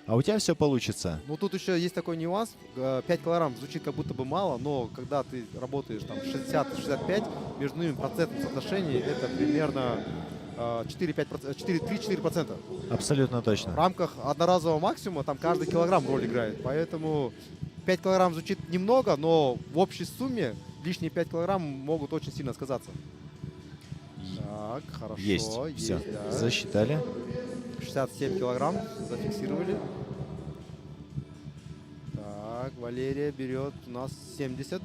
А у тебя все получится. Ну, тут еще есть такой нюанс. 5 килограмм звучит как будто бы мало, но когда ты работаешь там 60-65, между ними процентное соотношение это примерно 3-4%. Абсолютно В точно. рамках одноразового максимума там каждый килограмм роль играет. Поэтому 5 килограмм звучит немного, но в общей сумме лишние 5 килограмм могут очень сильно сказаться. Так, хорошо. Есть. Все. да. Засчитали. 67 килограмм зафиксировали. Так, Валерия берет у нас 70.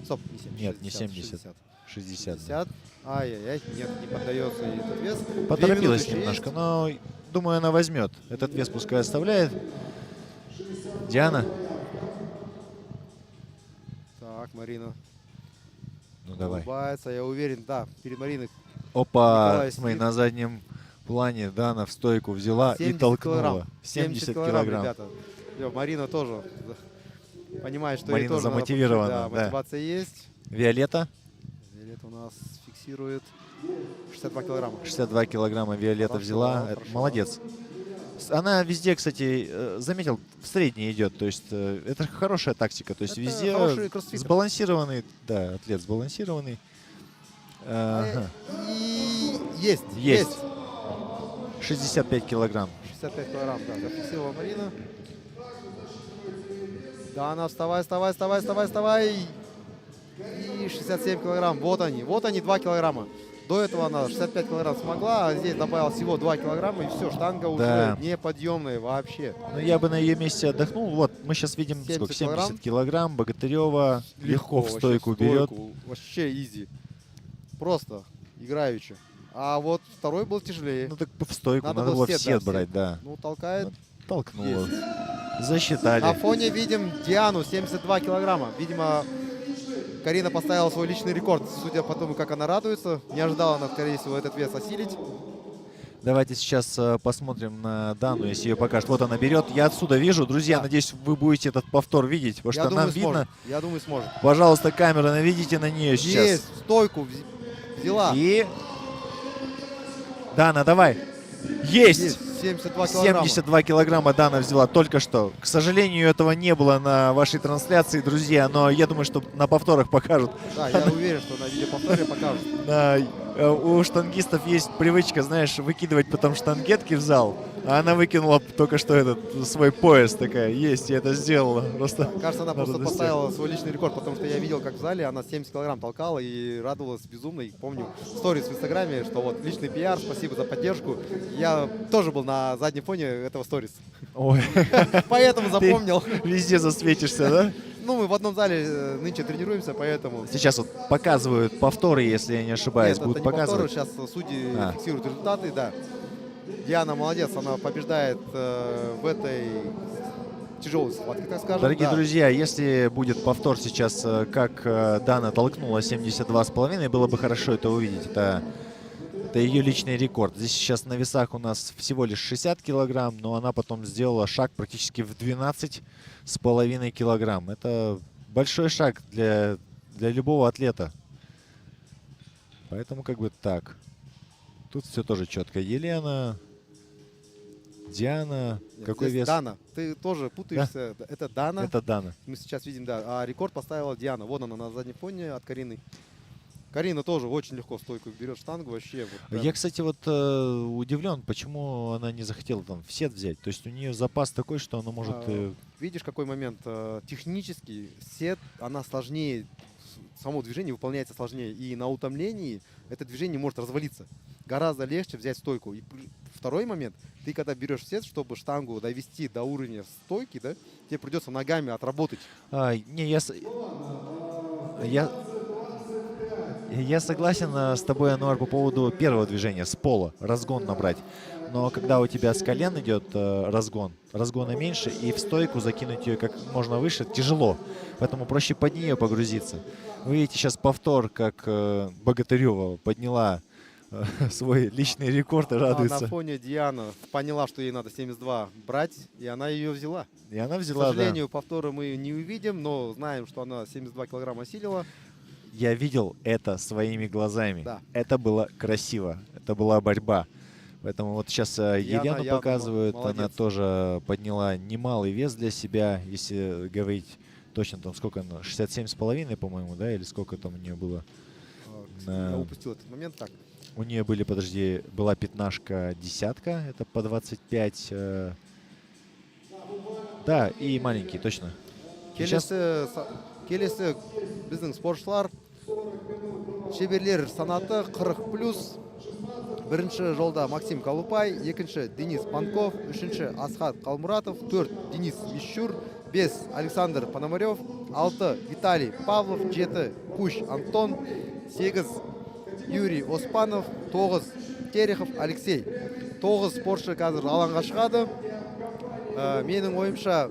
Стоп, не 70. Нет, не 70. 60. 60. 60. Ай-яй-яй, нет, не поддается ей этот вес. 2 Поторопилась минуты еще немножко, есть. но думаю, она возьмет. Этот вес пускай оставляет. Диана. Так, Марина Ну давай. улыбается, я уверен, да, перед Мариной Опа, Николай смотри, сидит. на заднем плане Дана в стойку взяла и 70 толкнула. килограмм. 70 килограмм, килограмм. ребята. Марина тоже понимает, что ей Марина тоже надо замотивирована, получить, да. да, мотивация есть. Виолетта. Виолетта у нас фиксирует 62 килограмма. 62 килограмма Виолетта Хорошо, взяла. хорошо. Молодец. Она везде, кстати, заметил, в средней идет. То есть это хорошая тактика. То есть Это везде хороший кроссфитер. сбалансированный, да, атлет сбалансированный. Ага. И есть. Есть. 65 килограмм. 65 килограмм, да, зафиксировала Марина. Да, она вставай. И 67 килограмм, вот они 2 килограмма. До этого она 65 килограмм смогла, а здесь добавила всего 2 килограмма, и все, штанга уже Да. неподъемная вообще. Ну, я бы на ее месте отдохнул. Вот, мы сейчас видим 70 сколько, 70 килограмм. килограмм. Богатырева легко в вообще стойку берет. Вообще изи. Просто играючи. А вот второй был тяжелее. Ну, так в стойку Надо надо было было в сет, да, сет брать, да. Ну, толкает. Толкнула. Есть. Засчитали. На фоне видим Диану, 72 килограмма. Видимо, Карина поставила свой личный рекорд. Судя по тому, как она радуется, не ожидала она, скорее всего, этот вес осилить. Давайте сейчас посмотрим на Дану, если ее покажет. Вот она берет. Я отсюда вижу. Друзья, Да. надеюсь, вы будете этот повтор видеть, потому что нам видно. сможет. Я думаю, сможет. Пожалуйста, камера, наведите на нее сейчас. Есть, стойку взяла. И... Дана, давай. Есть! Есть, 72 килограмма. 72 килограмма Дана взяла только что. К сожалению, этого не было на вашей трансляции, друзья, но я думаю, что на повторах покажут. Да, я уверен, что на видеоповторе покажут. Да, у штангистов есть привычка, знаешь, выкидывать потом штангетки в зал, а она выкинула только что этот свой пояс такая. Есть, я это сделала. Просто Кажется, она просто радости. поставила свой личный рекорд, потому что я видел, как в зале она 70 килограмм толкала и радовалась безумно. И помню сторис в Инстаграме, что вот личный пиар, спасибо за поддержку. Я тоже был на заднем фоне этого сторис. Ой, Поэтому запомнил. везде засветишься, да? Ну, мы в одном зале нынче тренируемся, поэтому... Сейчас вот показывают повторы, если я не ошибаюсь, Нет, будут это не повторы, показывать. сейчас судьи А. фиксируют результаты, да. Диана молодец, она побеждает в этой тяжелой схватке, так скажем. Дорогие да. друзья, если будет повтор сейчас, как Дана толкнула 72,5, было бы хорошо это увидеть. Это ее личный рекорд. Здесь сейчас на весах у нас всего лишь 60 килограмм, но она потом сделала шаг практически в 12,5 килограмм. Это большой шаг для любого атлета. Поэтому как бы так. Тут все тоже четко. Елена, Диана. Нет, Какой здесь вес? Дана. Ты тоже путаешься. Это Дана. Это Дана. Мы сейчас видим, да. А рекорд поставила Диана. Вон она на заднем фоне от Карины. Карина тоже очень легко стойку берет штангу вообще. Вот прям. Я, кстати, вот удивлен, почему она не захотела там в сет взять. То есть у нее запас такой, что она может... Видишь, какой момент? Технически сет, она сложнее, само движение выполняется сложнее. И на утомлении это движение может развалиться. Гораздо легче взять стойку. И второй момент, ты когда берешь сет, чтобы штангу довести до уровня стойки, да, тебе придется ногами отработать. Не, я согласен с тобой, Ануар, по поводу первого движения, с пола, разгон набрать. Но когда у тебя с колен идет разгона меньше, и в стойку закинуть ее как можно выше тяжело. Поэтому проще под нее погрузиться. Вы видите сейчас повтор, как Богатырева подняла свой личный рекорд и А радуется. на фоне Диана поняла, что ей надо 72 брать, и она ее взяла. И она К взяла, сожалению, повтора мы не увидим, но знаем, что она 72 килограмма осилила. Я видел это своими глазами. Да. Это было красиво. Это была борьба. Поэтому вот сейчас Елену явно показывают. Она молодец. тоже подняла немалый вес для себя. Если говорить точно, там сколько она? 67,5, по-моему, да? Или сколько там у нее было? Я упустил этот момент. Так, У нее были, была пятнашка, десятка. Это по 25. Да, и маленький, точно. Сейчас келесі біздің спортшылар шеберлер санаты 40+. Бірінші жолда Максим Колупай, екінші Денис Панков, үшінші Асхат Қалмұратов, 4 Денис Мишур, 5 Александр Пономарев, 6 Виталий Павлов, 7 Куш Антон, 8 Юрий Оспанов, 9 Терехов Алексей. 9 спортшы қазір алаңға шығады. Менің ойымша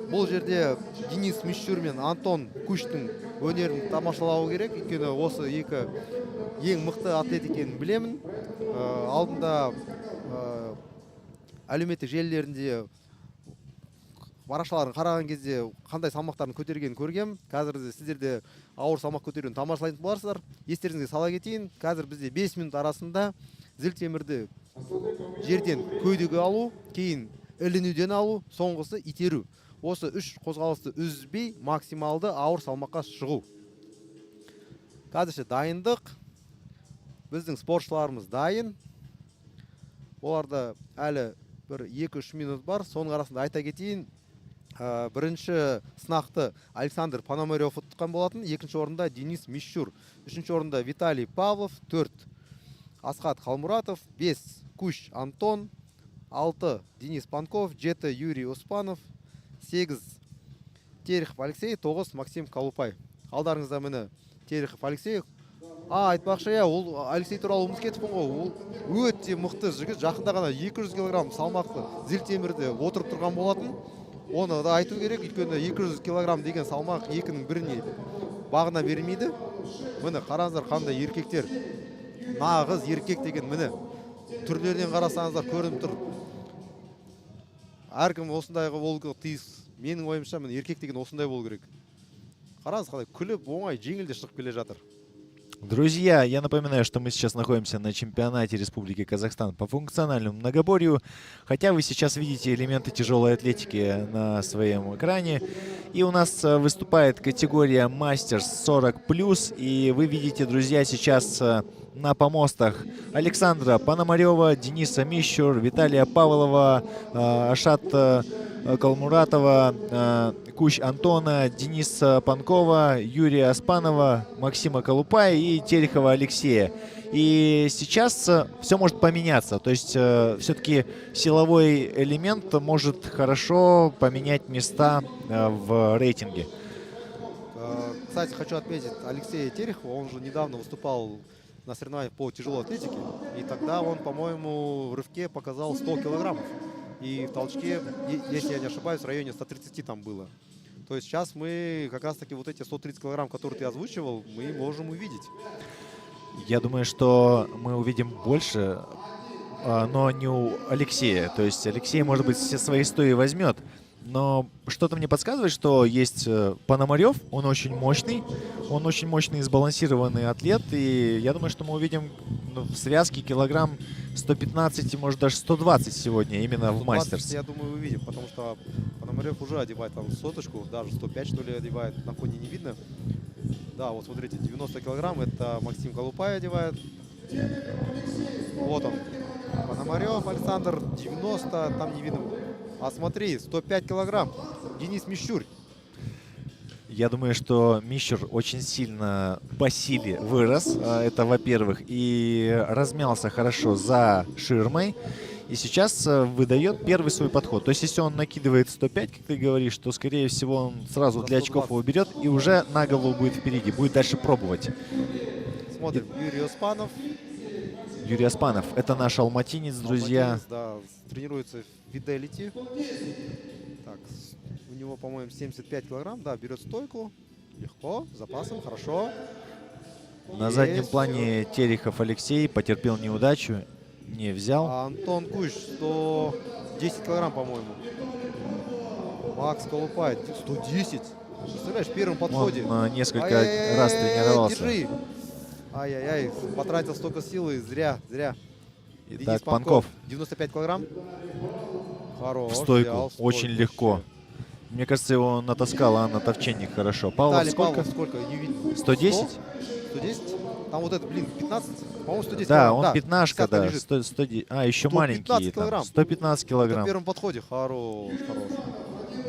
бұл жерде Денис Мишур мен Антон Куштың өнерін тамашалау керек. Өйткені осы екі ең мықты атлет екенін білемін. Алдында әлеуметтік желілерінде парақшаларын қараған кезде қандай салмақтарын көтергенін көргем. Қазір сіздерде ауыр салмақ көтеруін тамашалайтын боларсыздар. Естеріңізге сала кетейін. Қазір бізде 5 минут арасында зілтемірді жерден көйдегі алу, кейін ілінуден алу, соңғысы итеру. Осы 3 қозғалысты үзбей максималды ауыр салмаққа шығу. Қазірше дайындық. Біздің спортшыларымыз дайын. Оларда әлі бір 2-3 минут бар. Соның арасында айта кетейін. Бірінші сынақты Александр Пономарев ұтқан болатын. Екінші орында Денис Мишур. Үшінші орында Виталий Павлов. 4 Асхат Қалмұратов. 5 Куш Антон. 6 Денис Панков. 7 Юрий Оспанов. 8 Терехов Алексей. 9 Максим Колупай. Алдарыңызда мені Терехов Алексей. Айтпақшы, ол Алексей туралы ұмытып кетіппін ғой. Ол өте мықты жігіт. Жақында ғана 200 килограмм салмақты зілтемірде отырып тұрған болатын. Оны да айту керек, өйткені 200 килограмм деген салмақ екінің біріне бағына бермейді. Міне қараңыздар қандай еркектер. Нағыз еркек деген міне. Түрлерінен қарасаңыздар көрініп тұр. Әркім осындайға болуға тиіс. Менің ойымша міне еркек деген осындай болу керек. Қараңыз қалай күліп, оңай, жеңіл де шығып келе жатыр. Друзья, я напоминаю, что мы сейчас находимся на чемпионате Республики Казахстан по функциональному многоборью. Хотя вы сейчас видите элементы тяжелой атлетики на своем экране. И у нас выступает категория Мастерс 40+. И вы видите, друзья, сейчас на помостах Александра Пономарева, Дениса Мищур, Виталия Павлова, Ашат Калмуратова, Кущ Антона, Дениса Панкова, Юрия Аспанова, Максима Колупая и Терехова Алексея. И сейчас все может поменяться. То есть все-таки силовой элемент может хорошо поменять места в рейтинге. Кстати, хочу отметить Алексея Терехова. Он же недавно выступал на соревнованиях по тяжелой атлетике. И тогда он, по-моему, в рывке показал 100 килограммов. И в толчке, если я не ошибаюсь, в районе 130 там было. То есть сейчас мы как раз таки вот эти 130 килограмм, которые ты озвучивал, мы можем увидеть. Я думаю, что мы увидим больше, но не у Алексея. То есть Алексей, может быть, все свои 100 и возьмет. Но что-то мне подсказывает, что есть Пономарев, он очень мощный и сбалансированный атлет. И я думаю, что мы увидим в связке килограмм 115 может даже 120 сегодня именно в мастерс. Я думаю, увидим, потому что Пономарев уже одевает там соточку, даже 105 что ли одевает, на фоне не видно. Да, вот смотрите, 90 килограмм, это Максим Колупай одевает. Вот он, Пономарев Александр, 90, там не видно. А смотри, 105 килограмм, Денис Мищур. Я думаю, что Мищур очень сильно по силе вырос, это во-первых, и размялся хорошо за ширмой. И сейчас выдает первый свой подход. То есть, если он накидывает 105, как ты говоришь, то, скорее всего, он сразу для очков его берет и уже на голову будет впереди, будет дальше пробовать. Смотрим, Юрий Оспанов. Юрий Аспанов, это наш алматинец, друзья. Алматинец, да, тренируется в Fidelity. Так, у него, по-моему, 75 килограмм, да, берет стойку. Легко, с запасом, хорошо. На заднем плане Терехов Алексей потерпел неудачу, не взял. А Антон Кущ, 110 килограмм, по-моему. Макс Колупай, 110. Представляешь, в первом подходе. Он несколько раз тренировался. Держи. Ай-яй-яй, потратил столько силы, зря. Итак, Денис Панков 95 килограмм. Хорош, в стойку, взял, очень легко. Мне кажется, его натаскала Анна Товченник хорошо. Павлов Виталий сколько? Павлов сколько? Не видно. 110? 110? Там вот это, блин, 15? По-моему, 110 Да, килограмм. он пятнашка, да. лежит. 110. А, еще 115 маленький. килограмм. 115 Это в килограмм. первом подходе. Хорош.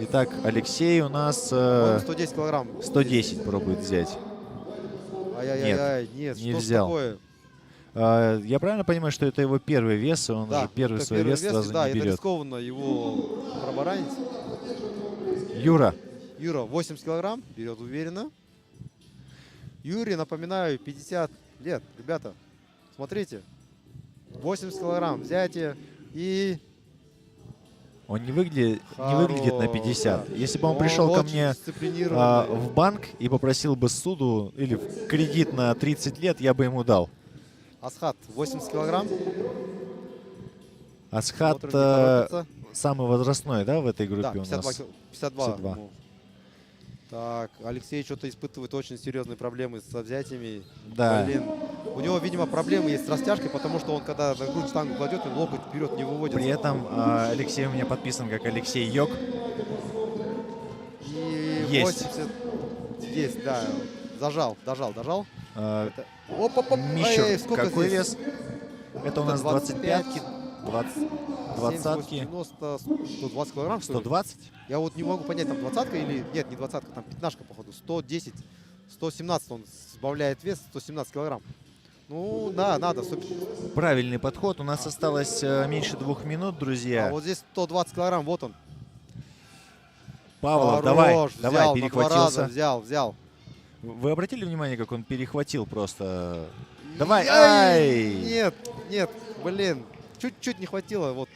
Итак, Алексей у нас По-моему, 110 килограмм. 110 пробует взять. Ай-яй-яй, нет, не что взял. такое? Я правильно понимаю, что это его первый вес, и он Да, же первый это свой вес сразу да, не это берет. рискованно его пробаранить. Юра. Юра 80 килограмм, берет уверенно. Юрий, напоминаю, 50 лет. Ребята, смотрите. 80 килограмм взятие и... Он не выглядит на 50. Да. Если бы он пришел ко очень мне дисциплинированный. в банк и попросил бы суду или в кредит на 30 лет, я бы ему дал. Асхат 80 килограмм. Асхат Смотрим, не торопится. самый возрастной, да, в этой группе Да, у 52. нас? 52. Ну. Так, Алексей что-то испытывает очень серьезные проблемы со взятиями. Да. Блин. У него, видимо, проблемы есть с растяжкой, потому что он, когда на грудь штангу кладет, он локоть вперед не выводит. При этом Алексей у меня подписан как Алексей Йог. И Есть. 80 есть, да. Зажал. А, Это... Оп-оп-оп. Мищур, Эй, сколько какой здесь? вес? Это у нас 25-ки, 20-ки, 90, 120 килограмм, что ли? 120. Я вот не могу понять, там 20-ка или... Нет, не 20-ка, там 15-ка, походу. 110, 117 он сбавляет вес, 117 килограмм. Ну, да, надо. Правильный подход. У нас осталось меньше 2 минут, друзья. А вот здесь 120 килограмм, вот он. Павлов, Хорош, давай, взял, перехватился. на 2 раза взял. Вы обратили внимание, как он перехватил просто? Давай, Ай! ай! Нет, блин. Чуть-чуть не хватило. Вот.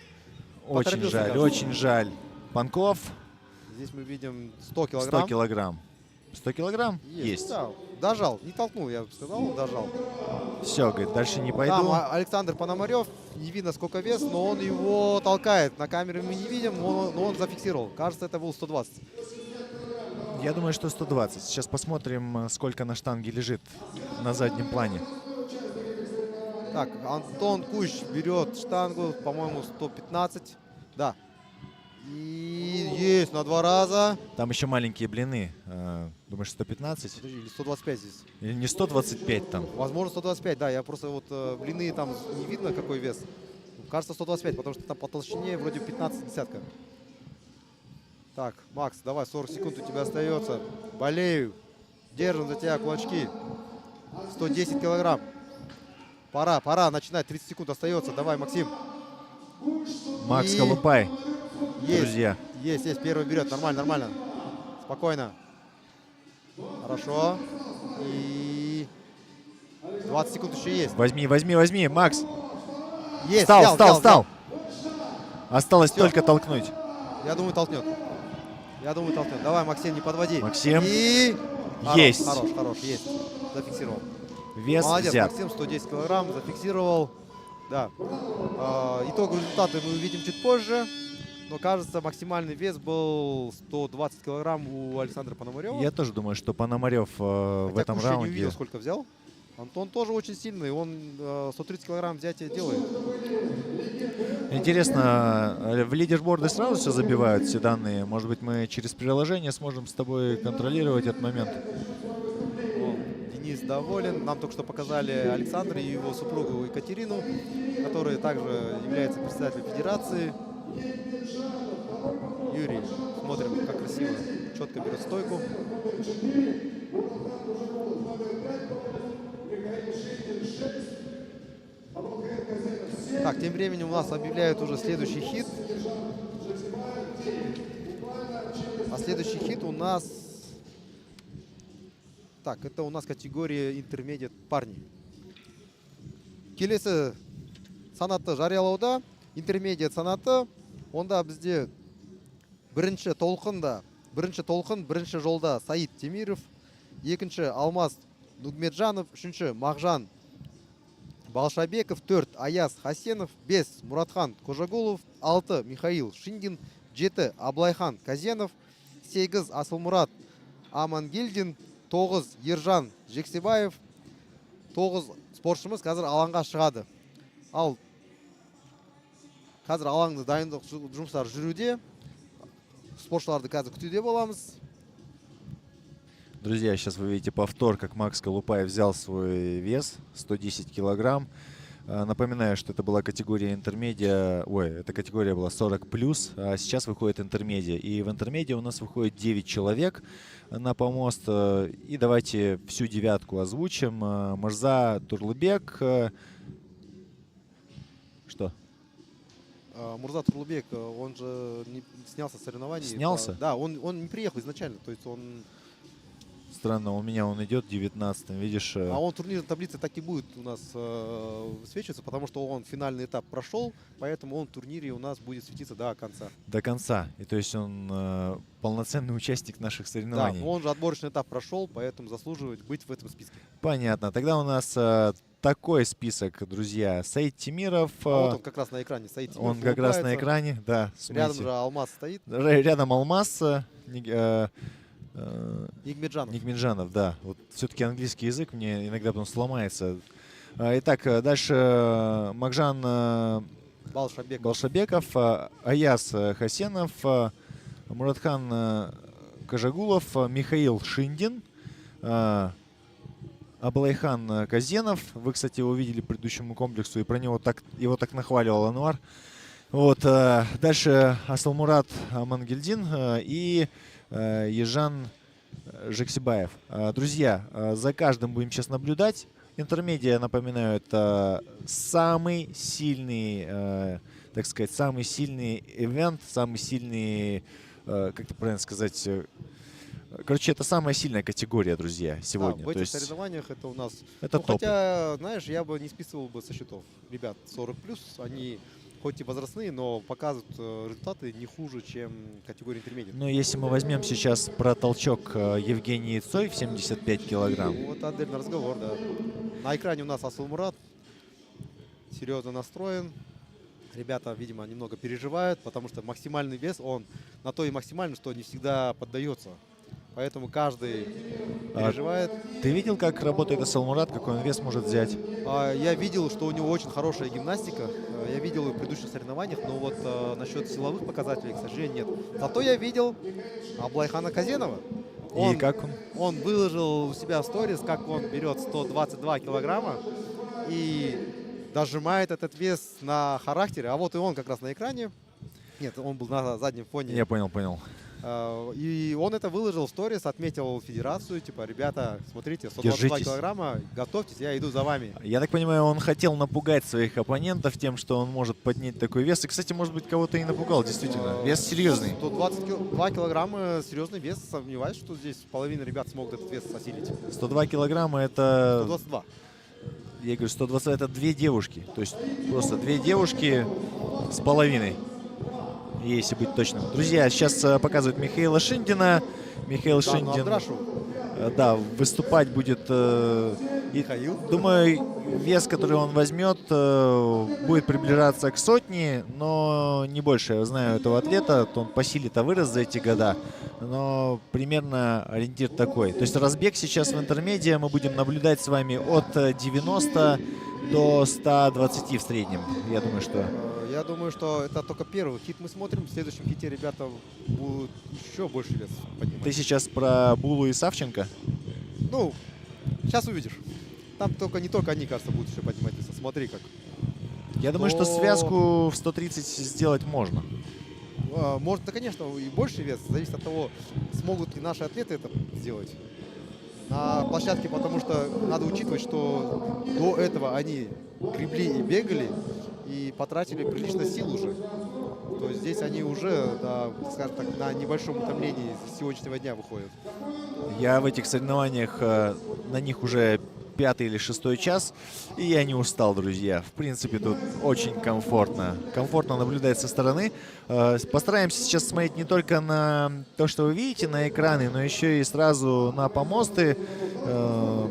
Очень поторопился, жаль, кажется. очень жаль. Панков, Здесь мы видим 100 килограмм. 100 килограмм. 100 килограмм? Есть. Да, дожал. Не толкнул, я бы сказал, он дожал. Все, говорит, дальше не пойду. Там Александр Пономарев, не видно сколько вес, но он его толкает. На камере мы не видим, но он зафиксировал. Кажется, это был 120. Я думаю, что 120. Сейчас посмотрим, сколько на штанге лежит на заднем плане. Так, Антон Кущ берет штангу, по-моему, 115. Да. И есть на 2 раза. Там еще маленькие блины. Думаешь, 115? Подожди, или 125 здесь. Или не 125 там? Возможно, 125, да. Я просто вот блины там не видно, какой вес. Кажется, 125, потому что там по толщине вроде 15 десятка. Так, Макс, давай, 40 секунд у тебя остается. Болею. Держим за тебя кулачки. 110 килограмм. Пора начинать. 30 секунд остается. Давай, Максим. Макс И- Колупай, Есть. друзья. Есть. Первый берет. Нормально. Спокойно. Хорошо. И 20 секунд еще есть. Возьми, Макс. Есть. Встал. Осталось Всё. только толкнуть. Я думаю, толкнет. Давай, Максим, не подводи. Максим. И... Есть. Хорош. Есть. Зафиксировал. Вес Молодец, взят. Максим, 110 килограмм, зафиксировал. Да. Итоговые результаты мы увидим чуть позже. Но, кажется, максимальный вес был 120 килограмм у Александра Пономарева. Я тоже думаю, что Пономарев в Хотя этом Кущ я не раунде... увидел, сколько взял. Антон тоже очень сильный, он 130 килограмм взятия делает. Интересно, в лидерборды сразу все забивают, все данные? Может быть, мы через приложение сможем с тобой контролировать этот момент? Денис доволен. Нам только что показали Александра и его супругу Екатерину, которая также является председателем федерации. Юрий, смотрим, как красиво, четко берет стойку. Так, тем временем у нас объявляют уже следующий хит. А следующий хит у нас... Так, это у нас категория интермедиат парни. Келесі санатты жариялауда, интермедиат санаты, онда бізде бірінші толқын, бірінші жолда Саид Темиров, екінші Алмаз Нугмеджанов, үшінші Мағжан Балшабеков, 4 Аяз Хасенов, 5 Муратхан Кожагулов, 6 Михаил Шиндин, 7 Аблайхан Казенов, 8 Асылмұрат Амангелдин, 9 Ержан Жексебаев, 9 спортшымыз қазір алаңға шығады. Ал қазір алаңды дайындық жұмыстары жүруде. Спортшыларды қазір күтуде боламыз. Друзья, сейчас вы видите повтор, как Макс Колупай взял свой вес, 110 килограмм. Напоминаю, что это была категория интермедиа, эта категория была 40+, а сейчас выходит интермедиа. И в интермедиа у нас выходит 9 человек на помост. И давайте всю девятку озвучим. Мырза Турлыбек. Что? Мурза Турлыбек, он же не снялся с соревнований. Снялся? Да, он не приехал изначально, то есть он... Странно, у меня он идет 19-м, видишь? А он в турнирной таблице так и будет у нас высвечиваться, потому что он финальный этап прошел, поэтому он в турнире у нас будет светиться до конца. До конца. И то есть он полноценный участник наших Да, соревнований. но он же отборочный этап прошел, поэтому заслуживает быть в этом списке. Понятно. Тогда у нас такой список, друзья. Саид Темиров. Вот он как раз на экране стоит. Он как раз на экране, да. Рядом смотрите. же Алмаз стоит. Рядом Алмаз. Нигмеджанов. Нигмеджанов, да. Вот все-таки английский язык мне иногда потом сломается. Итак, дальше Мағжан Балшабеков, Аяз Хасенов, Муратхан Кожагулов, Михаил Шиндин, Аблайхан Казенов. Вы, кстати, его видели по предыдущему комплексу, и про него его так нахваливал Ануар. Вот, дальше Асылмурат Амангельдин и Ежан Жексебаев. Друзья, за каждым будем сейчас наблюдать. Интермедиа, напоминаю, это самый сильный, так сказать, самый сильный ивент, самый сильный, как это правильно сказать, короче, это самая сильная категория, друзья, сегодня. В этих есть соревнованиях это у нас... это топ. Хотя, знаешь, я бы не списывал бы со счетов. Ребят, 40+, они хоть и возрастные, но показывают результаты не хуже, чем категория интермедиат. Но если мы возьмем сейчас про толчок Евгении Цой в 75 килограмм, Ну, вот отдельный разговор, да. На экране у нас Асылмурат, серьезно настроен. Ребята, видимо, немного переживают, потому что максимальный вес, он на то и максимальный, что не всегда поддается. Поэтому каждый переживает. ты видел, как работает Асылмурат, какой он вес может взять? Я видел, что у него очень хорошая гимнастика. Я видел ее в предыдущих соревнованиях, но вот насчет силовых показателей, к сожалению, нет. Зато я видел Аблайхана Казенова. И как он? Он выложил у себя в сторис, как он берет 122 килограмма и дожимает этот вес на характере. А вот и он как раз на экране. Нет, он был на заднем фоне. Я понял. И он это выложил в сторис, отметил федерацию, типа, ребята, смотрите, 122 Держитесь. килограмма, готовьтесь, я иду за вами. Я так понимаю, он хотел напугать своих оппонентов тем, что он может поднять такой вес. И, кстати, может быть, кого-то и напугал, действительно. Вес серьезный. 122 килограмма, серьезный вес. Сомневаюсь, что здесь половина ребят смогут этот вес осилить. 102 килограмма это... 122. Я говорю, 120 это две девушки. То есть просто две девушки с половиной, если быть точным. Друзья, сейчас показывают Михаила Шиндина. Михаил Да, ну, Шиндин, Абдрашу. да, выступать будет, Михаил. думаю, вес, который он возьмет, будет приближаться к сотне, но не больше. Я знаю этого атлета, то он по силе-то вырос за эти года, но примерно ориентир такой. То есть разбег сейчас в интермедиа мы будем наблюдать с вами от 90 до 120 в среднем. Я думаю, что это только первый хит мы смотрим. В следующем хите ребята будут еще больше вес поднимать. Ты сейчас про Булу и Савченко? Ну, сейчас увидишь. Там не только они, кажется, будут еще поднимать веса. Смотри как. Я думаю, что связку в 130 сделать можно. Может, да, конечно, и больше вес. Зависит от того, смогут ли наши атлеты это сделать на площадке, потому что надо учитывать, что до этого они гребли и бегали, и потратили прилично сил уже. То есть здесь они уже, да, скажем так, на небольшом утомлении с сегодняшнего дня выходят. Я в этих соревнованиях, на них уже 5-й или 6-й час, и я не устал, друзья. В принципе, тут очень комфортно. Комфортно наблюдать со стороны. Постараемся сейчас смотреть не только на то, что вы видите на экраны, но еще и сразу на помосты.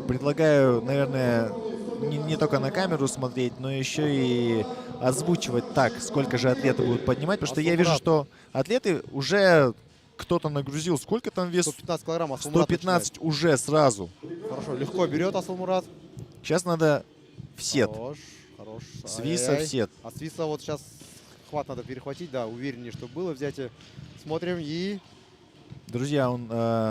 Предлагаю, наверное, не только на камеру смотреть, но еще и озвучивать так, сколько же атлеты будут поднимать. Потому что я вижу, что атлеты уже... Кто-то нагрузил. Сколько там вес? 115 килограмм. Асылмурат 115 уже сразу. Хорошо, легко берет Асылмурат. Сейчас надо в сет. Хорош. Свиса в сет. А Свиса вот сейчас хват надо перехватить, да, увереннее, что было взятие. Смотрим и... Друзья, он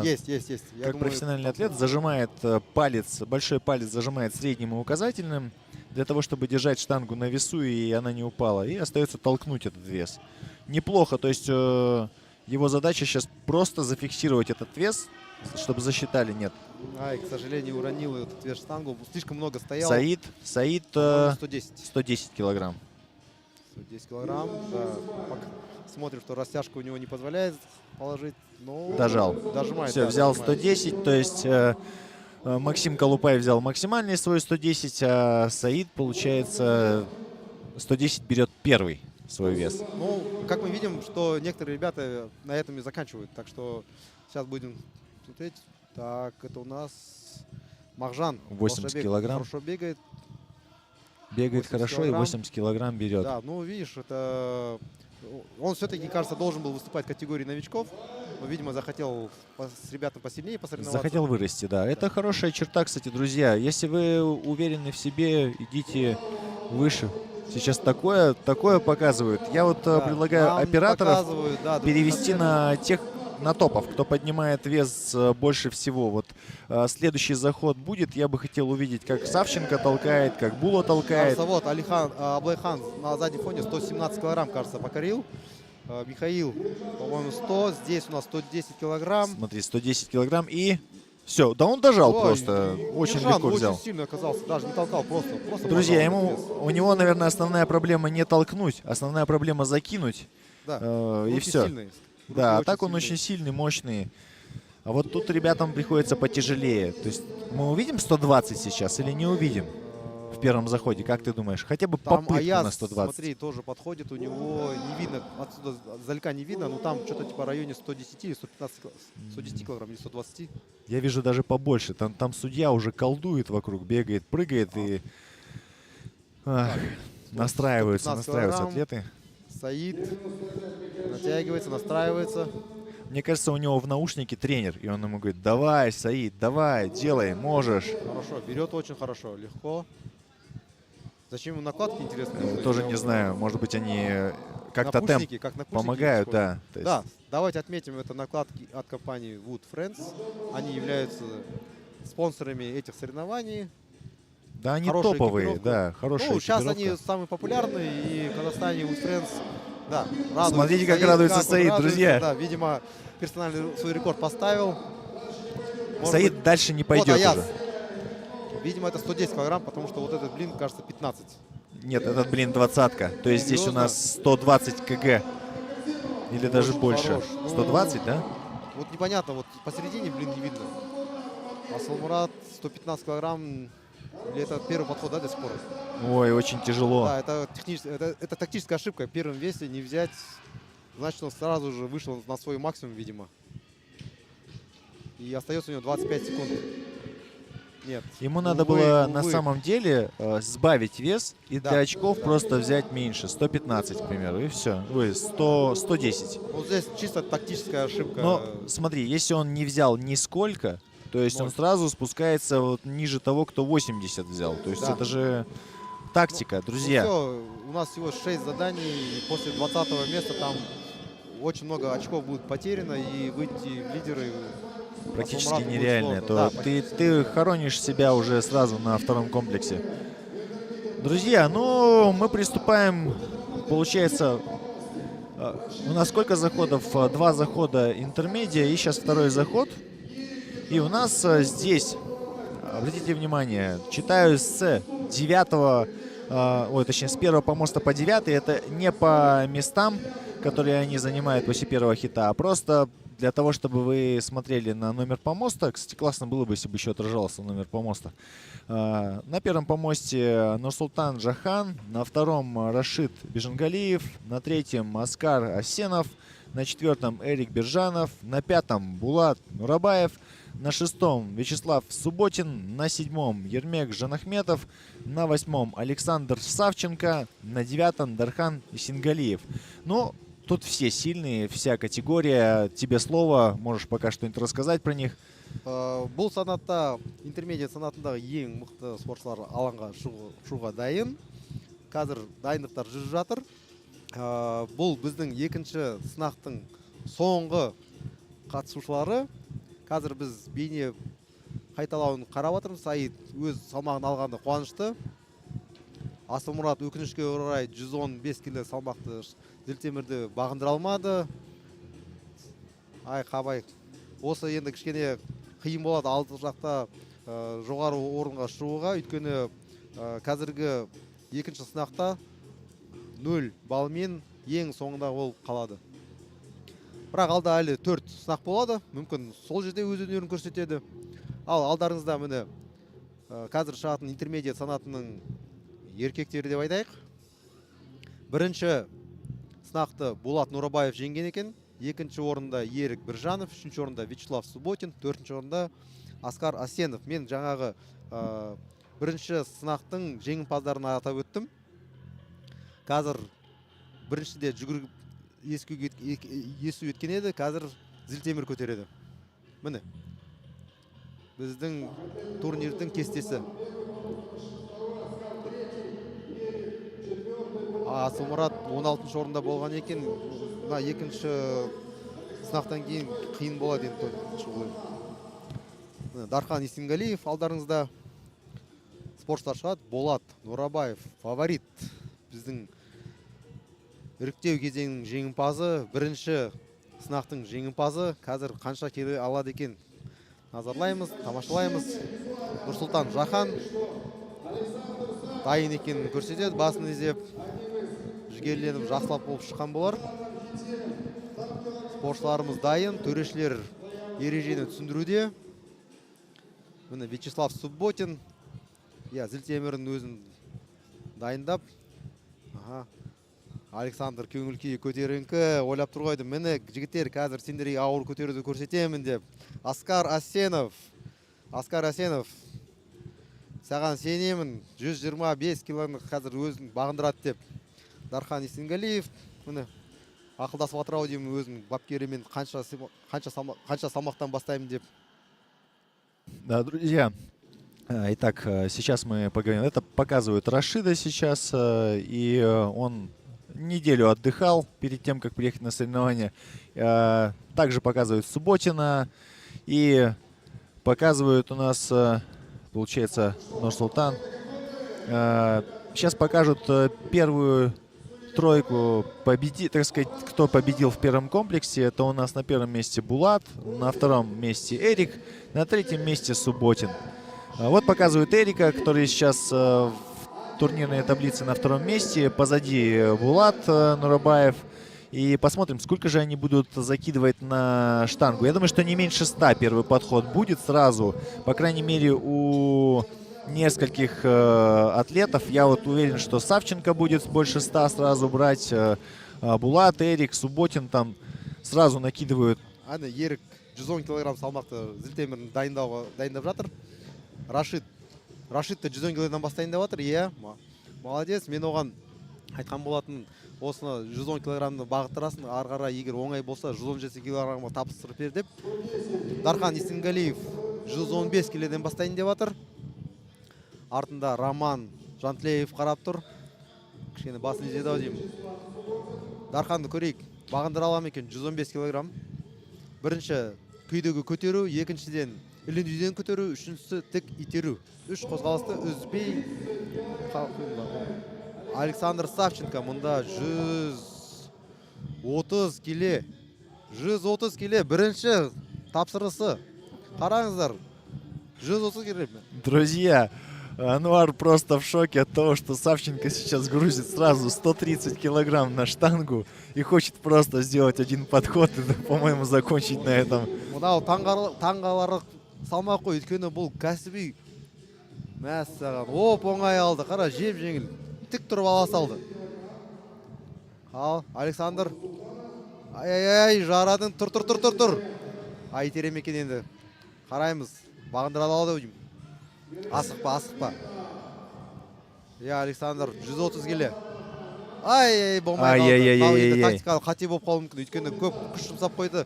Есть. Я как думаю, профессиональный атлет зажимает палец, большой палец зажимает средним и указательным для того, чтобы держать штангу на весу и она не упала. И остается толкнуть этот вес. Неплохо, то есть его задача сейчас просто зафиксировать этот вес, чтобы засчитали. Нет. Ай, к сожалению, уронил этот вес штангу. Слишком много стоял. Саид 110. 110 килограмм. 110 килограмм. Да. Смотрим, что растяжка у него не позволяет положить. Но Дожал. Дожимает. Все, да, взял дожимает. 110, то есть Максим Колупай взял максимальный свой 110, а Саид, получается, 110 берет первый свой вес. Ну, как мы видим, что некоторые ребята на этом и заканчивают. Так что сейчас будем смотреть. Так, это у нас Махжан. 80 Волшебек. килограмм. Хорошо бегает. Бегает 80 хорошо килограмм. и 80 килограмм берет. Да, ну видишь, это... Он все-таки, кажется, должен был выступать в категории новичков. Но, видимо, захотел с ребятами посильнее посоревноваться. Захотел вырасти, да. Это хорошая черта, кстати, друзья. Если вы уверены в себе, идите выше. Сейчас такое показывают. Я вот Да, предлагаю нам операторов показывают, да, перевести на топов, кто поднимает вес больше всего. Вот следующий заход будет. Я бы хотел увидеть, как Савченко толкает, как Була толкает. Кажется, вот Аблайхан на заднем фоне 117 килограмм, кажется, покорил. Михаил, по-моему, 100. Здесь у нас 110 килограмм. Смотри, 110 килограмм и все. Да он дожал Ой, просто. Очень Ержан легко взял. Очень сильно оказался, даже не толкал, просто Друзья, пожал этот вес. у него, наверное, основная проблема не толкнуть, основная проблема закинуть. Да, И руки все. сильные. Да, а Руки так он сильные. очень сильный, мощный. А вот тут ребятам приходится потяжелее. То есть мы увидим 120 сейчас или не увидим? В в первом заходе? Как ты думаешь? Хотя бы Там попытку на Аяз, 120. смотри, тоже подходит, у него не видно, отсюда издалека не видно, но там что-то типа в районе 110 или 110 килограмм или 120. Я вижу даже побольше. Там судья уже колдует вокруг, бегает, прыгает и ах, настраиваются 115 килограмм. атлеты. Саид натягивается, настраивается. Мне кажется, у него в наушнике тренер, и он ему говорит: давай, Саид, давай, делай, можешь. Хорошо, берет очень хорошо, легко. Зачем ему накладки, интересно? Тоже не знаю, может быть, они как-то темп Напульсники, как напульсники помогают, используют. да. То есть Да, давайте отметим, это накладки от компании Wood Friends. Они являются спонсорами этих соревнований. Да, они Хорошая топовые, экипировка. да, хорошая Ну, сейчас они экипировка. самые популярные, и в Казахстане Wood Friends, да, радуется. Смотрите, как Саид, радуется он Саид, радуется, друзья. Да, видимо, персональный свой рекорд поставил. Может Саид быть, дальше не вот пойдет Аяз. уже. Видимо, это 110 килограмм, потому что вот этот блин, кажется, 15. Нет, этот, блин, двадцатка. То есть здесь у Серьезно? нас 120 кг. Или даже Очень больше. хорош. Ну, 120, да? Вот непонятно, вот посередине, блин, не видно. Асылмурат 115 килограмм. Или это первый подход, да, до сих пор? Ой, очень тяжело. Да, это тактическая ошибка. В первом весе не взять, значит, он сразу же вышел на свой максимум, видимо. И остается у него 25 секунд. Нет. Ему надо Увы, было на увы. самом деле сбавить вес и Да. для очков просто взять меньше. 115, к примеру, и все. Ой, 110. Вот здесь чисто тактическая ошибка. Но смотри, если он не взял нисколько, то есть он Ноль. сразу спускается вот ниже того, кто 80 взял. То есть Да. это же тактика, друзья. Ну всё, у нас всего 6 заданий, и после 20-го места там очень много очков будет потеряно, и выйти в лидеры Практически Асылмурату будет нереальное. сложно. То Да, ты хоронишь себя уже сразу на втором комплексе. Друзья, ну мы приступаем, получается, у нас сколько заходов? 2 захода интермедиа и сейчас второй заход. И у нас здесь, обратите внимание, читаю с 9, ой, точнее с 1 помоста по 9, это не по местам, которые они занимают после первого хита, а просто для того, чтобы вы смотрели на номер помоста. Кстати, классно было бы, если бы еще отражался номер помоста. На первом помосте Нурсултан Джахан, на втором Рашид Беженгалиев, на третьем Оскар Асенов, на четвертом Эрик Бержанов, на пятом Булат Нурабаев, на шестом Вячеслав Субботин, на седьмом Ермек Жанахметов, на восьмом Александр Савченко, на девятом Дархан Сингалиев. Ну, тут все сильные, вся категория. Тебе слово, можешь пока что-нибудь рассказать про них. Бұл санатта, интермедиат санатындағы ең мықты спортшылар алаңға шығуға дайын. Қазір дайындықтар жүріп жатыр. Бұл біздің екінші сынақтың соңғы қатысушылары. Қазір біз бейне қайталауын қарап жатырмыз. Саид өз салмағын алғанда қуанышты. Асылмұрат өкінішке орай 115 кг салмақты Зілтемірді бағындыра алмады. Ай, қабай. Осы енді кішкене қиын болады алды жақта жоғары орынға шығуға. Өйткені қазіргі екінші сынақта 0 балмен ең соңында ол қалады. Бірақ алда әлі 4 сынақ болады. Мүмкін сол жерде өз өнерін көрсетеді. Ал алдарыңызда міне қазір шығатын интермедиат санатының еркектері деп айтайық. Бірінші сынақты Булат Нурабаев жеңген екен. Екінші орында Ерік Біржанов, үшінші орында Вячеслав Субботин, төртінші орында Оскар Асенов. Мен жаңағы бірінші сынақтың жеңімпаздарын атап өттім. Қазір біріншіде жүгіріп есу еткен еді, қазір Зілтемір көтереді. Міне, біздің турнирдің кестесі. Асылмұрат 16-шы орында болған екен. Екінші сынақтан кейін қиын болады енді шығу. Дархан Исингалиев алдарыңызда. Спортшылар шығады. Болат Нурабаев фаворит. Біздің іріктеу кезеңінің жеңімпазы, бірінші сынақтың жеңімпазы. Қазір қанша келе алады екен назарлаймыз, тамашалаймыз. Нурсултан Джахан дайын екенін көрсетеді. Басын изеп, жігерленіп, жақсылап болып шыққан болар. Спортшыларымыз дайын, төрешілер ережені түсіндіруде. Міне Вячеслав Субботин, Зілтемірдің өзін дайындап. Аха. Александр көңіл күйі көтеріңкі, ойлап тұр қойды. Міне, жігіттер, қазір сендерге ауыр көтеруді көрсетемін деп. Аскар Асенов, саған сенемін, 125 килоны қазір өзін бағындырады деп. Дархан Исенгалиев, міне, ақылдасып атыр ау деймін өзінің бапкерімен қанша салмақтан бастаймын деп. Да, друзья, итак, сейчас мы поговорим. Это показывает Рашида сейчас, и он неделю отдыхал перед тем, как приехать на соревнования. Также показывают Субботина и показывают у нас, получается, Нурсултан. Сейчас покажут первую тройку, так сказать, кто победил в первом комплексе. Это у нас на первом месте Булат, на втором месте Эрик, на третьем месте Субботин. Вот показывают Эрика, который сейчас в турнирной таблице на втором месте. Позади Булат Нурабаев. И посмотрим, сколько же они будут закидывать на штангу. Я думаю, что не меньше 100 первый подход будет сразу. По крайней мере, у нескольких атлетов. Я вот уверен, что Савченко будет больше 100 сразу брать. Булат, Эрик, Субботин там сразу накидывают. Аны Ерік 110 килограмм салмақты зілтемірін дайындап жатыр. Рашид та 110 килограмм бастайын деп жатыр. Иә, молодец. Мен оған айтқан болатын, осыны 110 килограммды бағыттырасын, арғара егер оңай болса 117 килограммға табыстырып бер деп. Дархан Исенгалиев 115 килоден бастайын деп жатыр. Артында Роман Жантлеев қарап тұр. Кішкене басын изеді ау деймін. Дарханды көрейік. Бағындыра алам екен 115 килограмм. Бірінші күйдегі көтеру, екіншіден іліндіден көтеру, үшіншісі тік итеру. Үш қозғалысты үзбей. Александр Савченко мұнда 130 келе. 130 келе бірінші тапсырысы. Қараңыздар. 130 келе. Друзья, Ануар просто в шоке от того, что Савченко сейчас грузит сразу 130 килограмм на штангу и хочет просто сделать один подход и, по-моему, закончить на этом. Мынау таңғалары салмақ қой, өйткені бұл кәсіби. Мәссаған, оп, оңай алды, қара, жеп жеңіл. Тік тұрып ала салды. Ал, Александр. Ай, жарадың, тұр. Ай, теремекен енді. Қараймыз, бағындыра алады өйім. Асықпа. Я, Александр, 130 келе. Ай, болмай қалды. Тактикалық қате болып қалу мүмкін. Өйткені көп күш жұмсап қойды.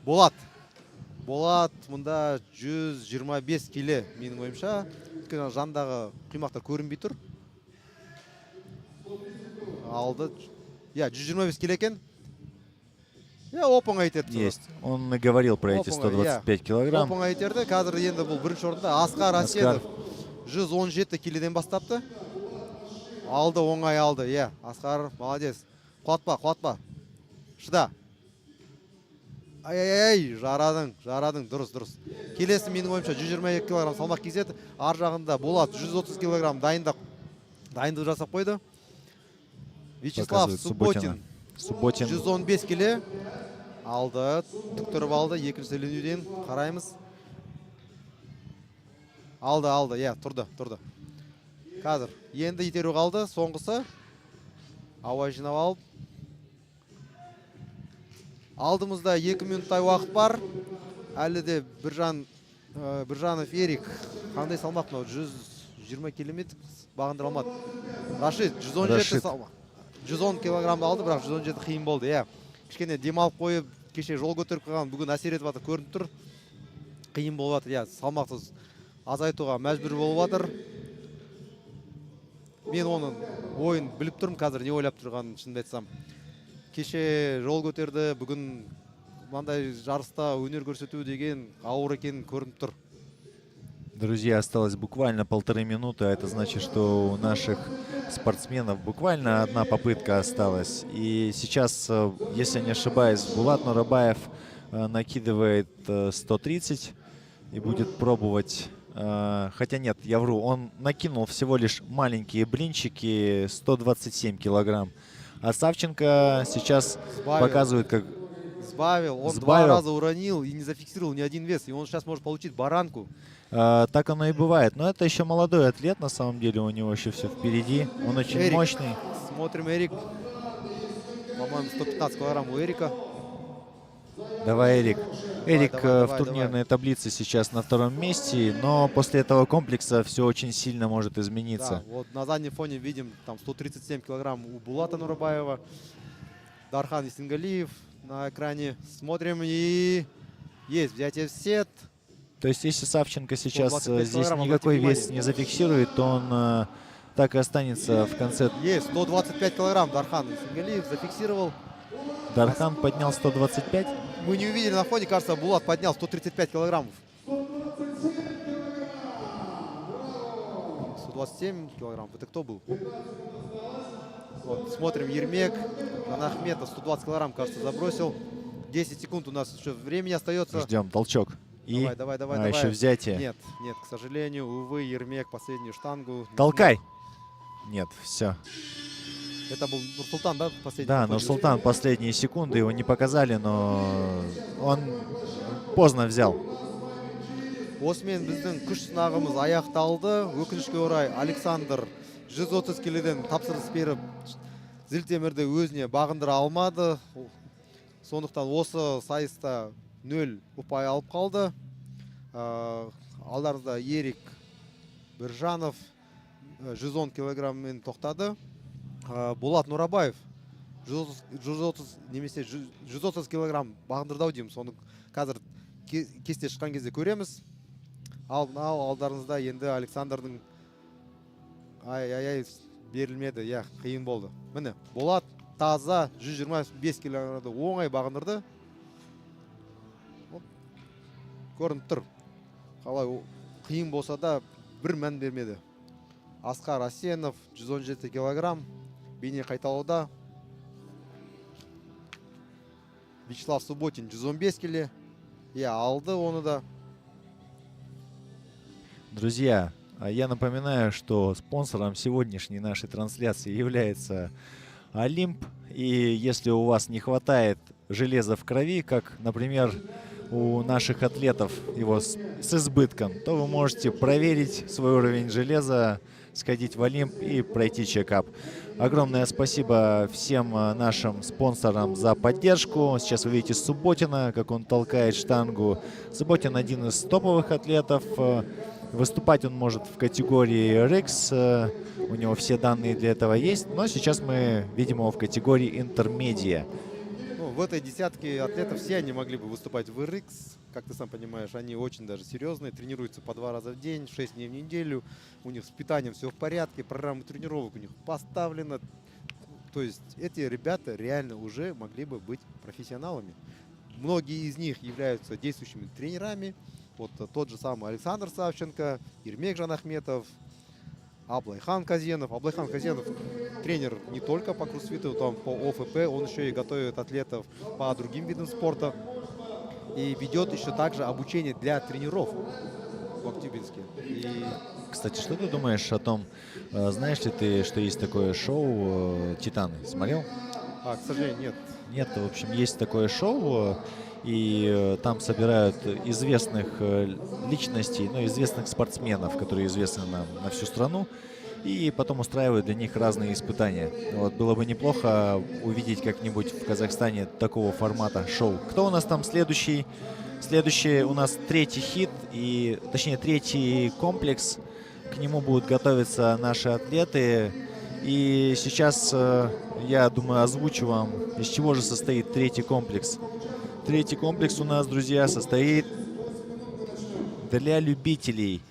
Болат, мұнда 125 келе менің ойымша. Өйткені жандағы құймақтар көрінбей тұр. Алды. Я, 125 келе екен. Я, оп-оңай етерді. Есть. Он говорил про эти 125 килограмм. Оп-оңай етерді. Қазір енді бұл бірінші орында. Аскар Асенов 117 келеден бастапты. Алды, оңай алды. Я, Аскар, молодец. Құлатпа. Шыда. Ай, жарадың, дұрыс. Келесі менің ойымша 122 килограмм салмақ кезеді. Ар жағында Болат 130 килограмм дайындық жасап қойды. Вячеслав Субботин 115 келе. Алды, түк тұрып алды, екінші ілінуден қараймыз. Алды, я, тұрды. Қазір, енді итеру қалды, соңғысы. Ауа жинап алып. Алдымызда 2 минуттай уақыт бар. Әлі де Біржанов Ерик. Қандай салмақ мынау? 120 километр бағындыра алмады. Рашид 117 салмақ. 110 килограмм алды, бірақ 117 қиын болды. Иә. Кішкене демалып қойып, кеше жол көтеріп қалған, бүгін әсер етіп жатыр, көрініп тұр. Қиын болып жатыр. Иә, салмақты азайтуға мәжбүр болып жатыр. Мен оның ойын біліп тұрмын, қазір не ойлап тұрғанын шынымды айтсам. Кеше жол көтерді, бүгін мынандай жарыста өнер көрсету деген ауыр екенін көрініп тұр. Друзья, осталось буквально 1,5 минуты, а это значит, что у наших спортсменов буквально одна попытка осталась. И сейчас, если не ошибаюсь, Булат Нурабаев накидывает 130 и будет пробовать. Хотя нет, я вру, он накинул всего лишь маленькие блинчики, 127 килограмм. А Савченко сейчас показывает, как Сбавил. Он Сбавил. 2 раза уронил и не зафиксировал ни один вес. И он сейчас может получить баранку. Так оно и бывает. Но это еще молодой атлет, на самом деле, у него еще все впереди. Он очень Эрик. мощный. Смотрим, Эрик. По-моему, 115 килограмм у Эрика. Давай, Эрик. Эрик давай, в турнирной таблице сейчас на 2-м месте, но после этого комплекса все очень сильно может Да, измениться. вот на заднем фоне видим там 137 килограмм у Булата Нурабаева. Дархан Исингалиев на экране. Смотрим, и есть взятие в сет. То есть, если Савченко сейчас 125 здесь килограмм, никакой обратите вес внимание. не зафиксирует, то он так и останется в конце. Есть 125 килограмм Дархан Исингалиев зафиксировал. Дархан поднял 125. Мы не увидели на фоне, кажется, Булат поднял 135 килограммов. 127 килограмм. Это кто был? Вот, смотрим, Ермек. Жанахметов 120 килограмм, кажется, забросил. 10 секунд у нас еще времени остается. Ждем толчок. И Давай. еще взятие. Нет, к сожалению, увы, Ермек последнюю штангу. не Толкай. Нет, все. смог. Это был Нурсултан, да, последний? Да, выходит? Нурсултан последние секунды его не показали, но он поздно взял. Осымен біздің күш сынағымыз аяқталды. Өкінішке орай Александр 130 келіден тапсырыс беріп, зілтемірді өзіне бағындыра алмады. Сондықтан осы сайыста 0 ұпай алып қалды. Алдарында Ерик Біржанов 110 килограмммен тоқтады. Булат Нурабаев 130 немесе 130 килограмм бағындырды дейміз. Соны қазір кесте шыққан кезде көреміз. Ал мынау алдарыңызда енді Александрдың ай берілмеді. Я, қиын болды. Міне, Булат таза 125 килограммды оңай бағындырды. Көрініп тұр. Қалай қиын болса да бір мән бермеді. Асқар Асенов 117 килограмм. Бейне қайталауда. Вячеслав Субботин 115 келі. Алды оны да. Друзья, я напоминаю, что спонсором сегодняшней нашей трансляции является Олимп. И если у вас не хватает железа в крови, как, например, у наших атлетов его с избытком, то вы можете проверить свой уровень железа, сходить в Олимп и пройти чекап. Огромное спасибо всем нашим спонсорам за поддержку. Сейчас вы видите Субботина, как он толкает штангу. Субботин один из топовых атлетов. Выступать он может в категории RX. У него все данные для этого есть. Но сейчас мы видим его в категории интермедиа. В этой десятке атлетов все они могли бы выступать в RX. Как ты сам понимаешь, они очень даже серьезные. Тренируются по 2 раза в день, 6 дней в неделю. У них с питанием все в порядке. Программа тренировок у них поставлена. То есть эти ребята реально уже могли бы быть профессионалами. Многие из них являются действующими тренерами. Вот тот же самый Александр Савченко, Ермек Жанахметов, Аблайхан Казенов. Аблайхан Казенов тренер не только по кроссфиту, там по ОФП, он еще и готовит атлетов по другим видам спорта. И ведет еще также обучение для тренеров в Актюбинске. Кстати, что ты думаешь о том, знаешь ли ты, что есть такое шоу «Титаны»? Смотрел? К сожалению, нет. Нет, в общем, есть такое шоу, и там собирают известных личностей, известных спортсменов, которые известны нам на всю страну, и потом устраивают для них разные испытания. Вот, было бы неплохо увидеть как-нибудь в Казахстане такого формата шоу. Кто у нас там следующий? Следующий у нас третий хит, точнее третий комплекс. К нему будут готовиться наши атлеты. И сейчас, я думаю, озвучу вам, из чего же состоит третий комплекс. Третий комплекс у нас, друзья, состоит для любителей.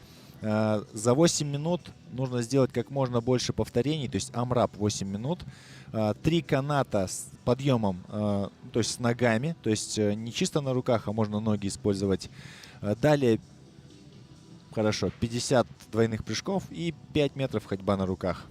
За 8 минут нужно сделать как можно больше повторений, то есть амрап 8 минут. 3 каната с подъемом, то есть с ногами, то есть не чисто на руках, а можно ноги использовать. Далее, хорошо, 50 двойных прыжков и 5 метров ходьба на руках.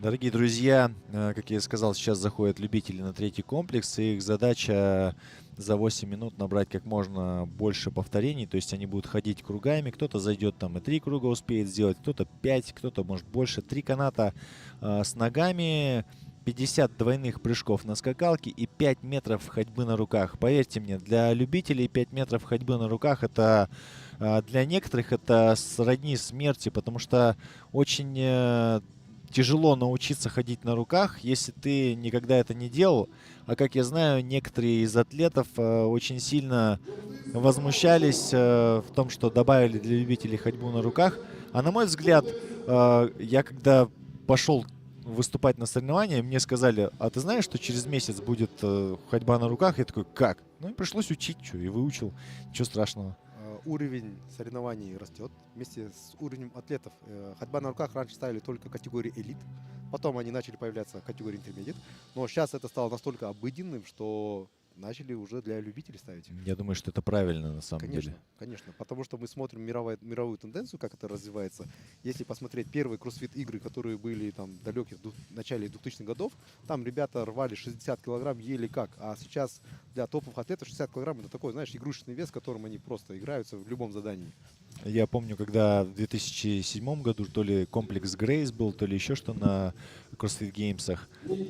Дорогие друзья, как я и сказал, сейчас заходят любители на третий комплекс, и их задача за 8 минут набрать как можно больше повторений, то есть они будут ходить кругами, кто-то зайдет там и 3 круга успеет сделать, кто-то 5, кто-то может больше, 3 каната с ногами, 50 двойных прыжков на скакалке и 5 метров ходьбы на руках. Поверьте мне, для любителей 5 метров ходьбы на руках это для некоторых это сродни смерти, потому что очень тяжело научиться ходить на руках, если ты никогда это не делал. А как я знаю, некоторые из атлетов очень сильно возмущались в том, что добавили для любителей ходьбу на руках. А на мой взгляд, я когда пошел выступать на соревнования, мне сказали: а ты знаешь, что через месяц будет ходьба на руках? Я такой: как? Ну и пришлось учить, что, и выучил. Ничего страшного. Уровень соревнований растет вместе с уровнем атлетов. Ходьба на руках раньше ставили только категории элит, потом они начали появляться в категории интермедиат, но сейчас это стало настолько обыденным, что начали уже для любителей ставить. Я думаю, что это правильно на самом Конечно, деле. конечно, потому что мы смотрим мировую тенденцию, как это развивается. Если посмотреть первые кроссфит игры, которые были там далекие в начале 2000-х годов, там ребята рвали 60 килограмм еле как, а сейчас для топовых атлетов 60 килограмм это такой, знаешь, игрушечный вес, которым они просто играются в любом задании. Я помню, когда в 2007 году то ли комплекс Грейс был, то ли еще что на CrossFit Games.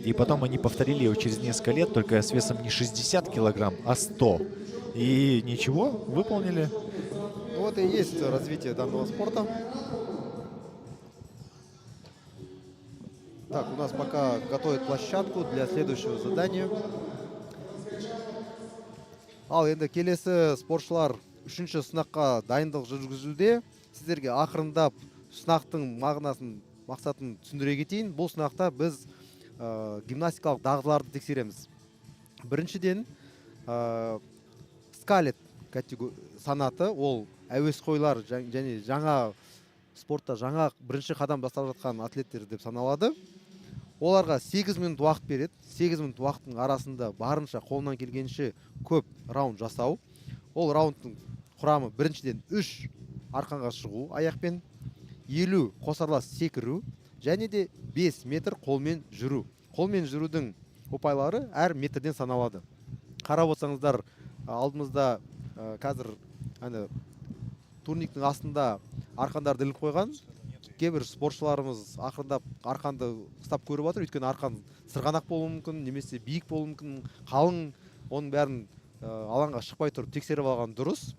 И потом они повторили его через несколько лет, только с весом не 60 килограмм, а 100. И ничего, выполнили. Вот и есть развитие данного спорта. Так, у нас пока готовят площадку для следующего задания. Ал енді келесі спортшылар үшінші сынаққа дайындық жүргізуде. Сіздерге ақырындап сынақтың мақсатын түсіндіре кетейін. Бұл сынақта біз гимнастикалық дағдыларды тексереміз. Біріншіден скалет санаты, ол әуесқойлар және жаңа спортта жаңа бірінші қадам бастап жатқан атлеттер деп саналады. Оларға 8 минут уақыт береді. 8 минут уақыттың арасында барынша қолынан келгенше көп раунд жасау. Ол раундтың құрамы біріншіден 3 арқанға шығу аяқпен, 50 қосарлас секіру, және де 5 метр қолмен жүру. Қолмен жүрудің ұпайлары әр метрден саналады. Қарап отырсаңыздар, алдымызда қазір турниктің астында арқандарды іліп қойған. Кейбір спортшыларымыз ақырындап арқанды ұстап көріп отыр, өйткені арқан сырғанақ болуы мүмкін, немесе биік болуы мүмкін, қалың, оның бәрін алаңға шықпай тұрып тексеріп алған дұрыс.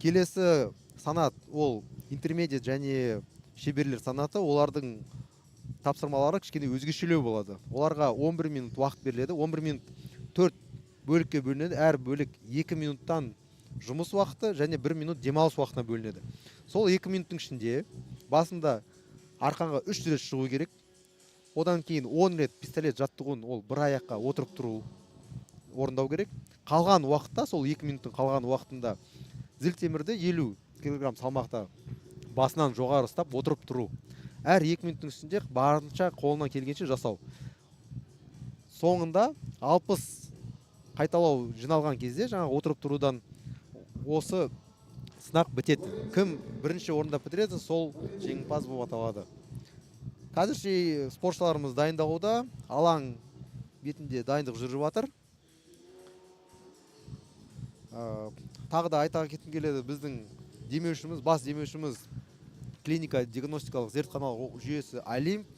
Келесі санат ол интермедиат және шеберлер санаты. Олардың тапсырмалары кішкене өзгешелеу болады. Оларға 11 минут уақыт беріледі. 11 минут 4 бөлікке бөлінеді. Әр бөлік 2 минуттан жұмыс уақыты және 1 минут демалыс уақытына бөлінеді. Сол 2 минуттың ішінде басында арқанға 3 рет шығу керек. Одан кейін 10 рет пистолет жаттығуын ол бір аяққа отырып тұру орындау керек. Қалған уақытта, сол 2 минуттың қалған уақытында зілтемірді 50 кг салмақта басынан жоғары ұстап отырып тұру. Әр 2 минуттың ішінде барынша қолынан келгенше жасау. Соңында 60 қайталау жиналған кезде жаңа отырып тұрудан осы сынақ бітеді. Кім бірінші орында бітіреді, сол жеңімпаз болып аталады. Қазір спортшыларымыз дайындалуда, алаң бетінде дайындық жүріп жатыр. Тағы да айта кеткім келеді, біздің демеушіміз, бас демеушіміз клиника диагностикалық зертханалық жүйесі Олимп.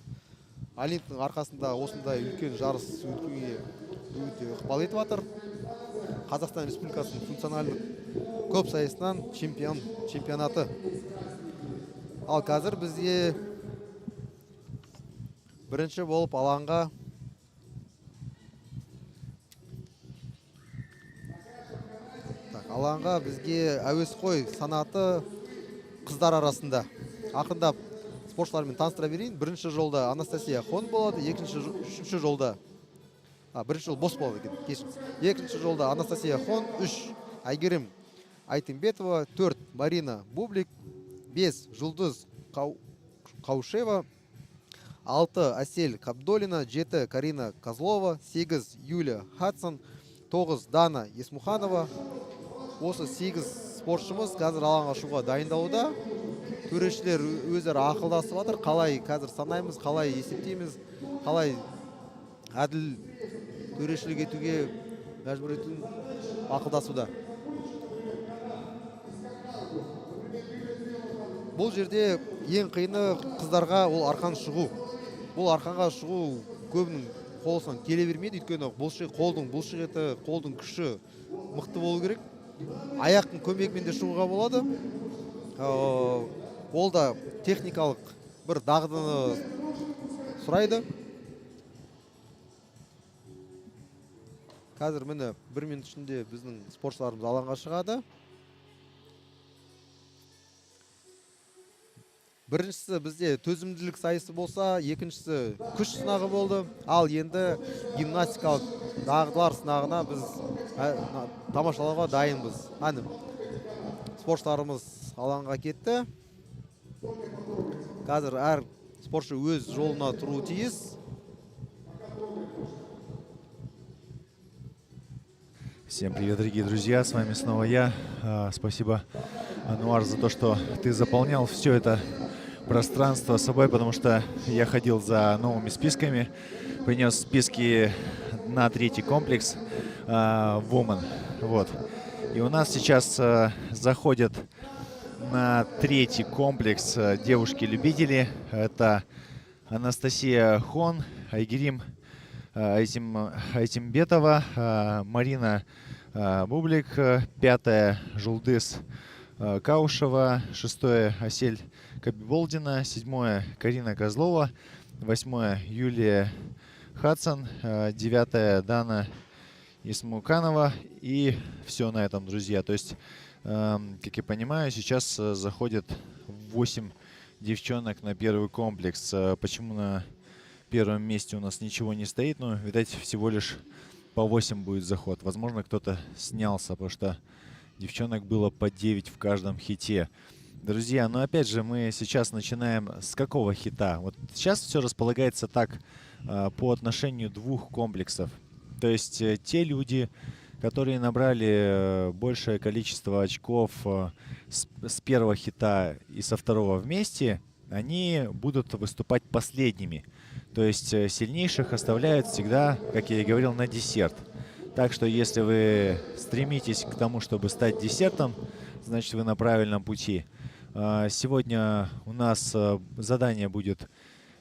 Олимптің арқасында осындай үлкен жарыс өткенге өте ықпал етіп жатыр. Қазақстан Республикасының функциональдық көп сайысынан чемпионаты. Ал қазір бізге бірінші болып алаңға бізге әуесқой санаты қыздар арасында. Ақырындап спортшылармен таныстыра берейін. Бірінші жолда Анастасия Хон болады, үшінші жолда бірінші жол бос болады екен, кешіріңіз. Екінші жолда Анастасия Хон, 3 Айгерім Айтымбетова, 4 Марина Бублик, 5 Жұлдыз Қаушева, 6 Асель Кабдолина, 7 Карина Козлова, 8 Юлия Хадсон, 9 Дана Есмуханова. Осы 8 спортшымыз қазір алаңға шығуға дайындалуда. төрешілер өзара ақылдасып жатыр, қалай қазір санаймыз, қалай есептейміз, қалай әділ төрешілік етуге мәжбүр етуін ақылдасуда. Бұл жерде ең қиыны қыздарға ол арқан шығу. Бұл арқанға шығу көбінің қолысынан келе бермейді, өйткені бұлшық еті, қолдың күші мықты болу керек. Аяқтың көмегімен де шығуға болады. Ол да техникалық бір дағдыны сұрайды. Қазір міне 1 минут ішінде біздің спортшыларымыз алаңға шығады. Біріншісі бізде төзімділік сайысы болса, екіншісі күш сынағы болды. Ал енді гимнастикалық дағдылар сынағына біз тамашалауға дайынбыз. Әні спортшыларымыз алаңға кетті. Қазір әр спортшы өз жолына тұруы тиіс. Всем привет, дорогие друзья, с вами снова я. Спасибо, Ануар, за то, что ты заполнял все это пространство собой, потому что я ходил за новыми списками, принес списки на 3-й комплекс Women. Вот. И у нас сейчас заходят на 3-й комплекс девушки-любители. Это Анастасия Хон, Айгерим Айтимбетова, Марина Бублик, 5-я Жулдыс Каушева, 6-е Асель Кабиболдина, 7-е Карина Козлова, 8-е Юлия Хадсон, 9-я Дана Исмуканова. И все на этом, друзья. То есть, как я понимаю, сейчас заходит 8 девчонок на 1-й комплекс. Почему на 1-м месте у нас ничего не стоит? Ну, видать, всего лишь по 8 будет заход. Возможно, кто-то снялся, потому что девчонок было по 9 в каждом хите. Друзья, но опять же, мы сейчас начинаем с какого хита? Вот сейчас все располагается так по отношению 2 комплексов. То есть те люди, которые набрали большее количество очков с 1-го хита и со 2-го вместе, они будут выступать последними. То есть сильнейших оставляют всегда, как я и говорил, на десерт. Так что если вы стремитесь к тому, чтобы стать десертом, значит вы на правильном пути. Сегодня у нас задание будет,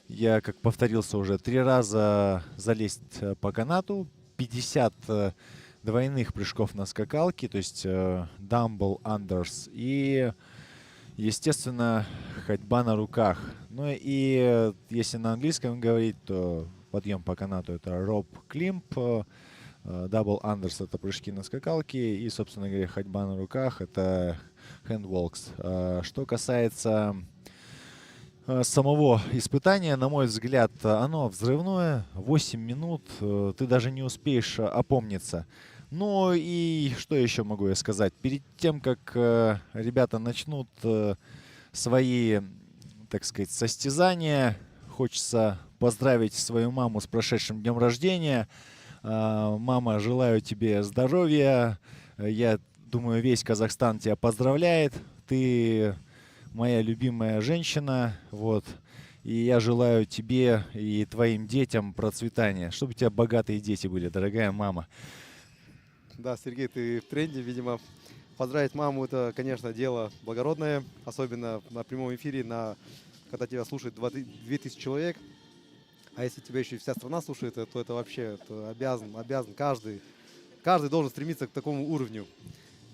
я как повторился уже 3 раза, залезть по канату, 50 двойных прыжков на скакалке, то есть dumbbell unders, и естественно, ходьба на руках. Ну и если на английском говорить, то подъем по канату — это rope climb, double unders — это прыжки на скакалке, и, собственно говоря, ходьба на руках — это hand walks. Что касается самого испытания, на мой взгляд, оно взрывное. 8 минут, ты даже не успеешь опомниться. Ну и что еще могу я сказать? Перед тем, как ребята начнут свои, так сказать, состязания, хочется поздравить свою маму с прошедшим днем рождения. Мама, желаю тебе здоровья. Я думаю, весь Казахстан тебя поздравляет. Ты моя любимая женщина. Вот. И я желаю тебе и твоим детям процветания. Чтобы у тебя богатые дети были, дорогая мама. Да, Сергей, ты в тренде, видимо. Поздравить маму — это, конечно, дело благородное, особенно на прямом эфире, когда тебя слушает 2000 человек. А если тебя еще и вся страна слушает, то это вообще обязан каждый должен стремиться к такому уровню.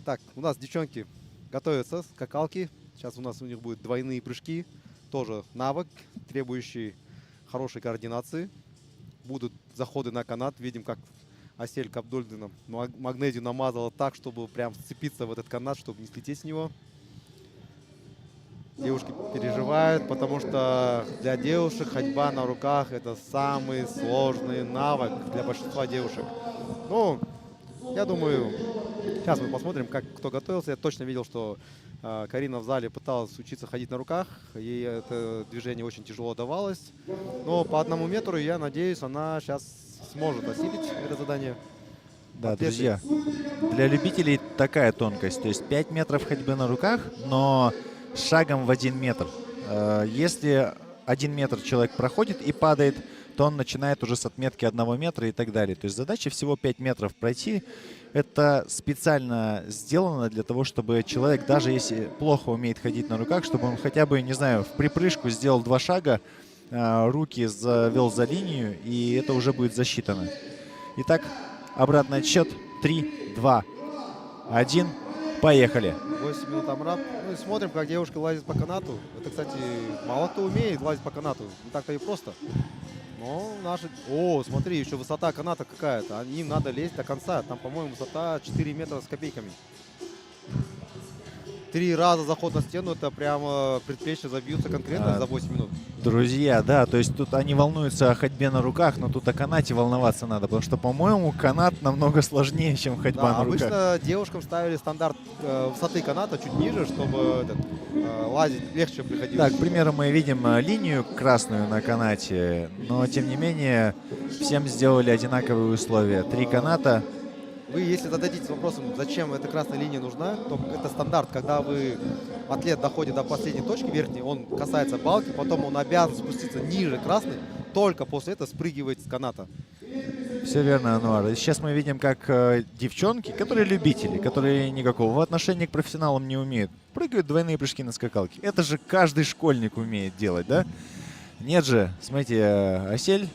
Так, у нас девчонки готовятся, скакалки. Сейчас у них будут двойные прыжки, тоже навык, требующий хорошей координации. Будут заходы на канат, видим, как Асель Кабдольдина магнезию намазала так, чтобы прям сцепиться в этот канат, чтобы не слететь с него. Девушки переживают, потому что для девушек ходьба на руках — это самый сложный навык для большинства девушек. Ну, я думаю, сейчас мы посмотрим, как кто готовился. Я точно видел, что Карина в зале пыталась учиться ходить на руках. Ей это движение очень тяжело давалось. Но по 1 метру, я надеюсь, она сейчас сможет осилить это задание. Да, друзья, для любителей такая тонкость. То есть 5 метров ходьбы на руках, но с шагом в 1 метр. Если 1 метр человек проходит и падает, то он начинает уже с отметки 1 метра и так далее. То есть задача всего 5 метров пройти. Это специально сделано для того, чтобы человек, даже если плохо умеет ходить на руках, чтобы он хотя бы, не знаю, в припрыжку сделал 2 шага, руки завел за линию, и это уже будет засчитано. Итак, обратный отсчет. 3, 2, 1. Поехали. 8 минут амрап. Ну и смотрим, как девушка лазит по канату. Это, кстати, мало кто умеет лазить по канату. Не так-то и просто. Но наши... О, смотри, еще высота каната какая-то. Им надо лезть до конца. Там, по-моему, высота 4 метра с копейками. 3 раза заход на стену, это прямо предплечья забьются конкретно за 8 минут. Друзья, да, то есть тут они волнуются о ходьбе на руках, но тут о канате волноваться надо, потому что, по-моему, канат намного сложнее, чем ходьба Да, на руках. обычно девушкам ставили стандарт высоты каната чуть ниже, чтобы лазить легче приходилось. Так, к примеру, мы видим линию красную на канате, но, тем не менее, всем сделали одинаковые условия. 3 каната. Вы, если зададитесь вопросом, зачем эта красная линия нужна, то это стандарт, когда атлет доходит до последней точки верхней, он касается балки, потом он обязан спуститься ниже красной, только после этого спрыгивает с каната. Все верно, Ануар. И сейчас мы видим, как девчонки, которые любители, которые никакого отношения к профессионалам не умеют, прыгают двойные прыжки на скакалке. Это же каждый школьник умеет делать, да? Нет же, смотрите, Асель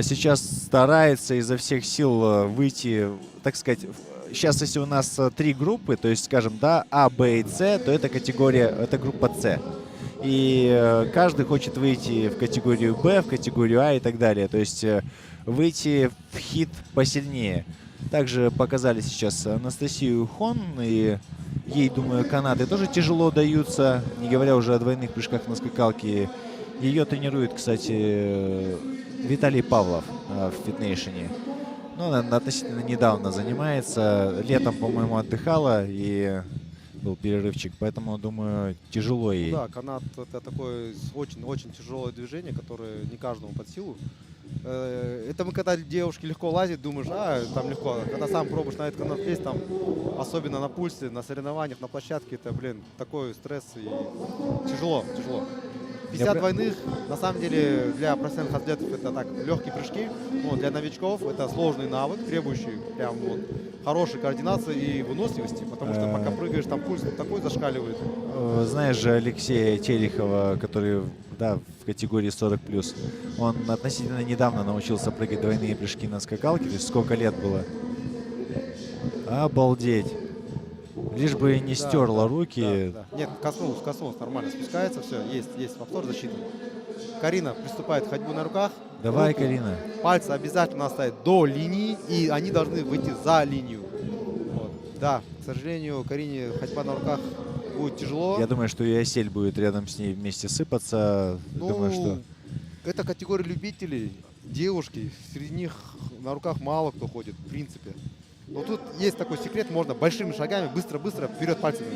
сейчас старается изо всех сил выйти, так сказать, сейчас если у нас 3 группы, то есть, скажем, да, А, Б и С, то это категория, это группа С. И каждый хочет выйти в категорию Б, в категорию А и так далее. То есть выйти в хит посильнее. Также показали сейчас Анастасию Хон, и ей, думаю, канаты тоже тяжело даются, не говоря уже о двойных прыжках на скакалке. Ее тренирует, кстати, Виталий Павлов в фитнейшене. Ну, она относительно недавно занимается. Летом, по-моему, отдыхала, и был перерывчик, поэтому, думаю, тяжело ей. Да, канат это такое очень-очень тяжелое движение, которое не каждому под силу. Это мы, когда девушки легко лазят, думаешь, там легко. Когда сам пробуешь на этот канат лезть, там, особенно на пульсе, на соревнованиях, на площадке, это, такой стресс и тяжело. 50 двойных, на самом деле, для профессиональных атлетов это так, легкие прыжки. Но для новичков это сложный навык, требующий прям вот хорошей координации и выносливости, потому что пока прыгаешь, там пульс такой зашкаливает. Знаешь же Алексея Терехова, который, да, в категории 40+, он относительно недавно научился прыгать двойные прыжки на скакалке, то есть сколько лет было. Обалдеть. Лишь бы не стерла руки. Да. Нет, коснулся, нормально, спускается, все, есть повтор защиты. Карина приступает к ходьбу на руках. Давай, Карина. Пальцы обязательно оставить до линии, и они должны выйти за линию. Вот. Да, к сожалению, Карине ходьба на руках будет тяжело. Я думаю, что и Асель будет рядом с ней вместе сыпаться. Думаю, что... Это категория любителей, девушки, среди них на руках мало кто ходит, в принципе. Но тут есть такой секрет, можно большими шагами быстро-быстро вперед пальцами.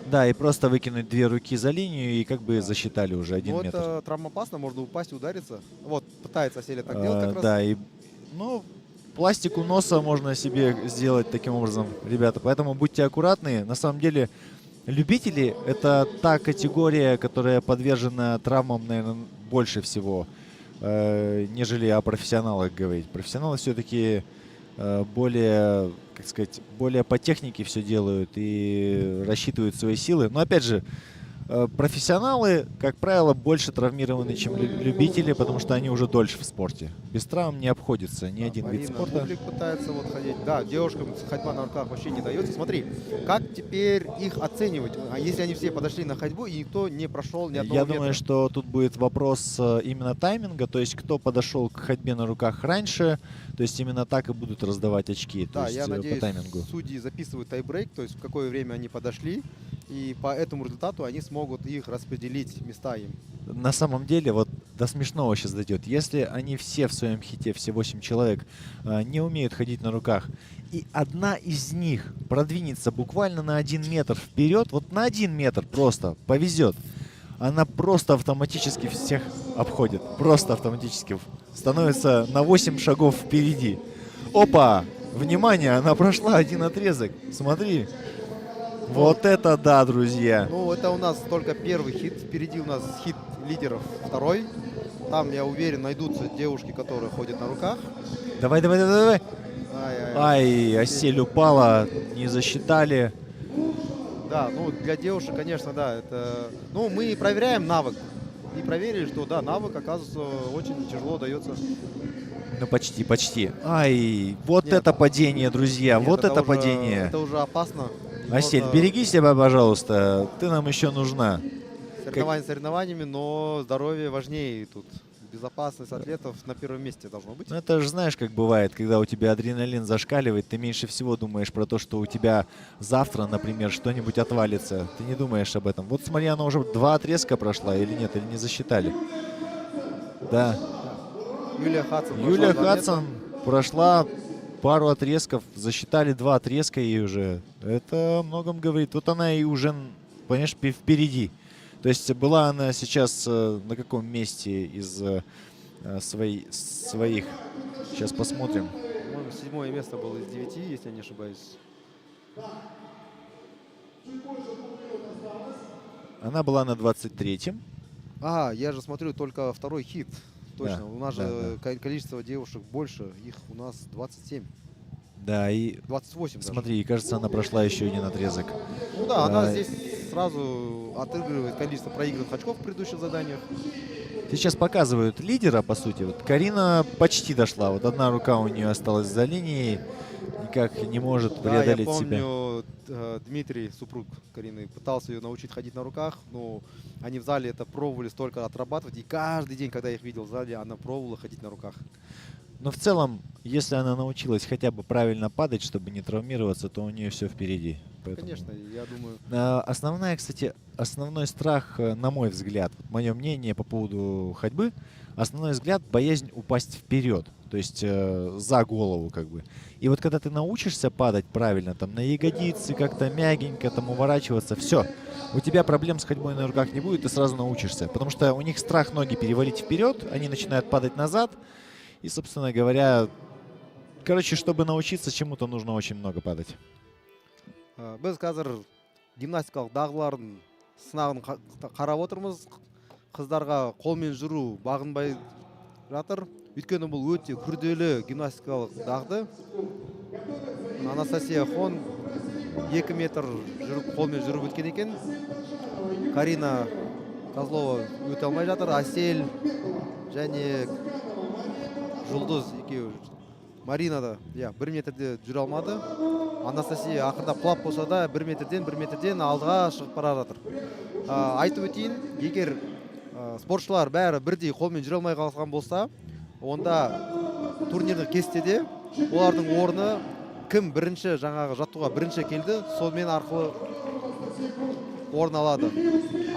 Да, и просто выкинуть 2 руки за линию, и как бы засчитали уже 1 метр. Это травмоопасно, можно упасть и удариться. Вот, пытается Аселя так делать как раз. Да, и, ну, пластику носа можно себе сделать таким образом, ребята. Поэтому будьте аккуратны. На самом деле, любители — это та категория, которая подвержена травмам, наверное, больше всего, нежели о профессионалах говорить. Профессионалы все-таки более, как сказать, более по технике все делают и рассчитывают свои силы. Но опять же, профессионалы, как правило, больше травмированы, чем любители, потому что они уже дольше в спорте. Без травм не обходится ни один вид спорта. Публик пытается вот ходить. Да, девушкам ходьба на руках вообще не дается. Смотри, как теперь их оценивать, если они все подошли на ходьбу и никто не прошел ни одного Я метра? думаю, что тут будет вопрос именно тайминга, то есть кто подошел к ходьбе на руках раньше, то есть именно так и будут раздавать очки, то Да, есть я надеюсь, по таймингу. судьи записывают тайбрейк, то есть в какое время они подошли, и по этому результату они смогут их распределить места им. На самом деле, вот до смешного сейчас дойдет. Если они все в своем хите, все 8 человек, не умеют ходить на руках, и одна из них продвинется буквально на 1 метр вперед, вот на 1 метр просто повезет, она просто автоматически всех обходит. Просто автоматически становится на 8 шагов впереди. Опа! Внимание, она прошла 1 отрезок. Смотри. Вот это да, друзья. Ну, это у нас только первый хит. Впереди у нас хит лидеров второй. Там, я уверен, найдутся девушки, которые ходят на руках. Давай, давай, давай, давай. Ай-яй-яй. Ай, осель упала, не засчитали. Да, ну для девушек, конечно, да, это... Ну, мы проверяем навык. И проверили, что, да, навык, оказывается, очень тяжело дается. Ну, почти, почти. Ай, вот Нет. это падение, друзья, Нет, вот это уже- падение. Это уже опасно. И Осель, можно береги себя, пожалуйста, ты нам еще нужна. Соревнования соревнованиями, но здоровье важнее тут. Безопасность атлетов на первом месте должно быть. Ну, это же знаешь, как бывает, когда у тебя адреналин зашкаливает, ты меньше всего думаешь про то, что у тебя завтра, например, что-нибудь отвалится. Ты не думаешь об этом. Вот смотри, она уже 2 отрезка прошла или нет, или не засчитали. Да. Юлия Хадсон. прошла Юлия 2 метра. Хадсон прошла пару отрезков, засчитали 2 отрезка ей уже. Это о многом говорит. Вот она и уже, понимаешь, впереди. То есть была она сейчас на каком месте из своих? Сейчас посмотрим. По-моему, 7-е место было из 9, если я не ошибаюсь. Она была на 23-м. А, я же смотрю только второй хит. Точно, Да, у нас да, же количество девушек больше, их у нас 27. Да, и 28 даже. смотри, кажется, она прошла еще один отрезок. Ну да, она А, здесь сразу отыгрывает количество проигранных очков в предыдущих заданиях. Сейчас показывают лидера, по сути. Вот Карина почти дошла. Вот одна рука у нее осталась за линией. Никак не может Да, я преодолеть себя. помню, Дмитрий, супруг Карины, пытался ее научить ходить на руках, но они в зале это пробовали столько отрабатывать, и каждый день, когда я их видел в зале, она пробовала ходить на руках. Но в целом, если она научилась хотя бы правильно падать, чтобы не травмироваться, то у нее все впереди. Поэтому, Конечно, я думаю... Основная, кстати, основной страх, на мой взгляд, вот мое мнение по поводу ходьбы, основной взгляд — боязнь упасть вперед, то есть за голову как бы. И вот когда ты научишься падать правильно, там на ягодицы, как-то мягенько там уворачиваться, все, у тебя проблем с ходьбой на руках не будет, ты сразу научишься. Потому что у них страх ноги перевалить вперед, они начинают падать назад. И, собственно говоря, короче, чтобы научиться чему-то, нужно очень много падать. Біз қазір гимнастикалық дағдылардың сынағын қарап отырмыз. Қыздарға қолмен жүру бағынбай жатыр. Өйткені бұл өте күрделі гимнастикалық дағды. Анастасия Хон 2 метр қолмен жүріп өткен екен. Карина Козлова өте алмай жатыр. Асель және Жұлдыз екеуі. Марина да 1 метрде жүре алмады. Анастасия ақырда құлап болса да 1 метрден алдыға шығып бара жатыр. Айтып өтейін, егер спортшылар бәрі бірдей қолмен жүре алмай қалған болса, онда турнирдің кестеде олардың орны кім бірінші жаңағы жаттығуға бірінші келді, сонымен арқылы орын алады.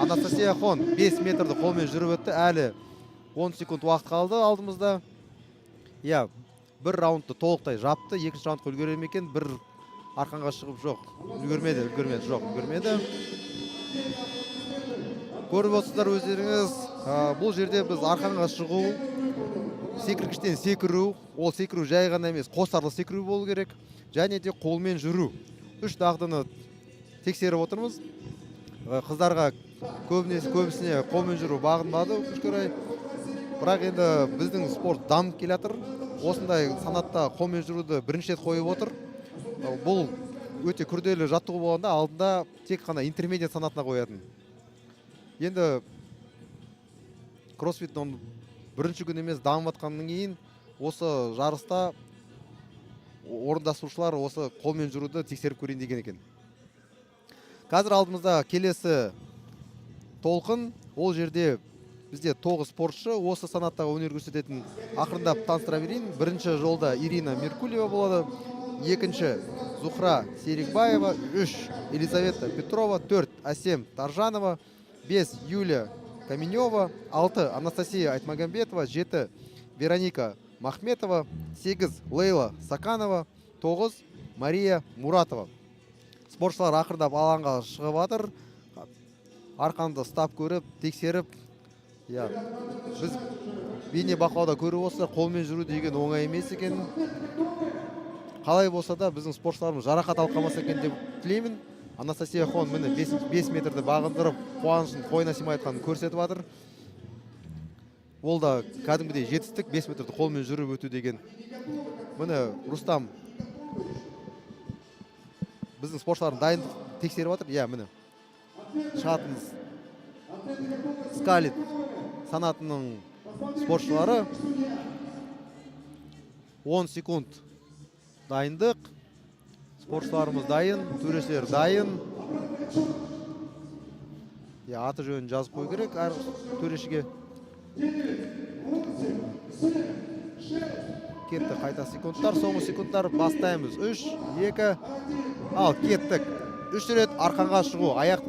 Анастасия Хон 5 метрді қолмен жүріп өтті, әлі 10 секунд уақыт қалды алдымызда. Я бір раундты толықтай жапты, екінші раундқа үлгере ме екен, бір арқанға шығып жоқ. Үлгермеді. Көріп отырсыздар өздеріңіз, бұл жерде біз арқанға шығу, секіргіштен секіру, ол секіру жай ғана емес, қосарлы секіру болу керек, және де қолмен жүру. 3 дағдыны тексеріп отырмыз. Қыздарға көбісіне қолмен жүру бағынбады, өкінішке орай. Бірақ енді біздің спорт дамып келе жатыр. Осындай санатта қолмен жүруді бірінші рет қойып отыр. Бұл өте күрделі жаттығу болғанда алдында тек қана интермедиат санатына қоятын. Енді кроссфиттің бірінші күн емес дамып жатқаннан кейін осы жарыста орындасушылар осы қолмен жүруді тексеріп көрейін деген екен. Қазір алдымызда келесі толқын, ол жерде бізде 9 спортшы осы санаттағы өнер көрсететін. Ақырындап таныстыра берейін. Бірінші жолда Ирина Меркулева болады, екінші Зухра Серикбаева, 3 Елизавета Петрова, 4 Асем Таржанова, 5 Юлия Каменева, 6 Анастасия Айтмагамбетова, 7 Вероника Махметова, 8 Лейла Саканова, 9 Мария Муратова. Спортшылар ақырындап алаңға шығып жатыр. Арқанды ұстап көріп, тексеріп, біз бейне бақылауда көріп отырсыздар, қолмен жүру деген оңай емес екен. Қалай болса да біздің спортшыларымыз жарақат алып қалмаса екен деп тілеймін. Анастасия Хон міне 5 метрді бағындырып, қуанышын қойына сыймай жатқанын көрсетіп жатыр. Ол да кәдімгідей жетістік, 5 метрді қолмен жүріп өту деген. Міне Рустам біздің спортшылардың дайындық тексеріп жатыр. Иә, міне шығатынымыз Скалит санатының спортшылары 10 секунд дайындық. Спортшыларымыз дайын, төрешілер дайын. Аты жөнін жазып қою керек әр төрешіге. Кетті қайта секундтар, соңғы секундтар бастаймыз. 3, 2, ал кеттік. 3 рет арқанға шығу, аяқ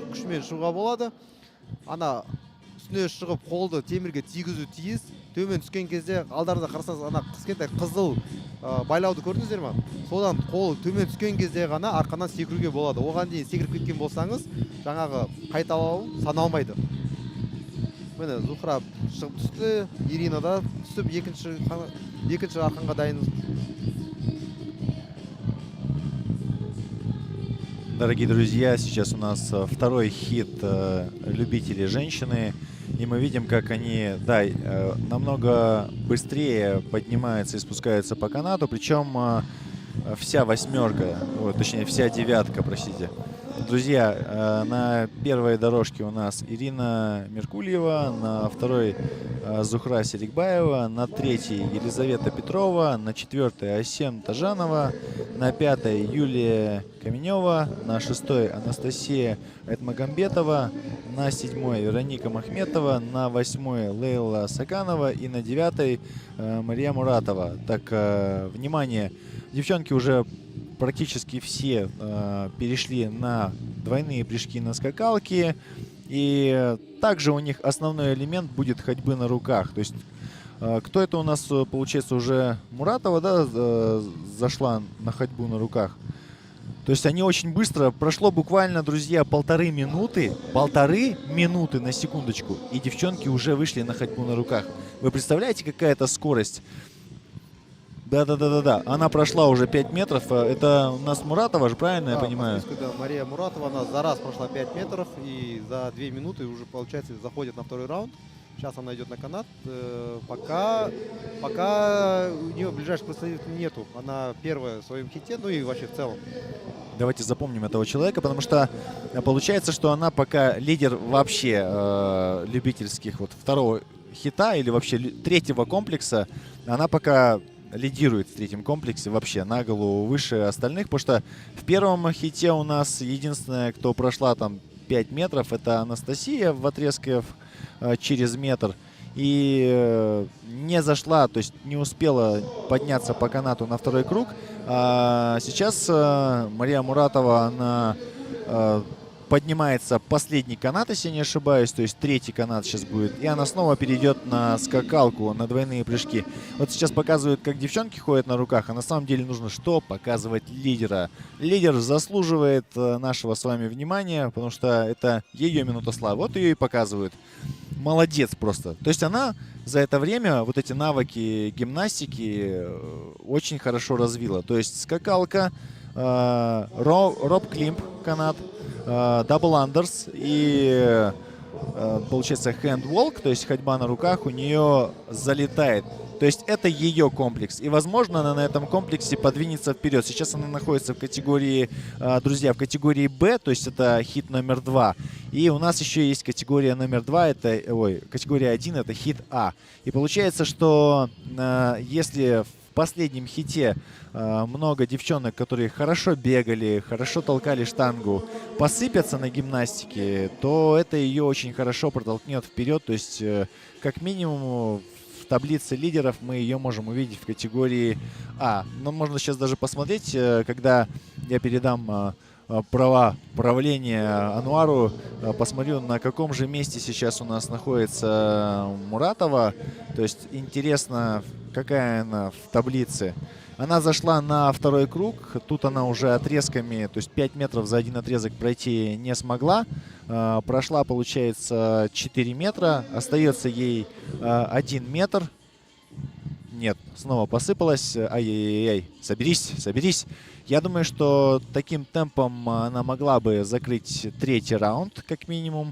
күшімен шығуға болады. Ана үстіне шығып қолды темірге тигізу тиіс. Төмен түскен кезде алдарында қарасаңыз ана кішкентай қызыл байлауды көрдіңіздер ме? Содан қол төмен түскен кезде ғана арқаннан секіруге болады. Оған дейін секіріп кеткен болсаңыз, жаңағы қайталау саналмайды. Міне Зухра шығып түсті, Ирина да түсіп екінші арқанға дайын. Дорогие друзья, сейчас у нас второй хит любителей женщины. И мы видим, как они, намного быстрее поднимаются и спускаются по канату. Причем вся восьмерка, точнее вся девятка, простите. Друзья, на первой дорожке у нас Ирина Меркульева, на второй Зухра Серикбаева, на третьей Елизавета Петрова, на четвертой Асем Тажанова, на пятой Юлия Каменева, на шестой Анастасия Айтмагамбетова, на седьмой Вероника Махметова, на восьмой Лейла Саканова и на девятой Мария Муратова. Так, внимание, девчонки уже практически все перешли на двойные прыжки на скакалке. И также у них основной элемент будет ходьбы на руках. То есть, кто это у нас, получается, уже Муратова, да, зашла на ходьбу на руках. То есть они очень быстро, прошло буквально, друзья, полторы минуты на секундочку, и девчонки уже вышли на ходьбу на руках. Вы представляете, какая это скорость? Да. Она прошла уже 5 метров. Это у нас Муратова же, правильно я понимаю? Да, Мария Муратова, она за раз прошла 5 метров и за 2 минуты уже, получается, заходит на второй раунд. Сейчас она идет на канат. Пока у нее ближайших представителей нету. Она первая в своем хите, ну и вообще в целом. Давайте запомним этого человека, потому что получается, что она пока лидер вообще любительских второго хита или вообще третьего комплекса. Она пока лидирует в третьем комплексе вообще на голову выше остальных, потому что в первом хите у нас единственная, кто прошла там 5 метров, это Анастасия в отрезке через метр. И не зашла, то есть не успела подняться по канату на второй круг. А сейчас Мария Муратова, она поднимается последний канат, если я не ошибаюсь, то есть третий канат сейчас будет, и она снова перейдет на скакалку, на двойные прыжки. Вот сейчас показывают, как девчонки ходят на руках, а на самом деле нужно что? Показывать лидера. Лидер заслуживает нашего с вами внимания, потому что это ее минута славы. Вот ее и показывают. Молодец просто. То есть она за это время вот эти навыки гимнастики очень хорошо развила. То есть скакалка, роп климп канат, дабл андерс и получается хэндволк, то есть ходьба на руках у нее залетает. То есть это ее комплекс. И, возможно, она на этом комплексе подвинется вперед. Сейчас она находится в категории, друзья, в категории Б, то есть это хит номер 2. И у нас еще есть категория номер 2, категория 1, это хит А. И получается, что если в последнем хите много девчонок, которые хорошо бегали, хорошо толкали штангу, посыпятся на гимнастике, то это ее очень хорошо протолкнет вперед. То есть, как минимум, в таблице лидеров мы ее можем увидеть в категории А. Но можно сейчас даже посмотреть, когда я передам права правления Ануару, посмотрю, на каком же месте сейчас у нас находится Муратова. То есть интересно, какая она в таблице. Она зашла на второй круг, тут она уже отрезками, то есть 5 метров за один отрезок пройти не смогла. Прошла, получается, 4 метра, остается ей 1 метр. Нет, снова посыпалась. Ай-яй-яй, соберись, соберись. Я думаю, что таким темпом она могла бы закрыть третий раунд, как минимум.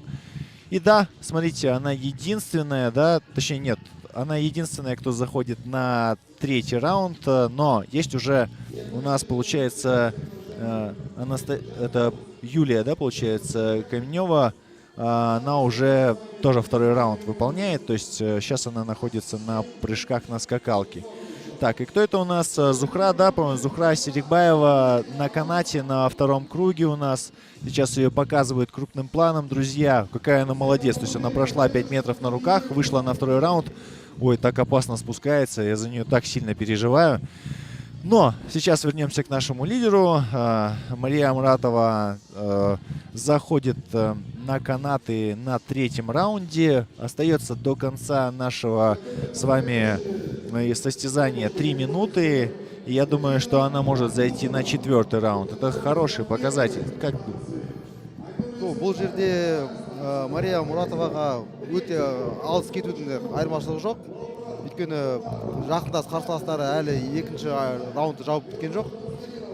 И да, смотрите, она единственная, да, точнее нет, она единственная, кто заходит на третий раунд, но есть уже у нас, получается, это Юлия, да, получается, Каменева, она уже тоже второй раунд выполняет, то есть сейчас она находится на прыжках на скакалке. Так, и кто это у нас? Зухра, да, по-моему, Зухра Серикбаева на канате на втором круге у нас. Сейчас ее показывают крупным планом. Друзья, какая она молодец. То есть она прошла 5 метров на руках, вышла на второй раунд. Ой, так опасно спускается, я за нее так сильно переживаю. Но сейчас вернемся к нашему лидеру. Мария Муратова заходит на канаты на третьем раунде. Остается до конца нашего с вами состязания 3 минуты. И я думаю, что она может зайти на четвертый раунд. Это хороший показатель. Как... Бұл жерде Мария Муратоваға өте алыс кетудің айырмашылығы жоқ. Өйткені жақындас қарсыластары әлі екінші раунды жауып біткен жоқ.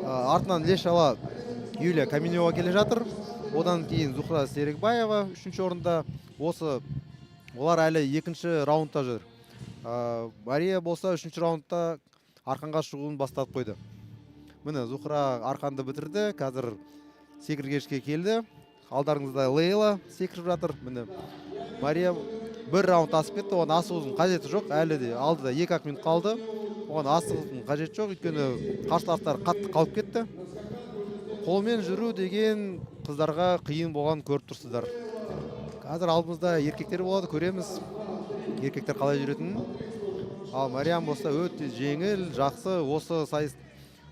Артынан іле-шала Юлия Каменева келе жатыр. Одан кейін Зухра Серикбаева үшінші орында. Олар әлі екінші раундта жүр. Мария болса үшінші раундта арқанға шығуын бастап қойды. Міне Зухра арқанды бітірді. Қазір секіргешке келді. Алдарыңызда Лейла секіріп жатыр. Міне Мария бір раунд асып кетті. Оған асығудың қажеті жоқ. Әлі де алдыда 2-ақ минут қалды. Оған асығудың қажеті жоқ. Өйткені қарсыластар қатты қалып кетті. Қолмен жүру деген қыздарға қиын болған көріп тұрсыздар. Қазір алдымызда еркектер болады, көреміз. Еркектер қалай жүретінін. Ал Мариям болса өте жеңіл, жақсы,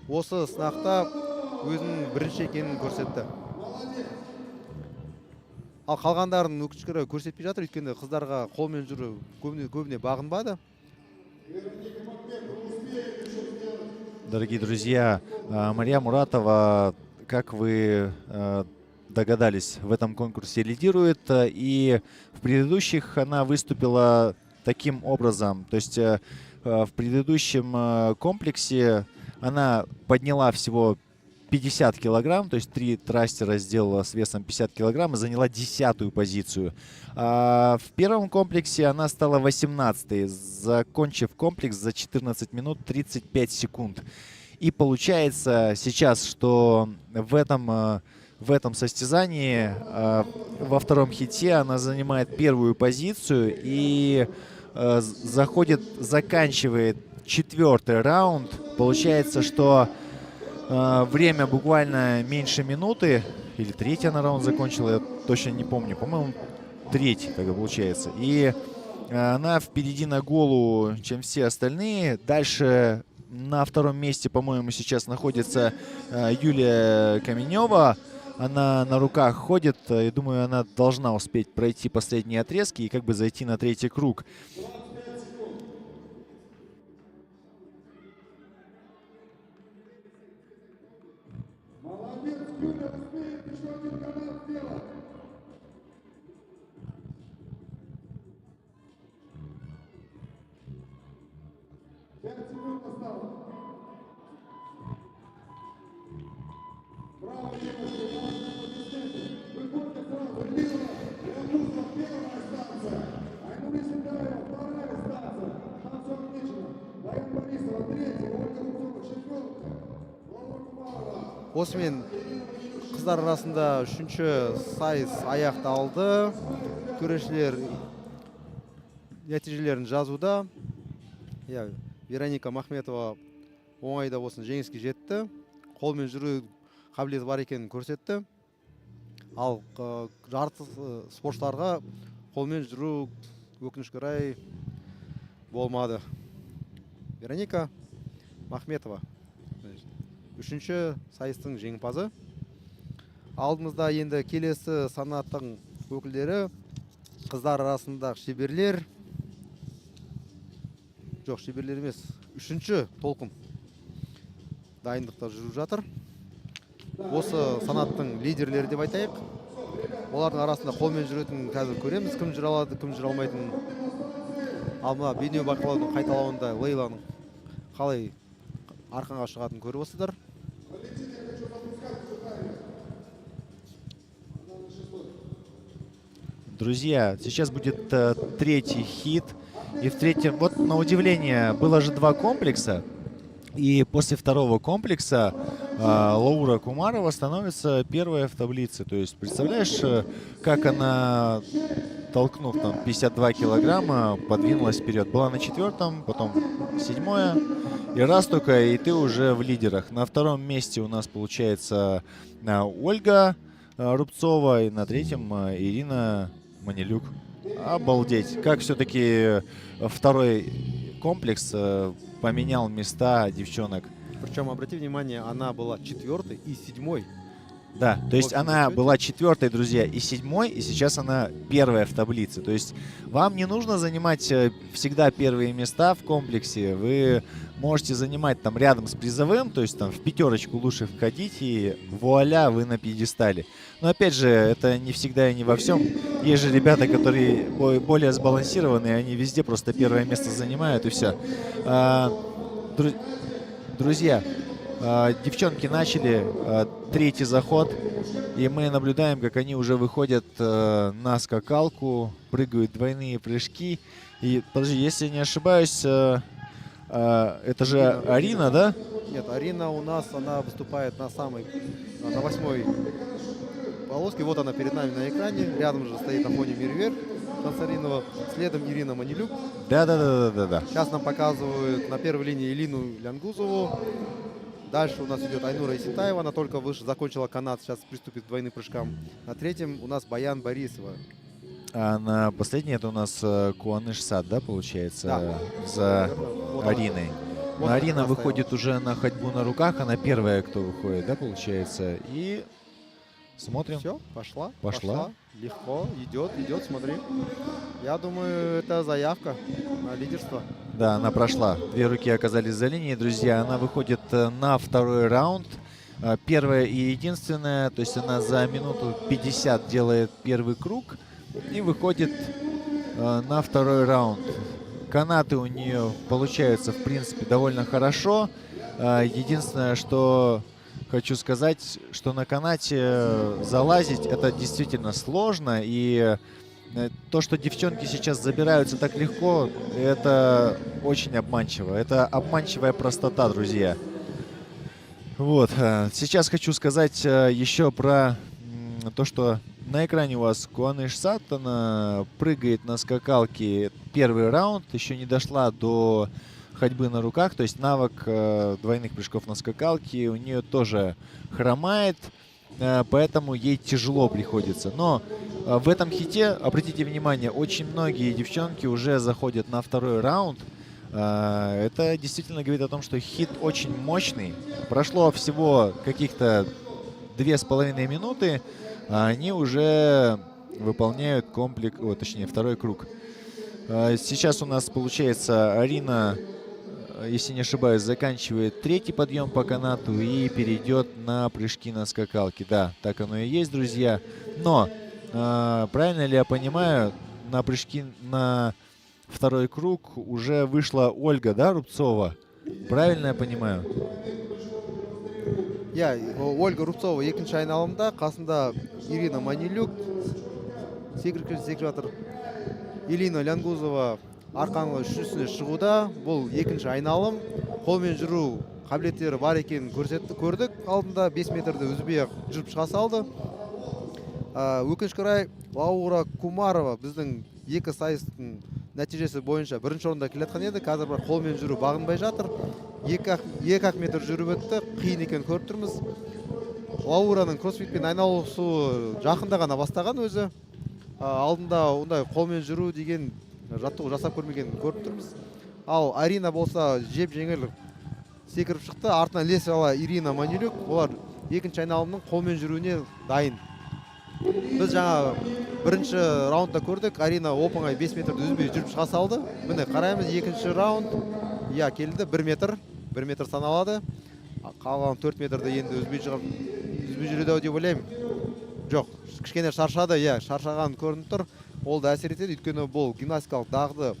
осы сынақта өзінің бірінші екенін көрсетті. Ал қалғандарын өкінішке көрсетпей жатыр, өйткені қыздарға қолмен жүру көбіне бағынбады. Дорогие друзья, Мария Муратова, как вы догадались, в этом конкурсе лидирует. И в предыдущих она выступила таким образом. То есть в предыдущем комплексе она подняла всего 50 килограмм, то есть 3 трастера сделала с весом 50 килограмм и заняла 10-ю позицию. А в первом комплексе она стала 18-й, закончив комплекс за 14 минут 35 секунд. И получается сейчас, что в этом состязании во втором хите она занимает первую позицию и заканчивает 4-й раунд. Получается, что время буквально меньше минуты, или 3-й она раунд закончила, я точно не помню, по-моему, 3-й тогда получается. И она впереди на голову, чем все остальные. Дальше на втором месте, по-моему, сейчас находится Юлия Каменева. Она на руках ходит, и думаю, она должна успеть пройти последние отрезки и как бы зайти на 3-й круг. Осымен қыздар арасында үшінші сайыс аяқталды. Төрешілер нәтижелерін жазуда. Вероника Махметова оңайда болсын жеңіске жетті. Қолмен жүру қабілеті бар екенін көрсетті. Ал жарты спортшыларға қолмен жүру өкінішке орай болмады. Вероника Махметова үшінші сайыстың жеңімпазы. Алдымызда енді келесі санаттың өкілдері, қыздар арасында шеберлер. Жоқ, шеберлер емес, үшінші толқын дайындықта жүріп жатыр. Осы санаттың лидерлері деп айтайық. Олардың арасында қолмен жүретін қазір көреміз, кім жүре алады, кім жүре алмайтынын. Ал мына бейнеу байқаудың қайталауында Лейланың қалай арқанға шығатынын көріп отырсыздар. Друзья, сейчас будет третий хит. И в третьем, вот на удивление, было же 2 комплекса. И после второго комплекса Лаура Кумарова становится первая в таблице. То есть, представляешь, как она, толкнув там 52 килограмма, подвинулась вперед. Была на 4-м, потом 7-е. И раз только, и ты уже в лидерах. На 2-м месте у нас получается Ольга Рубцова. И на 3-м Ирина Манилюк. Обалдеть. Как все-таки второй комплекс поменял места девчонок. Причем, обрати внимание, она была 4-й и 7-й. Да, то есть В общем, она счете. была 4-й, друзья, и 7-й, и сейчас она 1-я в таблице. То есть вам не нужно занимать всегда первые места в комплексе. Вы можете занимать там рядом с призовым, то есть там в 5-ку лучше входить, и вуаля, вы на пьедестале. Но опять же, это не всегда и не во всем. Есть же ребята, которые более сбалансированные, они везде просто 1-е место занимают, и все. Друзья, девчонки начали 3-й заход, и мы наблюдаем, как они уже выходят на скакалку, прыгают двойные прыжки. И, подожди, если я не ошибаюсь, это же Арина, да? Нет, Арина у нас, она выступает на 8-й полоске. Вот она перед нами на экране. Рядом же стоит на фоне Мирвер Шансаринова. Следом Ирина Манилюк. Да. Сейчас нам показывают на первой линии Илину Лянгузову. Дальше у нас идет Айнура Исентаева. Она только выше закончила канат. Сейчас приступит к двойным прыжкам. На 3-м у нас Баян Борисова. А на последней это у нас Куаныш Сад, да, получается? Да. За Вот Ариной. Вот Но Арина она выходит уже на ходьбу на руках. Она первая, кто выходит, да, получается? И смотрим. Все, пошла. Пошла. Легко, идет, смотри. Я думаю, это заявка на лидерство. Да, она прошла. 2 руки оказались за линией, друзья. Она выходит на 2-й раунд. 1-я и единственная. То есть она за минуту 50 делает 1-й круг и выходит на 2-й раунд. Канаты у нее получаются, в принципе, довольно хорошо. Единственное, что хочу сказать, что на канате залазить это действительно сложно. И то, что девчонки сейчас забираются так легко, это очень обманчиво. Это обманчивая простота, друзья. Вот. Сейчас хочу сказать еще про то, что на экране у вас Куаныш Сат, она прыгает на скакалке 1-й раунд, еще не дошла до ходьбы на руках, то есть навык двойных прыжков на скакалке у нее тоже хромает, поэтому ей тяжело приходится. Но в этом хите, обратите внимание, очень многие девчонки уже заходят на 2-й раунд. Это действительно говорит о том, что хит очень мощный. Прошло всего каких-то 2,5 минуты, а они уже выполняют комплекс, точнее 2-й круг. Сейчас у нас получается Арина, если не ошибаюсь, заканчивает 3-й подъем по канату и перейдет на прыжки на скакалке. Да, так оно и есть, друзья. Но правильно ли я понимаю, на прыжки на 2-й круг уже вышла Ольга, да, Рубцова? Правильно я понимаю? Я Ольга Рубцова 2-ші айналымда, қасында Ирина Манилюк секіріп жатыр. Илина Лянгузова арқанға 3-шісіне шығуда. Бұл 2-ші айналым. Қолмен жүру қабілеттері бар екенін көрдік. Алдында 5 метрді үзбей жүріп шыға салды. Өкінішке орай Лаура Кумарова біздің 2 сайыстың нәтижесі бойынша 1-ші орында келе жатқан еді. Қазір бір қолмен жүру бағынбай жатыр. 2-ақ метр жүріп өтті. Қиын екенін көріп тұрмыз. Лаураның кроссфитпен айналысуы жақында ғана бастаған өзі. Алдында ондай қолмен жүру деген жаттығу жасап көрмегенін көріп тұрмыз. Ал Арина болса жеп жеңіл секіріп шықты. Артынан ілесе ала Ирина Манилюк. Олар 2-ші айналымның қолмен жүруіне дайын. Біз жаңа 1-ші раундта көрдік. Арина оп-оңай 5 метрді үзбей жүріп шыға салды. Міне қараймыз 2-ші раунд. Я келді 1 метр саналады. Қалған 4 метрді енді үзбей жүреді деп ойлаймын. Жоқ, кішкене шаршады, шаршаған көрініп тұр. Ол да әсер етеді, өйткені бұл гимнастикалық дағды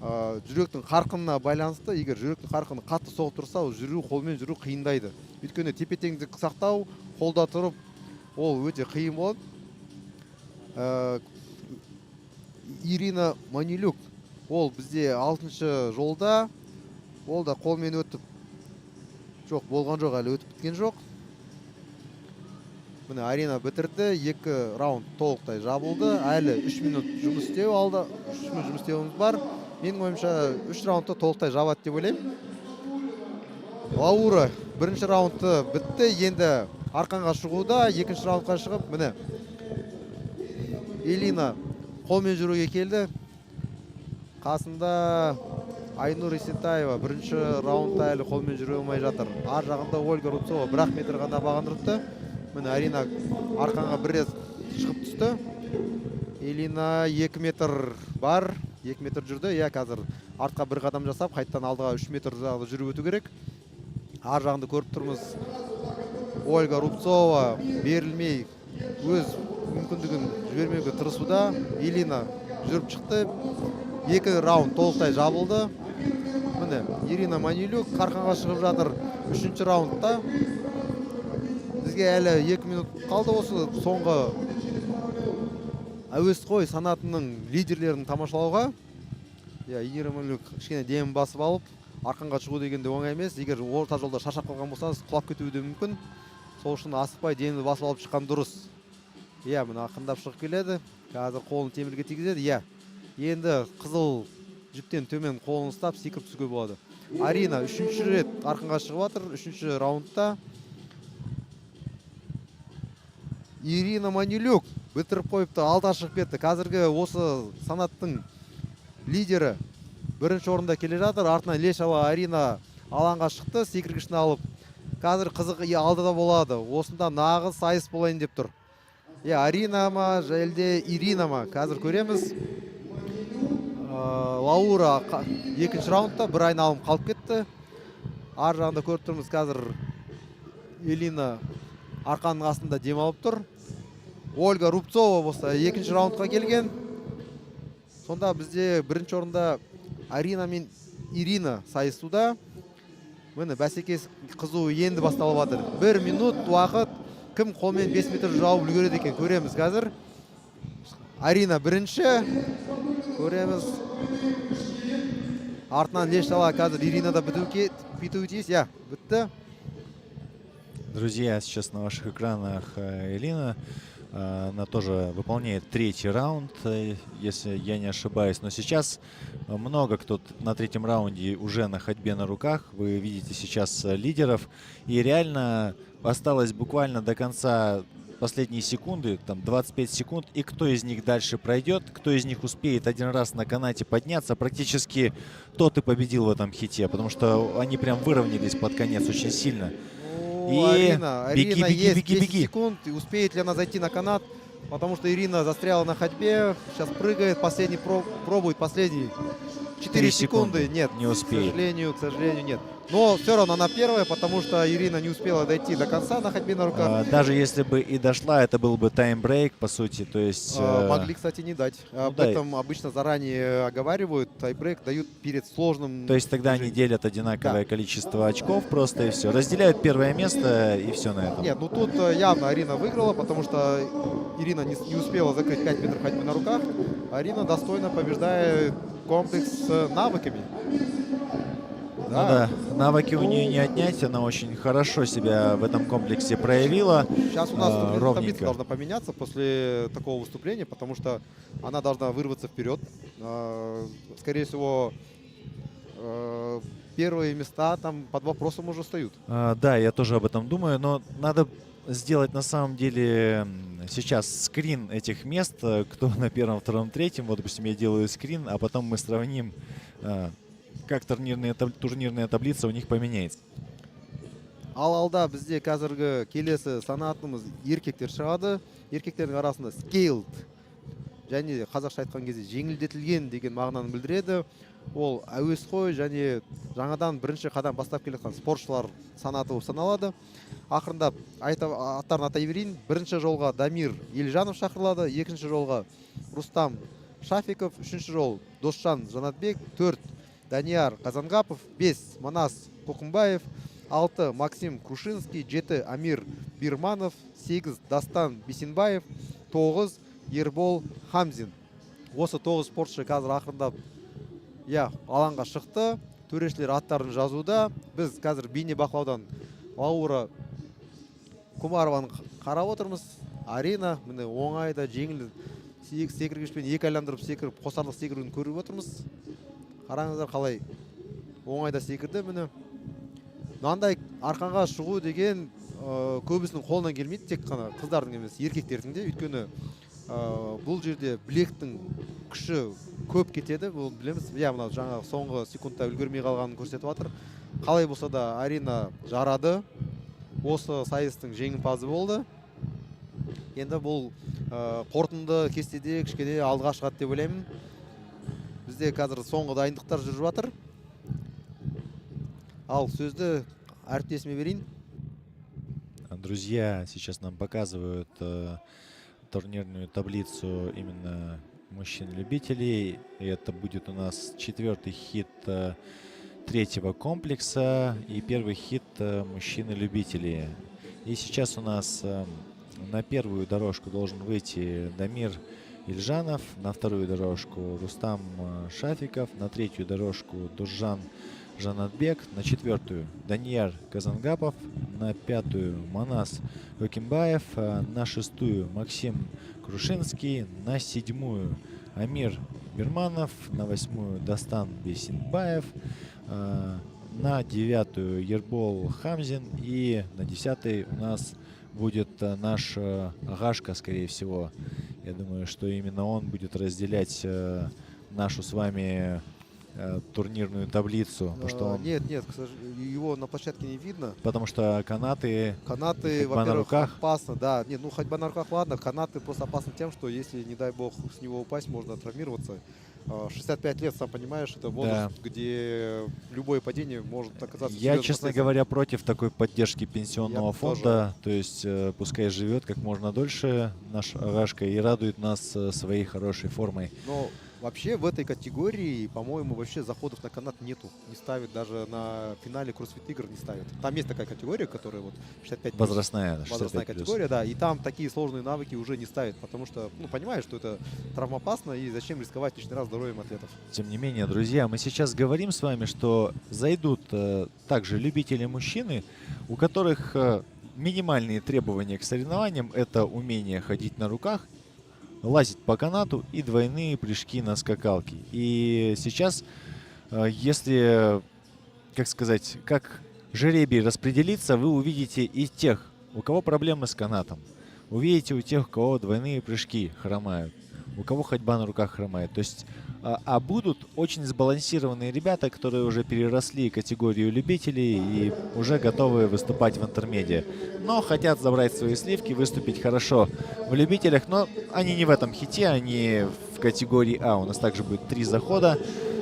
жүректің қарқынына байланысты. Егер жүректің қарқыны қатты соғып тұрса, жүру, қолмен жүру қиындайды. Өйткені тепе-теңдік сақтау, қолда тұрып, ол өте қиын болады. Ирина Манилюк, ол бізде 6-шы жолда, ол да қолмен өтіп, жоқ, болған жоқ, әлі өтіп біткен жоқ. Міне Арина бітірді, 2 раунд толықтай жабылды, әлі 3 минут жұмыс істеу алды, 3 минут жұмыс істеуіміз бар. Менің ойымша 3 раундты толықтай жабады деп ойлаймын. Лаура 1-ші раундты бітті, енді арқанға шығуда, 2-ші раундқа шығып, міне Элина қолмен жүруге келді. Қасында Айнур Исентаева 1-ші раундта әлі қолмен жүре алмай жатыр. Ар жағында Ольга Рубцова 1 метр ғана бағындырыпты. Міне Арина арқанға бір рет шығып түсті. Элина 2 метр бар, 2 метр жүрді. Иә, қазір артқа бір қадам жасап, қайттан алдыға 3 метр жағында жүріп өту керек. Ар жағында көріп тұрмыз, Ольга Рубцова берілмей, өз мүмкіндігін жібермеуге тырысуда. Элина жүріп шықты. 2 раунд толықтай жабылды. Міне Ирина Манилюк қарқанға шығып жатыр 3-ші раундта. Бізге әлі 2 минут қалды. Осы соңғы әуесқой санатының лидерлерін тамашалауға. Ирина Манилюк кішкене демін басып алып, арқанға шығу дегенде оңай емес. Егер орта жолда шаршап қалған болсаңыз, құлап кетуі де мүмкін. Сол үшін асықпай демді басып алып шыққан дұрыс. Міне ақындап шығып келеді. Қазір қолын темірге тигізеді. Енді қызыл жүптен төмен қолын ұстап, секіріп түсуге болады. Арина 3-ші рет арқанға шығып жатыр, 3-ші раундта. Ирина Манилюк бітіріп қойыпты, алда шығып кетті. Қазіргі осы санаттың лидері 1-ші орында келе жатыр. Артынан Лешова Арина алаңға шықты, секіргішін алып. Қазір қызық алдыда болады. Осында нағыз сайыс болайын деп тұр. Арина ма, әлде Ирина ма? Қазір көреміз. Лаура 2-ші раундта 1 айналым қалып кетті. Ар жағында көріп тұрмыз, қазір Элина арқаның астында дем алып тұр. Ольга Рубцова болса 2-ші раундқа келген. Сонда бізде 1-ші орында Арина мен Ирина сайысуда. Міне бәсекес қызу енді басталып жатыр. 1 минут уақыт, кім қолмен 5 метр жауып үлгереді екен көреміз қазір. Арина 1-ші көреміз. Артынан Лешова, қазір Ирина да бітуі тиіс. Бітті. Друзья, сейчас на ваших экранах Элина. Она тоже выполняет 3-й раунд, если я не ошибаюсь. Но сейчас много кто на 3-м раунде уже на ходьбе на руках. Вы видите сейчас лидеров. И реально осталось буквально до конца последние секунды, там 25 секунд. И кто из них дальше пройдет, кто из них успеет один раз на канате подняться, практически тот и победил в этом хите. Потому что они прям выровнялись под конец очень сильно. Арина есть 10 секунд. И успеет ли она зайти на канат? Потому что Ирина застряла на ходьбе. Сейчас прыгает. Последний пробует. Последние 4 секунды. Нет, не успеет. К сожалению, нет. Но все равно она первая, потому что Ирина не успела дойти до конца на ходьбе на руках. Даже если бы и дошла, это был бы тайм-брейк, по сути. То есть, могли, кстати, не дать. Об этом обычно заранее оговаривают. Тайм-брейк дают перед сложным... То есть тогда они делят одинаковое количество очков просто и все. Разделяют первое место и все на этом. Нет, ну тут явно Арина выиграла, потому что Ирина не успела закрыть 5 метров ходьбы на руках. Арина достойно побеждает комплекс с навыками. Да, навыки у нее не отнять, она очень хорошо себя в этом комплексе проявила. Сейчас у нас таблица должна поменяться после такого выступления, потому что она должна вырваться вперед. Скорее всего, первые места там под вопросом уже встают. Да, я тоже об этом думаю, но надо сделать на самом деле сейчас скрин этих мест, кто на 1-м, 2-м, 3-м. Вот, допустим, я делаю скрин, а потом мы сравним, как турнирная таблица у них поменяется. Алда бізде қазіргі келесі санатымыз еркектер шығады. Еркектердің арасында scaled, және қазақша айтқан кезде жеңілдетілген деген мағынаны білдіреді. Ол әуесқой және жаңадан бірінші қадам бастап келе жатқан спортшылар санаты болып саналады. Ақырындап аттарын атай берейін. 1-ші жолға Дамир Елжанов шақырылады, 2-ші жолға Рустам Шафиков, 3-ші жол Досжан Жанатбек, 4 Данияр Казангапов, 5 Манас Кокумбаев, 6 Максим Крушинский, 7 Амир Бирманов, 8 Дастан Бисенбаев, 9 Ербол Хамзин. Осы 9 спортшы қазір ақырындап алаңға шықты. Төрешілер аттарын жазуда. Біз қазір бейне бақылаудан Лаура Кумарованы қарап отырмыз. Арина міне оңайда жеңіл секіргішпен екі айландырып секіріп, қосарлық секіруін көріп отырмыз. Қараңыздар қалай оңайда секірді міне. Мынандай арқанға шығу деген көбісінің қолынан келмейді, тек қана қыздардың емес, еркектердің де. Өйткені бұл жерде білектің күші көп кетеді, бұл білеміз. Мына жаңа соңғы секундта үлгермей қалғанын көрсетіп жатыр. Қалай болса да Арина жарады. Осы сайыстың жеңімпазы болды. Енді бұл қорытынды кестеде кішкене алдыға шығады деп ойлаймын. Бізде қазір соңғы дайындықтар жүріп жатыр. Ал сөзді әріптесіме берейін. Друзья, сейчас нам показывают турнирную таблицу именно мужчин-любителей. И это будет у нас 4-й хит 3-го комплекса и 1-й хит мужчины-любители. И сейчас у нас на первую дорожку должен выйти Дамир Ильжанов, на вторую дорожку Рустам Шафиков, на третью дорожку Досжан Жанатбек, на 4-ю Данияр Казангапов, на 5-ю Манас Кокимбаев, на 6-ю Максим Крушинский, на 7-ю Амир Бирманов, на 8-ю Дастан Бисенбаев, на 9-ю Ербол Хамзин и на 10-й у нас будет наш Агашка, скорее всего. Я думаю, что именно он будет разделять нашу с вами турнирную таблицу. Потому что он... Нет, к сожалению, его на площадке не видно. Потому что канаты, во-первых, опасно, да. Нет, ну ходьба на руках, ладно. Канаты просто опасны тем, что если, не дай бог, с него упасть, можно травмироваться. 65 лет, сам понимаешь, это возраст, да, где любое падение может оказаться... Я, честно говоря, против такой поддержки пенсионного фонда. Тоже. То есть пускай живет как можно дольше наш Агашка и радует нас своей хорошей формой. Но вообще в этой категории, по-моему, вообще заходов на канат нету. Не ставят, даже на финале кроссфит игр не ставят. Там есть такая категория, которая вот 65+. Возрастная категория, да. И там такие сложные навыки уже не ставят, потому что, ну, понимаешь, что это травмоопасно и зачем рисковать лишний раз здоровьем атлетов. Тем не менее, друзья, мы сейчас говорим с вами, что зайдут также любители-мужчины, у которых минимальные требования к соревнованиям — это умение ходить на руках, лазить по канату и двойные прыжки на скакалке. И сейчас, если, как сказать, как жеребий распределится, вы увидите и тех, у кого проблемы с канатом. Увидите у тех, у кого двойные прыжки хромают, у кого ходьба на руках хромает. То есть, а будут очень сбалансированные ребята, которые уже переросли категорию любителей и уже готовы выступать в интермедиа. Но хотят забрать свои сливки, выступить хорошо в любителях. Но они не в этом хите, они в категории А. У нас также будет 3 захода.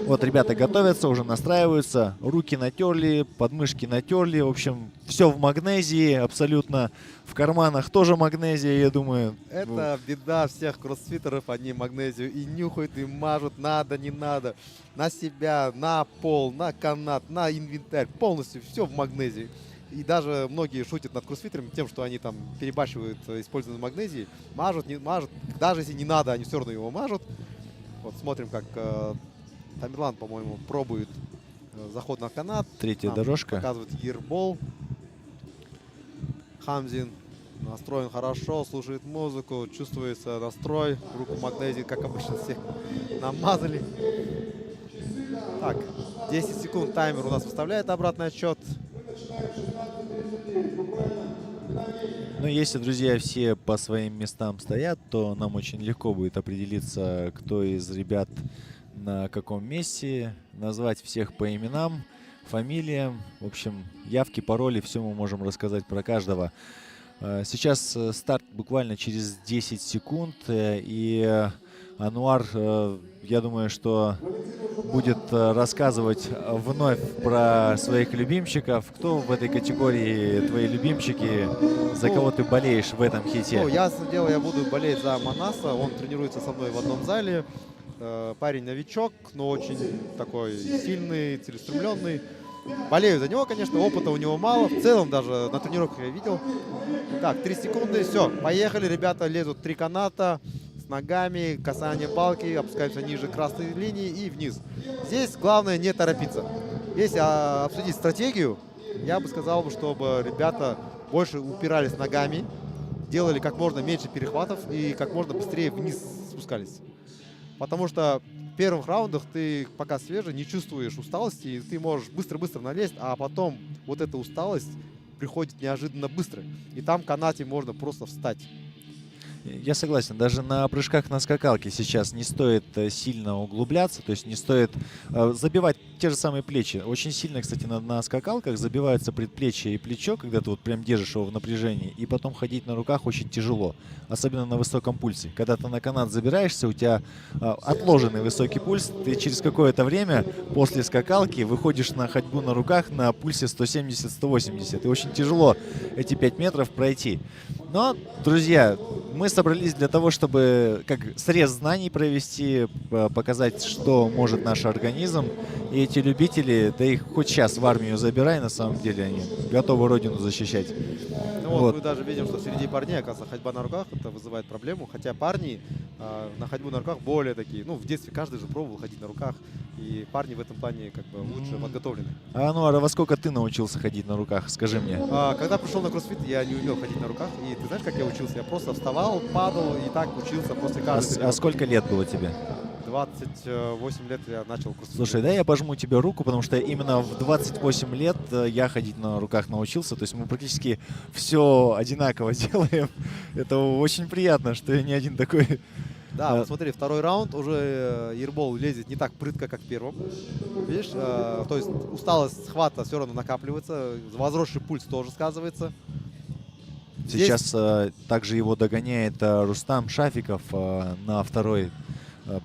Вот ребята готовятся, уже настраиваются. Руки натерли, подмышки натерли. В общем, все в магнезии абсолютно. В карманах тоже магнезия, я думаю. Это беда всех кроссфитеров. Они магнезию и нюхают, и мажут. Надо, не надо. На себя, на пол, на канат, на инвентарь. Полностью все в магнезии. И даже многие шутят над кроссфитерами тем, что они там перебарщивают использование магнезии. Мажут, не мажут. Даже если не надо, они все равно его мажут. Вот смотрим, как... Тамерлан, по-моему, пробует заход на канат. 3-я дорожка. Показывает Ербол. Хамзин настроен хорошо, слушает музыку, чувствуется настрой. Руку магнезии, как обычно, всех намазали. Так, 10 секунд таймер у нас выставляет обратный отсчет. Но если, друзья, все по своим местам стоят, то нам очень легко будет определиться, кто из ребят на каком месте, назвать всех по именам, фамилиям, в общем, явки, пароли, все мы можем рассказать про каждого. Сейчас старт буквально через 10 секунд, и Ануар, я думаю, что будет рассказывать вновь про своих любимчиков. Кто в этой категории твои любимчики, за кого ты болеешь в этом хите? Ну, ясно дело, я буду болеть за Манаса, он тренируется со мной в одном зале. Парень новичок, но очень такой сильный, целеустремленный. Болею за него, конечно, опыта у него мало. В целом даже на тренировках я видел. Так, 3 секунды, все, поехали. Ребята лезут 3 каната с ногами, касание палки, опускаемся ниже красной линии и вниз. Здесь главное не торопиться. Если обсудить стратегию, я бы сказал, чтобы ребята больше упирались ногами, делали как можно меньше перехватов и как можно быстрее вниз спускались. Потому что в первых раундах ты пока свежий, не чувствуешь усталости, и ты можешь быстро-быстро налезть, а потом вот эта усталость приходит неожиданно быстро. И там в канате можно просто встать. Я согласен, даже на прыжках на скакалке сейчас не стоит сильно углубляться, то есть не стоит забивать те же самые плечи. Очень сильно, кстати, на скакалках забиваются предплечье и плечо, когда ты вот прям держишь его в напряжении, и потом ходить на руках очень тяжело, особенно на высоком пульсе. Когда ты на канат забираешься, у тебя отложенный высокий пульс, ты через какое-то время после скакалки выходишь на ходьбу на руках на пульсе 170-180, и очень тяжело эти 5 метров пройти. Но, друзья, мы собрались для того, чтобы как срез знаний провести, показать, что может наш организм. И эти любители, да их хоть сейчас в армию забирай, на самом деле они готовы родину защищать. Ну вот мы даже видим, что среди парней, оказывается, ходьба на руках это вызывает проблему. Хотя парни на ходьбу на руках более такие. Ну, в детстве каждый же пробовал ходить на руках. И парни в этом плане как бы лучше подготовлены. А во сколько ты научился ходить на руках? Скажи мне. Когда пришел на кроссфит, я не умел ходить на руках. И ты знаешь, как я учился? Я просто вставал, падал и так учился после каждой тренировки. Сколько лет было тебе? 28 лет я начал кроссфит. Слушай, да, я пожму тебе руку, потому что именно в 28 лет я ходить на руках научился. То есть мы практически все одинаково делаем. Это очень приятно, что я не один такой. Да, вот смотри, второй раунд уже Ербол лезет не так прытко, как в первом. Видишь, то есть усталость схвата все равно накапливается, возросший пульс тоже сказывается. Сейчас также его догоняет Рустам Шафиков на второй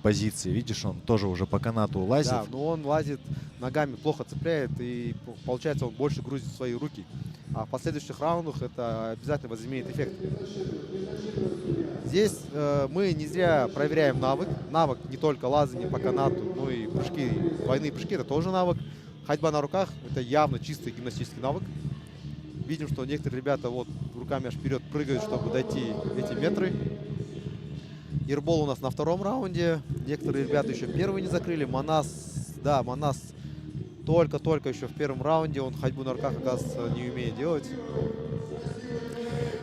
позиции. Видишь, он тоже уже по канату лазит. Да, но он лазит, ногами плохо цепляет, и получается он больше грузит в свои руки. А в последующих раундах это обязательно возымеет эффект. Здесь мы не зря проверяем навык. Навык не только лазание по канату, но и прыжки, двойные прыжки — это тоже навык. Ходьба на руках — это явно чистый гимнастический навык. Видим, что некоторые ребята вот руками аж вперед прыгают, чтобы дойти эти метры. Ербол у нас на втором раунде. Некоторые ребята еще первый не закрыли. Манас, да, Манас только-только еще в первом раунде. Он ходьбу на руках, оказывается, не умеет делать.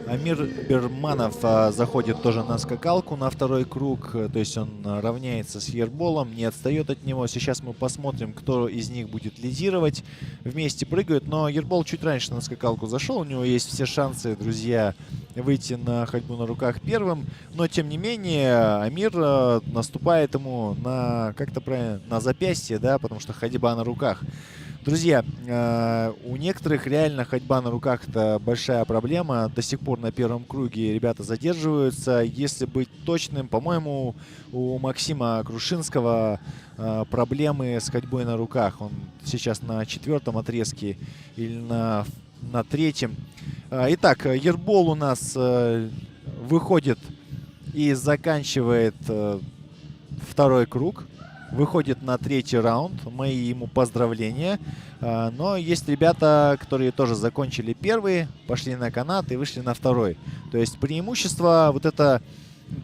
Амир Берманов заходит тоже на скакалку на второй круг, то есть он равняется с Ерболом, не отстает от него. Сейчас мы посмотрим, кто из них будет лидировать. Вместе прыгают, но Ербол чуть раньше на скакалку зашел, у него есть все шансы, друзья, выйти на ходьбу на руках первым. Но, тем не менее, Амир наступает ему на, как-то правильно, на запястье, да, потому что ходьба на руках. Друзья, у некоторых реально ходьба на руках — это большая проблема. До сих пор на первом круге ребята задерживаются. Если быть точным, по-моему, у Максима Крушинского проблемы с ходьбой на руках. Он сейчас на 4-м отрезке или на 3-м. Итак, Ербол у нас выходит и заканчивает второй круг. Выходит на 3-й раунд. Мои ему поздравления. Но есть ребята, которые тоже закончили первый, пошли на канат и вышли на второй. То есть преимущество вот это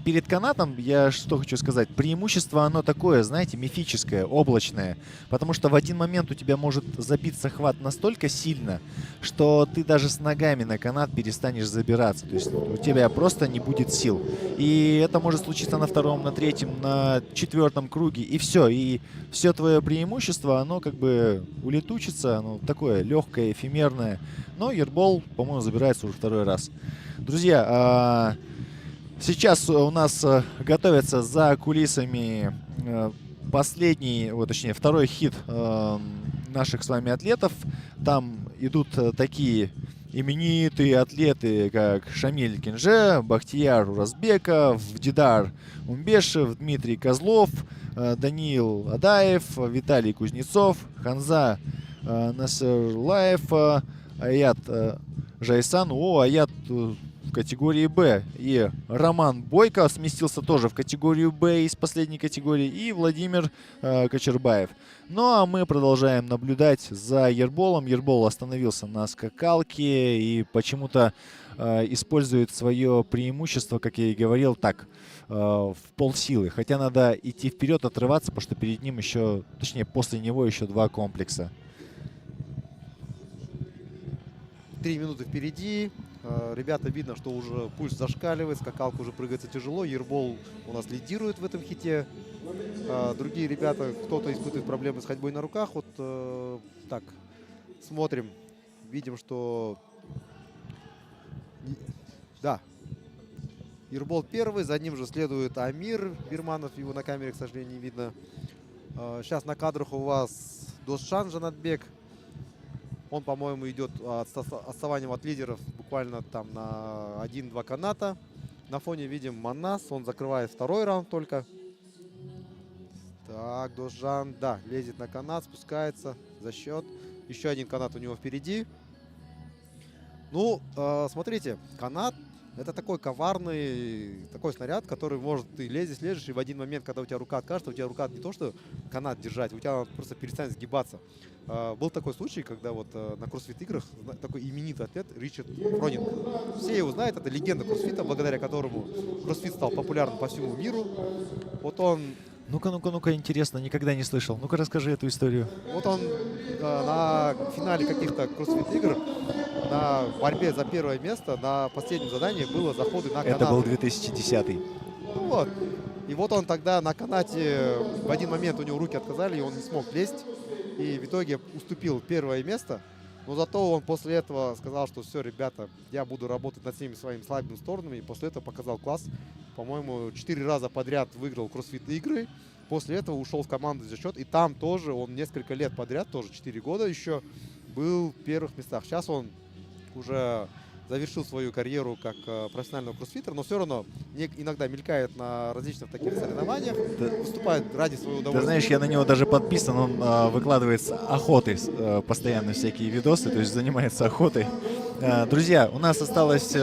перед канатом, я что хочу сказать, преимущество оно такое, знаете, мифическое, облачное. Потому что в один момент у тебя может забиться хват настолько сильно, что ты даже с ногами на канат перестанешь забираться. То есть у тебя просто не будет сил. И это может случиться на втором, на 3-м, на 4-м круге. И все твое преимущество, оно как бы улетучится. Оно такое легкое, эфемерное. Но Ербол, по-моему, забирается уже второй раз. Друзья, сейчас у нас готовится за кулисами второй хит наших с вами атлетов. Там идут такие именитые атлеты, как Шамиль Кинже, Бахтияр Уразбеков, Дидар Умбешев, Дмитрий Козлов, Даниил Адаев, Виталий Кузнецов, Ханза Насырлаев, Аят Жайсан. Аят категории Б. И Роман Бойко сместился тоже в категорию Б из последней категории. И Владимир Кочербаев. Ну а мы продолжаем наблюдать за Ерболом. Ербол остановился на скакалке и почему-то использует свое преимущество, как я и говорил, так, в полсилы. Хотя надо идти вперед, отрываться, потому что перед ним еще, точнее, после него еще 2 комплекса. 3 минуты впереди. Ребята, видно, что уже пульс зашкаливает, скакалка уже прыгается тяжело. Ербол у нас лидирует в этом хите. Другие ребята, кто-то испытывает проблемы с ходьбой на руках. Вот так, смотрим, видим, что... Да, Ербол первый, за ним же следует Амир Бирманов, его на камере, к сожалению, не видно. Сейчас на кадрах у вас Досшан Жанатбек. Он, по-моему, идет отставанием от лидеров буквально там на 1-2 каната. На фоне видим Манас, он закрывает 2-й раунд только. Так, Досшан, да, лезет на канат, спускается за счет. Еще 1 канат у него впереди. Ну, смотрите, канат — это такой коварный такой снаряд, который может, ты лезешь, и в один момент, когда у тебя рука откажется, у тебя рука не то, что канат держать, у тебя она просто перестанет сгибаться. Был такой случай, когда вот на кроссфит-играх такой именитый атлет Ричард Фронинг. Все его знают, это легенда кроссфита, благодаря которому кроссфит стал популярным по всему миру. Вот он... Ну-ка, интересно, никогда не слышал. Ну-ка, расскажи эту историю. Вот он на финале каких-то кроссфит-игр, на борьбе за первое место, на последнем задании было заходы на канаты. Это был 2010-й. Ну вот. И вот он тогда на канате, в один момент у него руки отказали, и он не смог лезть. И в итоге уступил первое место. Но зато он после этого сказал, что все, ребята, я буду работать над всеми своими слабыми сторонами. И после этого показал класс. По-моему, 4 раза подряд выиграл кроссфит-игры. После этого ушел в команду за счет. И там тоже он несколько лет подряд, тоже 4 года еще, был в первых местах. Сейчас он уже завершил свою карьеру как профессионального кроссфитера, но все равно иногда мелькает на различных таких соревнованиях, выступает ради своего удовольствия. Ты знаешь, я на него даже подписан, он выкладывает с охоты постоянно всякие видосы, то есть занимается охотой. Друзья, у нас осталось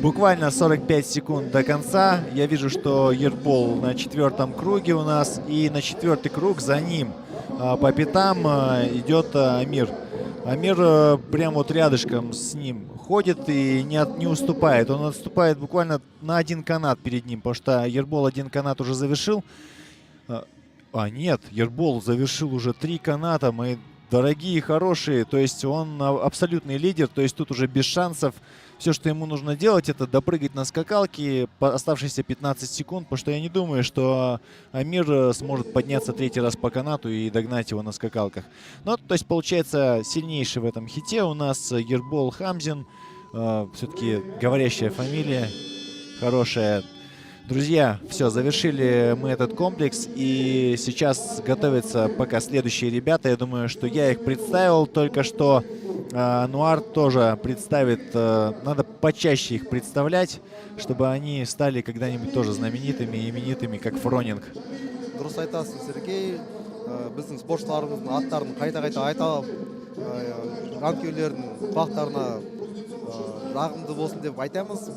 буквально 45 секунд до конца. Я вижу, что Ербол на 4-м круге у нас, и на 4-й круг за ним по пятам идет Амир. Амир прям вот рядышком с ним ходит и не уступает. Он отступает буквально на 1 канат перед ним, потому что Ербол 1 канат уже завершил. Нет, Ербол завершил уже 3 каната, мои дорогие, хорошие. То есть он абсолютный лидер, то есть тут уже без шансов. Все, что ему нужно делать, это допрыгать на скакалке оставшиеся 15 секунд, потому что я не думаю, что Амир сможет подняться 3-й раз по канату и догнать его на скакалках. Ну, то есть получается сильнейший в этом хите у нас Ербол Хамзин. Все-таки говорящая фамилия, хорошая. Друзья, все, завершили мы этот комплекс, и сейчас готовятся пока следующие ребята. Я думаю, что я их представил только что. Ануар тоже представит. Надо почаще их представлять, чтобы они стали когда-нибудь тоже знаменитыми и именитыми, как Фронинг. Дұрыс айтасың, Сергей. Біздің спортшыларымыздың аттарын қайта-қайта айталып, жанкүйерлердің құлақтарына жағымды болсын деп айтамыз.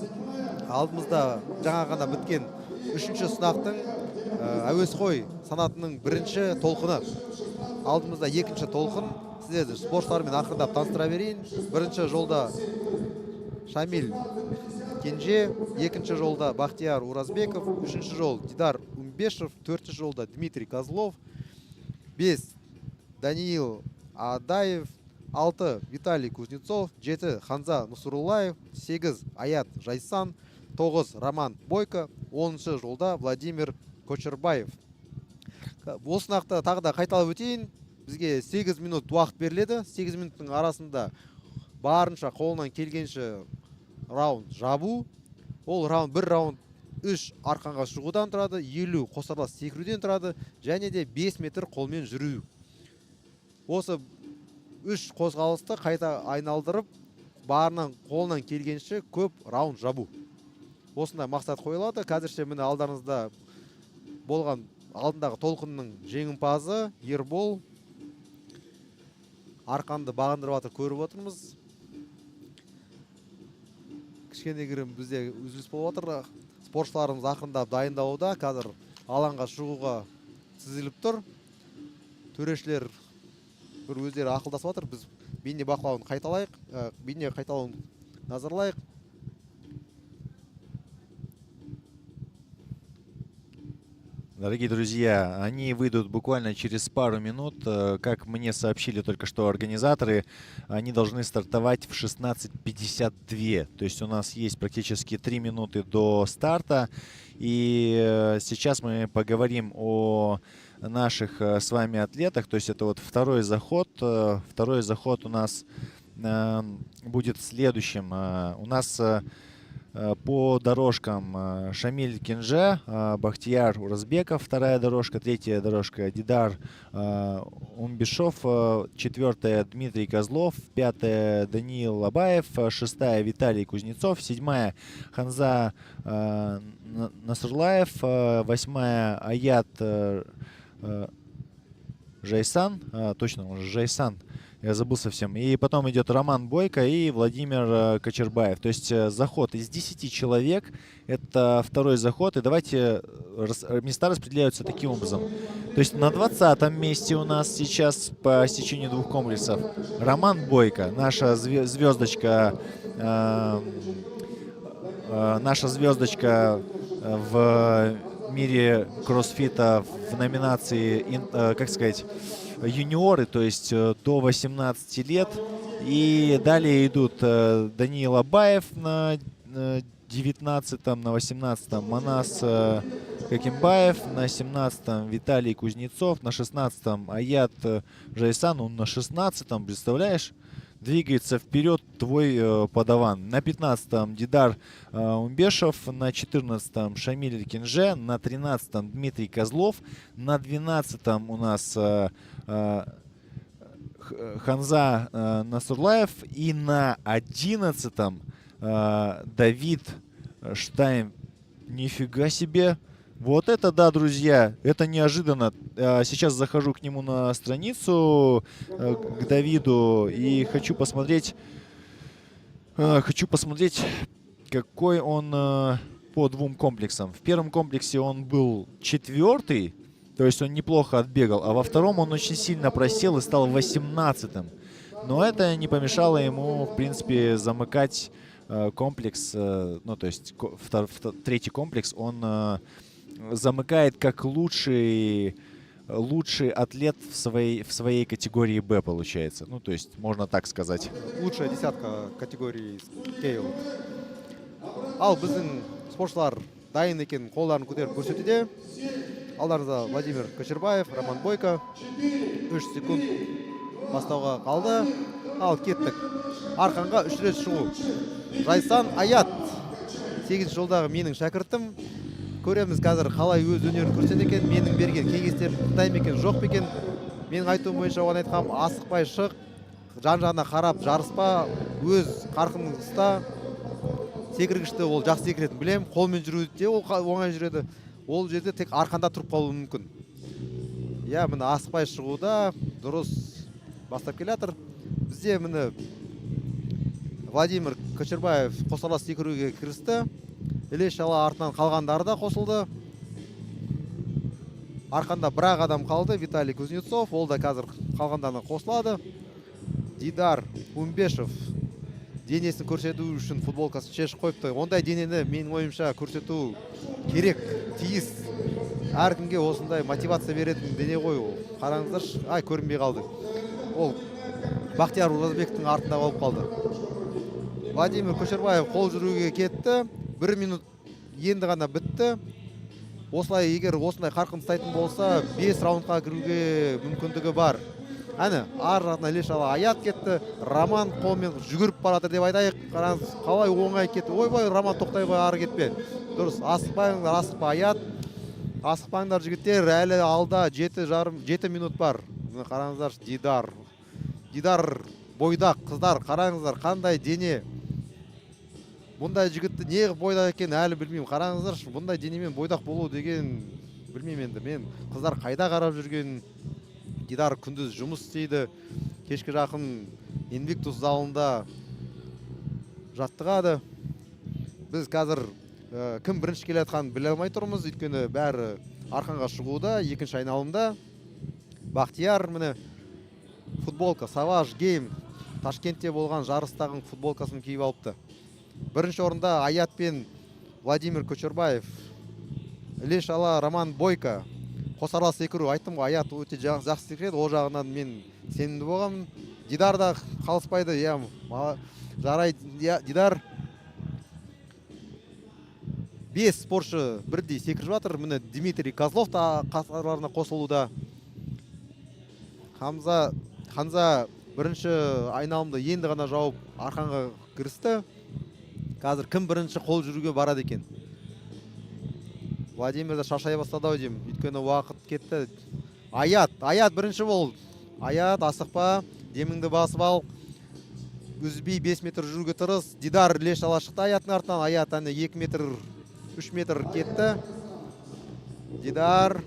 Алдымызда жаңа ғана біткен 3-ші сынақтың әуесқой санатының 1-ші толқыны. Алдымызда 2-ші толқын. Сіздерді спортшылармен ақырындап таныстыра берейін. 1-ші жолда Шамиль Кенже, 2-ші жолда Бахтияр Уразбеков, 3-ші жол Дидар Умбешев, 4-ші жолда Дмитрий Козлов, 5 Даниил Адаев, 6 Виталий Кузнецов, 7 Ханза Нусурулаев, 8 Аят Жайсан, 9 Роман Бойко, 10-ші жолда Владимир Кочербаев. Бұл сынақта тағы да қайталап өтейін. Бізге 8 минут уақыт беріледі. 8 минуттың арасында барынша қолынан келгенше раунд жабу. Ол раунд, бір раунд 3 арқанға шығудан тұрады, 50 қосарлас секіруден тұрады, және де 5 метр қолмен жүру. Осы 3 қозғалысты қайта айналдырып, барынан қолынан келгенше көп раунд жабу. Осындай мақсат қойылады. Қазірше міне алдарыңызда болған алдындағы толқынның жеңімпазы Ербол. Арқанды бағындырып атыр, көріп отырмыз. кішкенегірім бізде үзіліс болып жатыр. Спортшыларымыз ақырындап дайындалуда. Қазір алаңға шығуға тізіліп тұр. Төрешілер бір өздері ақылдасып жатыр. Біз бейне бақылауын қайталайық, бейне қайталауын назарлайық. Дорогие друзья, они выйдут буквально через пару минут. Как мне сообщили только что организаторы, они должны стартовать в 16:52. То есть у нас есть практически 3 минуты до старта. И сейчас мы поговорим о наших с вами атлетах. То есть это вот второй заход. Второй заход у нас будет следующим. У нас по дорожкам Шамиль Кинже, Бахтияр Уразбеков, вторая дорожка, третья дорожка Дидар Умбишов, четвертая Дмитрий Козлов, пятая Даниил Лабаев, шестая Виталий Кузнецов, седьмая Ханза Насурлаев, восьмая Аят Жайсан, точно, уже Жайсан. Я забыл совсем. И потом идет Роман Бойко и Владимир Кочербаев. То есть заход из 10 человек. Это второй заход. И давайте места распределяются таким образом. То есть на 20-м месте у нас сейчас по стечению 2 комплексов Роман Бойко, наша звездочка, в мире кроссфита в номинации, как сказать, юниоры, то есть до 18 лет. И далее идут Даниил Абаев на 19-м, на 18-м Манас Какимбаев, на 17-м Виталий Кузнецов, на 16-м Аят Жайсан, он на 16-м, представляешь? Двигается вперед твой подаван. На 15-м Дидар Умбешев, на 14-м Шамиль Кинже, на 13-м Дмитрий Козлов, на 12-м у нас Ханза Насурлаев и на 11-м Давид Штайм. Нифига себе! Вот это да, друзья, это неожиданно. Сейчас захожу к нему на страницу, к Давиду, и хочу посмотреть, какой он по 2 комплексам. В первом комплексе он был 4-й, то есть он неплохо отбегал, а во втором он очень сильно просел и стал 18-м. Но это не помешало ему, в принципе, замыкать комплекс, ну то есть третий комплекс он замыкает как лучший атлет в своей категории Б, получается. Ну, то есть, можно так сказать. Лучшая десятка категории Кейл. Ал біздің спортшылар дайын екен, қолдарын көтеріп көрсетуде. Алдарыңызда Владимир Кочербаев, Роман Бойко. 3 секунд бастауға қалды. Ал кеттік. Арқанға 3 рет шығу. Жайсан Аят. 8 жолдағы менің шәкіртім. Көреміз қазір қалай өз өнерін көрсетеді екен. Менің берген кеңестер қытай ма екен, жоқ па екен. Менің айтуым бойынша оған айтқам, асықпай шық, жан-жағына қарап жарыспа, өз қарқынын ұста. Секіргішті ол жақсы секіретін білем. Қолмен жүруді де ол оңай жүреді. Ол жерде тек арқанда тұрып қалуы мүмкін. Я міне асықпай шығуда дұрыс бастап келе жатыр. Бізде міне Владимир Кочербаев қосарлас секіруге кірісті. Іле-шала артынан қалғандары да қосылды. Арқанда бір-ақ адам қалды, Виталий Кузнецов, ол да қазір қалғандарына қосылады. Дидар Умбешев денесін көрсету үшін футболкасын шешіп қойыпты. Ондай денені менің ойымша көрсету керек, тиіс. Әркімге осындай мотивация беретін дене ғой ол. Қараңыздаршы, ай көрінбей қалды. Ол Бахтияр Уразбектің артында болып қалды. Владимир Кочербаев қол жүруге кетті. 1 минут енді ғана бітті. Осылай, егер осындай қарқын ұстайтын болса, 5 раундқа кіруге мүмкіндігі бар. Әні, ар жағына іле-шала Аят кетті. Роман қолмен жүгіріп барады деп айтайық. Қараңыз, қалай оңай кетті. Ойбай, Роман тоқтай қой, ары кетпе. Дұрыс, асықпаңдар, асықпа Аят. Асықпаңдар жігіттер, әлі алда 7 минут бар. Қараңыздар, Дидар бойдақ қыздар, қараңыздар, қандай дене. Бұндай жігітті не бойдақ екен әлі білмеймін. Қараңыздар, бұндай денемен бойдақ болу деген білмеймін енді. Мен қыздар қайда қарап жүрген. Дидар күндіз жұмыс істейді. Кешкі жақын Инвиктус залында жаттығады. біз қазір кім бірінші келе жатқанын біле алмай тұрмыз, өйткені бәрі арқанға шығуда, екінші айналымда. Бақтияр міне футболка Savage Game Ташкентте болған жарыстағы футболкасын киіп алыпты. Бірінші орында Аят пен Владимир Көчербаев, Іле-Шала Роман Бойко. Қосарлас секіру, айттым ғой, Аят өте жақсы секіреді, ол жағынан мен сенімді болғанмын. Дидар да қалыспайды, жарайды, Дидар 5 спортшы бірдей секіріп жатыр. Міне Дмитрий Козлов та қатарларына қосылуда. Ханза бірінші айналымды енді ғана жауып арқанға кірісті. Қазір кім бірінші қол жүруге барады екен? Владимир да шаршай бастады ау деймін, өйткені уақыт кетті. Аят бірінші бол. Аят, асықпа, деміңді басып ал. Үзбей 5 метр жүруге тырыс. Дидар Іле-Шала шықты Аяттың артынан. Аят 2 метр, 3 метр кетті. Дидар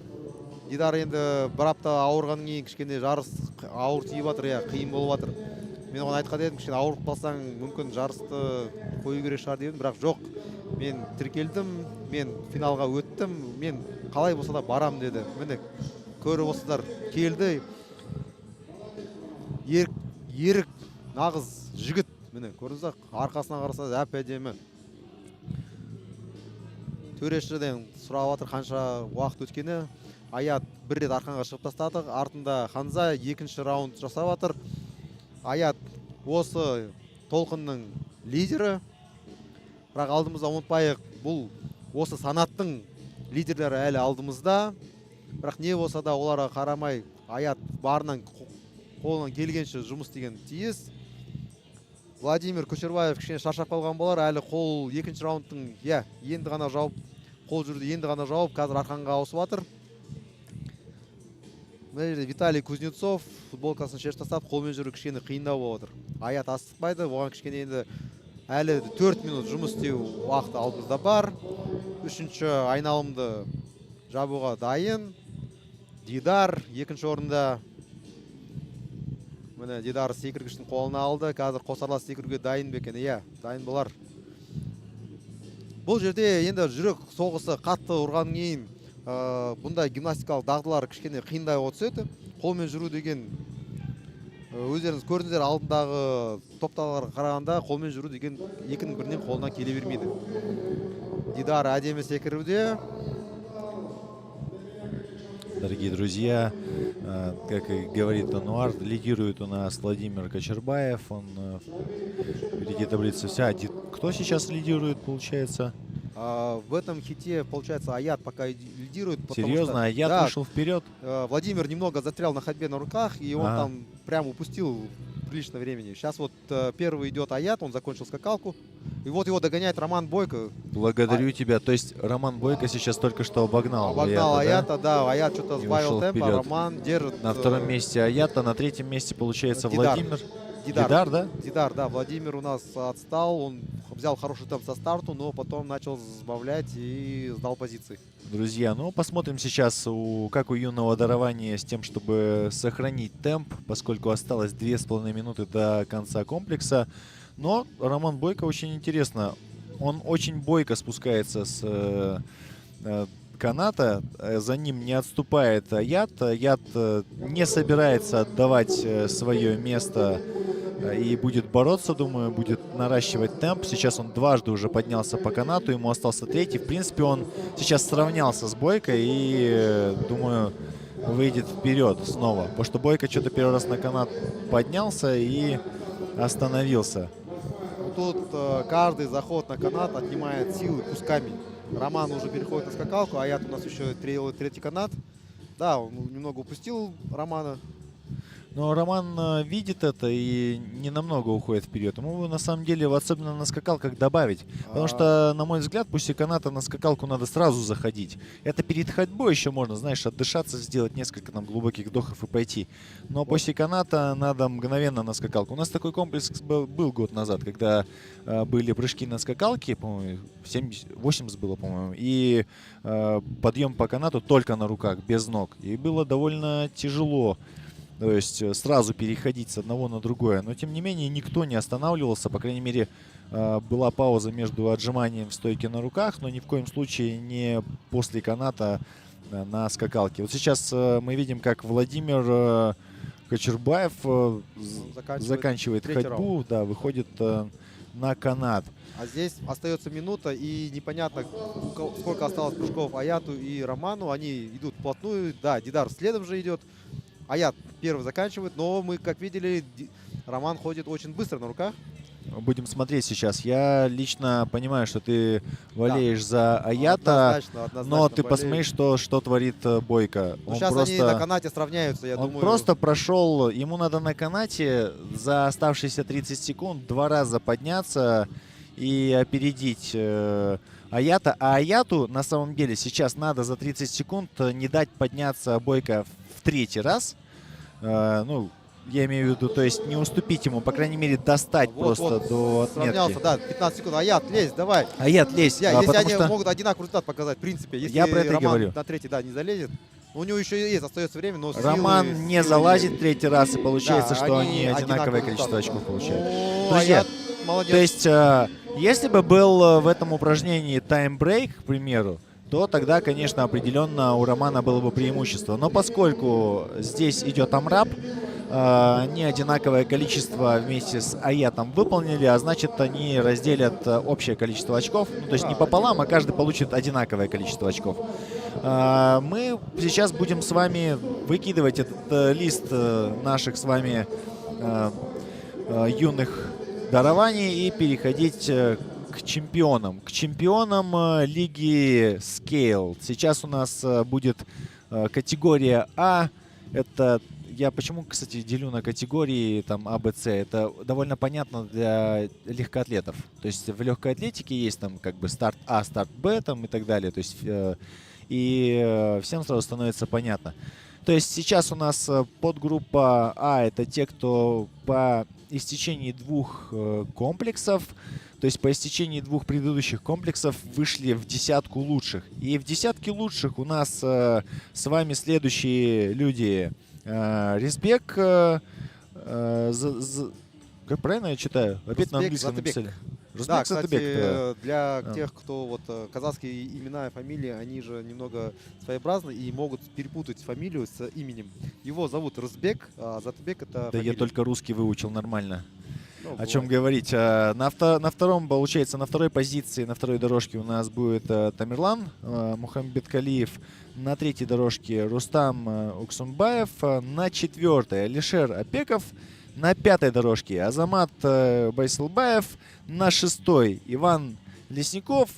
енді бір апта ауырғаннан кейін кішкене жарыс ауыр тиіп жатыр, қиын болып жатыр. Мен оған айтқан едім, кішкене ауырып қалсаң, мүмкін жарысты қою керек шығар дедім, бірақ жоқ. Мен тіркелдім, мен финалға өттім, мен қалай болса да барам деді. Міне көріп осыдар келді. Ерік, нағыз жігіт. Міне көрдіңіз, арқасына қараса әп-әдемі. Төрешіден сұрап жатыр қанша уақыт өткені. Аят бір рет арқанға шығып тастады. Артында Ханза екінші раунд жасап жатыр. Аят осы толқынның лидері. Бірақ алдымызда ұмытпайық, бұл осы санаттың лидерлері әлі алдымызда. Бірақ не болса да оларға қарамай Аят барынан қолынан келгенше жұмыс деген тиіс. Владимир Көчербаев кішкене шаршап қалған болар, әлі қол екінші раундтың енді ғана жауып, қол жүрді енді ғана жауып, қазір арқанға ауысып жатыр. Виталий Кузнецов футболкасын шешіп тастап, қолмен жүру кішкене қиындау болып отыр. Аят асықпайды, оған кішкене енді әлі 4 минут жұмыс істеу уақыты алдымызда бар. Үшінші айналымды жабуға дайын. Дидар екінші орында. Міне Дидар секіргіштің қолына алды. Қазір қосарлас секіруге дайын бекен. Дайын болар. Бұл жерде енді жүрек соғысы қатты ұрған кейін бұндай гимнастикалық дағдылар кішкене қиындай түседі. Қолмен жүру деген өздеріңіз көрдіңіздер, алдындағы топтағыларға қарағанда қолмен жүру деген екінің бірінен қолынан келе бермейді. Дидар әдемі секіруде. Дорогие друзья, как и говорит Ануар, лидирует у нас Владимир Кочербаев. Он впереди таблицы вся. Кто сейчас лидирует, получается? В этом хите, получается, Аят пока лидирует. Серьезно, Аят вышел вперед? Владимир немного застрял на ходьбе на руках, и он там прям упустил прилично времени. Сейчас вот первый идет Аят, он закончил скакалку. И вот его догоняет Роман Бойко. Благодарю тебя. То есть Роман Бойко сейчас только что обогнал Аята, да? Аят что-то сбавил темп, а Роман держит. На втором месте Аята, на третьем месте получается Дидар. Владимир. Дидар, да? Дидар, да. Владимир у нас отстал, он взял хороший темп со старту, но потом начал сбавлять и сдал позиции. Друзья, ну посмотрим сейчас, как у юного дарования с тем, чтобы сохранить темп, поскольку осталось 2,5 минуты до конца комплекса. Но Роман Бойко очень интересно. Он очень бойко спускается с каната, за ним не отступает Аят. Аят не собирается отдавать свое место и будет бороться, думаю, будет наращивать темп. Сейчас он дважды уже поднялся по канату, ему остался третий. В принципе, он сейчас сравнялся с Бойко и, думаю, выйдет вперед снова. Потому что Бойко что-то первый раз на канат поднялся и остановился. Тут каждый заход на канат отнимает силы кусками. Роман уже переходит на скакалку, а Аят у нас еще третий канат. Да, он немного упустил Романа. Но Роман видит это и не намного уходит вперед. Ему на самом деле, особенно на скакалках, добавить. Потому что, на мой взгляд, после каната на скакалку надо сразу заходить. Это перед ходьбой еще можно, знаешь, отдышаться, сделать несколько там глубоких вдохов и пойти. Но после каната надо мгновенно на скакалку. У нас такой комплекс был год назад, когда были прыжки на скакалке, по-моему, 80 было, по-моему, и подъем по канату только на руках, без ног. И было довольно тяжело то есть сразу переходить с одного на другое. Но тем не менее никто не останавливался, по крайней мере была пауза между отжиманием в стойке на руках, но ни в коем случае не после каната на скакалке. Вот сейчас мы видим, как Владимир Кочербаев заканчивает ходьбу, да, выходит на канат. А здесь остается минута, и непонятно, сколько осталось прыжков Аяту и Роману. Они идут вплотную. Да, Дидар следом же идет. Аят первый заканчивает, но мы, как видели, Роман ходит очень быстро на руках. Будем смотреть сейчас. Я лично понимаю, что ты болеешь за Аята, Однозначно но ты болею. посмотри, что творит Бойко. Ну, сейчас они на канате сравняются, я он думаю. просто прошел, ему надо на канате за оставшиеся 30 секунд 2 раза подняться и опередить Аята. А Аяту на самом деле сейчас надо за 30 секунд не дать подняться Бойко в 3-й раз. Ну, я имею в виду, то есть не уступить ему, по крайней мере, достать просто до отметки. Сравнялся, да, 15 секунд. Аят, лезь, давай. Аят, лезь. Если потому они что могут одинаковый результат показать, в принципе. Если Я про это и Роман говорю. на третий, да, не залезет, у него еще есть, остается время, но Роман не залазит 3-й раз, и получается, Да, что они они одинаковое одинаковый количество результат. очков получают. Ну, Друзья, Аят молодец. то есть, если бы был в этом упражнении таймбрейк, к примеру, то тогда, конечно, определенно у Романа было бы преимущество. Но поскольку здесь идет амрап, они одинаковое количество вместе с Аятом выполнили, а значит, они разделят общее количество очков. Ну, то есть не пополам, а каждый получит одинаковое количество очков. Мы сейчас будем с вами выкидывать этот лист наших с вами юных дарований и переходить к чемпионам. К чемпионам лиги Scale. Сейчас у нас будет категория А. Это я почему, кстати, делю на категории там А, Б, С. Это довольно понятно для легкоатлетов. То есть в легкой атлетике есть там как бы старт А, старт Б там и так далее. То есть и всем сразу становится понятно. То есть сейчас у нас подгруппа А — это те, кто по истечении 2 комплексов, то есть по истечении 2 предыдущих комплексов вышли в 10-ку лучших. И в 10-ке лучших у нас с вами следующие люди. Резбек, как правильно я читаю? Опять на английском написали. Да, Резбек кстати, Затыбек, для тех, кто вот казахские имена и фамилии, они же немного своеобразны и могут перепутать фамилию с именем. Его зовут Резбек, а Затыбек — это Да фамилия. я только русский выучил нормально. Ну, О чем бывает. говорить. На втором, получается, на второй позиции, на второй дорожке у нас будет Тамерлан Мухамбеткалиев. На 3-й дорожке Рустам Уксумбаев. На 4-й Алишер Опеков. На 5-й дорожке Азамат Байсылбаев. На 6-й Иван Лесников.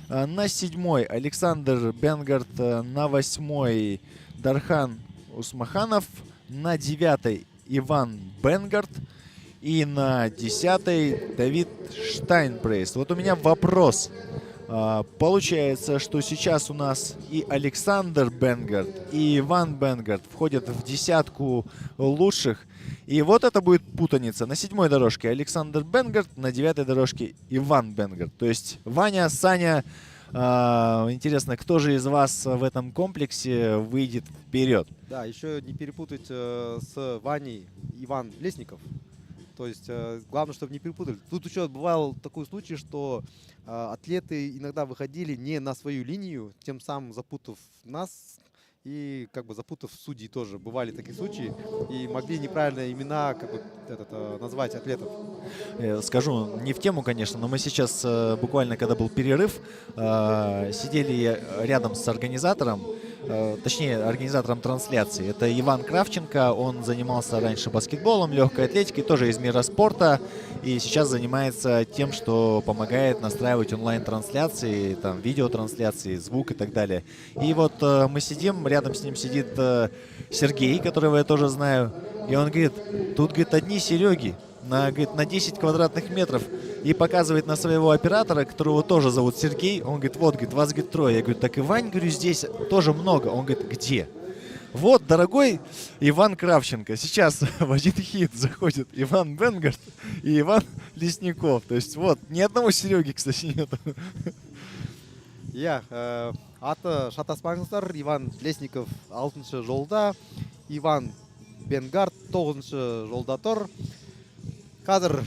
На 7-й Александр Бенгард. На 8-й Дархан Усмаханов. На 9-й Иван Бенгард. И на 10-й Давид Штайнпрейс. Вот у меня вопрос. Получается, что сейчас у нас и Александр Бенгард, и Иван Бенгард входят в 10-ку лучших. И вот это будет путаница. На 7-й дорожке Александр Бенгард, на 9-й дорожке Иван Бенгард. То есть Ваня, Саня, интересно, кто же из вас в этом комплексе выйдет вперед? Да, еще не перепутать с Ваней Иван Лесников. То есть главное, чтобы не перепутали. Тут еще бывал такой случай, что атлеты иногда выходили не на свою линию, тем самым запутав нас и как бы запутав судей тоже. Бывали такие случаи и могли неправильно имена как бы, назвать атлетов. Скажу, не в тему, конечно, но мы сейчас буквально, когда был перерыв, сидели рядом с организатором, точнее, организатором трансляции. Это Иван Кравченко, он занимался раньше баскетболом, легкой атлетикой, тоже из мира спорта, и сейчас занимается тем, что помогает настраивать онлайн-трансляции, там, видеотрансляции, звук и так далее. И вот мы сидим, рядом с ним сидит Сергей, которого я тоже знаю, и он говорит, тут, говорит, одни Сереги говорит, на 10 квадратных метров, и показывает на своего оператора, которого тоже зовут Сергей. Он говорит, вот, говорит, вас, говорит, 3. Я говорю, так и Вань, говорю, здесь тоже много. Он говорит, где? Вот, дорогой Иван Кравченко. Сейчас в один хит заходит Иван Бенгард и Иван Лесников. То есть вот, ни одного Сереги, кстати, нет. Я аты шатаспаңыздар, Иван Лесников 6-шы жолда, Иван Бенгард 9-шы жолда тұр. Қазір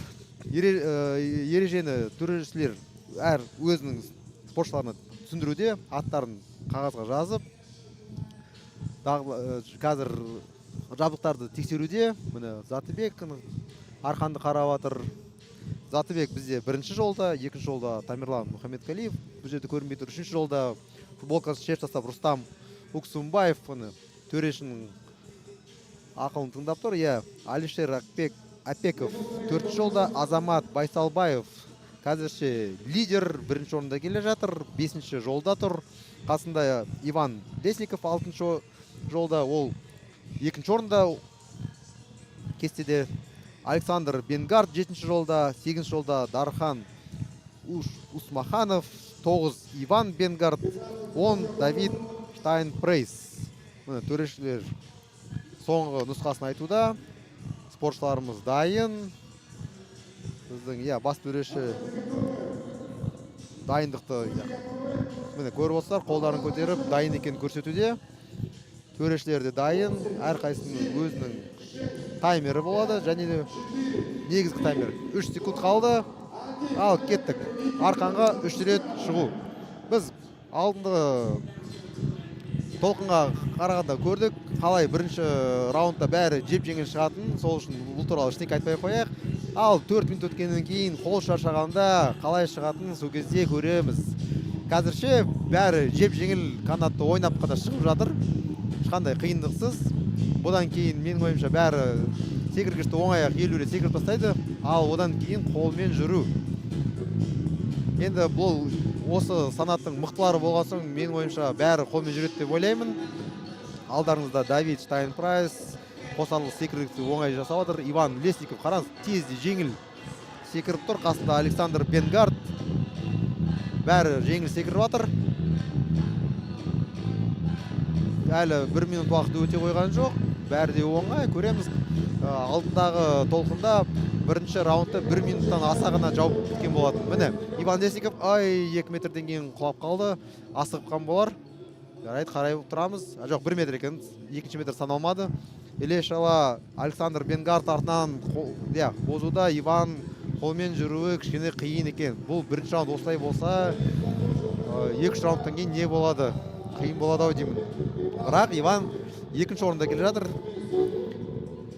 ережені төрешілер әр өзінің спортшыларына түсіндіруде, аттарын қағазға жазып, қазір жабдықтарды тексеруде. Міне Затыбек арқанды қарап жатыр. Затыбек бізде 1-ші жолда, 2-ші жолда Тамерлан Мұхаммедқалиев, бұл жерде көрінбей тұр. 3-ші жолда футболкасын шешіп тастап Рустам Уксумбаев, төрешінің ақылын тыңдап тұр. Алишер Апеков 4-ші жолда, Азамат Байсалбаев қазірше лидер 1-ші орында келе жатыр, 5-ші жолда тұр. Қасында Иван Лесников 6-ші жолда, ол 2-ші орында кестеде. Александр Бенгард 7-ші жолда, 8-ші жолда Дархан Усмаханов, 9 Иван Бенгард, 10 Давид Штайнпрейс. Төрешілер соңғы нұсқасын айтуда. Спортшыларымыз дайын. Біздің бас төреші дайындықты көріп отырсыздар, қолдарын көтеріп дайын екенін көрсетуде. Төрешілер де дайын, әрқайсының өзінің таймері болады, және негізгі таймер. 3 секунд қалды. Ал кеттік. Арқанға 3 рет шығу. Біз алдыңғы толқынға қарағанда көрдік, қалай 1-ші раундта бәрі жеп-жеңіл шығатын, сол үшін бұл туралы ештеңе айтпай қояйық. Ал 4 минут өткеннен кейін қол шаршағанда қалай шығатын сол кезде көреміз. Қазірше бәрі жеп-жеңіл канатты ойнап қана шығып жатыр. Ешқандай қиындықсыз. Бұдан кейін менің ойымша бәрі секіргішті оңай-ақ елуре секіріп тастайды, ал одан кейін қолмен жүру. Енді бұл осы санаттың мықтылары болған соң менің ойымша бәрі қолмен жүреді деп ойлаймын. Алдарыңызда Давид Штайнпрайс қосарлы секіргішті оңай жасап отыр. Иван Лесников қараңыз, тезде жеңіл секіріп тұр. Қасында Александр Бенгард бәрі жеңіл секіріп жатыр. Әлі 1 минут уақыт өте қойған жоқ. Бәрі де оңай, көреміз. Алдындағы толқында 1-ші раундта 1 минуттан аса ғана жауып біткен болатын. Міне, Иван Лесников 2 метрден кейін құлап қалды, асығып қан болар. Жарайды, қарай тұрамыз. Жоқ, 1 метр екен, 2-ші метр саналмады. Іле-шала Александр Бенгард артынан бозуда. Иван қолмен жүруі кішкене қиын екен. Бұл 1-ші раунд осылай болса, 2-ші раундтан кейін не болады? Қиын болады ау деймін. Бірақ Иван 2-ші орында келе жатыр.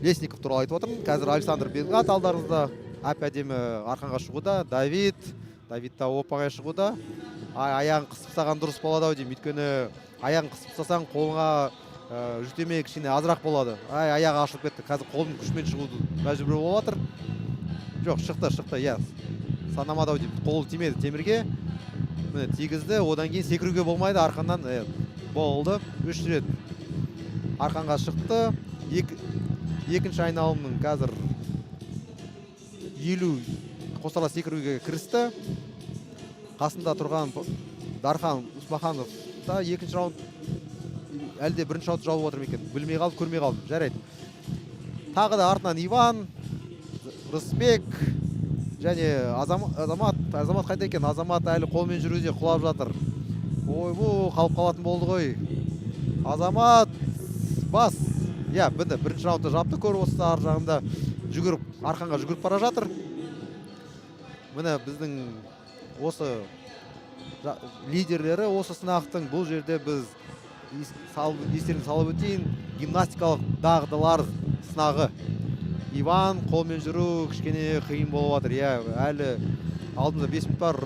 Лесников туралы айтып отырмын. Қазір Александр Бенгард алдарыңызда әп-әдемі арқанға шығуда. Давид та оппаға шығуда. Аяғын қысып тастаған дұрыс болады ау деймін. Өйткені аяғын қысып тастасаң қолыңа жүктеме кішкене азырақ болады. Аяғы ашылып кетті. Қазір қолын күшмен шығуды мәжбүр болып жатыр. Жоқ, шықты. Санамады ау деймін. Қолы тимеді темірге. Міне тигізді. Одан кейін секіруге болмайды. Арқаннан болды. 3 рет арқанға шықты. Екінші айналымның қазір 50 қосала секіруге кірісті. Қасында тұрған Дархан Усмаханов та 2-ші раунд әлде 1-ші раунд жауып отыр екен. Білмей қалды, көрмей қалды. Жарайды. Тағы да артынан Иван, Рысбек және Азамат қайда екен? Азамат әлі қолмен жүруде құлап жатыр. Ойбу, қалып қалатын болды ғой. Азамат бас. Міне 1-ші раундта жапты, көріп осы ар жағында арқанға жүгіріп бара жатыр. Міне біздің осы лидерлері осы сынақтың. Бұл жерде біз естерін салып өтейін, гимнастикалық дағдылар сынағы. Иван қолмен жүру кішкене қиын болып жатыр. Әлі алдында 5 минут бар.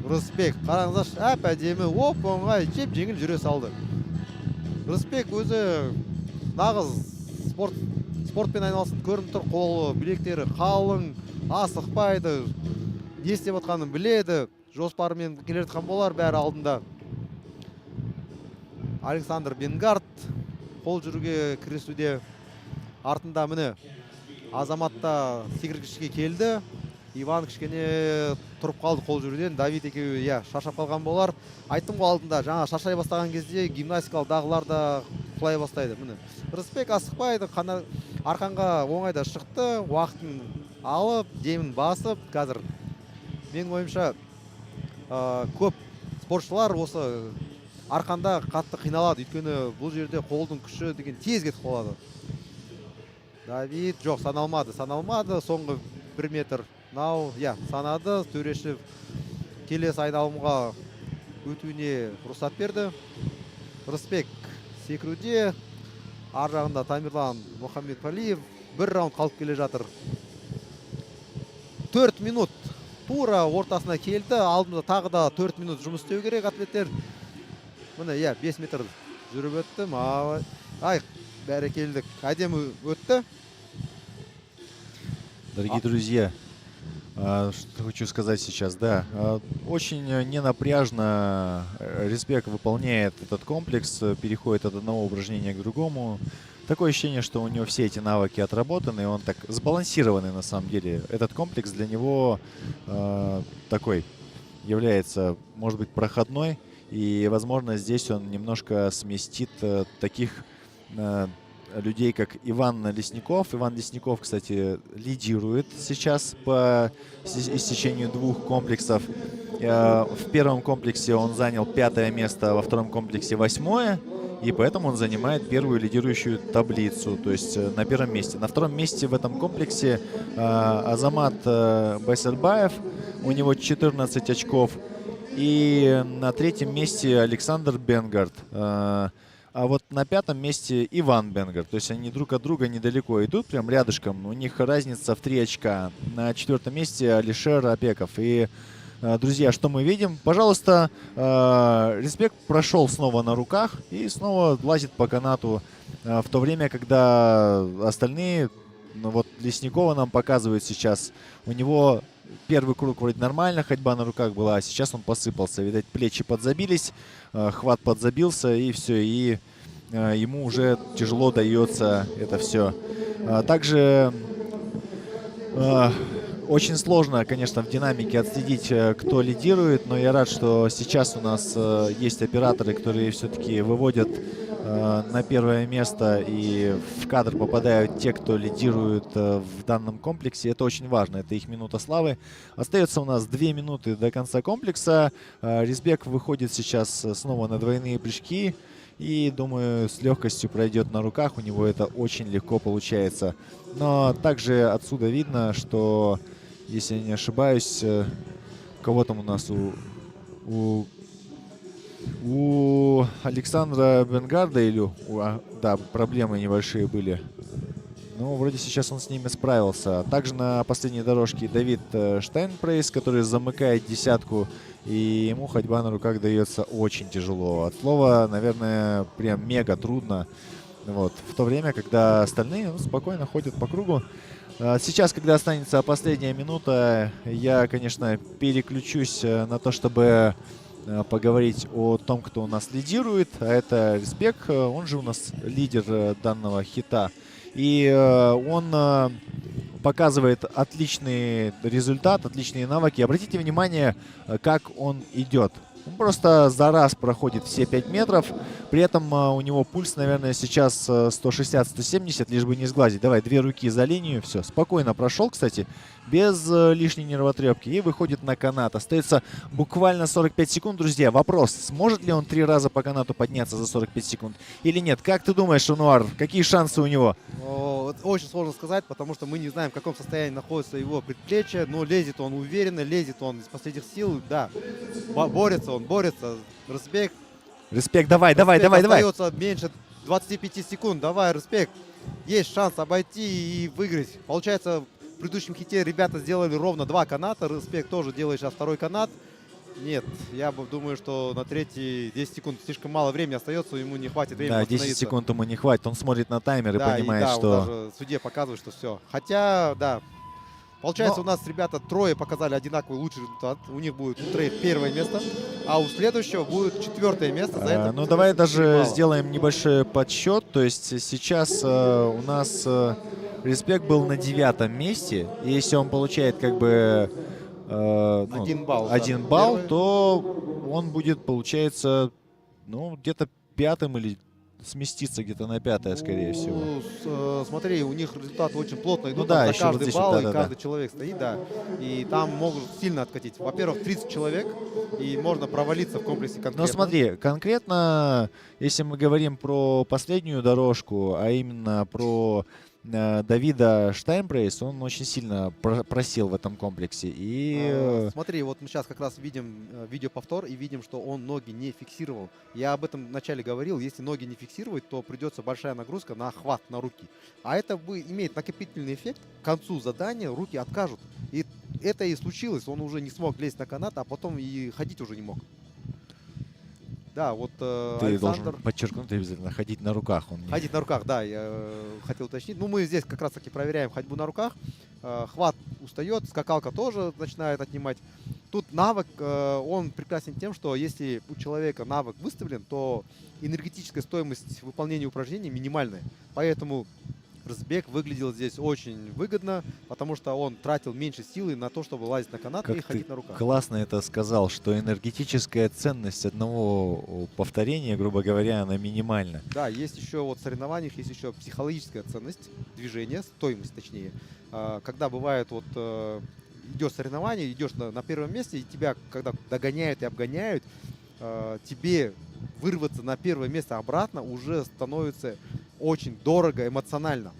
Рысбек қараңыздаршы, әп-әдемі оңай жеп-жеңіл жүре салды. Рысбек өзі нағыз спортпен айналысын, көрініп тұр. Қолы, білектері қалың, асықпайды, не істеп отқанын біледі. Жоспарымен келе жатқан болар бәрі алдында. Александр Бенгард қол жүруге кірісуде. Артында міне Азаматта секіргішке келді. Иван кішкене тұрып қалды қол жүруден. Давид екеуі шаршап қалған болар. Айттым ғой алдында, жаңа шаршай бастаған кезде гимнастикалық дағылар да құлай бастайды. Міне Рысбек асықпайды, арқанға оңайда шықты, уақытын алып, демін басып. Қазір менің ойымша көп спортшылар осы арқанда қатты қиналады. Өйткені бұл жерде қолдың күші деген тез кетіп қалады. Давид жоқ саналмады. Соңғы 1 метр. Нау, санады. Төреші келесі айналымға өтуіне рұқсат берді. Рысбек секіруде. Ар жағында Тамерлан Мұхаммедқалиев. 1 раунд қалып келе жатыр. 4 минут тура ортасына келді. Алдымызда тағы да 4 минут жұмыс істеу керек атлеттер. Міне, 5 метр жүріп өтті. Бәрекелдік. Әдемі өтті. Дорогие друзья, что хочу сказать сейчас, да, очень ненапряжно Рысбек выполняет этот комплекс, переходит от одного упражнения к другому. Такое ощущение, что у него все эти навыки отработаны, и он так сбалансированный на самом деле. Этот комплекс для него такой является, может быть, проходной, и, возможно, здесь он немножко сместит таких людей, как Иван Лесников. Иван Лесников, кстати, лидирует сейчас по истечению 2 комплексов. В первом комплексе он занял 5-е место, во втором комплексе 8-е. И поэтому он занимает первую лидирующую таблицу, то есть на 1-м месте. На 2-м месте в этом комплексе Азамат Байсербаев, у него 14 очков. И на 3-м месте Александр Бенгард. А вот на 5-м месте Иван Бенгард. То есть они друг от друга недалеко идут, прям рядышком. У них разница в 3 очка. На 4-м месте Алишер Апеков. И, друзья, что мы видим? Пожалуйста, Рысбек прошел снова на руках и снова лазит по канату. В то время, когда остальные, вот Лесникова нам показывают сейчас, у него первый круг вроде нормально, ходьба на руках была, а сейчас он посыпался. Видать, плечи подзабились, хват подзабился, и все, и ему уже тяжело дается это все. Также очень сложно, конечно, в динамике отследить, кто лидирует, но я рад, что сейчас у нас есть операторы, которые все-таки выводят на 1-е место, и в кадр попадают те, кто лидирует в данном комплексе. Это очень важно, это их минута славы. Остается у нас 2 минуты до конца комплекса. Рысбек выходит сейчас снова на двойные прыжки. И, думаю, с легкостью пройдет на руках. У него это очень легко получается. Но также отсюда видно, что, если я не ошибаюсь, кого там у нас у Александра Бенгарда или да, проблемы небольшие были. Ну, вроде сейчас он с ними справился. Также на последней дорожке Давид Штайнпрейс, который замыкает десятку. И ему ходьба на руках дается очень тяжело. От слова, наверное, прям мега трудно. Вот. В то время, когда остальные спокойно ходят по кругу. Сейчас, когда останется последняя минута, я, конечно, переключусь на то, чтобы поговорить о том, кто у нас лидирует. А это Рысбек, он же у нас лидер данного хита. И он показывает отличный результат, отличные навыки. Обратите внимание, как он идет. Он просто за раз проходит все 5 метров. При этом у него пульс, наверное, сейчас 160-170, лишь бы не сглазить. Давай, 2 руки за линию. Все, спокойно прошел, кстати, без лишней нервотрепки. И выходит на канат. Остается буквально 45 секунд, друзья. Вопрос, сможет ли он 3 раза по канату подняться за 45 секунд или нет? Как ты думаешь, Ануар, какие шансы у него? Очень сложно сказать, потому что мы не знаем, в каком состоянии находится его предплечье. Но лезет он уверенно, лезет он из последних сил. Да, борется. Рысбек. Рысбек, давай. Остается меньше 25 секунд. Давай, Рысбек. Есть шанс обойти и выиграть. Получается, в предыдущем хите ребята сделали ровно 2 каната. Рысбек тоже делает сейчас 2-й канат. Нет, я думаю, что на 3-й 10 секунд слишком мало времени остается, ему не хватит времени. Да, 10 секунд ему не хватит. Он смотрит на таймер и понимает, что... он даже судье показывает, что все. Хотя, да. Получается, у нас ребята трое показали одинаковый лучший результат. У них будет у троих 1-е место, а у следующего будет 4-е место. За это ну, давай даже сделаем небольшой подсчет. То есть сейчас у нас Рысбек был на 9-м месте. И если он получает как бы 1 балл, балл, то он будет, получается, ну, где-то 5-м или сместиться где-то на 5-е, скорее всего. Ну, смотри, у них результаты очень плотно идут. Ну да, за еще каждый вот здесь балл, вот, и каждый человек стоит, да. И там могут сильно откатить. Во-первых, 30 человек, и можно провалиться в комплексе конкретно. Но смотри, конкретно, если мы говорим про последнюю дорожку, а именно про Давида Штайнбрейс, он очень сильно просел в этом комплексе. И Смотри, вот мы сейчас как раз видим видеоповтор и видим, что он ноги не фиксировал. Я об этом вначале говорил, если ноги не фиксировать, то придется большая нагрузка на хват, на руки. А это имеет накопительный эффект. К концу задания руки откажут. И это и случилось. Он уже не смог лезть на канат, а потом и ходить уже не мог. Да, вот ты Александр... должен подчеркнуть обязательно, ходить на руках. Он не- Ходить на руках, да, я хотел уточнить. Ну, мы здесь как раз таки проверяем ходьбу на руках. Хват устает, скакалка тоже начинает отнимать. Тут навык, он прекрасен тем, что если у человека навык выставлен, то энергетическая стоимость выполнения упражнений минимальная. Поэтому Рзбек выглядел здесь очень выгодно, потому что он тратил меньше силы на то, чтобы лазить на канат Как и ты ходить на руках. классно это сказал, что энергетическая ценность одного повторения, грубо говоря, она минимальна. Да, есть еще вот в соревнованиях, есть еще психологическая ценность движения, стоимость точнее. Когда бывает вот идешь соревнование, идешь на первом месте, и тебя когда догоняют и обгоняют, тебе вырваться на первое место обратно уже становится очень дорого эмоционально.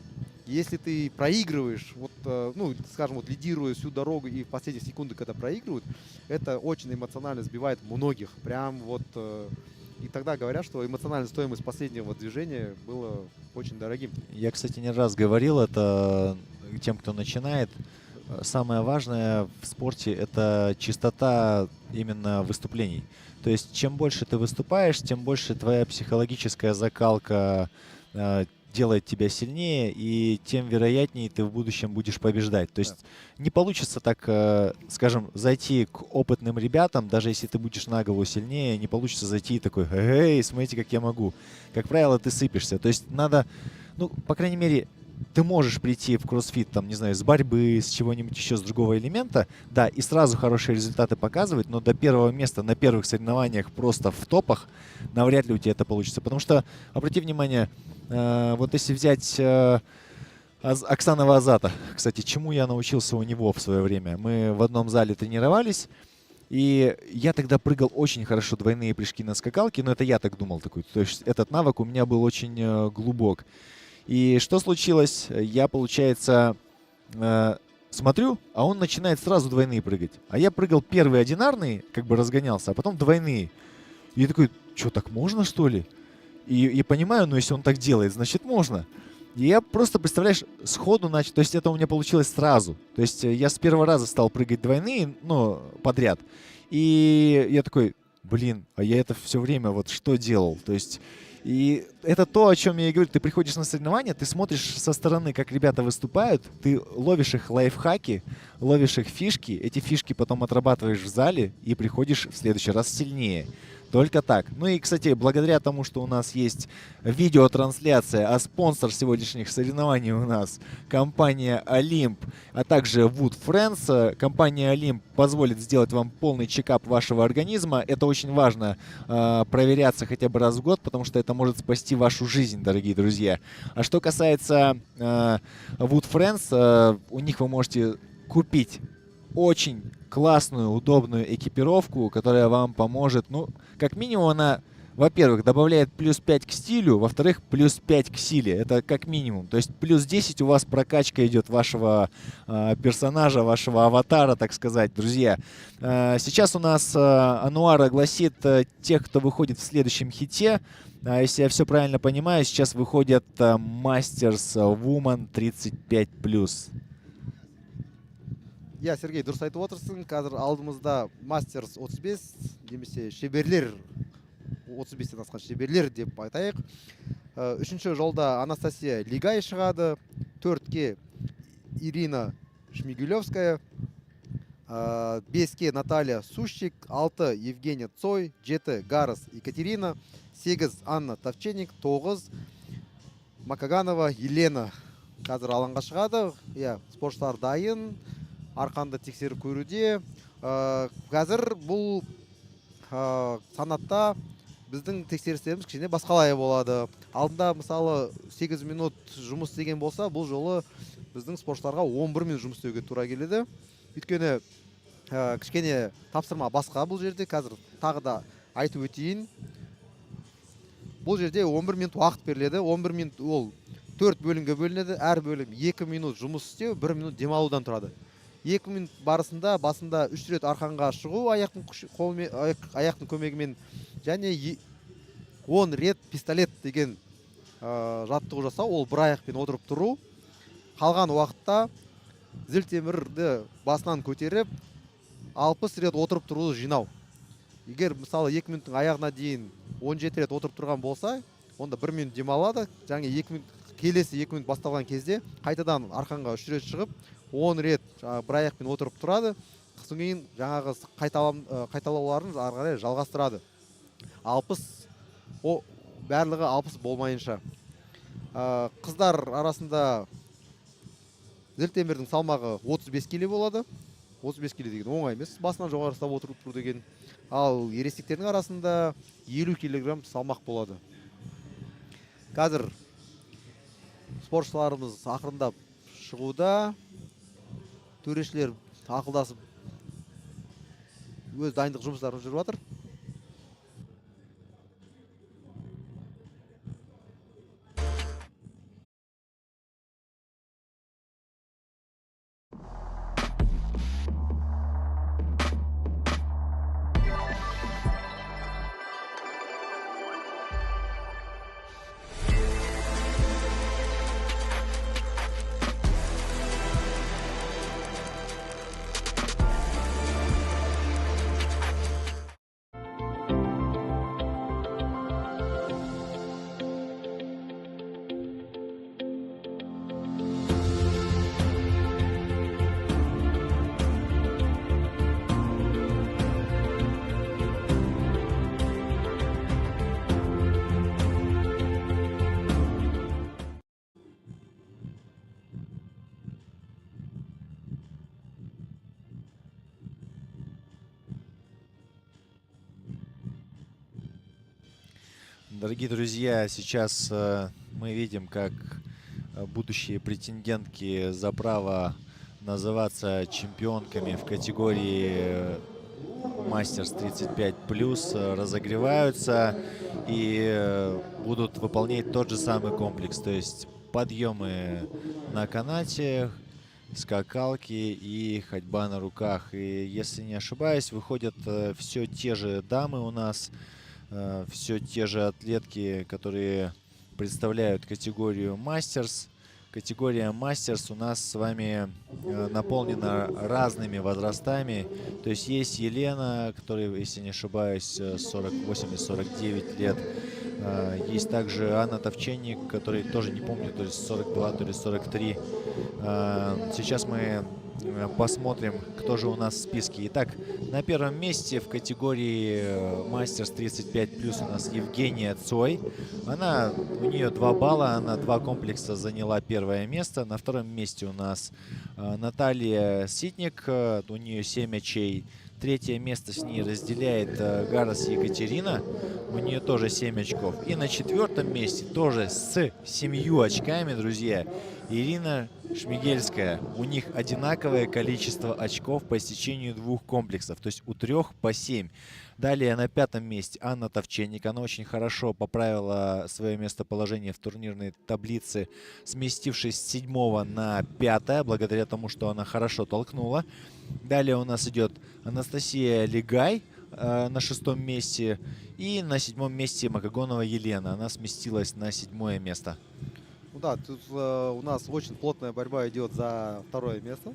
Если ты проигрываешь, вот, ну, скажем, вот лидируя всю дорогу и в последние секунды, когда проигрывают, это очень эмоционально сбивает многих. Прям вот... И тогда говорят, что эмоциональная стоимость последнего движения была очень дорогим. Я, кстати, не раз говорил это тем, кто начинает. Самое важное в спорте — это чистота именно выступлений. То есть чем больше ты выступаешь, тем больше твоя психологическая закалка делает тебя сильнее, и тем вероятнее ты в будущем будешь побеждать. То есть не получится так, скажем, зайти к опытным ребятам, даже если ты будешь на голову сильнее, не получится зайти и такой: «Эй, смотрите, как я могу». Как правило, ты сыпешься. То есть надо, ну, по крайней мере, ты можешь прийти в кроссфит, там, не знаю, с борьбы, с чего-нибудь еще, с другого элемента, да, и сразу хорошие результаты показывать, но до первого места на первых соревнованиях просто в топах навряд ли у тебя это получится. Потому что, обрати внимание, вот если взять Оксанова Азата, кстати, чему я научился у него в свое время. Мы в одном зале тренировались, и я тогда прыгал очень хорошо двойные прыжки на скакалке, но это я так думал такой. То есть этот навык у меня был очень глубок. И что случилось? Я, получается, смотрю, а он начинает сразу двойные прыгать. А я прыгал первые одинарные, как бы разгонялся, а потом двойные. И я такой: что, так можно, что ли? И понимаю, ну если он так делает, значит можно. И я просто, представляешь, сходу начал, то есть это у меня получилось сразу. То есть я с первого раза стал прыгать двойные, ну, подряд. И я такой: блин, а я это все время вот что делал? То есть... И это то, о чем я и говорю. Ты приходишь на соревнования, ты смотришь со стороны, как ребята выступают, ты ловишь их лайфхаки, ловишь их фишки, эти фишки потом отрабатываешь в зале и приходишь в следующий раз сильнее. Только так. Ну и, кстати, благодаря тому, что у нас есть видеотрансляция, а спонсор сегодняшних соревнований у нас компания Олимп, а также Wood Friends. Компания Олимп позволит сделать вам полный чекап вашего организма. Это очень важно, проверяться хотя бы раз в год, потому что это может спасти вашу жизнь, дорогие друзья. А что касается Wood Friends, у них вы можете купить очень классную, удобную экипировку, которая вам поможет. Ну, как минимум она, во-первых, добавляет плюс 5 к стилю, во-вторых, плюс 5 к силе. Это как минимум. То есть плюс 10 у вас прокачка идет вашего персонажа, вашего аватара, так сказать, друзья. Сейчас у нас Ануар огласит тех, кто выходит в следующем хите. Если я все правильно понимаю, сейчас выходят Masters Woman 35+. Я, Сергей, дұрыс айтып отырсың. Қазір алдымызда Мастерс 35, немесе шеберлер 35-тен асқан шеберлер деп айтайық. Үшінші жолда Анастасия Лигай шығады. 4-ке Ирина Шмигулевская. 5-ке Наталья Сущик. 6 Евгения Цой. 7 Гарас Екатерина. 8 Анна Тавченик. 9 Макаганова Елена. Қазір алаңға шығады. Я, спортшылар дайын. Арқанды тексеріп көруде. Қазір бұл санатта біздің тексерістеріміз кішкене басқалай болады. Алдында мысалы 8 минут жұмыс істеген болса, бұл жолы біздің спортшыларға 11 минут жұмыс істеуге тура келеді. Өйткені кішкене тапсырма басқа бұл жерде. Қазір тағы да айтып өтейін. Бұл жерде 11 минут уақыт беріледі. 11 минут ол төрт бөлімге бөлінеді. Әр бөлім 2 минут жұмыс істеу, 1 минут демалудан тұрады. 2 минут барысында басында 3 рет арқанға шығу аяқтың көмегімен және 10 рет пистолет деген жаттығу жасау, ол бір аяқпен отырып тұру. Қалған уақытта зілтемірді басынан көтеріп 60 рет отырып тұруды жинау. Егер мысалы 2 минуттың аяғына дейін 17 рет отырып тұрған болса, онда 1 минут демалады. Жаңа 2 минут келесі 2 минут басталған кезде қайтадан арқанға 3 рет шығып 10 рет бір аяқпен отырып тұрады. Сосын кейін жаңағы қайталауларын ары қарай жалғастырады. 60 барлығы 60 болмайынша. Қыздар арасында зілтемірдің салмағы 35 келі болады. 35 келі деген оңай емес. Басынан жоғары ұстап отырып тұру деген. Ал ересектердің арасында 50 килограмм салмақ болады. Қазір спортшыларымыз ақырындап шығуда. Төрешілер ақылдасып өз дайындық жұмыстарын жүріп жатыр. Дорогие друзья, сейчас мы видим, как будущие претендентки за право называться чемпионками в категории Мастерс 35+ разогреваются и будут выполнять тот же самый комплекс, то есть подъемы на канате, скакалки и ходьба на руках. И если не ошибаюсь, выходят все те же дамы у нас, все те же атлетки, которые представляют категорию Мастерс. Категория Мастерс у нас с вами наполнена разными возрастами. То есть есть Елена, которой, если не ошибаюсь, 48 или 49 лет. Есть также Анна Товченник, которой тоже не помню, то есть 42, то ли 43. Сейчас мы посмотрим, кто же у нас в списке. Итак, на первом месте в категории Мастерс 35+ у нас Евгения Цой. У нее 2 балла, она 2 комплекса заняла первое место. На втором месте у нас Наталья Ситник, у нее 7 очей. Третье место с ней разделяет Гарас Екатерина, у нее тоже 7 очков. И на 4-м месте тоже с 7 очками, друзья, Ирина Шмигельская. У них одинаковое количество очков по истечению 2 комплексов, то есть у 3 по 7. Далее на 5-м месте Анна Товченник. Она очень хорошо поправила свое местоположение в турнирной таблице, сместившись с 7 на 5, благодаря тому, что она хорошо толкнула. Далее у нас идет Анастасия Легай на 6-м месте. И на 7-м месте Макогонова Елена. Она сместилась на 7-е место. Ну да, тут у нас очень плотная борьба идет за 2-е место,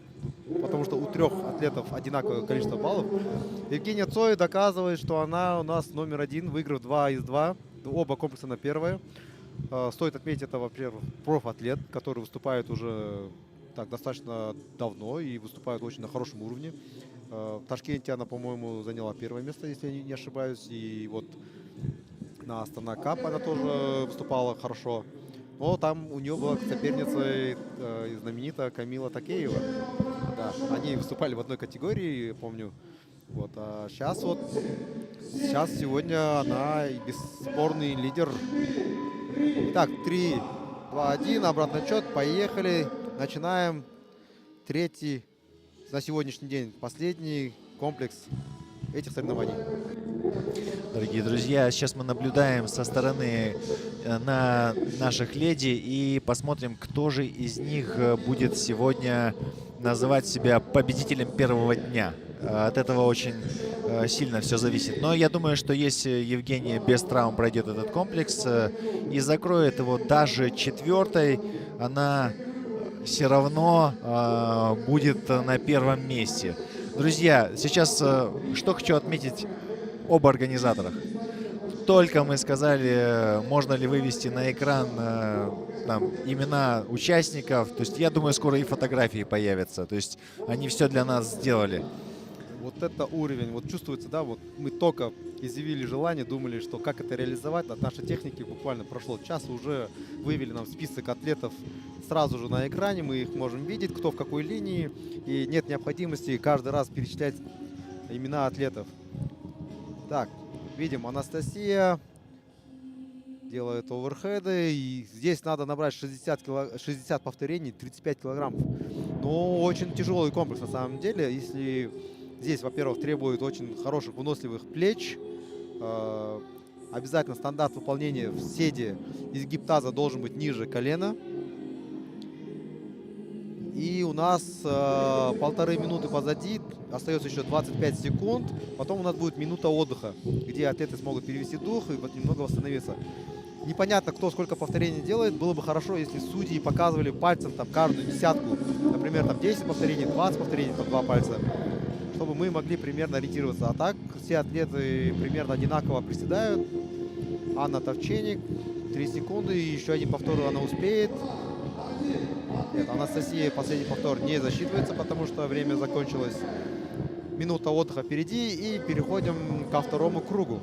потому что у 3 атлетов одинаковое количество баллов. Евгения Цой доказывает, что она у нас номер 1, выиграв 2 из 2, оба комплекса на 1-е. Стоит отметить, это, во-первых, профатлет, который выступает уже так достаточно давно и выступает очень на хорошем уровне. В Ташкенте она, по-моему, заняла 1-е место, если я не ошибаюсь. И вот на Астана Кап она тоже выступала хорошо. Но там у нее была соперница знаменитая Камила Такеева. Да, они выступали в одной категории, помню. Вот, а сейчас сегодня она бесспорный лидер. Итак, 3, 2, 1, обратный отчет, поехали. Начинаем 3-й на сегодняшний день, последний комплекс этих соревнований. Дорогие друзья, сейчас мы наблюдаем со стороны на наших леди и посмотрим, кто же из них будет сегодня называть себя победителем первого дня. От этого очень сильно все зависит. Но я думаю, что если Евгения без травм пройдет этот комплекс и закроет его даже четвертой, она все равно будет на первом месте. Друзья, сейчас что хочу отметить об организаторах. Только мы сказали, можно ли вывести на экран там, имена участников. То есть я думаю, скоро и фотографии появятся. То есть они все для нас сделали. Вот это уровень, вот чувствуется, да, вот мы только изъявили желание, думали, что как это реализовать. От нашей техники буквально прошло час, уже вывели нам список атлетов сразу же на экране, мы их можем видеть, кто в какой линии, и нет необходимости каждый раз перечислять имена атлетов. Так, видим, Анастасия делает оверхеды, и здесь надо набрать 60 повторений, 35 килограммов. Но очень тяжелый комплекс на самом деле, если здесь, во-первых, требует очень хороших, выносливых плеч. Обязательно стандарт выполнения в седе изгиб таза должен быть ниже колена. И у нас 1,5 минуты позади, остается еще 25 секунд. Потом у нас будет минута отдыха, где атлеты смогут перевести дух и вот немного восстановиться. Непонятно, кто сколько повторений делает. Было бы хорошо, если судьи показывали пальцем там каждую десятку. Например, там 10 повторений, 20 повторений, по 2 пальца. Чтобы мы могли примерно ориентироваться. А так все атлеты примерно одинаково приседают. Анна Товченик, 3 секунды, и еще один повтор она успеет. Нет, Анастасия последний повтор не засчитывается, потому что время закончилось. Минута отдыха впереди, и переходим ко второму кругу.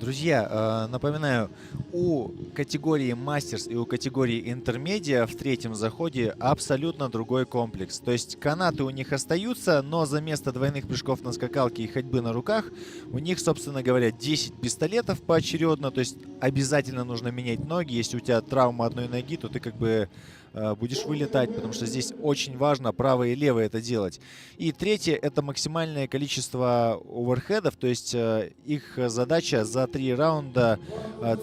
Друзья, напоминаю, у категории Мастерс и у категории Интермедиа в третьем заходе абсолютно другой комплекс. То есть канаты у них остаются, но за место двойных прыжков на скакалке и ходьбы на руках у них, собственно говоря, 10 пистолетов поочередно. То есть обязательно нужно менять ноги. Если у тебя травма одной ноги, то ты как бы будешь вылетать, потому что здесь очень важно правое и левое это делать. И третье — это максимальное количество оверхедов, то есть их задача за 3 раунда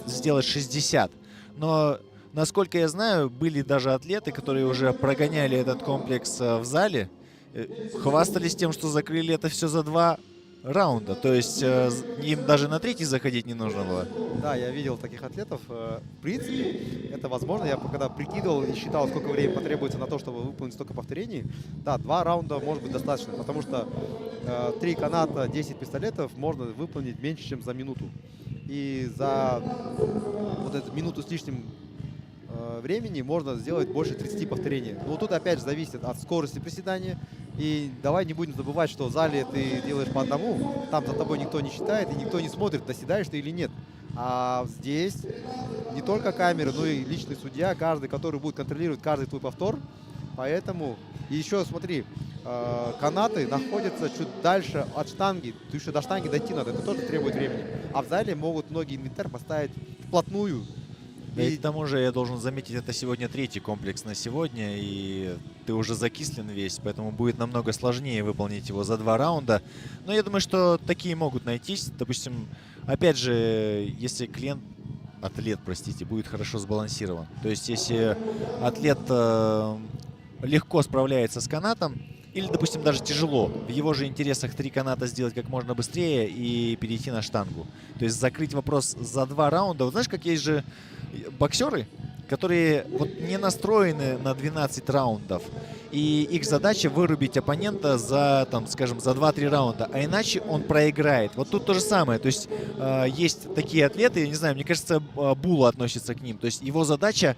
сделать 60. Но, насколько я знаю, были даже атлеты, которые уже прогоняли этот комплекс в зале, хвастались тем, что закрыли это все за 2 раунда. То есть им даже на третий заходить не нужно было. Да, я видел таких атлетов. В принципе, это возможно. Я когда прикидывал и считал, сколько времени потребуется на то, чтобы выполнить столько повторений, да, 2 раунда может быть достаточно, потому что 3 каната, 10 пистолетов можно выполнить меньше, чем за минуту. И за вот эту минуту с лишним времени можно сделать больше 30 повторений. Но тут опять же зависит от скорости приседания. И давай не будем забывать, что в зале ты делаешь по одному, там за тобой никто не считает и никто не смотрит, доседаешь ты или нет. А здесь не только камеры, но и личный судья, каждый, который будет контролировать каждый твой повтор. Поэтому, и еще смотри, канаты находятся чуть дальше от штанги, ты еще до штанги дойти надо, это тоже требует времени. А в зале могут многие инвентарь поставить вплотную. Да и к тому же я должен заметить, это сегодня третий комплекс на сегодня, и ты уже закислен весь, поэтому будет намного сложнее выполнить его за 2 раунда. Но я думаю, что такие могут найтись. Допустим, опять же, если атлет, простите, будет хорошо сбалансирован. То есть если атлет легко справляется с канатом, или, допустим, даже тяжело, в его же интересах 3 каната сделать как можно быстрее и перейти на штангу. То есть закрыть вопрос за 2 раунда. Вот знаешь, как есть же боксеры, которые вот не настроены на 12 раундов. И их задача вырубить оппонента за, там, скажем, за 2-3 раунда. А иначе он проиграет. Вот тут то же самое. То есть есть такие атлеты, я не знаю, мне кажется, Була относится к ним. То есть его задача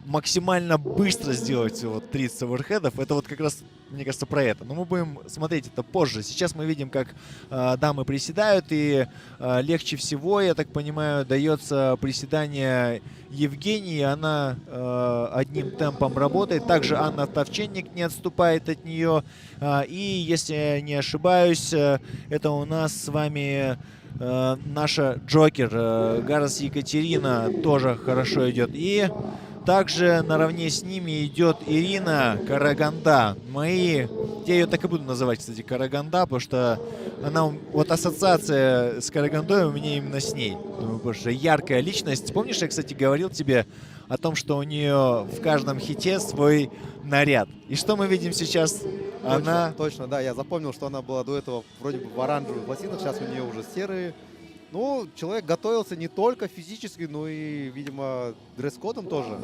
максимально быстро сделать вот 30 оверхедов. Это вот как раз, мне кажется, про это. Но мы будем смотреть это позже. Сейчас мы видим, как дамы приседают. И легче всего, я так понимаю, дается приседание Евгении. Она одним темпом работает. Также Анна Товченик не отступает от нее. И, если я не ошибаюсь, это у нас с вами наша Джокер Гарас Екатерина тоже хорошо идет. И Также наравне с ними идет Ирина Караганда. Я ее так и буду называть, кстати, Караганда, потому что вот ассоциация с Карагандой у меня именно с ней. Думаю, потому что яркая личность. Помнишь, я, кстати, говорил тебе о том, что у нее в каждом хите свой наряд. И что мы видим сейчас? Точно, да, я запомнил, что она была до этого вроде бы в оранжевых лосинах, сейчас у нее уже серые. Ну, человек готовился не только физически, но и, видимо, дресс-кодом тоже.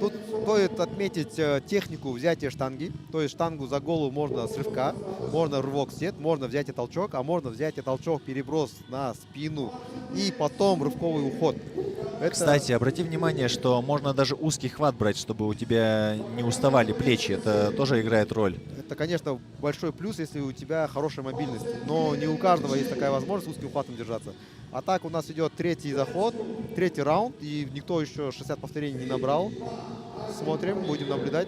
Тут стоит отметить технику взятия штанги. То есть штангу за голову можно с рывка, можно рывок сет, можно взять и толчок, а можно взять и толчок, переброс на спину и потом рывковый уход. Кстати, обрати внимание, что можно даже узкий хват брать, чтобы у тебя не уставали плечи. Это тоже играет роль. Это, конечно, большой плюс, если у тебя хорошая мобильность. Но не у каждого есть такая возможность узким хватом держаться. А так у нас идет третий заход, третий раунд, и никто еще 60 повторений не набрал. Смотрим, будем наблюдать.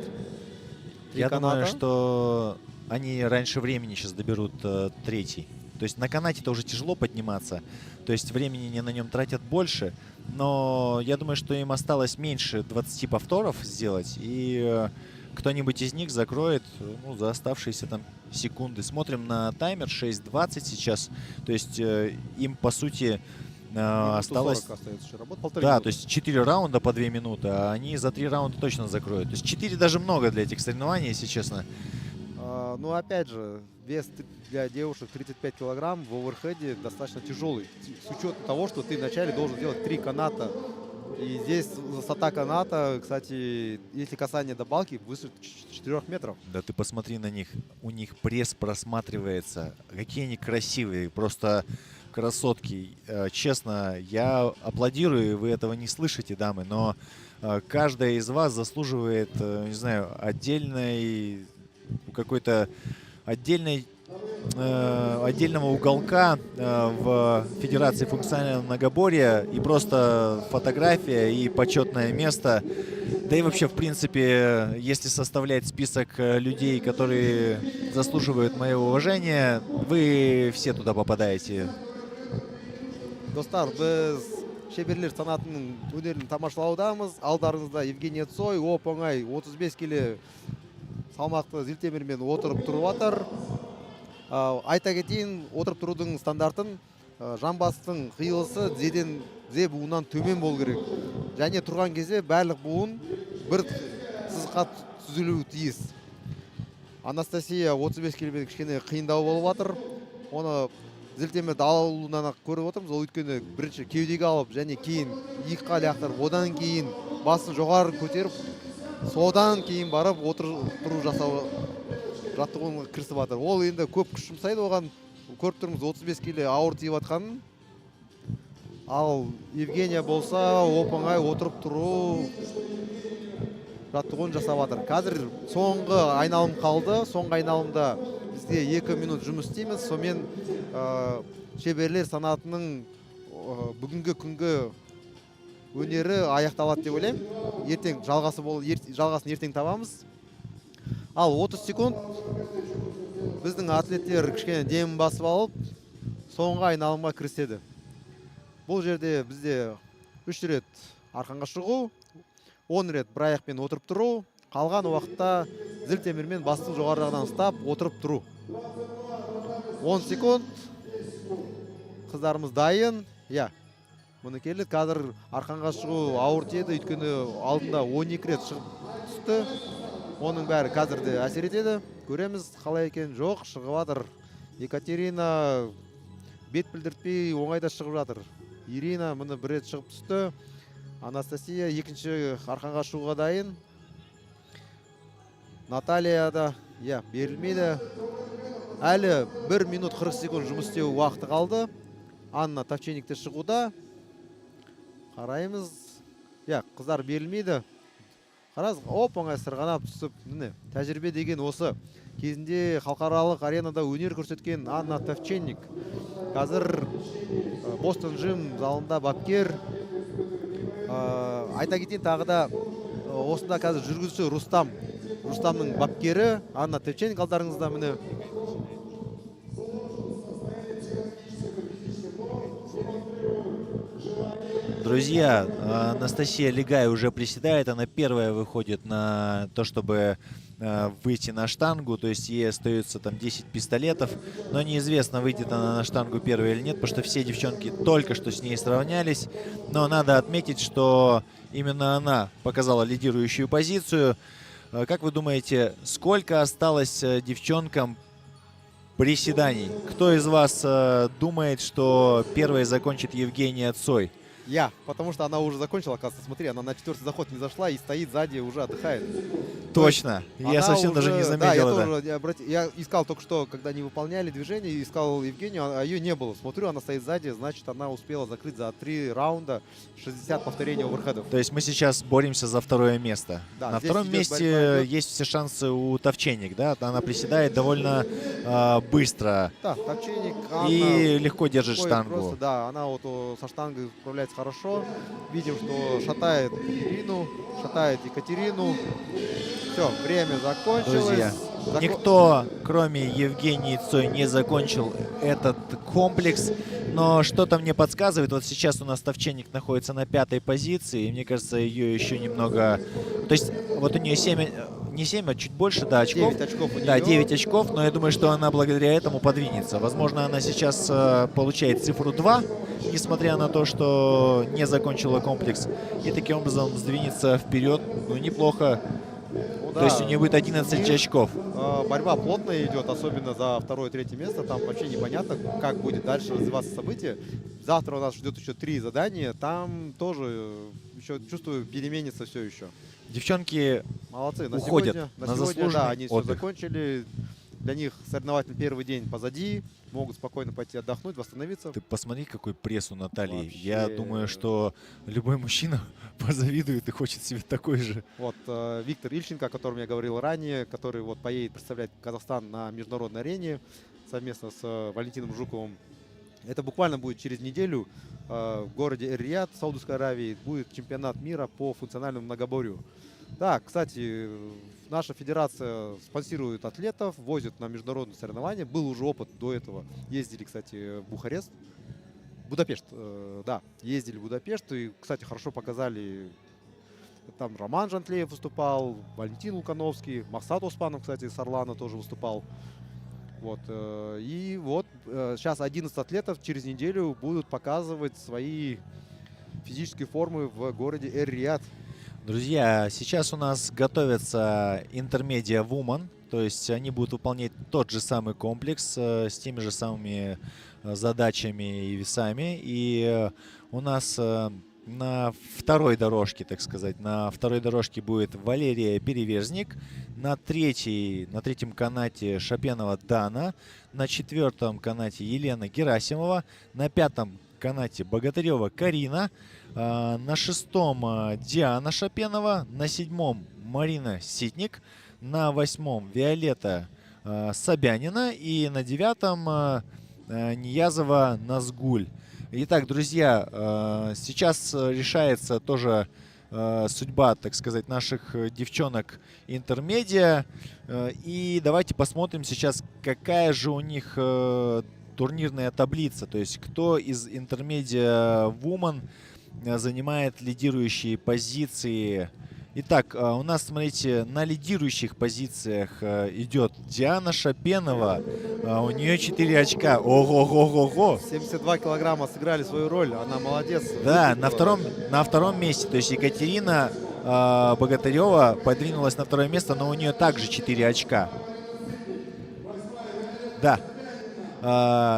Я думаю, что они раньше времени сейчас доберут третий. То есть на канате-то уже тяжело подниматься. То есть времени не на нем тратят больше. Но я думаю, что им осталось меньше 20 повторов сделать. И кто-нибудь из них закроет за оставшиеся там секунды. Смотрим на таймер 6:20 сейчас. То есть им, по сути, осталось... Да, то есть 4 раунда по 2 минуты, а они за 3 раунда точно закроют. То есть 4 даже много для этих соревнований, если честно. Ну, опять же, вес для девушек 35 килограмм в оверхеде достаточно тяжелый. С учетом того, что ты вначале должен делать 3 каната. И здесь высота каната, кстати, если касание до балки, выше 4 метров. Да ты посмотри на них. У них пресс просматривается. Какие они красивые. Просто красотки. Честно, я аплодирую, вы этого не слышите, дамы, но каждая из вас заслуживает, не знаю, какой-то отдельного уголка в Федерации функционального многоборья, и просто фотография и почетное место. Да и вообще, в принципе, если составлять список людей, которые заслуживают моего уважения, вы все туда попадаете. Достар, біз шеберлер санатының өнерін тамашалаудамыз. Алдарыңызда Евгения Цой, оп-оңай 35 келі салмақты зілтемірмен отырып тұрып жатыр. Айта кетейін, отырып тұрудың стандартын жамбастың қиылысы зе буыннан төмен болу керек. Және тұрған кезде барлық буын бір сызыққа түзілуі тиіс. Анастасия 35 келімен кішкене қиындау болып жатыр. Оны зілтемірді алуынан көріп отырмыз. Ол өйткені бірінші кеудеге алып, және кейін иыққа лақтырып, одан кейін басын жоғары көтеріп, содан кейін барып отыру жасау жаттығуына кірісіп жатыр. Ол енді көп күш жұмсайды оған. Көріп тұрмыз 35 келі ауыр тиіп жатқанын. Ал Евгения болса оп-оңай отырып тұру жаттығуын жасап жатыр. Қазір соңғы айналым қалды. Соңғы айналымда бізде 2 минут жұмыс істейміз. Сонымен шеберлер санатының бүгінгі күнгі өнері аяқталады деп ойлаймын. Ертең жалғасын ертең табамыз. Ал 30 секунд біздің атлеттер кішкене демін басып алып, соңғы айналымға кіріседі. Бұл жерде бізде 3 рет арқанға шығу, 10 рет бір аяқпен отырып тұру, қалған уақытта зілтемірмен бастың жоғарыдан ұстап отырып тұру. 10 секунд. Қыздарымыз дайын. Мұны келді. Қазір арқанға шығу ауыр тиеді, өйткені алдында 12 рет шығып түсті. Оның бәрі қазірде әсер етеді. Көреміз қалай екен. Жоқ, шығып жатыр. Екатерина бет білдіртпей оңайда шығып жатыр. Ирина мұны бір рет шығып түсті. Анастасия екінші арқанға шығуға дайын. Наталья да берілмейді. Әлі 1 минут 40 секунд жұмыс істеу уақыты қалды. Анна Тавченикте шығуда. Қараймыз. Қыздар берілмейді. Қараз, оп-оңай сырғанап түсіп, тәжірибе деген осы. Кезінде халықаралық аренада өнер көрсеткен Анна Тавченик. Қазір Бостон Джим залында бапкер. Айта кетейін, тағы да осында қазір жүргізуші Рустамның бапкері Анна Тавченик алдарыңызда міне. Друзья, Анастасия Легай уже приседает, она первая выходит на то, чтобы выйти на штангу, то есть ей остается там 10 пистолетов, но неизвестно, выйдет она на штангу первой или нет, потому что все девчонки только что с ней сравнялись, но надо отметить, что именно она показала лидирующую позицию. Как вы думаете, сколько осталось девчонкам приседаний? Кто из вас думает, что первой закончит Евгения Цой? Я, потому что она уже закончила, оказывается, смотри, она на 4-й заход не зашла и стоит сзади, уже отдыхает. Точно, я Она совсем даже не уже- заметил да, это. я искал только что, когда они выполняли движение, искал Евгению, а ее не было. Смотрю, она стоит сзади, значит, она успела закрыть за 3 раунда 60 повторений оверхедов. То есть мы сейчас боремся за второе место. Да, На здесь втором идет месте борьба, идет. есть все шансы у Товченик, да? Она приседает довольно быстро Да, Товченик, и легко держит ходит штангу. просто, да, она вот со штангой справляется хорошо. Видим, что шатает Ирину, шатает Екатерину. Все, время закончилось. Друзья, Зако- никто, кроме Евгении Цой, не закончил этот комплекс. Но что-то мне подсказывает, вот сейчас у нас Товченик находится на 5-й позиции, и мне кажется, ее еще немного... То есть вот у нее 7, не 7, а чуть больше, да, очков. 9 очков у Да, нее. 9 очков, но я думаю, что она благодаря этому подвинется. Возможно, она сейчас получает цифру 2, несмотря на то, что не закончила комплекс. И таким образом сдвинется вперед. Ну, неплохо. Ну То да. есть у нее будет 11 И, очков. борьба плотная идет, особенно за 2-3 место. Там вообще непонятно, как будет дальше развиваться событие. Завтра у нас ждет еще 3 задания. Там тоже еще чувствую, переменится все еще. Девчонки Молодцы. На уходят сегодня, на сегодня, заслуженный да, они все отдых. закончили. Для них соревновательный первый день позади. Могут спокойно пойти отдохнуть, восстановиться. Ты посмотри, какой пресс у Натальи. Вообще. Я думаю, что любой мужчина позавидует и хочет себе такой же. Вот Виктор Ильченко, о котором я говорил ранее, который вот поедет представлять Казахстан на международной арене совместно с Валентином Жуковым. Это буквально будет через неделю в городе Эр-Рияд, Саудовской Аравии, будет чемпионат мира по функциональному многоборью. Да, кстати, наша федерация спонсирует атлетов, возит на международные соревнования. Был уже опыт до этого. Ездили, кстати, в Бухарест. Будапешт, да, ездили в Будапешт и, кстати, хорошо показали. Там Роман Жантлеев выступал, Валентин Лукановский, Максат Оспанов, кстати, с Орлана тоже выступал. Вот, и вот сейчас 11 атлетов через неделю будут показывать свои физические формы в городе Эр-Рияд. Друзья, сейчас у нас готовится Intermedia Woman, то есть они будут выполнять тот же самый комплекс с теми же самыми задачами и весами. И у нас на второй дорожке, так сказать, на второй дорожке будет Валерия Переверзник, на третьем канате Шапенова Дана, на 4-м канате Елена Герасимова, на 5-м канате Богатырева Карина, на 6-м Диана Шапенова, на 7-м Марина Ситник, на 8-м Виолетта Собянина и на 9-м Ниязова Назгуль. Итак, друзья, сейчас решается тоже судьба, так сказать, наших девчонок Интермедиа. И давайте посмотрим сейчас, какая же у них турнирная таблица. То есть кто из Intermedia Woman занимает лидирующие позиции. Итак, у нас, смотрите, на лидирующих позициях идет Диана Шапенова. У нее 4 очка. Ого-го-го-го. 72 килограмма сыграли свою роль, она молодец. Да, выкупила. на втором месте. То есть Екатерина Богатырева подвинулась на второе место, но у нее также 4 очка. Да.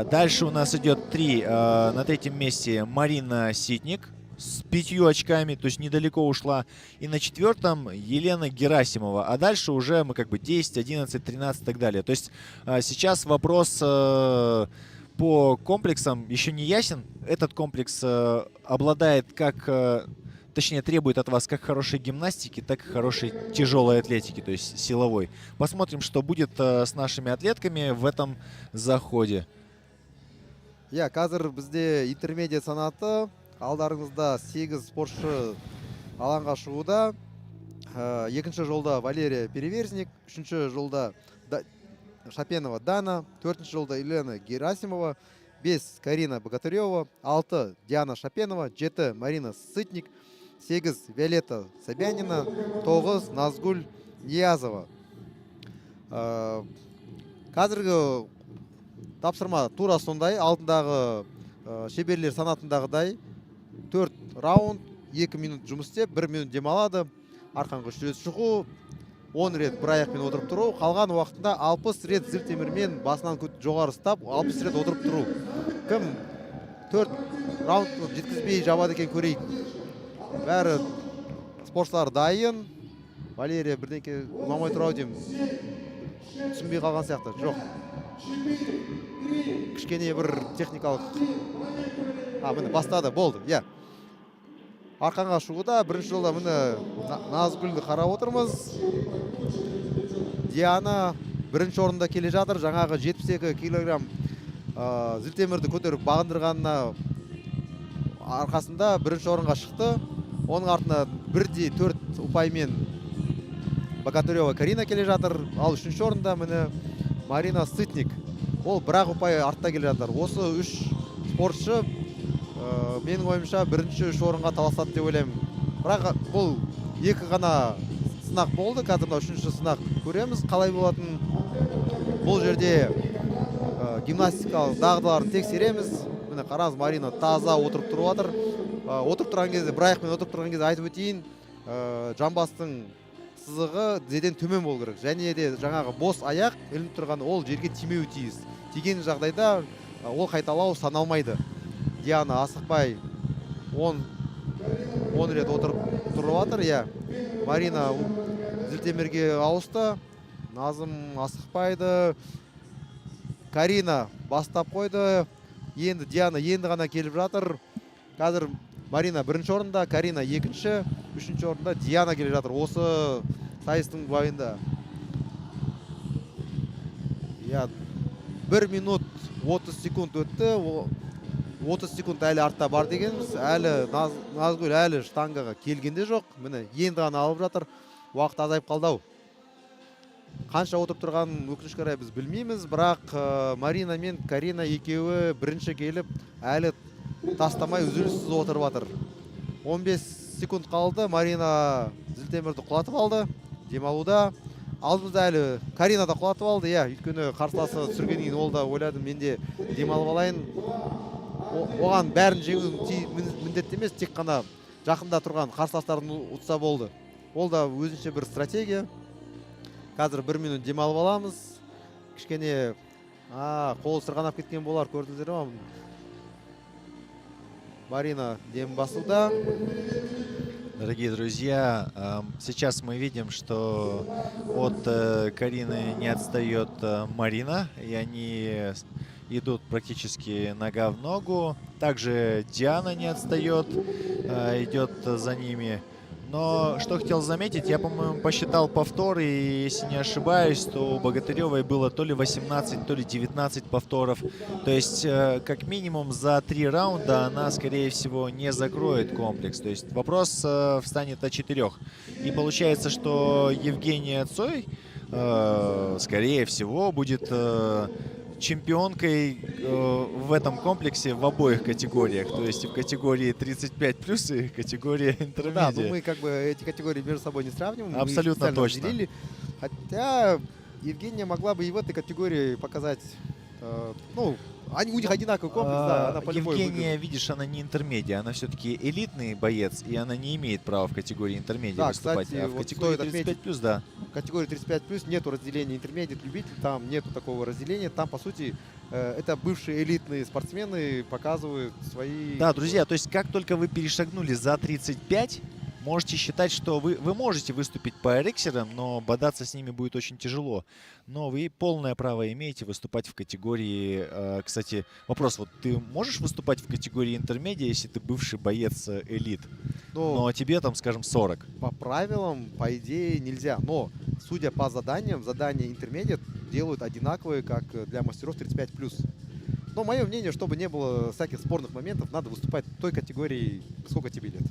Дальше у нас идет на третьем месте Марина Ситник с 5 очками, то есть недалеко ушла. И на 4-м Елена Герасимова. А дальше уже мы как бы 10, 11, 13 и так далее. То есть сейчас вопрос по комплексам еще не ясен. Этот комплекс обладает точнее, требует от вас как хорошей гимнастики, так и хорошей тяжелой атлетики, то есть силовой. Посмотрим, что будет с нашими атлетками в этом заходе. Я қазір бізде интермедиат санаты алдарыңызда 8 спортшы алаңға шығуда. Екінші жолда Валерия Переверзник, үшінші жолда Шапенова Дана, төртінші жолда Елена Герасимова, 5 Карина Богатырева, 6 Диана Шапенова, 7 Марина Сытник, 8 Виолетта Собянина, 9 Назгүл Ниязова. Қазіргі тапсырма тура сондай, алдындағы шеберлер санатындағыдай 4 раунд, 2 минут жұмыс істеп, 1 минут демалады, арқанға 3 рет шығу, 10 рет бір аяқпен отырып тұру, қалған уақытында 60 рет зілтемірмен басынан жоғары ұстап, 60 рет отырып тұру. Кім 4 раунд жеткізбей жабады екен көрейік. Бәрі спортшылар дайын. Валерия бірдеңке ұнамай тұр ау деймін. Түсінбей қалған сияқты. Жоқ. Кішкене бір техникалық. Міне бастады, болды. Иә. Арқанға шығуда бірінші жолда міне Назгүлді қарап отырмыз. Диана бірінші орында келе жатыр. Жаңағы 72 килограмм зілтемірді көтеріп бағындырғанына арқасында бірінші орынға шықты. Оның артында 1-4 ұпаймен Богатырева Карина келе жатыр. Ал үшінші орында міне Марина Сытник. Ол бірақ ұпай артта келе жатыр. Осы 3 спортшы менің ойымша бірінші 3 орынға таласады деп ойлаймын. Бірақ бұл екі ғана сынақ болды. Қазір мына үшінші сынақ көреміз қалай болатын. Бұл жерде гимнастикалық дағдыларын тексереміз. Міне қараңыз, Марина таза отырып тұрып жатыр. Отырып тұрған кезде, бір аяқпен отырып тұрған кезде айтып өтейін, жамбастың сызығы тізеден төмен болу керек. Және де жаңағы бос аяқ ілініп тұрған ол жерге тимеуі тиіс. Тиген жағдайда ол қайталау саналмайды. Диана асықпай 10 рет отырып тұрып жатыр. Иә. Марина зілтемірге ауысты. Назым асықпайды. Карина бастап қойды. Енді Диана енді ғана келіп жатыр. Қазір Марина бірінші орында, Карина екінші, үшінші орында Диана келе жатыр. Осы сайыстың бойында. 1 минут 30 секунд өтті. 30 секунд әлі артта бар дегеніміз. Әлі Назгүл әлі штангаға келгенде жоқ. Міне енді ғана алып жатыр. Уақыт азайып қалды ау. Қанша отырып тұрғанын өкінішке орай біз білмейміз, бірақ Марина мен Карина екеуі бірінші келіп, әлі тастамай үзіліссіз отырып жатыр. 15 секунд қалды. Марина зілтемірді құлатып алды. Демалуда. Алдымызда әлі Карина да құлатып алды. Иә, өйткені қарсыласы түсіргеннен кейін ол да ойладым, мен де демалып алайын. Оған бәрін жеңу міндетті емес, тек қана жақында тұрған қарсыластарын ұтса болды. Ол да өзінше бір стратегия. Қазір 1 минут демалып аламыз. Кішкене қол сырғанап кеткен болар, көрдіңіздер ме? Марина дем басуда. Дорогие друзья, сейчас мы видим, что от Карины не отстает Марина, и они идут практически нога в ногу. Также Диана не отстает, идет за ними. Но что хотел заметить, я, по-моему, посчитал повтор, и если не ошибаюсь, то у Богатыревой было то ли 18, то ли 19 повторов. То есть, как минимум, за 3 раунда она, скорее всего, не закроет комплекс. То есть вопрос встанет о 4. И получается, что Евгения Цой, скорее всего, будет чемпионкой в этом комплексе в обоих категориях. То есть в категории 35+ и категории интермедиа. Да, но мы как бы эти категории между собой не сравниваем. Абсолютно точно. Разделили. Хотя Евгения могла бы и в этой категории показать, ну, у них одинаковый комплекс, да, она по-любому Евгения, видишь, она не интермедиа, она все-таки элитный боец, и она не имеет права в категории интермедиа выступать. Кстати, а в категории 35+, да. В категории 35+ нету разделения интермедиат-любитель, там нету такого разделения. Там, по сути, это бывшие элитные спортсмены показывают свои... Да, друзья, то есть как только вы перешагнули за 35, можете считать, что вы можете выступить по эриксерам, но бодаться с ними будет очень тяжело. Но вы полное право имеете выступать в категории... Кстати, вопрос, вот ты можешь выступать в категории интермедиа, если ты бывший боец элит? Но тебе там, скажем, 40. По правилам, по идее, нельзя. Но, судя по заданиям, задания интермедиат делают одинаковые, как для мастеров 35+. Но мое мнение, чтобы не было всяких спорных моментов, надо выступать в той категории, сколько тебе лет.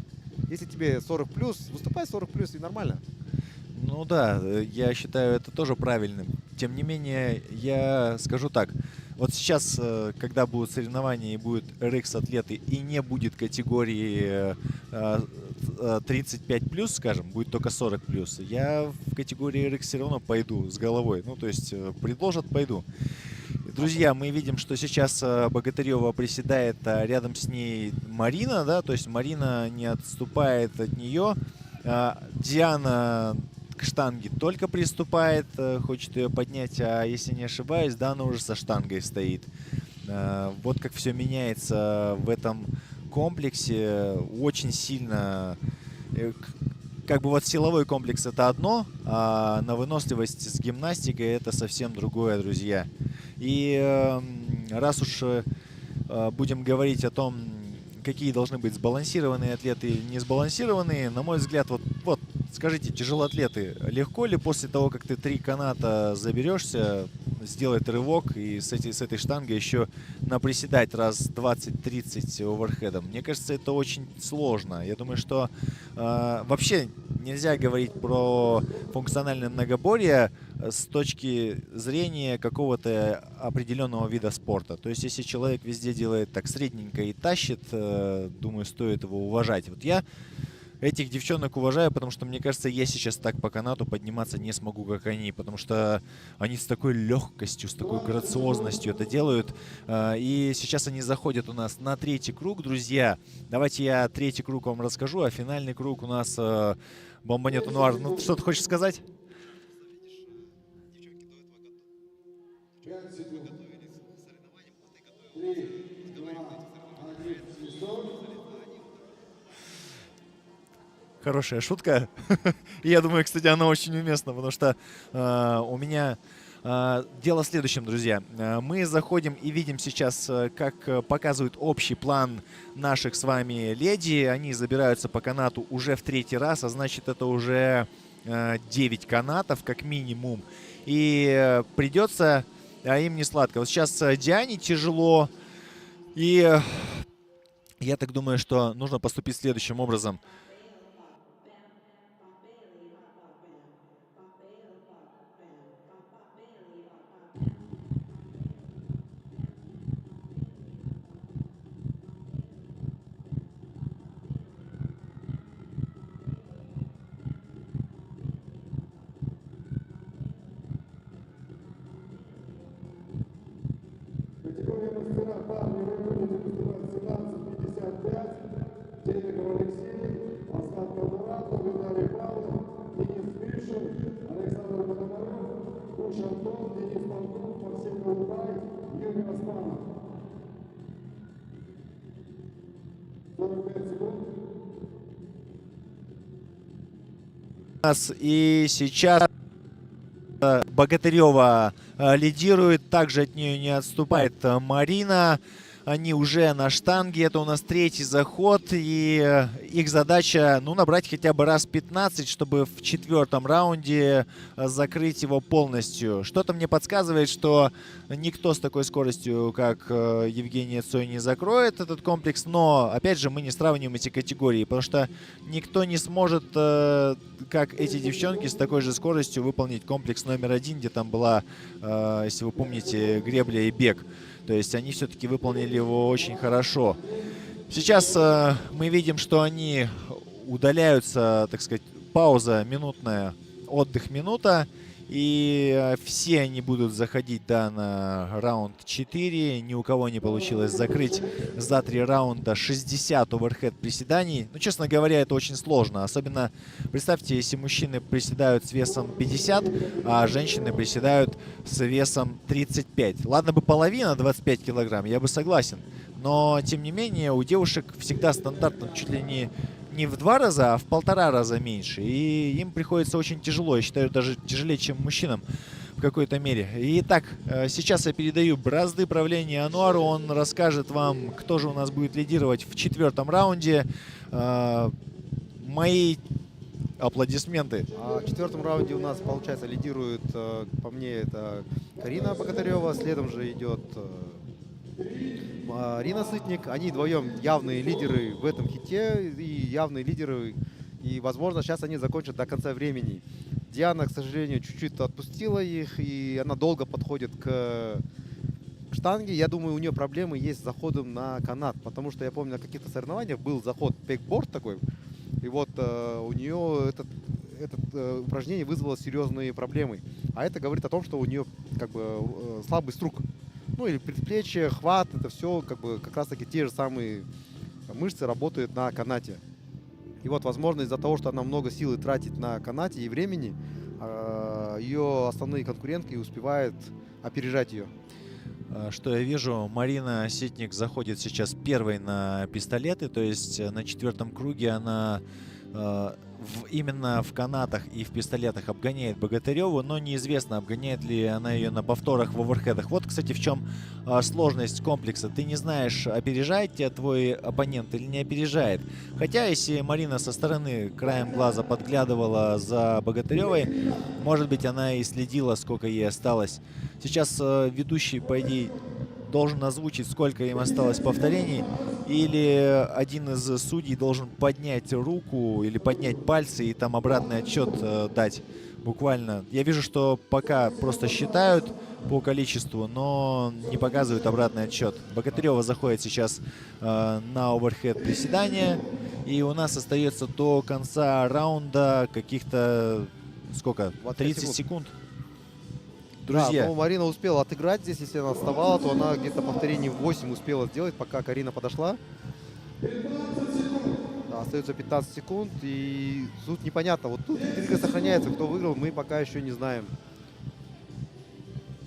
Если тебе 40+, выступай 40+, и нормально. Ну да, я считаю это тоже правильным. Тем не менее, я скажу так. Вот сейчас, когда будут соревнования и будут RX-атлеты, и не будет категории 35+, скажем, будет только 40+, я в категории RX все равно пойду с головой. Ну, то есть предложат, пойду. Друзья, мы видим, что сейчас Богатырева приседает, а рядом с ней Марина, да, то есть Марина не отступает от нее. Диана к штанге только приступает, хочет ее поднять, а если не ошибаюсь, да, она уже со штангой стоит. Вот как все меняется в этом комплексе, очень сильно. Как бы вот силовой комплекс это одно, а на выносливость с гимнастикой это совсем другое, друзья. И раз уж будем говорить о том, какие должны быть сбалансированные атлеты и не сбалансированные, на мой взгляд, вот скажите, тяжелоатлеты, легко ли после того, как ты 3 каната заберешься, сделать рывок и с этой штангой еще наприседать раз 20-30 оверхедом? Мне кажется, это очень сложно. Я думаю, что вообще нельзя говорить про функциональное многоборье с точки зрения какого-то определенного вида спорта. То есть, если человек везде делает так средненько и тащит, думаю, стоит его уважать. Вот я этих девчонок уважаю, потому что, мне кажется, я сейчас так по канату подниматься не смогу, как они, потому что они с такой легкостью, с такой грациозностью это делают. И сейчас они заходят у нас на 3-й круг, друзья. Давайте я 3-й круг вам расскажу, а финальный круг у нас Бомбанет Ануар. Ну, что ты хочешь сказать? Хорошая шутка. Я думаю, кстати, она очень уместна, потому что у меня дело в следующем, друзья. Мы заходим и видим сейчас, как показывают общий план наших с вами леди. Они забираются по канату уже в 3-й раз, а значит, это уже 9 канатов как минимум. И придется им не сладко. Вот сейчас Диане тяжело. И я так думаю, что нужно поступить следующим образом. И сейчас Богатырева лидирует, также от нее не отступает Марина. Они уже на штанге, это у нас 3-й заход, и их задача, ну, набрать хотя бы раз 15, чтобы в 4-м раунде закрыть его полностью. Что-то мне подсказывает, что никто с такой скоростью, как Евгения Цой, не закроет этот комплекс, но, опять же, мы не сравниваем эти категории, потому что никто не сможет, как эти девчонки, с такой же скоростью выполнить комплекс номер 1, где там была, если вы помните, гребля и бег. То есть они все-таки выполнили его очень хорошо. Сейчас мы видим, что они удаляются, так сказать, пауза минутная, отдых минута. И все они будут заходить, да, на раунд 4. Ни у кого не получилось закрыть за 3 раунда 60 оверхед приседаний. Ну, честно говоря, это очень сложно. Особенно, представьте, если мужчины приседают с весом 50, а женщины приседают с весом 35. Ладно бы половина, 25 килограмм, я бы согласен. Но, тем не менее, у девушек всегда стандартно чуть ли не в 2 раза, а в 1,5 раза меньше. И им приходится очень тяжело. Я считаю, даже тяжелее, чем мужчинам в какой-то мере. Итак, сейчас я передаю бразды правления Ануару. Он расскажет вам, кто же у нас будет лидировать в 4-м раунде. Мои аплодисменты. В 4-м раунде у нас, получается, лидирует, по мне, это Карина Богатырева. Следом же идет Рина Сытник. Они вдвоем явные лидеры в этом хите и явные лидеры. И, возможно, сейчас они закончат до конца времени. Диана, к сожалению, чуть-чуть отпустила их, и она долго подходит к К штанге, я думаю, у нее проблемы есть с заходом на канат, потому что я помню, на каких-то соревнованиях был заход бэкборд такой, и вот у нее это упражнение вызвало серьезные проблемы. А это говорит о том, что у нее как бы слабый струк. Ну или предплечье, хват, это все как раз таки те же самые мышцы работают на канате. И вот, возможно, из-за того, что она много силы тратит на канате и времени, ее основные конкурентки успевают опережать ее. Что я вижу, Марина Ситник заходит сейчас первой на пистолеты, то есть на 4-м круге она именно в канатах и в пистолетах обгоняет Богатыреву, но неизвестно, обгоняет ли она ее на повторах в оверхедах. Вот, кстати, в чем сложность комплекса. Ты не знаешь, опережает тебя твой оппонент или не опережает. Хотя, если Марина со стороны краем глаза подглядывала за Богатыревой, может быть, она и следила, сколько ей осталось. Сейчас ведущий, по идее, должен озвучить, сколько им осталось повторений, или один из судей должен поднять руку или поднять пальцы и там обратный отсчет дать буквально. Я вижу, что пока просто считают по количеству, но не показывают обратный отсчет. Богатырева заходит сейчас на оверхед приседания, и у нас остается до конца раунда каких-то, сколько, 30 секунд. Друзья. Да, но Марина успела отыграть здесь, если она отставала, то она где-то повторений 8 успела сделать, пока Карина подошла. Да, остается 15 секунд, и тут непонятно. Вот тут интрига сохраняется, кто выиграл, мы пока еще не знаем.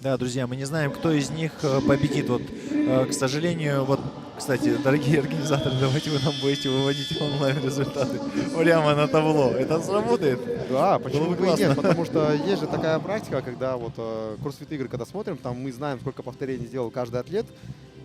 Да, друзья, мы не знаем, кто из них победит. Вот, к сожалению, вот, кстати, дорогие организаторы, давайте вы нам будете выводить онлайн результаты прямо на табло. Это сработает? Да, почему Было бы бы и нет? классно. Потому что есть же такая практика, когда вот кроссфит игры, когда смотрим, там мы знаем, сколько повторений сделал каждый атлет,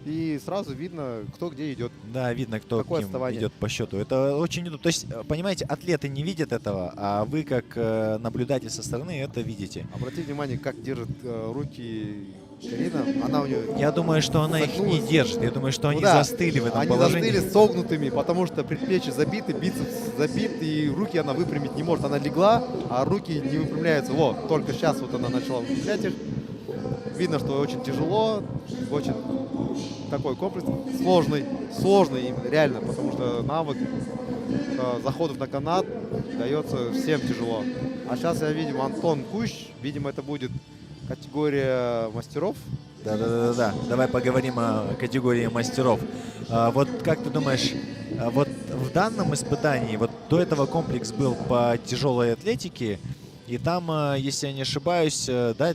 и сразу видно, кто где идет. Да, видно, кто Какое к ним отставание? идет по счету. Это очень удобно. То есть, понимаете, атлеты не видят этого, а вы, как наблюдатель со стороны, это видите. Обратите внимание, как держит руки Карина. Она у нее... Я думаю, что она их не Загнулась. держит. Я думаю, что они Ну да, застыли в этом они положении. застыли согнутыми, потому что предплечье забиты, бицепс забит, и руки она выпрямить не может. Она легла, а руки не выпрямляются. Вот, только сейчас вот она начала выпрямлять их. Видно, что очень тяжело, очень такой комплекс сложный именно, реально, потому что навык заходов на канат дается всем тяжело. А сейчас я видим Антон Кущ, видимо, это будет категория мастеров. Да. Давай поговорим о категории мастеров. Вот как ты думаешь, вот в данном испытании, вот до этого комплекс был по тяжелой атлетике, и там, если я не ошибаюсь, да,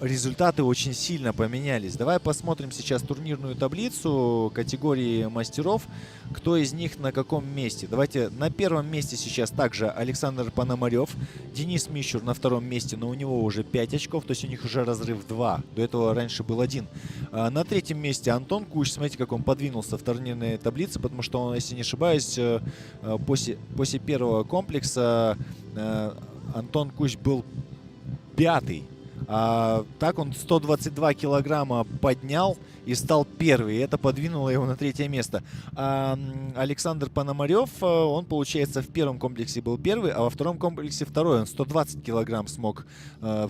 результаты очень сильно поменялись. Давай посмотрим сейчас турнирную таблицу категории мастеров. Кто из них на каком месте? Давайте на первом месте сейчас также Александр Пономарев. Денис Мищур на втором месте, но у него уже 5 очков, то есть у них уже разрыв 2. До этого раньше был 1. На третьем месте Антон Кущ. Смотрите, как он подвинулся в турнирной таблице, потому что он, если не ошибаюсь, после первого комплекса Антон Кущ был 5-й. Так он 122 килограмма поднял и стал первый. И это подвинуло его на 3-е место. Александр Пономарев, он, получается, в первом комплексе был первый, а во втором комплексе второй. Он 120 килограмм смог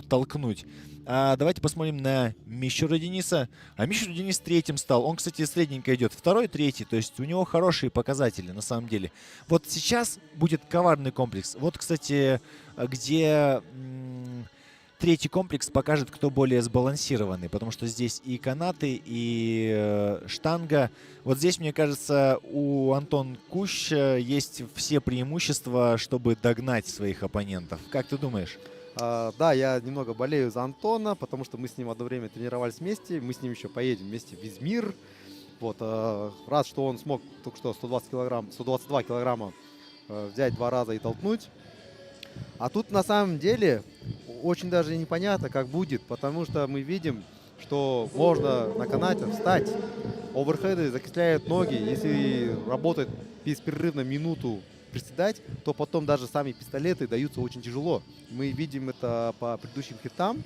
толкнуть. Давайте посмотрим на Мищура Дениса. А Мищур Денис 3-м стал. Он, кстати, средненько идет. 2-й, 3-й. То есть у него хорошие показатели, на самом деле. Вот сейчас будет коварный комплекс. Вот, кстати, где... 3-й комплекс покажет, кто более сбалансированный, потому что здесь и канаты, и штанга. Вот здесь, мне кажется, у Антон Кущ есть все преимущества, чтобы догнать своих оппонентов. Как ты думаешь? Да, я немного болею за Антона, потому что мы с ним одно время тренировались вместе, мы с ним еще поедем вместе в Измир. Вот, рад, что он смог только что 122 килограмма взять 2 раза и толкнуть. А тут на самом деле очень даже непонятно, как будет, потому что мы видим, что можно на канате встать, оверхеды закисляют ноги, если работать беспрерывно минуту приседать, то потом даже сами пистолеты даются очень тяжело. Мы видим это по предыдущим хитам,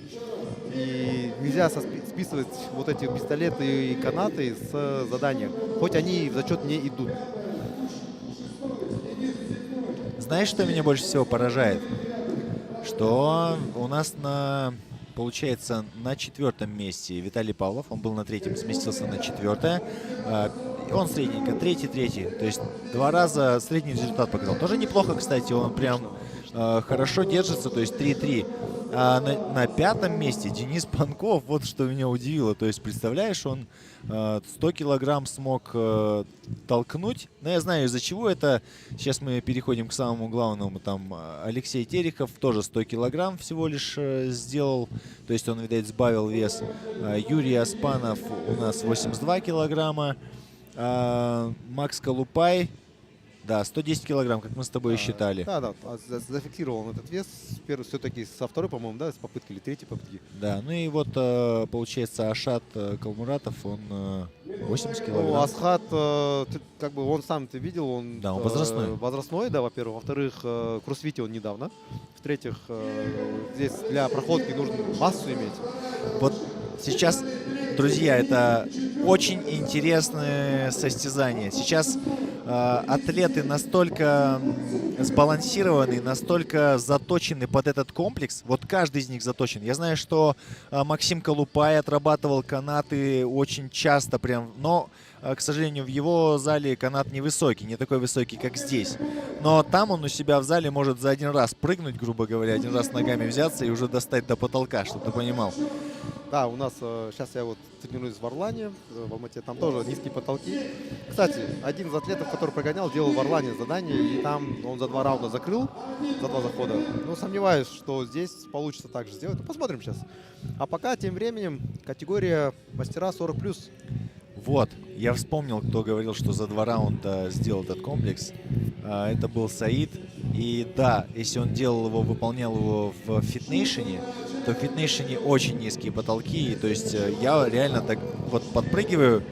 и нельзя списывать вот эти пистолеты и канаты с задания, хоть они в зачет не идут. Знаешь, что меня больше всего поражает? Что у нас на получается, на 4-м месте Виталий Павлов. Он был на 3-м, сместился на 4-е. Он средненько, 3-й. То есть 2 раза средний результат показал. Тоже неплохо, кстати. Он прям хорошо держится, то есть 3-3. А на 5-м месте Денис Панков, вот что меня удивило. То есть, представляешь, он 100 килограмм смог толкнуть. Но я знаю, из-за чего это. Сейчас мы переходим к самому главному. Там Алексей Терехов тоже 100 килограмм всего лишь сделал. То есть он, видать, сбавил вес. Юрий Аспанов у нас 82 килограмма. Макс Колупай, да, 110 килограмм, как мы с тобой и считали. Да, зафиксировал он этот вес. Все-таки со второй, по-моему, да, с попытки или третьей попытки. Да, ну и вот получается Ашат Калмуратов, он 80 килограмм. Ну, Асхат, как бы он сам, ты видел, он, Да, он возрастной. Возрастной, да, во-первых. Во-вторых, в кроссфите он недавно. В-третьих, здесь для проходки нужно массу иметь. Вот сейчас, друзья, это очень интересное состязание. Сейчас атлеты настолько сбалансированы, настолько заточены под этот комплекс. Вот каждый из них заточен. Я знаю, что Максим Колупай отрабатывал канаты очень часто прям, но, к сожалению, в его зале канат невысокий, не такой высокий, как здесь. Но там он у себя в зале может за один раз прыгнуть, грубо говоря, один раз ногами взяться и уже достать до потолка, чтобы ты понимал. Да, у нас сейчас я вот тренируюсь в Орлане, в Алмате, там тоже низкие потолки. Кстати, один из атлетов, который прогонял, делал в Орлане задание, и там он за 2 раунда закрыл, за 2 захода. Ну, сомневаюсь, что здесь получится так же сделать. Ну, посмотрим сейчас. А пока, тем временем, категория мастера 40+. Вот, я вспомнил, кто говорил, что за 2 раунда сделал этот комплекс. Это был Саид. И да, если он делал его, выполнял его в фитнейшене, то в фитнейшене очень низкие потолки. То есть я реально так вот подпрыгиваю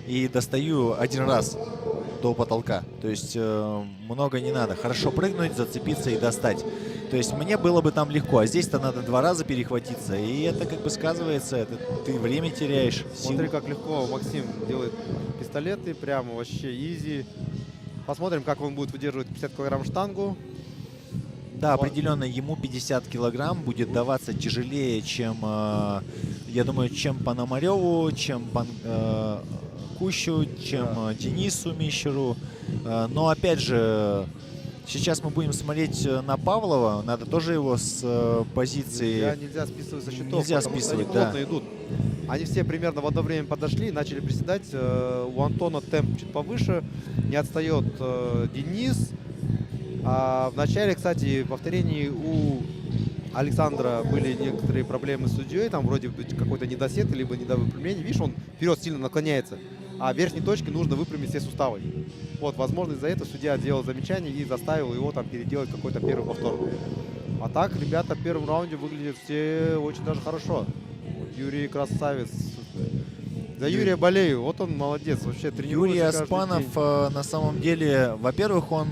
и достаю один раз до потолка. То есть много не надо. Хорошо прыгнуть, зацепиться и достать. То есть мне было бы там легко, а здесь-то надо 2 раза перехватиться. И это как бы сказывается, это ты время теряешь. Смотри, как легко Максим делает пистолеты, прямо вообще изи. Посмотрим, как он будет выдерживать 50 килограмм штангу. Да, определенно ему 50 килограмм будет даваться тяжелее, чем, я думаю, чем Пономареву, чем Кущу, чем Денису Мищеру. Но опять же, сейчас мы будем смотреть на Павлова. Надо тоже его с позиции... Нельзя списывать со счетов, Нельзя потому списывать, что они да. плотно идут. Они все примерно в одно время подошли, начали приседать. У Антона темп чуть повыше, не отстает Денис. А в начале, кстати, в повторении у Александра были некоторые проблемы с судьей. Там вроде бы какой-то недосед, либо недовыпрямление. Видишь, он вперед сильно наклоняется. А в верхней точке нужно выпрямить все суставы. Вот, возможно, из-за этого судья делал замечание и заставил его там переделать какой-то первый повтор. А так, ребята в первом раунде выглядят все очень даже хорошо. Юрий красавец. За Юрия болею. Вот он молодец. Вообще тренируется Юрий каждый Аспанов день. на самом деле, во-первых, он,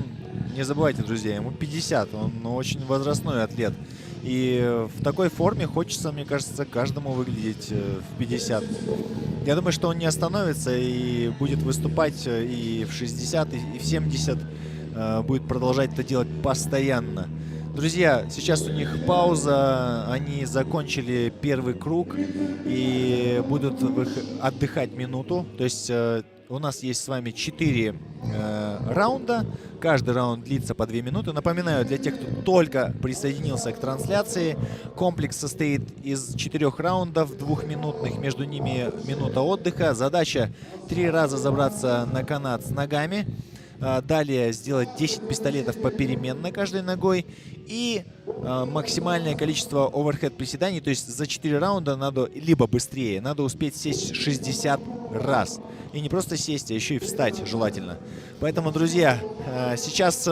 не забывайте, друзья, ему 50, он очень возрастной атлет. И в такой форме хочется, мне кажется, каждому выглядеть в 50. Я думаю, что он не остановится и будет выступать и в 60, и в 70. Будет продолжать это делать постоянно. Друзья, сейчас у них пауза. Они закончили первый круг и будут отдыхать минуту. То есть у нас есть с вами 4 раунда. Каждый раунд длится по 2 минуты. Напоминаю, для тех, кто только присоединился к трансляции, комплекс состоит из 4 раундов, 2-минутных, между ними минута отдыха. Задача 3 раза забраться на канат с ногами. Далее сделать 10 пистолетов попеременно каждой ногой. И максимальное количество оверхед приседаний. То есть за 4 раунда надо либо быстрее, надо успеть сесть 60 раз. И не просто сесть, а еще и встать желательно. Поэтому, друзья, сейчас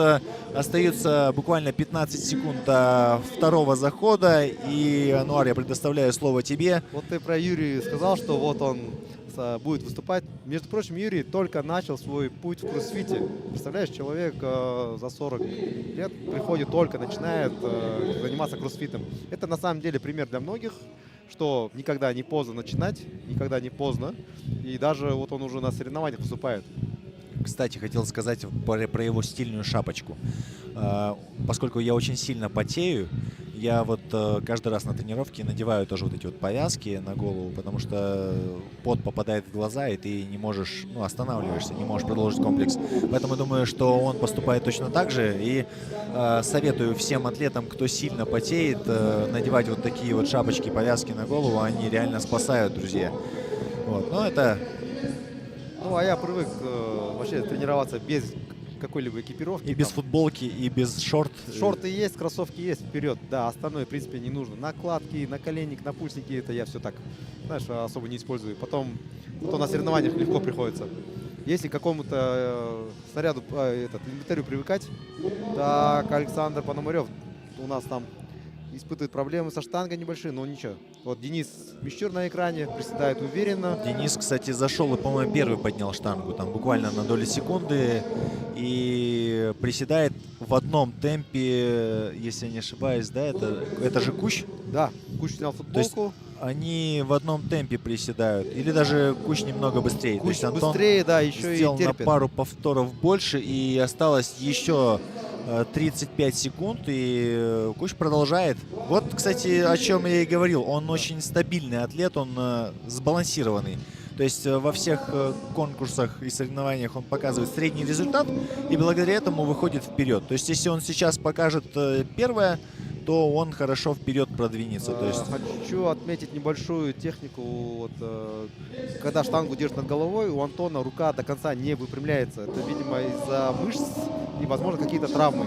остается буквально 15 секунд до второго захода. И, Ануар, я предоставляю слово тебе. Вот ты про Юрия сказал, что вот он будет выступать. Между прочим, Юрий только начал свой путь в кроссфите. Представляешь, человек за 40 лет приходит только, начинает заниматься кроссфитом. Это на самом деле пример для многих, что никогда не поздно начинать, никогда не поздно. И даже вот он уже на соревнованиях выступает. Кстати, хотел сказать про его стильную шапочку. Поскольку я очень сильно потею, Я вот каждый раз на тренировке надеваю тоже вот эти вот повязки на голову, потому что пот попадает в глаза, и ты не можешь, ну, останавливаешься, не можешь продолжить комплекс. Поэтому думаю, что он поступает точно так же. И советую всем атлетам, кто сильно потеет, надевать вот такие вот шапочки, повязки на голову. Они реально спасают, друзья. Вот. Но это... Ну, а я привык вообще тренироваться без какой-либо экипировки. И без там. футболки, и без шорт. Шорты есть, кроссовки есть, вперед. Да, остальное, в принципе, не нужно. Накладки, наколенник, напульсники, это я все так, знаешь, особо не использую. Потом на соревнованиях легко приходится. Если к какому-то снаряду, инвентарю привыкать, так, Александр Пономарев у нас там испытывает проблемы со штангой небольшие, но ничего. Вот Денис Мещур на экране, приседает уверенно. Денис, кстати, зашел и, по-моему, первый поднял штангу, там буквально на долю секунды, и приседает в одном темпе, если я не ошибаюсь, да, это же Кущ? Да, Кущ снял футболку. Они в одном темпе приседают, или даже Кущ немного быстрее. То Кущ есть Антон быстрее, да, еще и сделал на терпит. пару повторов больше, и осталось еще 35 секунд, и Кущ продолжает. Вот, кстати, о чем я и говорил. Он очень стабильный атлет, он сбалансированный. То есть во всех конкурсах и соревнованиях он показывает средний результат, и благодаря этому выходит вперед. То есть если он сейчас покажет первое, то он хорошо вперед продвинется. То есть... Хочу отметить небольшую технику. Вот, когда штангу держит над головой, у Антона рука до конца не выпрямляется. Это, видимо, из-за мышц и, возможно, какие-то травмы.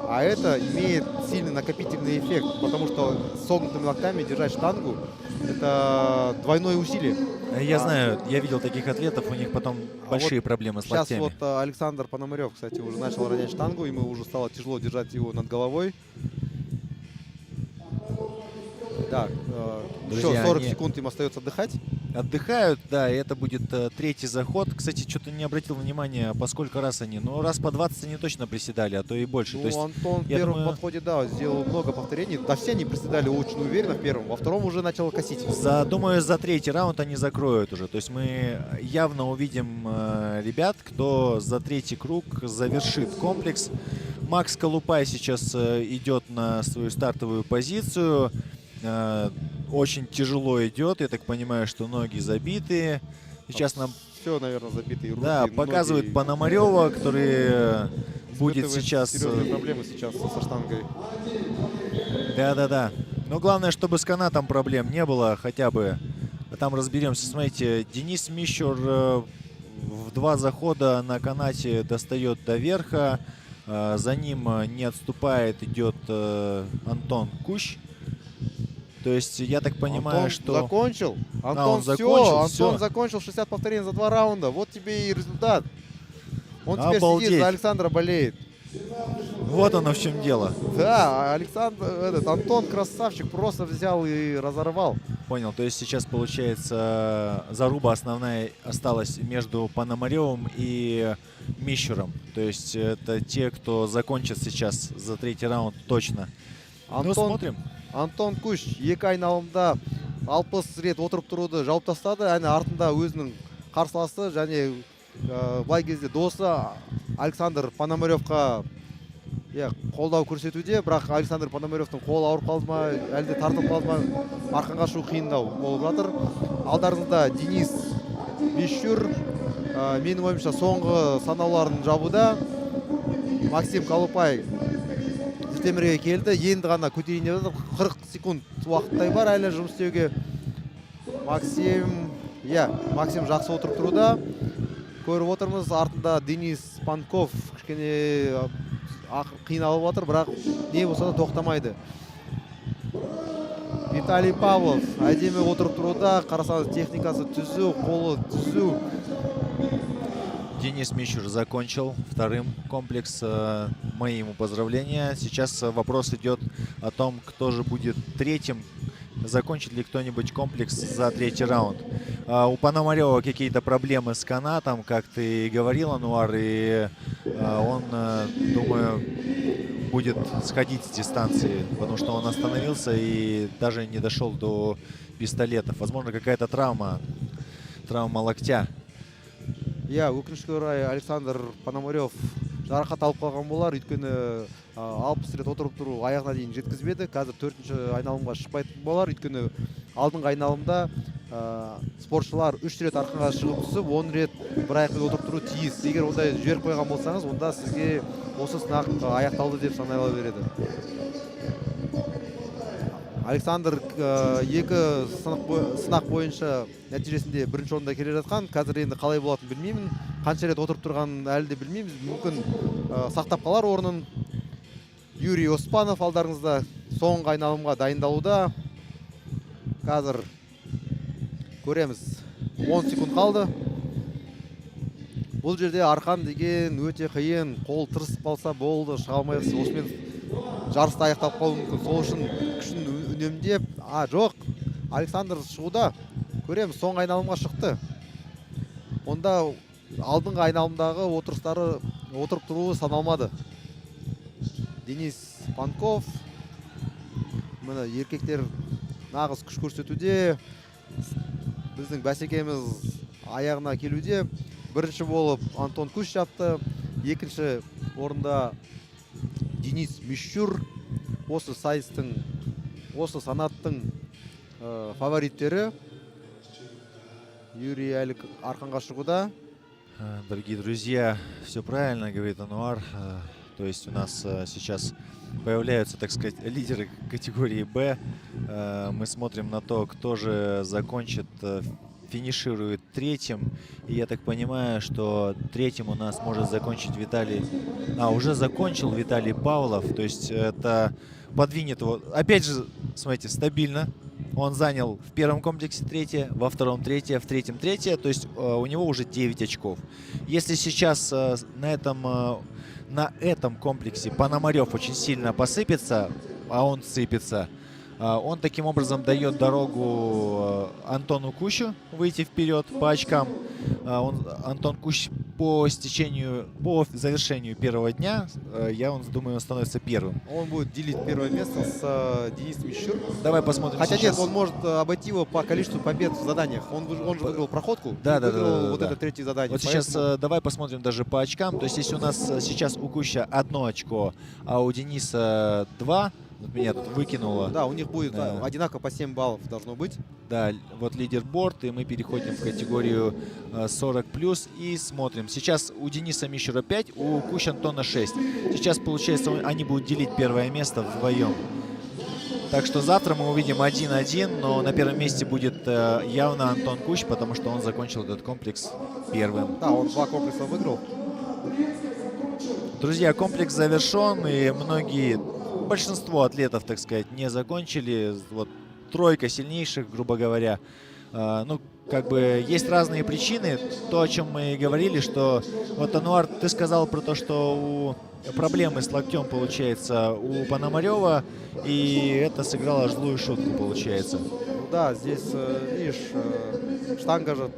А это имеет сильный накопительный эффект, потому что согнутыми локтями держать штангу – это двойное усилие. Я знаю, я видел таких атлетов, у них потом большие проблемы с Сейчас локтями. вот Александр Пономарев, кстати, уже начал ронять штангу, ему уже стало тяжело держать его над головой. Да, Друзья, еще 40 они- секунд им остается отдыхать. Отдыхают, да, и это будет третий заход. Кстати, что-то не обратил внимания, по сколько раз они. Ну, раз по 20 они точно приседали, а то и больше. Ну, То есть, Антон в я первом думаю, подходе, да, сделал много повторений. Да, все они приседали очень уверенно в первом, во втором уже начало косить. думаю, за третий раунд они закроют уже. То есть мы явно увидим ребят, кто за третий круг завершит комплекс. Макс Колупай сейчас идет на свою стартовую позицию. Очень тяжело идет. Я так понимаю, что ноги забиты. Сейчас нам, Все, наверное, забитые руки. да, ноги. показывают Пономарева, который будет Испытывает сейчас... серьезные проблемы сейчас со штангой. Да-да-да. Но главное, чтобы с канатом проблем не было, хотя бы. Там разберемся. Смотрите, Денис Мищур в 2 захода на канате достает до верха. За ним не отступает, идет Антон Кущ. То есть я так понимаю, Антон что... закончил. Антон, он закончил, Антон всё. закончил 60 повторений за 2 раунда. Вот тебе и результат. Он теперь Обалдеть. сидит, за Александра болеет. Вот оно в чем дело. Да, Антон красавчик, просто взял и разорвал. Понял. То есть сейчас, получается, заруба основная осталась между Пономаревым и Мищуром. То есть это те, кто закончит сейчас за третий раунд точно. Ну, смотрим. Антон Кущ 2 айналымда 60 рет отырып тұруды жауып тастады. Әне артында өзінің қарсыласы және былай кезде досы Александр Пономаревқа қолдау көрсетуде, бірақ Александр Пономаревтің қолы ауырып қалды ма, әлде тартып қалды ма, арқанға шығу қиындау болып жатыр. Алдарыңызда Денис Мещур, менің ойымша соңғы санауларын жабуда. Максим Колупай зілтемірге келді, енді ғана көтерейін деп 40 секунд уақыттай бар әлі жұмыс істеуге. Максим жақсы отырып тұруда. Көріп отырмыз, артында Денис Панков кішкене қиналып отыр, бірақ не болса да тоқтамайды. Виталий Павлов әдемі отырып тұруда, қарасаңыз техникасы түзу, қолы түзу. Денис Мищур закончил вторым комплекс. Мои ему поздравления. Сейчас вопрос идет о том, кто же будет третьим. Закончит ли кто-нибудь комплекс за третий раунд. У Пономарева какие-то проблемы с канатом, как ты и говорил, Ануар, и он, думаю, будет сходить с дистанции, потому что он остановился и даже не дошел до пистолетов. Возможно, какая-то травма локтя. Өкінішке орай Александр Пономарев жарақат алып қалған болар, өйткені 60 рет отырып тұру аяғына дейін жеткізбеді. Қазір 4-ші айналымға шықпайтын болар, өйткені алдыңғы айналымда спортшылар 3 рет арқанға шығып түсіп, 10 рет бір аяқпен отырып тұру тиіс. Егер ондай жіберіп қойған болсаңыз, онда сізге осы сынақ аяқталды деп санала береді. Александр екі сынақ бойынша нәтижесінде бірінші орында келе жатқан. Қазір енді қалай болатынын білмеймін. Қанша рет отырып тұрғанын әлі де білмейміз. Мүмкін сақтап қалар орнын. Юрий Оспанов алдарыңызда соңғы айналымға дайындалуда. Қазір көреміз. 10 секунд қалды. Бұл жерде арқан деген өте қиын. Қол тырысып қалса болды, шыға алмайсыз. Осымен жарысты аяқтап қалуы мүмкін. Сол үшін күшін үнемдеп, жоқ. Александр шығуда. Көреміз, соңғы айналымға шықты. Онда алдыңғы айналымдағы отырыстары отырып тұруы саналмады. Денис Панков. Міне еркектер нағыз күш көрсетуде. Біздің бәсекеміз аяғына келуде. Бірінші болып Антон Куш жапты. Екінші орында Денис Мишур. Осы сайыстың, осы санаттың фавориттері. Юрий әлі арқанға шығуда. Дорогие друзья, все правильно говорит Ануар. То есть у нас сейчас появляются, так сказать, лидеры категории «Б». Мы смотрим на то, кто же закончит, финиширует третьим. И я так понимаю, что третьим у нас может закончить Виталий... уже закончил Виталий Павлов. То есть это подвинет его... Опять же, смотрите, стабильно. Он занял в первом комплексе третье, во втором третье, в третьем третье. То есть у него уже 9 очков. Если сейчас на этом комплексе Пономарев очень сильно посыпется, а он сыпется, он таким образом дает дорогу Антону Кущу выйти вперед по очкам. Антон Кущ по завершению первого дня, я думаю, он становится первым. Он будет делить первое место с Денисом Мишур. Давай посмотрим. Хотя сейчас. нет, он может обойти его по количеству побед в заданиях. Он же выиграл проходку, да, выиграл да. это третье задание. Вот сейчас давай посмотрим даже по очкам. То есть если у нас сейчас у Куща 1 очко, а у Дениса 2, вот меня тут выкинуло. Да, у них будет одинаково по 7 баллов должно быть. Да, вот лидерборд, и мы переходим в категорию 40+, и смотрим. Сейчас у Дениса Мишура 5, у Куща Антона 6. Сейчас, получается, они будут делить первое место вдвоем. Так что завтра мы увидим 1-1, но на первом месте будет явно Антон Кущ, потому что он закончил этот комплекс первым. Да, он 2 комплекса выиграл. Друзья, комплекс завершен, и большинство атлетов, так сказать, не закончили. Вот тройка сильнейших, грубо говоря. Есть разные причины. То, о чем мы и говорили, что вот, Ануар, ты сказал про то, что проблемы с локтем, получается, у Пономарева, и это сыграло злую шутку, получается. Да, здесь, видишь, штанга же,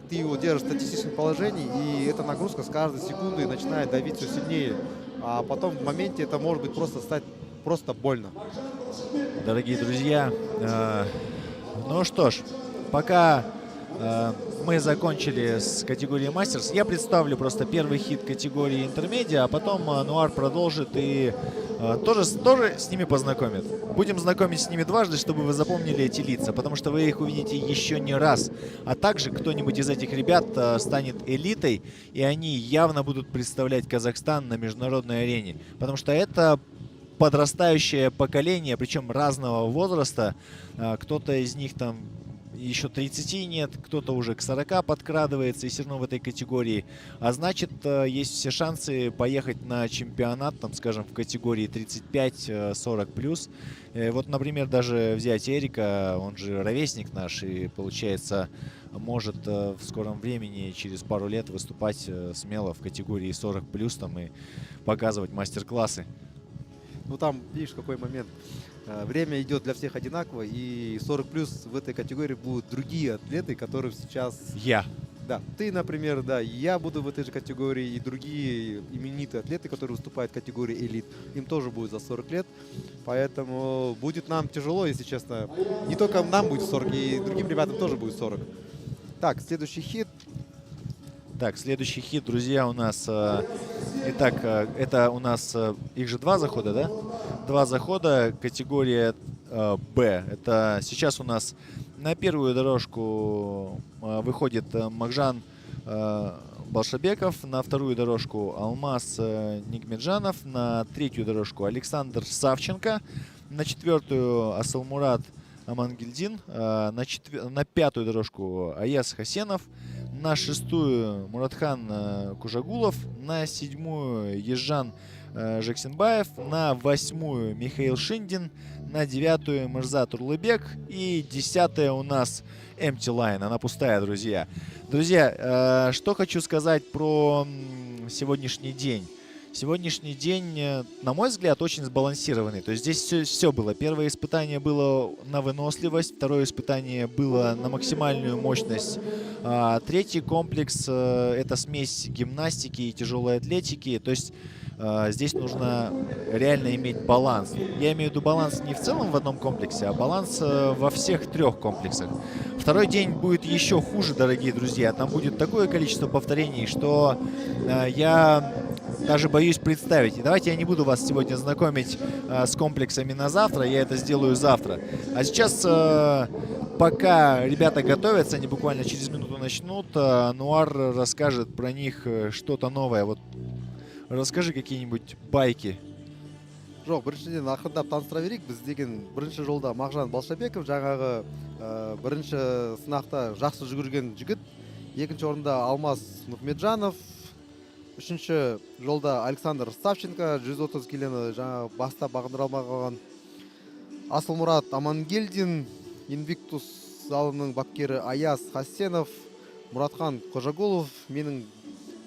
ты его держишь в статическом положении, и эта нагрузка с каждой секундой начинает давить все сильнее. А потом в моменте это может быть просто больно. Дорогие друзья, ну что ж, пока мы закончили с категорией Мастерс, я представлю просто первый хит категории Интермедиа, а потом Ануар продолжит и тоже с ними познакомит. Будем знакомить с ними дважды, чтобы вы запомнили эти лица, потому что вы их увидите еще не раз. А также кто-нибудь из этих ребят станет элитой, и они явно будут представлять Казахстан на международной арене, потому что это подрастающее поколение, причем разного возраста. Кто-то из них там еще 30 нет, кто-то уже к 40 подкрадывается, и все равно в этой категории. А значит, есть все шансы поехать на чемпионат, там, скажем, в категории 35-40+. Вот, например, даже взять Эрика, он же ровесник наш, и, получается, может в скором времени, через пару лет, выступать смело в категории 40+, там, и показывать мастер-классы. Ну там, видишь, какой момент. Время идет для всех одинаково, и 40+ в этой категории будут другие атлеты, которые сейчас... Да, ты, например, да, я буду в этой же категории, и другие именитые атлеты, которые выступают в категории элит, им тоже будет за 40 лет. Поэтому будет нам тяжело, если честно. Не только нам будет 40, и другим ребятам тоже будет 40. Так, следующий хит. Так, следующий хит, друзья, у нас... Итак, это у нас... Их же 2 захода, да? 2 захода, категория Б. Это сейчас у нас на первую дорожку выходит Махжан Балшабеков, на вторую дорожку Алмаз Нигмеджанов, на третью дорожку Александр Савченко, на четвертую Асылмурат Амангельдин, на пятую дорожку Аяз Хасенов, на шестую Муратхан Кужагулов, на седьмую Ежан Жексенбаев, на восьмую Михаил Шиндин, на девятую Мирза Турлыбек и 10-я у нас Empty Line, она пустая, друзья. Друзья, что хочу сказать про сегодняшний день. Сегодняшний день, на мой взгляд, очень сбалансированный. То есть здесь все было. Первое испытание было на выносливость, второе испытание было на максимальную мощность. Третий комплекс – это смесь гимнастики и тяжелой атлетики. То есть здесь нужно реально иметь баланс. Я имею в виду баланс не в целом в одном комплексе, а баланс во всех 3 комплексах. Второй день будет еще хуже, дорогие друзья. Там будет такое количество повторений, что я даже боюсь представить. И давайте я не буду вас сегодня знакомить с комплексами на завтра, я это сделаю завтра. А сейчас, пока ребята готовятся, они буквально через минуту начнут, Нуар расскажет про них что-то новое. Вот расскажи какие-нибудь байки. Жоқ, біріншіден ақырындап таныстыра берейік. Біз деген бірінші жолда Мағжан Балшабеков, жаңағы бірінші сынақта жақсы жүгірген жігіт. Екінші орында Алмаз Нухмеджанов. Үшінші жолда Александр Савченко, 130 келені жаңа бастап бағындыра алмай қалған. Асылмұрат Амангельдин, Инвиктус залының бапкері Аяз Хасенов, Мұратхан Қожагулов, менің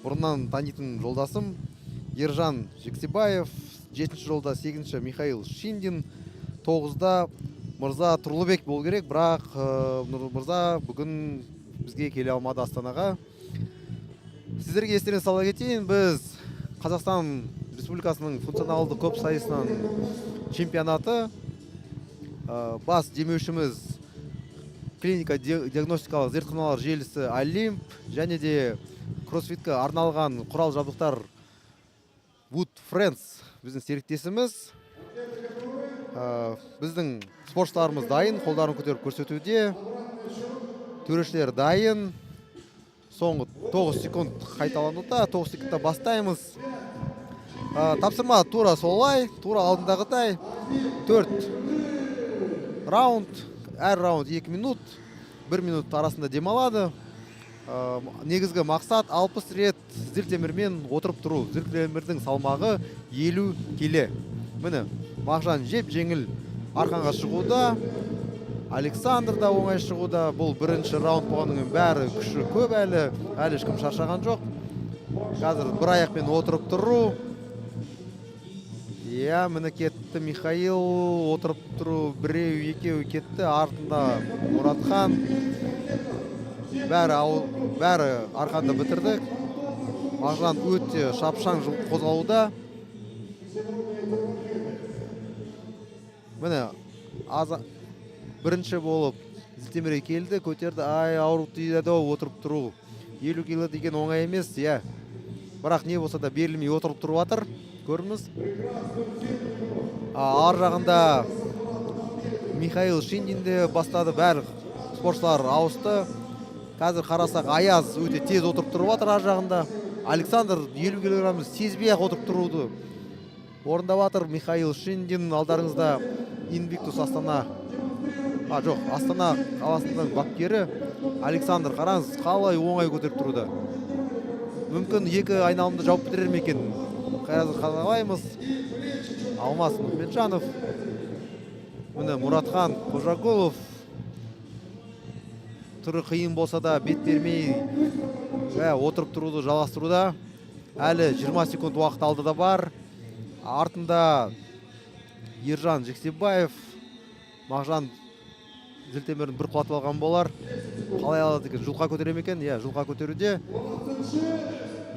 бұрыннан танитын жолдасым, Ержан Жексебаев, 7-ші жолда 8-ші Михаил Шиндин, 9-да Мырза Турлыбек болу керек, бірақ Мырза бүгін бізге келе алмады Астанаға. Сіздерге естеріне сала кетейін, біз Қазақстан Республикасының функционалды көп сайысынан чемпионаты, бас демеушіміз клиника диагностикалық зертханалар желісі Олимп, және де кроссфитке арналған құрал жабдықтар Wood Friends біздің серіктесіміз. Біздің спортшыларымыз дайын, қолдарын көтеріп көрсетуде. Төрешілер дайын. Соңғы 9 секунд қайталануда, 9 секундта бастаймыз. Тапсырма тура солай, тура алдындағыдай. 4 раунд, әр раунд 2 минут, 1 минут арасында демалады. Негізгі мақсат 60 рет зілтемірмен отырып тұру. Зілтемірдің салмағы 50 келе. Міне, Мағжан жеп жеңіл арқанға шығуда. Александр да оңай шығуда. Бұл бірінші раунд болғанның бәрі күші көп әлі ешкім шаршаған жоқ. Қазір бір аяқпен отырып тұру. Иә, міне кетті Михаил, отырып тұру, біреу, екеу кетті, артында Мұратхан. Бәрі арқанды бітірдік. Мағжан өте шапшаң қозғалуда. Міне, бірінші болып зілтемірге келді, көтерді, ай, ауыр тиді, отырып тұру. 50 келі деген оңай емес, иә. Бірақ не болса да берілмей отырып тұру атыр, көріңіз. Ар жағында Михаил Шиндинде бастады, бәрі спортшылар ауысты. Қазір қарасақ Аяз өте тез отырып тұрып атыр ар жағында. Александр 50 килограмм сезбей-ақ отырып тұруды орындап атыр. Михаил Шиндин алдарыңызда Инвиктус Астана. Жоқ, Астана қаласының бапкері Александр, қараңыз, қалай оңай көтеріп тұруда. Мүмкін 2 айналымды жауып бітірер ме екен? Қазір қалаймыз. Алмаз Нухмеджанов, міне Мұратхан Қожагулов. Түрі қиын болса да бет бермей отырып тұруды жалғастыруда. Әлі 20 секунд уақыт алды да бар. Артында Ержан Жексебаев. Мағжан зілтемірін бір құлатып алған болар. Қалай алады екен? Жұлқа көтерем екен? Иә, жұлқа көтеруде.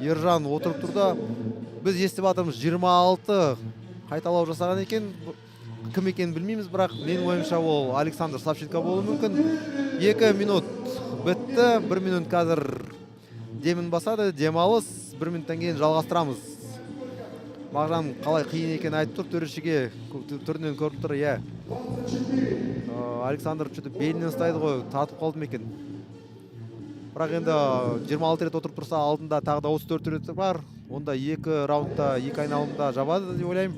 Ержан отырып тұрда. Біз естіп атырмыз 26 қайталау жасаған екен. Кім екенін білмейміз, бірақ менің ойымша ол Александр Савченко болуы мүмкін. 2 минут бітті. 1 минут қазір демін басады, демалыс 1 минуттан кейін жалғастырамыз. Мағжан қалай қиын екен айтып тұр, төрешіге түрінен көріп тұр, иә. Александр что-то белінен ұстайды ғой, тартып қалды ма екен. Бірақ енді 26 рет отырып тұрса, алдында тағы да 34 рет бар. Онда 2 раундта, 2 айналымда жабады деп ойлаймын.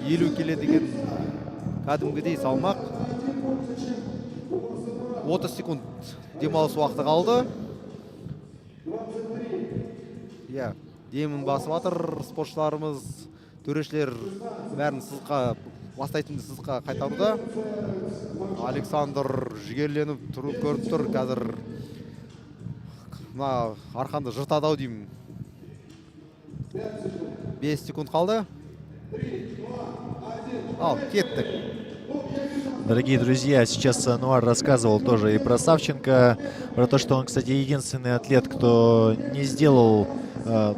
50 келе деген кәдімгідей салмақ. 30 секунд демалыс уақыты қалды. Иә, демін басып жатыр спортшыларымыз, төрешілер бәрін сызыққа, бастайтынды сызыққа қайтаруда. Александр жігерленіп тұрып көріп тұр, қазір мына арқанды жыртады ау деймін. 5 секунд қалды. Ал, кеттік. Дорогие друзья, сейчас Ануар рассказывал тоже и про Савченко, про то, что он, кстати, единственный атлет, кто не сделал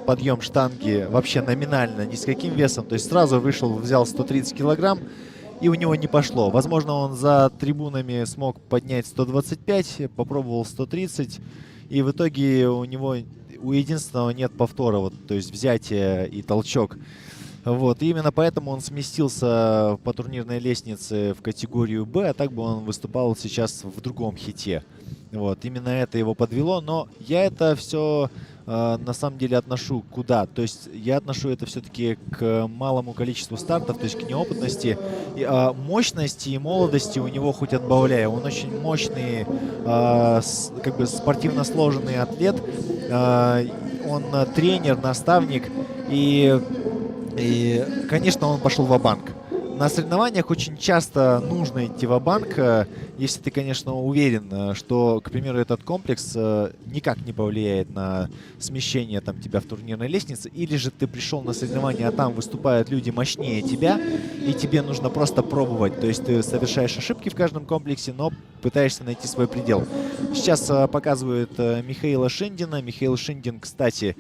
подъем штанги вообще номинально ни с каким весом. То есть сразу вышел, взял 130 килограмм, и у него не пошло. Возможно, он за трибунами смог поднять 125, попробовал 130, и в итоге у него, у единственного нет повтора, вот, то есть взятие и толчок. Вот, и именно поэтому он сместился по турнирной лестнице в категорию Б, а так бы он выступал сейчас в другом хите. Вот, именно это его подвело, но я это все на самом деле отношу куда? То есть я отношу это все-таки к малому количеству стартов, то есть к неопытности. Мощности и молодости у него хоть отбавляя. Он очень мощный, как бы спортивно сложенный атлет. Он тренер, наставник и, конечно, он пошел ва-банк. На соревнованиях очень часто нужно идти ва-банк, если ты, конечно, уверен, что, к примеру, этот комплекс никак не повлияет на смещение там, тебя в турнирной лестнице, или же ты пришел на соревнования, а там выступают люди мощнее тебя, и тебе нужно просто пробовать. То есть ты совершаешь ошибки в каждом комплексе, но пытаешься найти свой предел. Сейчас показывают Михаила Шиндина. Михаил Шиндин, кстати,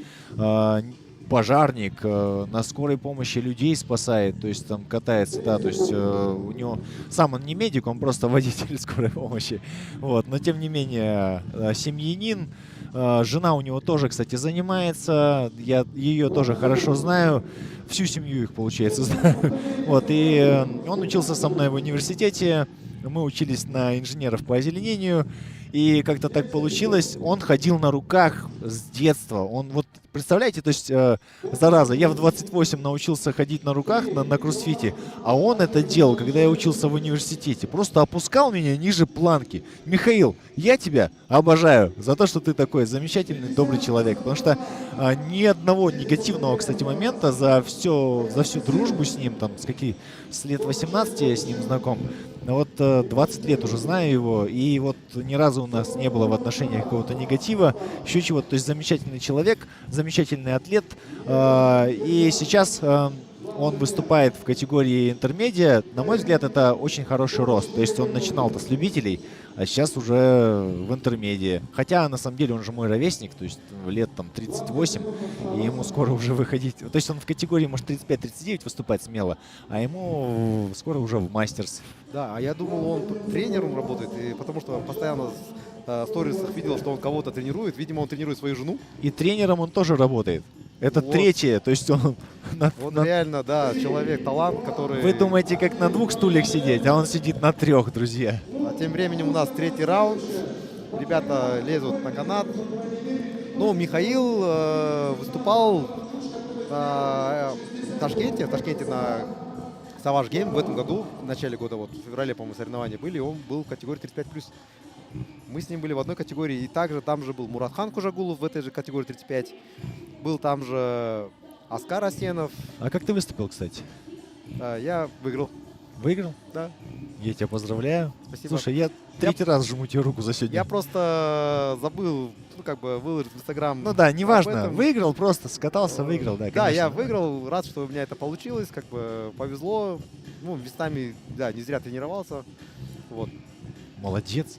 пожарник, на скорой помощи людей спасает, то есть там катается, да, то есть у него, сам он не медик, он просто водитель скорой помощи, вот, но тем не менее семьянин, жена у него тоже, кстати, занимается, я ее тоже хорошо знаю, всю семью их, получается, знаю, вот, и он учился со мной в университете, мы учились на инженеров по озеленению, и как-то так получилось, он ходил на руках с детства. Он вот, представляете, то есть, зараза, я в 28 научился ходить на руках на кроссфите, а он это делал, когда я учился в университете. Просто опускал меня ниже планки. Михаил, я тебя обожаю за то, что ты такой замечательный, добрый человек. Потому что ни одного негативного, кстати, момента за всю дружбу с ним, там, с лет 18 я с ним знаком, вот 20 лет уже знаю его, и вот ни разу у нас не было в отношениях какого-то негатива, еще чего-то. То есть замечательный человек, замечательный атлет. И сейчас он выступает в категории интермедиа. На мой взгляд, это очень хороший рост. То есть он начинал-то с любителей, а сейчас уже в интермедиа. Хотя, на самом деле, он же мой ровесник, то есть лет там 38, и ему скоро уже выходить. То есть он в категории, может, 35-39 выступать смело, а ему скоро уже в мастерс. Да, а я думал, он тренером работает, и потому что постоянно в сторисах видел, что он кого-то тренирует. Видимо, он тренирует свою жену. И тренером он тоже работает. Это вот. Третье, то есть он... Реально, да, человек, талант, который... Вы думаете, как на 2 стульях сидеть, а он сидит на 3, друзья. А тем временем у нас 3-й раунд. Ребята лезут на канат. Ну, Михаил выступал в Ташкенте на Savage Game в этом году, в начале года, вот в феврале, по-моему, соревнования были, он был в категории 35+. Мы с ним были в одной категории, и также там же был Муратхан Кужагулов в этой же категории 35. Был там же Оскар Асенов. А как ты выступил, кстати? Я выиграл. Выиграл? Да. Я тебя поздравляю. Спасибо. Слушай, я 3-й раз жму тебе руку за сегодня. Я просто забыл, выложить в Инстаграм. Ну да, неважно. Выиграл просто, скатался, выиграл, да, конечно. Да, я выиграл, рад, что у меня это получилось, повезло. Ну, местами, да, не зря тренировался. Вот. Молодец.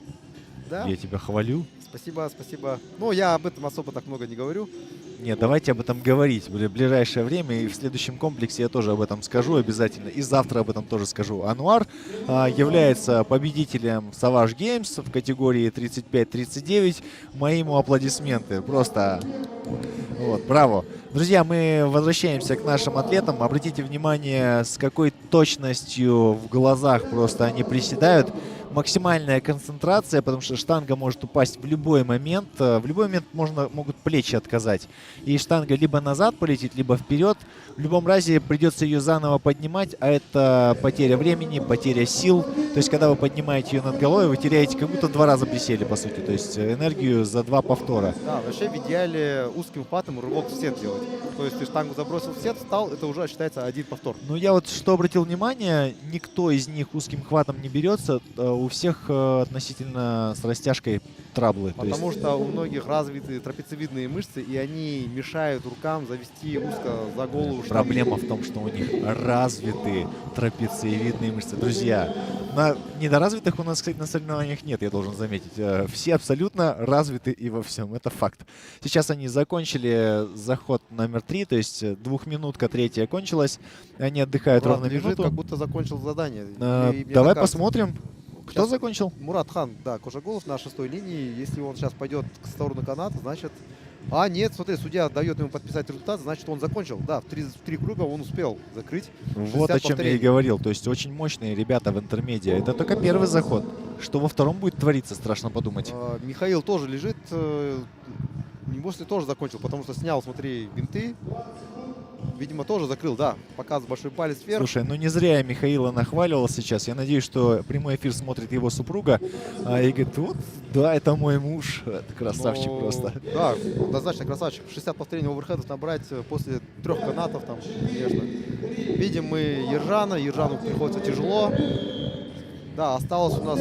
Да. Я тебя хвалю. Спасибо. Ну, я об этом особо так много не говорю. Нет, давайте об этом говорить в ближайшее время, и в следующем комплексе я тоже об этом скажу обязательно, и завтра об этом тоже скажу. Ануар является победителем Savage Games в категории 35-39. Мои ему аплодисменты, просто вот, браво. Друзья, мы возвращаемся к нашим атлетам. Обратите внимание, с какой точностью в глазах просто они приседают. Максимальная концентрация, потому что штанга может упасть в любой момент. В любой момент могут плечи отказать. И штанга либо назад полетит, либо вперед. В любом разе придется ее заново поднимать, а это потеря времени, потеря сил. То есть, когда вы поднимаете ее над головой, вы теряете, как будто 2 раза присели, по сути. То есть, энергию за 2 повтора. Да, вообще в идеале узким хватом рывок в сет делать. То есть ты штангу забросил в сет, встал, это уже считается 1 повтор. Ну, я вот что обратил внимание, никто из них узким хватом не берется. У всех относительно с растяжкой траблы. Потому что у многих развиты трапециевидные мышцы, и они мешают рукам завести узко за голову штангу. Проблема в том, что у них развиты трапециевидные мышцы. Друзья, на недоразвитых у нас, кстати, на соревнованиях нет, я должен заметить. Все абсолютно развиты и во всем. Это факт. Сейчас они закончили заход номер 3, то есть 2-минутка третья кончилась. Они отдыхают Мурат ровно лежит, минуту. как будто закончил задание. И мне Давай так кажется. посмотрим, кто Сейчас закончил. Мурат Хан, да, Кожаголов на 6-й линии. Если он сейчас пойдет к сторону каната, значит... А, нет, смотри, судья дает ему подписать результат, значит, он закончил. Да, в 3 круга он успел закрыть. Вот 60 о чем я и повторений. говорил. То есть очень мощные ребята в интермедиа. Это только первый заход. Что во втором будет твориться, страшно подумать. Михаил тоже лежит. После тоже закончил, потому что снял, смотри, бинты. Видимо, тоже закрыл, да. Показывает большой палец вверх. Слушай, ну не зря я Михаила нахваливал сейчас. Я надеюсь, что прямой эфир смотрит его супруга. И говорит, вот, да, это мой муж. Это красавчик Но, просто. Да, однозначно красавчик. 60 повторений оверхедов набрать после 3 канатов, там, конечно. Видим мы Ержана. Ержану приходится тяжело. Да, осталось у нас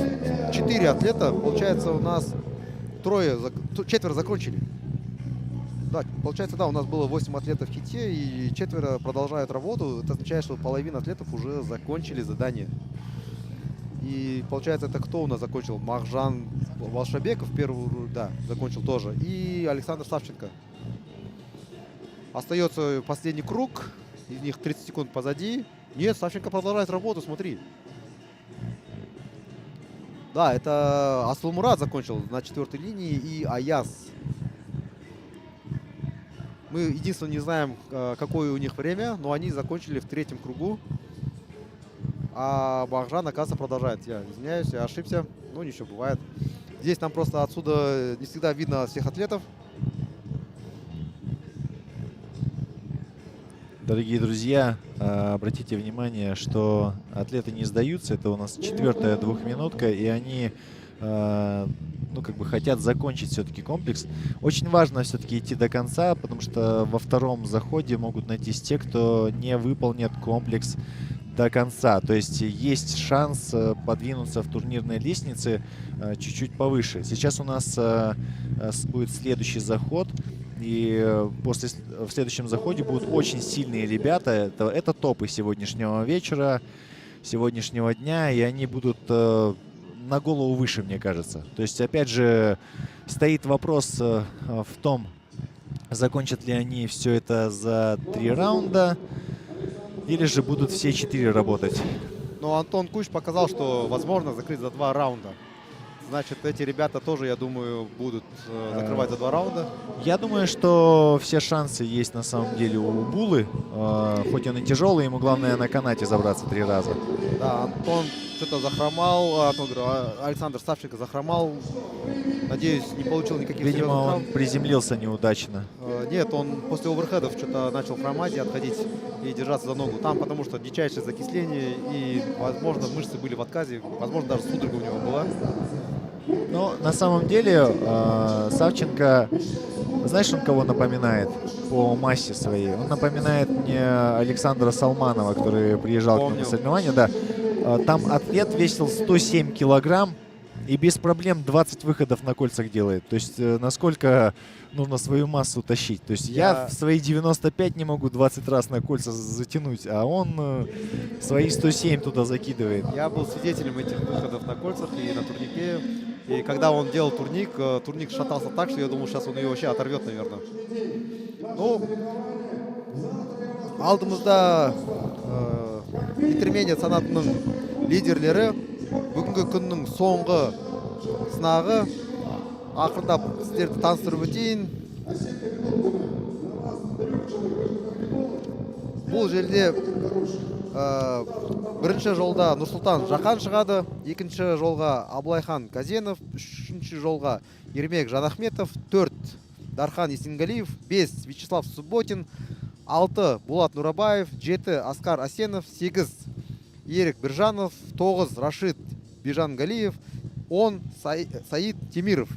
4 атлета. Получается, у нас 4 закончили. Да, получается, да, у нас было 8 атлетов в хите, и 4 продолжают работу. Это означает, что половина атлетов уже закончили задание. И получается, это кто у нас закончил? Махжан Волшебеков первую, да, закончил тоже. И Александр Савченко. Остается последний круг. Из них 30 секунд позади. Нет, Савченко продолжает работу, смотри. Да, это Аслумурат закончил на 4-й линии и Аяз. Мы единственное не знаем, какое у них время, но они закончили в 3-м кругу. А Махжан, оказывается, продолжает. Я извиняюсь, я ошибся. Ну, ничего, бывает. Здесь нам просто отсюда не всегда видно всех атлетов. Дорогие друзья, обратите внимание, что атлеты не сдаются. Это у нас 4-я 2-минутка, и они ну, как бы хотят закончить все-таки комплекс. Очень важно все-таки идти до конца, потому что во втором заходе могут найтись те, кто не выполнит комплекс до конца. То есть есть шанс подвинуться в турнирной лестнице чуть-чуть повыше. Сейчас у нас будет следующий заход. И в следующем заходе будут очень сильные ребята. Это топы сегодняшнего вечера, сегодняшнего дня. И они будут на голову выше, мне кажется. То есть, опять же, стоит вопрос в том, закончат ли они все это за 3 раунда, или же будут все 4 работать. Но Антон Куч показал, что возможно закрыть за 2 раунда. Значит, эти ребята тоже, я думаю, будут закрывать за 2 раунда. Я думаю, что все шансы есть на самом деле у Булы. Хоть он и тяжелый, ему главное на канате забраться 3 раза. Да, Антон что-то захромал, Александр Савченко захромал. Надеюсь, не получил никаких Видимо, серьезных он травм. приземлился неудачно. Нет, он после оверхедов что-то начал хромать и отходить и держаться за ногу. Там потому что дичайшее закисление и, возможно, мышцы были в отказе. Возможно, даже судорога у него была. Но на самом деле Савченко, знаешь, он кого напоминает по массе своей? Он напоминает мне Александра Салманова, который приезжал к нему на соревнования. Да. Там атлет весил 107 килограмм и без проблем 20 выходов на кольцах делает. То есть насколько нужно свою массу тащить. То есть я в свои 95 не могу 20 раз на кольца затянуть, а он свои 107 туда закидывает. Я был свидетелем этих выходов на кольцах и на турнике. И когда он делал турник, турник шатался так, что я думал, сейчас он ее вообще оторвет, наверное. Ну, алдымызда интермедиат санатының лидерлері бүгінгі күннің соңғы сынағы. Ақырындап сіздерді таныстырып өтейін. Бұл жерде бірінші жолда Нұрсұлтан Жақан шығады, екінші жолға Абылайхан Казенов, үшінші жолға Ермек Жанахметов, 4 Дархан Есенгалиев, 5 Вячеслав Субботин, 6 Болат Нурабаев, 7 Аскар Асенов, 8 Ерік Біржанов, 9 Рашид Бижангалиев, 10 Саид Темиров.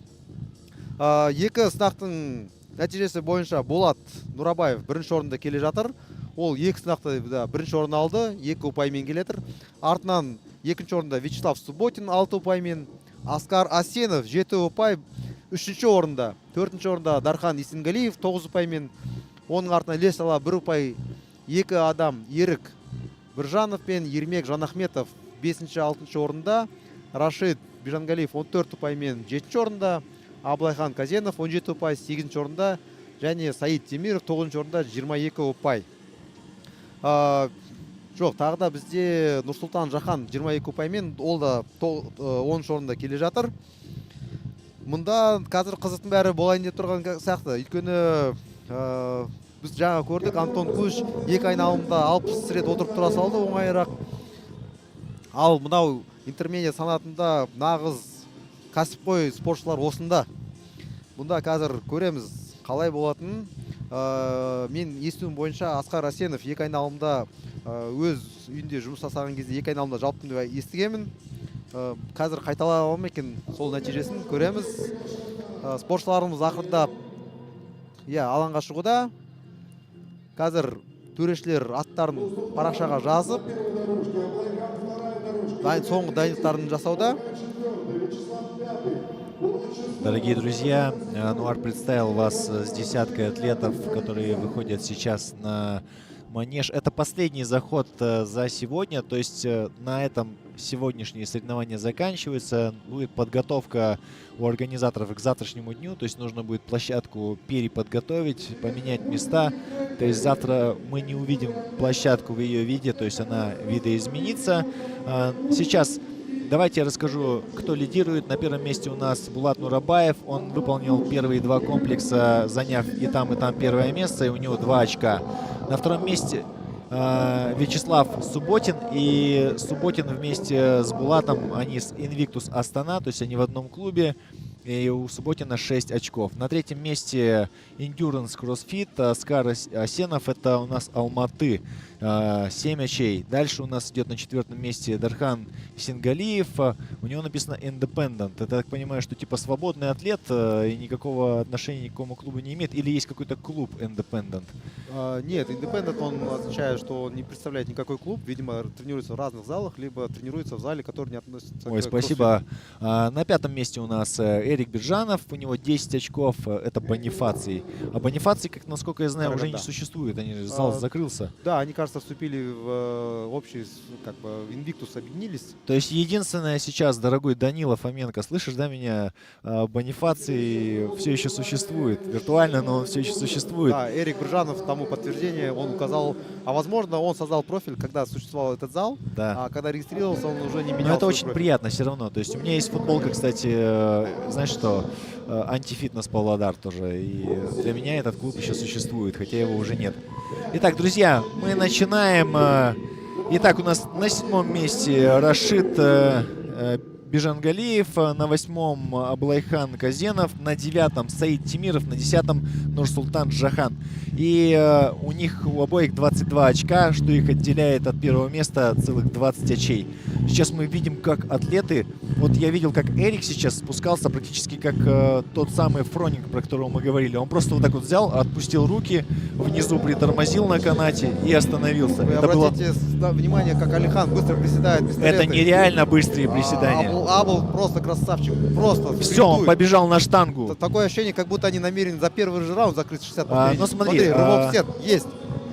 Екі сынақтың нәтижесі бойынша Болат Нурабаев бірінші орында келе жатыр. Ол екі сынақты бірінші орын алды, 2 ұпаймен келетір. Артынан екінші орында Вячеслав Субботин 6 ұпаймен, Аскар Асенов 7 ұпай, 3-ші орында. 4-ші орында Дархан Есенгалиев 9 ұпаймен. Оның артынан іле сала 1 ұпай 2 адам Ерік Біржанов пен Ермек Жанахметов 5-ші 6-ші орында. Рашид Бижангалиев 14 ұпаймен 7-ші орында. Абылайхан Казенов 17 ұпай 8-ші орында. Және Саид Темиров 9-ші орында 22 ұпай. Жоқ, тағы да бізде Нұрсұлтан Жақан 22 ұпаймен, ол да 10-ші орында келе жатыр. Мұнда қазір қызықтың бәрі болайын деп тұрған сияқты. Өйткені біз жаңа көрдік, Антон Куш 2 айналымда 60 рет отырып тұра салды, оңайырақ. Ал мынау интермедиат санатында нағыз кәсіпқой спортшылар осында. Мұнда қазір көреміз қалай болатынын. Мен естуім бойынша Аскар Асенов 2 айналымда өз үйінде жұмыс жасаған кезде 2 айналымда жауаптым деп естігемін. Қазір қайталай ма екен, сол нәтижесін көреміз. Спортшыларымыз ақырында алаңға шығуда. Қазір төрешілер аттарын парақшаға жазып, соңғы дайындықтарын жасауда. Дорогие друзья, Ануар представил вас с десяткой атлетов, которые выходят сейчас на манеж. Это последний заход за сегодня, то есть на этом сегодняшние соревнования заканчиваются. Будет подготовка у организаторов к завтрашнему дню, то есть нужно будет площадку переподготовить, поменять места. То есть завтра мы не увидим площадку в ее виде, то есть она видоизменится. Сейчас давайте я расскажу, кто лидирует. На первом месте у нас Булат Нурабаев. Он выполнил первые 2 комплекса, заняв и там первое место, и у него 2 очка. На втором месте Вячеслав Субботин. И Субботин вместе с Булатом, они с Invictus Астана, то есть они в одном клубе. И у Субботина 6 очков. На третьем месте Endurance CrossFit. Аскар Асенов, это у нас Алматы, 7 очей. Дальше у нас идет на 4-м месте Дархан Есенгалиев. У него написано Independent. Это, я так понимаю, что типа свободный атлет и никакого отношения ни к какому клубу не имеет. Или есть какой-то клуб Independent? Нет, Independent, он означает, что он не представляет никакой клуб. Видимо, тренируется в разных залах, либо тренируется в зале, который не относится к спасибо. На 5-м месте у нас Эрик Биржанов. У него 10 очков. Это Бонифаций. А Бонифаций, как насколько я знаю, уже не существует. Зал закрылся. Да, они, кажется, вступили в общий, как бы, Invictus, объединились. То есть единственное сейчас, дорогой Данила Фоменко, слышишь, да, меня, Бонифаций все еще существует. Виртуально, но он все еще существует. Да, Эрик Биржанов тому подтверждение, он указал, а возможно, он создал профиль, когда существовал этот зал, да. А когда регистрировался, он уже не менял. Но это очень профиль. приятно все равно. То есть у меня есть футболка, кстати, знаешь что, антифитнес Павлодар тоже. И для меня этот клуб еще существует, хотя его уже нет. Итак, друзья, мы начинаем. Итак, у нас на 7-м месте Рашид Бижангалиев, на 8-м Абылайхан Казенов, на 9-м Саид Темиров, на 10-м Нурсултан Жахан. И у них у обоих 22 очка, что их отделяет от первого места целых 20 очей. Сейчас мы видим, как атлеты, вот я видел, как Эрик сейчас спускался практически как тот самый Фронинг, про которого мы говорили. Он просто вот так вот взял, отпустил руки, внизу притормозил на канате и остановился. Вы обратите внимание, как Алихан быстро приседает. Это нереально быстрые приседания. Абл просто красавчик, просто. Все, он побежал на штангу. Такое ощущение, как будто они намерены за первый же раунд закрыть 60 повторений. Ну смотри, рывок в сет есть.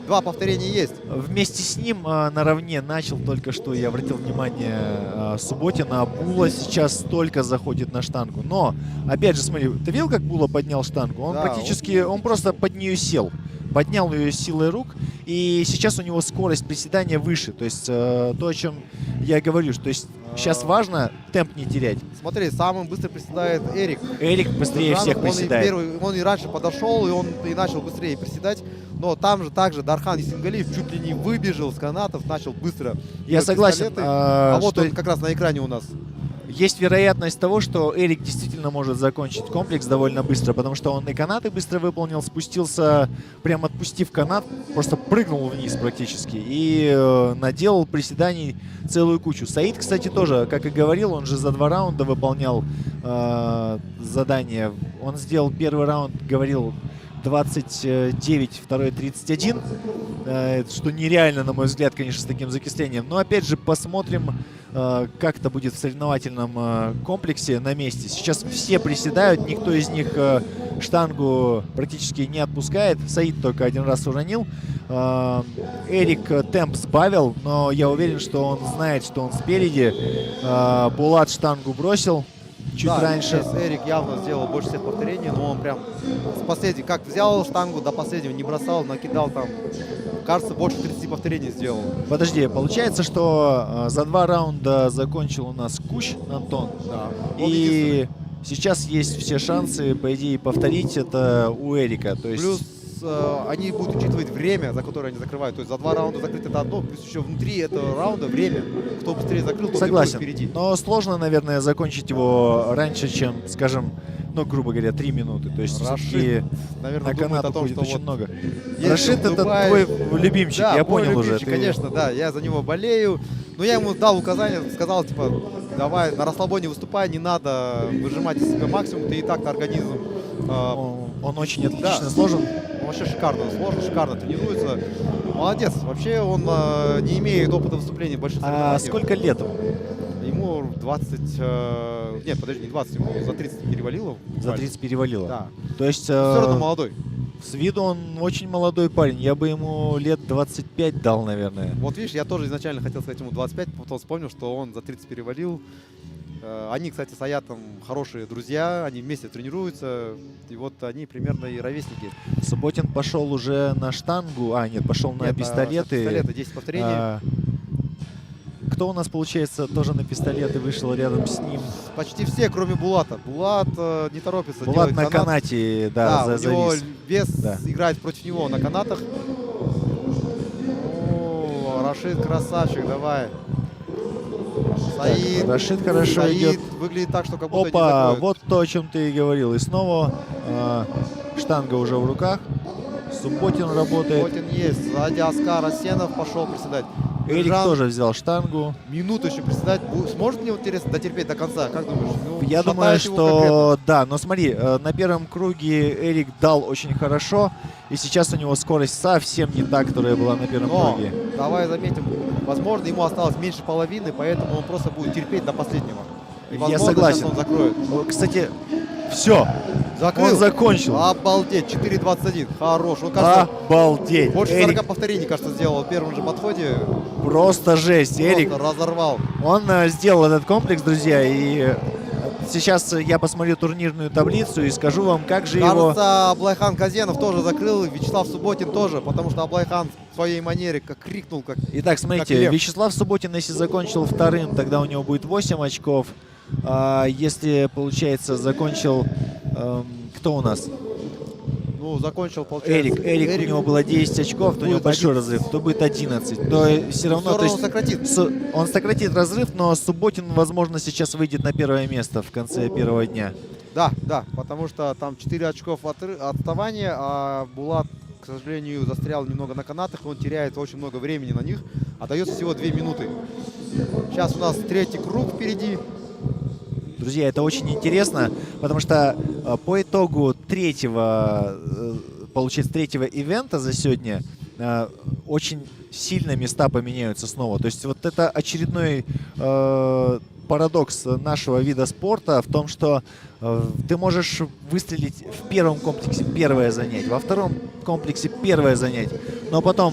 2 повторения есть. Вместе с ним наравне начал только что, я обратил внимание, Субботина. Була сейчас только заходит на штангу. Но, опять же, смотри, ты видел, как Була поднял штангу? Он да, практически, он просто под нее сел. поднял ее силой рук, и сейчас у него скорость приседания выше. То есть то, о чем я говорю, что сейчас важно темп не терять. Смотри, самым быстро приседает Эрик. Эрик быстрее всех приседает. Он и раньше подошел, и он и начал быстрее приседать. Но там же также Дархан Исенгалиев чуть ли не выбежал с канатов, начал быстро. Я делать согласен. пистолеты. А вот что он как раз на экране у нас. есть вероятность того, что Эрик действительно может закончить комплекс довольно быстро, потому что он и канаты быстро выполнил, спустился, прям отпустив канат, просто прыгнул вниз практически и наделал приседаний целую кучу. Саид, кстати, тоже, как и говорил, он же за 2 раунда выполнял задание. Он сделал первый раунд, говорил, 29, второй 31, что нереально, на мой взгляд, конечно, с таким закислением. Но опять же посмотрим, как это будет в соревновательном комплексе на месте. Сейчас все приседают, никто из них штангу практически не отпускает. Саид только 1 раз уронил. Эрик темп сбавил, но я уверен, что он знает, что он спереди. Булат штангу бросил чуть раньше. Здесь Эрик явно сделал больше всех повторений, но он прям с последней, как взял штангу, до последнего не бросал, накидал там, кажется, больше 30 повторений сделал. Подожди, получается, что за 2 раунда закончил у нас Кущ Антон. Да. И сейчас есть все шансы, по идее, повторить это у Эрика. То есть... Плюс они будут учитывать время, за которое они закрывают. То есть за 2 раунда закрыть это одно, плюс еще внутри этого раунда время. Кто быстрее закрыл, тот Согласен. впереди. Но сложно, наверное, закончить его раньше, чем, скажем, ну, грубо говоря, 3 минуты. То есть все-таки наверное, на думает канат о том, уходит что очень вот много. если Рашид в это Дубае- твой любимчик, Да, я мой понял уже. любимчик, Ты- конечно, да, я за него болею. Но я ему дал указание, сказал, типа, давай на расслабоне выступай, не надо выжимать из себя максимум, ты и так на организм. Он очень отлично сложен. Он вообще шикарно сложно, шикарно тренируется. Молодец. Вообще он не имеет опыта выступления в больших А соревнованиях. сколько лет ему? Ему 20... нет, подожди, не 20, ему за 30 перевалило. За 30 перевалило. Да. То есть Все равно молодой. с виду он очень молодой парень. Я бы ему лет 25 дал, наверное. Вот видишь, я тоже изначально хотел сказать ему 25, потом вспомнил, что он за 30 перевалил. Они, кстати, с Аятом хорошие друзья, они вместе тренируются, и вот они примерно и ровесники. Субботин пошел уже на штангу, нет, пошел на Нет, пистолеты. Пистолеты, 10 повторений. Кто у нас, получается, тоже на пистолеты вышел рядом с ним? Почти все, кроме Булата. Булат не торопится Булат делать на канат. канате, Да, у него завис. вес Да. играет против него на канатах. О, Рашид красавчик, давай. Саид, Рашид хорошо Саид идет. выглядит так, что как будто не Опа, закроет. вот то, о чем ты и говорил. И снова штанга уже в руках. Субботин работает. Потин есть. Сзади Оскар Асенов пошел приседать. Эрик Жан тоже взял штангу. минуту еще приседать. Сможет мне интересно дотерпеть до конца? Как думаешь? Ну, Я шатает думаю, его конкретно. что да, но смотри, на первом круге Эрик дал очень хорошо, и сейчас у него скорость совсем не та, которая была на первом Но, круге. давай заметим, возможно, ему осталось меньше половины, поэтому он просто будет терпеть до последнего. И, возможно, согласен. сейчас он закроет. Кстати, все, Закрыл. он закончил. Обалдеть, 4.21. Хорош. Он, кажется, Обалдеть. больше Эрик 40 повторений, кажется, сделал в первом же подходе. просто жесть. Эрик, Просто разорвал. он сделал этот комплекс, друзья, и сейчас я посмотрю турнирную таблицу и скажу вам, как же его... Кажется, Аблайхан Казенов тоже закрыл, Вячеслав Субботин тоже, потому что Аблайхан в своей манере как крикнул, как... Итак, Как смотрите, лев. Вячеслав Субботин, если закончил вторым, тогда у него будет 8 очков. Если, получается, закончил... кто у нас? Ну, закончил, получается... Эрик, у него было 10 очков, то у него будет большой 11. разрыв, то будет 11. То все равно, Всё то есть, равно сократит. он сократит разрыв, но Субботин, возможно, сейчас выйдет на первое место в конце первого дня. Да, да, потому что там 4 очков отставания, а Булат, к сожалению, застрял немного на канатах, и он теряет очень много времени на них. Остается всего 2 минуты. Сейчас у нас 3-й круг впереди. Друзья, это очень интересно, потому что по итогу третьего ивента за сегодня очень сильно места поменяются снова. То есть вот это очередной парадокс нашего вида спорта в том, что ты можешь выстрелить в первом комплексе первое занять, во втором комплексе первое занять, но потом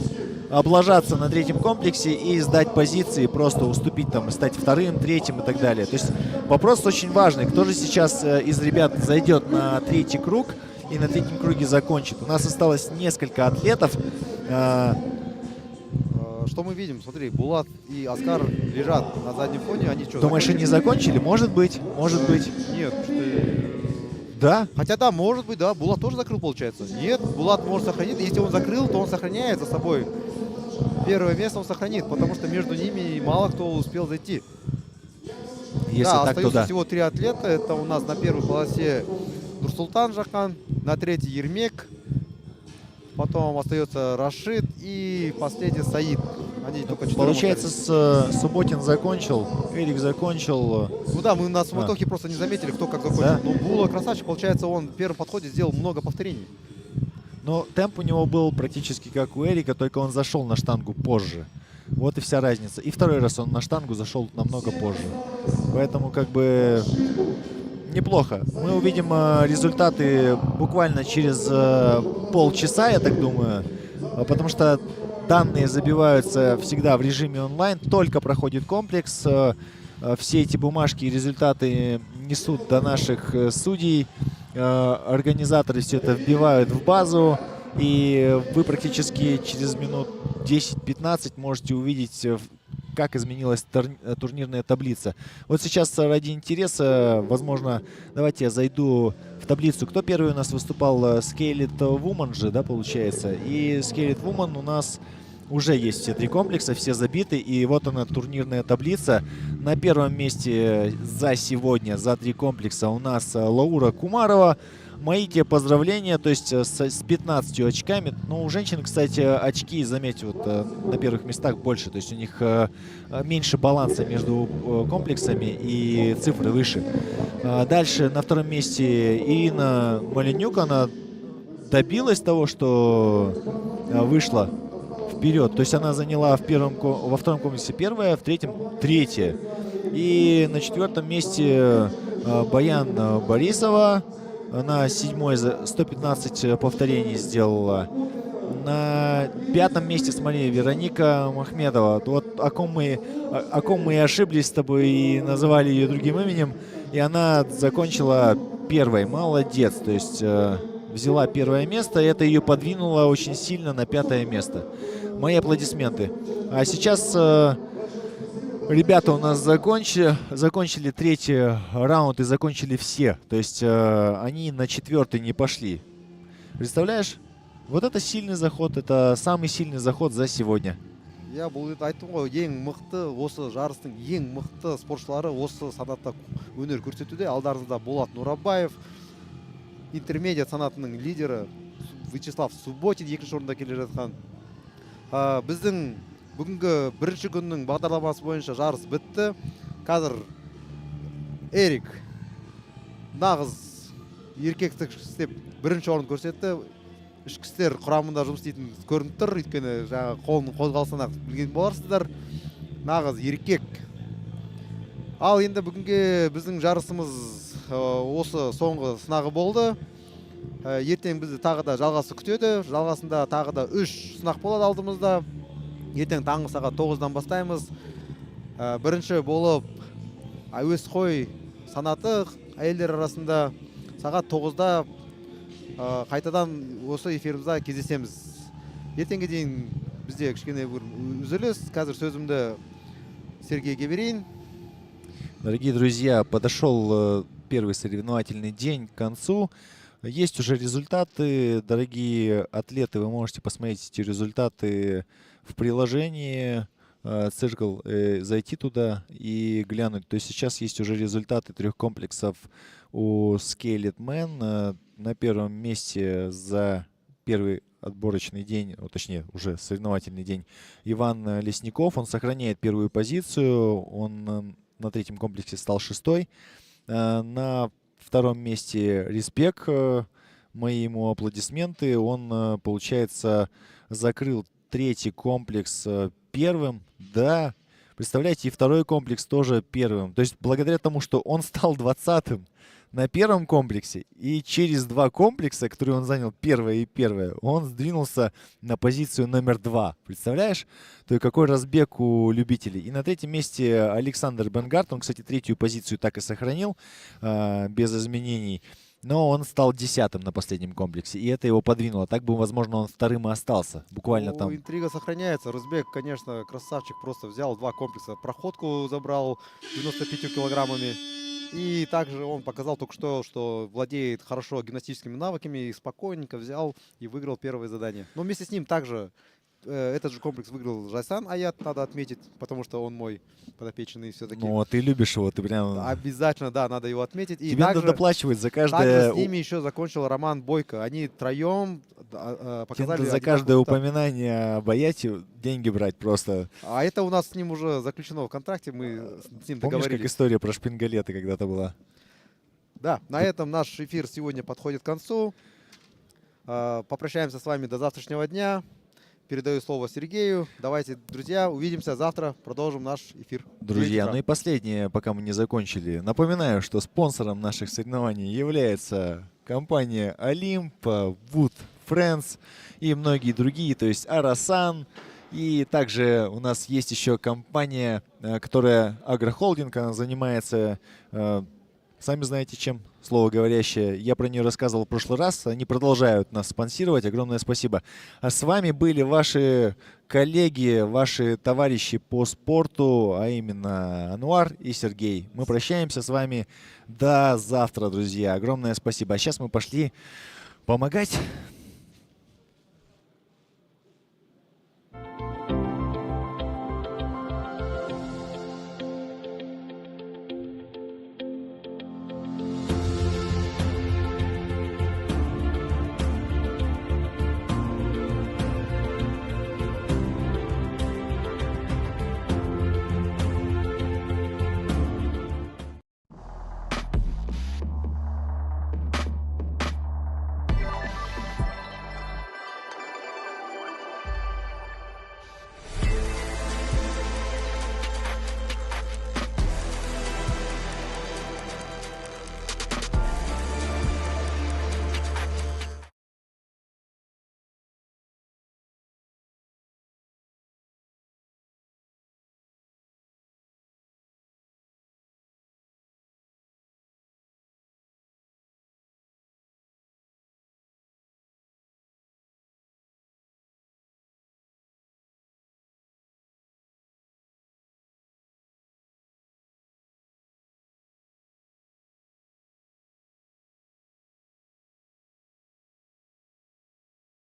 облажаться на третьем комплексе и сдать позиции, просто уступить там и стать вторым, третьим и так далее. То есть вопрос очень важный. Кто же сейчас из ребят зайдет на 3-й круг и на третьем круге закончит. У нас осталось несколько атлетов. Что мы видим? Смотри, Булат и Оскар лежат на заднем фоне. Они что, Думаешь, они закончили? Может быть, может быть. Нет, Да? хотя да, может быть, да, Булат тоже закрыл, получается. Нет, Булат может сохранить. Если он закрыл, то он сохраняет за собой. Первое место он сохранит, потому что между ними мало кто успел зайти. Если да, так, то остается да. всего 3 атлета. Это у нас на первой полосе Нурсултан Жахан, на третьей Ермек, потом остается Рашид и последний Саид. Они только 4 Получается, Субботин закончил, Эрик закончил. Ну да, мы на суматохе просто не заметили, кто как закончил. Да? Но Була красавчик, получается, он в первом подходе сделал много повторений. Но темп у него был практически как у Эрика, только он зашел на штангу позже. Вот и вся разница. И второй раз он на штангу зашел намного позже. Поэтому как бы неплохо. Мы увидим результаты буквально через полчаса, я так думаю. Потому что данные забиваются всегда в режиме онлайн. Только проходит комплекс. Все эти бумажки и результаты несут до наших судей. Организаторы все это вбивают в базу. И вы практически через минут 10-15 можете увидеть, как изменилась турнирная таблица. Вот сейчас ради интереса, возможно, давайте я зайду в таблицу. Кто первый у нас выступал? Scaled Woman же, да, получается. И Scaled Woman у нас уже есть все 3 комплекса, все забиты. И вот она, турнирная таблица. На первом месте за сегодня, за 3 комплекса у нас Лаура Кумарова. Мои тебе поздравления, то есть с 15 очками. Ну, у женщин, кстати, очки, заметьте, вот на первых местах больше. То есть у них меньше баланса между комплексами и цифры выше. Дальше на втором месте Ирина Маленюк. Она добилась того, что вышла вперед. То есть она заняла во втором комплексе первое, в третьем третье. И на 4-м месте Баян Борисова. На 7-й 115 повторений сделала. На 5-м месте, смотри, Вероника Махмедова. Вот о ком мы и ошиблись с тобой и называли ее другим именем. И она закончила первой. Молодец. То есть взяла первое место. И это ее подвинуло очень сильно на 5-е место. Мои аплодисменты. А сейчас ребята у нас закончили 3-й раунд и закончили все. То есть они на 4-й не пошли. Представляешь? Вот это сильный заход. Это самый сильный заход за сегодня. Я бұл айттым ғой, ең мықты осы жарыстың ең мықты спортшылары осы санатта өнер көрсетуде. Алдарыңызда Болат Нурабаев, интермедиат санатының лидері Вячеслав Субботин екінші орында келе жатқан. Біздің бүгінгі бірінші күннің бағдарламасы бойынша жарыс бітті. Қазір Эрик нағыз еркектік істеп бірінші орын көрсетті. Ішкі істер құрамында жұмыс істейтін көрініп тұр, өйткені жаңа қолының қозғалысынан білген боларсыздар. Нағыз еркек. Ал енді бүгінге біздің жарысымыз осы соңғы сынағы болды. Ертең бізді тағы да жалғасы күтеді. Жалғасында тағы да 3 сынақ болады алдымызда. Ертең таңғы сағат 9-дан бастаймыз. Бірінші болып әуесқой санаты әйелдер арасында сағат 9-да қайтадан осы эфирімізде кездесеміз. Ертеңге дейін бізде кішкене бір үзіліс. Қазір сөзімді Сергейге берейін. Дорогие друзья, подошел первый соревновательный день к концу. Есть уже результаты. Дорогие атлеты, вы можете посмотреть эти результаты в приложении Circle, зайти туда и глянуть. То есть сейчас есть уже результаты 3 комплексов у Scaled Man. На первом месте за первый отборочный день, точнее уже соревновательный день, Иван Лесников. Он сохраняет первую позицию. Он на 3-м комплексе стал 6-й. На 2-м месте Респек. Мои ему аплодисменты. Он, получается, закрыл 3-й комплекс первым. Да, представляете, и 2-й комплекс тоже первым. То есть благодаря тому, что он стал 20-м на 1-м комплексе, и через 2 комплекса, которые он занял, 1-е и 1-е, он сдвинулся на позицию номер 2. Представляешь? То есть какой разбег у любителей. И на 3-м месте Александр Бенгарт. Он, кстати, 3-ю позицию так и сохранил без изменений. но он стал 10-м на последнем комплексе, и это его подвинуло. Так бы, возможно, он вторым и остался. Буквально Ну, там. интрига сохраняется. Рузбек, конечно, красавчик, просто взял 2 комплекса. Проходку забрал 95 килограммами. И также он показал только что владеет хорошо гимнастическими навыками. И спокойненько взял и выиграл первое задание. Но вместе с ним также этот же комплекс выиграл Жайсан Аят, надо отметить, потому что он мой подопечный все-таки. Ну, ты любишь его, ты прям... Обязательно, да, надо его отметить. И Тебе надо также, доплачивать за также каждое... с ними еще закончил Роман Бойко. Они троем Тебе показали... надо за одинаковый каждое результат. упоминание об Аяте деньги брать просто. А это у нас с ним уже заключено в контракте, мы с ним Помнишь, как договорились. история про шпингалеты когда-то была? Да, на этом наш эфир сегодня подходит к концу. Попрощаемся с вами до завтрашнего дня. Передаю слово Сергею. Давайте, друзья, увидимся завтра. Продолжим наш эфир. В 9 Друзья, утра. ну и последнее, пока мы не закончили. Напоминаю, что спонсором наших соревнований является компания Олимпа, Wood Friends и многие другие, то есть Арасан. И также у нас есть еще компания, которая Агрохолдинг, она занимается, сами знаете чем, слово говорящее. Я про нее рассказывал в прошлый раз. Они продолжают нас спонсировать. Огромное спасибо. А с вами были ваши коллеги, ваши товарищи по спорту, а именно Ануар и Сергей. Мы прощаемся с вами до завтра, друзья. Огромное спасибо. А сейчас мы пошли помогать